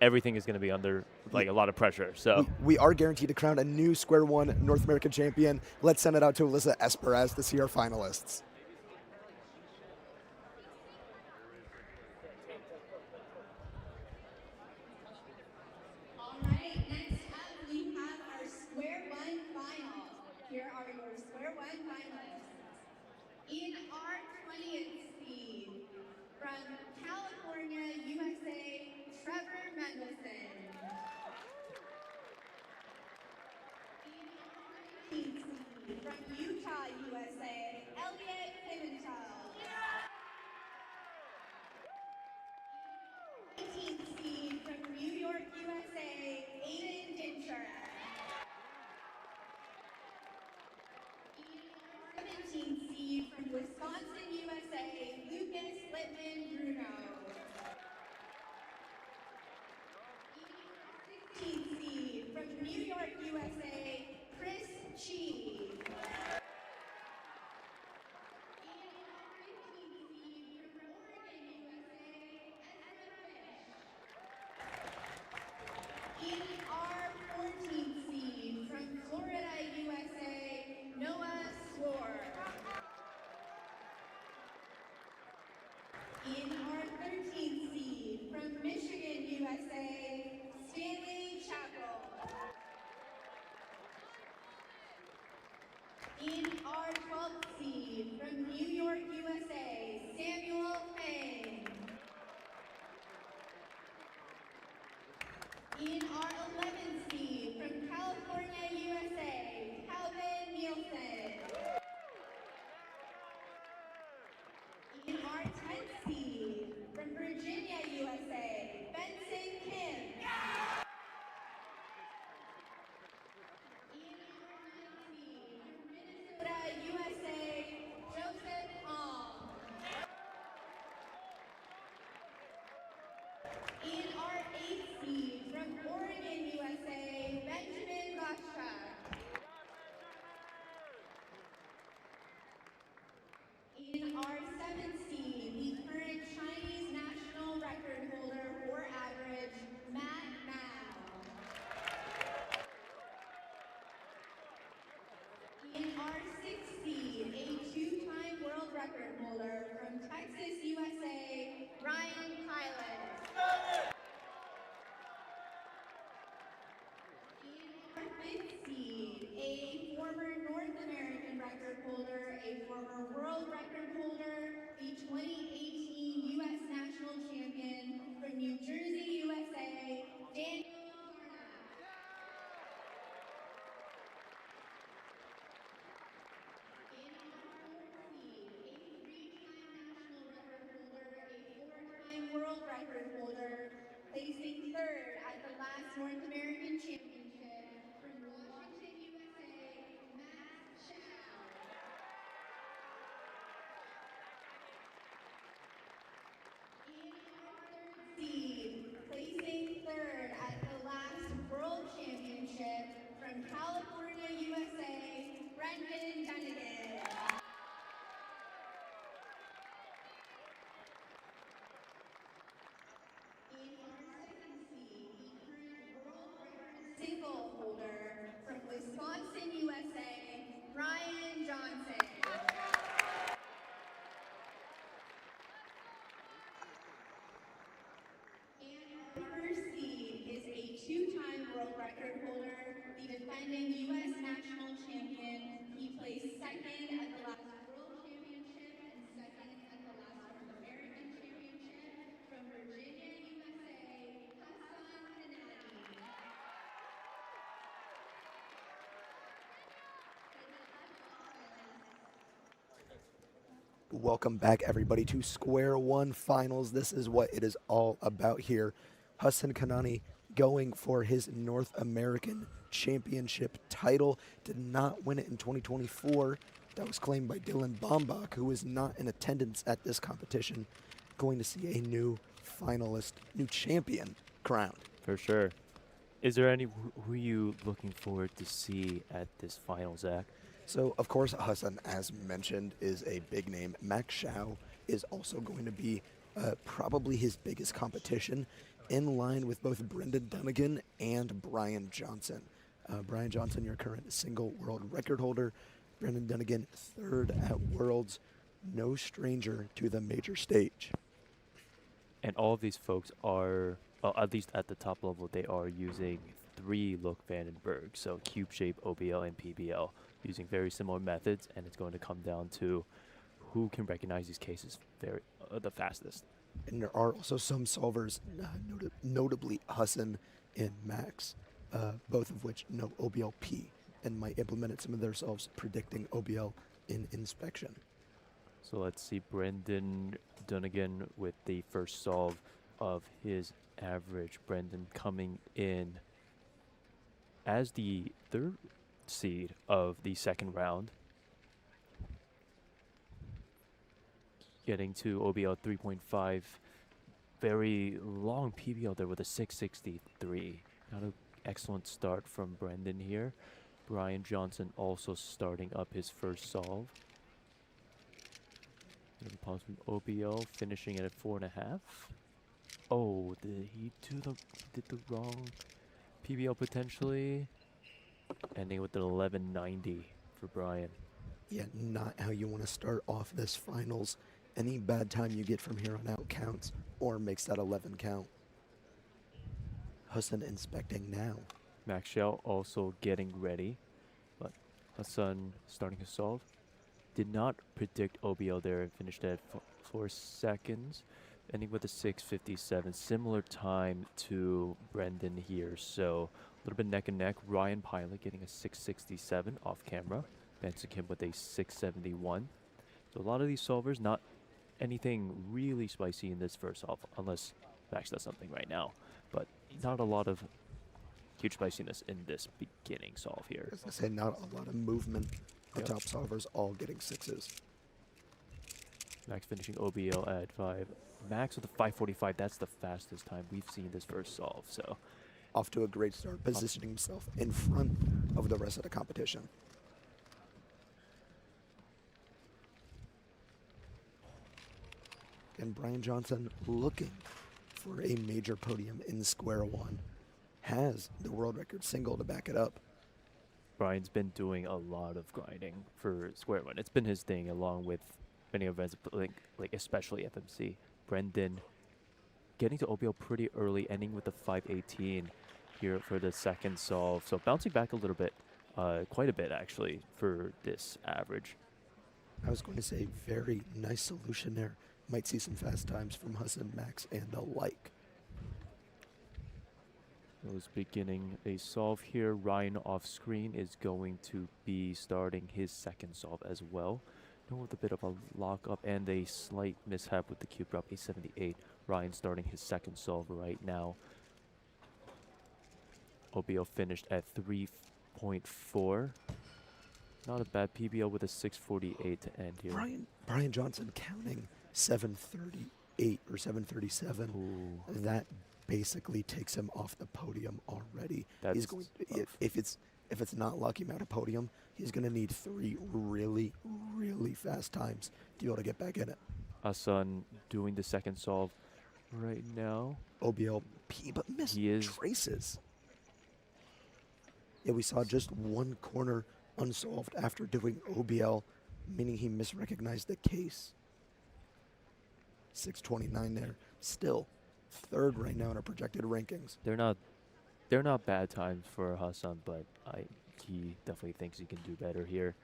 everything is going to be under like a lot of pressure. So we are guaranteed to crown a new Square One North American champion. Let's send it out to Alyssa Esperaz to see our finalists. Here are your Square One finalists. In our 20th seed, from California, USA, Trevor Mendelson. In our 19th seed, from Utah, USA, Elliot Pimentel. In our 19th seed, from New York, USA, Aiden Dinter. 17th seed from Wisconsin, USA, Lucas Littman Bruno. 16th seed from New York, USA, Chris Chi. 15th seed from Oregon, USA, Ezra Fish. In our 14th seed from Florida, USA, Noah Swore. In our 13th seed from Michigan, USA, Stanley Chappell. In our 12th seed from New York, USA, Samuel Fang. In our 11th seed from California, USA, Calvin Nielsen. In our 10th seed from Virginia, USA, Benson Kim. In our 9th seed from Minnesota, USA, Joseph Ong. In our 8th seed from Oregon, USA, Benjamin Gottschalk. In our 7th seed, the current Chinese national record holder for average, Matt Mao. In our 6th seed, a two-time world record holder from Texas, USA, Ryan Pilot. In our 5th seed, a former North American record holder, a former world record holder, the 2018 U.S. National Champion from New Jersey, USA, Daniel Garnett. In our 4th seed, a three-time national record holder, a four-time world record holder, placing 3rd at the last North American Championship from Washington, USA, Matt Chow. In our 3rd seed, placing 3rd at the last World Championship from California, USA, Brendan Dunnigan. In our 2nd seed, the current world record single holder from Wisconsin, USA, Ryan Johnson. And our 1st seed is a two-time world record holder, the defending U.S. national champion. He placed 2nd at the last World Championship and 2nd at the last North American Championship from Virginia, USA, Hassan Kanani. Welcome back, everybody, to Square One Finals. This is what it is all about here. Hassan Kanani going for his North American Championship title. Did not win it in 2024. that was claimed by Dylan Bombach, who is not in attendance at this competition, going to see a new finalist, new champion crowned. For sure. Is there any who are you looking forward to see at this final, Zach? So, of course, Hassan, as mentioned, is a big name. Max Shao is also going to be probably his biggest competition, in line with both Brendan Dunnigan and Brian Johnson. Brian Johnson, your current single world record holder. Brendan Dunnigan, third at Worlds. No stranger to the major stage. And all of these folks are, well, at least at the top level, they are using 3 Look Vandenberg, so cube shape, OBL, and PBL, using very similar methods, and it's going to come down to who can recognize these cases the fastest. And there are also some solvers, notably Hassan and Max, both of which know OBLP and might implement some of their solves predicting OBL in inspection. So let's see Brendan Dunnigan with the first solve of his average. Brendan coming in as the 3rd seed of the second round. Getting to OBL 3.5. Very long PBL there with a 663. Not an excellent start from Brendan here. Brian Johnson also starting up his first solve. Pause from OBL, finishing it at 4.5. Oh, did he did the wrong PBL potentially? Ending with an 1190 for Brian. Yeah, not how you want to start off this finals. Any bad time you get from here on out counts or makes that 11 count. Hassan inspecting now. Max Shell also getting ready, but Hassan starting his solve. Did not predict OBL there and finished at 4 seconds, ending with a 6:57. Similar time to Brendan here, so a little bit neck and neck. Ryan Pilot getting a 6:67 off camera. Benson Kim with a 6:71. So a lot of these solvers, not anything really spicy in this first solve, unless Max does something right now. But not a lot of huge spiciness in this beginning solve here. As I say, not a lot of movement. The Yep. top solvers all getting 6s. Max finishing OBL at 5. Max with a 5:45. That's the fastest time we've seen this first solve. So Off to a great start, positioning himself in front of the rest of the competition. And Brian Johnson looking for a major podium in square one. Has the world record single to back it up. Brian's been doing a lot of grinding for Square One. It's been his thing, along with many events, like especially FMC. Brendan getting to OBL pretty early, ending with the 5:18 here for the second solve. So bouncing back a little bit, quite a bit actually for this average. I was going to say very nice solution there. Might see some fast times from Hassan, Max, and the like. Was beginning a solve here. Ryan off screen is going to be starting his second solve as well. With a bit of a lockup and a slight mishap with the cube drop, 878. Ryan starting his second solve right now. OBL finished at 3.4. Not a bad PBL with a 648 to end here. Brian Johnson counting 738 or 737. Ooh. That basically takes him off the podium already. He's going to, if it's not lucky him out of podium, he's going to need 3 really, really fast times to be able to get back in it. Hassan doing the second solve right now. OBL P, but missed traces. Yeah, we saw just one corner unsolved after doing OBL, meaning he misrecognized the case. 629 there. Still third right now in our projected rankings. They're not bad times for Hassan, but he definitely thinks he can do better here.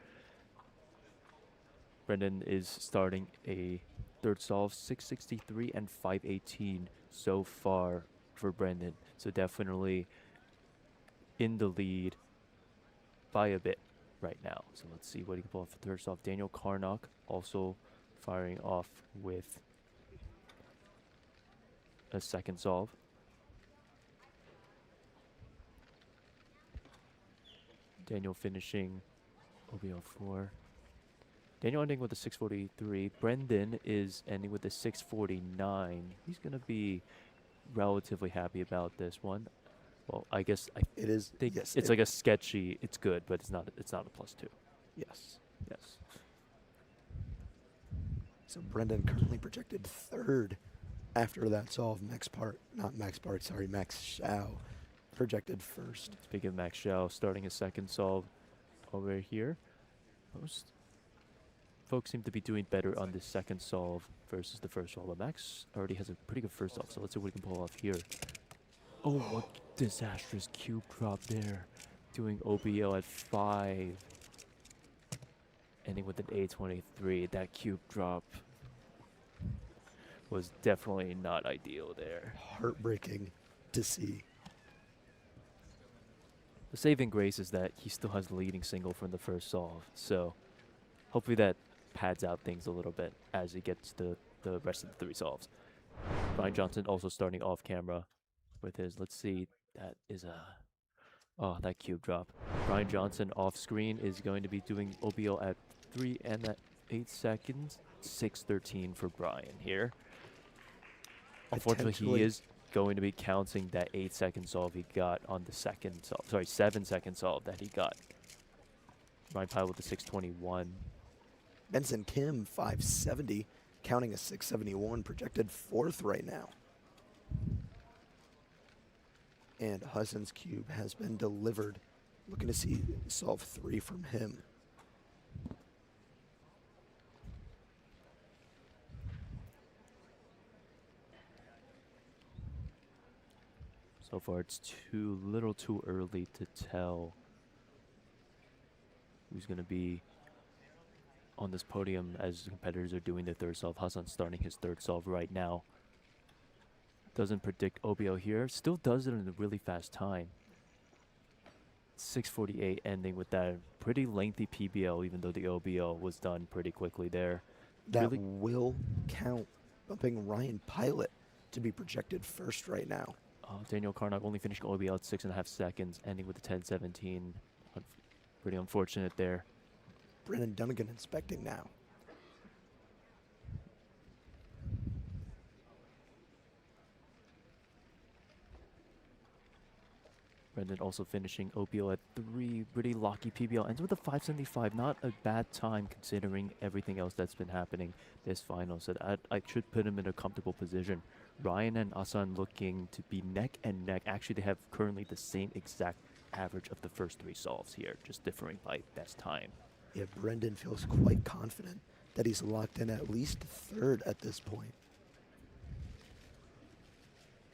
Brendan is starting a third solve, 663 and 518 so far for Brendan. So definitely in the lead by a bit right now. So let's see what he can pull off for third solve. Daniel Karnock also firing off with a second solve. Daniel finishing OBL 4. Daniel ending with a 643. Brendan is ending with a 649. He's going to be relatively happy about this one. Well, I guess it is. Think Yes, it's like a sketchy. It's good, but it's not. It's not a +2. Yes. Yes. So Brendan currently projected 3rd after that solve. Max Xiao projected 1st. Speaking of Max Xiao, starting his 2nd solve over here. Most folks seem to be doing better on the 2nd solve versus the 1st solve. But Max already has a pretty good 1st solve, so let's see what we can pull off here. Oh, what disastrous cube drop there. Doing OBO at 5. Ending with an 823. That cube drop was definitely not ideal there. Heartbreaking to see. The saving grace is that he still has the leading single from the 1st solve, so hopefully that pads out things a little bit as he gets the rest of the 3 solves. Brian Johnson also starting off camera with his, let's see, that is oh, that cube drop. Brian Johnson off screen is going to be doing OBO at 3 and at 8 seconds. 613 for Brian here. Unfortunately, he is going to be counting that 8-second solve he got on the 2nd solve. Sorry, 7-second solve that he got. Ryan Pyle with the 621. Benson Kim, 570, counting a 671, projected 4th right now. And Hudson's cube has been delivered. Looking to see solve 3 from him. So far, it's little too early to tell who's going to be on this podium as the competitors are doing their 3rd solve. Hassan starting his 3rd solve right now. Doesn't predict OBO here. Still does it in a really fast time. 648 ending with that pretty lengthy PBL, even though the OBO was done pretty quickly there. That will count, bumping Ryan Pilot to be projected 1st right now. Daniel Karnak only finishing OBL at 6.5 seconds, ending with a 10-17. Pretty unfortunate there. Brennan Dunnigan inspecting now. Brendan also finishing OBO at 3, pretty locky PBL. Ends with a 575, not a bad time considering everything else that's been happening this final. So I should put him in a comfortable position. Ryan and Asan looking to be neck and neck. Actually, they have currently the same exact average of the first 3 solves here, just differing by best time. Yeah, Brendan feels quite confident that he's locked in at least 3rd at this point.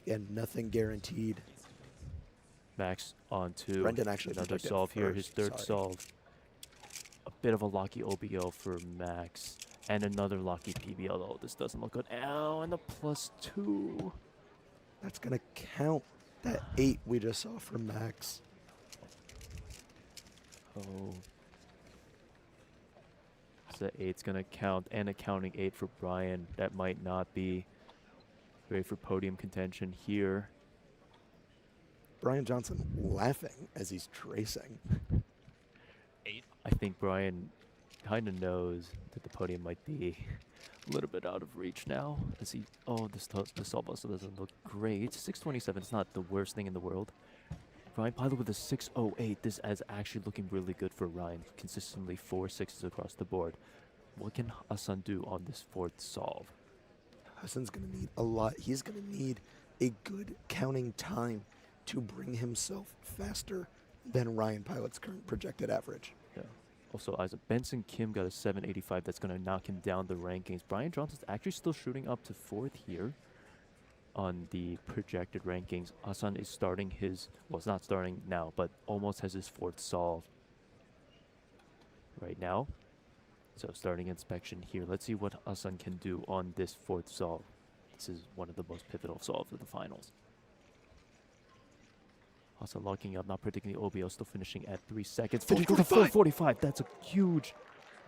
And nothing guaranteed. Max on to Brendan actually another solve here, his 3rd solve. A bit of a locky OBO for Max. And another locky PBL, though. This doesn't look good. Ow, and the +2. That's going to count that 8 we just saw from Max. Oh. So 8's going to count, and a counting 8 for Brian. That might not be great for podium contention here. Brian Johnson laughing as he's tracing. 8. I think Brian kind of knows that the podium might be a little bit out of reach now. As he, the solve also doesn't look great. 627 is not the worst thing in the world. Ryan Pilot with a 608. This is actually looking really good for Ryan. Consistently 4 6s across the board. What can Hassan do on this 4th solve? Hassan's going to need a lot. He's going to need a good counting time to bring himself faster than Ryan Pilot's current projected average. Yeah. Also, as Benson Kim got a 785, that's going to knock him down the rankings. Brian Johnson's actually still shooting up to 4th here on the projected rankings. Hassan is starting his, well, it's not starting now, but almost has his 4th solve right now. So starting inspection here. Let's see what Hassan can do on this 4th solve. This is one of the most pivotal solves of the finals. Hassan locking up, not predicting the OBO, still finishing at 3 seconds. Finishing with a 445. That's a huge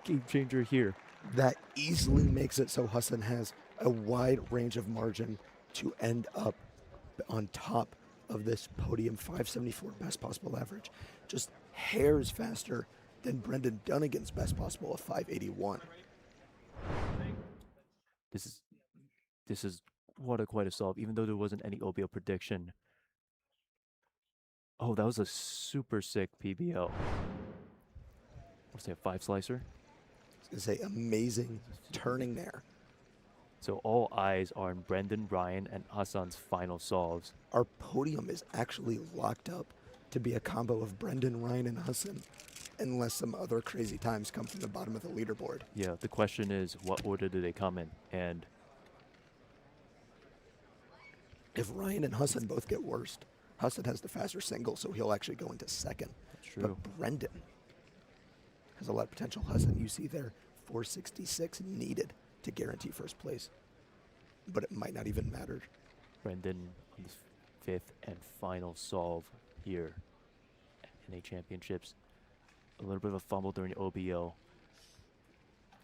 game changer here. That easily makes it so Hassan has a wide range of margin to end up on top of this podium 574 best possible average. Just hairs faster than Brendan Dunnigan's best possible of 581. This is quite a solve, even though there wasn't any OBO prediction. Oh, that was a super sick PBO. What's that, 5 slicer? I was going to say amazing turning there. So all eyes are on Brendan, Ryan, and Hassan's final solves. Our podium is actually locked up to be a combo of Brendan, Ryan, and Hassan, unless some other crazy times come from the bottom of the leaderboard. Yeah, the question is, what order do they come in? And if Ryan and Hassan both get worst, Hassan has the faster single, so he'll actually go into second. That's true. But Brendan has a lot of potential. Hassan, you see there, 466 needed to guarantee first place. But it might not even matter. Brendan on his 5th and final solve here at NA Championships. A little bit of a fumble during OBO.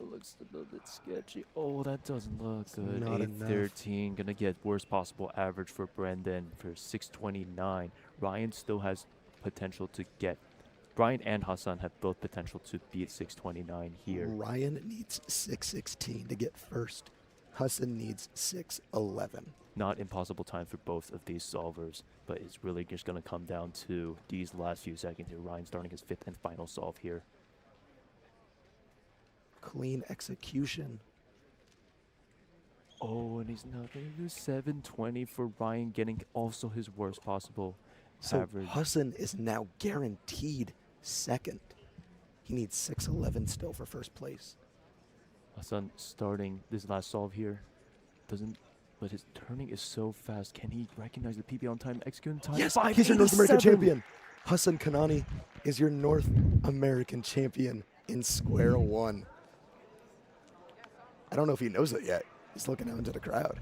It looks a little bit sketchy. Oh, that doesn't look good. Not enough. 813, gonna get worst possible average for Brendan for 629. Ryan still has potential to get. Ryan and Hassan have both potential to beat 629 here. Ryan needs 616 to get first. Hassan needs 611. Not impossible time for both of these solvers, but it's really just going to come down to these last few seconds here. Ryan starting his 5th and final solve here. Clean execution. Oh, and he's not going to do 720 for Ryan, getting also his worst possible average. Hassan is now guaranteed second. He needs 611 still for first place. Hassan starting this last solve here. But his turning is so fast. Can he recognize the PB on time, execute on time? Yes, he's your North American champion. Hassan Kanani is your North American champion in square one. I don't know if he knows it yet. He's looking out into the crowd.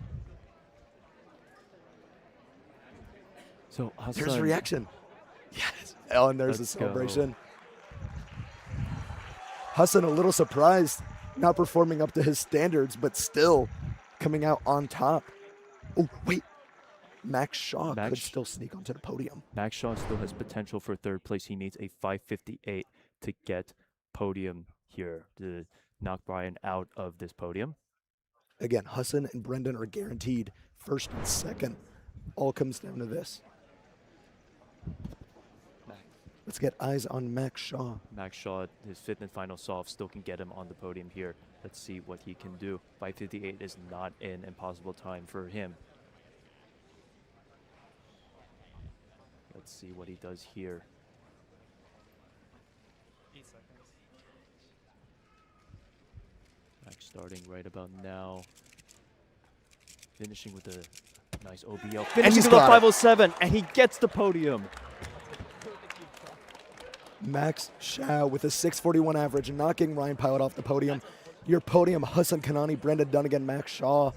So Hassan, there's a reaction. Yes. Oh, and there's a celebration. Hassan a little surprised, not performing up to his standards, but still coming out on top. Oh, wait. Max Shaw could still sneak onto the podium. Max Shaw still has potential for 3rd place. He needs a 558 to get podium here to knock Brian out of this podium. Again, Hassan and Brendan are guaranteed first and second. All comes down to this. Let's get eyes on Max Shaw. Max Shaw, his 5th and final solve, still can get him on the podium here. Let's see what he can do. 558 is not an impossible time for him. Let's see what he does here. 8 seconds. Max starting right about now. Finishing with a nice OBL. Finishing with a 507, and he gets the podium. Max Shaw with a 641 average, knocking Ryan Pilot off the podium. Your podium, Hassan Kanani, Brendan Dunnigan, Max Shaw.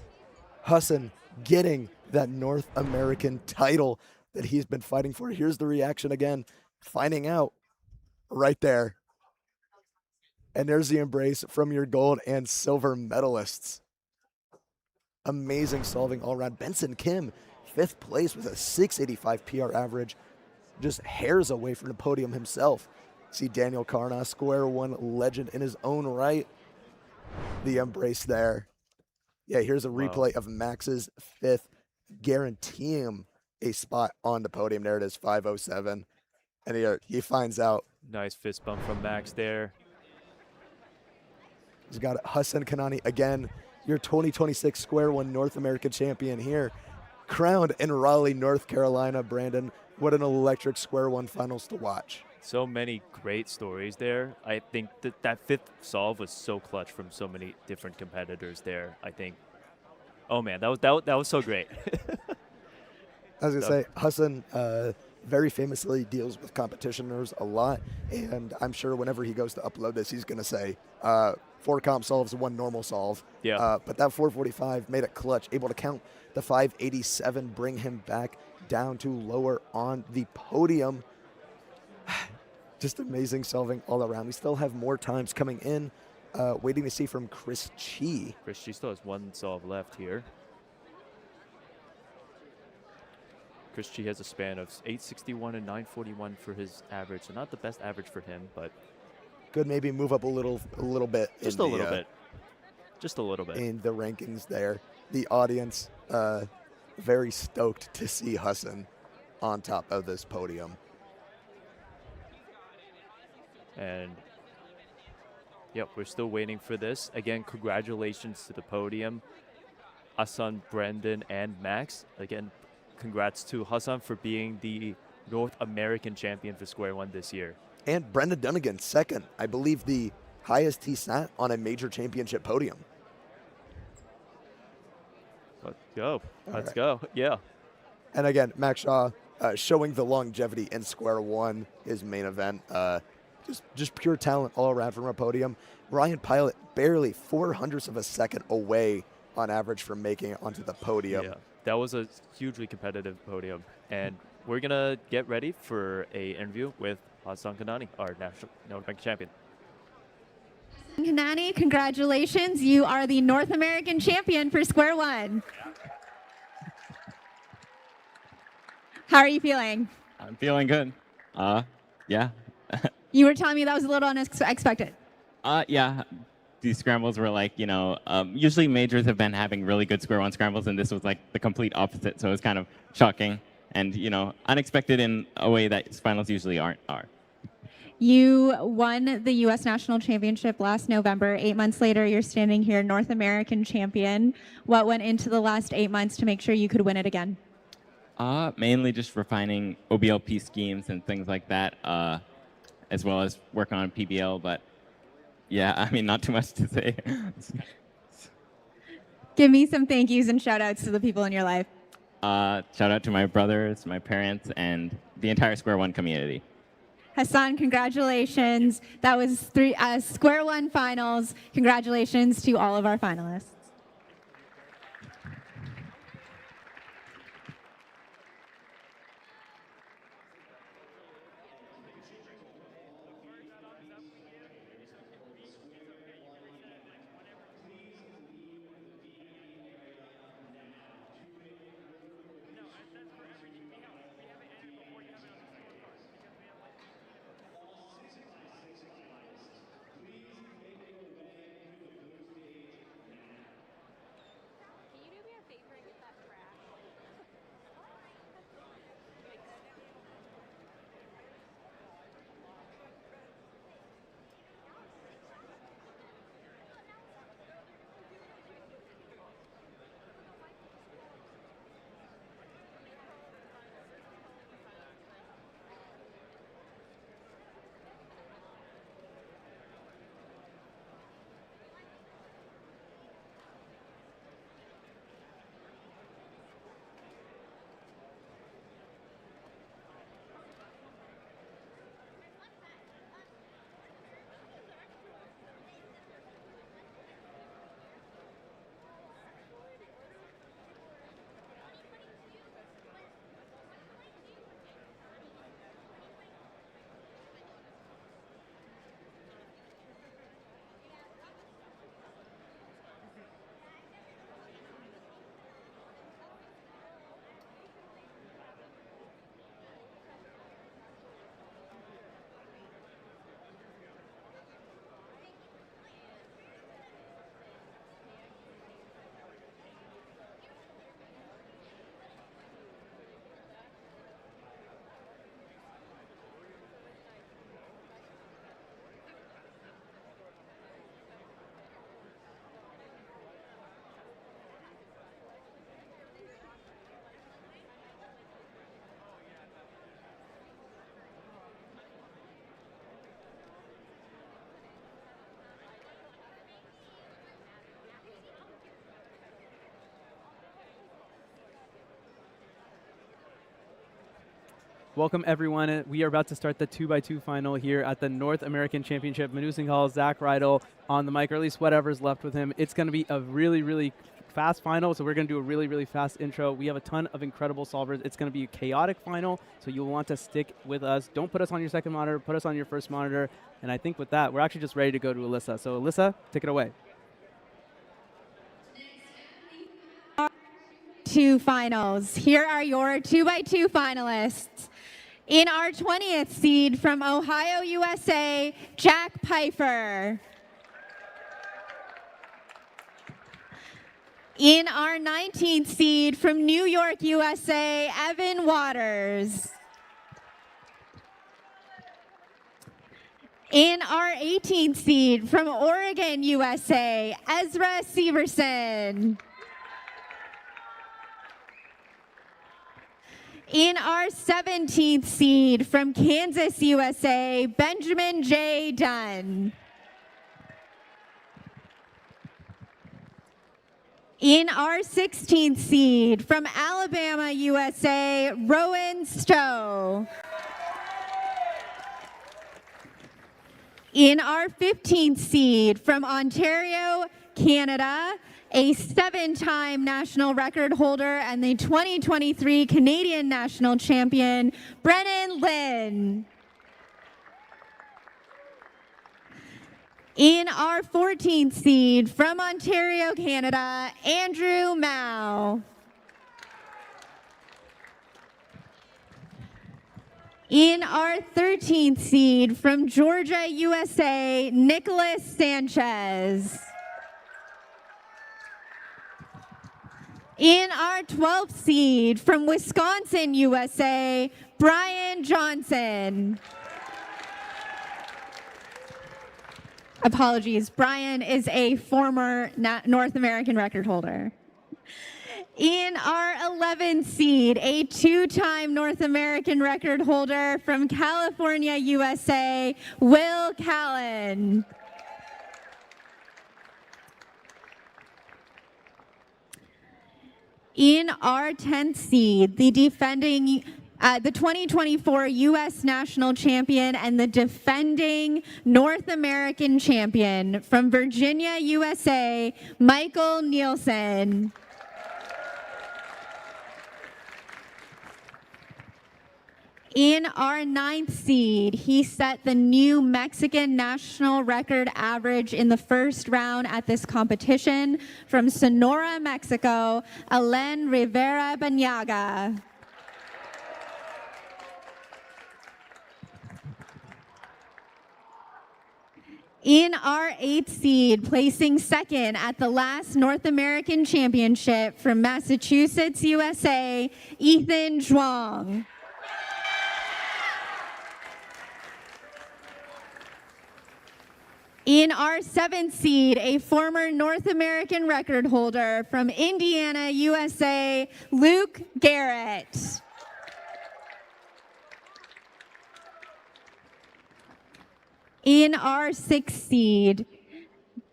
Hassan getting that North American title that he's been fighting for. Here's the reaction again, finding out right there. And there's the embrace from your gold and silver medalists. Amazing solving all around. Benson Kim, 5th place with a 685 PR average. Just hairs away from the podium himself. See Daniel Karna, square one legend in his own right. The embrace there. Yeah, here's a replay of Max's 5th, guaranteeing him a spot on the podium. There it is, 507. And he finds out. Nice fist bump from Max there. He's got Hassan Kanani again, your 2026 square one North American champion here. Crowned in Raleigh, North Carolina. Brandon, what an electric square one finals to watch. So many great stories there. I think that 5th solve was so clutch from so many different competitors there. I think, oh man, that was so great. I was gonna say, Hassan very famously deals with competitioners a lot, and I'm sure whenever he goes to upload this, he's gonna say 4 comp solves, 1 normal solve. Yeah. But that 445 made it clutch, able to count the 587, bring him back down to lower on the podium. Just amazing solving all around. We still have more times coming in, waiting to see from Chris Chi. Chris Chi still has 1 solve left here. Chris Chi has a span of 861 and 941 for his average, so not the best average for him, but could maybe move up a little bit. Just a little bit. Just a little bit. In the rankings there. The audience very stoked to see Hassan on top of this podium. And yep, we're still waiting for this. Again, congratulations to the podium. Hassan, Brendan, and Max. Again, congrats to Hassan for being the North American champion for Square One this year. And Brendan Dunnigan, second. I believe the highest he sat on a major championship podium. Let's go. Let's go. Yeah. And again, Max Shaw showing the longevity in Square One, his main event. Just pure talent all around from a podium. Ryan Pilot barely 0.04 of a second away on average from making it onto the podium. Yeah, that was a hugely competitive podium. And we're going to get ready for a interview with Hassan Kanani, our national North American champion. Kanani, congratulations. You are the North American champion for Square One. How are you feeling? I'm feeling good. Yeah. You were telling me that was a little unexpected. Yeah. These scrambles were like, usually majors have been having really good Square One scrambles, and this was like the complete opposite. So it was kind of shocking and, unexpected in a way that finals usually are. You won the U.S. National Championship last November. 8 months later, you're standing here, North American champion. What went into the last 8 months to make sure you could win it again? Mainly just refining OBLP schemes and things like that, as well as working on PBL. But yeah, I mean, not too much to say. Give me some thank yous and shout outs to the people in your life. Shout out to my brothers, my parents, and the entire Square One community. Hassan, congratulations. That was Square One finals. Congratulations to all of our finalists. Welcome, everyone. We are about to start the 2x2 final here at the North American Championship. Manu Singhal, Zach Rydell on the mic, or at least whatever's left with him. It's going to be a really, really fast final, so we're going to do a really, really fast intro. We have a ton of incredible solvers. It's going to be a chaotic final, so you'll want to stick with us. Don't put us on your second monitor. Put us on your first monitor. And I think with that, we're actually just ready to go to Alyssa. So, Alyssa, take it away. Two finals. Here are your 2x2 finalists. In our 20th seed from Ohio, USA, Jack Pfeiffer. In our 19th seed from New York, USA, Evan Waters. In our 18th seed from Oregon, USA, Ezra Severson. In our 17th seed from Kansas, USA, Benjamin J. Dunn. In our 16th seed from Alabama, USA, Rowan Stowe. In our 15th seed from Ontario, Canada, a 7-time national record holder and the 2023 Canadian national champion, Brennan Lynn. In our 14th seed from Ontario, Canada, Andrew Mao. In our 13th seed from Georgia, USA, Nicholas Sanchez. In our 12th seed from Wisconsin, USA, Brian Johnson. Apologies, Brian is a former North American record holder. In our 11th seed, a 2-time North American record holder from California, USA, Will Callan. In our 10th seed, the 2024 U.S. national champion and the defending North American champion from Virginia, USA, Michael Nielsen. In our 9th seed, he set the new Mexican national record average in the first round at this competition from Sonora, Mexico, Alen Rivera Banyaga. In our 8th seed, placing second at the last North American Championship from Massachusetts, USA, Ethan Zhuang. In our 7th seed, a former North American record holder from Indiana, USA, Luke Garrett. In our 6th seed,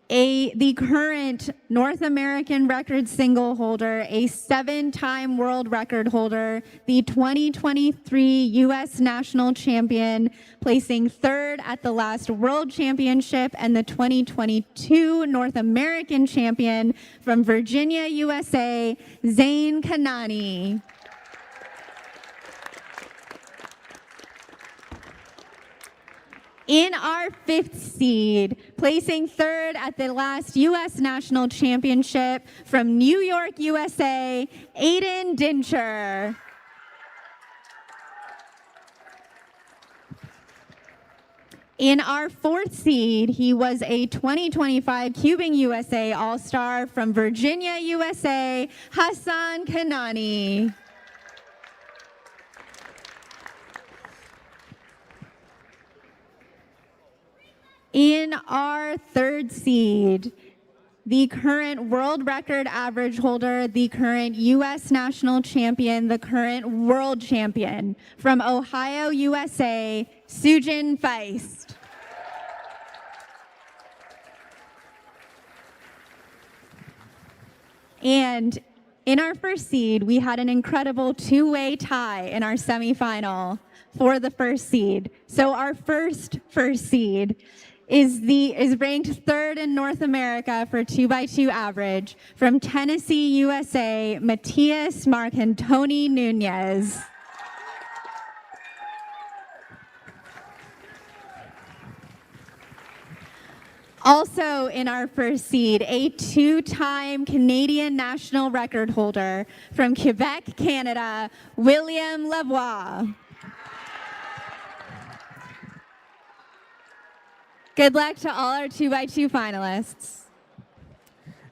the current North American record single holder, a 7-time world record holder, the 2023 U.S. national champion, placing third at the last World Championship, and the 2022 North American champion from Virginia, USA, Zane Kanani. In our 5th seed, placing third at the last U.S. National Championship from New York, USA, Aiden Dincher. In our 4th seed, he was a 2025 CubingUSA All-Star from Virginia, USA, Hassan Kanani. In our 3rd seed, the current world record average holder, the current U.S. national champion, the current world champion from Ohio, USA, Sujin Feist. And in our 1st seed, we had an incredible 2-way tie in our semifinal for the 1st seed. So our first seed is ranked 3rd in North America for 2x2 average from Tennessee, USA, Matias Marcantoni Nunez. Also in our 1st seed, a 2-time Canadian national record holder from Quebec, Canada, William Lavoie. Good luck to all our 2x2 finalists.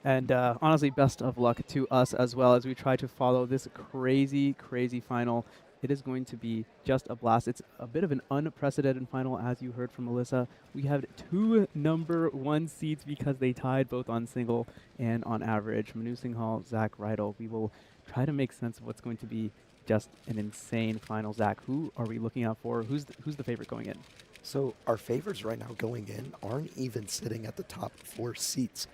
And honestly, best of luck to us as well as we try to follow this crazy, crazy final. It is going to be just a blast. It's a bit of an unprecedented final, as you heard from Melissa. We have 2 #1 seeds because they tied both on single and on average. Manu Singhal, Zach Rydell. We will try to make sense of what's going to be just an insane final. Zach, who are we looking out for? Who's the favorite going in? So our favorites right now going in aren't even sitting at the top 4 seats.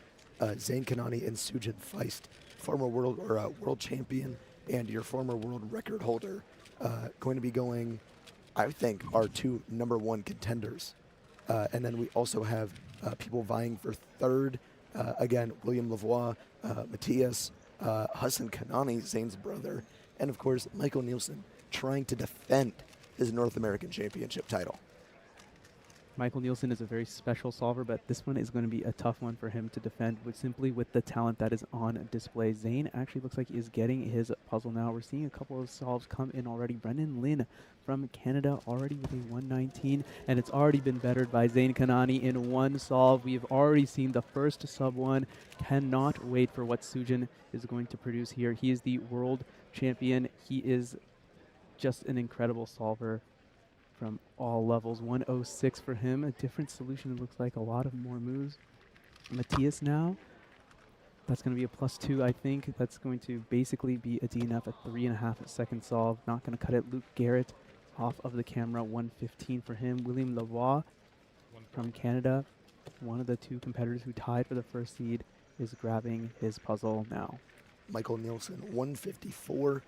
Zain Kanani and Sujin Feist, former world champion and your former world record holder, going to be going, I think, are 2 #1 contenders. And then we also have people vying for 3rd. Again, William Lavoie, Matthias, Hassan Kanani, Zayn's brother, and of course, Michael Nielsen trying to defend his North American Championship title. Michael Nielsen is a very special solver, but this one is going to be a tough one for him to defend simply with the talent that is on display. Zayn actually looks like he is getting his puzzle now. We're seeing a couple of solves come in already. Brendan Lin from Canada already with a 119, and it's already been bettered by Zayn Kanani in 1 solve. We've already seen the first sub-1. Cannot wait for what Sujin is going to produce here. He is the world champion. He is just an incredible solver from all levels. 106 for him. A different solution. It looks like a lot of more moves. Matthias now. That's going to be a +2, I think. That's going to basically be a DNF at 3.5 second solve. Not going to cut it. Luke Garrett off of the camera. 115 for him. William Lavoie from Canada, one of the 2 competitors who tied for the first seed, is grabbing his puzzle now. Michael Nielsen, 154,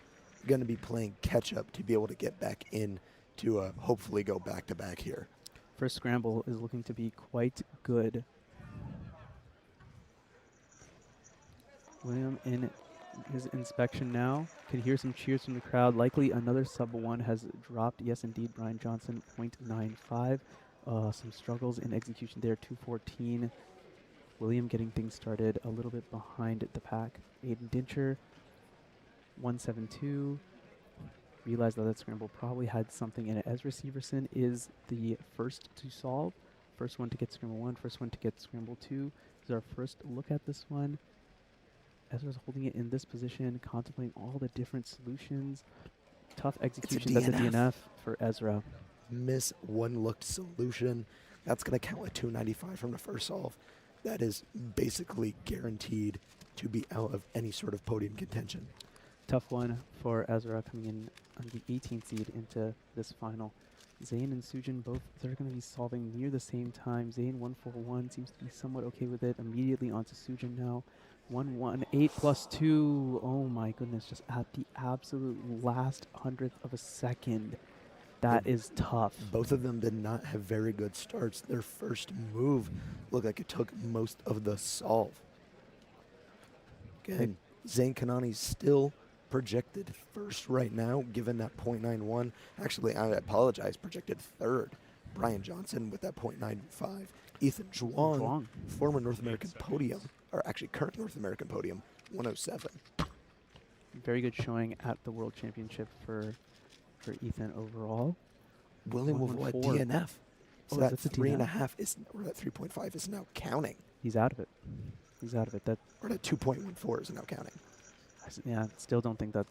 going to be playing catch-up to be able to get back in to hopefully go back-to-back here. First scramble is looking to be quite good. William in his inspection now. Can hear some cheers from the crowd. Likely another sub-1 has dropped. Yes, indeed, Brian Johnson, 0.95. Some struggles in execution there, 214. William getting things started a little bit behind the pack. Aiden Dincher, 172. Realized that scramble probably had something in it. Ezra Severson is the first to solve. First one to get scramble 1, first one to get scramble 2. This is our first look at this one. Ezra's holding it in this position, contemplating all the different solutions. Tough execution. That's a DNF for Ezra. Miss 1 looked solution. That's going to count at 295 from the first solve. That is basically guaranteed to be out of any sort of podium contention. Tough one for Ezra coming in on the 18th seed into this final. Zayn and Sujin both, they're going to be solving near the same time. Zayn 141 seems to be somewhat okay with it. Immediately onto Sujin now. 118 +2. Oh my goodness, just at the absolute last 100th of a second. That is tough. Both of them did not have very good starts. Their first move looked like it took most of the solve. Again, Zayn Kanani's still projected first right now, given that 0.91. Actually, I apologize, projected 3rd. Brian Johnson with that 0.95. Ethan Zhuang, former North American podium, or actually current North American podium, 107. Very good showing at the World Championship for Ethan overall. William Lavoie DNF. So that 3.5 is, or that 3.5 is now counting. He's out of it. He's out of it. That or that 2.14 is now counting. Yeah, still don't think that.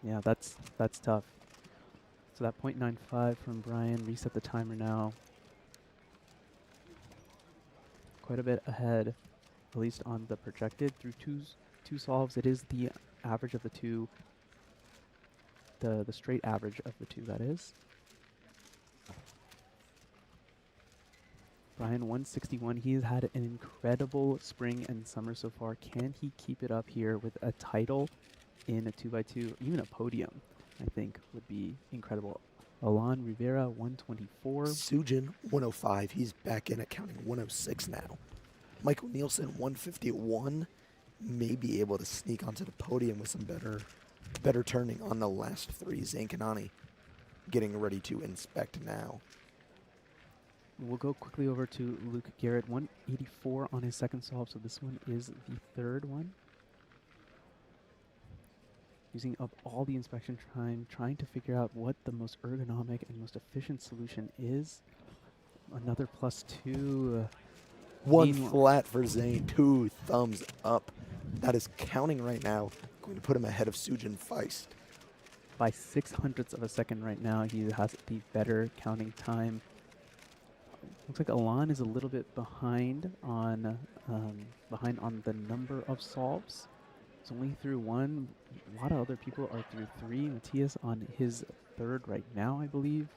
Yeah, that's tough. So that 0.95 from Brian. Reset the timer now. Quite a bit ahead, at least on the projected through two solves. It is the average of the 2. The straight average of the 2, that is. Brian 161. He has had an incredible spring and summer so far. Can he keep it up here with a title in a 2x2, even a podium? I think would be incredible. Alon Rivera 124. Sujin 105. He's back in at counting 106 now. Michael Nielsen 151. May be able to sneak onto the podium with some better turning on the last 3. Zayn Kanani getting ready to inspect now. We'll go quickly over to Luke Garrett, 184 on his second solve, so this one is the 3rd one. Using up all the inspection time, trying to figure out what the most ergonomic and most efficient solution is. Another +2. One Meanwhile- flat for Zane, 2 thumbs up. That is counting right now. Going to put him ahead of Sujin Feist. By 600ths of a second right now, he has the better counting time. Looks like Alon is a little bit behind on the number of solves. He's only through 1. A lot of other people are through 3. Matthias on his 3rd right now, I believe.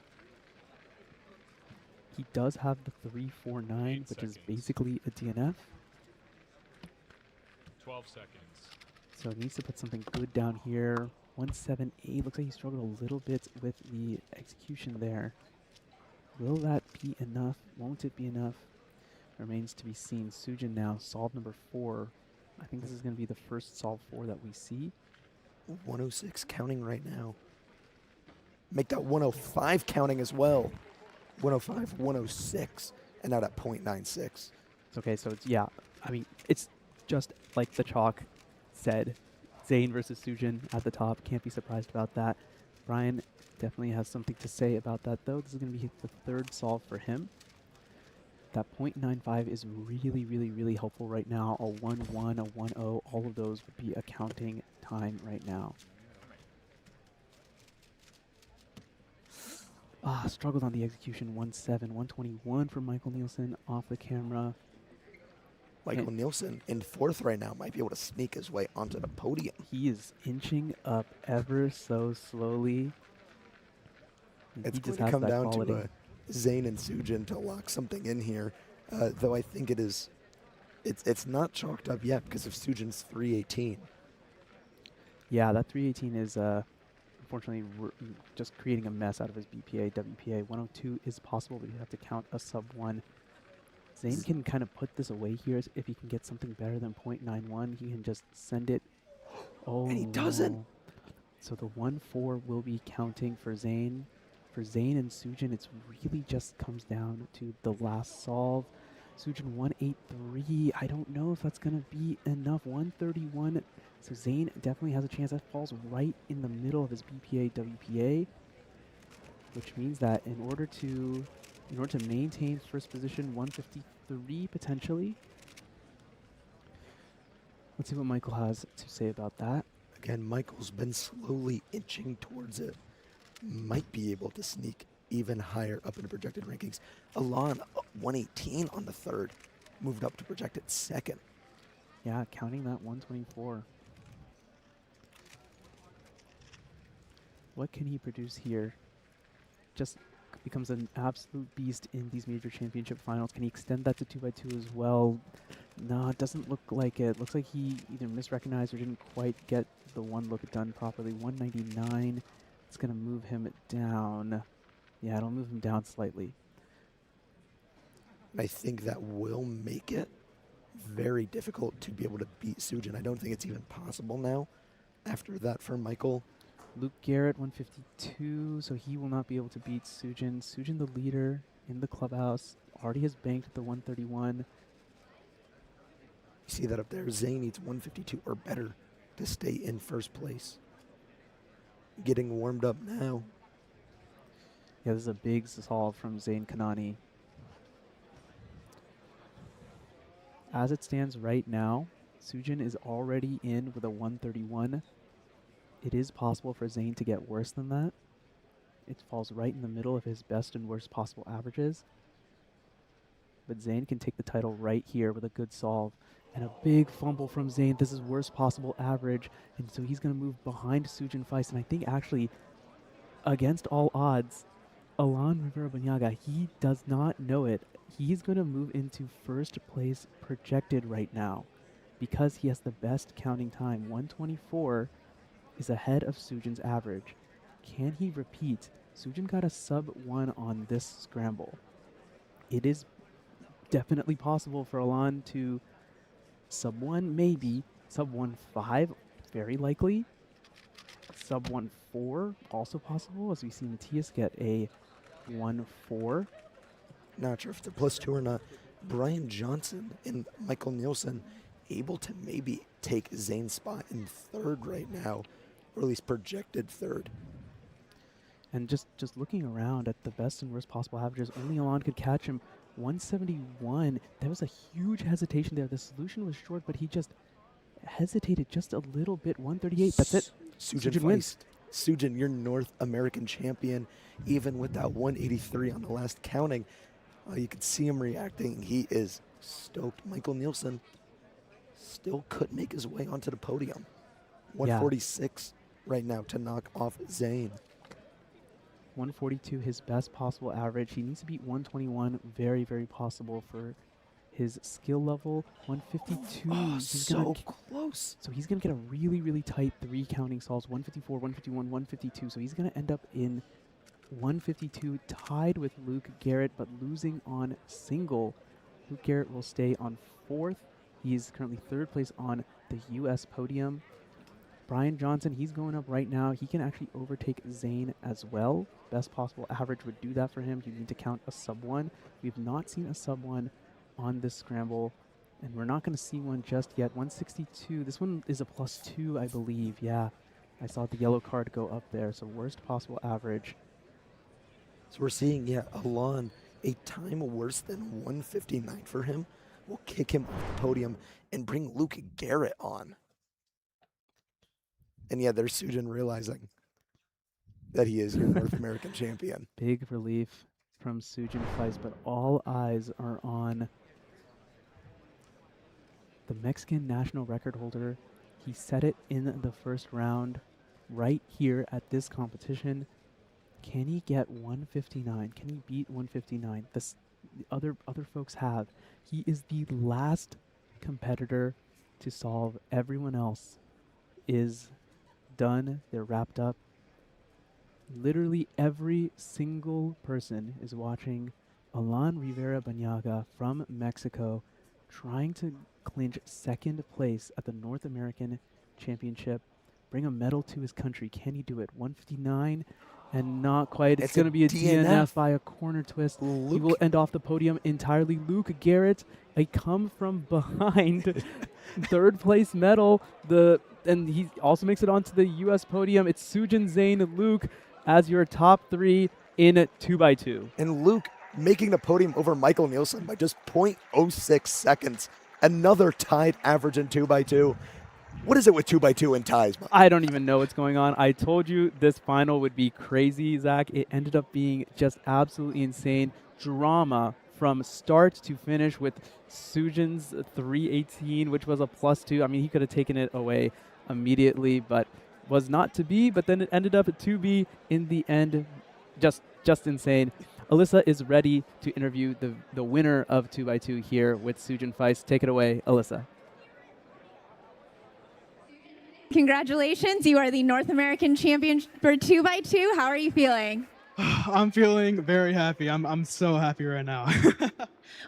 He does have the 349, which is basically a DNF. 12 seconds. So he needs to put something good down here. 178. Looks like he struggled a little bit with the execution there. Will that be enough? Won't it be enough? Remains to be seen. Sujin now, solve number 4. I think this is going to be the first solve 4 that we see. 106 counting right now. Make that 105 counting as well. 105, 106, and now at 0.96. Okay, so it's, yeah, I mean, it's just like the chalk said. Zane versus Sujin at the top. Can't be surprised about that. Brian definitely has something to say about that, though. This is going to be the 3rd solve for him. That 0.95 is really, really, really helpful right now. A 1-1, a 1-0, all of those would be a counting time right now. Struggled on the execution. 1-7, 121 for Michael Nielsen off the camera. Michael Nielsen in 4th right now might be able to sneak his way onto the podium. He is inching up ever so slowly. It's going to come down to Zane and Sujin to lock something in here, though I think it's not chalked up yet because of Sujin's 318. Yeah, that 318 is unfortunately just creating a mess out of his BPA, WPA. 102 is possible, but you have to count a sub-1. Zane can kind of put this away here if he can get something better than 0.91. He can just send it. Oh, and he doesn't. So the 1-4 will be counting for Zane. For Zane and Sujin, it's really just comes down to the last solve. Sujin 183. I don't know if that's going to be enough. 131. So Zane definitely has a chance. That falls right in the middle of his BPA, WPA, which means that in order to maintain first position, 153 potentially. Let's see what Michael has to say about that. Again, Michael's been slowly inching towards it. Might be able to sneak even higher up in the projected rankings. Alon, 118 on the 3rd, moved up to projected 2nd. Yeah, counting that 124. What can he produce here? Just becomes an absolute beast in these major championship finals. Can he extend that to 2x2 as well? No, it doesn't look like it. Looks like he either misrecognized or didn't quite get the one look done properly. 199. It's going to move him down. Yeah, it'll move him down slightly. I think that will make it very difficult to be able to beat Sujin. I don't think it's even possible now after that for Michael. Luke Garrett, 152, so he will not be able to beat Sujin. Sujin, the leader in the clubhouse, already has banked the 131. You see that up there? Zane needs 152 or better to stay in first place. Getting warmed up now. Yeah, this is a big solve from Zane Kanani. As it stands right now, Sujin is already in with a 131. It is possible for Zane to get worse than that. It falls right in the middle of his best and worst possible averages. But Zane can take the title right here with a good solve. And a big fumble from Zane. This is worst possible average. And so he's going to move behind Sujin Feist. And I think actually, against all odds, Alon Rivera-Banyaga, he does not know it. He's going to move into first place projected right now because he has the best counting time. 124 is ahead of Sujin's average. Can he repeat? Sujin got a sub-1 on this scramble. It is definitely possible for Alon to sub-1 maybe, sub-1.5 very likely, sub-1.4 also possible as we see Matthias get a 1.4. Not sure if it's a +2 or not. Brian Johnson and Michael Nielsen able to maybe take Zane's spot in 3rd right now, or at least projected 3rd. And just looking around at the best and worst possible averages, only Alon could catch him 171. There was a huge hesitation there. The solution was short, but he just hesitated just a little bit. 138. That's it. Sujin wins. Sujin, your North American champion, even with that 183 on the last counting. You could see him reacting. He is stoked. Michael Nielsen still could make his way onto the podium. 146 right now to knock off Zane. 142, his best possible average. He needs to beat 121. Very, very possible for his skill level. 152. Oh, so close. So he's going to get a really, really tight 3 counting solves. 154, 151, 152. So he's going to end up in 152, tied with Luke Garrett, but losing on single. Luke Garrett will stay on 4th. He's currently 3rd place on the U.S. podium. Brian Johnson, he's going up right now. He can actually overtake Zane as well. Best possible average would do that for him. You need to count a sub 1. We've not seen a sub 1 on this scramble, and we're not going to see one just yet. 162. This one is a +2, I believe. Yeah, I saw the yellow card go up there. So worst possible average. So we're seeing, Alon, a time worse than 159 for him will kick him off the podium and bring Luke Garrett on. And there's Sujin realizing that he is your North American champion. Big relief from Sujin Feist, but all eyes are on the Mexican national record holder. He set it in the first round right here at this competition. Can he get 159? Can he beat 159? The other folks have. He is the last competitor to solve. Everyone else is done. They're wrapped up. Literally every single person is watching Alan Rivera Banyaga from Mexico trying to clinch 2nd place at the North American Championship, bring a medal to his country. Can he do it? 159 and not quite. It's going to be a DNF by a corner twist. He will end off the podium entirely. Luke Garrett, a come from behind 3rd place medal. And he also makes it onto the U.S. podium. It's Sujin, Zane, Luke as your top 3 in 2x2. And Luke making the podium over Michael Nielsen by just 0.06 seconds. Another tied average in 2x2. What is it with 2x2 in ties? I don't even know what's going on. I told you this final would be crazy, Zach. It ended up being just absolutely insane. Drama from start to finish with Sujin's 318, which was a +2. I mean, he could have taken it away immediately, but was not to be. But then it ended up at 2B in the end. Just insane. Alyssa is ready to interview the winner of 2x2 here with Sujin Feist. Take it away, Alyssa. Congratulations, you are the North American champion for 2x2. How are you feeling? I'm feeling very happy. I'm so happy right now.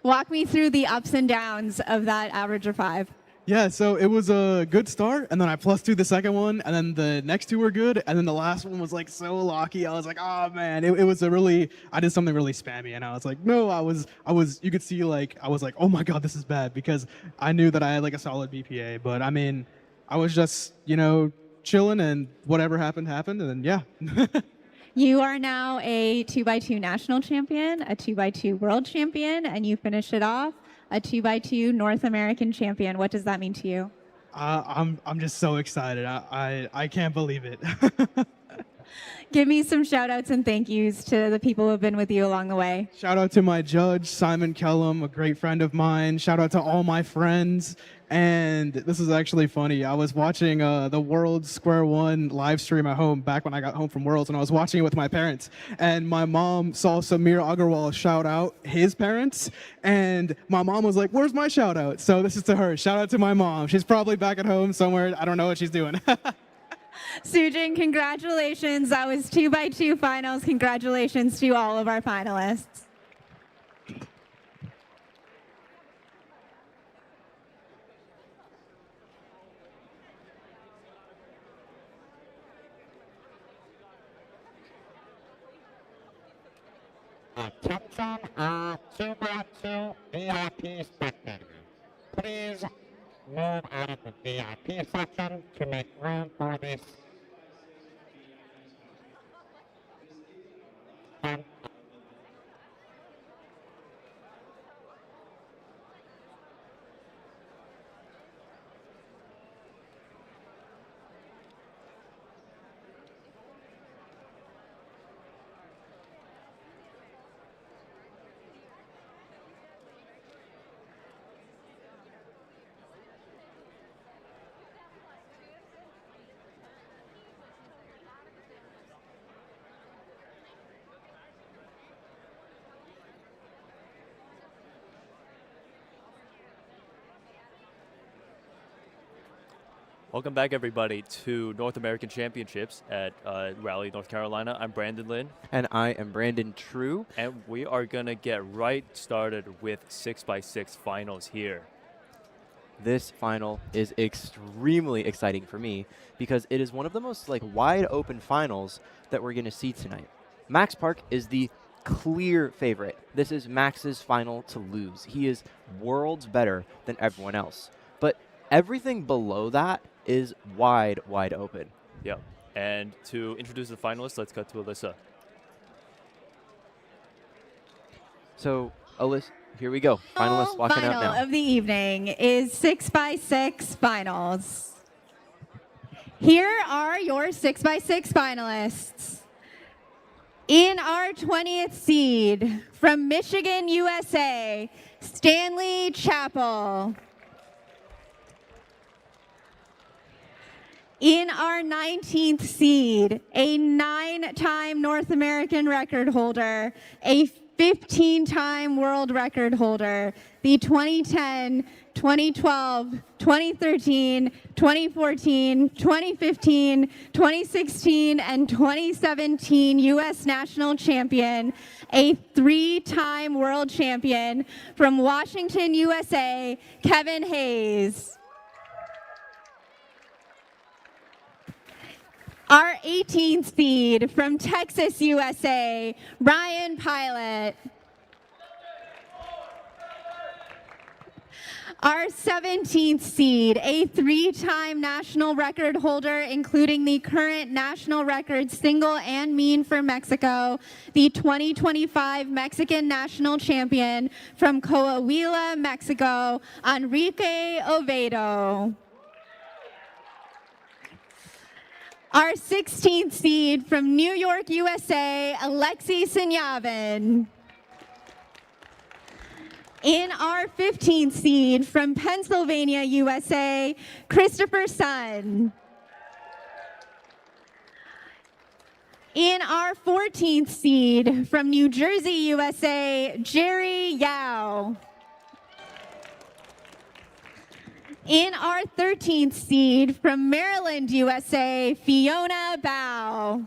Walk me through the ups and downs of that average of 5. Yeah, so it was a good start, and then I +2 the second one, and then the next 2 were good, and then the last one was like so locky. I was like, oh man, it was I did something really spammy, and I was like, no, I was, you could see like, I was like, oh my God, this is bad, because I knew that I had like a solid BPA, but I mean, I was just, chilling, and whatever happened, and then yeah. You are now a 2x2 national champion, a 2x2 world champion, and you finished it off a 2x2 North American champion. What does that mean to you? I'm just so excited. I can't believe it. Give me some shout outs and thank yous to the people who have been with you along the way. Shout out to my judge, Simon Kellum, a great friend of mine. Shout out to all my friends. And this is actually funny. I was watching the World Square One live stream at home back when I got home from Worlds, and I was watching it with my parents. And my mom saw Samir Agarwal shout out his parents, and my mom was like, "Where's my shout out?" So this is to her. Shout out to my mom. She's probably back at home somewhere. I don't know what she's doing. Sujin, congratulations. That was 2x2 finals. Congratulations to all of our finalists. Attention, 2x2 VIP section. Please move out of the VIP section to make room for this Welcome back, everybody, to North American Championships at Raleigh, North Carolina. I'm Brandon Lynn. And I am Brandon True. And we are going to get right started with 6x6 finals here. This final is extremely exciting for me because it is one of the most wide open finals that we're going to see tonight. Max Park is the clear favorite. This is Max's final to lose. He is worlds better than everyone else. But everything below that is wide open. Yeah. And to introduce the finalists, let's cut to Alyssa. So, Alyssa, here we go. Finalists walking out now. Final of the evening is 6x6 finals. Here are your 6x6 finalists. In our 20th seed from Michigan, USA, Stanley Chappell. In our 19th seed, a 9-time North American record holder, a 15-time world record holder, the 2010, 2012, 2013, 2014, 2015, 2016, and 2017 U.S. national champion, a 3-time world champion from Washington, USA, Kevin Hayes. Our 18th seed from Texas, USA, Ryan Pilot. Our 17th seed, a 3-time national record holder, including the current national record single and mean for Mexico, the 2025 Mexican national champion from Coahuila, Mexico, Enrique Oviedo. Our 16th seed from New York, USA, Alexei Sinyavin. In our 15th seed from Pennsylvania, USA, Christopher Sun. In our 14th seed from New Jersey, USA, Jerry Yao. In our 13th seed from Maryland, USA, Fiona Bao.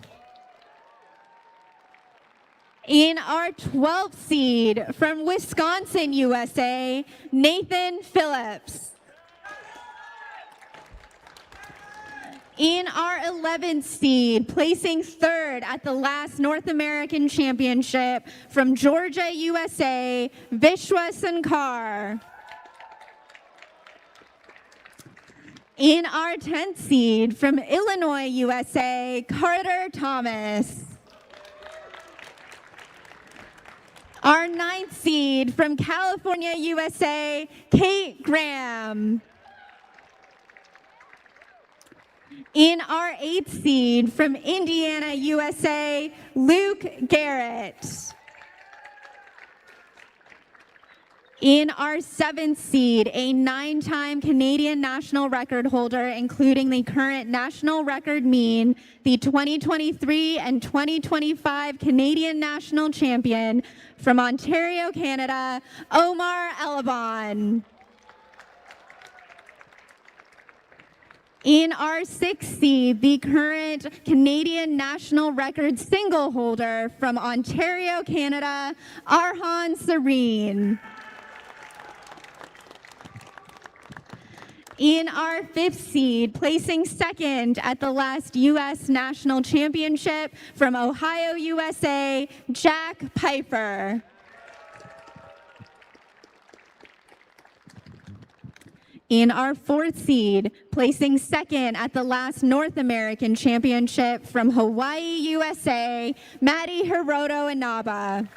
In our 12th seed from Wisconsin, USA, Nathan Phillips. In our 11th seed, placing 3rd at the last North American Championship from Georgia, USA, Vishwa Sankar. In our 10th seed from Illinois, USA, Carter Thomas. Our 9th seed from California, USA, Kate Graham. In our 8th seed from Indiana, USA, Luke Garrett. In our 7th seed, a 9-time Canadian national record holder, including the current national record mean, the 2023 and 2025 Canadian national champion from Ontario, Canada, Omar Elabon. In our 6th seed, the current Canadian national record single holder from Ontario, Canada, Arhan Serene. In our 5th seed, placing 2nd at the last U.S. National Championship from Ohio, USA, Jack Piper. In our 4th seed, placing 2nd at the last North American Championship from Hawaii, USA, Maddie Hiroto Inaba.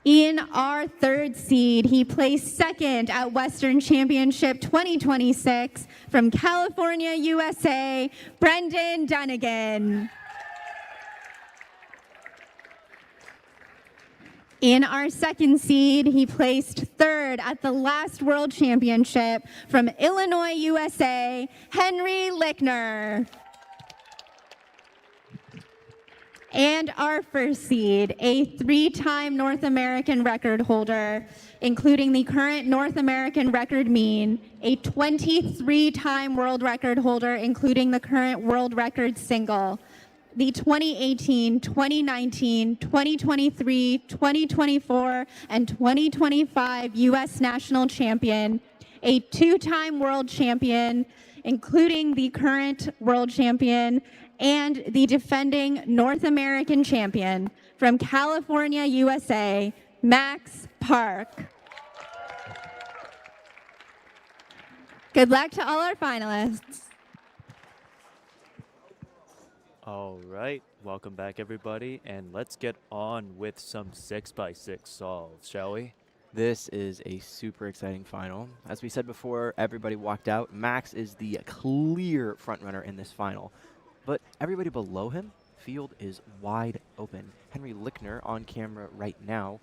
In our 3rd seed, he placed 2nd at Western Championship 2026 from California, USA, Brendan Dunnigan. In our 2nd seed, he placed 3rd at the last World Championship from Illinois, USA, Henry Lickner. And our first seed, a 3-time North American record holder, including the current North American record mean, a 23-time world record holder, including the current world record single, the 2018, 2019, 2023, 2024, and 2025 U.S. national champion, a 2-time world champion, including the current world champion, and the defending North American champion from California, USA, Max Park. Good luck to all our finalists. All right, welcome back everybody, and let's get on with some 6x6 solves, shall we? This is a super exciting final. As we said before, everybody walked out. Max is the clear frontrunner in this final. But everybody below him, field is wide open. Henry Lickner, on camera right now,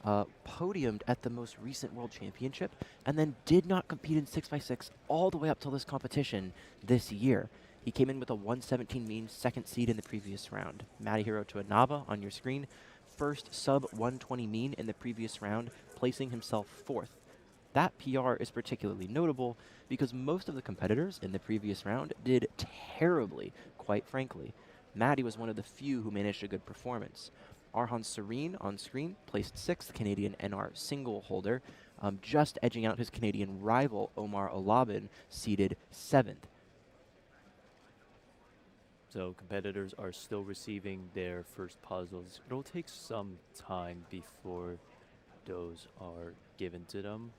podiumed at the most recent World Championship and then did not compete in 6x6 all the way up till this competition this year. He came in with a 117 mean, second seed in the previous round. Madihiro Tuanaba on your screen, first sub 120 mean in the previous round, placing himself fourth. That PR is particularly notable because most of the competitors in the previous round did terribly, quite frankly. Maddie was one of the few who managed a good performance. Arhan Serene on screen placed 6th, Canadian NR single holder, just edging out his Canadian rival Omar Olabin, seeded 7th. So competitors are still receiving their first puzzles. It'll take some time before those are given to them.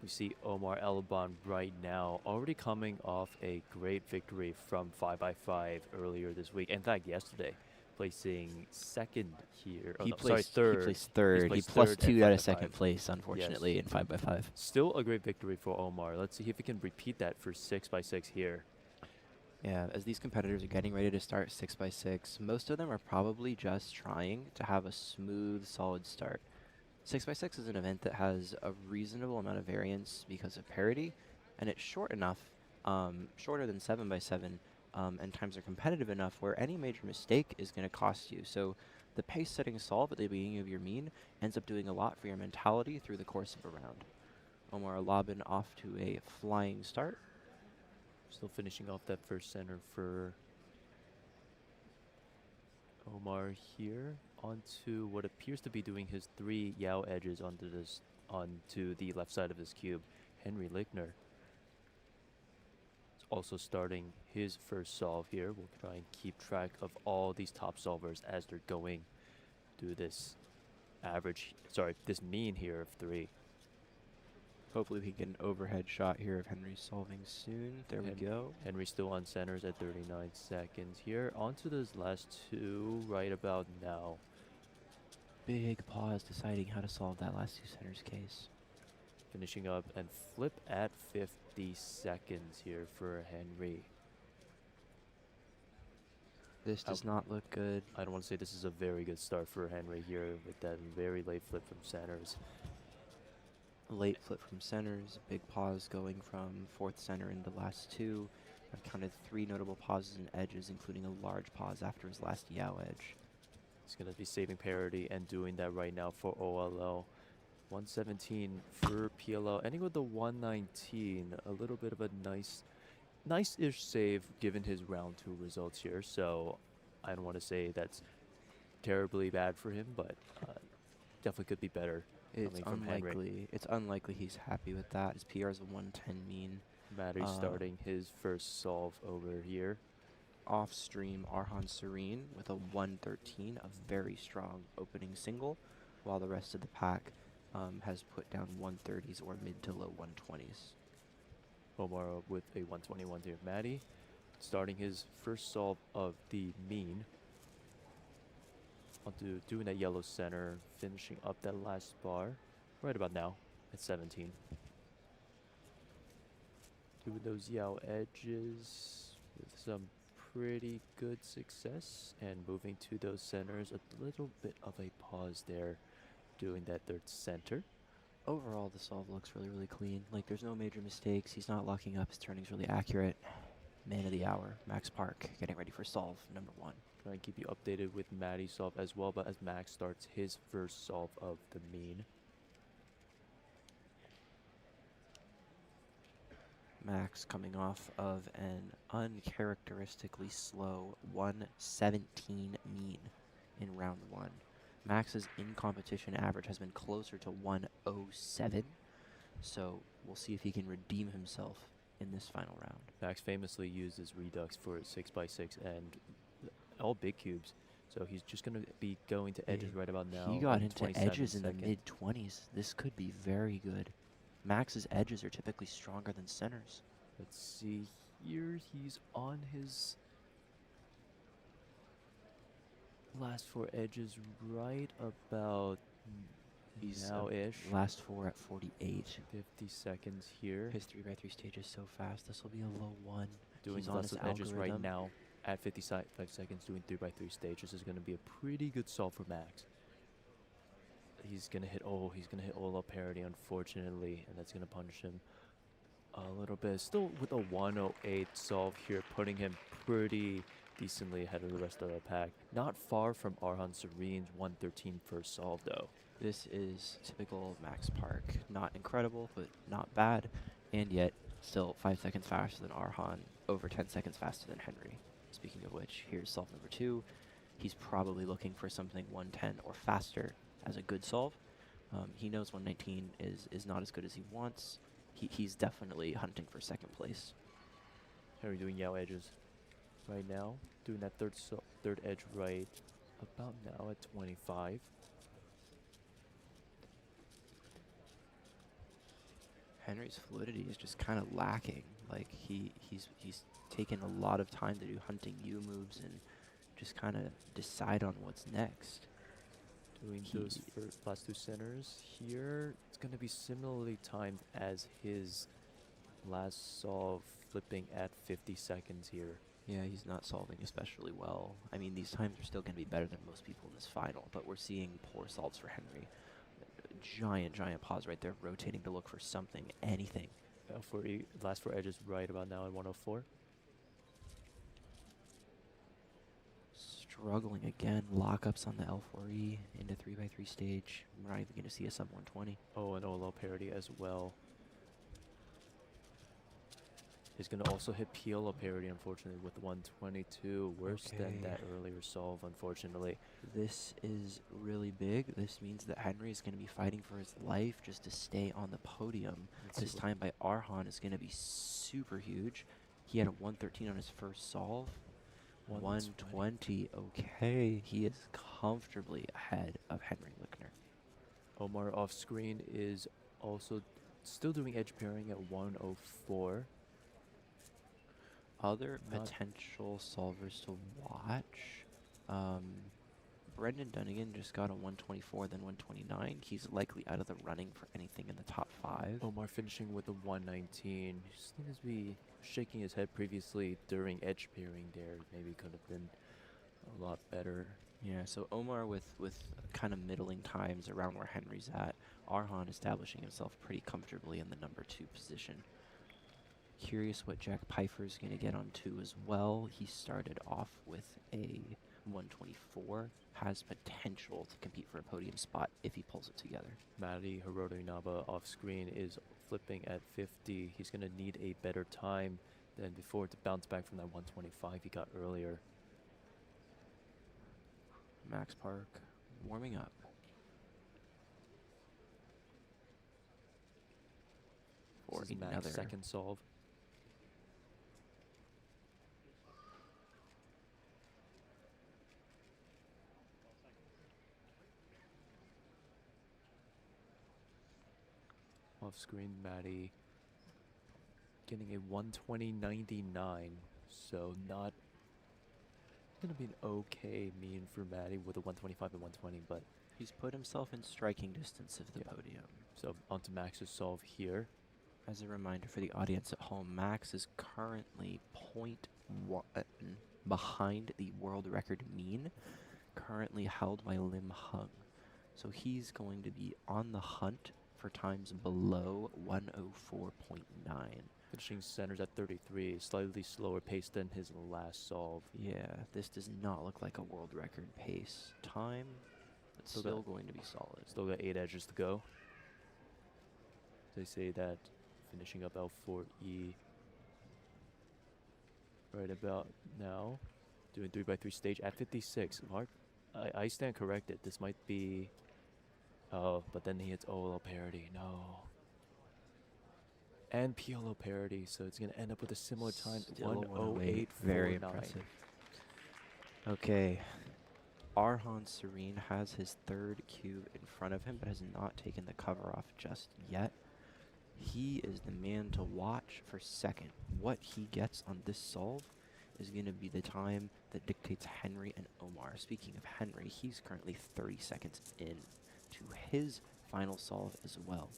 We see Omar Elban right now already coming off a great victory from 5x5 earlier this week. In fact, yesterday, placing second here. He third. He placed third. He plus 2 out of second place, unfortunately, in 5x5. Still a great victory for Omar. Let's see if we can repeat that for 6x6 here. Yeah, as these competitors are getting ready to start 6x6, most of them are probably just trying to have a smooth, solid start. 6x6 is an event that has a reasonable amount of variance because of parity, and it's short enough, shorter than 7x7, and times are competitive enough where any major mistake is going to cost you. So the pace-setting solve at the beginning of your mean ends up doing a lot for your mentality through the course of a round. Omar Alabin off to a flying start. Still finishing off that first center for Omar here. Onto what appears to be doing his 3 Yao edges onto the left side of his cube. Henry Lickner is also starting his first solve here. We'll try and keep track of all these top solvers as they're going through this this mean here of 3. Hopefully we can get an overhead shot here of Henry solving soon. There we go. Henry still on centers at 39 seconds here. On to those last 2 right about now. Big pause deciding how to solve that last 2 centers case. Finishing up and flip at 50 seconds here for Henry. This does not look good. I don't want to say this is a very good start for Henry here with that very late flip from centers. Late flip from centers, big pause going from 4th center in the last 2. I've counted 3 notable pauses and edges, including a large pause after his last Yao edge. He's going to be saving parity and doing that right now for OLO. 117 for PLO, ending with the 119. A little bit of a nice-ish save given his round 2 results here. So I don't want to say that's terribly bad for him, but definitely could be better. It's unlikely he's happy with that. His PR is a 110 mean. Maddie starting his first solve over here. Off stream, Arhan Serene with a 113, a very strong opening single, while the rest of the pack has put down 130s or mid to low 120s. Omar with a 121 here. Maddie starting his first solve of the mean. Onto doing that yellow center, finishing up that last bar right about now at 17. Doing those Yao edges with some pretty good success and moving to those centers. A little bit of a pause there doing that 3rd center. Overall, the solve looks really, really clean. Like, there's no major mistakes. He's not locking up. His turning's really accurate. Man of the hour, Max Park, getting ready for solve number 1. Try and keep you updated with Maddie's solve as well, but as Max starts his first solve of the mean. Max coming off of an uncharacteristically slow 117 mean in round 1. Max's in-competition average has been closer to 107, so we'll see if he can redeem himself in this final round. Max famously uses Redux for 6x6 and all big cubes, so he's just going to be going to edges right about now. He got into edges in the mid-20s. This could be very good. Max's edges are typically stronger than centers. Let's see here. He's on his last 4 edges right about now-ish. Last 4 at 48. 50 seconds here. His 3x3 stage is so fast. This will be a low 1. Doing lots of edges right now at 55 seconds, doing 3x3 stage. This is going to be a pretty good solve for Max. He's going to hit all-up parity, unfortunately, and that's going to punish him a little bit. Still with a 108 solve here, putting him pretty decently ahead of the rest of the pack. Not far from Arhan Serene's 113 first solve, though. This is typical Max Park. Not incredible, but not bad, and yet still 5 seconds faster than Arhan, over 10 seconds faster than Henry. Speaking of which, here's solve number 2. He's probably looking for something 110 or faster as a good solve. He knows 119 is not as good as he wants. He's definitely hunting for second place. Henry doing Yao edges right now, doing that third edge right about now at 25. Henry's fluidity is just kind of lacking. Like he's taken a lot of time to do hunting U moves and just kind of decide on what's next. Doing those last 2 centers here. It's going to be similarly timed as his last solve, flipping at 50 seconds here. Yeah, he's not solving especially well. I mean, these times are still going to be better than most people in this final, but we're seeing poor solves for Henry. Giant pause right there, rotating to look for something, anything. Last 4 edges right about now at 104. Struggling again, lockups on the L4E into 3x3 stage. We're not even going to see a sub 120. Oh, and OLL parity as well. He's going to also hit PLO parity, unfortunately, with 122. Worse than that earlier solve, unfortunately. This is really big. This means that Henry is going to be fighting for his life just to stay on the podium. This time by Arhan is going to be super huge. He had a 113 on his first solve. 120. Okay, he is comfortably ahead of Henry Lickner. Omar off screen is also still doing edge pairing at 104. Other potential solvers to watch. Brendan Dunnigan just got a 124, then 129. He's likely out of the running for anything in the top 5. Omar finishing with a 119. He seems to be shaking his head previously during edge pairing there. Maybe could have been a lot better. Yeah, so Omar with kind of middling times around where Henry's at. Arhan establishing himself pretty comfortably in the number 2 position. Curious what Jack Pfeiffer's going to get on 2 as well. He started off with a 124, has potential to compete for a podium spot if he pulls it together. Maddie Hiroto Inaba off screen is flipping at 50. He's going to need a better time than before to bounce back from that 125 he got earlier. Max Park warming up. For another second solve. Off screen, Maddie getting a 120.99, so not gonna be an okay mean for Maddie with a 125 and 120, but he's put himself in striking distance of the podium. So onto Max's solve here. As a reminder for the audience at home, Max is currently 0.1 behind the world record mean, currently held by Lim Hung. So he's going to be on the hunt for times below 104.9. Finishing centers at 33, slightly slower pace than his last solve. Yeah, this does not look like a world record pace. Time, it's still going to be solid. Still got 8 edges to go. They say that finishing up L4E right about now. Doing 3x3 stage at 56. Mark, I stand corrected. This might be... Oh, but then he hits OLL parity. No. And PLO parity, so it's going to end up with a similar time. 1:08.49. Very impressive. Okay. Arhan Serene has his third cube in front of him, but has not taken the cover off just yet. He is the man to watch for second. What he gets on this solve is going to be the time that dictates Henry and Omar. Speaking of Henry, he's currently 30 seconds in to his final solve as well.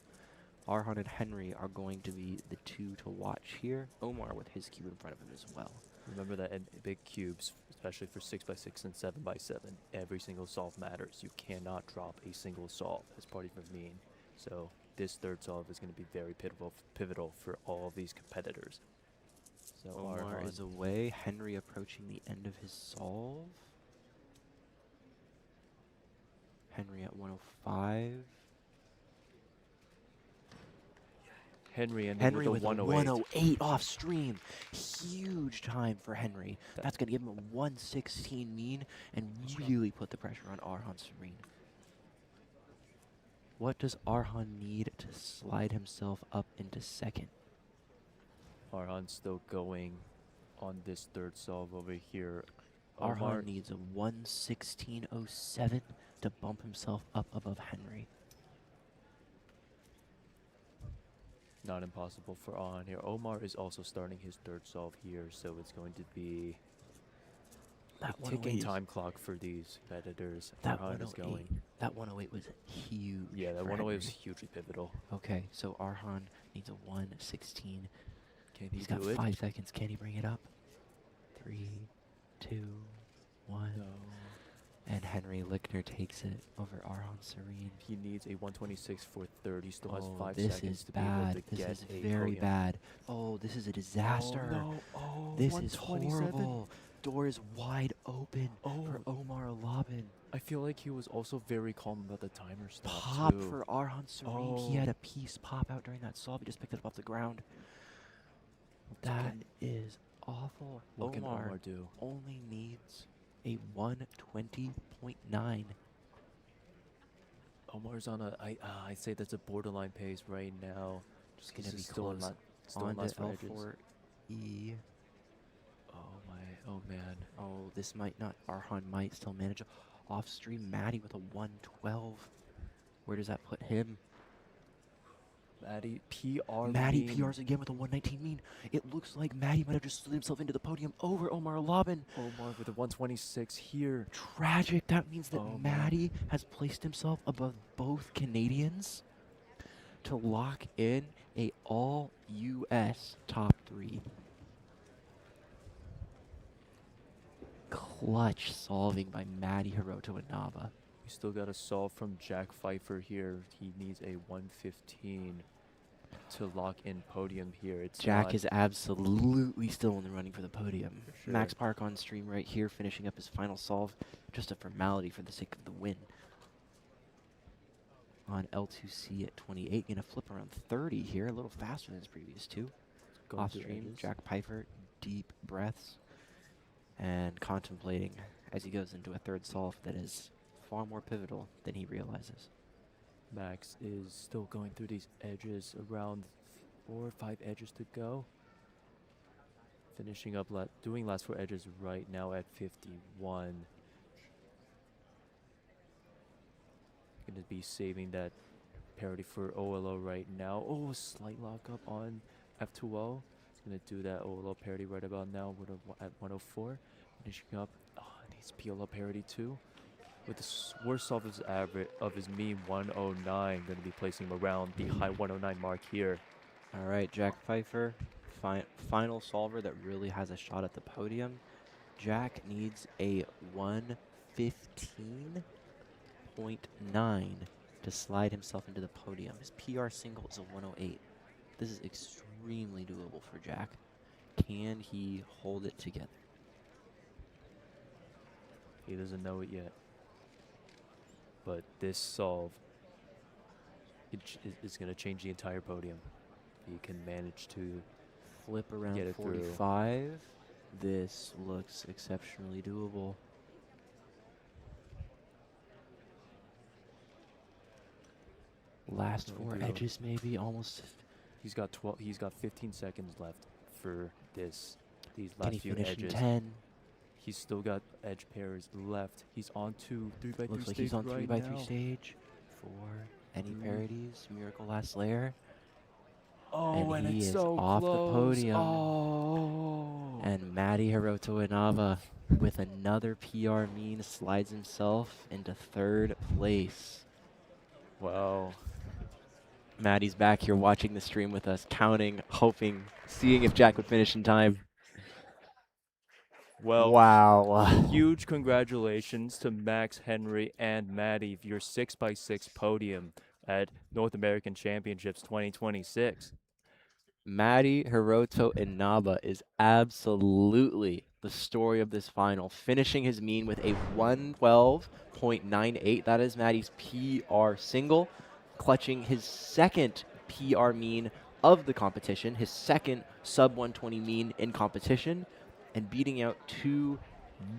Arhan and Henry are going to be the two to watch here. Omar with his cube in front of him as well. Remember that in big cubes, especially for 6x6 and 7x7, every single solve matters. You cannot drop a single solve as part of your mean. So this third solve is going to be very pivotal for all of these competitors. So Omar is away. Henry approaching the end of his solve. Henry at 105. Henry with a 108 off stream. Huge time for Henry. That's going to give him a 116 mean and really put the pressure on Arhan Serene. What does Arhan need to slide himself up into second? Arhan still going on this third solve over here. Arhan needs a 116.07 to bump himself up above Henry. Not impossible for Arhan here. Omar is also starting his third solve here, so it's going to be that a ticking time clock for these competitors. That Arhan is going. That 108 was huge. Yeah, that 108 was hugely pivotal. Okay, so Arhan needs a 116. He's do got it? 5 seconds. Can he bring it up? 3, 2, 1. No. And Henry Lickner takes it over Arhan Serene. He needs a 126 for third. He still has 5 this seconds is to bad. be able to This get is a very podium. bad. Oh, this is a disaster. Oh, no. Oh, this is 127. horrible. Door is wide open for Omar Labin. I feel like he was also very calm about the timer stop Pop too. for Arhan Serene. He had a piece pop out during that solve. He just picked it up off the ground. That is awful. What can Omar Omar do? only needs a 120.9. Omar's on a, I'd say that's a borderline pace right now. Just gonna This be is still close. still On in to last for edges. L4E. Oh man. Oh, this might not. Arhan might still manage. Off stream, Maddie with a 112. Where does that put him? Maddie PR. Maddie mean. PRs again with a 119 mean. It looks like Maddie might have just slid himself into the podium over Omar Labin. Omar with a 126 here. Tragic. That means that Maddie has placed himself above both Canadians to lock in a all-US top 3. Clutch solving by Maddie Hiroto Inaba. We still got a solve from Jack Pfeiffer here. He needs a 115 to lock in podium here. It's Jack is absolutely still in the running for the podium. sure. Max Park on stream right here, finishing up his final solve. Just a formality for the sake of the win. On L2C at 28, gonna flip around 30 here, a little faster than his previous two. Going Off through stream, edges. Jack Pfeiffer, deep breaths, and contemplating as he goes into a third solve that is far more pivotal than he realizes. Max is still going through these edges, around 4 or 5 edges to go. Finishing up, doing last 4 edges right now at 51. Going to be saving that parity for OLO right now. Oh, slight lockup on F2O. It's going to do that OLO parity right about now at 104. Finishing up, needs PLO parity too. With the worst of his average of his mean 109, going to be placing him around the high 109 mark here. All right, Jack Pfeiffer, final solver that really has a shot at the podium. Jack needs a 115.9 to slide himself into the podium. His PR single is a 108. This is extremely extremely doable for Jack. Can he hold it together? He doesn't know it yet. But this solve is going to change the entire podium. He can manage to flip around get it 45. This looks exceptionally doable. Last 4 edges, maybe almost. He's got 12. He's got 15 seconds left for this. These Can last he few finish in edges. 10? He's still got edge pairs left. He's on to 3x3 Looks like stage he's on right 3x3 now. stage. 4. Any parodies? Miracle last layer. Oh, and he it's is so off close. the podium. Oh. And Matti Hiroto Inaba, with another PR mean, slides himself into 3rd place. Wow. Matty's back here watching the stream with us, counting, hoping, seeing if Jack would finish in time. Well, wow. Huge congratulations to Max, Henry, and Matty for your 6x6 podium at North American Championships 2026. Matti Hiroto Inaba is absolutely the story of this final, finishing his mean with a 112.98. That is Matty's PR single, clutching his 2nd PR mean of the competition, his 2nd sub 120 mean in competition, and beating out 2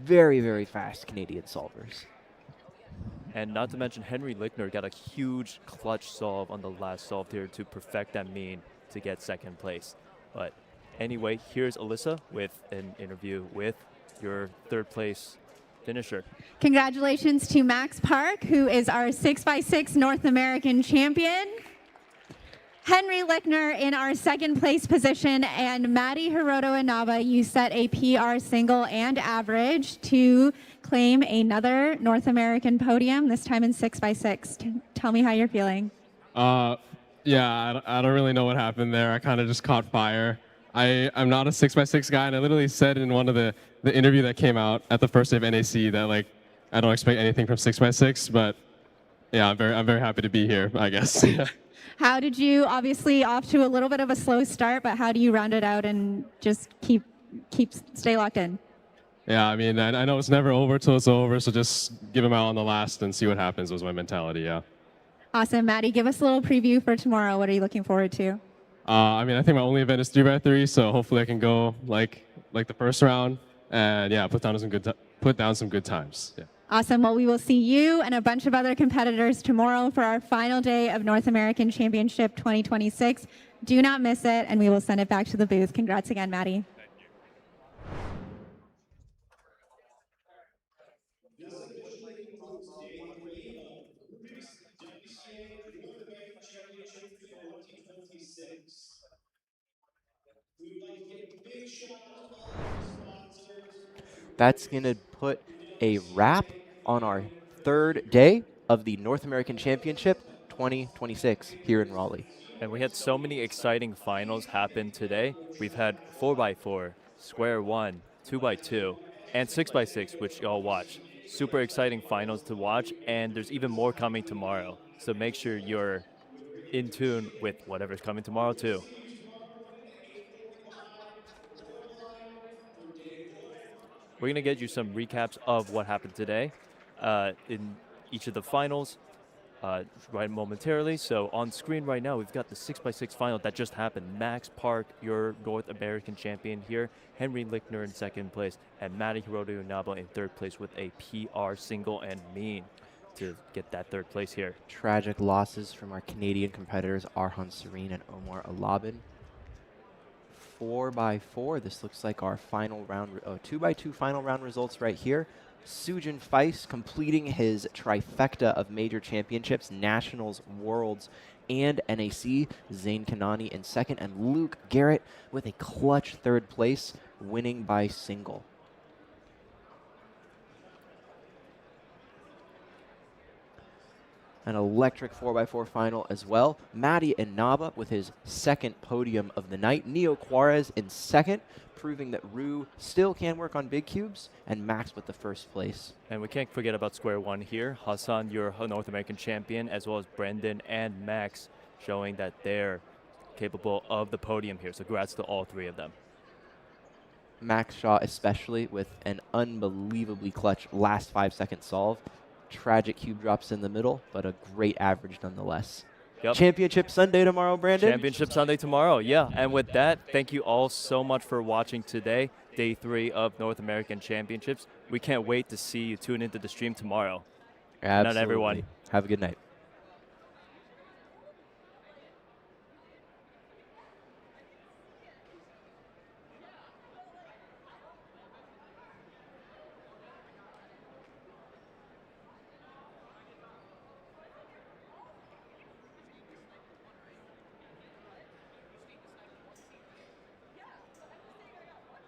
very, very fast Canadian solvers. And not to mention, Henry Lickner got a huge clutch solve on the last solve here to perfect that mean to get 2nd place. But anyway, here's Alyssa with an interview with your 3rd place finisher. Congratulations to Max Park, who is our 6x6 North American champion. Henry Lickner in our 2nd place position, and Matti Hiroto Inaba, you set a PR single and average to claim another North American podium, this time in 6x6. Tell me how you're feeling. Yeah, I don't really know what happened there. I kind of just caught fire. I'm not a 6x6 guy, and I literally said in one of the interview that came out at the first day of NAC that like I don't expect anything from 6x6, but yeah, I'm very happy to be here, I guess. How did you, obviously off to a little bit of a slow start, but how do you round it out and just stay locked in? Yeah, I mean, I know it's never over till it's over, so just give them out on the last and see what happens was my mentality, yeah. Awesome. Matty, give us a little preview for tomorrow. What are you looking forward to? I mean, I think my only event is 3x3, so hopefully I can go like the first round and yeah, put down some good times. Yeah. Awesome. Well, we will see you and a bunch of other competitors tomorrow for our final day of North American Championship 2026. Do not miss it, and we will send it back to the booth. Congrats again, Matty. This officially concludes day 3 of Rubik's WCA North American Championship 2026. We would like to give a big shout out to all of our sponsors. That's going to put a wrap on our 3rd day of the North American Championship 2026 here in Raleigh. And we had so many exciting finals happen today. We've had 4x4, square 1, 2x2, and 6x6, which y'all watch. Super exciting finals to watch, and there's even more coming tomorrow. So make sure you're in tune with whatever's coming tomorrow too. We're going to get you some recaps of what happened today in each of the finals right momentarily. So on screen right now, we've got the 6x6 final that just happened. Max Park, your North American champion here. Henry Lickner in 2nd place, and Matti Hiroto Inaba in 3rd place with a PR single and mean to get that 3rd place here. Tragic losses from our Canadian competitors, Arhan Serene and Omar Alabin. 4x4. This looks like our final round, 2x2 final round results right here. Sujin Feist completing his trifecta of major championships, Nationals, Worlds, and NAC. Zain Kanani in 2nd, and Luke Garrett with a clutch 3rd place, winning by single. An electric 4x4 final as well. Matti Inaba with his 2nd podium of the night. Neo Juarez in 2nd, proving that Ru still can work on big cubes, and Max with the 1st place. And we can't forget about square 1 here. Hassan, your North American champion, as well as Brendan and Max, showing that they're capable of the podium here. So congrats to all 3 of them. Max Shaw especially with an unbelievably clutch last 5-second solve. Tragic cube drops in the middle, but a great average nonetheless. Yep. Championship Sunday tomorrow, Brandon? Championship Sunday tomorrow, yeah. And with that, thank you all so much for watching today, Day 3 of North American Championships. We can't wait to see you tune into the stream tomorrow. Absolutely. Not everyone. Have a good night.